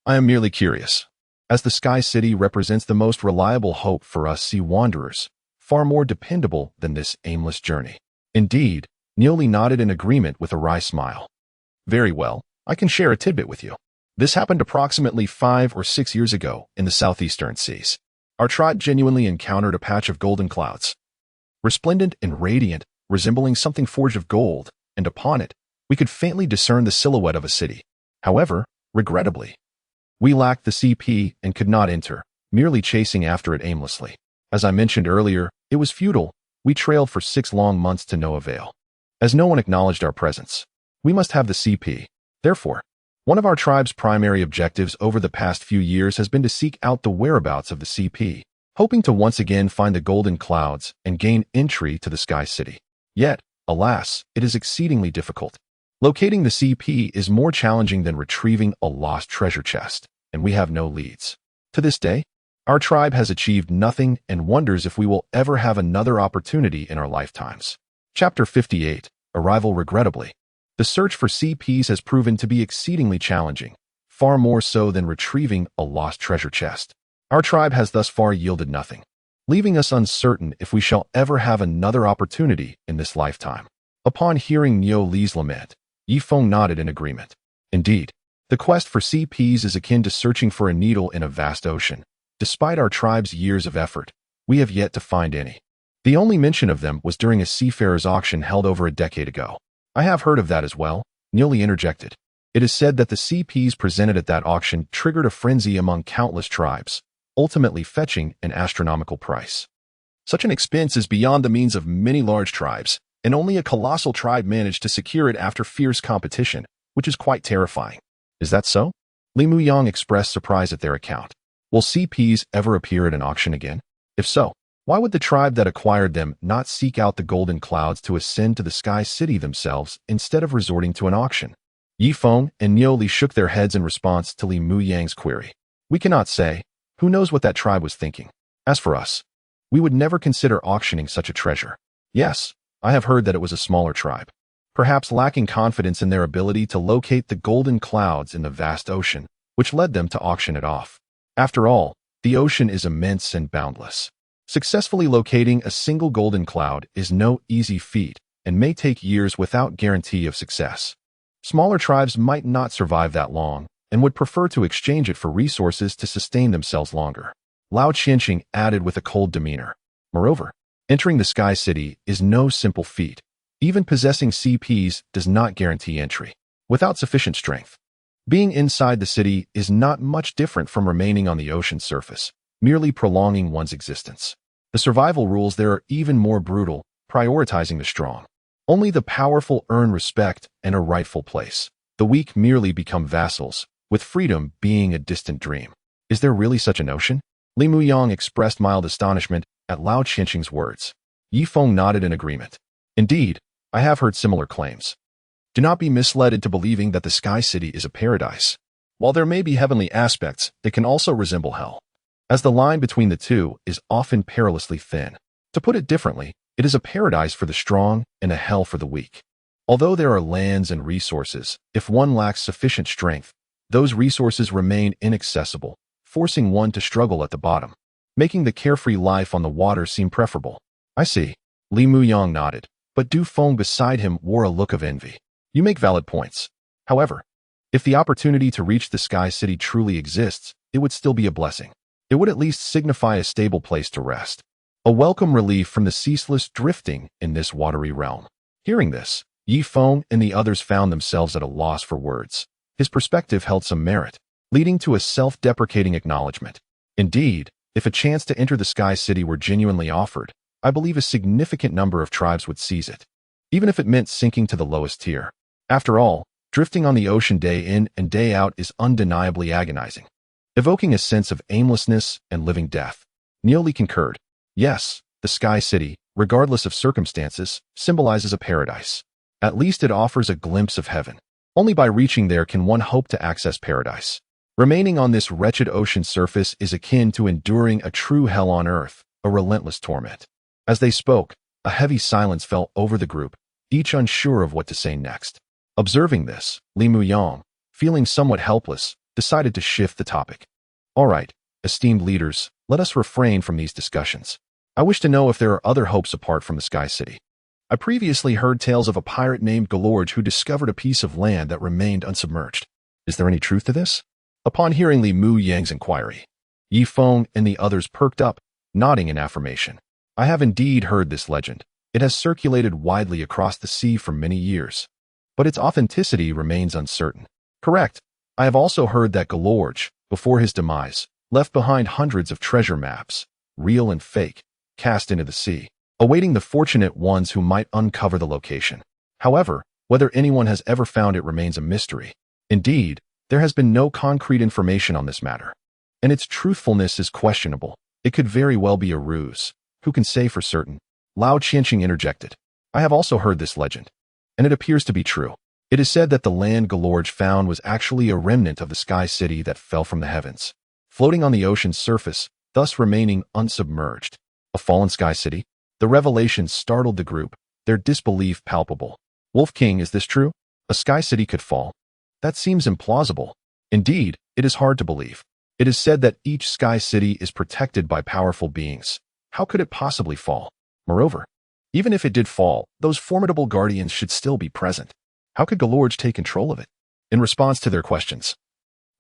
Speaker 1: I am merely curious. As the Sky City represents the most reliable hope for us sea wanderers, far more dependable than this aimless journey. Indeed, Niu Li nodded in agreement with a wry smile. Very well, I can share a tidbit with you. This happened approximately 5 or 6 years ago in the southeastern seas. Our tribe genuinely encountered a patch of golden clouds, resplendent and radiant, resembling something forged of gold, and upon it, we could faintly discern the silhouette of a city. However, regrettably, we lacked the CP and could not enter, merely chasing after it aimlessly. As I mentioned earlier, it was futile. We trailed for 6 long months to no avail. As no one acknowledged our presence, we must have the CP. Therefore, one of our tribe's primary objectives over the past few years has been to seek out the whereabouts of the CP, hoping to once again find the golden clouds and gain entry to the Sky City. Yet, alas, it is exceedingly difficult. Locating the CP is more challenging than retrieving a lost treasure chest, and we have no leads. To this day, our tribe has achieved nothing and wonders if we will ever have another opportunity in our lifetimes. Chapter 58, Arrival. Regrettably, the search for CPs has proven to be exceedingly challenging, far more so than retrieving a lost treasure chest. Our tribe has thus far yielded nothing, leaving us uncertain if we shall ever have another opportunity in this lifetime. Upon hearing Neo Li's lament, Yifeng nodded in agreement. Indeed, the quest for CPs is akin to searching for a needle in a vast ocean. Despite our tribe's years of effort, we have yet to find any. The only mention of them was during a seafarer's auction held over a decade ago. I have heard of that as well, Neo Li interjected. It is said that the CPs presented at that auction triggered a frenzy among countless tribes, ultimately fetching an astronomical price. Such an expense is beyond the means of many large tribes, and only a colossal tribe managed to secure it after fierce competition, which is quite terrifying. Is that so? Li Muyang expressed surprise at their account. Will CPs ever appear at an auction again? If so, why would the tribe that acquired them not seek out the golden clouds to ascend to the Sky City themselves instead of resorting to an auction? Yifeng and Neo Li shook their heads in response to Li Muyang's query. We cannot say. Who knows what that tribe was thinking? As for us, we would never consider auctioning such a treasure. Yes, I have heard that it was a smaller tribe, perhaps lacking confidence in their ability to locate the golden clouds in the vast ocean, which led them to auction it off. After all, the ocean is immense and boundless. Successfully locating a single golden cloud is no easy feat and may take years without guarantee of success. Smaller tribes might not survive that long and would prefer to exchange it for resources to sustain themselves longer. Lao Qianqing added with a cold demeanor. Moreover, entering the Sky City is no simple feat. Even possessing CPs does not guarantee entry. Without sufficient strength, being inside the city is not much different from remaining on the ocean's surface, merely prolonging one's existence. The survival rules there are even more brutal, prioritizing the strong. Only the powerful earn respect and a rightful place. The weak merely become vassals, with freedom being a distant dream. Is there really such an ocean? Li Muyang expressed mild astonishment at Lao Qianqing's words. Yifeng nodded in agreement. Indeed, I have heard similar claims. Do not be misled into believing that the Sky City is a paradise. While there may be heavenly aspects, it can also resemble hell, as the line between the two is often perilously thin. To put it differently, it is a paradise for the strong and a hell for the weak. Although there are lands and resources, if one lacks sufficient strength, those resources remain inaccessible, forcing one to struggle at the bottom, making the carefree life on the water seem preferable. I see. Li Muyang nodded, but Du Feng beside him wore a look of envy. You make valid points. However, if the opportunity to reach the Sky City truly exists, it would still be a blessing. It would at least signify a stable place to rest, a welcome relief from the ceaseless drifting in this watery realm. Hearing this, Yifeng and the others found themselves at a loss for words. His perspective held some merit, leading to a self-deprecating acknowledgement. Indeed, if a chance to enter the Sky City were genuinely offered, I believe a significant number of tribes would seize it, even if it meant sinking to the lowest tier. After all, drifting on the ocean day in and day out is undeniably agonizing, evoking a sense of aimlessness and living death. Neo Li concurred. Yes, the Sky City, regardless of circumstances, symbolizes a paradise. At least it offers a glimpse of heaven. Only by reaching there can one hope to access paradise. Remaining on this wretched ocean surface is akin to enduring a true hell on earth, a relentless torment. As they spoke, a heavy silence fell over the group, each unsure of what to say next. Observing this, Li Muyang, feeling somewhat helpless, decided to shift the topic. All right, esteemed leaders, let us refrain from these discussions. I wish to know if there are other hopes apart from the Sky City. I previously heard tales of a pirate named Galorge who discovered a piece of land that remained unsubmerged. Is there any truth to this? Upon hearing Li Mu Yang's inquiry, Yi Feng and the others perked up, nodding in affirmation. I have indeed heard this legend. It has circulated widely across the sea for many years, but its authenticity remains uncertain. Correct. I have also heard that Galorge, before his demise, left behind hundreds of treasure maps, real and fake, cast into the sea, awaiting the fortunate ones who might uncover the location. However, whether anyone has ever found it remains a mystery. Indeed, there has been no concrete information on this matter, and its truthfulness is questionable. It could very well be a ruse. Who can say for certain? Lao Qianqing interjected. I have also heard this legend, and it appears to be true. It is said that the land Galorge found was actually a remnant of the sky city that fell from the heavens, floating on the ocean's surface, thus remaining unsubmerged. A fallen sky city? The revelation startled the group, their disbelief palpable. Wolf King, is this true? A sky city could fall? That seems implausible. Indeed, it is hard to believe. It is said that each sky city is protected by powerful beings. How could it possibly fall? Moreover, even if it did fall, those formidable guardians should still be present. How could Galorge take control of it? In response to their questions,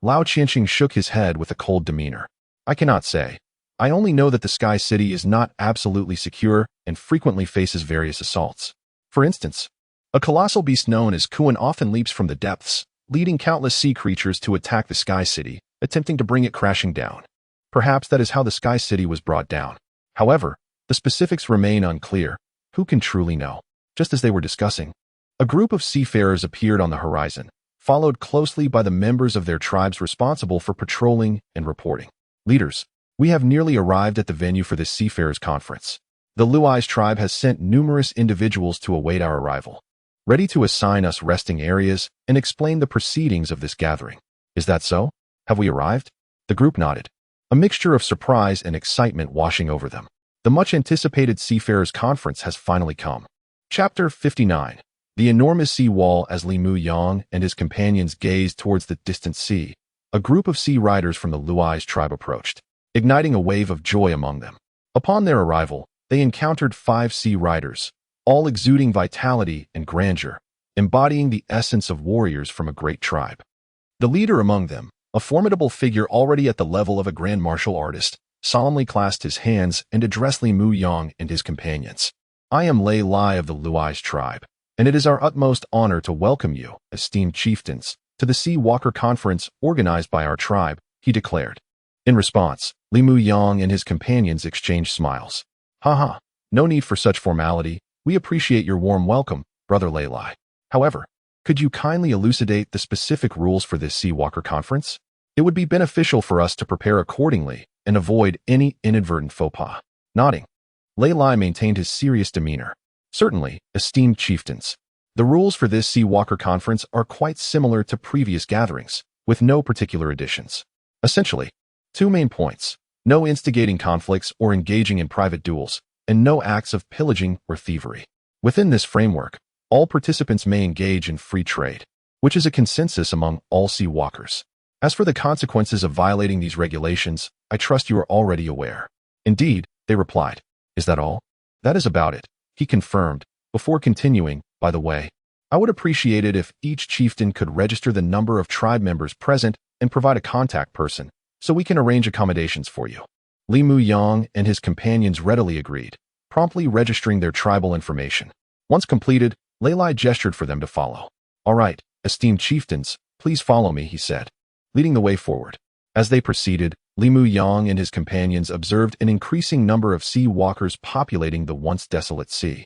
Speaker 1: Lao Qianqing shook his head with a cold demeanor. I cannot say. I only know that the Sky City is not absolutely secure and frequently faces various assaults. For instance, a colossal beast known as Kuan often leaps from the depths, leading countless sea creatures to attack the Sky City, attempting to bring it crashing down. Perhaps that is how the Sky City was brought down. However, the specifics remain unclear. Who can truly know? Just as they were discussing, a group of seafarers appeared on the horizon, followed closely by the members of their tribes responsible for patrolling and reporting. Leaders, we have nearly arrived at the venue for this seafarers conference. The Luai's tribe has sent numerous individuals to await our arrival, ready to assign us resting areas and explain the proceedings of this gathering. Is that so? Have we arrived? The group nodded, a mixture of surprise and excitement washing over them. The much-anticipated Seafarers Conference has finally come. Chapter 59. The enormous sea wall. As Li Mu Yang and his companions gazed towards the distant sea, a group of sea riders from the Luai's tribe approached, igniting a wave of joy among them. Upon their arrival, they encountered 5 sea riders, all exuding vitality and grandeur, embodying the essence of warriors from a great tribe. The leader among them, a formidable figure already at the level of a grand martial artist, solemnly clasped his hands and addressed Li Mu Yang and his companions. I am Lei Lai of the Luai's tribe, and it is our utmost honor to welcome you, esteemed chieftains, to the Sea Walker Conference organized by our tribe, he declared. In response, Li Mu Yang and his companions exchanged smiles. Haha, no need for such formality. We appreciate your warm welcome, Brother Lei Lai. However, could you kindly elucidate the specific rules for this Sea Walker Conference? It would be beneficial for us to prepare accordingly and avoid any inadvertent faux pas. Nodding, Lei Lai maintained his serious demeanor. Certainly, esteemed chieftains. The rules for this Sea Walker Conference are quite similar to previous gatherings, with no particular additions. Essentially, 2 main points: no instigating conflicts or engaging in private duels, and no acts of pillaging or thievery. Within this framework, all participants may engage in free trade, which is a consensus among all sea walkers. As for the consequences of violating these regulations, I trust you are already aware. Indeed, they replied. Is that all? That is about it, he confirmed, before continuing. By the way, I would appreciate it if each chieftain could register the number of tribe members present and provide a contact person, so we can arrange accommodations for you. Li Mu Yang and his companions readily agreed, promptly registering their tribal information. Once completed, Lei Lai gestured for them to follow. All right, esteemed chieftains, please follow me, he said, leading the way forward. As they proceeded, Li Mu Yang and his companions observed an increasing number of sea walkers populating the once desolate sea.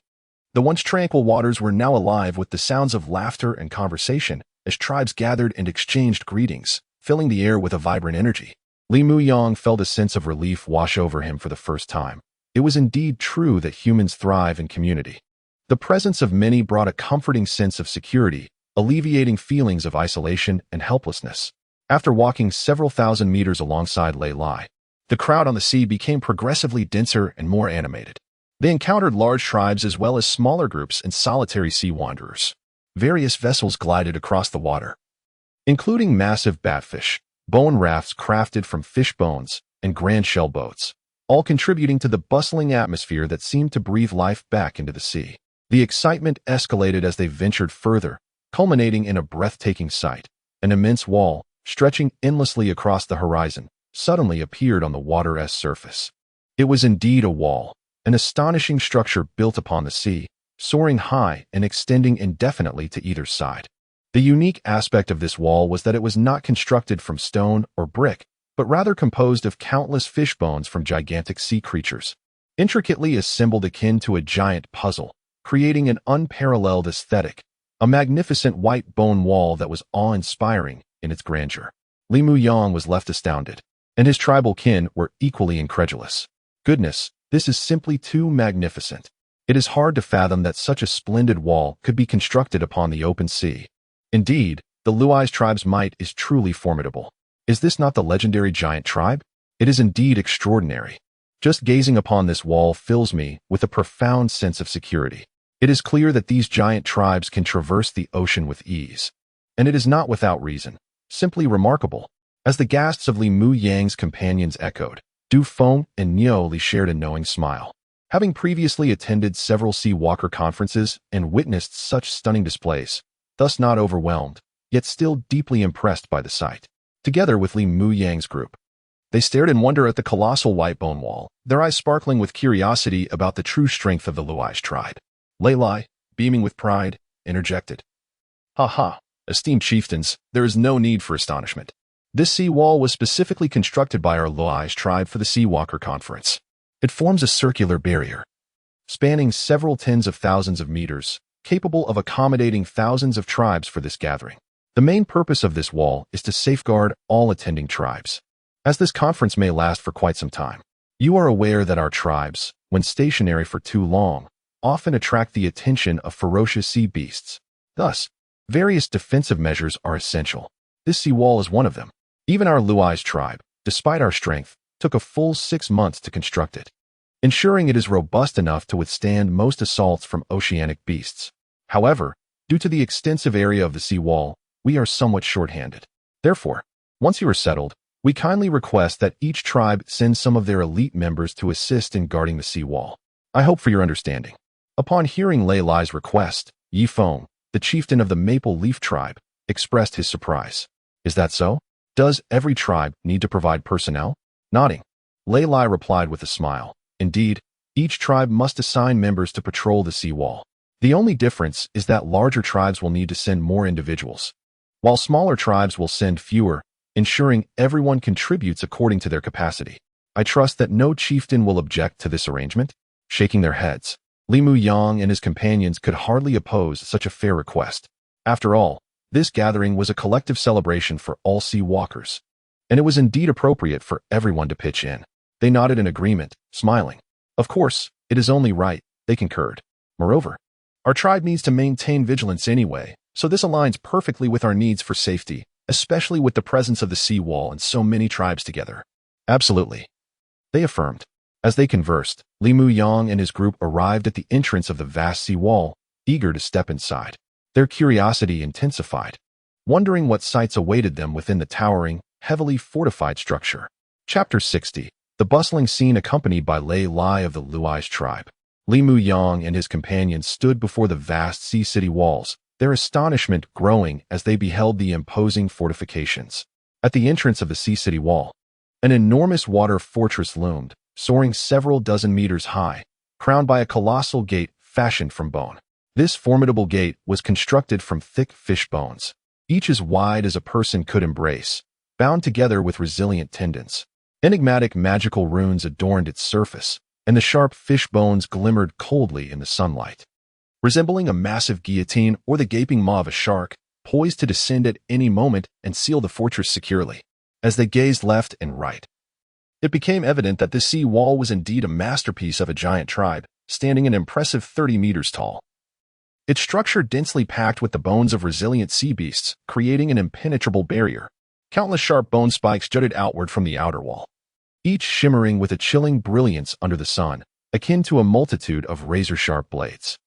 Speaker 1: The once tranquil waters were now alive with the sounds of laughter and conversation as tribes gathered and exchanged greetings, filling the air with a vibrant energy. Li Mu Yang felt a sense of relief wash over him for the first time. It was indeed true that humans thrive in community. The presence of many brought a comforting sense of security, alleviating feelings of isolation and helplessness. After walking several thousand meters alongside Lei Lai, the crowd on the sea became progressively denser and more animated. They encountered large tribes as well as smaller groups and solitary sea wanderers. Various vessels glided across the water, including massive batfish, bone rafts crafted from fish bones, and grand shell boats, all contributing to the bustling atmosphere that seemed to breathe life back into the sea. The excitement escalated as they ventured further, culminating in a breathtaking sight: An immense wall, stretching endlessly across the horizon, suddenly appeared on the water's surface. It was indeed a wall, an astonishing structure built upon the sea, soaring high and extending indefinitely to either side. The unique aspect of this wall was that it was not constructed from stone or brick, but rather composed of countless fish bones from gigantic sea creatures, intricately assembled akin to a giant puzzle, creating an unparalleled aesthetic, a magnificent white bone wall that was awe-inspiring in its grandeur. Li Muyang was left astounded, and his tribal kin were equally incredulous. Goodness, this is simply too magnificent. It is hard to fathom that such a splendid wall could be constructed upon the open sea. Indeed, the Luai's tribe's might is truly formidable. Is this not the legendary giant tribe? It is indeed extraordinary. Just gazing upon this wall fills me with a profound sense of security. It is clear that these giant tribes can traverse the ocean with ease. And it is not without reason, simply remarkable. As the gasps of Li Muyang's companions echoed, Du Feng and Niu Li shared a knowing smile. Having previously attended several sea walker conferences and witnessed such stunning displays, thus not overwhelmed, yet still deeply impressed by the sight. Together with Li Muyang's group, they stared in wonder at the colossal white bone wall, their eyes sparkling with curiosity about the true strength of the Luai's tribe. Lei Lai, beaming with pride, interjected. Ha ha, esteemed chieftains, there is no need for astonishment. This sea wall was specifically constructed by our Luai's tribe for the Sea Walker Conference. It forms a circular barrier, spanning several tens of thousands of meters, capable of accommodating thousands of tribes for this gathering. The main purpose of this wall is to safeguard all attending tribes. As this conference may last for quite some time, you are aware that our tribes, when stationary for too long, often attract the attention of ferocious sea beasts. Thus, various defensive measures are essential. This sea wall is one of them. Even our Luai's tribe, despite our strength, took a full 6 months to construct it, ensuring it is robust enough to withstand most assaults from oceanic beasts. However, due to the extensive area of the sea wall, we are somewhat short-handed. Therefore, once you are settled, we kindly request that each tribe send some of their elite members to assist in guarding the sea wall. I hope for your understanding. Upon hearing Lei Lai's request, Yi Feng, the chieftain of the Maple Leaf tribe, expressed his surprise. Is that so? Does every tribe need to provide personnel? Nodding, Lei Lai replied with a smile. Indeed, each tribe must assign members to patrol the sea wall. The only difference is that larger tribes will need to send more individuals, while smaller tribes will send fewer, ensuring everyone contributes according to their capacity. I trust that no chieftain will object to this arrangement. Shaking their heads, Li Muyang and his companions could hardly oppose such a fair request. After all, this gathering was a collective celebration for all sea walkers, and it was indeed appropriate for everyone to pitch in. They nodded in agreement, smiling. Of course, it is only right, they concurred. Moreover, our tribe needs to maintain vigilance anyway, so this aligns perfectly with our needs for safety, especially with the presence of the sea wall and so many tribes together. Absolutely, they affirmed. As they conversed, Li Muyang and his group arrived at the entrance of the vast sea wall, eager to step inside. Their curiosity intensified, wondering what sights awaited them within the towering, heavily fortified structure. Chapter 60. The bustling scene accompanied by Lei Lai of the Luai's tribe. Li Muyang and his companions stood before the vast sea city walls, their astonishment growing as they beheld the imposing fortifications. At the entrance of the sea city wall, an enormous water fortress loomed, soaring several dozen meters high, crowned by a colossal gate fashioned from bone. This formidable gate was constructed from thick fish bones, each as wide as a person could embrace, bound together with resilient tendons. Enigmatic magical runes adorned its surface, and the sharp fish bones glimmered coldly in the sunlight. Resembling a massive guillotine or the gaping maw of a shark, poised to descend at any moment and seal the fortress securely. As they gazed left and right, it became evident that this sea wall was indeed a masterpiece of a giant tribe, standing an impressive 30 meters tall. Its structure densely packed with the bones of resilient sea beasts, creating an impenetrable barrier. Countless sharp bone spikes jutted outward from the outer wall, each shimmering with a chilling brilliance under the sun, akin to a multitude of razor-sharp blades.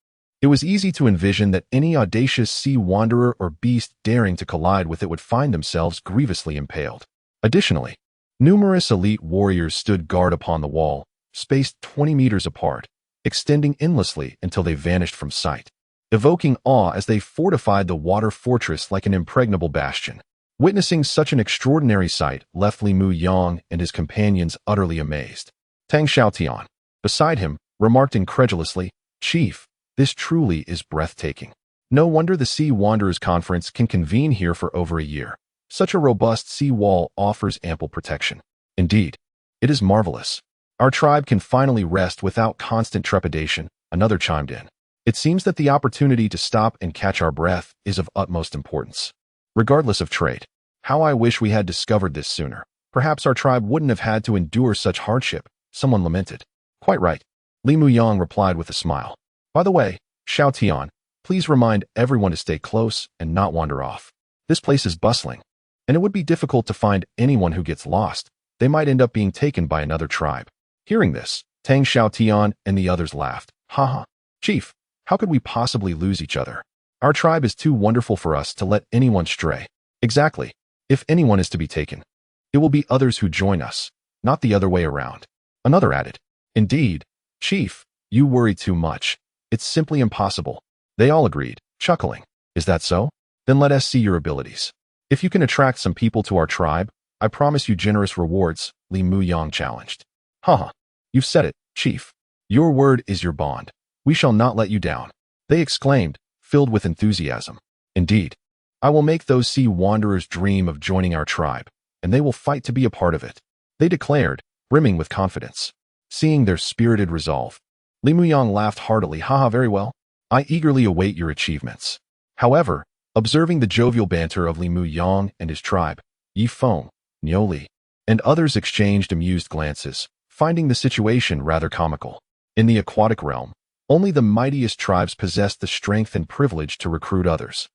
Speaker 1: It was easy to envision that any audacious sea wanderer or beast daring to collide with it would find themselves grievously impaled. Additionally, numerous elite warriors stood guard upon the wall, spaced 20 meters apart, extending endlessly until they vanished from sight, evoking awe as they fortified the water fortress like an impregnable bastion. Witnessing such an extraordinary sight left Li Mu Yang and his companions utterly amazed. Tang Xiaotian, beside him, remarked incredulously, "Chief, this truly is breathtaking. No wonder the Sea Wanderers Conference can convene here for over a year. Such a robust sea wall offers ample protection. Indeed, it is marvelous. Our tribe can finally rest without constant trepidation," another chimed in. "It seems that the opportunity to stop and catch our breath is of utmost importance. Regardless of trade, how I wish we had discovered this sooner. Perhaps our tribe wouldn't have had to endure such hardship," someone lamented. "Quite right," Li Mu Yang replied with a smile. "By the way, Xiao Tian, please remind everyone to stay close and not wander off. This place is bustling, and it would be difficult to find anyone who gets lost. They might end up being taken by another tribe." Hearing this, Tang Xiaotian and the others laughed. "Haha, Chief, how could we possibly lose each other? Our tribe is too wonderful for us to let anyone stray." "Exactly. If anyone is to be taken, it will be others who join us, not the other way around," another added. "Indeed, Chief, you worry too much. It's simply impossible." They all agreed, chuckling. "Is that so? Then let us see your abilities. If you can attract some people to our tribe, I promise you generous rewards," Li Mu Yang challenged. "Haha, you've said it, Chief. Your word is your bond. We shall not let you down," they exclaimed, filled with enthusiasm. "Indeed, I will make those sea wanderers dream of joining our tribe, and they will fight to be a part of it," they declared, brimming with confidence. Seeing their spirited resolve, Li Mu Yang laughed heartily. "Haha, very well. I eagerly await your achievements." However, observing the jovial banter of Li Mu Yang and his tribe, Yi Feng, Niu Li, and others exchanged amused glances, finding the situation rather comical. In the aquatic realm, only the mightiest tribes possessed the strength and privilege to recruit others.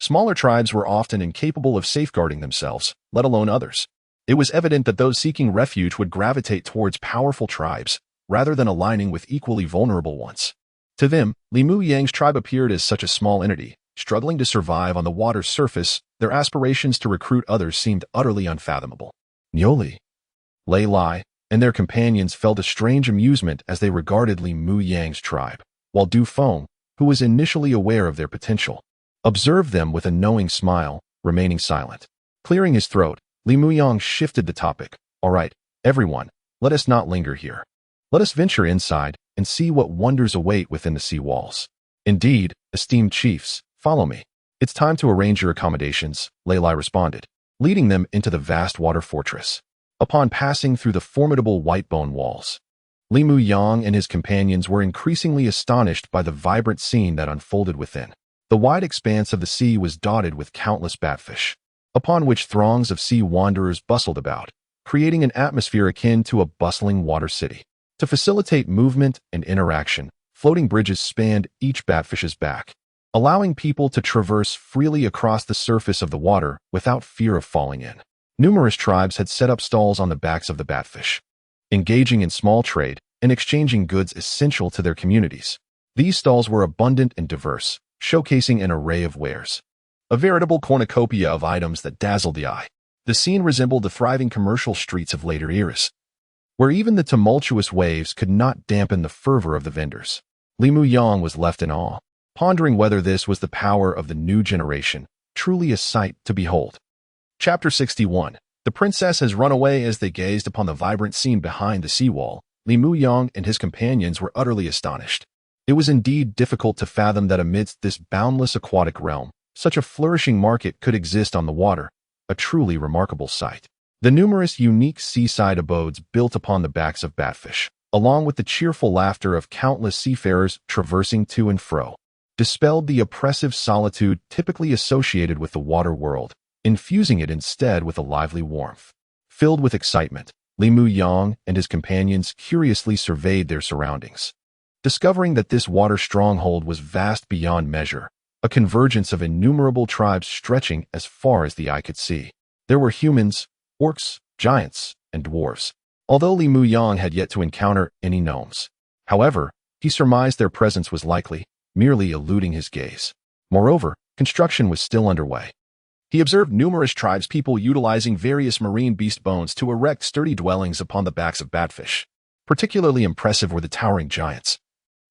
Speaker 1: Smaller tribes were often incapable of safeguarding themselves, let alone others. It was evident that those seeking refuge would gravitate towards powerful tribes, rather than aligning with equally vulnerable ones. To them, Li Mu Yang's tribe appeared as such a small entity, struggling to survive on the water's surface. Their aspirations to recruit others seemed utterly unfathomable. Niu Li, Lei Lai, and their companions felt a strange amusement as they regarded Li Mu Yang's tribe, while Du Feng, who was initially aware of their potential, observed them with a knowing smile, remaining silent. Clearing his throat, Li Mu Yang shifted the topic. "All right, everyone, let us not linger here. Let us venture inside and see what wonders await within the sea walls." "Indeed, esteemed chiefs, follow me. It's time to arrange your accommodations," Lei Lai responded, leading them into the vast water fortress. Upon passing through the formidable white bone walls, Li Mu Yang and his companions were increasingly astonished by the vibrant scene that unfolded within. The wide expanse of the sea was dotted with countless batfish, upon which throngs of sea wanderers bustled about, creating an atmosphere akin to a bustling water city. To facilitate movement and interaction, floating bridges spanned each batfish's back, allowing people to traverse freely across the surface of the water without fear of falling in. Numerous tribes had set up stalls on the backs of the batfish, engaging in small trade and exchanging goods essential to their communities. These stalls were abundant and diverse, showcasing an array of wares, a veritable cornucopia of items that dazzled the eye. The scene resembled the thriving commercial streets of later eras, where even the tumultuous waves could not dampen the fervor of the vendors. Li Mu Yang was left in awe, pondering whether this was the power of the new generation, truly a sight to behold. Chapter 61. The princess has run away. As they gazed upon the vibrant scene behind the seawall, Li Mu Yang and his companions were utterly astonished. It was indeed difficult to fathom that amidst this boundless aquatic realm, such a flourishing market could exist on the water, a truly remarkable sight. The numerous unique seaside abodes built upon the backs of batfish, along with the cheerful laughter of countless seafarers traversing to and fro, dispelled the oppressive solitude typically associated with the water world, infusing it instead with a lively warmth. Filled with excitement, Li Mu Yang and his companions curiously surveyed their surroundings, discovering that this water stronghold was vast beyond measure, a convergence of innumerable tribes stretching as far as the eye could see. There were humans, orcs, giants, and dwarves, although Li Mu Yang had yet to encounter any gnomes. However, he surmised their presence was likely, merely eluding his gaze. Moreover, construction was still underway. He observed numerous tribespeople utilizing various marine beast bones to erect sturdy dwellings upon the backs of batfish. Particularly impressive were the towering giants,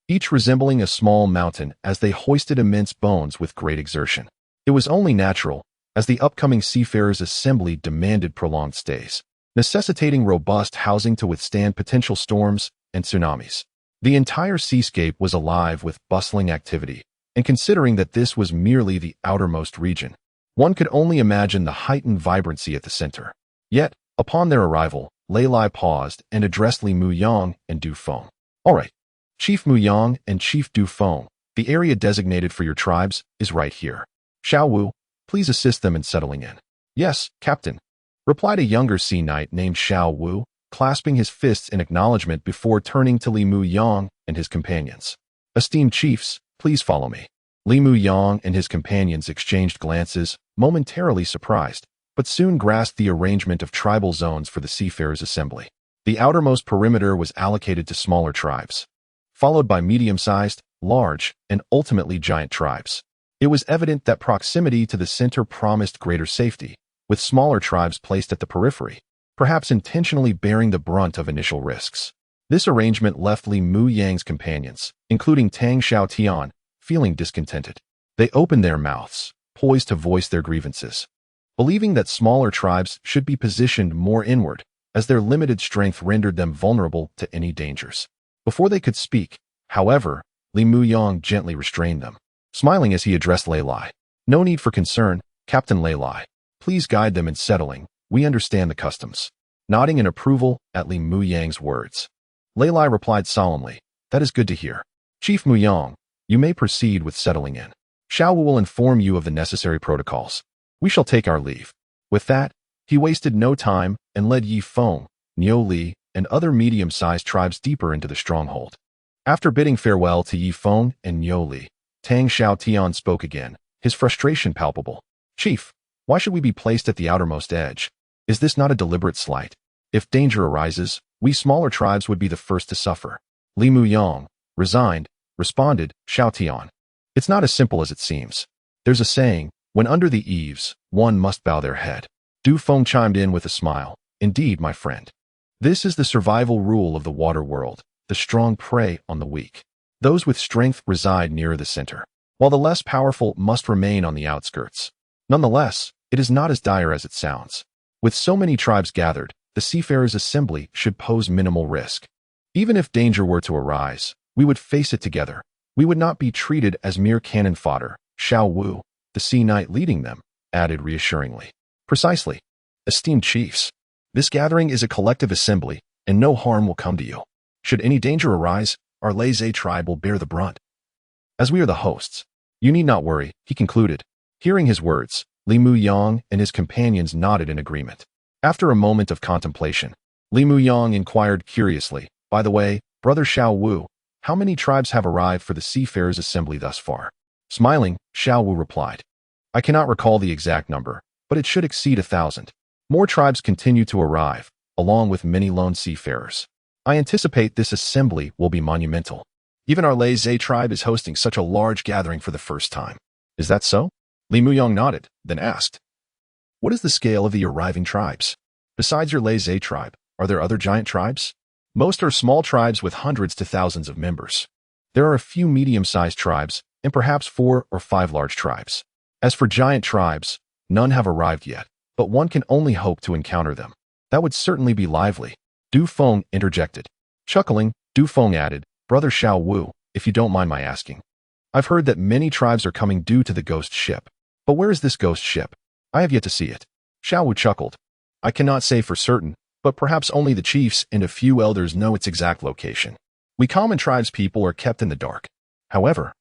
Speaker 1: each resembling a small mountain as they hoisted immense bones with great exertion. It was only natural, as the upcoming seafarers' assembly demanded prolonged stays, necessitating robust housing to withstand potential storms and tsunamis. The entire seascape was alive with bustling activity, and considering that this was merely the outermost region, one could only imagine the heightened vibrancy at the center. Yet, upon their arrival, Lei Lai paused and addressed Li Muyang and Du Feng. "All right, Chief Muyang and Chief Du Feng, the area designated for your tribes is right here. Xiao Wu, please assist them in settling in." "Yes, Captain," replied a younger sea knight named Xiao Wu, clasping his fists in acknowledgement before turning to Li Muyang and his companions. "Esteemed chiefs, please follow me." Li Muyang and his companions exchanged glances, momentarily surprised, but soon grasped the arrangement of tribal zones for the seafarers' assembly. The outermost perimeter was allocated to smaller tribes, followed by medium-sized, large, and ultimately giant tribes. It was evident that proximity to the center promised greater safety, with smaller tribes placed at the periphery, perhaps intentionally bearing the brunt of initial risks. This arrangement left Li Muyang's companions, including Tang Xiaotian, feeling discontented. They opened their mouths, poised to voice their grievances, believing that smaller tribes should be positioned more inward, as their limited strength rendered them vulnerable to any dangers. Before they could speak, however, Li Muyang gently restrained them, smiling as he addressed Lei Lai. "No need for concern, Captain Lei Lai. Please guide them in settling. We understand the customs." Nodding in approval at Li Muyang's words, Lei Lai replied solemnly, "That is good to hear. Chief Muyang, you may proceed with settling in. Xiao Wu will inform you of the necessary protocols. We shall take our leave." With that, he wasted no time and led Yi Feng, Niu Li, and other medium-sized tribes deeper into the stronghold. After bidding farewell to Yi Feng and Niu Li, Tang Xiaotian spoke again, his frustration palpable. "Chief, why should we be placed at the outermost edge? Is this not a deliberate slight? If danger arises, we smaller tribes would be the first to suffer." Li Muyang, resigned, responded, "Xiaotian, it's not as simple as it seems. There's a saying, when under the eaves, one must bow their head." Du Feng chimed in with a smile, "Indeed, my friend. This is the survival rule of the water world. The strong prey on the weak. Those with strength reside nearer the center, while the less powerful must remain on the outskirts. Nonetheless, it is not as dire as it sounds. With so many tribes gathered, the seafarers' assembly should pose minimal risk. Even if danger were to arise, we would face it together. We would not be treated as mere cannon fodder." Xiao Wu, the sea knight leading them, added reassuringly. "Precisely. Esteemed chiefs, this gathering is a collective assembly, and no harm will come to you. Should any danger arise, our Lei tribe will bear the brunt. As we are the hosts, you need not worry," he concluded. Hearing his words, Li Muyang and his companions nodded in agreement. After a moment of contemplation, Li Muyang inquired curiously, "By the way, Brother Xiao Wu, how many tribes have arrived for the seafarers' assembly thus far?" Smiling, Xiao Wu replied, "I cannot recall the exact number, but it should exceed 1,000. More tribes continue to arrive, along with many lone seafarers. I anticipate this assembly will be monumental. Even our Lei tribe is hosting such a large gathering for the first time." "Is that so?" Li Muyang nodded, then asked, "What is the scale of the arriving tribes? Besides your Lei tribe, are there other giant tribes?" "Most are small tribes with hundreds to thousands of members. There are a few medium-sized tribes, and perhaps 4 or 5 large tribes. As for giant tribes, none have arrived yet, but one can only hope to encounter them." "That would certainly be lively," Du Feng interjected. Chuckling, Du Feng added, "Brother Xiao Wu, if you don't mind my asking, I've heard that many tribes are coming due to the ghost ship. But where is this ghost ship? I have yet to see it." Xiao Wu chuckled. "I cannot say for certain, but perhaps only the chiefs and a few elders know its exact location. We common tribespeople are kept in the dark. However,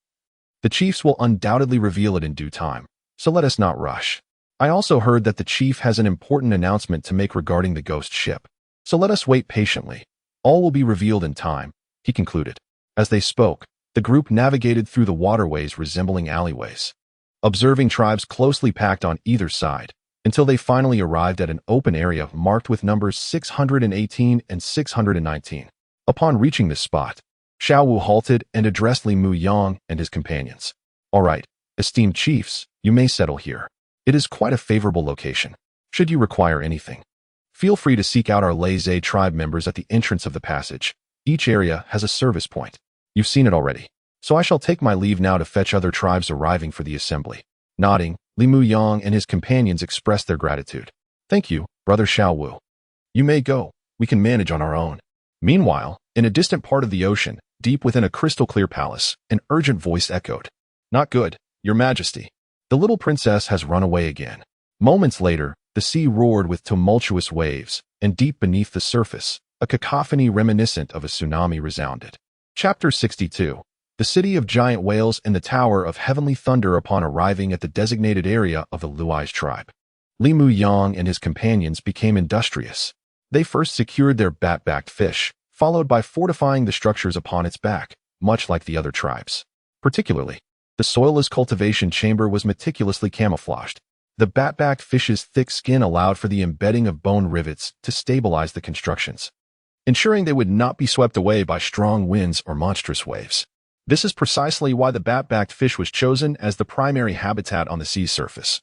Speaker 1: the chiefs will undoubtedly reveal it in due time, so let us not rush. I also heard that the chief has an important announcement to make regarding the ghost ship, so let us wait patiently. All will be revealed in time," he concluded. As they spoke, the group navigated through the waterways resembling alleyways, observing tribes closely packed on either side, until they finally arrived at an open area marked with numbers 618 and 619. Upon reaching this spot, Xiao Wu halted and addressed Li Muyang and his companions. "All right, esteemed chiefs, you may settle here. It is quite a favorable location. Should you require anything, feel free to seek out our Lei tribe members at the entrance of the passage. Each area has a service point. You've seen it already. So I shall take my leave now to fetch other tribes arriving for the assembly." Nodding, Li Muyang and his companions expressed their gratitude. "Thank you, Brother Xiaowu. You may go. We can manage on our own." Meanwhile, in a distant part of the ocean, deep within a crystal-clear palace, an urgent voice echoed. "Not good, Your Majesty. The little princess has run away again." Moments later, the sea roared with tumultuous waves, and deep beneath the surface, a cacophony reminiscent of a tsunami resounded. Chapter 62. The City of Giant Whales and the Tower of Heavenly Thunder. Upon arriving at the designated area of the Luai's tribe, Li Muyang and his companions became industrious. They first secured their bat-backed fish, followed by fortifying the structures upon its back, much like the other tribes. Particularly, the soilless cultivation chamber was meticulously camouflaged. The bat-backed fish's thick skin allowed for the embedding of bone rivets to stabilize the constructions, ensuring they would not be swept away by strong winds or monstrous waves. This is precisely why the bat-backed fish was chosen as the primary habitat on the sea's surface.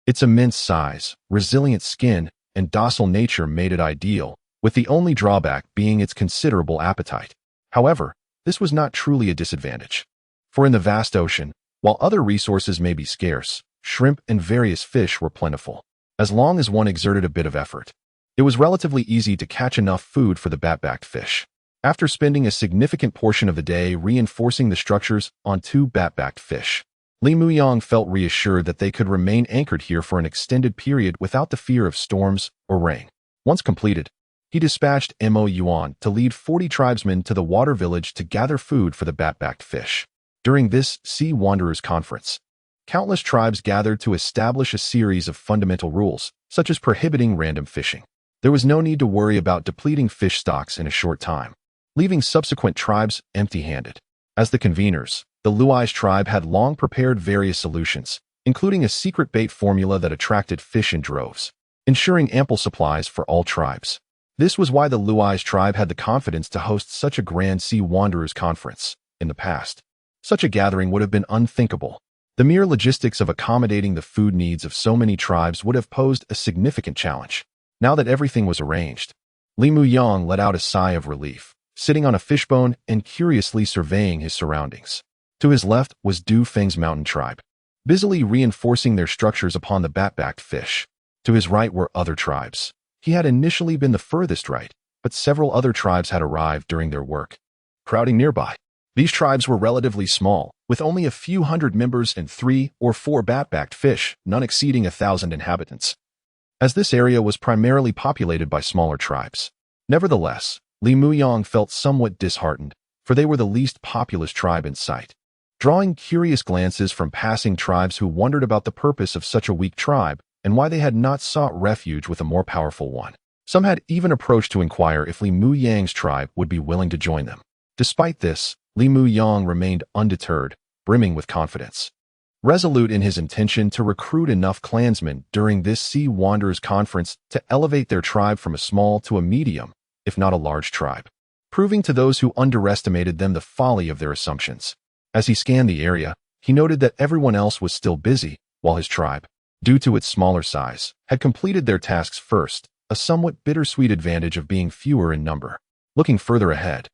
Speaker 1: Its immense size, resilient skin, and docile nature made it ideal, with the only drawback being its considerable appetite. However, this was not truly a disadvantage. For in the vast ocean, while other resources may be scarce, shrimp and various fish were plentiful. As long as one exerted a bit of effort, it was relatively easy to catch enough food for the bat-backed fish. After spending a significant portion of the day reinforcing the structures on 2 bat-backed fish, Li Muyang felt reassured that they could remain anchored here for an extended period without the fear of storms or rain. Once completed, he dispatched Mo Yuan to lead 40 tribesmen to the water village to gather food for the bat-backed fish. During this Sea Wanderers Conference, countless tribes gathered to establish a series of fundamental rules, such as prohibiting random fishing. There was no need to worry about depleting fish stocks in a short time, leaving subsequent tribes empty-handed. As the conveners, the Luai's tribe had long prepared various solutions, including a secret bait formula that attracted fish in droves, ensuring ample supplies for all tribes. This was why the Luai's tribe had the confidence to host such a grand Sea Wanderers Conference. In the past, such a gathering would have been unthinkable. The mere logistics of accommodating the food needs of so many tribes would have posed a significant challenge. Now that everything was arranged, Li Muyang let out a sigh of relief, sitting on a fishbone and curiously surveying his surroundings. To his left was Du Feng's mountain tribe, busily reinforcing their structures upon the bat-backed fish. To his right were other tribes. He had initially been the furthest right, but several other tribes had arrived during their work, crowding nearby. These tribes were relatively small, with only a few hundred members and 3 or 4 bat-backed fish, none exceeding 1,000 inhabitants, as this area was primarily populated by smaller tribes. Nevertheless, Li Muyang felt somewhat disheartened, for they were the least populous tribe in sight. Drawing curious glances from passing tribes who wondered about the purpose of such a weak tribe and why they had not sought refuge with a more powerful one. Some had even approached to inquire if Li Muyang's tribe would be willing to join them. Despite this, Li Muyang remained undeterred, brimming with confidence. Resolute in his intention to recruit enough clansmen during this Sea Wanderers Conference to elevate their tribe from a small to a medium, if not a large tribe, proving to those who underestimated them the folly of their assumptions. As he scanned the area, he noted that everyone else was still busy, while his tribe, due to its smaller size, had completed their tasks first, a somewhat bittersweet advantage of being fewer in number. Looking further ahead,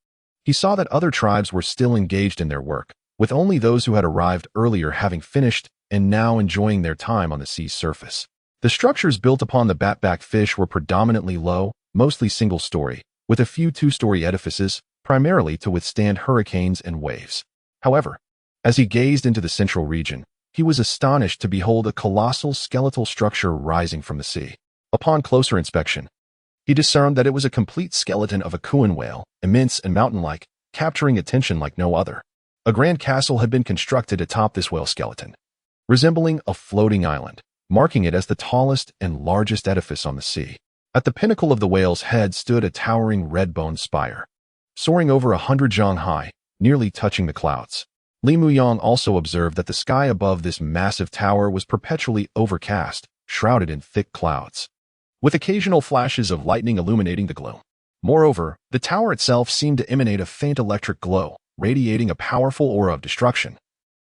Speaker 1: he saw that other tribes were still engaged in their work, with only those who had arrived earlier having finished and now enjoying their time on the sea's surface. The structures built upon the bat-backed fish were predominantly low, mostly single-story, with a few 2-story edifices, primarily to withstand hurricanes and waves. However, as he gazed into the central region, he was astonished to behold a colossal skeletal structure rising from the sea. Upon closer inspection, he discerned that it was a complete skeleton of a Kuan whale, immense and mountain-like, capturing attention like no other. A grand castle had been constructed atop this whale skeleton, resembling a floating island, marking it as the tallest and largest edifice on the sea. At the pinnacle of the whale's head stood a towering red-bone spire, soaring over 100 zhang high, nearly touching the clouds. Li Muyang also observed that the sky above this massive tower was perpetually overcast, shrouded in thick clouds, with occasional flashes of lightning illuminating the gloom. Moreover, the tower itself seemed to emanate a faint electric glow, radiating a powerful aura of destruction,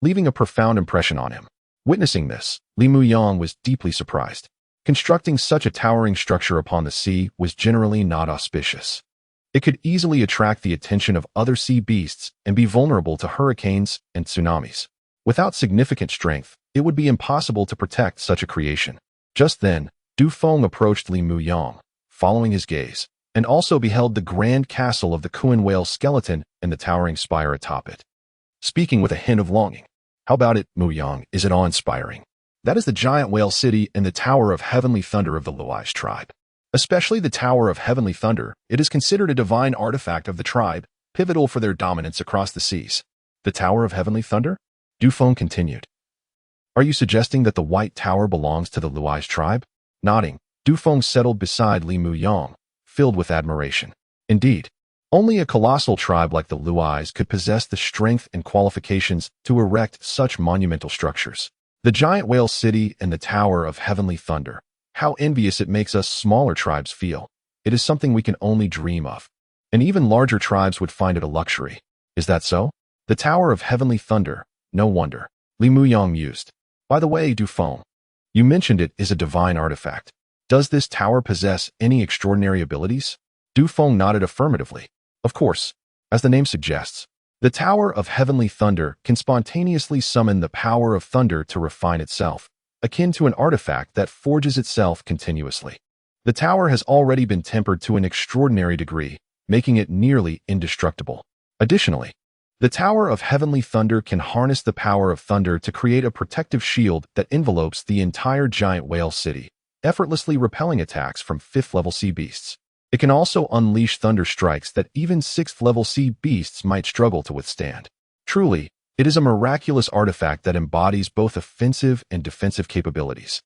Speaker 1: leaving a profound impression on him. Witnessing this, Li Muyang was deeply surprised. Constructing such a towering structure upon the sea was generally not auspicious. It could easily attract the attention of other sea beasts and be vulnerable to hurricanes and tsunamis. Without significant strength, it would be impossible to protect such a creation. Just then, Du Feng approached Li Muyang, following his gaze, and also beheld the grand castle of the Kuan whale skeleton and the towering spire atop it. Speaking with a hint of longing, "How about it, Muyang? Is it awe-inspiring? That is the giant whale city and the Tower of Heavenly Thunder of the Luai's tribe. Especially the Tower of Heavenly Thunder, it is considered a divine artifact of the tribe, pivotal for their dominance across the seas." "The Tower of Heavenly Thunder?" Du Feng continued. "Are you suggesting that the White Tower belongs to the Luai's tribe?" Nodding, Du Feng settled beside Li Muyang, filled with admiration. Indeed, only a colossal tribe like the Luais could possess the strength and qualifications to erect such monumental structures. The giant whale city and the Tower of Heavenly Thunder. How envious it makes us smaller tribes feel. It is something we can only dream of. And even larger tribes would find it a luxury. Is that so? The Tower of Heavenly Thunder. No wonder. Li Muyang mused. By the way, Du Feng, you mentioned it is a divine artifact. Does this tower possess any extraordinary abilities? Du Feng nodded affirmatively. Of course, as the name suggests, the Tower of Heavenly Thunder can spontaneously summon the power of thunder to refine itself, akin to an artifact that forges itself continuously. The tower has already been tempered to an extraordinary degree, making it nearly indestructible. Additionally, the Tower of Heavenly Thunder can harness the power of thunder to create a protective shield that envelopes the entire giant whale city, effortlessly repelling attacks from 5th-level sea beasts. It can also unleash thunder strikes that even 6th-level sea beasts might struggle to withstand. Truly, it is a miraculous artifact that embodies both offensive and defensive capabilities,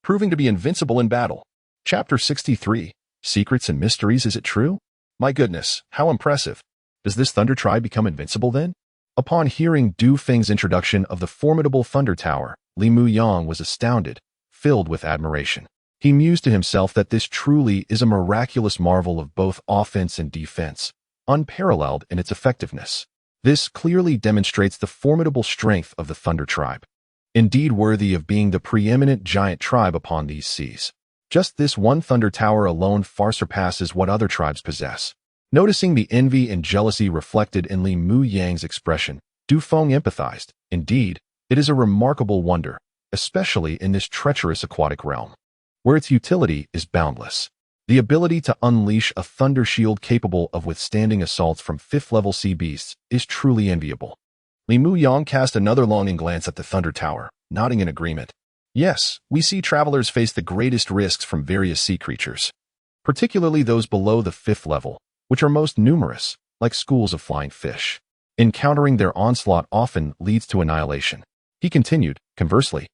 Speaker 1: proving to be invincible in battle. Chapter 63, Secrets and Mysteries. Is it true? My goodness, how impressive. Does this thunder tribe become invincible then? Upon hearing Du Feng's introduction of the formidable thunder tower, Li Muyang was astounded, filled with admiration. He mused to himself that this truly is a miraculous marvel of both offense and defense, unparalleled in its effectiveness. This clearly demonstrates the formidable strength of the thunder tribe, indeed worthy of being the preeminent giant tribe upon these seas. Just this one thunder tower alone far surpasses what other tribes possess. Noticing the envy and jealousy reflected in Li Muyang's expression, Du Feng empathized. Indeed, it is a remarkable wonder, especially in this treacherous aquatic realm, where its utility is boundless. The ability to unleash a thunder shield capable of withstanding assaults from 5th-level sea beasts is truly enviable. Li Muyang cast another longing glance at the thunder tower, nodding in agreement. Yes, we see travelers face the greatest risks from various sea creatures, particularly those below the 5th level, which are most numerous, like schools of flying fish. Encountering their onslaught often leads to annihilation. He continued, conversely,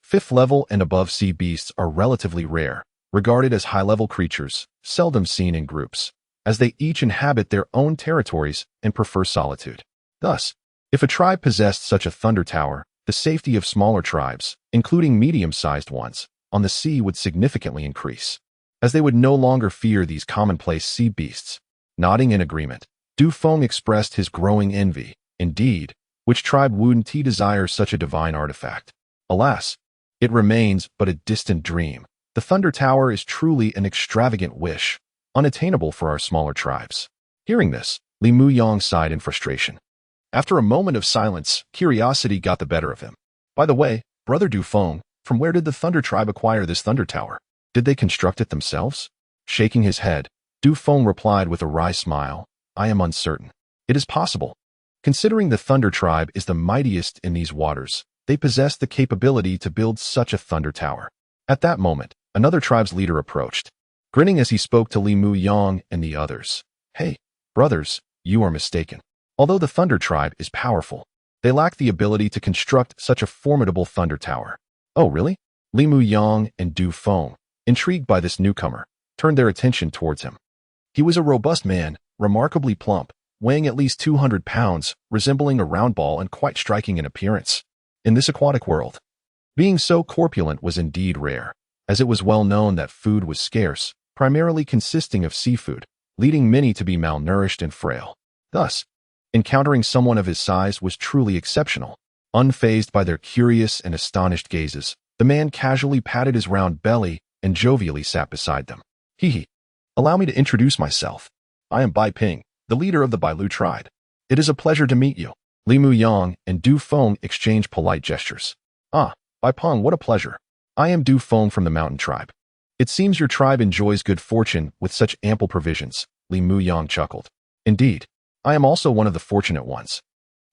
Speaker 1: 5th level and above sea beasts are relatively rare, regarded as high-level creatures, seldom seen in groups, as they each inhabit their own territories and prefer solitude. Thus, if a tribe possessed such a thunder tower, the safety of smaller tribes, including medium-sized ones, on the sea would significantly increase, as they would no longer fear these commonplace sea beasts. Nodding in agreement, Du Feng expressed his growing envy. Indeed, which tribe wouldn't desire such a divine artifact? Alas, it remains but a distant dream. The Thunder Tower is truly an extravagant wish, unattainable for our smaller tribes. Hearing this, Li Muyang sighed in frustration. After a moment of silence, curiosity got the better of him. By the way, Brother Du Feng, from where did the Thunder Tribe acquire this Thunder Tower? Did they construct it themselves? Shaking his head, Du Feng replied with a wry smile, I am uncertain. It is possible. Considering the Thunder Tribe is the mightiest in these waters, they possess the capability to build such a Thunder Tower. At that moment, another tribe's leader approached, grinning as he spoke to Li Muyang and the others. Hey, brothers, you are mistaken. Although the Thunder Tribe is powerful, they lack the ability to construct such a formidable Thunder Tower. Oh, really? Li Muyang and Du Feng, intrigued by this newcomer, turned their attention towards him. He was a robust man, remarkably plump, weighing at least 200 pounds, resembling a round ball and quite striking in appearance. In this aquatic world, being so corpulent was indeed rare, as it was well known that food was scarce, primarily consisting of seafood, leading many to be malnourished and frail. Thus, encountering someone of his size was truly exceptional. Unfazed by their curious and astonished gazes, the man casually patted his round belly and jovially sat beside them. Hee. Allow me to introduce myself. I am Bai Ping, the leader of the Bailu tribe. It is a pleasure to meet you. Li Muyang and Du Feng exchange polite gestures. Ah, Bai Peng, what a pleasure. I am Du Feng from the mountain tribe. It seems your tribe enjoys good fortune with such ample provisions, Li Muyang chuckled. Indeed, I am also one of the fortunate ones.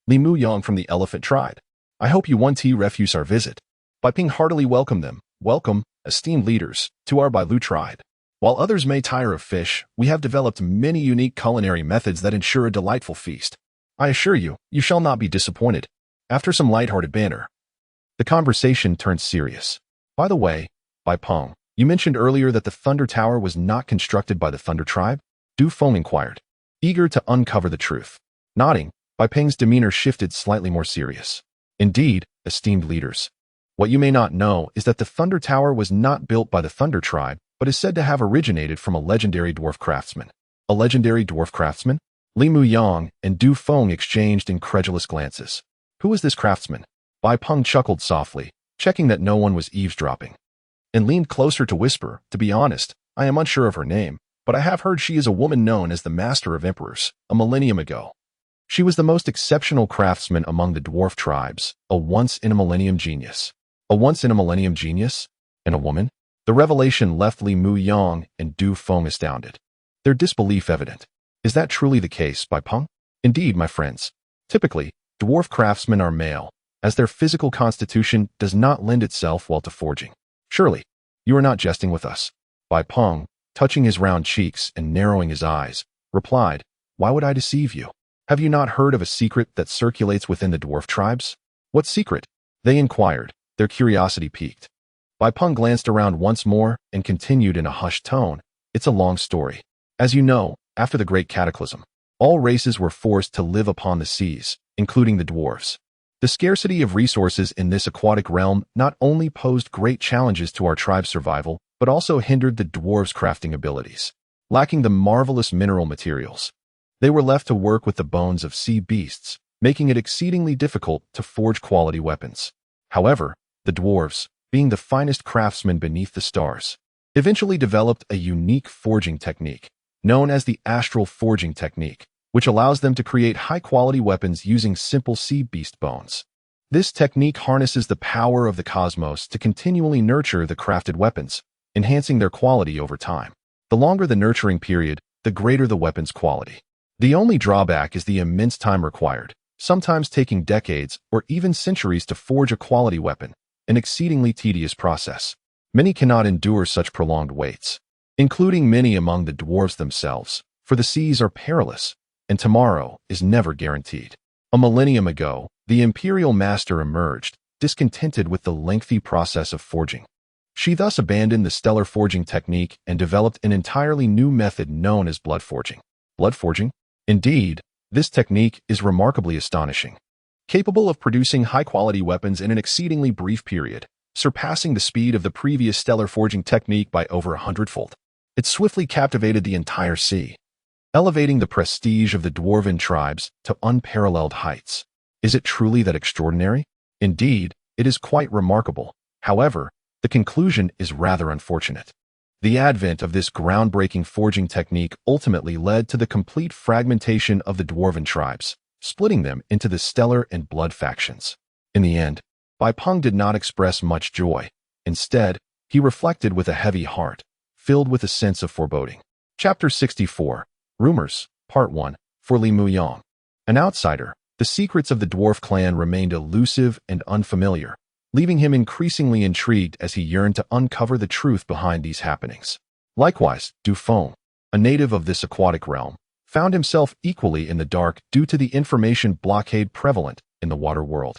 Speaker 1: Li Muyang from the elephant tribe. I hope you 1T refuse our visit. Bai Peng heartily welcomed them. Welcome, esteemed leaders, to our Bailu tribe. While others may tire of fish, we have developed many unique culinary methods that ensure a delightful feast. I assure you, you shall not be disappointed. After some lighthearted banter, the conversation turned serious. By the way, Bai Peng, you mentioned earlier that the Thunder Tower was not constructed by the Thunder Tribe? Du Feng inquired, eager to uncover the truth. Nodding, Bai Peng's demeanor shifted slightly more serious. Indeed, esteemed leaders. What you may not know is that the Thunder Tower was not built by the Thunder Tribe, but is said to have originated from a legendary dwarf craftsman. A legendary dwarf craftsman? Li Muyang and Du Feng exchanged incredulous glances. Who is this craftsman? Bai Peng chuckled softly, checking that no one was eavesdropping, and leaned closer to whisper, to be honest, I am unsure of her name, but I have heard she is a woman known as the Master of Emperors, a millennium ago. She was the most exceptional craftsman among the dwarf tribes, a once-in-a-millennium genius. A once-in-a-millennium genius? And a woman? The revelation left Li Muyang and Du Feng astounded, their disbelief evident. Is that truly the case, Bai Peng? Indeed, my friends. Typically, dwarf craftsmen are male, as their physical constitution does not lend itself well to forging. Surely, you are not jesting with us. Bai Peng, touching his round cheeks and narrowing his eyes, replied, why would I deceive you? Have you not heard of a secret that circulates within the dwarf tribes? What secret? They inquired, their curiosity piqued. Bai Peng glanced around once more and continued in a hushed tone, it's a long story. As you know, after the Great Cataclysm, all races were forced to live upon the seas, including the dwarves. The scarcity of resources in this aquatic realm not only posed great challenges to our tribe's survival, but also hindered the dwarves' crafting abilities. Lacking the marvelous mineral materials, they were left to work with the bones of sea beasts, making it exceedingly difficult to forge quality weapons. However, the dwarves, being the finest craftsmen beneath the stars, eventually developed a unique forging technique, known as the astral forging technique, which allows them to create high-quality weapons using simple sea beast bones. This technique harnesses the power of the cosmos to continually nurture the crafted weapons, enhancing their quality over time. The longer the nurturing period, the greater the weapon's quality. The only drawback is the immense time required, sometimes taking decades or even centuries to forge a quality weapon, an exceedingly tedious process. Many cannot endure such prolonged waits, including many among the dwarves themselves, for the seas are perilous, and tomorrow is never guaranteed. A millennium ago, the Imperial Master emerged, discontented with the lengthy process of forging. She thus abandoned the stellar forging technique and developed an entirely new method known as blood forging. Blood forging? Indeed, this technique is remarkably astonishing, capable of producing high-quality weapons in an exceedingly brief period, surpassing the speed of the previous stellar forging technique by over 100-fold. It swiftly captivated the entire sea, elevating the prestige of the dwarven tribes to unparalleled heights. Is it truly that extraordinary? Indeed, it is quite remarkable. However, the conclusion is rather unfortunate. The advent of this groundbreaking forging technique ultimately led to the complete fragmentation of the dwarven tribes, splitting them into the stellar and blood factions. In the end, Bai Peng did not express much joy. Instead, he reflected with a heavy heart, filled with a sense of foreboding. Chapter 64. Rumors, Part 1. For Li Muyang, an outsider, the secrets of the dwarf clan remained elusive and unfamiliar, leaving him increasingly intrigued as he yearned to uncover the truth behind these happenings. Likewise, Du Feng, a native of this aquatic realm, found himself equally in the dark due to the information blockade prevalent in the water world,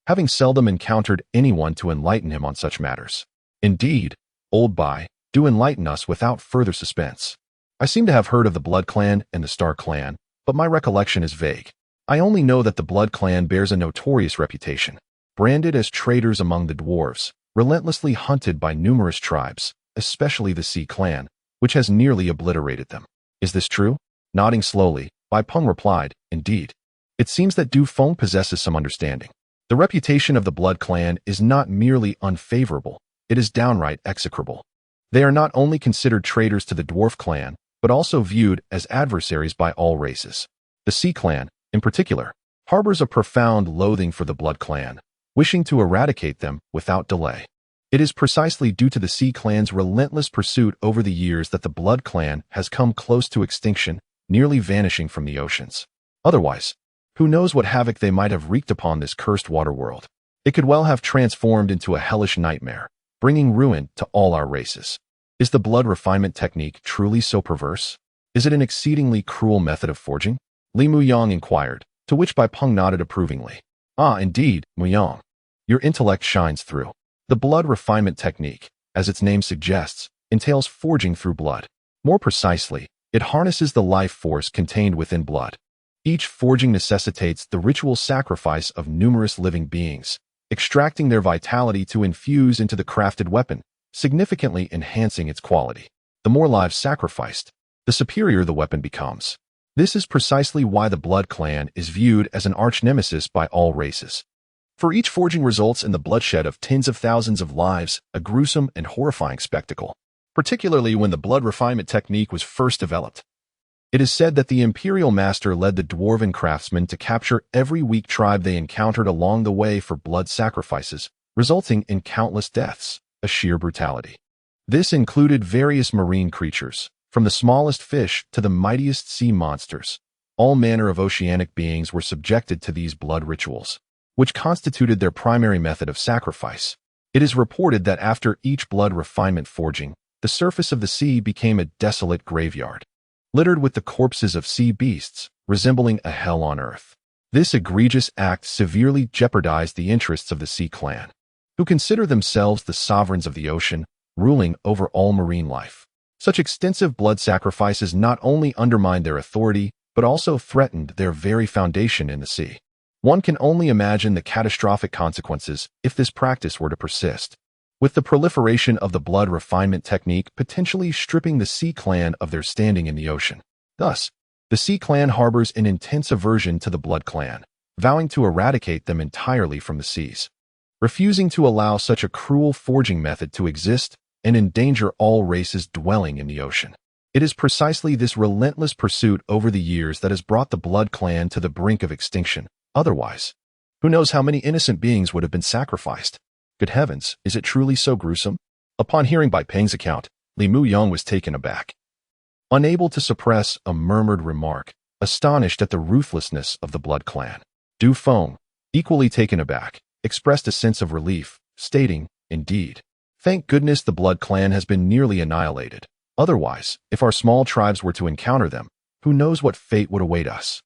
Speaker 1: having seldom encountered anyone to enlighten him on such matters. Indeed, old Bai, do enlighten us without further suspense. I seem to have heard of the Blood Clan and the Star Clan, but my recollection is vague. I only know that the Blood Clan bears a notorious reputation, branded as traitors among the dwarves, relentlessly hunted by numerous tribes, especially the Sea Clan, which has nearly obliterated them. Is this true? Nodding slowly, Bai Peng replied, indeed. It seems that Du Feng possesses some understanding. The reputation of the Blood Clan is not merely unfavorable, it is downright execrable. They are not only considered traitors to the Dwarf Clan, but also viewed as adversaries by all races. The Sea Clan, in particular, harbors a profound loathing for the Blood Clan, wishing to eradicate them without delay. It is precisely due to the Sea Clan's relentless pursuit over the years that the Blood Clan has come close to extinction, nearly vanishing from the oceans. Otherwise, who knows what havoc they might have wreaked upon this cursed water world. It could well have transformed into a hellish nightmare, bringing ruin to all our races. Is the blood refinement technique truly so perverse? Is it an exceedingly cruel method of forging? Li Muyang inquired, to which Bai Peng nodded approvingly. Ah, indeed, Muyang. Your intellect shines through. The blood refinement technique, as its name suggests, entails forging through blood. More precisely, it harnesses the life force contained within blood. Each forging necessitates the ritual sacrifice of numerous living beings, extracting their vitality to infuse into the crafted weapon, significantly enhancing its quality. The more lives sacrificed, the superior the weapon becomes. This is precisely why the Blood Clan is viewed as an arch-nemesis by all races. For each forging results in the bloodshed of tens of thousands of lives, a gruesome and horrifying spectacle, particularly when the blood refinement technique was first developed. It is said that the Imperial Master led the Dwarven craftsmen to capture every weak tribe they encountered along the way for blood sacrifices, resulting in countless deaths, a sheer brutality. This included various marine creatures, from the smallest fish to the mightiest sea monsters. All manner of oceanic beings were subjected to these blood rituals, which constituted their primary method of sacrifice. It is reported that after each blood refinement forging, the surface of the sea became a desolate graveyard, littered with the corpses of sea beasts, resembling a hell on earth. This egregious act severely jeopardized the interests of the Sea Clan, who consider themselves the sovereigns of the ocean, ruling over all marine life. Such extensive blood sacrifices not only undermined their authority, but also threatened their very foundation in the sea. One can only imagine the catastrophic consequences if this practice were to persist, with the proliferation of the blood refinement technique potentially stripping the Sea Clan of their standing in the ocean. Thus, the Sea Clan harbors an intense aversion to the Blood Clan, vowing to eradicate them entirely from the seas, refusing to allow such a cruel forging method to exist and endanger all races dwelling in the ocean. It is precisely this relentless pursuit over the years that has brought the Blood Clan to the brink of extinction. Otherwise, who knows how many innocent beings would have been sacrificed? Good heavens, is it truly so gruesome? Upon hearing Bai Peng's account, Li Muyang was taken aback. Unable to suppress a murmured remark, astonished at the ruthlessness of the Blood Clan. Du Feng, equally taken aback, expressed a sense of relief, stating, "Indeed. Thank goodness the Blood Clan has been nearly annihilated. Otherwise, if our small tribes were to encounter them, who knows what fate would await us?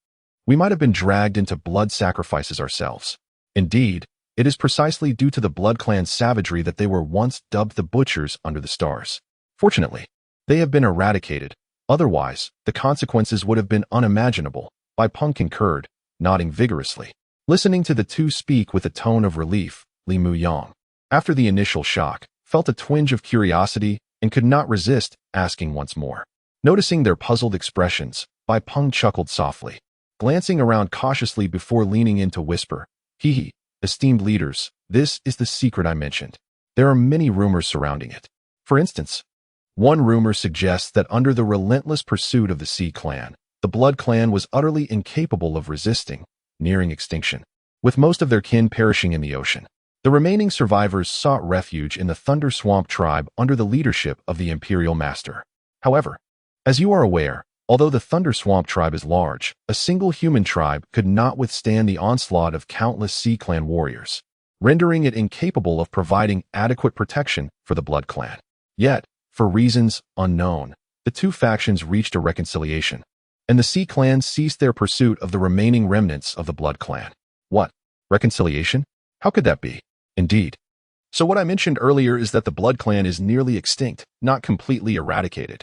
Speaker 1: We might have been dragged into blood sacrifices ourselves." Indeed, it is precisely due to the Blood Clan's savagery that they were once dubbed the Butchers under the stars. Fortunately, they have been eradicated. Otherwise, the consequences would have been unimaginable. Bai Peng concurred, nodding vigorously. Listening to the two speak with a tone of relief, Li Muyang, after the initial shock, felt a twinge of curiosity and could not resist asking once more. Noticing their puzzled expressions, Bai Peng chuckled softly, glancing around cautiously before leaning in to whisper, "Hee, esteemed leaders, this is the secret I mentioned. There are many rumors surrounding it. For instance, one rumor suggests that under the relentless pursuit of the Sea Clan, the Blood Clan was utterly incapable of resisting, nearing extinction, with most of their kin perishing in the ocean. The remaining survivors sought refuge in the Thunder Swamp tribe under the leadership of the Imperial Master. However, as you are aware, although the Thunder Swamp tribe is large, a single human tribe could not withstand the onslaught of countless Sea Clan warriors, rendering it incapable of providing adequate protection for the Blood Clan. Yet, for reasons unknown, the two factions reached a reconciliation, and the Sea Clan ceased their pursuit of the remaining remnants of the Blood Clan. What? Reconciliation? How could that be? Indeed. So what I mentioned earlier is that the Blood Clan is nearly extinct, not completely eradicated,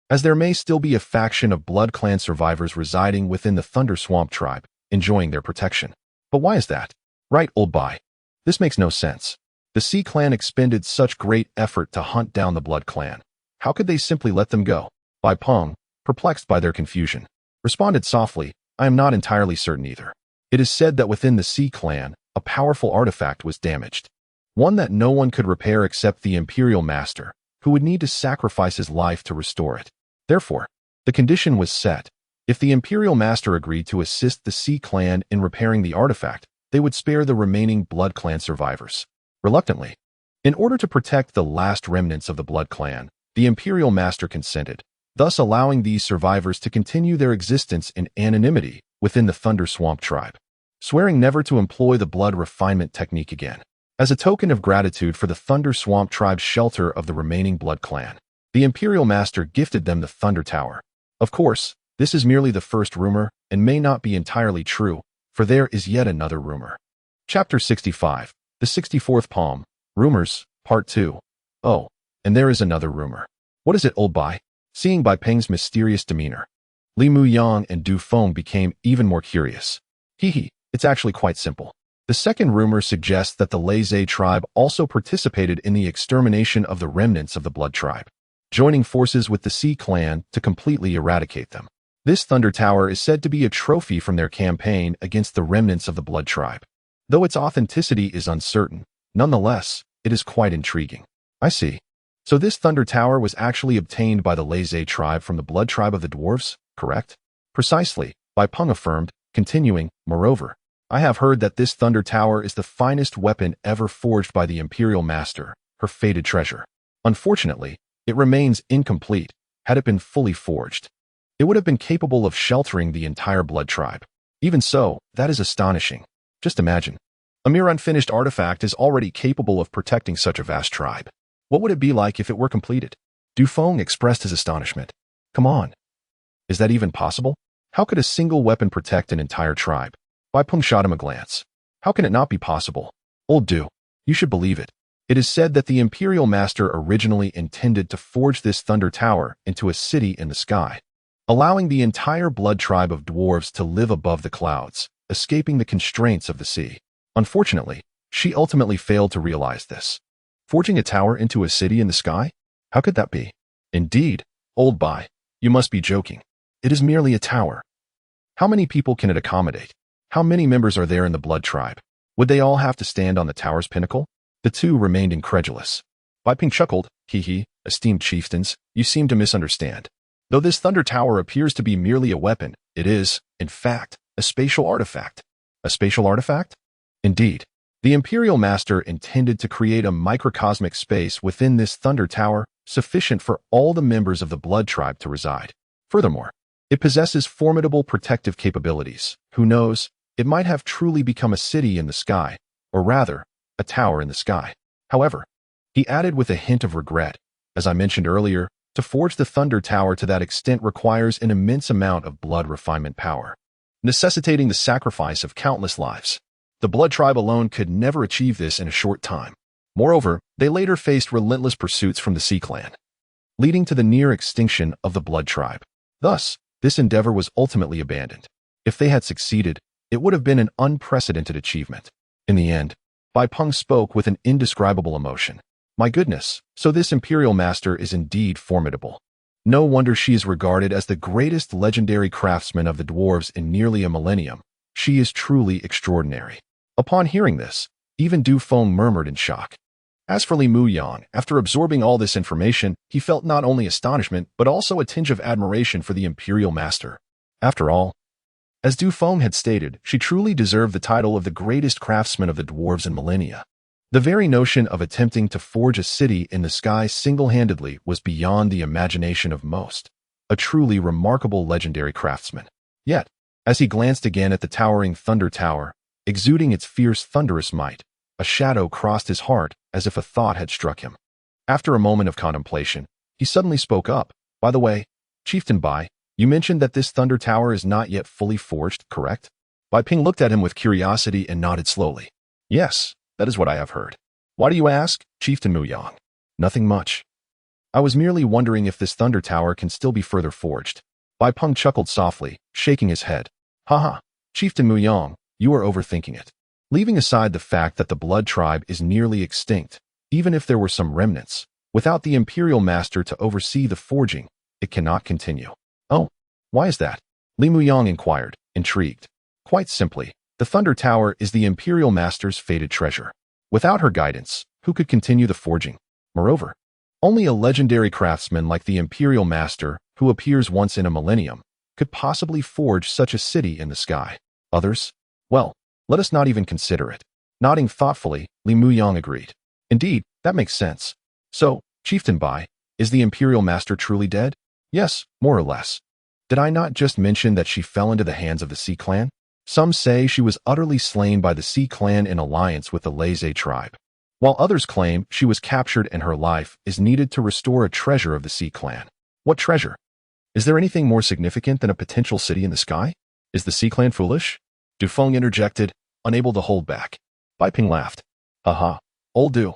Speaker 1: as there may still be a faction of Blood Clan survivors residing within the Thunder Swamp tribe, enjoying their protection. But why is that? Right, old Bai. This makes no sense. The Sea Clan expended such great effort to hunt down the Blood Clan. How could they simply let them go? Bai Peng, perplexed by their confusion, responded softly, "I am not entirely certain either. It is said that within the Sea Clan, a powerful artifact was damaged. One that no one could repair except the Imperial Master, who would need to sacrifice his life to restore it. Therefore, the condition was set. If the Imperial Master agreed to assist the Sea Clan in repairing the artifact, they would spare the remaining Blood Clan survivors. Reluctantly, in order to protect the last remnants of the Blood Clan, the Imperial Master consented, thus allowing these survivors to continue their existence in anonymity within the Thunder Swamp tribe, swearing never to employ the blood refinement technique again. As a token of gratitude for the Thunder Swamp tribe's shelter of the remaining Blood Clan, the Imperial Master gifted them the Thunder Tower. Of course, this is merely the first rumor and may not be entirely true, for there is yet another rumor. Chapter 65, The 64th Palm, Rumors, Part 2. Oh, and there is another rumor. What is it, old Bai? Seeing Bai Peng's mysterious demeanor, Li Muyang and Du Feng became even more curious. It's actually quite simple. The second rumor suggests that the Lei tribe also participated in the extermination of the remnants of the Blood tribe, joining forces with the Sea Clan to completely eradicate them. This Thunder Tower is said to be a trophy from their campaign against the remnants of the Blood tribe. Though its authenticity is uncertain, nonetheless, it is quite intriguing. I see. So this Thunder Tower was actually obtained by the Lei tribe from the Blood tribe of the dwarves, correct? Precisely, Bai Peng affirmed, continuing, moreover, I have heard that this Thunder Tower is the finest weapon ever forged by the Imperial Master, her fated treasure. Unfortunately, it remains incomplete. Had it been fully forged, it would have been capable of sheltering the entire Blood tribe. Even so, that is astonishing. Just imagine. A mere unfinished artifact is already capable of protecting such a vast tribe. What would it be like if it were completed? Du Feng expressed his astonishment. Come on. Is that even possible? How could a single weapon protect an entire tribe? Bai Peng shot him a glance. How can it not be possible? Old Du, you should believe it. It is said that the Imperial Master originally intended to forge this Thunder Tower into a city in the sky, allowing the entire Blood tribe of dwarves to live above the clouds, escaping the constraints of the sea. Unfortunately, she ultimately failed to realize this. Forging a tower into a city in the sky? How could that be? Indeed, old Bai, you must be joking. It is merely a tower. How many people can it accommodate? How many members are there in the Blood tribe? Would they all have to stand on the tower's pinnacle? The two remained incredulous. Bai Peng chuckled, esteemed chieftains, you seem to misunderstand. Though this Thunder Tower appears to be merely a weapon, it is, in fact, a spatial artifact. A spatial artifact? Indeed. The Imperial Master intended to create a microcosmic space within this Thunder Tower sufficient for all the members of the Blood tribe to reside. Furthermore, it possesses formidable protective capabilities. Who knows, it might have truly become a city in the sky, or rather, a tower in the sky. However, he added with a hint of regret, as I mentioned earlier, to forge the Thunder Tower to that extent requires an immense amount of blood refinement power, necessitating the sacrifice of countless lives. The Blood tribe alone could never achieve this in a short time. Moreover, they later faced relentless pursuits from the Sea Clan, leading to the near extinction of the Blood tribe. Thus, this endeavor was ultimately abandoned. If they had succeeded, it would have been an unprecedented achievement. In the end, Bai Peng spoke with an indescribable emotion. My goodness, so this Imperial Master is indeed formidable. No wonder she is regarded as the greatest legendary craftsman of the dwarves in nearly a millennium. She is truly extraordinary. Upon hearing this, even Du Feng murmured in shock. As for Li Muyang, after absorbing all this information, he felt not only astonishment, but also a tinge of admiration for the Imperial Master. After all, as Du Feng had stated, she truly deserved the title of the greatest craftsman of the dwarves in millennia. The very notion of attempting to forge a city in the sky single-handedly was beyond the imagination of most. A truly remarkable legendary craftsman. Yet, as he glanced again at the towering Thunder Tower, exuding its fierce thunderous might, a shadow crossed his heart as if a thought had struck him. After a moment of contemplation, he suddenly spoke up. By the way, Chieftain Bai, you mentioned that this Thunder Tower is not yet fully forged, correct? Bai Peng looked at him with curiosity and nodded slowly. Yes, that is what I have heard. Why do you ask, Chieftain Muyang? Nothing much. I was merely wondering if this Thunder Tower can still be further forged. Bai Peng chuckled softly, shaking his head. Haha, Chieftain Muyang, you are overthinking it. Leaving aside the fact that the Blood tribe is nearly extinct, even if there were some remnants, without the Imperial Master to oversee the forging, it cannot continue. Oh, why is that? Li Muyang inquired, intrigued. Quite simply, the Thunder Tower is the Imperial Master's fated treasure. Without her guidance, who could continue the forging? Moreover, only a legendary craftsman like the Imperial Master, who appears once in a millennium, could possibly forge such a city in the sky? Others? Well, let us not even consider it. Nodding thoughtfully, Li Muyang agreed. Indeed, that makes sense. So, Chieftain Bai, is the Imperial Master truly dead? Yes, more or less. Did I not just mention that she fell into the hands of the Sea Clan? Some say she was utterly slain by the Sea Clan in alliance with the Laze tribe, while others claim she was captured and her life is needed to restore a treasure of the Sea Clan. What treasure? Is there anything more significant than a potential city in the sky? Is the Sea Clan foolish? Du Feng interjected, unable to hold back. Bai Ping laughed. Haha, old Du.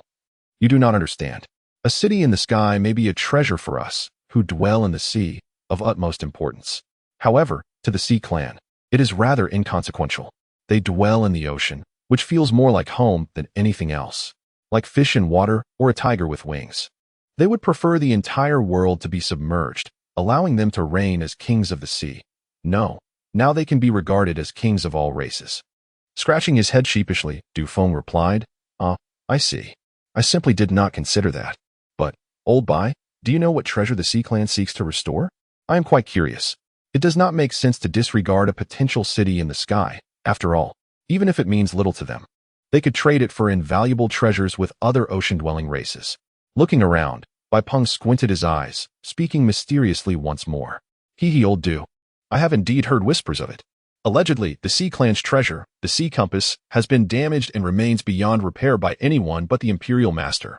Speaker 1: You do not understand. A city in the sky may be a treasure for us, who dwell in the sea, of utmost importance. However, to the Sea Clan, it is rather inconsequential. They dwell in the ocean, which feels more like home than anything else, like fish in water or a tiger with wings. They would prefer the entire world to be submerged, allowing them to reign as kings of the sea. No, now they can be regarded as kings of all races. Scratching his head sheepishly, Du Feng replied, I see. I simply did not consider that. But, old Bai, do you know what treasure the Sea Clan seeks to restore? I am quite curious. It does not make sense to disregard a potential city in the sky. After all, even if it means little to them, they could trade it for invaluable treasures with other ocean-dwelling races. Looking around, Bai Peng squinted his eyes, speaking mysteriously once more. Hee old Du. I have indeed heard whispers of it. Allegedly, the Sea Clan's treasure, the Sea Compass, has been damaged and remains beyond repair by anyone but the Imperial Master,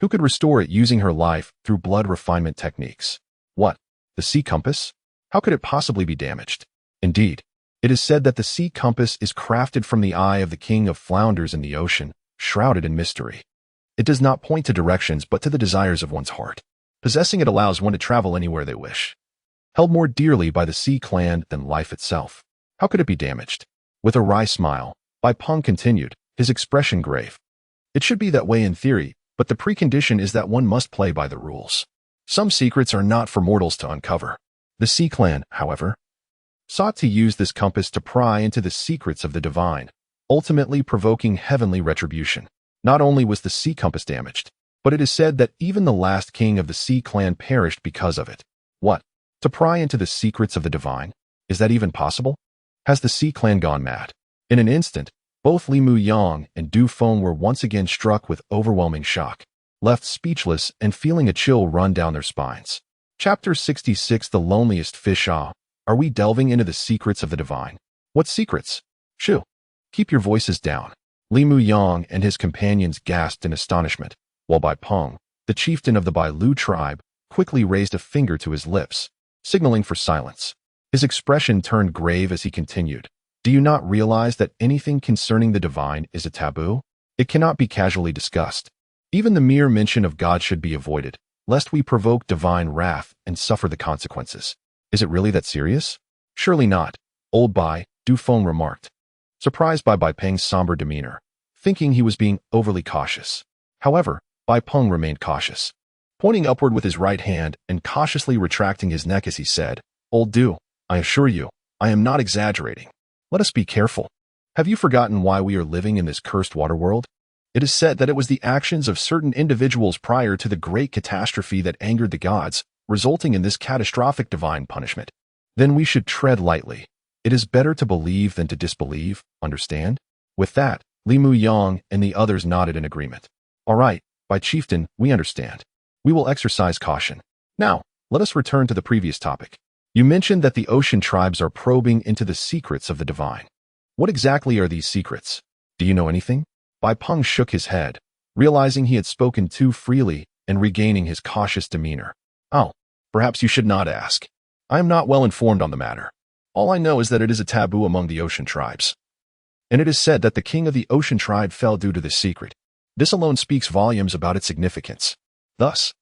Speaker 1: who could restore it using her life through blood refinement techniques. What? The Sea Compass? How could it possibly be damaged? Indeed, it is said that the Sea Compass is crafted from the eye of the king of flounders in the ocean, shrouded in mystery. It does not point to directions but to the desires of one's heart. Possessing it allows one to travel anywhere they wish. Held more dearly by the Sea Clan than life itself. How could it be damaged? With a wry smile, Bai Peng continued, his expression grave. It should be that way in theory, but the precondition is that one must play by the rules. Some secrets are not for mortals to uncover. The Sea Clan, however, sought to use this compass to pry into the secrets of the divine, ultimately provoking heavenly retribution. Not only was the Sea Compass damaged, but it is said that even the last king of the Sea Clan perished because of it. What? To pry into the secrets of the divine? Is that even possible? Has the Sea Clan gone mad? In an instant, both Li Muyang and Du Feng were once again struck with overwhelming shock, left speechless and feeling a chill run down their spines. Chapter 66 The Loneliest Fish. Are we delving into the secrets of the divine? What secrets? Shoo! Keep your voices down. Li Muyang and his companions gasped in astonishment, while Bai Peng, the chieftain of the Bai Lu tribe, quickly raised a finger to his lips, signaling for silence. His expression turned grave as he continued. Do you not realize that anything concerning the divine is a taboo? It cannot be casually discussed. Even the mere mention of God should be avoided, lest we provoke divine wrath and suffer the consequences. Is it really that serious? Surely not, old Bai, Du Feng remarked, surprised by Bai Peng's somber demeanor, thinking he was being overly cautious. However, Bai Peng remained cautious, pointing upward with his right hand and cautiously retracting his neck as he said, Old Du, I assure you, I am not exaggerating. Let us be careful. Have you forgotten why we are living in this cursed water world? It is said that it was the actions of certain individuals prior to the great catastrophe that angered the gods, resulting in this catastrophic divine punishment. Then we should tread lightly. It is better to believe than to disbelieve, understand? With that, Li Muyang and the others nodded in agreement. All right, Bai Chieftain, we understand. We will exercise caution. Now, let us return to the previous topic. You mentioned that the ocean tribes are probing into the secrets of the divine. What exactly are these secrets? Do you know anything? Bai Peng shook his head, realizing he had spoken too freely and regaining his cautious demeanor. Oh, perhaps you should not ask. I am not well informed on the matter. All I know is that it is a taboo among the ocean tribes. And it is said that the king of the ocean tribe fell due to this secret. This alone speaks volumes about its significance. Thus,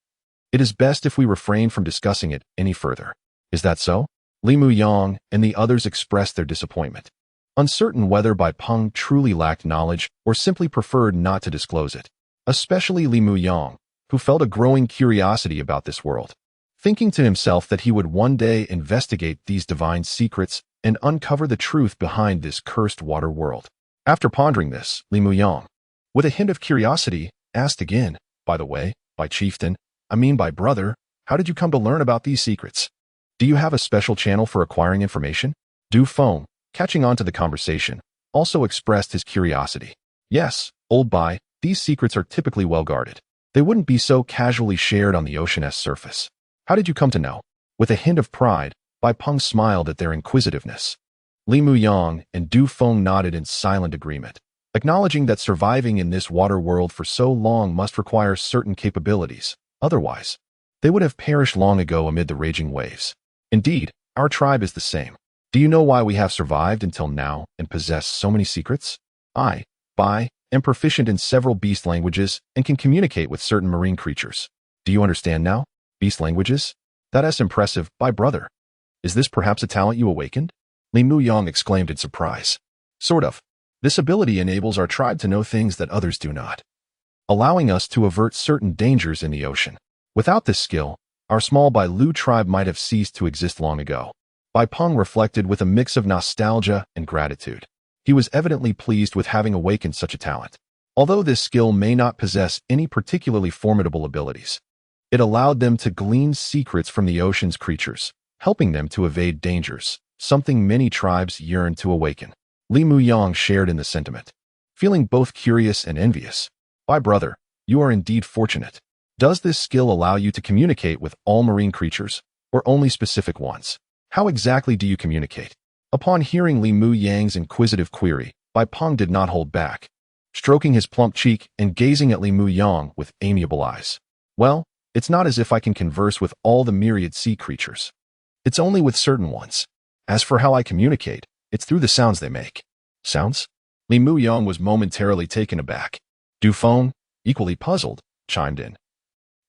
Speaker 1: it is best if we refrain from discussing it any further. Is that so? Li Muyang and the others expressed their disappointment, uncertain whether Bai Peng truly lacked knowledge or simply preferred not to disclose it. Especially Li Muyang, who felt a growing curiosity about this world, thinking to himself that he would one day investigate these divine secrets and uncover the truth behind this cursed water world. After pondering this, Li Muyang, with a hint of curiosity, asked again, by the way, Bai Chieftain, I mean Bai Brother, how did you come to learn about these secrets? Do you have a special channel for acquiring information? Du Feng, catching on to the conversation, also expressed his curiosity. Yes, old Bai, these secrets are typically well guarded. They wouldn't be so casually shared on the ocean's surface. How did you come to know? With a hint of pride, Bai Peng smiled at their inquisitiveness. Li Muyang and Du Feng nodded in silent agreement, acknowledging that surviving in this water world for so long must require certain capabilities. Otherwise, they would have perished long ago amid the raging waves. Indeed, our tribe is the same. Do you know why we have survived until now and possess so many secrets? I, Bai, am proficient in several beast languages and can communicate with certain marine creatures. Do you understand now? Beast languages? That is impressive, Bai brother. Is this perhaps a talent you awakened? Li Muyang exclaimed in surprise. Sort of. This ability enables our tribe to know things that others do not, allowing us to avert certain dangers in the ocean. Without this skill, our small Bai Lu tribe might have ceased to exist long ago. Bai Peng reflected with a mix of nostalgia and gratitude. He was evidently pleased with having awakened such a talent. Although this skill may not possess any particularly formidable abilities, it allowed them to glean secrets from the ocean's creatures, helping them to evade dangers, something many tribes yearn to awaken. Li Muyang shared in the sentiment, feeling both curious and envious. Bai brother, you are indeed fortunate. Does this skill allow you to communicate with all marine creatures, or only specific ones? How exactly do you communicate? Upon hearing Li Muyang's inquisitive query, Bai Peng did not hold back, stroking his plump cheek and gazing at Li Muyang with amiable eyes. Well, it's not as if I can converse with all the myriad sea creatures. It's only with certain ones. As for how I communicate, it's through the sounds they make. Sounds? Li Muyang was momentarily taken aback. Du Feng, equally puzzled, chimed in.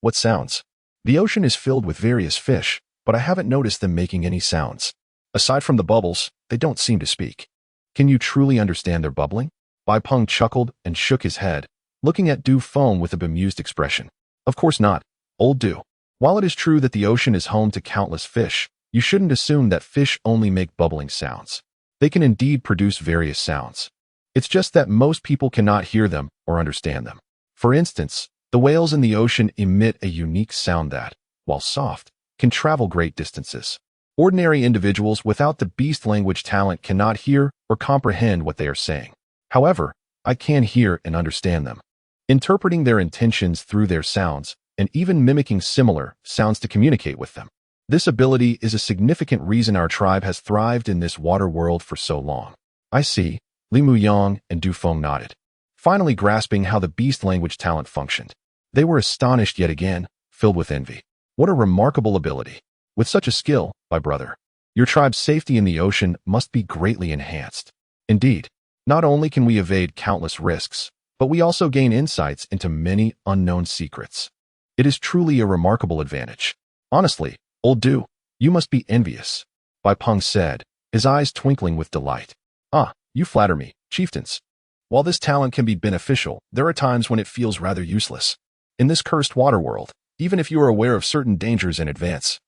Speaker 1: What sounds? The ocean is filled with various fish, but I haven't noticed them making any sounds. Aside from the bubbles, they don't seem to speak. Can you truly understand their bubbling? Bai Peng chuckled and shook his head, looking at Du Feng with a bemused expression. Of course not, old Du. While it is true that the ocean is home to countless fish, you shouldn't assume that fish only make bubbling sounds. They can indeed produce various sounds. It's just that most people cannot hear them or understand them. For instance, the whales in the ocean emit a unique sound that, while soft, can travel great distances. Ordinary individuals without the beast language talent cannot hear or comprehend what they are saying. However, I can hear and understand them, interpreting their intentions through their sounds and even mimicking similar sounds to communicate with them. This ability is a significant reason our tribe has thrived in this water world for so long. I see. Li Muyang and Du Feng nodded, finally grasping how the beast language talent functioned. They were astonished yet again, filled with envy. What a remarkable ability. With such a skill, my brother, your tribe's safety in the ocean must be greatly enhanced. Indeed, not only can we evade countless risks, but we also gain insights into many unknown secrets. It is truly a remarkable advantage. Honestly, old Du, you must be envious, Bai Peng said, his eyes twinkling with delight. Ah, you flatter me, chieftains. While this talent can be beneficial, there are times when it feels rather useless. In this cursed water world, even if you are aware of certain dangers in advance,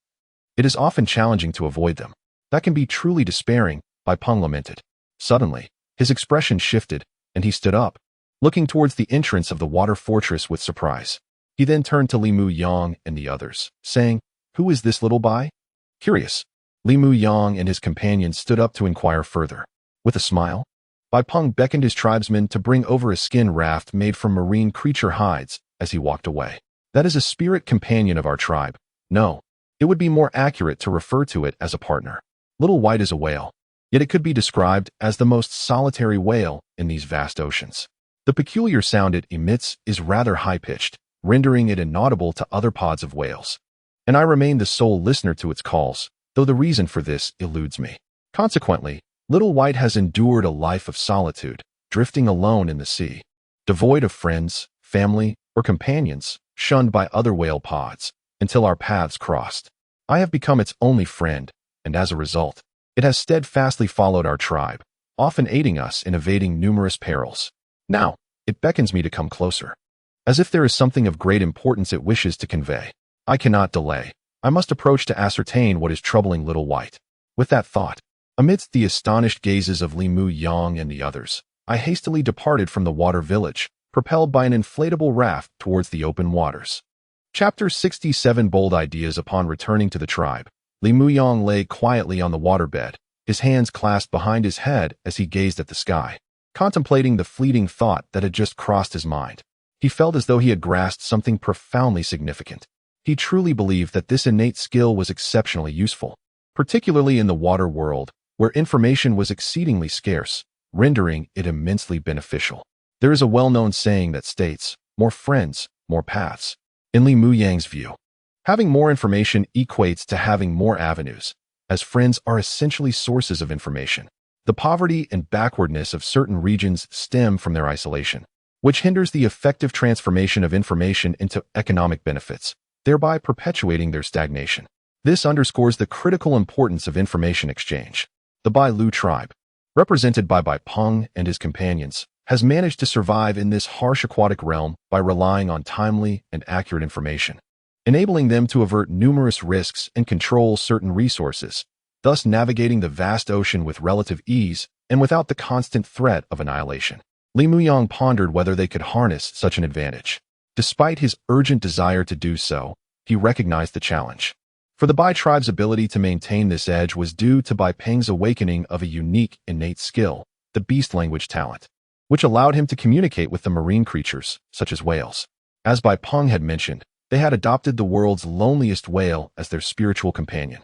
Speaker 1: it is often challenging to avoid them. That can be truly despairing, Bai Peng lamented. Suddenly, his expression shifted, and he stood up, looking towards the entrance of the water fortress with surprise. He then turned to Li Muyang and the others, saying, Who is this little Bai? Curious. Li Muyang and his companions stood up to inquire further. With a smile, Bai Peng beckoned his tribesmen to bring over a skin raft made from marine creature hides as he walked away. That is a spirit companion of our tribe. No, it would be more accurate to refer to it as a partner. Little White is a whale, yet it could be described as the most solitary whale in these vast oceans. The peculiar sound it emits is rather high-pitched, rendering it inaudible to other pods of whales. And I remain the sole listener to its calls, though the reason for this eludes me. Consequently, Little White has endured a life of solitude, drifting alone in the sea, devoid of friends, family, or companions, shunned by other whale pods, until our paths crossed. I have become its only friend, and as a result, it has steadfastly followed our tribe, often aiding us in evading numerous perils. Now, it beckons me to come closer, as if there is something of great importance it wishes to convey. I cannot delay. I must approach to ascertain what is troubling Little White. With that thought, amidst the astonished gazes of Li Muyang and the others, I hastily departed from the water village, propelled by an inflatable raft towards the open waters. Chapter 67 Bold Ideas. Upon returning to the tribe, Li Muyang lay quietly on the waterbed, his hands clasped behind his head as he gazed at the sky, contemplating the fleeting thought that had just crossed his mind. He felt as though he had grasped something profoundly significant. He truly believed that this innate skill was exceptionally useful, particularly in the water world, where information was exceedingly scarce, rendering it immensely beneficial. There is a well-known saying that states, more friends, more paths. In Li Muyang's view, having more information equates to having more avenues, as friends are essentially sources of information. The poverty and backwardness of certain regions stem from their isolation, which hinders the effective transformation of information into economic benefits, thereby perpetuating their stagnation. This underscores the critical importance of information exchange. The Bai Lu tribe, represented by Bai Peng and his companions, has managed to survive in this harsh aquatic realm by relying on timely and accurate information, enabling them to avert numerous risks and control certain resources, thus navigating the vast ocean with relative ease and without the constant threat of annihilation. Li Muyang pondered whether they could harness such an advantage. Despite his urgent desire to do so, he recognized the challenge. For the Bai tribe's ability to maintain this edge was due to Bai Peng's awakening of a unique innate skill, the beast language talent, which allowed him to communicate with the marine creatures, such as whales. As Bai Peng had mentioned, they had adopted the world's loneliest whale as their spiritual companion,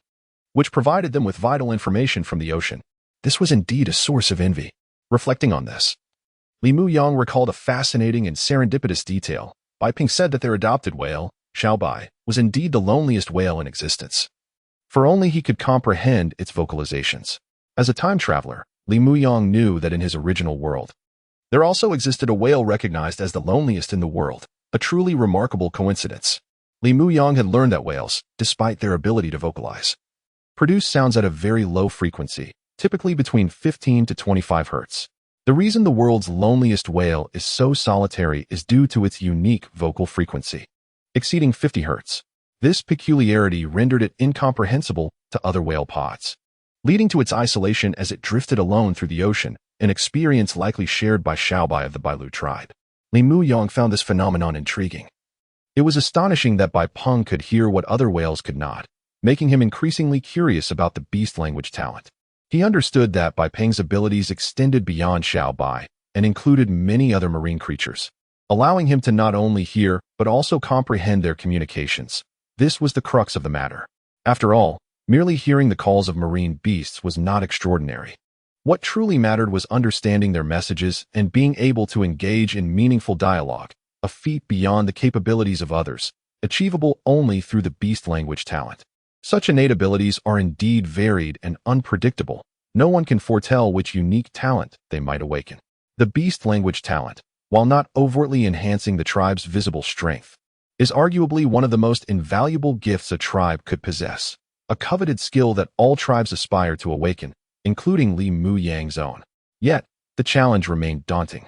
Speaker 1: which provided them with vital information from the ocean. This was indeed a source of envy. Reflecting on this, Li Muyang recalled a fascinating and serendipitous detail. Bai Peng said that their adopted whale, Xiaobai, was indeed the loneliest whale in existence, for only he could comprehend its vocalizations. As a time traveler, Li Muyang knew that in his original world, there also existed a whale recognized as the loneliest in the world, a truly remarkable coincidence. Li Muyang had learned that whales, despite their ability to vocalize, produce sounds at a very low frequency, typically between 15 to 25 hertz. The reason the world's loneliest whale is so solitary is due to its unique vocal frequency, exceeding 50 hertz. This peculiarity rendered it incomprehensible to other whale pods, leading to its isolation as it drifted alone through the ocean, an experience likely shared by Xiaobai of the Bai Lu tribe. Li Muyang found this phenomenon intriguing. It was astonishing that Bai Peng could hear what other whales could not, making him increasingly curious about the beast language talent. He understood that Bai Peng's abilities extended beyond Xiaobai and included many other marine creatures, allowing him to not only hear but also comprehend their communications. This was the crux of the matter. After all, merely hearing the calls of marine beasts was not extraordinary. What truly mattered was understanding their messages and being able to engage in meaningful dialogue, a feat beyond the capabilities of others, achievable only through the beast language talent. Such innate abilities are indeed varied and unpredictable. No one can foretell which unique talent they might awaken. The beast language talent, while not overtly enhancing the tribe's visible strength, is arguably one of the most invaluable gifts a tribe could possess, a coveted skill that all tribes aspire to awaken, including Li Muyang's own. Yet, the challenge remained daunting,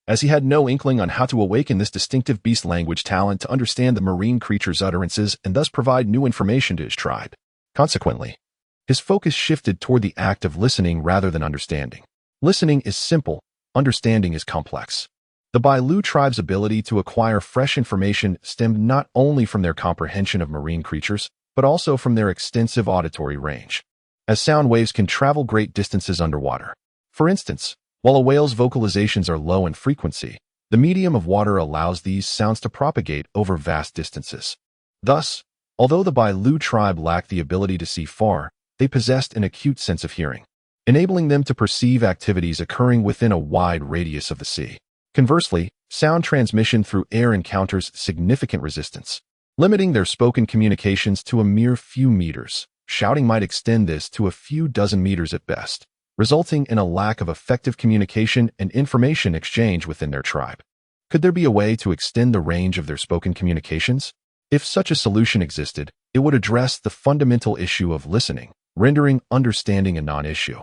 Speaker 1: as he had no inkling on how to awaken this distinctive beast language talent to understand the marine creature's utterances and thus provide new information to his tribe. Consequently, his focus shifted toward the act of listening rather than understanding. Listening is simple, understanding is complex. The Bai Lu tribe's ability to acquire fresh information stemmed not only from their comprehension of marine creatures, but also from their extensive auditory range, as sound waves can travel great distances underwater. For instance, while a whale's vocalizations are low in frequency, the medium of water allows these sounds to propagate over vast distances. Thus, although the Bai Lu tribe lacked the ability to see far, they possessed an acute sense of hearing, enabling them to perceive activities occurring within a wide radius of the sea. Conversely, sound transmission through air encounters significant resistance, limiting their spoken communications to a mere few meters. Shouting might extend this to a few dozen meters at best, resulting in a lack of effective communication and information exchange within their tribe. Could there be a way to extend the range of their spoken communications? If such a solution existed, it would address the fundamental issue of listening, rendering understanding a non-issue,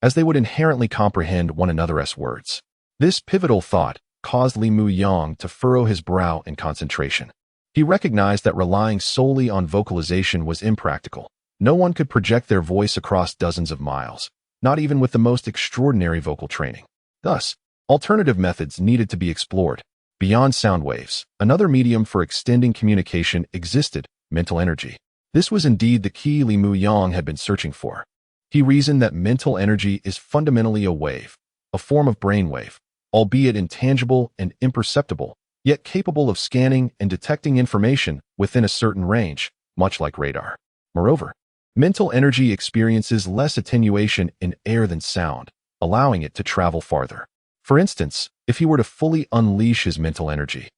Speaker 1: as they would inherently comprehend one another's words. This pivotal thought caused Li Muyang to furrow his brow in concentration. He recognized that relying solely on vocalization was impractical. No one could project their voice across dozens of miles, not even with the most extraordinary vocal training. Thus, alternative methods needed to be explored. Beyond sound waves, another medium for extending communication existed: mental energy. This was indeed the key Li Muyang had been searching for. He reasoned that mental energy is fundamentally a wave, a form of brainwave, albeit intangible and imperceptible, yet capable of scanning and detecting information within a certain range, much like radar. Moreover, mental energy experiences less attenuation in air than sound, allowing it to travel farther. For instance, if he were to fully unleash his mental energy,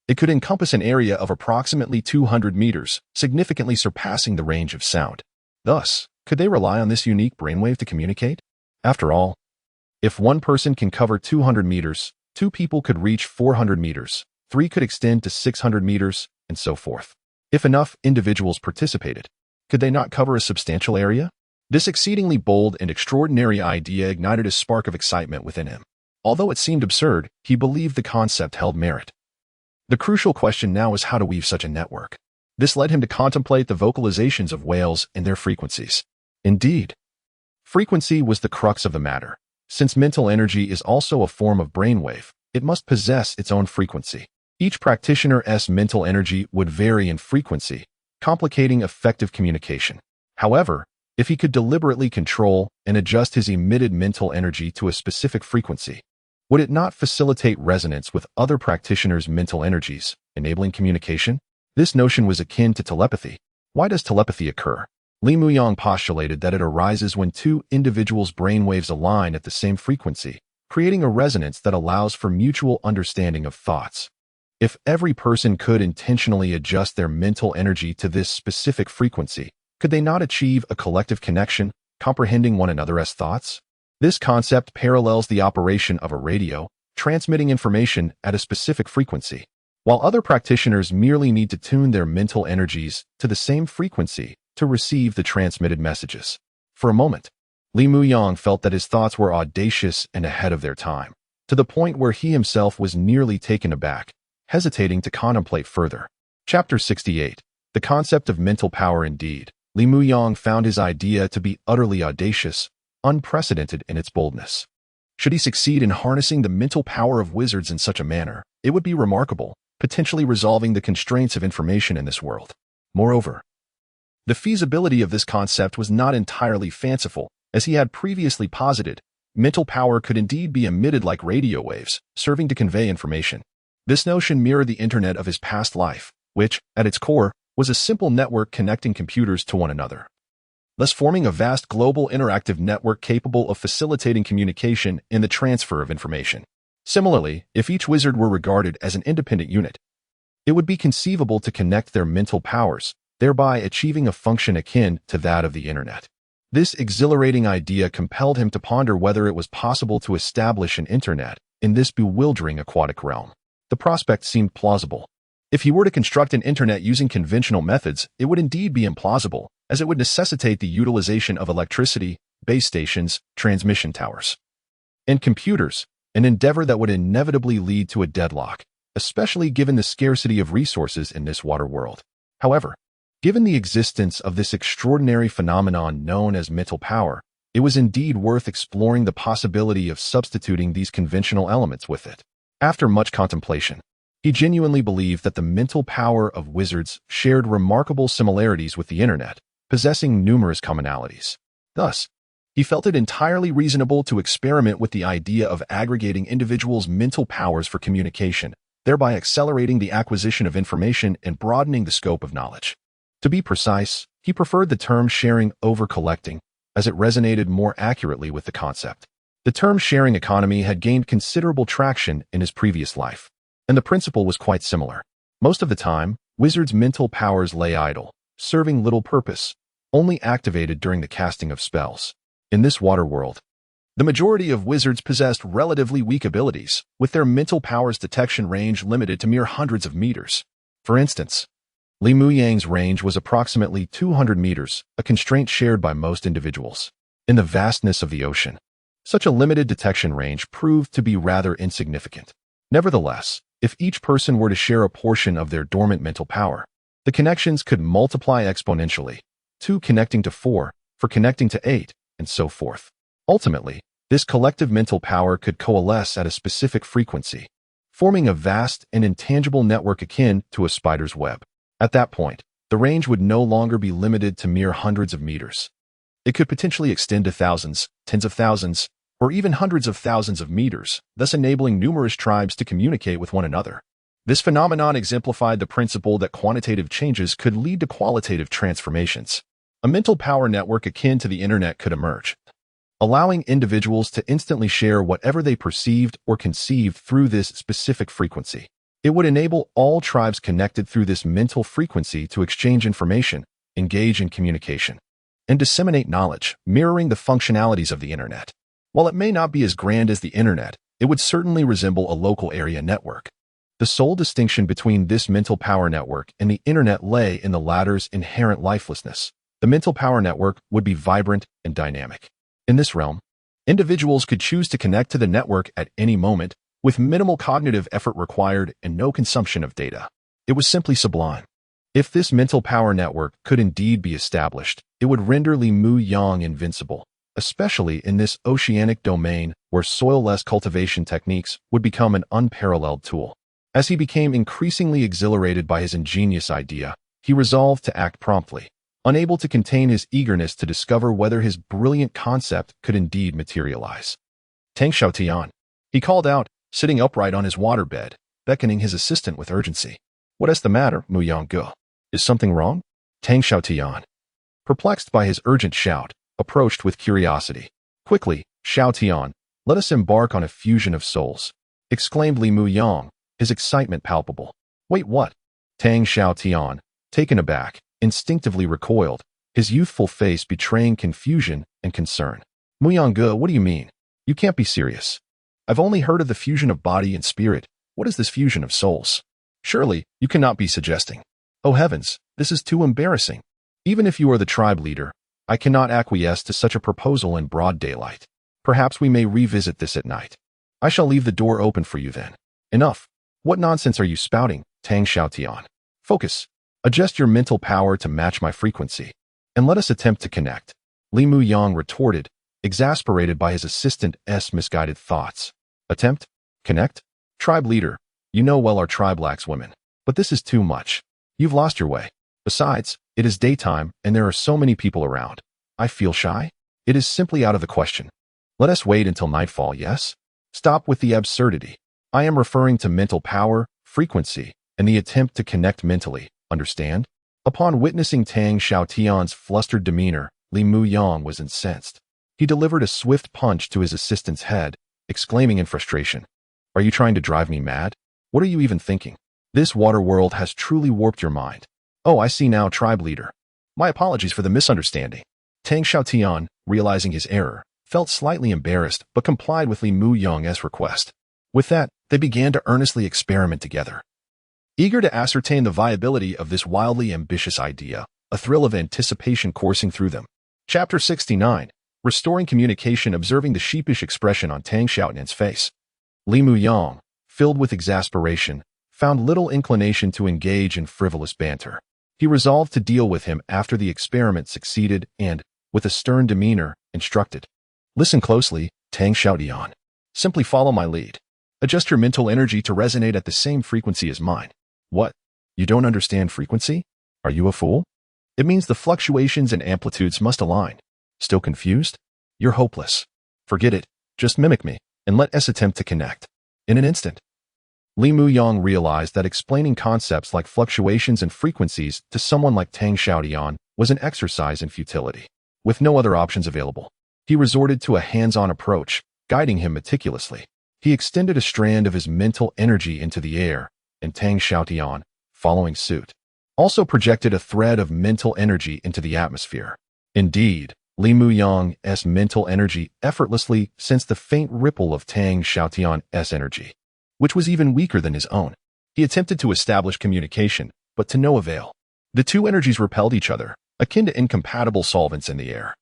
Speaker 1: it could encompass an area of approximately 200 meters, significantly surpassing the range of sound. Thus, could they rely on this unique brainwave to communicate? After all, if one person can cover 200 meters, two people could reach 400 meters, three could extend to 600 meters, and so forth. If enough individuals participated, could they not cover a substantial area? This exceedingly bold and extraordinary idea ignited a spark of excitement within him. Although it seemed absurd, he believed the concept held merit. The crucial question now is how to weave such a network. This led him to contemplate the vocalizations of whales and their frequencies. Indeed, frequency was the crux of the matter. Since mental energy is also a form of brainwave, it must possess its own frequency. Each practitioner's mental energy would vary in frequency, complicating effective communication. However, if he could deliberately control and adjust his emitted mental energy to a specific frequency, would it not facilitate resonance with other practitioners' mental energies, enabling communication? This notion was akin to telepathy. Why does telepathy occur? Li Muyang postulated that it arises when two individuals' brainwaves align at the same frequency, creating a resonance that allows for mutual understanding of thoughts. If every person could intentionally adjust their mental energy to this specific frequency, could they not achieve a collective connection, comprehending one another's thoughts? This concept parallels the operation of a radio, transmitting information at a specific frequency, while other practitioners merely need to tune their mental energies to the same frequency to receive the transmitted messages. For a moment, Li Muyang felt that his thoughts were audacious and ahead of their time, to the point where he himself was nearly taken aback, hesitating to contemplate further. Chapter 68. The concept of mental power. Indeed, Li Muyang found his idea to be utterly audacious, unprecedented in its boldness. Should he succeed in harnessing the mental power of wizards in such a manner, it would be remarkable, potentially resolving the constraints of information in this world. Moreover, the feasibility of this concept was not entirely fanciful. As he had previously posited, mental power could indeed be emitted like radio waves, serving to convey information. This notion mirrored the internet of his past life, which, at its core, was a simple network connecting computers to one another, thus forming a vast global interactive network capable of facilitating communication and the transfer of information. Similarly, if each wizard were regarded as an independent unit, it would be conceivable to connect their mental powers, thereby achieving a function akin to that of the internet. This exhilarating idea compelled him to ponder whether it was possible to establish an internet in this bewildering aquatic realm. The prospect seemed plausible. If he were to construct an internet using conventional methods, it would indeed be implausible, as it would necessitate the utilization of electricity, base stations, transmission towers, and computers, an endeavor that would inevitably lead to a deadlock, especially given the scarcity of resources in this water world. However, given the existence of this extraordinary phenomenon known as mental power, it was indeed worth exploring the possibility of substituting these conventional elements with it. After much contemplation, he genuinely believed that the mental power of wizards shared remarkable similarities with the internet, possessing numerous commonalities. Thus, he felt it entirely reasonable to experiment with the idea of aggregating individuals' mental powers for communication, thereby accelerating the acquisition of information and broadening the scope of knowledge. To be precise, he preferred the term sharing over collecting, as it resonated more accurately with the concept. The term sharing economy had gained considerable traction in his previous life, and the principle was quite similar. Most of the time, wizards' mental powers lay idle, serving little purpose, only activated during the casting of spells. In this water world, the majority of wizards possessed relatively weak abilities, with their mental powers detection range limited to mere hundreds of meters. For instance, Li Muyang's range was approximately 200 meters, a constraint shared by most individuals. In the vastness of the ocean, such a limited detection range proved to be rather insignificant. Nevertheless, if each person were to share a portion of their dormant mental power, the connections could multiply exponentially, 2 connecting to 4, 4 connecting to 8, and so forth. Ultimately, this collective mental power could coalesce at a specific frequency, forming a vast and intangible network akin to a spider's web. At that point, The range would no longer be limited to mere hundreds of meters. It could potentially extend to thousands, tens of thousands, or even hundreds of thousands of meters, thus enabling numerous tribes to communicate with one another. This phenomenon exemplified the principle that quantitative changes could lead to qualitative transformations. A mental power network akin to the internet could emerge, allowing individuals to instantly share whatever they perceived or conceived through this specific frequency. It would enable all tribes connected through this mental frequency to exchange information, engage in communication, and disseminate knowledge, mirroring the functionalities of the internet. While it may not be as grand as the internet, it would certainly resemble a local area network. The sole distinction between this mental power network and the internet lay in the latter's inherent lifelessness. The mental power network would be vibrant and dynamic. In this realm, individuals could choose to connect to the network at any moment, with minimal cognitive effort required and no consumption of data. It was simply sublime. If this mental power network could indeed be established, it would render Li Mu Yang invincible, especially in this oceanic domain where soil-less cultivation techniques would become an unparalleled tool. As he became increasingly exhilarated by his ingenious idea, he resolved to act promptly, unable to contain his eagerness to discover whether his brilliant concept could indeed materialize. Tang Xiaotian, he called out, sitting upright on his waterbed, beckoning his assistant with urgency. What is the matter, Mu Yang? Is something wrong? Tang Xiaotian, perplexed by his urgent shout, approached with curiosity. Quickly, Xiaotian, let us embark on a fusion of souls, exclaimed Li Mu Yang, his excitement palpable. Wait, what? Tang Xiaotian, taken aback, instinctively recoiled, his youthful face betraying confusion and concern. Mu Yang, what do you mean? You can't be serious. I've only heard of the fusion of body and spirit. What is this fusion of souls? Surely, you cannot be suggesting. Oh heavens, this is too embarrassing. Even if you are the tribe leader, I cannot acquiesce to such a proposal in broad daylight. Perhaps we may revisit this at night. I shall leave the door open for you then. Enough. What nonsense are you spouting, Tang Xiaotian? Focus. Adjust your mental power to match my frequency, and let us attempt to connect. Li Mu Yang retorted, exasperated by his assistant's misguided thoughts. Attempt? Connect? Tribe leader, you know well our tribe lacks women. But this is too much. You've lost your way. Besides, it is daytime and there are so many people around. I feel shy. It is simply out of the question. Let us wait until nightfall, yes? Stop with the absurdity. I am referring to mental power, frequency, and the attempt to connect mentally, understand? Upon witnessing Tang Xiaotian's flustered demeanor, Li Mu Yang was incensed. He delivered a swift punch to his assistant's head, exclaiming in frustration, Are you trying to drive me mad? What are you even thinking? This water world has truly warped your mind. Oh, I see now, tribe leader. My apologies for the misunderstanding. Tang Xiaotian, realizing his error, felt slightly embarrassed but complied with Li Mu Yang's request. With that, they began to earnestly experiment together. Eager to ascertain the viability of this wildly ambitious idea, a thrill of anticipation coursing through them. Chapter 69. Restoring communication. Observing the sheepish expression on Tang Xiaotian's face, Li Mu Yang, filled with exasperation, found little inclination to engage in frivolous banter. He resolved to deal with him after the experiment succeeded and, with a stern demeanor, instructed. Listen closely, Tang Xiaotian. Simply follow my lead. Adjust your mental energy to resonate at the same frequency as mine. What? You don't understand frequency? Are you a fool? It means the fluctuations and amplitudes must align. Still confused? You're hopeless. Forget it. Just mimic me, and let us attempt to connect. In an instant. Li Mu Yang realized that explaining concepts like fluctuations and frequencies to someone like Tang Xiaotian was an exercise in futility. With no other options available, he resorted to a hands-on approach, guiding him meticulously. He extended a strand of his mental energy into the air, and Tang Xiaotian, following suit, also projected a thread of mental energy into the atmosphere. Indeed, Li Mu Yang's mental energy effortlessly sensed the faint ripple of Tang Xiaotian's energy, which was even weaker than his own. He attempted to establish communication, but to no avail. The two energies repelled each other, akin to incompatible solvents in the air,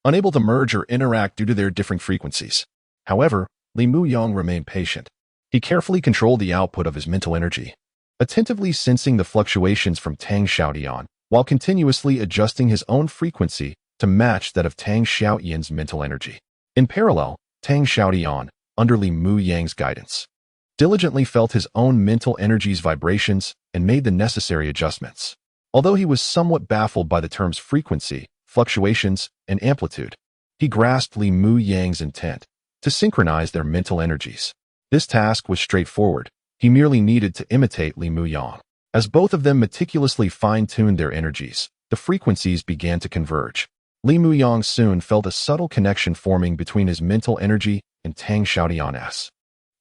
Speaker 1: unable to merge or interact due to their differing frequencies. However, Li Mu Yang remained patient. He carefully controlled the output of his mental energy, attentively sensing the fluctuations from Tang Xiaotian, while continuously adjusting his own frequency to match that of Tang Xiaotian's mental energy. In parallel, Tang Xiaotian, under Li Mu Yang's guidance, diligently felt his own mental energy's vibrations and made the necessary adjustments. Although he was somewhat baffled by the term's frequency, fluctuations, and amplitude, he grasped Li Mu Yang's intent to synchronize their mental energies. This task was straightforward. He merely needed to imitate Li Mu Yang. As both of them meticulously fine-tuned their energies, the frequencies began to converge. Li Mu Yang soon felt a subtle connection forming between his mental energy and Tang Xiaotian's.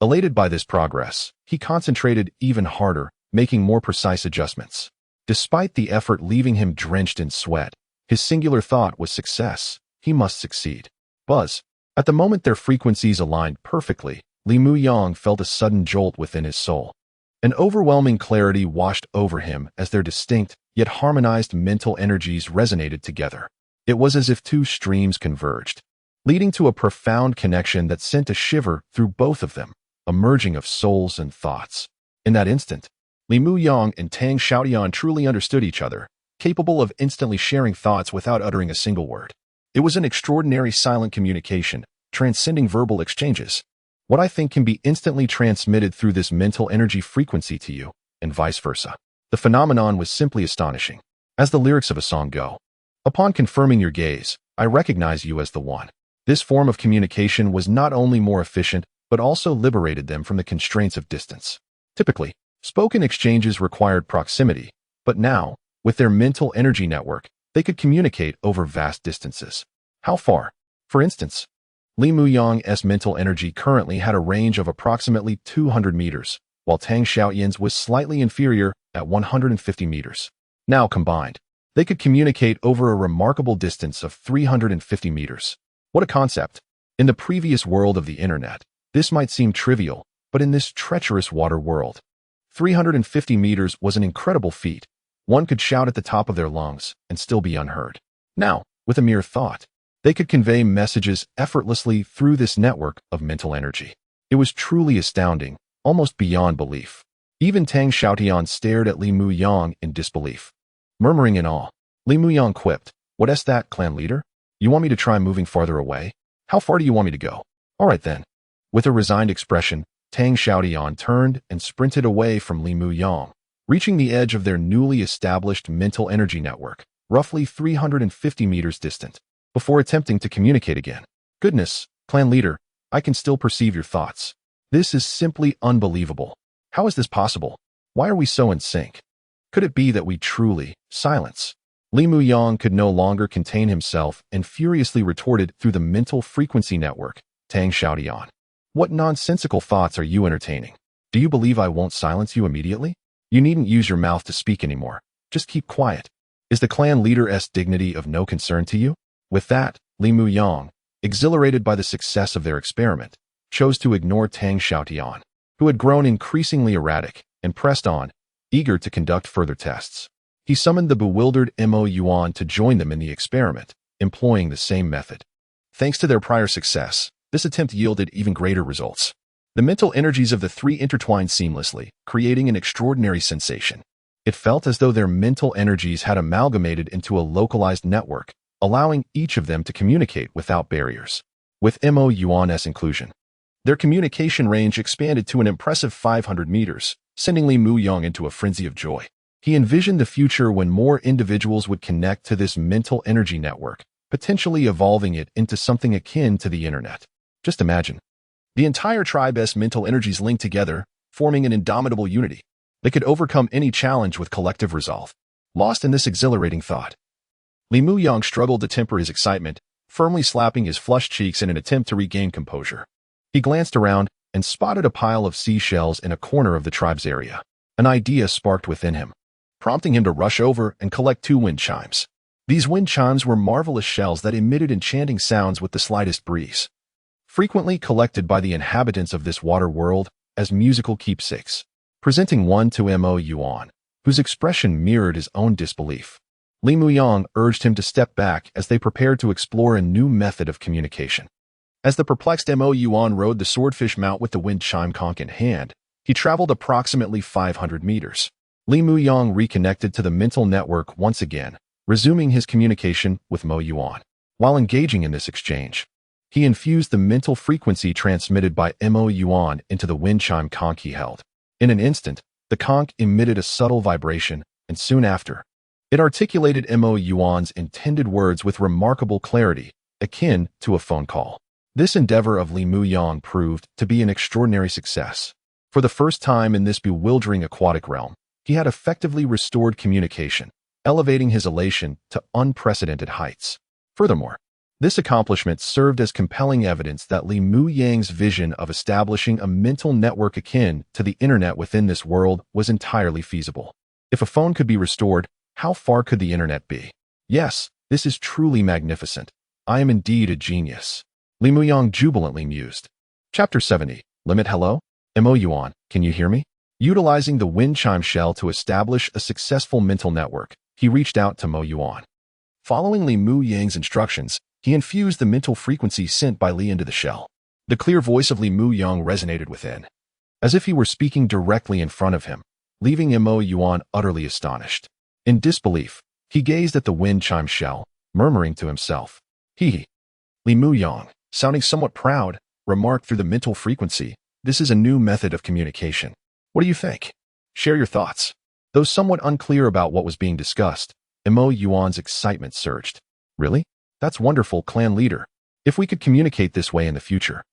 Speaker 1: Elated by this progress, he concentrated even harder, making more precise adjustments. Despite the effort leaving him drenched in sweat, his singular thought was success. He must succeed. Buzz. At the moment their frequencies aligned perfectly, Li Mu Yang felt a sudden jolt within his soul. An overwhelming clarity washed over him as their distinct, yet harmonized mental energies resonated together. It was as if two streams converged, leading to a profound connection that sent a shiver through both of them, a merging of souls and thoughts. In that instant, Li Mu Yang and Tang Xiaotian truly understood each other, capable of instantly sharing thoughts without uttering a single word. It was an extraordinary silent communication, transcending verbal exchanges. What I think can be instantly transmitted through this mental energy frequency to you, and vice versa. The phenomenon was simply astonishing. As the lyrics of a song go, upon confirming your gaze, I recognize you as the one. This form of communication was not only more efficient, but also liberated them from the constraints of distance. Typically, spoken exchanges required proximity, but now, with their mental energy network, they could communicate over vast distances. How far? For instance, Li Mu Yang's mental energy currently had a range of approximately 200 meters, while Tang Xiaotian's was slightly inferior at 150 meters. Now combined, they could communicate over a remarkable distance of 350 meters. What a concept! In the previous world of the internet, this might seem trivial, but in this treacherous water world, 350 meters was an incredible feat. One could shout at the top of their lungs and still be unheard. Now, with a mere thought, they could convey messages effortlessly through this network of mental energy. It was truly astounding, almost beyond belief. Even Tang Xiaotian stared at Li Mu Yang in disbelief. Murmuring in awe, Li Mu Yang quipped, "What's that, clan leader? You want me to try moving farther away? How far do you want me to go? All right then." With a resigned expression, Tang Xiaotian turned and sprinted away from Li Mu Yang, reaching the edge of their newly established mental energy network, roughly 350 meters distant, before attempting to communicate again. "Goodness, clan leader, I can still perceive your thoughts. This is simply unbelievable. How is this possible? Why are we so in sync? Could it be that we truly silence?" Li Mu Yang could no longer contain himself and furiously retorted through the mental frequency network, "Tang Xiaotian, what nonsensical thoughts are you entertaining? Do you believe I won't silence you immediately? You needn't use your mouth to speak anymore. Just keep quiet. Is the clan leader's dignity of no concern to you?" With that, Li Mu Yang, exhilarated by the success of their experiment, chose to ignore Tang Xiaotian, who had grown increasingly erratic, and pressed on, eager to conduct further tests. He summoned the bewildered Mo Yuan to join them in the experiment, employing the same method. Thanks to their prior success, this attempt yielded even greater results. The mental energies of the three intertwined seamlessly, creating an extraordinary sensation. It felt as though their mental energies had amalgamated into a localized network, allowing each of them to communicate without barriers. With Mo Yuan's inclusion, their communication range expanded to an impressive 500 meters, sending Li Mu Yang into a frenzy of joy. He envisioned the future when more individuals would connect to this mental energy network, potentially evolving it into something akin to the internet. Just imagine. The entire tribe's mental energies linked together, forming an indomitable unity. They could overcome any challenge with collective resolve. Lost in this exhilarating thought, Li Mu Yang struggled to temper his excitement, firmly slapping his flushed cheeks in an attempt to regain composure. He glanced around and spotted a pile of seashells in a corner of the tribe's area. An idea sparked within him, prompting him to rush over and collect 2 wind chimes. These wind chimes were marvelous shells that emitted enchanting sounds with the slightest breeze, frequently collected by the inhabitants of this water world as musical keepsakes. Presenting one to Mo Yuan, whose expression mirrored his own disbelief, Li Mu Yang urged him to step back as they prepared to explore a new method of communication. As the perplexed Mo Yuan rode the swordfish mount with the wind chime conch in hand, he traveled approximately 500 meters. Li Mu Yang reconnected to the mental network once again, resuming his communication with Mo Yuan. While engaging in this exchange, he infused the mental frequency transmitted by Mo Yuan into the wind chime conch he held. In an instant, the conch emitted a subtle vibration, and soon after, It articulated Mo Yuan's intended words with remarkable clarity, akin to a phone call. This endeavor of Li Muyang proved to be an extraordinary success. For the first time in this bewildering aquatic realm, he had effectively restored communication, elevating his elation to unprecedented heights. Furthermore, this accomplishment served as compelling evidence that Li Muyang's vision of establishing a mental network akin to the internet within this world was entirely feasible. If a phone could be restored, how far could the internet be? Yes, this is truly magnificent. I am indeed a genius. Li Muyang jubilantly mused. Chapter 70. Limit Hello? Mo Yuan, can you hear me? Utilizing the wind chime shell to establish a successful mental network, he reached out to Mo Yuan. Following Li Muyang's instructions, he infused the mental frequency sent by Li into the shell. The clear voice of Li Muyang resonated within, as if he were speaking directly in front of him, leaving Mo Yuan utterly astonished. In disbelief, he gazed at the wind chime shell, murmuring to himself. Li Muyang, sounding somewhat proud, remarked through the mental frequency, "This is a new method of communication. What do you think? Share your thoughts." Though somewhat unclear about what was being discussed, Mo Yuan's excitement surged. Really? That's wonderful, clan leader. If we could communicate this way in the future,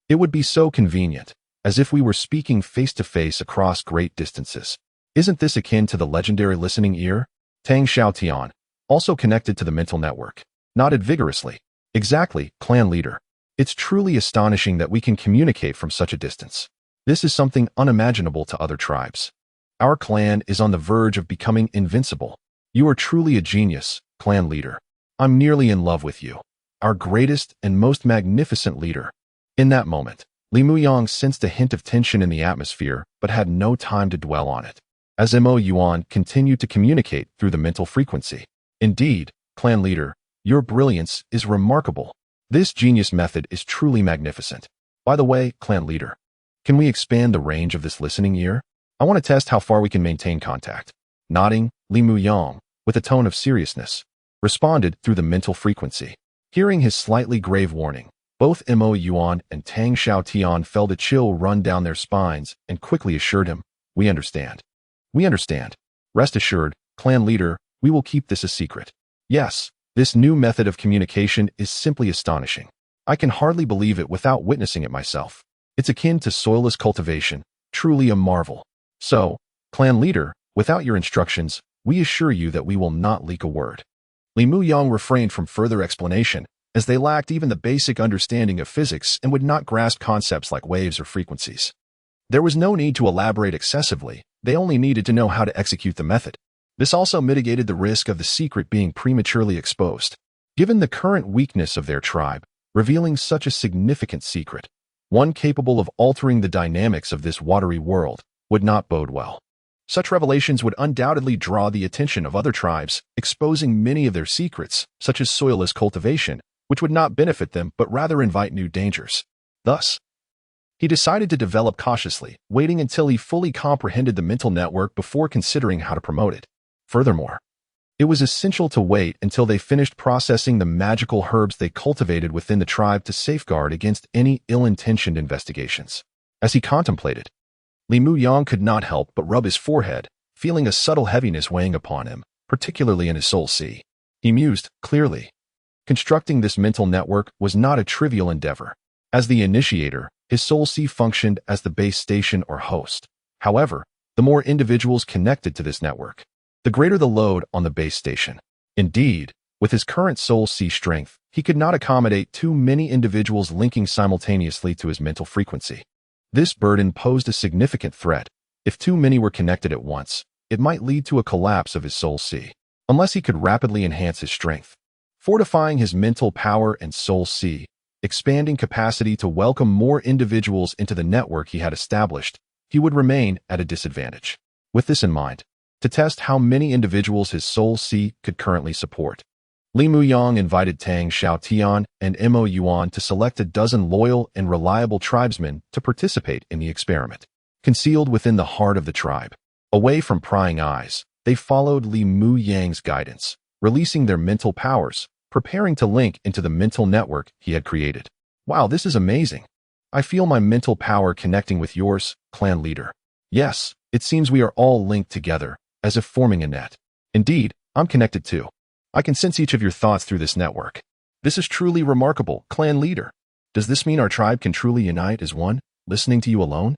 Speaker 1: it would be so convenient, as if we were speaking face-to-face across great distances. Isn't this akin to the legendary listening ear? Tang Xiaotian, also connected to the mental network, nodded vigorously. Exactly, clan leader. It's truly astonishing that we can communicate from such a distance. This is something unimaginable to other tribes. Our clan is on the verge of becoming invincible. You are truly a genius, clan leader. I'm nearly in love with you, our greatest and most magnificent leader. In that moment, Li Muyang sensed a hint of tension in the atmosphere, but had no time to dwell on it, as Mo Yuan continued to communicate through the mental frequency. Indeed, clan leader, your brilliance is remarkable. This genius method is truly magnificent. By the way, clan leader, can we expand the range of this listening ear? I want to test how far we can maintain contact. Nodding, Li Muyang, with a tone of seriousness, responded through the mental frequency. Hearing his slightly grave warning, both Mo Yuan and Tang Xiaotian felt a chill run down their spines and quickly assured him, "We understand. We understand. Rest assured, clan leader, we will keep this a secret." Yes, this new method of communication is simply astonishing. I can hardly believe it without witnessing it myself. It's akin to soilless cultivation, truly a marvel. So, clan leader, without your instructions, we assure you that we will not leak a word. Li Muyang refrained from further explanation, as they lacked even the basic understanding of physics and would not grasp concepts like waves or frequencies. There was no need to elaborate excessively, they only needed to know how to execute the method. This also mitigated the risk of the secret being prematurely exposed. Given the current weakness of their tribe, revealing such a significant secret, one capable of altering the dynamics of this watery world, would not bode well. Such revelations would undoubtedly draw the attention of other tribes, exposing many of their secrets, such as soilless cultivation, which would not benefit them but rather invite new dangers. Thus, he decided to develop cautiously, waiting until he fully comprehended the mental network before considering how to promote it. Furthermore, it was essential to wait until they finished processing the magical herbs they cultivated within the tribe to safeguard against any ill-intentioned investigations. As he contemplated, Li Muyang could not help but rub his forehead, feeling a subtle heaviness weighing upon him, particularly in his soul sea. He mused, clearly. Constructing this mental network was not a trivial endeavor. As the initiator, his soul sea functioned as the base station or host. However, the more individuals connected to this network, the greater the load on the base station. Indeed, with his current soul sea strength, he could not accommodate too many individuals linking simultaneously to his mental frequency. This burden posed a significant threat. If too many were connected at once, it might lead to a collapse of his soul sea, unless he could rapidly enhance his strength. Fortifying his mental power and soul sea, expanding capacity to welcome more individuals into the network he had established, he would remain at a disadvantage. With this in mind, to test how many individuals his soul sea could currently support, Li Muyang invited Tang Xiaotian and Mo Yuan to select a dozen loyal and reliable tribesmen to participate in the experiment. Concealed within the heart of the tribe, away from prying eyes, they followed Li Muyang's guidance, releasing their mental powers, preparing to link into the mental network he had created. Wow, this is amazing. I feel my mental power connecting with yours, clan leader. Yes, it seems we are all linked together, as if forming a net. Indeed, I'm connected too. I can sense each of your thoughts through this network. This is truly remarkable, clan leader. Does this mean our tribe can truly unite as one, listening to you alone?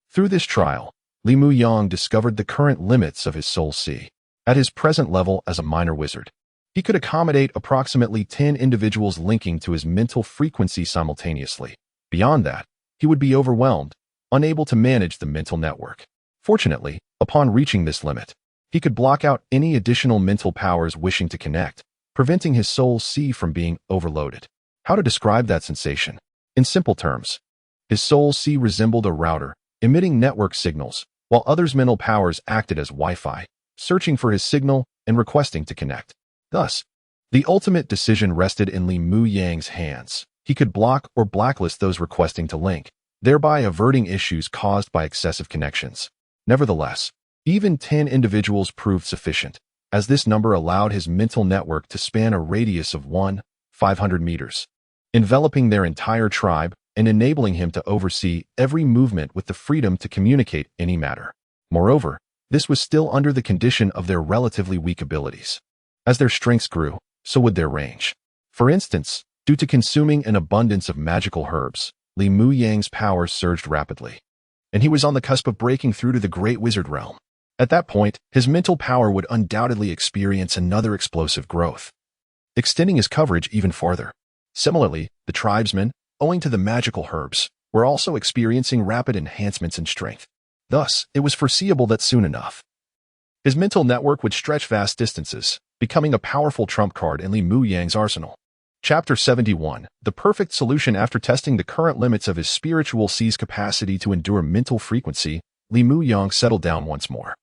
Speaker 1: Through this trial, Li Mu Yang discovered the current limits of his soul sea. At his present level as a minor wizard, he could accommodate approximately 10 individuals linking to his mental frequency simultaneously. Beyond that, he would be overwhelmed, unable to manage the mental network. Fortunately, upon reaching this limit, he could block out any additional mental powers wishing to connect, preventing his soul sea from being overloaded. How to describe that sensation? In simple terms, his soul sea resembled a router, emitting network signals, while others' mental powers acted as Wi-Fi, searching for his signal and requesting to connect. Thus, the ultimate decision rested in Li Mu Yang's hands. He could block or blacklist those requesting to link, thereby averting issues caused by excessive connections. Nevertheless, even 10 individuals proved sufficient, as this number allowed his mental network to span a radius of 500 meters, enveloping their entire tribe and enabling him to oversee every movement with the freedom to communicate any matter. Moreover, this was still under the condition of their relatively weak abilities. As their strengths grew, so would their range. For instance, due to consuming an abundance of magical herbs, Li Mu Yang's power surged rapidly, and he was on the cusp of breaking through to the great wizard realm. At that point, his mental power would undoubtedly experience another explosive growth, extending his coverage even farther. Similarly, the tribesmen, owing to the magical herbs, were also experiencing rapid enhancements in strength. Thus, it was foreseeable that soon enough, his mental network would stretch vast distances, becoming a powerful trump card in Li Mu Yang's arsenal. Chapter 71, the perfect solution. After testing the current limits of his spiritual sea's capacity to endure mental frequency, Li Mu Yang settled down once more.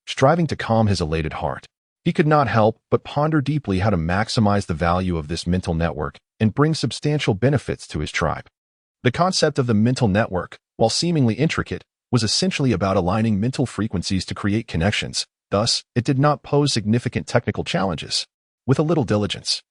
Speaker 1: Striving to calm his elated heart, he could not help but ponder deeply how to maximize the value of this mental network and bring substantial benefits to his tribe. The concept of the mental network, while seemingly intricate, was essentially about aligning mental frequencies to create connections. Thus, it did not pose significant technical challenges. With a little diligence,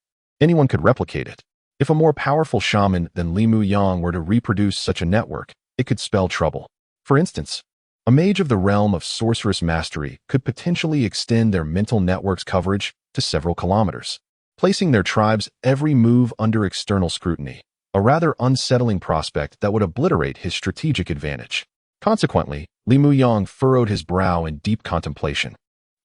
Speaker 1: anyone could replicate it. If a more powerful shaman than Li Mu Yang were to reproduce such a network, it could spell trouble. For instance, a mage of the realm of sorceress mastery could potentially extend their mental network's coverage to several kilometers, placing their tribe's every move under external scrutiny, a rather unsettling prospect that would obliterate his strategic advantage. Consequently, Li Mu Yang furrowed his brow in deep contemplation,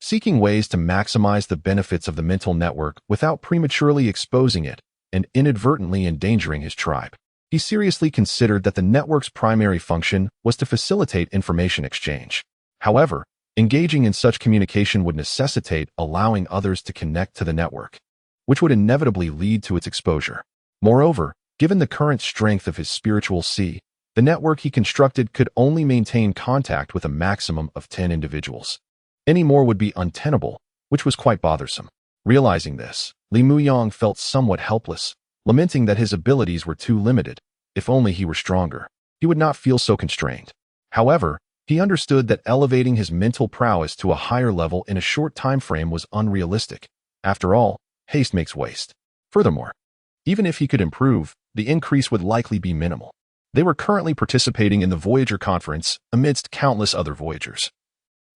Speaker 1: seeking ways to maximize the benefits of the mental network without prematurely exposing it and inadvertently endangering his tribe. He seriously considered that the network's primary function was to facilitate information exchange. However, engaging in such communication would necessitate allowing others to connect to the network, which would inevitably lead to its exposure. Moreover, given the current strength of his spiritual sea, the network he constructed could only maintain contact with a maximum of 10 individuals. Any more would be untenable, which was quite bothersome. Realizing this, Li Mu Yang felt somewhat helpless, lamenting that his abilities were too limited. If only he were stronger, he would not feel so constrained. However, he understood that elevating his mental prowess to a higher level in a short time frame was unrealistic. After all, haste makes waste. Furthermore, even if he could improve, the increase would likely be minimal. They were currently participating in the Voyager Conference amidst countless other Voyagers,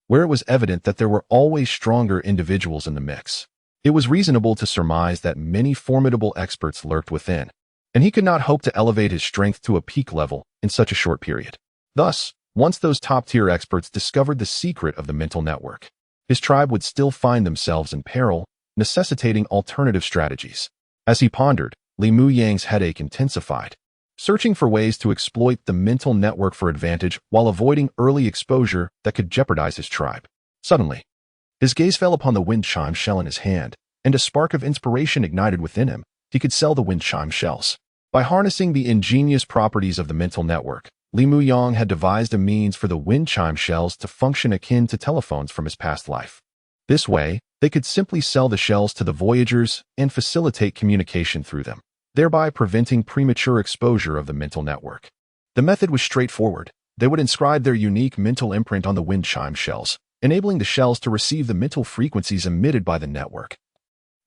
Speaker 1: where it was evident that there were always stronger individuals in the mix. It was reasonable to surmise that many formidable experts lurked within, and he could not hope to elevate his strength to a peak level in such a short period. Thus, once those top-tier experts discovered the secret of the mental network, his tribe would still find themselves in peril, necessitating alternative strategies. As he pondered, Li Mu Yang's headache intensified, searching for ways to exploit the mental network for advantage while avoiding early exposure that could jeopardize his tribe. Suddenly, his gaze fell upon the wind chime shell in his hand, and a spark of inspiration ignited within him. He could sell the wind chime shells. By harnessing the ingenious properties of the mental network, Li Mu Yang had devised a means for the wind chime shells to function akin to telephones from his past life. This way, they could simply sell the shells to the Voyagers and facilitate communication through them, thereby preventing premature exposure of the mental network. The method was straightforward. They would inscribe their unique mental imprint on the wind chime shells, enabling the shells to receive the mental frequencies emitted by the network,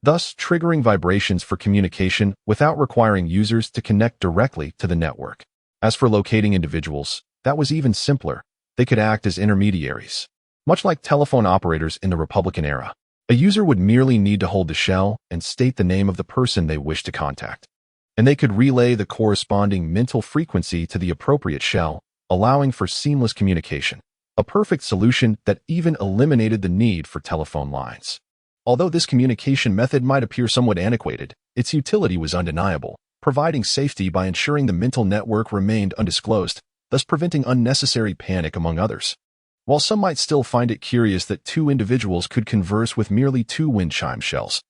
Speaker 1: thus triggering vibrations for communication without requiring users to connect directly to the network. As for locating individuals, that was even simpler. They could act as intermediaries, much like telephone operators in the Republican era. A user would merely need to hold the shell and state the name of the person they wish to contact, and they could relay the corresponding mental frequency to the appropriate shell, allowing for seamless communication, a perfect solution that even eliminated the need for telephone lines. Although this communication method might appear somewhat antiquated, its utility was undeniable, providing safety by ensuring the mental network remained undisclosed, thus preventing unnecessary panic among others. While some might still find it curious that two individuals could converse with merely two wind chime shells,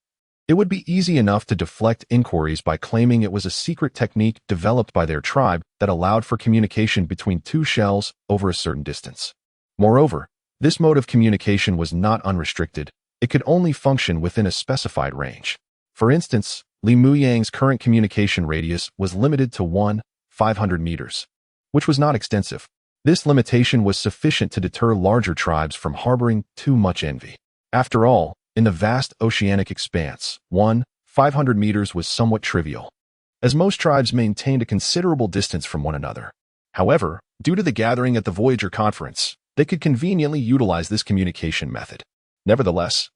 Speaker 1: it would be easy enough to deflect inquiries by claiming it was a secret technique developed by their tribe that allowed for communication between two shells over a certain distance. Moreover, this mode of communication was not unrestricted. It could only function within a specified range. For instance, Li Muyang's current communication radius was limited to 500 meters, which was not extensive. This limitation was sufficient to deter larger tribes from harboring too much envy. After all, in the vast oceanic expanse, 500 meters was somewhat trivial, as most tribes maintained a considerable distance from one another. However, due to the gathering at the Voyager conference, they could conveniently utilize this communication method. Nevertheless,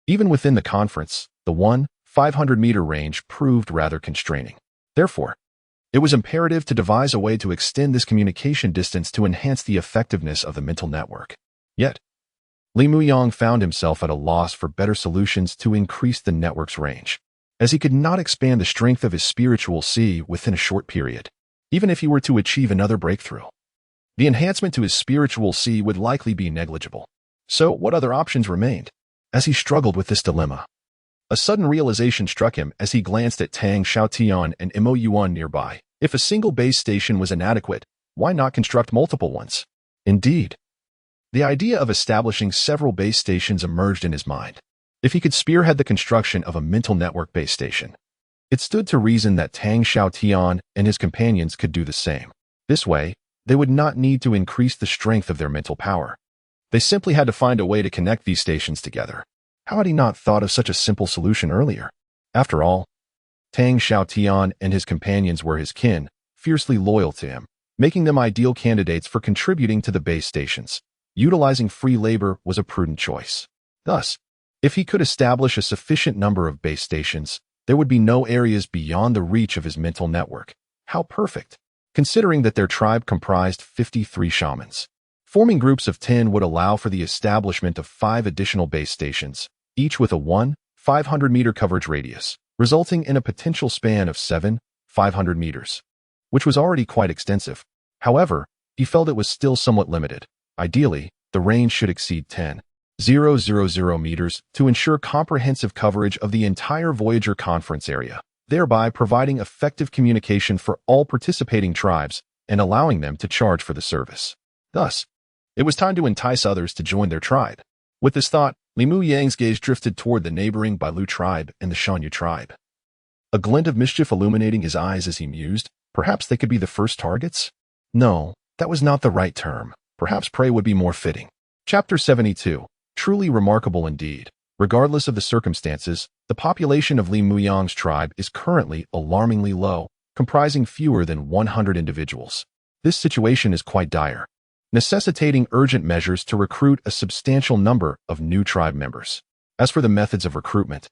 Speaker 1: even within the conference, the 500-meter range proved rather constraining. Therefore, it was imperative to devise a way to extend this communication distance to enhance the effectiveness of the mental network. Yet, Li Muyang found himself at a loss for better solutions to increase the network's range, as he could not expand the strength of his spiritual sea within a short period, even if he were to achieve another breakthrough. The enhancement to his spiritual sea would likely be negligible. So, what other options remained? As he struggled with this dilemma, a sudden realization struck him as he glanced at Tang Xiaotian and Mo Yuan nearby. If a single base station was inadequate, why not construct multiple ones? Indeed, the idea of establishing several base stations emerged in his mind. If he could spearhead the construction of a mental network base station, it stood to reason that Tang Xiaotian and his companions could do the same. This way, they would not need to increase the strength of their mental power. They simply had to find a way to connect these stations together. How had he not thought of such a simple solution earlier? After all, Tang Xiaotian and his companions were his kin, fiercely loyal to him, making them ideal candidates for contributing to the base stations. Utilizing free labor was a prudent choice. Thus, if he could establish a sufficient number of base stations, there would be no areas beyond the reach of his mental network. How perfect, considering that their tribe comprised 53 shamans. Forming groups of 10 would allow for the establishment of 5 additional base stations, each with a 500-meter coverage radius, resulting in a potential span of 500 meters, which was already quite extensive. However, he felt it was still somewhat limited. Ideally, the range should exceed 10,000 meters to ensure comprehensive coverage of the entire Voyager conference area, thereby providing effective communication for all participating tribes and allowing them to charge for the service. Thus, it was time to entice others to join their tribe. With this thought, Li Muyang's gaze drifted toward the neighboring Bailu tribe and the Shanyu tribe. A glint of mischief illuminating his eyes as he mused, perhaps they could be the first targets? No, that was not the right term. Perhaps prey would be more fitting. Chapter 72. Truly remarkable indeed. Regardless of the circumstances, the population of Li Muyang's tribe is currently alarmingly low, comprising fewer than 100 individuals. This situation is quite dire, necessitating urgent measures to recruit a substantial number of new tribe members. As for the methods of recruitment,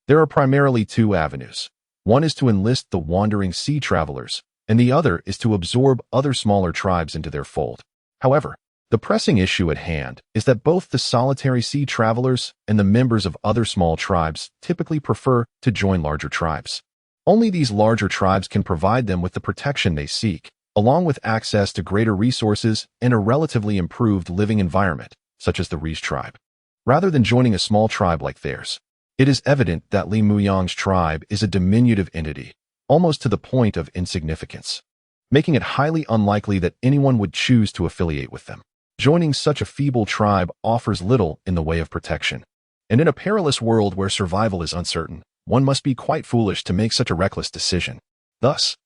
Speaker 1: there are primarily 2 avenues. One is to enlist the wandering sea travelers, and the other is to absorb other smaller tribes into their fold. However, the pressing issue at hand is that both the solitary sea travelers and the members of other small tribes typically prefer to join larger tribes. Only these larger tribes can provide them with the protection they seek, along with access to greater resources and a relatively improved living environment, such as the Reese tribe. Rather than joining a small tribe like theirs, it is evident that Li Muyang's tribe is a diminutive entity, almost to the point of insignificance, making it highly unlikely that anyone would choose to affiliate with them. Joining such a feeble tribe offers little in the way of protection, and in a perilous world where survival is uncertain, one must be quite foolish to make such a reckless decision. Thus,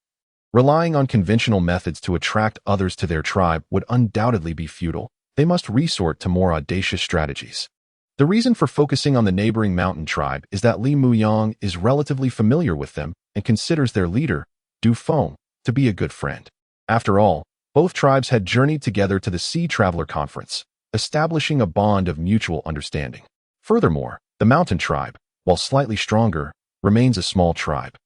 Speaker 1: relying on conventional methods to attract others to their tribe would undoubtedly be futile. They must resort to more audacious strategies. The reason for focusing on the neighboring mountain tribe is that Li Muyang is relatively familiar with them and considers their leader, Du Feng, to be a good friend. After all, both tribes had journeyed together to the Sea Traveler Conference, establishing a bond of mutual understanding. Furthermore, The mountain tribe, while slightly stronger, remains a small tribe,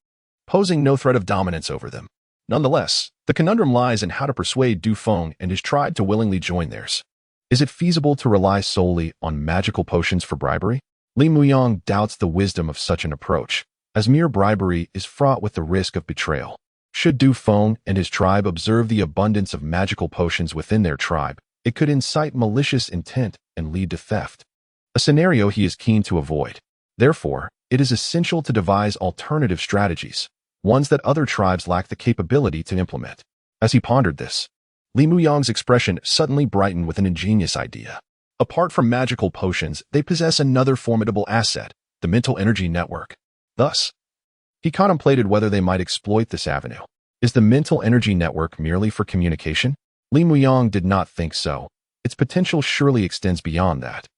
Speaker 1: posing no threat of dominance over them. Nonetheless, the conundrum lies in how to persuade Du Feng and his tribe to willingly join theirs. Is it feasible to rely solely on magical potions for bribery? Li Muyang doubts the wisdom of such an approach, as mere bribery is fraught with the risk of betrayal. Should Du Feng and his tribe observe the abundance of magical potions within their tribe, it could incite malicious intent and lead to theft, a scenario he is keen to avoid. Therefore, it is essential to devise alternative strategies, ones that other tribes lack the capability to implement. As he pondered this, Li Muyang's expression suddenly brightened with an ingenious idea. Apart from magical potions, they possess another formidable asset, the mental energy network. Thus, he contemplated whether they might exploit this avenue. Is the mental energy network merely for communication? Li Muyang did not think so. Its potential surely extends beyond that.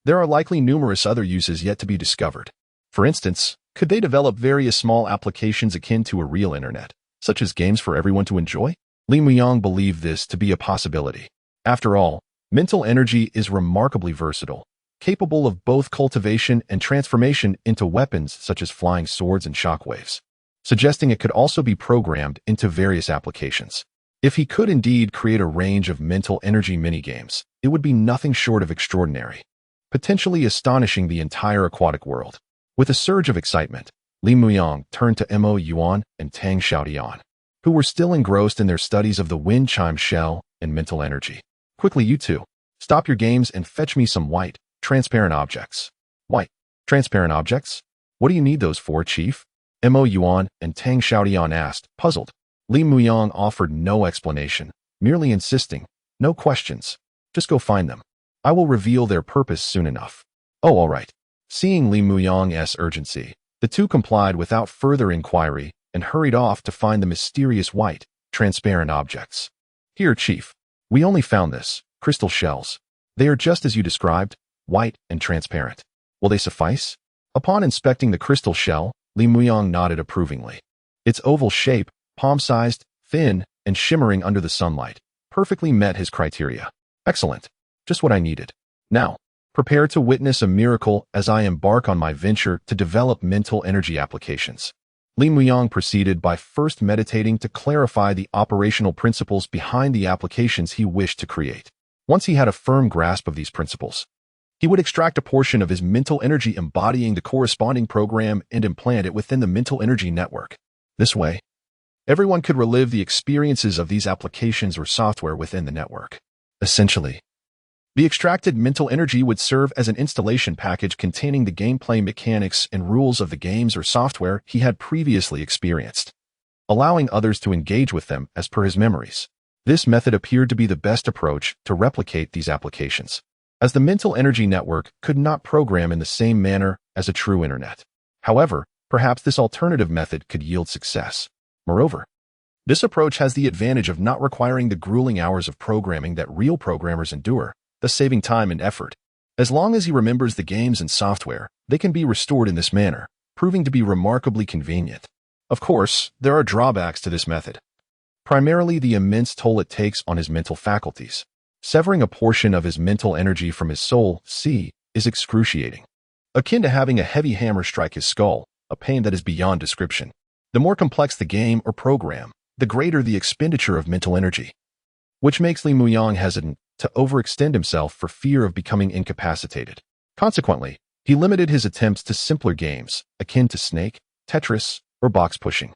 Speaker 1: There are likely numerous other uses yet to be discovered. For instance, could they develop various small applications akin to a real internet, such as games for everyone to enjoy? Li Muyang believed this to be a possibility. After all, mental energy is remarkably versatile, capable of both cultivation and transformation into weapons such as flying swords and shockwaves, suggesting it could also be programmed into various applications. If he could indeed create a range of mental energy minigames, it would be nothing short of extraordinary, potentially astonishing the entire aquatic world. With a surge of excitement, Li Muyang turned to Mo Yuan and Tang Xiaodian, who were still engrossed in their studies of the wind chime shell and mental energy. Quickly, you two, stop your games and fetch me some white, transparent objects. White, transparent objects? What do you need those for, Chief? Mo Yuan and Tang Xiaodian asked, puzzled. Li Muyang offered no explanation, merely insisting, no questions. Just go find them. I will reveal their purpose soon enough. Oh, all right. Seeing Li Muyang's urgency, the two complied without further inquiry and hurried off to find the mysterious white, transparent objects. Here, Chief. We only found this, crystal shells. They are just as you described, white and transparent. Will they suffice? Upon inspecting the crystal shell, Li Muyang nodded approvingly. Its oval shape, palm-sized, thin, and shimmering under the sunlight, perfectly met his criteria. Excellent. Just what I needed. Now, prepare to witness a miracle as I embark on my venture to develop mental energy applications. Li Muyang proceeded by first meditating to clarify the operational principles behind the applications he wished to create. Once he had a firm grasp of these principles, he would extract a portion of his mental energy embodying the corresponding program and implant it within the mental energy network. This way, everyone could relive the experiences of these applications or software within the network. Essentially, the extracted mental energy would serve as an installation package containing the gameplay mechanics and rules of the games or software he had previously experienced, allowing others to engage with them as per his memories. This method appeared to be the best approach to replicate these applications, as the mental energy network could not program in the same manner as a true internet. However, perhaps this alternative method could yield success. Moreover, this approach has the advantage of not requiring the grueling hours of programming that real programmers endure, thus saving time and effort. As long as he remembers the games and software, they can be restored in this manner, proving to be remarkably convenient. Of course, there are drawbacks to this method. Primarily the immense toll it takes on his mental faculties. Severing a portion of his mental energy from his soul, is excruciating, akin to having a heavy hammer strike his skull, a pain that is beyond description. The more complex the game or program, the greater the expenditure of mental energy, which makes Li Muyang hesitant to overextend himself for fear of becoming incapacitated. Consequently, he limited his attempts to simpler games, akin to Snake, Tetris, or box pushing,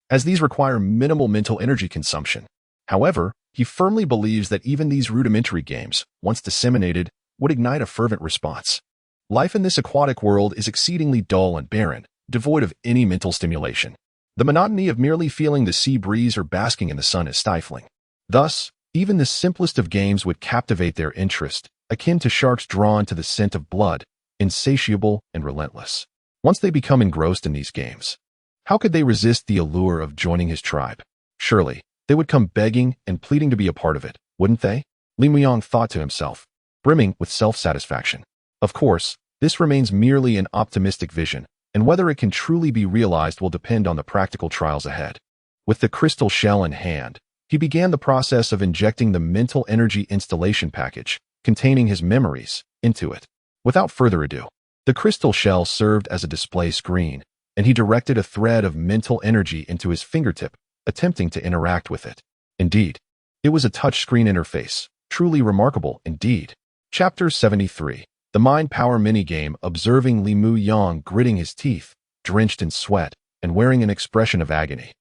Speaker 1: as these require minimal mental energy consumption. However, he firmly believes that even these rudimentary games, once disseminated, would ignite a fervent response. Life in this aquatic world is exceedingly dull and barren, devoid of any mental stimulation. The monotony of merely feeling the sea breeze or basking in the sun is stifling. Thus, even the simplest of games would captivate their interest, akin to sharks drawn to the scent of blood, insatiable and relentless. Once they become engrossed in these games, how could they resist the allure of joining his tribe? Surely, they would come begging and pleading to be a part of it, wouldn't they? Li Muyang thought to himself, brimming with self-satisfaction. Of course, this remains merely an optimistic vision, and whether it can truly be realized will depend on the practical trials ahead. With the crystal shell in hand, he began the process of injecting the mental energy installation package, containing his memories, into it. Without further ado, The crystal shell served as a display screen, and he directed a thread of mental energy into his fingertip, attempting to interact with it. Indeed, it was a touchscreen interface, truly remarkable indeed. Chapter 73. The Mind Power Minigame. Observing Li Mu Yang gritting his teeth, drenched in sweat, and wearing an expression of agony.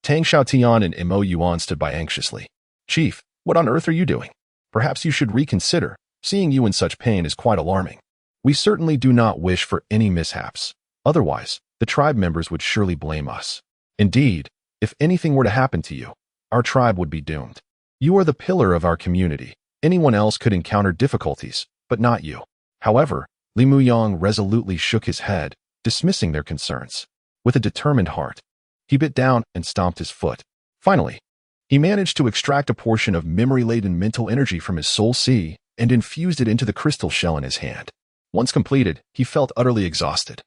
Speaker 1: Tang Xiaotian and Mo Yuan stood by anxiously. Chief, what on earth are you doing? Perhaps you should reconsider. Seeing you in such pain is quite alarming. We certainly do not wish for any mishaps. Otherwise, the tribe members would surely blame us. Indeed, if anything were to happen to you, our tribe would be doomed. You are the pillar of our community. Anyone else could encounter difficulties, but not you. However, Li Mu Yang resolutely shook his head, dismissing their concerns. With a determined heart, he bit down and stomped his foot. Finally, he managed to extract a portion of memory-laden mental energy from his soul sea and infused it into the crystal shell in his hand. Once completed, he felt utterly exhausted.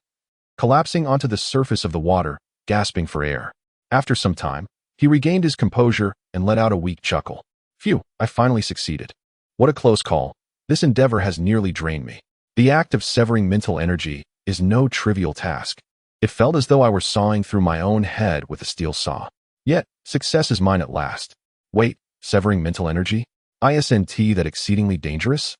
Speaker 1: Collapsing onto the surface of the water, gasping for air. After some time, he regained his composure and let out a weak chuckle. Phew, I finally succeeded. What a close call. This endeavor has nearly drained me. The act of severing mental energy is no trivial task. It felt as though I were sawing through my own head with a steel saw. Yet, success is mine at last. Wait, severing mental energy? Isn't that exceedingly dangerous?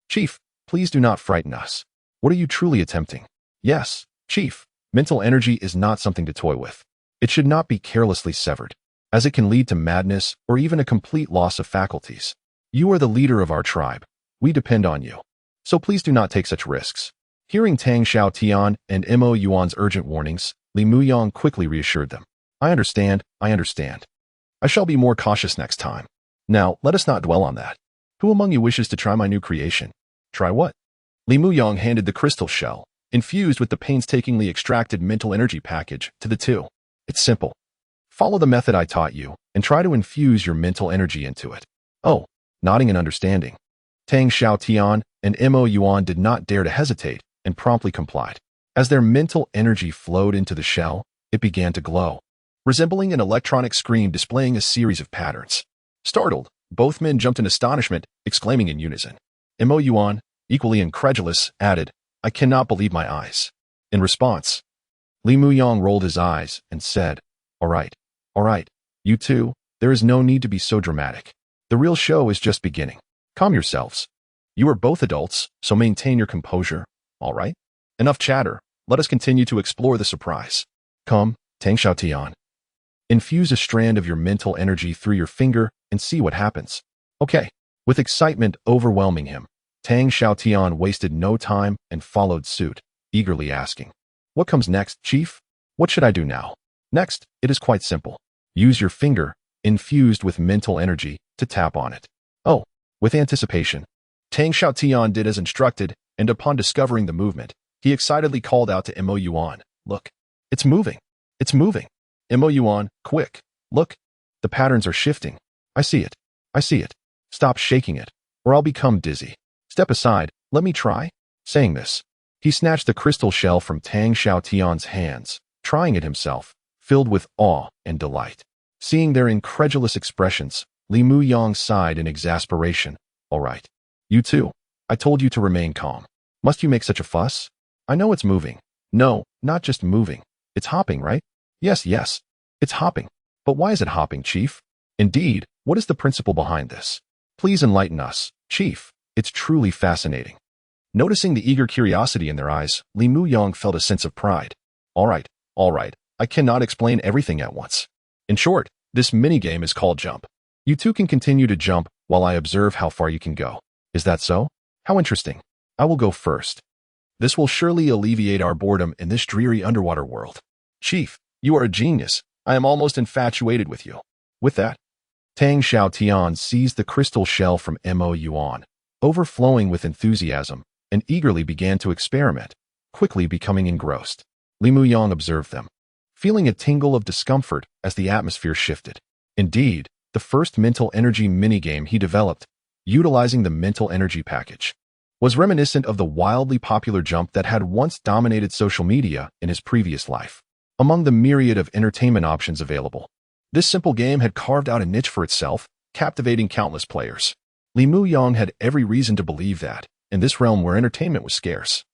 Speaker 1: Chief, please do not frighten us. What are you truly attempting? Yes, Chief, mental energy is not something to toy with. It should not be carelessly severed, as it can lead to madness or even a complete loss of faculties. You are the leader of our tribe. We depend on you. So please do not take such risks. Hearing Tang Xiaotian and Mo Yuan's urgent warnings, Li Mu Yang quickly reassured them. I understand. I shall be more cautious next time. Now, let us not dwell on that. Who among you wishes to try my new creation? Try what? Li Mu Yang handed the crystal shell, infused with the painstakingly extracted mental energy package, to the two. It's simple. Follow the method I taught you, and try to infuse your mental energy into it. Oh, nodding in understanding. Tang Xiaotian and Mo Yuan did not dare to hesitate, and promptly complied. As their mental energy flowed into the shell, it began to glow, resembling an electronic screen displaying a series of patterns. Startled, both men jumped in astonishment, exclaiming in unison. Mo Yuan, equally incredulous, added, I cannot believe my eyes. In response, Li Mu Yang rolled his eyes and said, all right, you two, there is no need to be so dramatic. The real show is just beginning. Calm yourselves. You are both adults, so maintain your composure, all right? Enough chatter. Let us continue to explore the surprise. Come, Tang Xiaotian. Infuse a strand of your mental energy through your finger and see what happens. Okay. With excitement overwhelming him, Tang Xiaotian wasted no time and followed suit, eagerly asking, what comes next, Chief? What should I do now? Next, it is quite simple. Use your finger, infused with mental energy, to tap on it. Oh, with anticipation, Tang Xiaotian did as instructed, and upon discovering the movement, he excitedly called out to Mo Yuan, look, it's moving. Mo Yuan, quick, look, the patterns are shifting. I see it. Stop shaking it, or I'll become dizzy. Step aside, let me try. Saying this, he snatched the crystal shell from Tang Xiaotian's hands, trying it himself, filled with awe and delight. Seeing their incredulous expressions, Li Mu Yang sighed in exasperation. All right. You too. I told you to remain calm. Must you make such a fuss? I know it's moving. No, not just moving. It's hopping, right? Yes, it's hopping. But why is it hopping, Chief? Indeed, what is the principle behind this? Please enlighten us, Chief. It's truly fascinating. Noticing the eager curiosity in their eyes, Li Mu Yang felt a sense of pride. All right. I cannot explain everything at once. In short, this minigame is called Jump. You two can continue to jump while I observe how far you can go. Is that so? How interesting. I will go first. This will surely alleviate our boredom in this dreary underwater world. Chief, you are a genius. I am almost infatuated with you. With that, Tang Xiaotian seized the crystal shell from Mo Yuan, overflowing with enthusiasm, and eagerly began to experiment, quickly becoming engrossed. Li Mu Yang observed them, feeling a tingle of discomfort as the atmosphere shifted. Indeed, the first mental energy minigame he developed, utilizing the mental energy package, was reminiscent of the wildly popular Jump that had once dominated social media in his previous life. Among the myriad of entertainment options available, this simple game had carved out a niche for itself, captivating countless players. Li Mu Yang had every reason to believe that, in this realm where entertainment was scarce,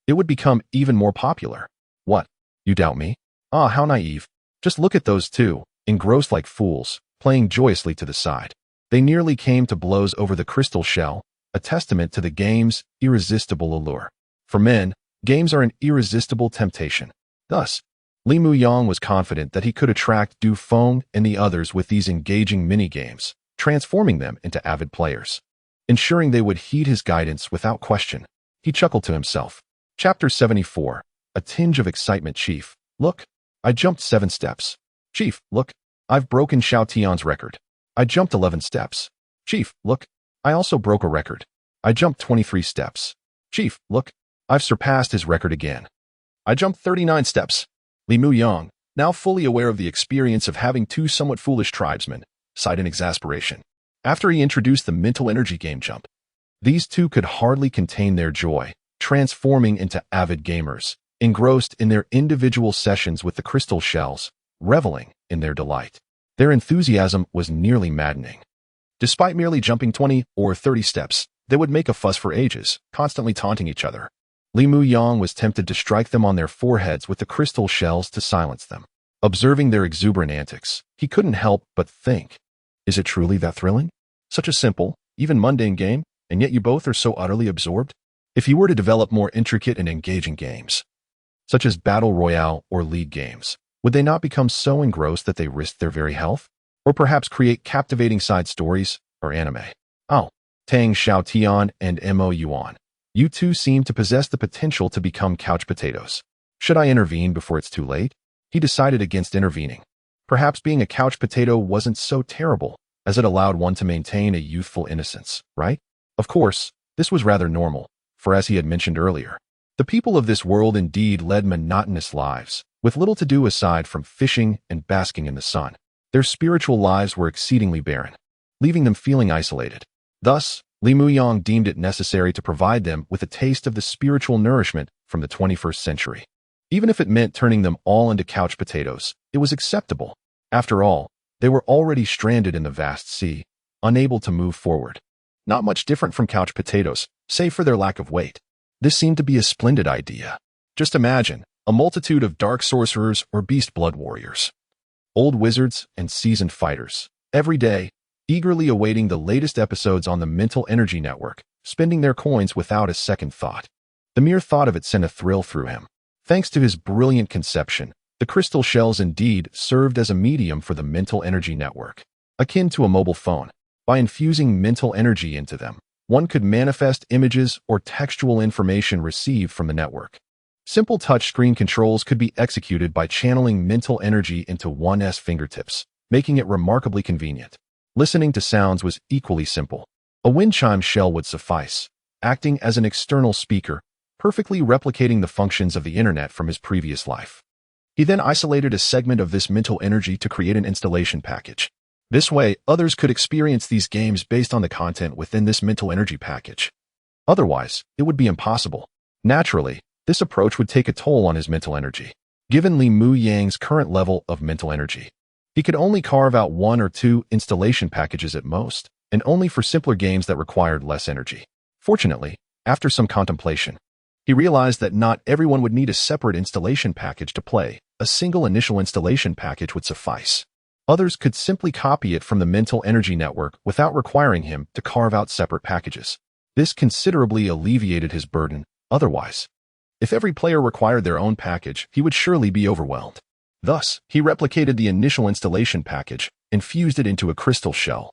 Speaker 1: it would become even more popular. What? You doubt me? Ah, how naive. Just look at those two, engrossed like fools, playing joyously to the side. They nearly came to blows over the crystal shell, a testament to the game's irresistible allure. For men, games are an irresistible temptation. Thus, Li Muyang was confident that he could attract Du Feng and the others with these engaging mini-games, transforming them into avid players. Ensuring they would heed his guidance without question, he chuckled to himself. Chapter 74. A tinge of excitement. Chief, look, I jumped 7 steps. Chief, look, I've broken Xiao Tian's record. I jumped 11 steps. Chief, look, I also broke a record. I jumped 23 steps. Chief, look, I've surpassed his record again. I jumped 39 steps. Li Muyang, now fully aware of the experience of having 2 somewhat foolish tribesmen, sighed in exasperation. After he introduced the mental energy game jump, these 2 could hardly contain their joy, transforming into avid gamers, engrossed in their individual sessions with the crystal shells, reveling in their delight. Their enthusiasm was nearly maddening. Despite merely jumping 20 or 30 steps, they would make a fuss for ages, constantly taunting each other. Li Muyang was tempted to strike them on their foreheads with the crystal shells to silence them. Observing their exuberant antics, he couldn't help but think, is it truly that thrilling? Such a simple, even mundane game, and yet you both are so utterly absorbed? If you were to develop more intricate and engaging games, such as Battle Royale or League games, would they not become so engrossed that they risked their very health? Or perhaps create captivating side stories or anime? Oh, Tang Xiaotian and Mo Yuan. You 2 seem to possess the potential to become couch potatoes. Should I intervene before it's too late? He decided against intervening. Perhaps being a couch potato wasn't so terrible, as it allowed one to maintain a youthful innocence, right? Of course, this was rather normal, for as he had mentioned earlier, the people of this world indeed led monotonous lives, with little to do aside from fishing and basking in the sun. Their spiritual lives were exceedingly barren, leaving them feeling isolated. Thus, Li Muyang deemed it necessary to provide them with a taste of the spiritual nourishment from the 21st century. Even if it meant turning them all into couch potatoes, it was acceptable. After all, they were already stranded in the vast sea, unable to move forward. Not much different from couch potatoes, save for their lack of weight. This seemed to be a splendid idea. Just imagine a multitude of dark sorcerers or beast blood warriors, old wizards and seasoned fighters, every day, eagerly awaiting the latest episodes on the Mental Energy Network, spending their coins without a second thought. The mere thought of it sent a thrill through him. Thanks to his brilliant conception, the crystal shells indeed served as a medium for the Mental Energy Network, akin to a mobile phone. By infusing mental energy into them, one could manifest images or textual information received from the network. Simple touchscreen controls could be executed by channeling mental energy into one's fingertips, making it remarkably convenient. Listening to sounds was equally simple. A wind chime shell would suffice, acting as an external speaker, perfectly replicating the functions of the internet from his previous life. He then isolated a segment of this mental energy to create an installation package. This way, others could experience these games based on the content within this mental energy package. Otherwise, it would be impossible. Naturally, this approach would take a toll on his mental energy. Given Li Muyang's current level of mental energy, he could only carve out 1 or 2 installation packages at most, and only for simpler games that required less energy. Fortunately, after some contemplation, he realized that not everyone would need a separate installation package to play. A single initial installation package would suffice. Others could simply copy it from the Mental Energy Network without requiring him to carve out separate packages. This considerably alleviated his burden. Otherwise, if every player required their own package, he would surely be overwhelmed. Thus, he replicated the initial installation package, infused it into a crystal shell,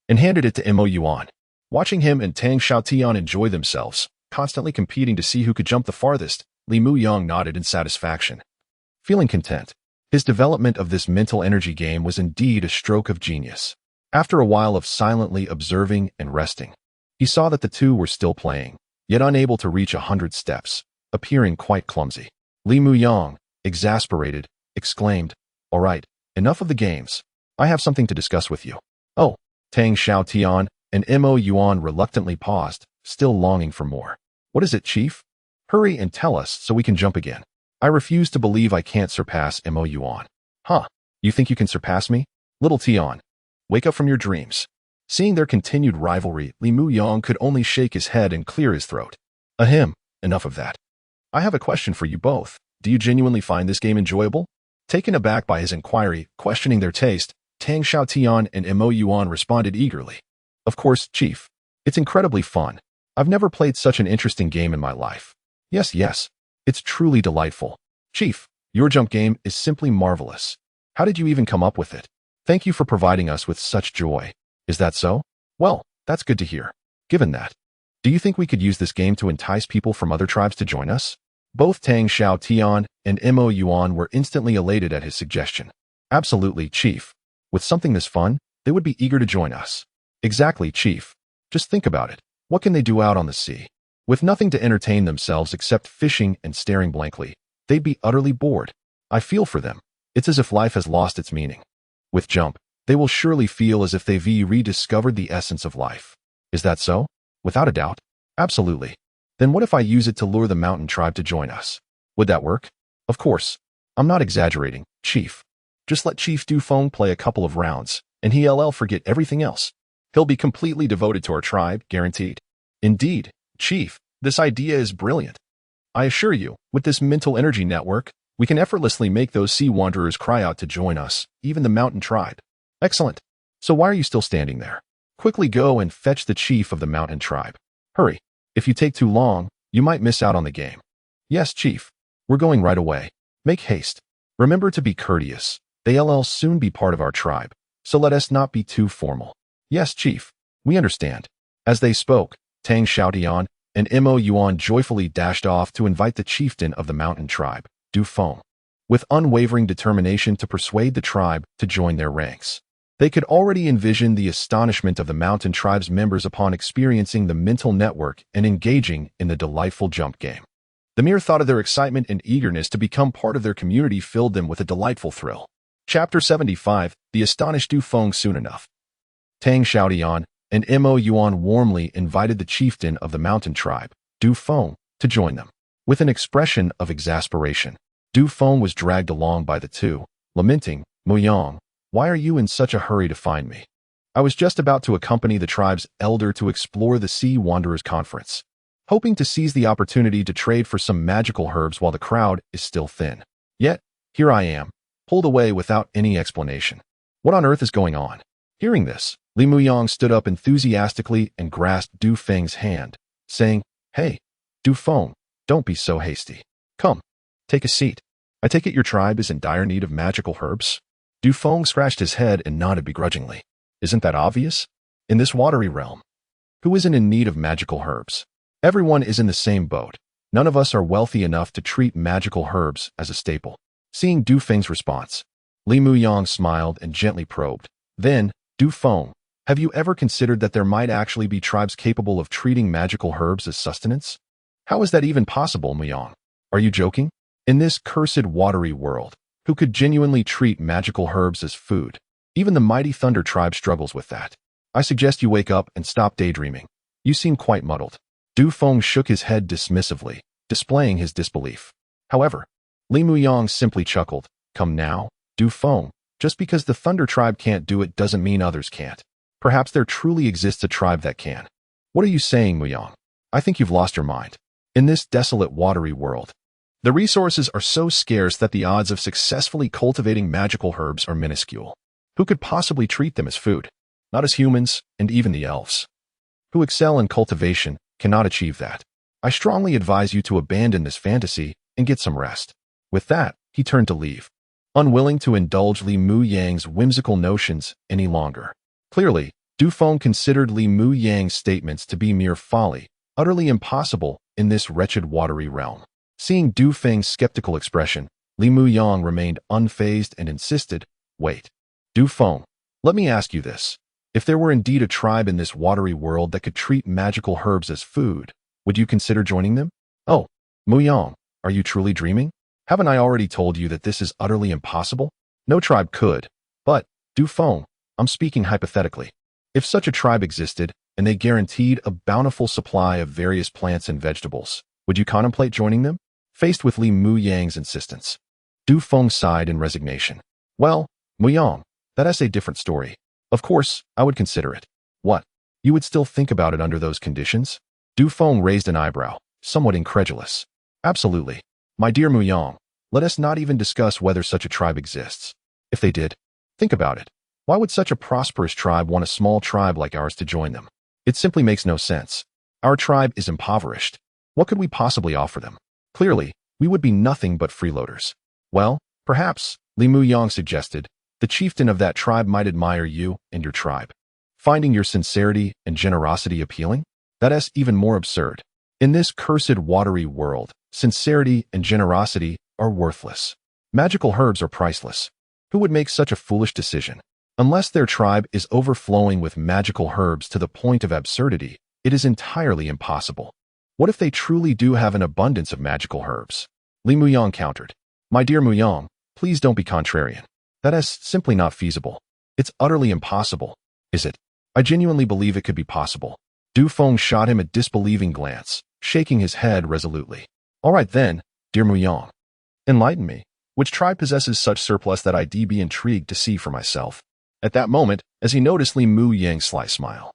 Speaker 1: and handed it to Mo Yuan. Watching him and Tang Xiaotian enjoy themselves, constantly competing to see who could jump the farthest, Li Muyang nodded in satisfaction. Feeling content, his development of this mental energy game was indeed a stroke of genius. After a while of silently observing and resting, he saw that the 2 were still playing, yet unable to reach 100 steps, appearing quite clumsy. Li Muyang, exasperated, exclaimed, "All right, enough of the games. I have something to discuss with you." Oh, Tang Xiaotian and Mo Yuan reluctantly paused, still longing for more. "What is it, Chief? Hurry and tell us so we can jump again." "I refuse to believe I can't surpass Mo Yuan." "Huh? You think you can surpass me? Little Tian, wake up from your dreams." Seeing their continued rivalry, Li Muyang could only shake his head and clear his throat. Ahem, enough of that. I have a question for you both. Do you genuinely find this game enjoyable? Taken aback by his inquiry, questioning their taste, Tang Xiaotian and Mo Yuan responded eagerly. Of course, Chief. It's incredibly fun. I've never played such an interesting game in my life. Yes, yes. It's truly delightful. Chief, your jump game is simply marvelous. How did you even come up with it? Thank you for providing us with such joy. Is that so? Well, that's good to hear. Given that, do you think we could use this game to entice people from other tribes to join us? Both Tang Xiaotian and Mo Yuan were instantly elated at his suggestion. Absolutely, Chief. With something this fun, they would be eager to join us. Exactly, Chief. Just think about it. What can they do out on the sea? With nothing to entertain themselves except fishing and staring blankly, they'd be utterly bored. I feel for them. It's as if life has lost its meaning. With Jump, they will surely feel as if they've rediscovered the essence of life. Is that so? Without a doubt. Absolutely. Then what if I use it to lure the mountain tribe to join us? Would that work? Of course. I'm not exaggerating, Chief. Just let Chief Dufeng play a couple of rounds, and he'll forget everything else. He'll be completely devoted to our tribe, guaranteed. Indeed, Chief, this idea is brilliant. I assure you, with this mental energy network, we can effortlessly make those sea wanderers cry out to join us, even the mountain tribe. Excellent. So why are you still standing there? Quickly go and fetch the chief of the mountain tribe. Hurry. If you take too long, you might miss out on the game. Yes, Chief. We're going right away. Make haste. Remember to be courteous. They'll soon be part of our tribe, so let us not be too formal. Yes, Chief. We understand. As they spoke, Tang Xiaotian and Mo Yuan joyfully dashed off to invite the chieftain of the mountain tribe, Dufeng, with unwavering determination to persuade the tribe to join their ranks. They could already envision the astonishment of the mountain tribe's members upon experiencing the mental network and engaging in the delightful jump game. The mere thought of their excitement and eagerness to become part of their community filled them with a delightful thrill. Chapter 75, The Astonished Dufeng. Soon enough, Tang Xiaotian and Mo Yuan warmly invited the chieftain of the mountain tribe, Dufeng, to join them. With an expression of exasperation, Dufeng was dragged along by the two, lamenting, "Muyang, why are you in such a hurry to find me? I was just about to accompany the tribe's elder to explore the Sea Wanderers Conference, hoping to seize the opportunity to trade for some magical herbs while the crowd is still thin. Yet, here I am, pulled away without any explanation. What on earth is going on?" Hearing this, Li Muyang stood up enthusiastically and grasped Du Feng's hand, saying, "Hey, Dufeng, don't be so hasty. Come, take a seat. I take it your tribe is in dire need of magical herbs?" Dufeng scratched his head and nodded begrudgingly. Isn't that obvious? In this watery realm, who isn't in need of magical herbs? Everyone is in the same boat. None of us are wealthy enough to treat magical herbs as a staple. Seeing Dufeng's response, Li Muyang smiled and gently probed. Then, Dufeng, have you ever considered that there might actually be tribes capable of treating magical herbs as sustenance? How is that even possible, Muyang? Are you joking? In this cursed watery world, who could genuinely treat magical herbs as food? Even the mighty Thunder tribe struggles with that. I suggest you wake up and stop daydreaming. You seem quite muddled. Dufeng shook his head dismissively, displaying his disbelief. However, Li Muyang simply chuckled. Come now, Dufeng. Just because the Thunder tribe can't do it doesn't mean others can't. Perhaps there truly exists a tribe that can. What are you saying, Muyang? I think you've lost your mind. In this desolate watery world, the resources are so scarce that the odds of successfully cultivating magical herbs are minuscule. Who could possibly treat them as food? Not as humans, and even the elves, who excel in cultivation, cannot achieve that. I strongly advise you to abandon this fantasy and get some rest. With that, he turned to leave, unwilling to indulge Li Muyang's whimsical notions any longer. Clearly, Dufeng considered Li Muyang's statements to be mere folly, utterly impossible in this wretched watery realm. Seeing Dufeng's skeptical expression, Li Muyang remained unfazed and insisted, Wait. Dufeng, let me ask you this. If there were indeed a tribe in this watery world that could treat magical herbs as food, would you consider joining them? Oh, Muyang, are you truly dreaming? Haven't I already told you that this is utterly impossible? No tribe could. But, Dufeng, I'm speaking hypothetically. If such a tribe existed, and they guaranteed a bountiful supply of various plants and vegetables, would you contemplate joining them? Faced with Li Muyang's insistence, Dufeng sighed in resignation. Well, Muyang, that's a different story. Of course, I would consider it. What? You would still think about it under those conditions? Dufeng raised an eyebrow, somewhat incredulous. Absolutely. My dear Muyang, let us not even discuss whether such a tribe exists. If they did, think about it. Why would such a prosperous tribe want a small tribe like ours to join them? It simply makes no sense. Our tribe is impoverished. What could we possibly offer them? Clearly, we would be nothing but freeloaders. Well, perhaps, Li Muyang suggested, the chieftain of that tribe might admire you and your tribe. Finding your sincerity and generosity appealing? That is even more absurd. In this cursed watery world, sincerity and generosity are worthless. Magical herbs are priceless. Who would make such a foolish decision? Unless their tribe is overflowing with magical herbs to the point of absurdity, it is entirely impossible. What if they truly do have an abundance of magical herbs? Li Muyang countered. My dear Muyang, please don't be contrarian. That is simply not feasible. It's utterly impossible. Is it? I genuinely believe it could be possible. Du Feng shot him a disbelieving glance, shaking his head resolutely. All right then, dear Muyang. Enlighten me. Which tribe possesses such surplus that I'd be intrigued to see for myself? At that moment, as he noticed Li Muyang's sly smile,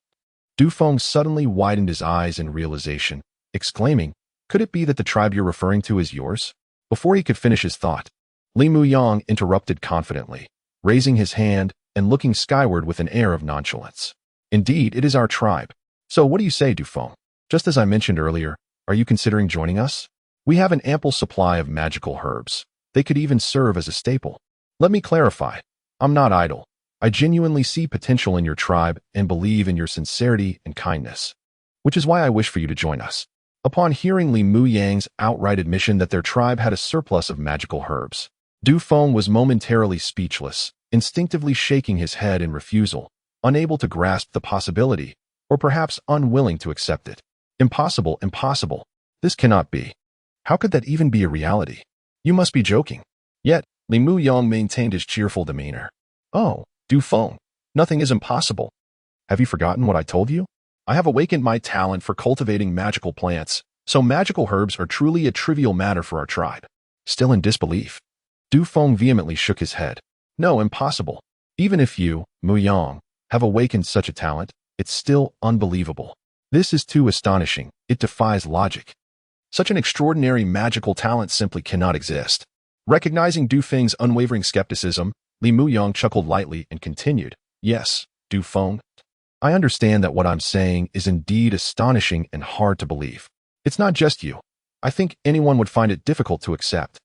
Speaker 1: Du Feng suddenly widened his eyes in realization, exclaiming, could it be that the tribe you're referring to is yours? Before he could finish his thought, Li Muyang interrupted confidently, raising his hand and looking skyward with an air of nonchalance. Indeed, it is our tribe. So what do you say, Du Feng? Just as I mentioned earlier, are you considering joining us? We have an ample supply of magical herbs. They could even serve as a staple. Let me clarify. I'm not idle. I genuinely see potential in your tribe and believe in your sincerity and kindness, which is why I wish for you to join us. Upon hearing Li Muyang's outright admission that their tribe had a surplus of magical herbs, Du Feng was momentarily speechless, instinctively shaking his head in refusal, unable to grasp the possibility, or perhaps unwilling to accept it. Impossible, impossible. This cannot be. How could that even be a reality? You must be joking. Yet, Li Muyang maintained his cheerful demeanor. Oh, Du Feng, nothing is impossible. Have you forgotten what I told you? I have awakened my talent for cultivating magical plants, so magical herbs are truly a trivial matter for our tribe. Still in disbelief, Du Feng vehemently shook his head. No, impossible. Even if you, Muyang, have awakened such a talent, it's still unbelievable. This is too astonishing. It defies logic. Such an extraordinary magical talent simply cannot exist. Recognizing Du Feng's unwavering skepticism, Li Muyang chuckled lightly and continued, yes, Du Feng, I understand that what I'm saying is indeed astonishing and hard to believe. It's not just you. I think anyone would find it difficult to accept.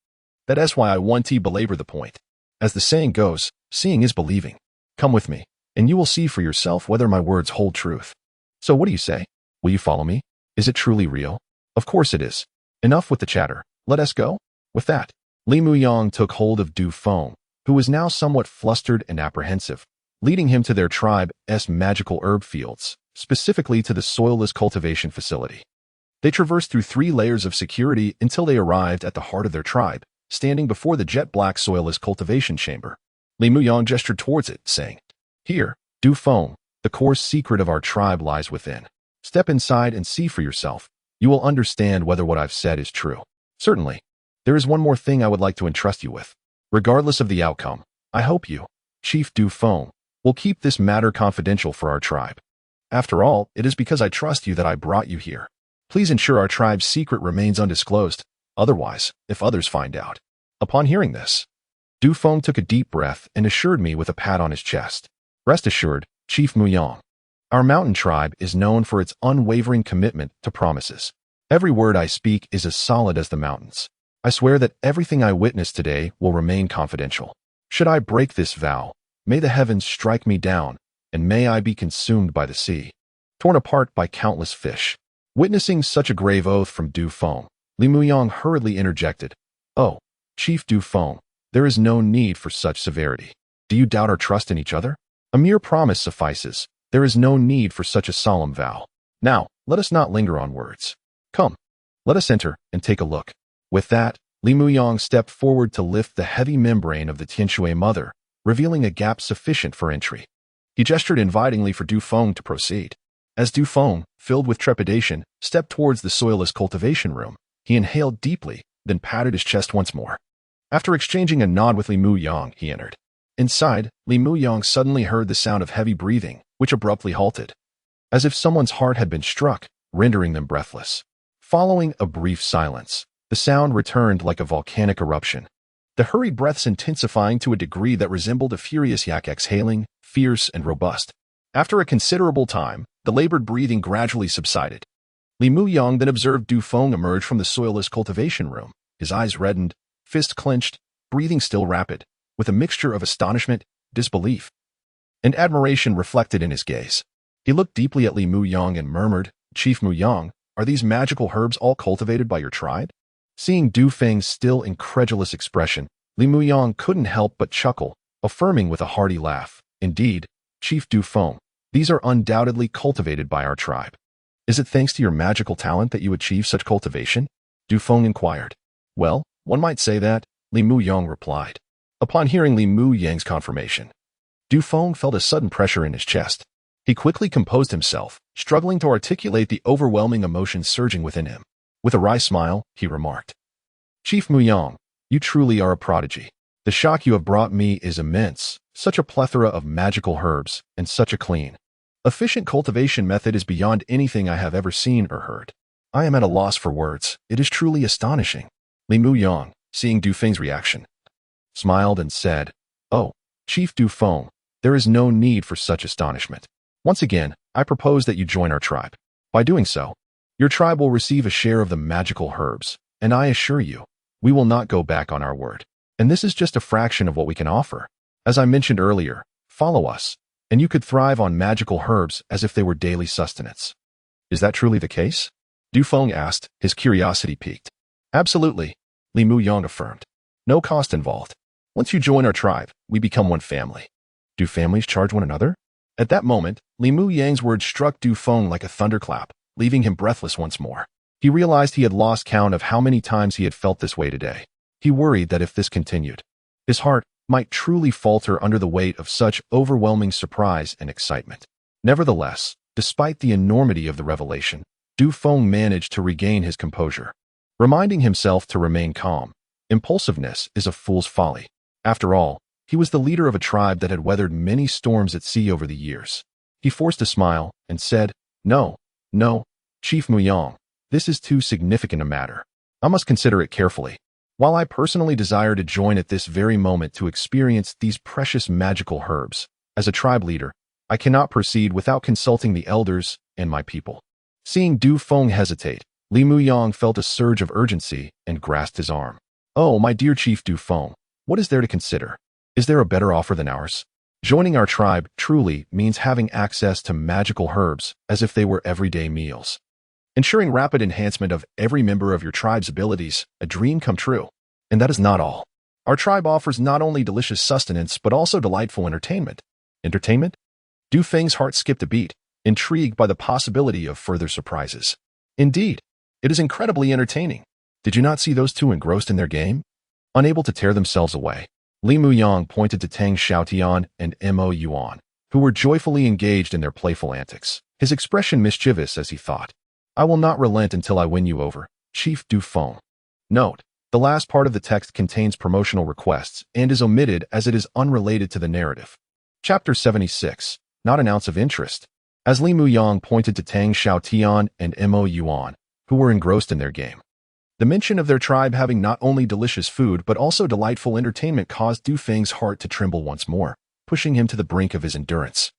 Speaker 1: That is why I want to belabor the point. As the saying goes, seeing is believing. Come with me, and you will see for yourself whether my words hold truth. So what do you say? Will you follow me? Is it truly real? Of course it is. Enough with the chatter. Let us go. With that, Li Muyang took hold of Du Feng, who was now somewhat flustered and apprehensive, leading him to their tribe's magical herb fields, specifically to the soilless cultivation facility. They traversed through 3 layers of security until they arrived at the heart of their tribe, standing before the jet-black soilless cultivation chamber. Li Muyang gestured towards it, saying, Here, Du Feng, the core secret of our tribe lies within. Step inside and see for yourself. You will understand whether what I've said is true. Certainly. There is one more thing I would like to entrust you with. Regardless of the outcome, I hope you, Chief Du Feng, will keep this matter confidential for our tribe. After all, it is because I trust you that I brought you here. Please ensure our tribe's secret remains undisclosed. Otherwise, if others find out. Upon hearing this, Du Feng took a deep breath and assured me with a pat on his chest. Rest assured, Chief Muyang. Our mountain tribe is known for its unwavering commitment to promises. Every word I speak is as solid as the mountains. I swear that everything I witness today will remain confidential. Should I break this vow, may the heavens strike me down, and may I be consumed by the sea, torn apart by countless fish. Witnessing such a grave oath from Du Feng, Li Muyang hurriedly interjected, Oh, Chief Du Feng, there is no need for such severity. Do you doubt our trust in each other? A mere promise suffices. There is no need for such a solemn vow. Now, let us not linger on words. Come, let us enter and take a look. With that, Li Muyang stepped forward to lift the heavy membrane of the Tianshui mother, revealing a gap sufficient for entry. He gestured invitingly for Du Feng to proceed. As Du Feng, filled with trepidation, stepped towards the soilless cultivation room, he inhaled deeply, then patted his chest once more. After exchanging a nod with Li Muyang, he entered. Inside, Li Muyang suddenly heard the sound of heavy breathing, which abruptly halted, as if someone's heart had been struck, rendering them breathless. Following a brief silence, The sound returned like a volcanic eruption, the hurried breaths intensifying to a degree that resembled a furious yak exhaling, fierce and robust. After a considerable time, the labored breathing gradually subsided. Li Muyang then observed Du Feng emerge from the soilless cultivation room, his eyes reddened, fist clenched, breathing still rapid, with a mixture of astonishment, disbelief, and admiration reflected in his gaze. He looked deeply at Li Muyang and murmured, "Chief Muyang, are these magical herbs all cultivated by your tribe?" Seeing Du Feng's still incredulous expression, Li Muyang couldn't help but chuckle, affirming with a hearty laugh, "Indeed, Chief Du Feng, these are undoubtedly cultivated by our tribe." "Is it thanks to your magical talent that you achieve such cultivation?" Du Feng inquired. "Well, one might say that," Li Muyang replied. Upon hearing Li Muyang's confirmation, Du Feng felt a sudden pressure in his chest. He quickly composed himself, struggling to articulate the overwhelming emotions surging within him. With a wry smile, he remarked, "Chief Muyang, you truly are a prodigy. The shock you have brought me is immense. Such a plethora of magical herbs, and such a clean, efficient cultivation method is beyond anything I have ever seen or heard. I am at a loss for words. It is truly astonishing." Li Muyang, seeing Du Feng's reaction, smiled and said, "Oh, Chief Du Feng, there is no need for such astonishment. Once again, I propose that you join our tribe. By doing so, your tribe will receive a share of the magical herbs, and I assure you, we will not go back on our word. And this is just a fraction of what we can offer. As I mentioned earlier, follow us, and you could thrive on magical herbs as if they were daily sustenance." "Is that truly the case?" Du Feng asked, his curiosity piqued. "Absolutely," Li Muyang affirmed. "No cost involved. Once you join our tribe, we become one family." "Do families charge one another?" At that moment, Li Muyang's words struck Du Feng like a thunderclap, leaving him breathless once more. He realized he had lost count of how many times he had felt this way today. He worried that if this continued, his heart might truly falter under the weight of such overwhelming surprise and excitement. Nevertheless, despite the enormity of the revelation, Du Feng managed to regain his composure, reminding himself to remain calm. Impulsiveness is a fool's folly. After all, he was the leader of a tribe that had weathered many storms at sea over the years. He forced a smile and said, No, Chief Muyang, this is too significant a matter. I must consider it carefully. While I personally desire to join at this very moment to experience these precious magical herbs, as a tribe leader, I cannot proceed without consulting the elders and my people." Seeing Du Feng hesitate, Li Muyang felt a surge of urgency and grasped his arm. "Oh, my dear Chief Du Feng, what is there to consider? Is there a better offer than ours? Joining our tribe truly means having access to magical herbs as if they were everyday meals. Ensuring rapid enhancement of every member of your tribe's abilities, a dream come true. And that is not all. Our tribe offers not only delicious sustenance but also delightful entertainment." "Entertainment?" Du Feng's heart skipped a beat, intrigued by the possibility of further surprises. "Indeed, it is incredibly entertaining. Did you not see those two engrossed in their game? Unable to tear themselves away." Li Muyang pointed to Tang Xiaotian and Mo Yuan, who were joyfully engaged in their playful antics, his expression mischievous as he thought, "I will not relent until I win you over, Chief Du Feng." Note: the last part of the text contains promotional requests and is omitted as it is unrelated to the narrative. Chapter 76, Not an Ounce of Interest. As Li Muyang pointed to Tang Xiaotian and Mo Yuan, who were engrossed in their game, the mention of their tribe having not only delicious food but also delightful entertainment caused Du Feng's heart to tremble once more, pushing him to the brink of his endurance.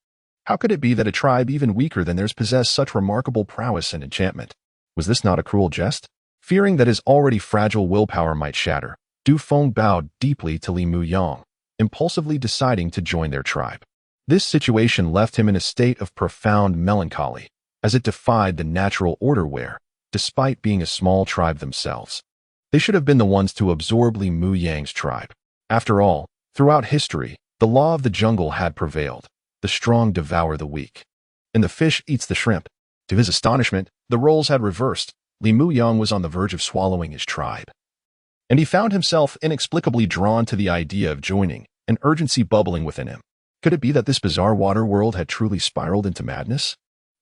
Speaker 1: How could it be that a tribe even weaker than theirs possessed such remarkable prowess and enchantment? Was this not a cruel jest? Fearing that his already fragile willpower might shatter, Du Feng bowed deeply to Li Muyang, impulsively deciding to join their tribe. This situation left him in a state of profound melancholy, as it defied the natural order where, despite being a small tribe themselves, they should have been the ones to absorb Li Muyang's tribe. After all, throughout history, the law of the jungle had prevailed. The strong devour the weak, and the fish eats the shrimp. To his astonishment, the roles had reversed. Li Muyang was on the verge of swallowing his tribe, and he found himself inexplicably drawn to the idea of joining, an urgency bubbling within him. Could it be that this bizarre water world had truly spiraled into madness?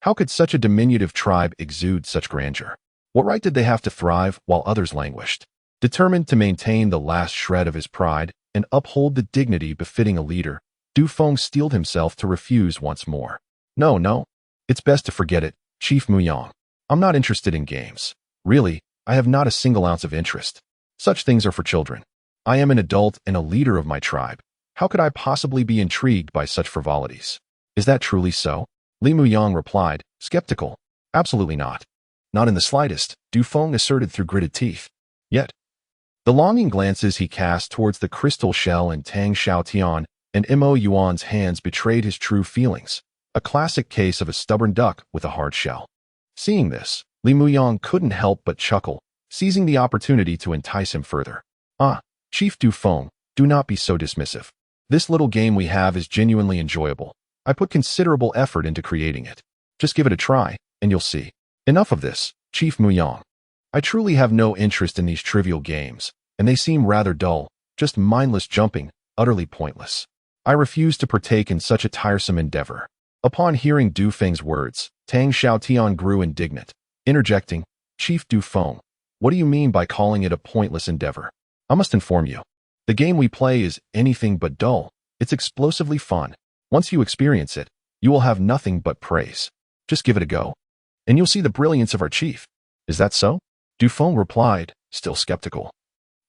Speaker 1: How could such a diminutive tribe exude such grandeur? What right did they have to thrive while others languished? Determined to maintain the last shred of his pride and uphold the dignity befitting a leader, Du Feng steeled himself to refuse once more. No, it's best to forget it, Chief Muyang. I'm not interested in games. Really, I have not a single ounce of interest. Such things are for children. I am an adult and a leader of my tribe. How could I possibly be intrigued by such frivolities? Is that truly so? Li Muyang replied, skeptical. Absolutely not. Not in the slightest, Du Feng asserted through gritted teeth. Yet, the longing glances he cast towards the crystal shell in Tang Xiaotian and Mo Yuan's hands betrayed his true feelings, a classic case of a stubborn duck with a hard shell. Seeing this, Li Muyang couldn't help but chuckle, seizing the opportunity to entice him further. Ah, Chief Du Feng, do not be so dismissive. This little game we have is genuinely enjoyable. I put considerable effort into creating it. Just give it a try, and you'll see. Enough of this, Chief Muyang. I truly have no interest in these trivial games, and they seem rather dull, just mindless jumping, utterly pointless. I refuse to partake in such a tiresome endeavor. Upon hearing Du Feng's words, Tang Xiaotian grew indignant, interjecting, Chief Du Feng, what do you mean by calling it a pointless endeavor? I must inform you. The game we play is anything but dull. It's explosively fun. Once you experience it, you will have nothing but praise. Just give it a go, and you'll see the brilliance of our chief. Is that so? Du Feng replied, still skeptical.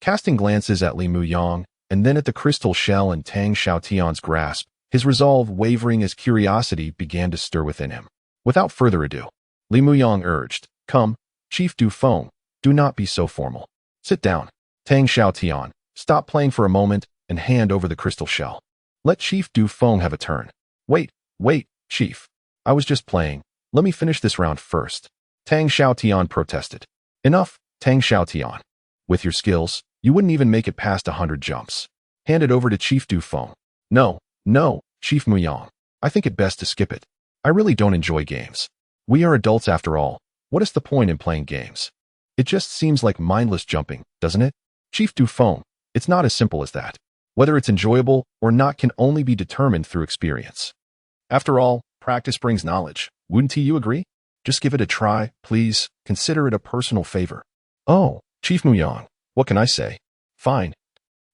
Speaker 1: Casting glances at Li Muyang, and then at the crystal shell in Tang Xiaotian's grasp, his resolve wavering as curiosity began to stir within him. Without further ado, Li Muyang urged, come, Chief Du Feng, do not be so formal. Sit down. Tang Xiaotian, stop playing for a moment and hand over the crystal shell. Let Chief Du Feng have a turn. Wait, Chief. I was just playing. Let me finish this round first. Tang Xiaotian protested. Enough, Tang Xiaotian. With your skills, you wouldn't even make it past 100 jumps. Hand it over to Chief Du Feng. No, Chief Muyang. I think it best to skip it. I really don't enjoy games. We are adults after all. What is the point in playing games? It just seems like mindless jumping, doesn't it? Chief Du Feng, it's not as simple as that. Whether it's enjoyable or not can only be determined through experience. After all, practice brings knowledge. Wouldn't you agree? Just give it a try, please. Consider it a personal favor. Oh, Chief Muyang, what can I say? Fine.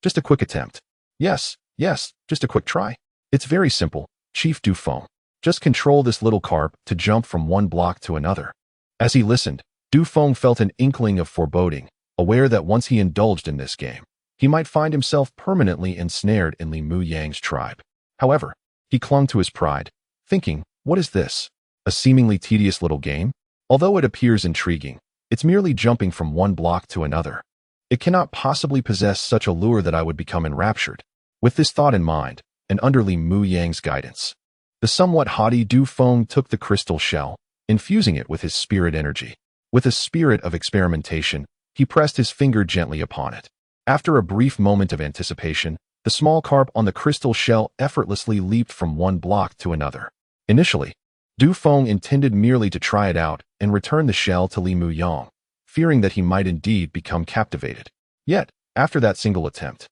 Speaker 1: Just a quick attempt. Yes, just a quick try. It's very simple, Chief Du Feng. Just control this little carp to jump from one block to another. As he listened, Du Feng felt an inkling of foreboding, aware that once he indulged in this game, he might find himself permanently ensnared in Li Muyang's tribe. However, he clung to his pride, thinking, what is this? A seemingly tedious little game? Although it appears intriguing, it's merely jumping from one block to another. It cannot possibly possess such a lure that I would become enraptured. With this thought in mind, and under Li Muyang's guidance, the somewhat haughty Du Feng took the crystal shell, infusing it with his spirit energy. With a spirit of experimentation, he pressed his finger gently upon it. After a brief moment of anticipation, the small carp on the crystal shell effortlessly leaped from one block to another. Initially, Du Feng intended merely to try it out and return the shell to Li Muyang, fearing that he might indeed become captivated. Yet, after that single attempt,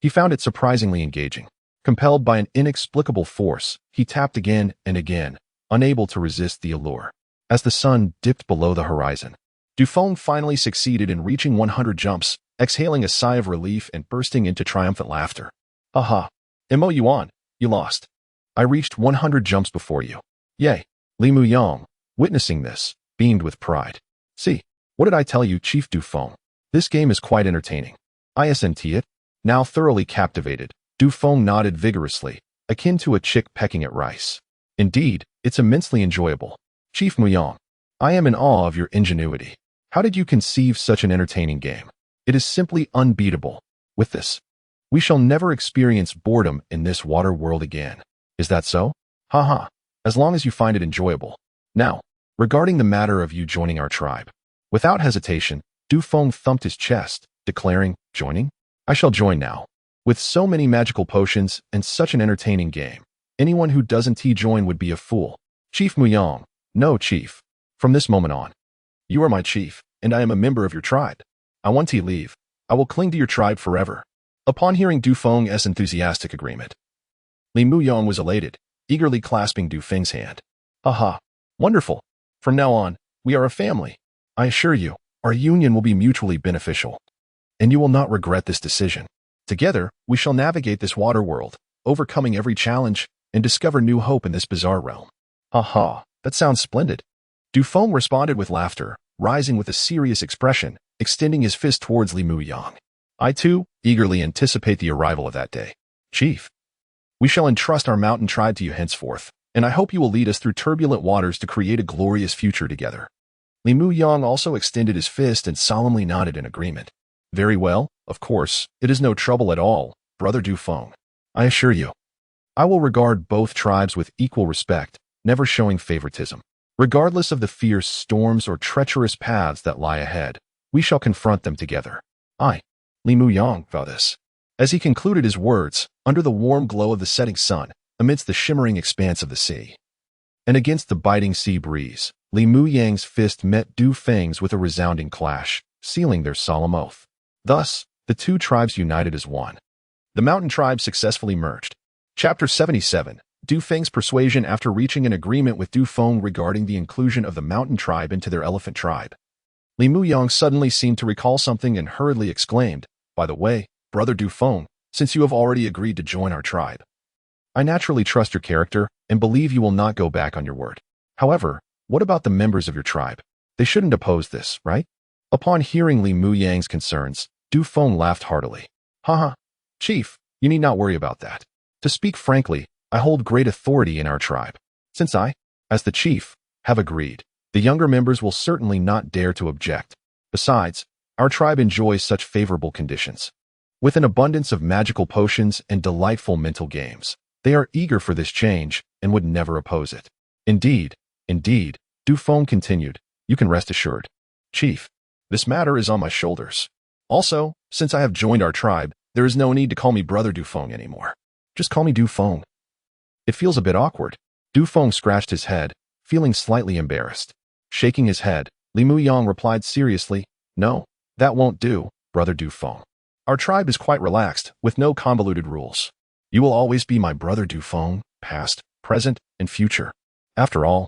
Speaker 1: he found it surprisingly engaging. Compelled by an inexplicable force, he tapped again and again, unable to resist the allure. As the sun dipped below the horizon, Du Feng finally succeeded in reaching 100 jumps, exhaling a sigh of relief and bursting into triumphant laughter. Haha, Mo Yuan, you lost. I reached 100 jumps before you. Yay. Li Muyang, witnessing this, beamed with pride. See, what did I tell you, Chief Du Feng? This game is quite entertaining. I assent it. Now thoroughly captivated, Du Feng nodded vigorously, akin to a chick pecking at rice. Indeed, it's immensely enjoyable. Chief Muyang, I am in awe of your ingenuity. How did you conceive such an entertaining game? It is simply unbeatable. With this, we shall never experience boredom in this water world again. Is that so? Haha, as long as you find it enjoyable. Now, regarding the matter of you joining our tribe. Without hesitation, Du Feng thumped his chest, declaring, joining? I shall join now. With so many magical potions and such an entertaining game, anyone who doesn't join would be a fool. Chief Muyang, no, Chief. From this moment on, you are my chief, and I am a member of your tribe. I want to leave. I will cling to your tribe forever. Upon hearing Du Feng's enthusiastic agreement, Li Muyang was elated, eagerly clasping Du Feng's hand. Haha, wonderful. From now on, we are a family. I assure you, our union will be mutually beneficial, and you will not regret this decision. Together, we shall navigate this water world, overcoming every challenge, and discover new hope in this bizarre realm. Haha, that sounds splendid. Du Feng responded with laughter, rising with a serious expression, extending his fist towards Li Muyang. I too eagerly anticipate the arrival of that day. Chief, we shall entrust our mountain tribe to you henceforth, and I hope you will lead us through turbulent waters to create a glorious future together. Li Muyang also extended his fist and solemnly nodded in agreement. Very well, of course, it is no trouble at all, Brother Dufeng. I assure you, I will regard both tribes with equal respect, never showing favoritism. Regardless of the fierce storms or treacherous paths that lie ahead, we shall confront them together. I, Li Muyang, vow this. As he concluded his words, under the warm glow of the setting sun, amidst the shimmering expanse of the sea, and against the biting sea breeze, Li Muyang's fist met Dufeng's with a resounding clash, sealing their solemn oath. Thus, the two tribes united as one. The mountain tribes successfully merged. Chapter 77. Dufeng's persuasion after reaching an agreement with Dufeng regarding the inclusion of the mountain tribe into their elephant tribe. Li Muyang suddenly seemed to recall something and hurriedly exclaimed, "By the way, Brother Dufeng, since you have already agreed to join our tribe, I naturally trust your character and believe you will not go back on your word. However, what about the members of your tribe? They shouldn't oppose this, right?" Upon hearing Li Muyang's concerns, Dufeng laughed heartily. Haha, Chief, you need not worry about that. To speak frankly, I hold great authority in our tribe. Since I, as the chief, have agreed, the younger members will certainly not dare to object. Besides, our tribe enjoys such favorable conditions. With an abundance of magical potions and delightful mental games, they are eager for this change and would never oppose it. Indeed, Dufeng continued, you can rest assured. Chief, this matter is on my shoulders. Also, since I have joined our tribe, there is no need to call me Brother Dufeng anymore. Just call me Dufeng. It feels a bit awkward. Dufeng scratched his head, feeling slightly embarrassed. Shaking his head, Li Muyang replied seriously, no, that won't do, Brother Dufeng. Our tribe is quite relaxed, with no convoluted rules. You will always be my Brother Dufeng, past, present, and future. After all,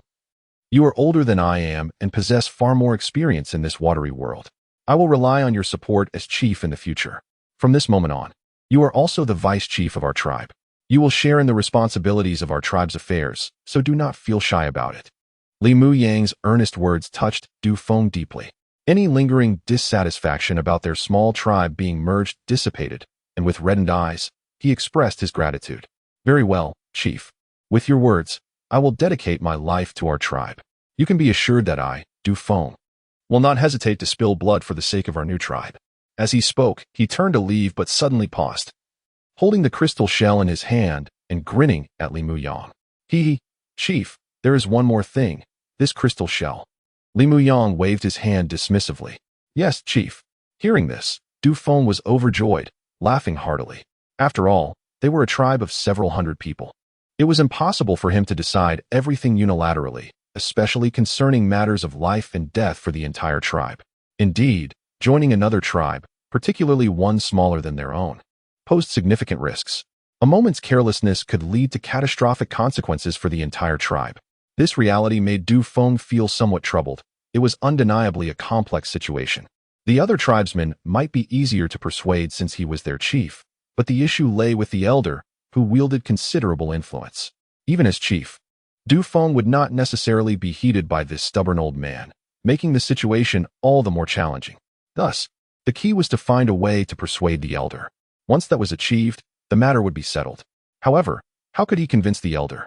Speaker 1: you are older than I am and possess far more experience in this watery world. I will rely on your support as chief in the future. From this moment on, you are also the vice chief of our tribe. You will share in the responsibilities of our tribe's affairs, so do not feel shy about it. Li Muyang's earnest words touched Dufeng deeply. Any lingering dissatisfaction about their small tribe being merged dissipated, and with reddened eyes, he expressed his gratitude. Very well, Chief. With your words, I will dedicate my life to our tribe. You can be assured that I, Dufeng, will not hesitate to spill blood for the sake of our new tribe. As he spoke, he turned to leave but suddenly paused, holding the crystal shell in his hand and grinning at Li Muyang. Chief, there is one more thing, this crystal shell. Li Muyang waved his hand dismissively. Yes, Chief. Hearing this, Dufeng was overjoyed, laughing heartily. After all, they were a tribe of several hundred people. It was impossible for him to decide everything unilaterally, especially concerning matters of life and death for the entire tribe. Indeed, joining another tribe, particularly one smaller than their own, posed significant risks. A moment's carelessness could lead to catastrophic consequences for the entire tribe. This reality made Dufeng feel somewhat troubled. It was undeniably a complex situation. The other tribesmen might be easier to persuade since he was their chief, but the issue lay with the elder, who wielded considerable influence. Even as chief, Dufeng would not necessarily be heeded by this stubborn old man, making the situation all the more challenging. Thus, the key was to find a way to persuade the elder. Once that was achieved, the matter would be settled. However, how could he convince the elder?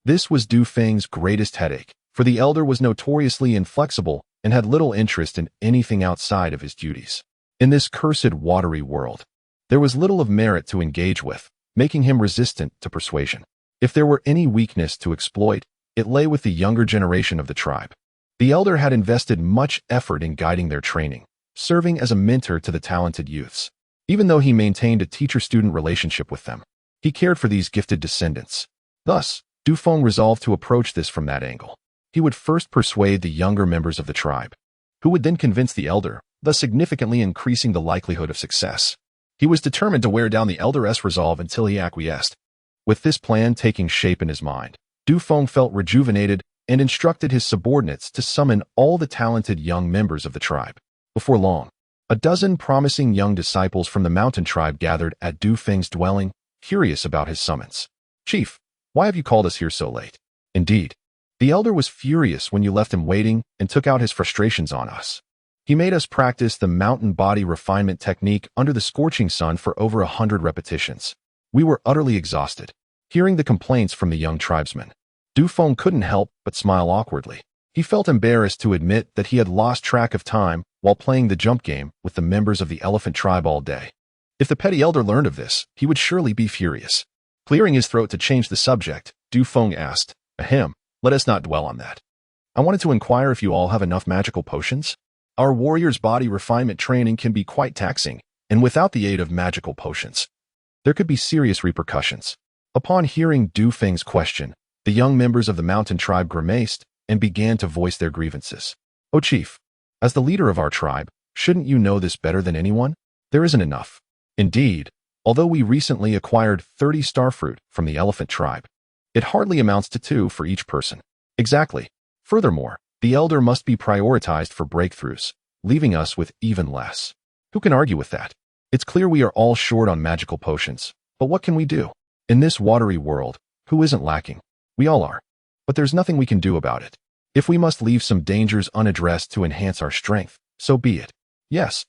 Speaker 1: This was Dufeng's greatest headache, for the elder was notoriously inflexible and had little interest in anything outside of his duties. In this cursed watery world, there was little of merit to engage with, making him resistant to persuasion. If there were any weakness to exploit, it lay with the younger generation of the tribe. The elder had invested much effort in guiding their training, serving as a mentor to the talented youths. Even though he maintained a teacher-student relationship with them, he cared for these gifted descendants. Thus, Dufeng resolved to approach this from that angle. He would first persuade the younger members of the tribe, who would then convince the elder, thus significantly increasing the likelihood of success. He was determined to wear down the elder's resolve until he acquiesced. With this plan taking shape in his mind, Dufeng felt rejuvenated and instructed his subordinates to summon all the talented young members of the tribe. Before long, a dozen promising young disciples from the mountain tribe gathered at Dufeng's dwelling, curious about his summons. Chief, why have you called us here so late? Indeed, the elder was furious when you left him waiting and took out his frustrations on us. He made us practice the mountain body refinement technique under the scorching sun for over 100 repetitions. We were utterly exhausted. Hearing the complaints from the young tribesmen, Dufeng couldn't help but smile awkwardly. He felt embarrassed to admit that he had lost track of time while playing the jump game with the members of the elephant tribe all day. If the petty elder learned of this, he would surely be furious. Clearing his throat to change the subject, Dufeng asked, "Ahem, let us not dwell on that. I wanted to inquire if you all have enough magical potions? Our warrior's body refinement training can be quite taxing, and without the aid of magical potions, there could be serious repercussions." Upon hearing Dufeng's question, the young members of the mountain tribe grimaced and began to voice their grievances. "Oh, Chief, as the leader of our tribe, shouldn't you know this better than anyone? There isn't enough. Indeed, although we recently acquired 30 starfruit from the elephant tribe, it hardly amounts to 2 for each person." Exactly. Furthermore, the elder must be prioritized for breakthroughs, leaving us with even less. Who can argue with that? It's clear we are all short on magical potions, but what can we do? In this watery world, who isn't lacking? We all are. But there's nothing we can do about it. If we must leave some dangers unaddressed to enhance our strength, so be it. Yes.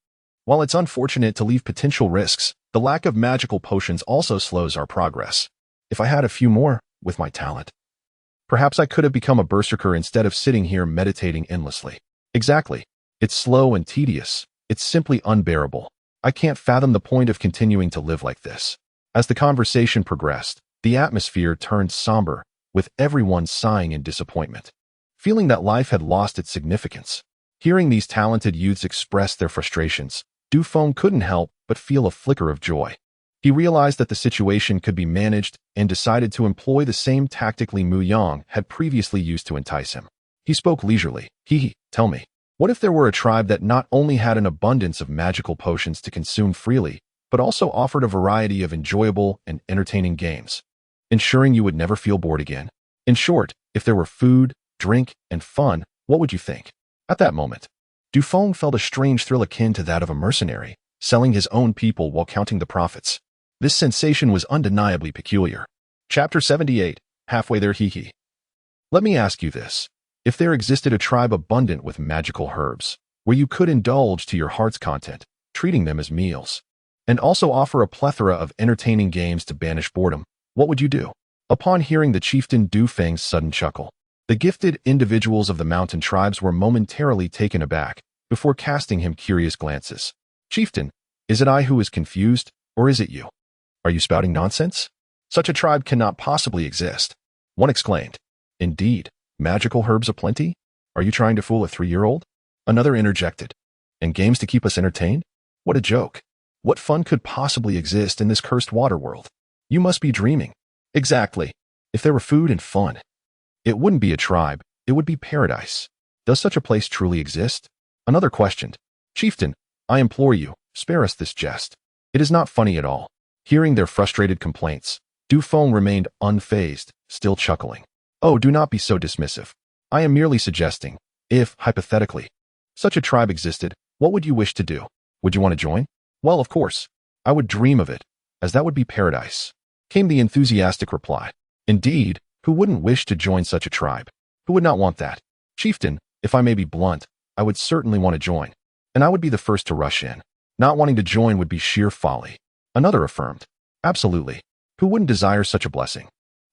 Speaker 1: While it's unfortunate to leave potential risks, the lack of magical potions also slows our progress. If I had a few more, with my talent, perhaps I could have become a berserker instead of sitting here meditating endlessly. Exactly. It's slow and tedious. It's simply unbearable. I can't fathom the point of continuing to live like this. As the conversation progressed, the atmosphere turned somber, with everyone sighing in disappointment, feeling that life had lost its significance. Hearing these talented youths express their frustrations, Dufeng couldn't help but feel a flicker of joy. He realized that the situation could be managed and decided to employ the same tactic Mu Yang had previously used to entice him. He spoke leisurely. Tell me, what if there were a tribe that not only had an abundance of magical potions to consume freely, but also offered a variety of enjoyable and entertaining games, ensuring you would never feel bored again? In short, if there were food, drink, and fun, what would you think? At that moment, Dufeng felt a strange thrill akin to that of a mercenary, selling his own people while counting the profits. This sensation was undeniably peculiar. Chapter 78, halfway there. Let me ask you this. If there existed a tribe abundant with magical herbs, where you could indulge to your heart's content, treating them as meals, and also offer a plethora of entertaining games to banish boredom, what would you do? Upon hearing the chieftain Dufeng's sudden chuckle, the gifted individuals of the mountain tribes were momentarily taken aback before casting him curious glances. "Chieftain, is it I who is confused, or is it you? Are you spouting nonsense? Such a tribe cannot possibly exist," one exclaimed. "Indeed, magical herbs aplenty? Are you trying to fool a 3-year-old? Another interjected. "And games to keep us entertained? What a joke. What fun could possibly exist in this cursed water world? You must be dreaming." "Exactly. If there were food and fun, it wouldn't be a tribe, it would be paradise. Does such a place truly exist?" Another questioned. "Chieftain, I implore you, spare us this jest. It is not funny at all." Hearing their frustrated complaints, Dufeng remained unfazed, still chuckling. "Oh, do not be so dismissive. I am merely suggesting, if, hypothetically, such a tribe existed, what would you wish to do? Would you want to join?" "Well, of course. I would dream of it, as that would be paradise," came the enthusiastic reply. "Indeed, who wouldn't wish to join such a tribe? Who would not want that? Chieftain, if I may be blunt, I would certainly want to join, and I would be the first to rush in. Not wanting to join would be sheer folly." Another affirmed. "Absolutely. Who wouldn't desire such a blessing?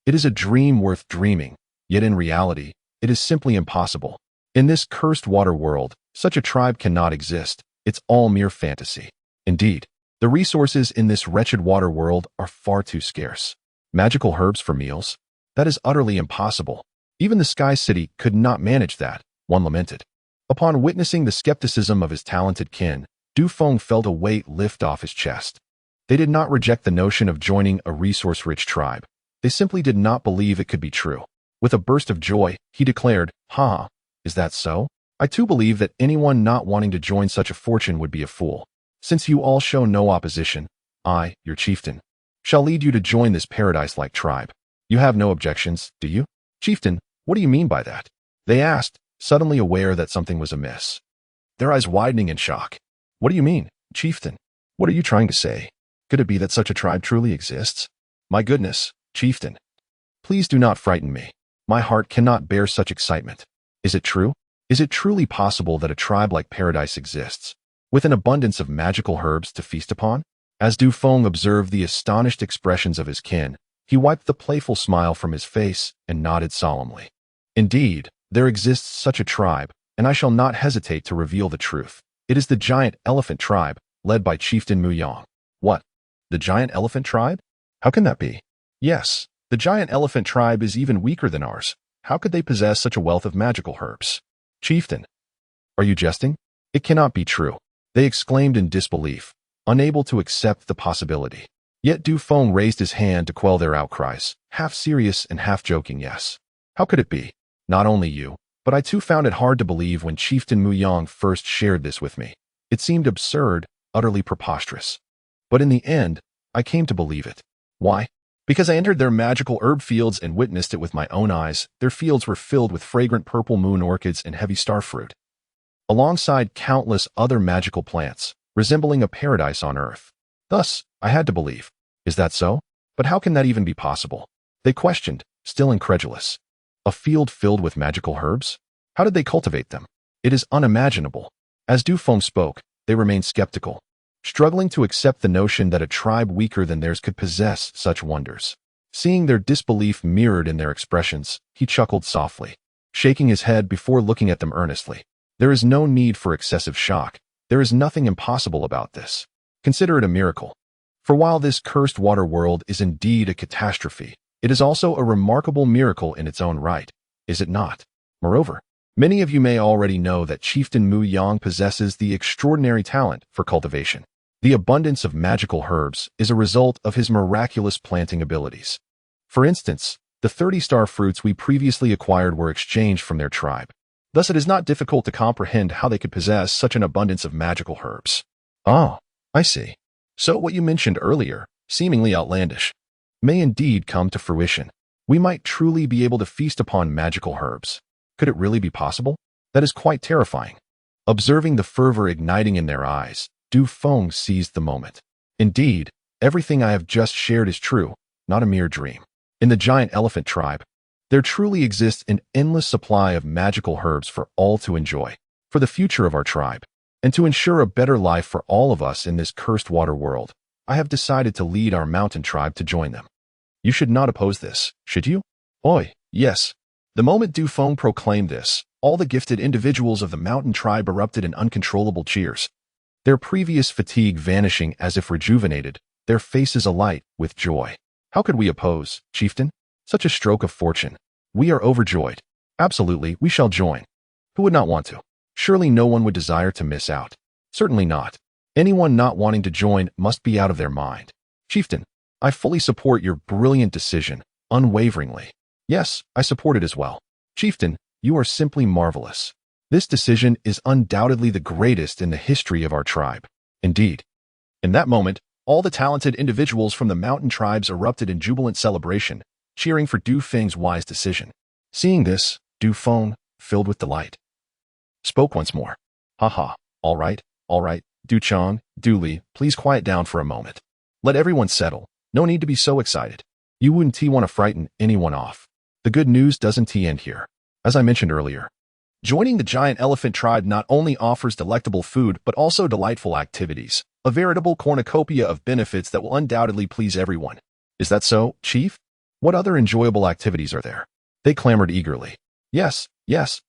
Speaker 1: It is a dream worth dreaming, yet in reality, it is simply impossible. In this cursed water world, such a tribe cannot exist. It's all mere fantasy. Indeed, the resources in this wretched water world are far too scarce. Magical herbs for meals? That is utterly impossible. Even the Sky City could not manage that," one lamented. Upon witnessing the skepticism of his talented kin, Dufeng felt a weight lift off his chest. They did not reject the notion of joining a resource-rich tribe. They simply did not believe it could be true. With a burst of joy, he declared, Is that so? I too believe that anyone not wanting to join such a fortune would be a fool. Since you all show no opposition, I, your chieftain, shall lead you to join this paradise-like tribe. You have no objections, do you?" "Chieftain, what do you mean by that?" they asked, suddenly aware that something was amiss, their eyes widening in shock. "What do you mean, chieftain? What are you trying to say? Could it be that such a tribe truly exists?" "My goodness, chieftain. Please do not frighten me. My heart cannot bear such excitement. Is it true? Is it truly possible that a tribe like Paradise exists, with an abundance of magical herbs to feast upon? As Du Feng observed the astonished expressions of his kin, he wiped the playful smile from his face and nodded solemnly. Indeed, there exists such a tribe, and I shall not hesitate to reveal the truth. It is the giant elephant tribe, led by Chieftain Mu Yang. What? The giant elephant tribe? How can that be? Yes, the giant elephant tribe is even weaker than ours. How could they possess such a wealth of magical herbs? Chieftain, are you jesting? It cannot be true. They exclaimed in disbelief, unable to accept the possibility. Yet Du Feng raised his hand to quell their outcries, half serious and half joking. Yes. How could it be? Not only you, but I too found it hard to believe when Chieftain Mu Yang first shared this with me. It seemed absurd, utterly preposterous. But in the end, I came to believe it. Why? Because I entered their magical herb fields and witnessed it with my own eyes. Their fields were filled with fragrant purple moon orchids and heavy starfruit, alongside countless other magical plants, resembling a paradise on earth. Thus, I had to believe. Is that so? But how can that even be possible? They questioned, still incredulous. A field filled with magical herbs? How did they cultivate them? It is unimaginable. As Du Feng spoke, they remained skeptical, struggling to accept the notion that a tribe weaker than theirs could possess such wonders. Seeing their disbelief mirrored in their expressions, he chuckled softly, shaking his head before looking at them earnestly. There is no need for excessive shock. There is nothing impossible about this. Consider it a miracle. For while this cursed water world is indeed a catastrophe, it is also a remarkable miracle in its own right, is it not? Moreover, many of you may already know that Chieftain Mu Yang possesses the extraordinary talent for cultivation. The abundance of magical herbs is a result of his miraculous planting abilities. For instance, the 30-star fruits we previously acquired were exchanged from their tribe. Thus it is not difficult to comprehend how they could possess such an abundance of magical herbs. Ah, I see. So what you mentioned earlier, seemingly outlandish, may indeed come to fruition. We might truly be able to feast upon magical herbs. Could it really be possible? That is quite terrifying. Observing the fervor igniting in their eyes, Du Feng seized the moment. Indeed, everything I have just shared is true, not a mere dream. In the giant elephant tribe, there truly exists an endless supply of magical herbs for all to enjoy, for the future of our tribe, and to ensure a better life for all of us in this cursed water world. I have decided to lead our mountain tribe to join them. You should not oppose this, should you? Oi, yes. The moment Du Feng proclaimed this, all the gifted individuals of the mountain tribe erupted in uncontrollable cheers, their previous fatigue vanishing as if rejuvenated, their faces alight with joy. How could we oppose, chieftain? Such a stroke of fortune. We are overjoyed. Absolutely, we shall join. Who would not want to? Surely no one would desire to miss out. Certainly not. Anyone not wanting to join must be out of their mind. Chieftain, I fully support your brilliant decision, unwaveringly. Yes, I support it as well. Chieftain, you are simply marvelous. This decision is undoubtedly the greatest in the history of our tribe. Indeed. In that moment, all the talented individuals from the mountain tribes erupted in jubilant celebration, cheering for Du Feng's wise decision. Seeing this, Du Feng, filled with delight, spoke once more. Haha, all right, Du Chang, Du Li, please quiet down for a moment. Let everyone settle. No need to be so excited. You wouldn't want to frighten anyone off. The good news doesn't end here. As I mentioned earlier, joining the giant elephant tribe not only offers delectable food but also delightful activities, a veritable cornucopia of benefits that will undoubtedly please everyone. Is that so, Chief? What other enjoyable activities are there? They clamored eagerly. Yes,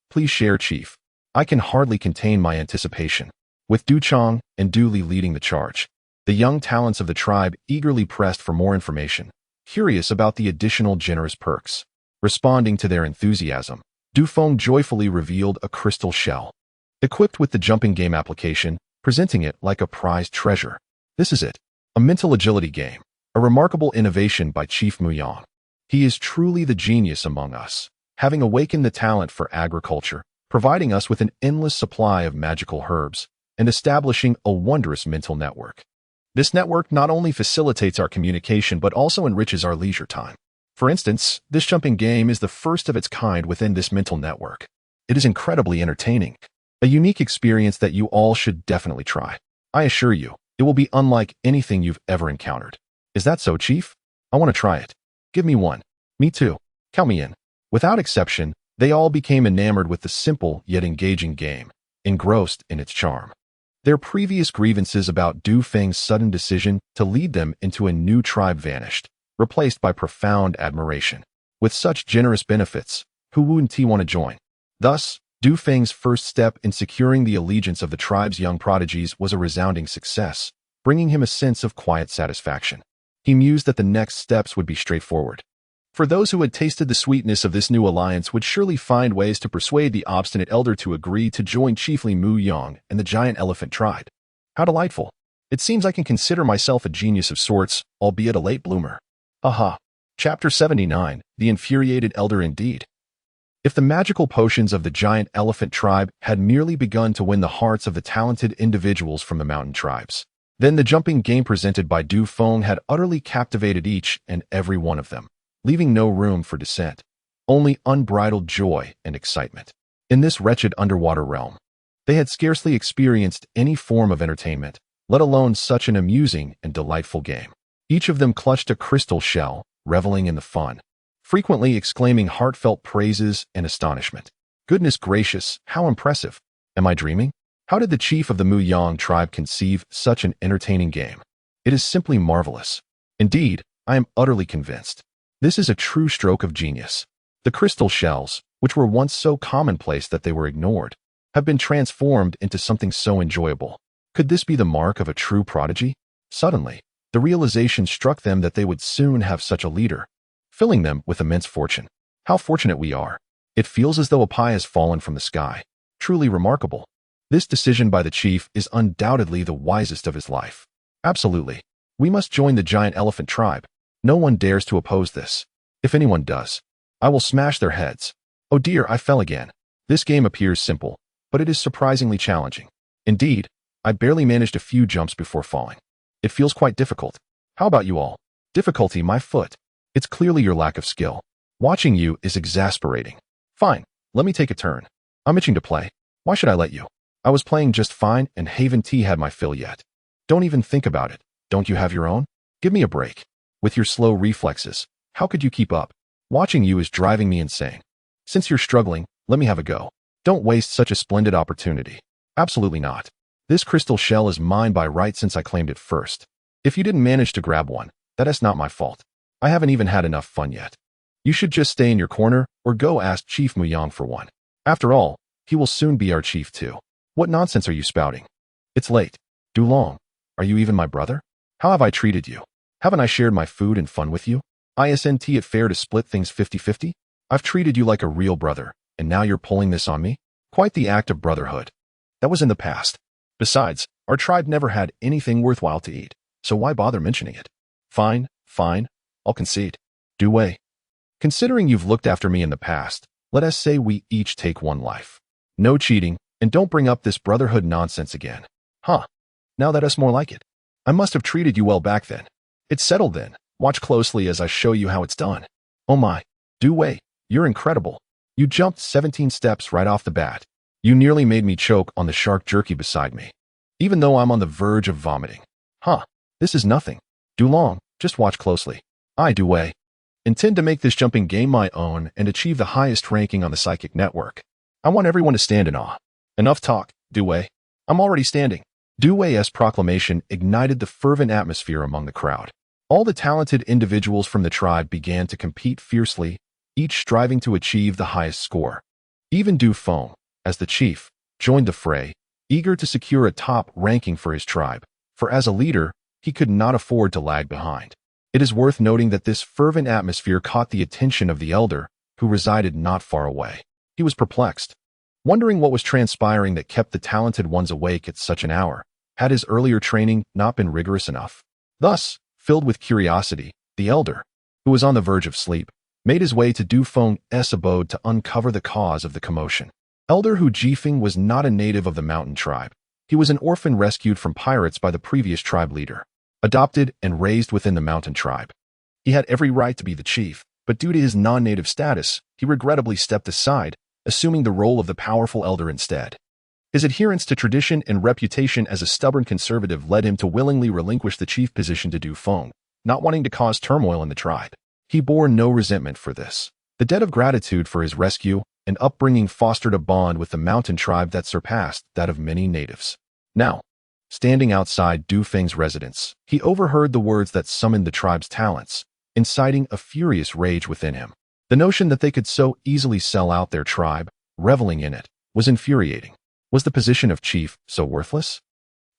Speaker 1: please share, Chief. I can hardly contain my anticipation. With Du Chang and Du Li leading the charge, the young talents of the tribe eagerly pressed for more information, curious about the additional generous perks. Responding to their enthusiasm, Du Feng joyfully revealed a crystal shell, equipped with the jumping game application, presenting it like a prized treasure. This is it, a mental agility game, a remarkable innovation by Chief Mu Yang. He is truly the genius among us, having awakened the talent for agriculture, providing us with an endless supply of magical herbs, and establishing a wondrous mental network. This network not only facilitates our communication but also enriches our leisure time. For instance, this jumping game is the first of its kind within this mental network. It is incredibly entertaining, a unique experience that you all should definitely try. I assure you, it will be unlike anything you've ever encountered. Is that so, Chief? I want to try it. Give me one. Me too. Count me in. Without exception, They all became enamored with the simple yet engaging game, engrossed in its charm. Their previous grievances about Du Feng's sudden decision to lead them into a new tribe vanished, replaced by profound admiration. With such generous benefits, who wouldn't he want to join? Thus, Du Feng's first step in securing the allegiance of the tribe's young prodigies was a resounding success, bringing him a sense of quiet satisfaction. He mused that the next steps would be straightforward. For those who had tasted the sweetness of this new alliance would surely find ways to persuade the obstinate elder to agree to join chiefly Mu Yang and the giant elephant tribe. How delightful. It seems I can consider myself a genius of sorts, albeit a late bloomer. Aha. Chapter 79, The Infuriated Elder Indeed. If the magical potions of the giant elephant tribe had merely begun to win the hearts of the talented individuals from the mountain tribes, then the jumping game presented by Du Feng had utterly captivated each and every one of them, leaving no room for dissent, only unbridled joy and excitement. In this wretched underwater realm, they had scarcely experienced any form of entertainment, let alone such an amusing and delightful game. Each of them clutched a crystal shell, reveling in the fun, frequently exclaiming heartfelt praises and astonishment. Goodness gracious, how impressive! Am I dreaming? How did the chief of the Mu Yang tribe conceive such an entertaining game? It is simply marvelous. Indeed, I am utterly convinced. This is a true stroke of genius. The crystal shells, which were once so commonplace that they were ignored, have been transformed into something so enjoyable. Could this be the mark of a true prodigy? Suddenly, the realization struck them that they would soon have such a leader, filling them with immense fortune. How fortunate we are. It feels as though a pie has fallen from the sky. Truly remarkable. This decision by the chief is undoubtedly the wisest of his life. Absolutely. We must join the giant elephant tribe. No one dares to oppose this. If anyone does, I will smash their heads. Oh dear, I fell again. This game appears simple, but it is surprisingly challenging. Indeed, I barely managed a few jumps before falling. It feels quite difficult. How about you all? Difficulty, my foot. It's clearly your lack of skill. Watching you is exasperating. Fine, let me take a turn. I'm itching to play. Why should I let you? I was playing just fine and haven't had my fill yet. Don't even think about it. Don't you have your own? Give me a break. With your slow reflexes, how could you keep up? Watching you is driving me insane. Since you're struggling, let me have a go. Don't waste such a splendid opportunity. Absolutely not. This crystal shell is mine by right since I claimed it first. If you didn't manage to grab one, that is not my fault. I haven't even had enough fun yet. You should just stay in your corner or go ask Chief Mu Yang for one. After all, he will soon be our chief too. What nonsense are you spouting? It's late. Du Long, are you even my brother? How have I treated you? Haven't I shared my food and fun with you? Isn't it fair to split things 50-50? I've treated you like a real brother, and now you're pulling this on me? Quite the act of brotherhood. That was in the past. Besides, our tribe never had anything worthwhile to eat, so why bother mentioning it? Fine, I'll concede. Du Wei. Considering you've looked after me in the past, let us say we each take one life. No cheating, and don't bring up this brotherhood nonsense again. Huh. Now that's more like it. I must have treated you well back then. It's settled then. Watch closely as I show you how it's done. Oh my. Du Wei, you're incredible. You jumped 17 steps right off the bat. You nearly made me choke on the shark jerky beside me, even though I'm on the verge of vomiting. Huh. This is nothing. Du Long, just watch closely. I, Du Wei, intend to make this jumping game my own and achieve the highest ranking on the psychic network. I want everyone to stand in awe. Enough talk, Du Wei. I'm already standing. Du Wei's proclamation ignited the fervent atmosphere among the crowd. All the talented individuals from the tribe began to compete fiercely, each striving to achieve the highest score. Even Du Feng, as the chief, joined the fray, eager to secure a top ranking for his tribe, for as a leader, he could not afford to lag behind. It is worth noting that this fervent atmosphere caught the attention of the elder, who resided not far away. He was perplexed, wondering what was transpiring that kept the talented ones awake at such an hour. Had his earlier training not been rigorous enough? Thus, filled with curiosity, the elder, who was on the verge of sleep, made his way to Du Feng's abode to uncover the cause of the commotion. Elder Hu Jifeng was not a native of the mountain tribe. He was an orphan rescued from pirates by the previous tribe leader, adopted and raised within the mountain tribe. He had every right to be the chief, but due to his non-native status, he regrettably stepped aside, assuming the role of the powerful elder instead. His adherence to tradition and reputation as a stubborn conservative led him to willingly relinquish the chief position to Du Feng, not wanting to cause turmoil in the tribe. He bore no resentment for this. The debt of gratitude for his rescue and upbringing fostered a bond with the mountain tribe that surpassed that of many natives. Now, standing outside Dufeng's residence, he overheard the words that summoned the tribe's talents, inciting a furious rage within him. The notion that they could so easily sell out their tribe, reveling in it, was infuriating. Was the position of chief so worthless?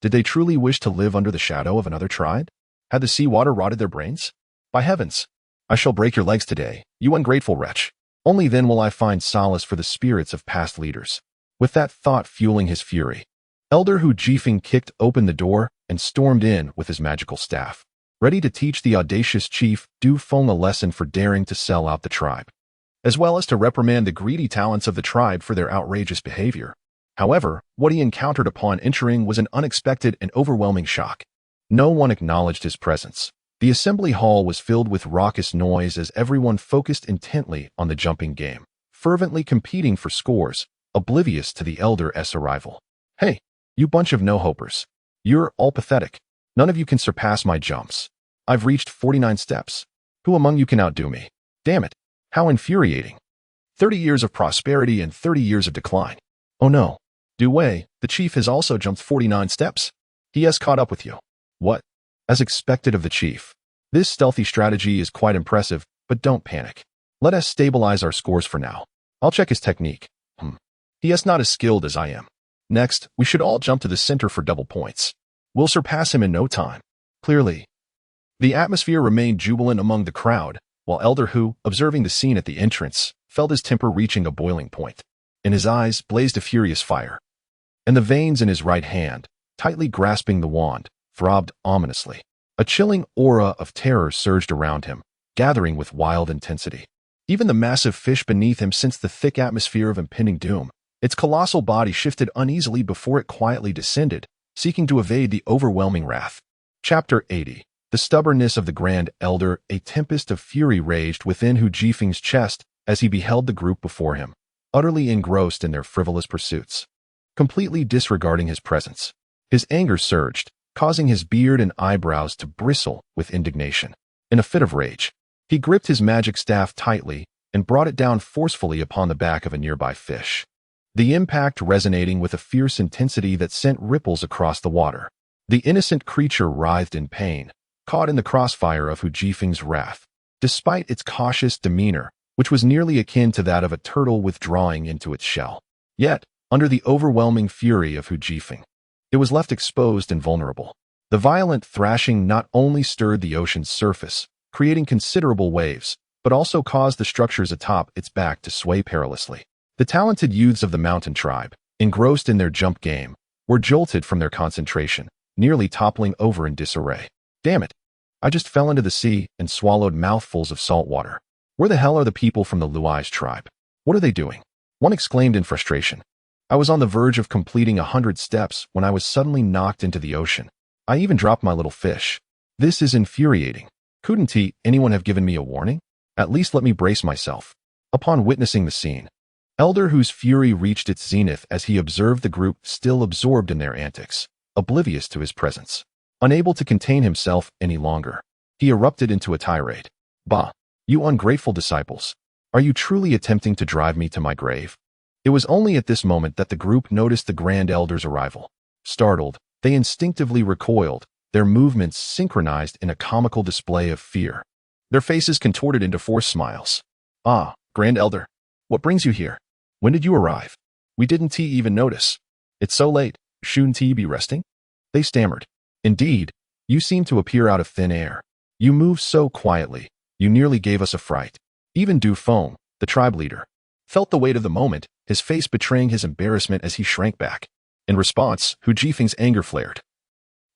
Speaker 1: Did they truly wish to live under the shadow of another tribe? Had the sea water rotted their brains? By heavens, I shall break your legs today, you ungrateful wretch. Only then will I find solace for the spirits of past leaders. With that thought fueling his fury, Elder Hu Jifeng kicked open the door and stormed in with his magical staff, ready to teach the audacious chief Du Feng a lesson for daring to sell out the tribe, as well as to reprimand the greedy talents of the tribe for their outrageous behavior. However, what he encountered upon entering was an unexpected and overwhelming shock. No one acknowledged his presence. The assembly hall was filled with raucous noise as everyone focused intently on the jumping game, fervently competing for scores, oblivious to the Elder's arrival. Hey, you bunch of no-hopers. You're all pathetic. None of you can surpass my jumps. I've reached 49 steps. Who among you can outdo me? Damn it, how infuriating. 30 years of prosperity and 30 years of decline. Oh no, Du Wei, the chief has also jumped 49 steps. He has caught up with you. What? As expected of the chief. This stealthy strategy is quite impressive, but don't panic. Let us stabilize our scores for now. I'll check his technique. He is not as skilled as I am. Next, we should all jump to the center for double points. We'll surpass him in no time. Clearly. The atmosphere remained jubilant among the crowd, while Elder Hu, observing the scene at the entrance, felt his temper reaching a boiling point. In his eyes blazed a furious fire, and the veins in his right hand, tightly grasping the wand, throbbed ominously. A chilling aura of terror surged around him, gathering with wild intensity. Even the massive fish beneath him sensed the thick atmosphere of impending doom. Its colossal body shifted uneasily before it quietly descended, seeking to evade the overwhelming wrath. Chapter 80. The stubbornness of the Grand Elder. A tempest of fury raged within Hu Jifeng's chest as he beheld the group before him, utterly engrossed in their frivolous pursuits, completely disregarding his presence. His anger surged, causing his beard and eyebrows to bristle with indignation. In a fit of rage, he gripped his magic staff tightly and brought it down forcefully upon the back of a nearby fish, the impact resonating with a fierce intensity that sent ripples across the water. The innocent creature writhed in pain, caught in the crossfire of Hu Jifeng's wrath. Despite its cautious demeanor, which was nearly akin to that of a turtle withdrawing into its shell, yet, under the overwhelming fury of Hu Jifeng, it was left exposed and vulnerable. The violent thrashing not only stirred the ocean's surface, creating considerable waves, but also caused the structures atop its back to sway perilously. The talented youths of the mountain tribe, engrossed in their jump game, were jolted from their concentration, nearly toppling over in disarray. Damn it! I just fell into the sea and swallowed mouthfuls of salt water. Where the hell are the people from the Luai's tribe? What are they doing? One exclaimed in frustration. I was on the verge of completing 100 steps when I was suddenly knocked into the ocean. I even dropped my little fish. This is infuriating. Couldn't anyone have given me a warning? At least let me brace myself. Upon witnessing the scene, Elder Hu's fury reached its zenith as he observed the group still absorbed in their antics, oblivious to his presence. Unable to contain himself any longer, he erupted into a tirade. Bah, you ungrateful disciples. Are you truly attempting to drive me to my grave? It was only at this moment that the group noticed the Grand Elder's arrival. Startled, they instinctively recoiled, their movements synchronized in a comical display of fear. Their faces contorted into forced smiles. Ah, Grand Elder, what brings you here? When did you arrive? We didn't even notice. It's so late, shouldn't he be resting? They stammered. Indeed, you seem to appear out of thin air. You move so quietly, you nearly gave us a fright. Even Du Feng, the tribe leader, felt the weight of the moment, his face betraying his embarrassment as he shrank back. In response, Hu Jifeng's anger flared,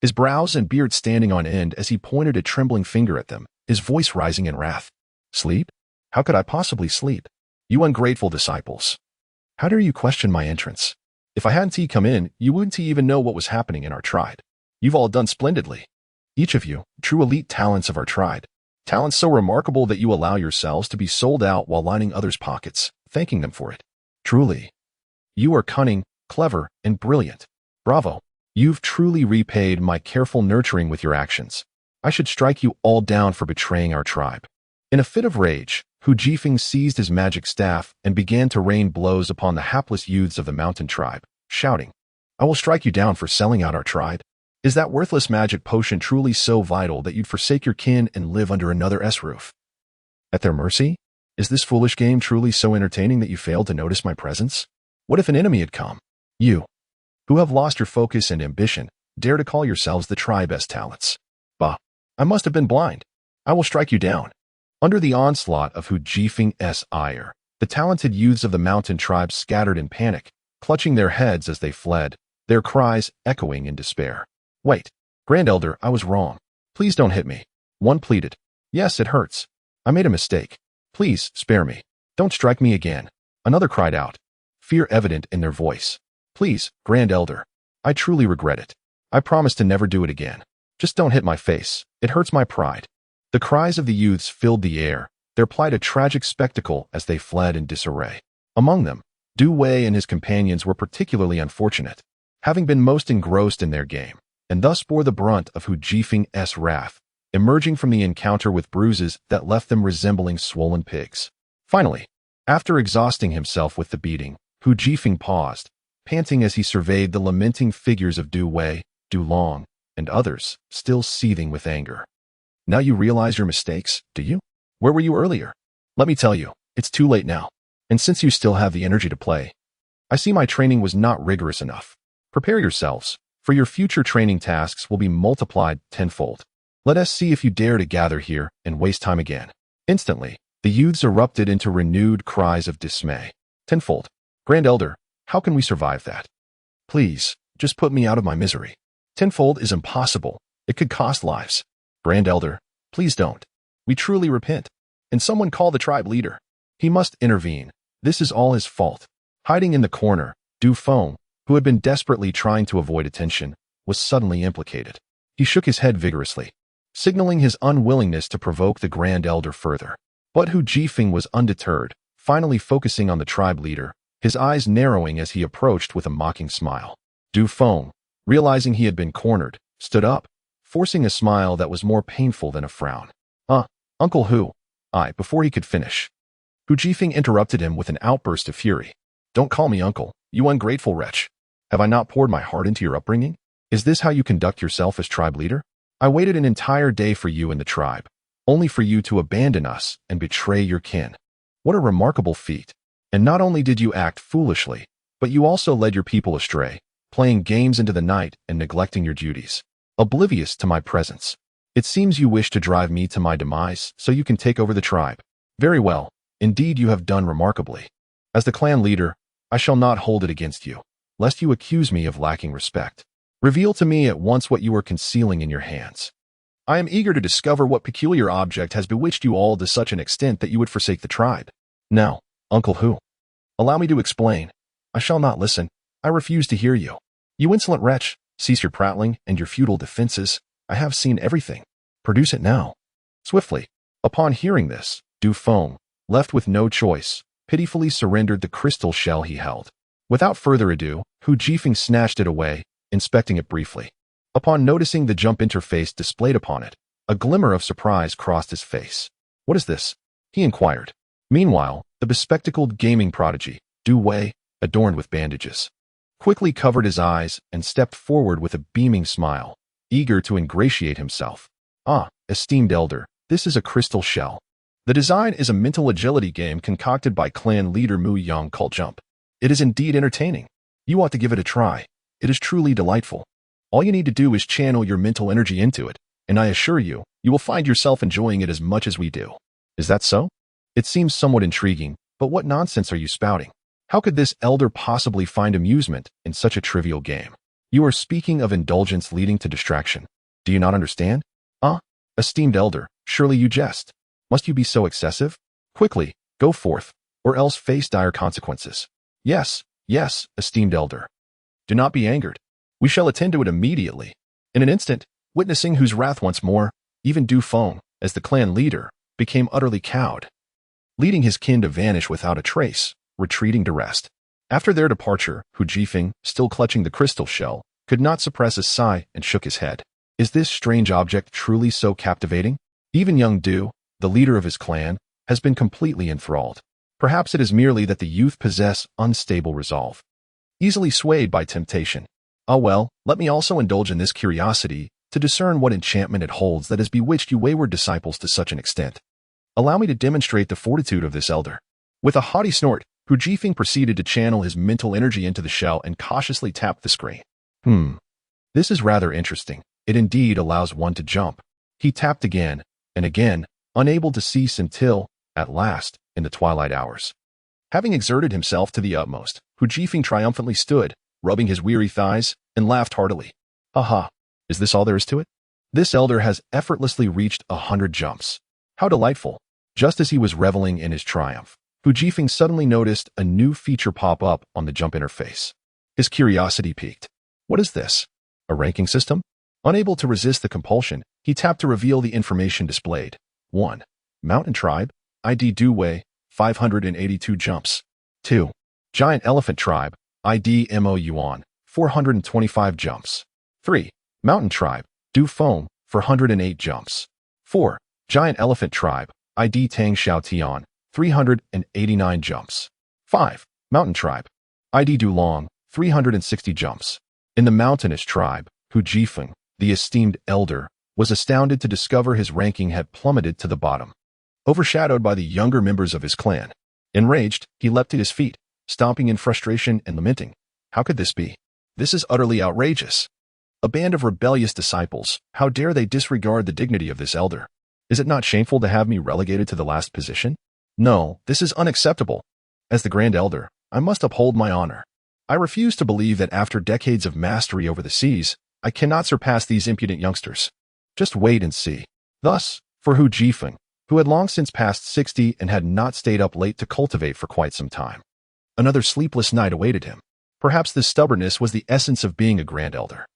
Speaker 1: his brows and beard standing on end as he pointed a trembling finger at them, his voice rising in wrath. Sleep? How could I possibly sleep? You ungrateful disciples. How dare you question my entrance? If I hadn't come in, you wouldn't even know what was happening in our tribe. You've all done splendidly. Each of you, true elite talents of our tribe. Talents so remarkable that you allow yourselves to be sold out while lining others' pockets, thanking them for it. Truly, you are cunning, clever, and brilliant. Bravo. You've truly repaid my careful nurturing with your actions. I should strike you all down for betraying our tribe. In a fit of rage, Hu Jifeng seized his magic staff and began to rain blows upon the hapless youths of the mountain tribe, shouting, "I will strike you down for selling out our tribe. Is that worthless magic potion truly so vital that you'd forsake your kin and live under another's roof? At their mercy? Is this foolish game truly so entertaining that you failed to notice my presence? What if an enemy had come? You, who have lost your focus and ambition, dare to call yourselves the tribe's talents. Bah, I must have been blind. I will strike you down." Under the onslaught of Hu Jifeng's ire, the talented youths of the mountain tribe scattered in panic, clutching their heads as they fled, their cries echoing in despair. "Wait, Grand Elder, I was wrong. Please don't hit me." One pleaded. "Yes, it hurts. I made a mistake. Please, spare me. Don't strike me again." Another cried out, fear evident in their voice. "Please, Grand Elder. I truly regret it. I promise to never do it again. Just don't hit my face. It hurts my pride." The cries of the youths filled the air, their plight a tragic spectacle as they fled in disarray. Among them, Du Wei and his companions were particularly unfortunate, having been most engrossed in their game, and thus bore the brunt of Hu Jifeng's wrath, emerging from the encounter with bruises that left them resembling swollen pigs. Finally, after exhausting himself with the beating, Hu Jifeng paused, panting as he surveyed the lamenting figures of Du Wei, Du Long, and others, still seething with anger. "Now you realize your mistakes, do you? Where were you earlier? Let me tell you, it's too late now. And since you still have the energy to play, I see my training was not rigorous enough. Prepare yourselves, for your future training tasks will be multiplied tenfold. Let us see if you dare to gather here and waste time again." Instantly, the youths erupted into renewed cries of dismay. "Tenfold. Grand Elder, how can we survive that? Please, just put me out of my misery. Tenfold is impossible. It could cost lives. Grand Elder, please don't. We truly repent. And someone call the tribe leader. He must intervene. This is all his fault." Hiding in the corner, Du Feng, who had been desperately trying to avoid attention, was suddenly implicated. He shook his head vigorously, signaling his unwillingness to provoke the Grand Elder further. But Hu Jifeng was undeterred, finally focusing on the tribe leader, his eyes narrowing as he approached with a mocking smile. Du Feng, realizing he had been cornered, stood up, forcing a smile that was more painful than a frown. Uncle Hu." Before he could finish, Hu Jifeng interrupted him with an outburst of fury. "Don't call me uncle, you ungrateful wretch. Have I not poured my heart into your upbringing? Is this how you conduct yourself as tribe leader? I waited an entire day for you and the tribe, only for you to abandon us and betray your kin. What a remarkable feat. And not only did you act foolishly, but you also led your people astray, playing games into the night and neglecting your duties, oblivious to my presence. It seems you wish to drive me to my demise so you can take over the tribe. Very well, indeed you have done remarkably. As the clan leader, I shall not hold it against you, lest you accuse me of lacking respect. Reveal to me at once what you are concealing in your hands. I am eager to discover what peculiar object has bewitched you all to such an extent that you would forsake the tribe. Now, Uncle Hu, allow me to explain. I shall not listen. I refuse to hear you. You insolent wretch, cease your prattling and your futile defenses. I have seen everything. Produce it now." Swiftly, upon hearing this, Du Feng, left with no choice, pitifully surrendered the crystal shell he held. Without further ado, Hu Jifeng snatched it away, inspecting it briefly. Upon noticing the jump interface displayed upon it, a glimmer of surprise crossed his face. "What is this?" he inquired. Meanwhile, the bespectacled gaming prodigy, Du Wei, adorned with bandages, quickly covered his eyes and stepped forward with a beaming smile, eager to ingratiate himself. Esteemed elder, this is a crystal shell. The design is a mental agility game concocted by clan leader Mu Yang called Jump. It is indeed entertaining. You ought to give it a try. It is truly delightful. All you need to do is channel your mental energy into it, and I assure you, you will find yourself enjoying it as much as we do. Is that so? It seems somewhat intriguing, but what nonsense are you spouting? How could this elder possibly find amusement in such a trivial game? You are speaking of indulgence leading to distraction. Do you not understand? Esteemed elder, surely you jest. Must you be so excessive? Quickly, go forth, or else face dire consequences. Yes, esteemed elder. Do not be angered. We shall attend to it immediately. In an instant, witnessing whose wrath once more, even Du Feng, as the clan leader, became utterly cowed, leading his kin to vanish without a trace, retreating to rest. After their departure, Hu Jifeng, still clutching the crystal shell, could not suppress a sigh and shook his head. Is this strange object truly so captivating? Even young Du, the leader of his clan, has been completely enthralled. Perhaps it is merely that the youth possess unstable resolve, easily swayed by temptation. Ah well, let me also indulge in this curiosity to discern what enchantment it holds that has bewitched you wayward disciples to such an extent. Allow me to demonstrate the fortitude of this elder. With a haughty snort, Hu Jifeng proceeded to channel his mental energy into the shell and cautiously tapped the screen. This is rather interesting. It indeed allows one to jump. He tapped again and again, unable to cease until, at last, in the twilight hours. Having exerted himself to the utmost, Hu Jifeng triumphantly stood, rubbing his weary thighs, and laughed heartily. Aha! Is this all there is to it? This elder has effortlessly reached 100 jumps. How delightful! Just as he was reveling in his triumph, Hu Jifeng suddenly noticed a new feature pop up on the jump interface. His curiosity piqued. What is this? A ranking system? Unable to resist the compulsion, he tapped to reveal the information displayed. 1. Mountain Tribe, ID Duwei, 582 jumps. 2. Giant Elephant Tribe, ID Mo Yuan, 425 jumps. 3. Mountain Tribe, Du Foam, 408 jumps. 4. Giant Elephant Tribe, ID Tang Xiao Tian, 389 jumps. 5. Mountain Tribe, ID Du Long, 360 jumps. In the mountainous tribe, Hu Jifeng, the esteemed elder, was astounded to discover his ranking had plummeted to the bottom, overshadowed by the younger members of his clan. Enraged, he leapt to his feet, stomping in frustration and lamenting. How could this be? This is utterly outrageous. A band of rebellious disciples, how dare they disregard the dignity of this elder? Is it not shameful to have me relegated to the last position? No, this is unacceptable. As the Grand Elder, I must uphold my honor. I refuse to believe that after decades of mastery over the seas, I cannot surpass these impudent youngsters. Just wait and see. Thus, for Hu Jifeng, who had long since passed 60 and had not stayed up late to cultivate for quite some time, another sleepless night awaited him. Perhaps this stubbornness was the essence of being a Grand Elder.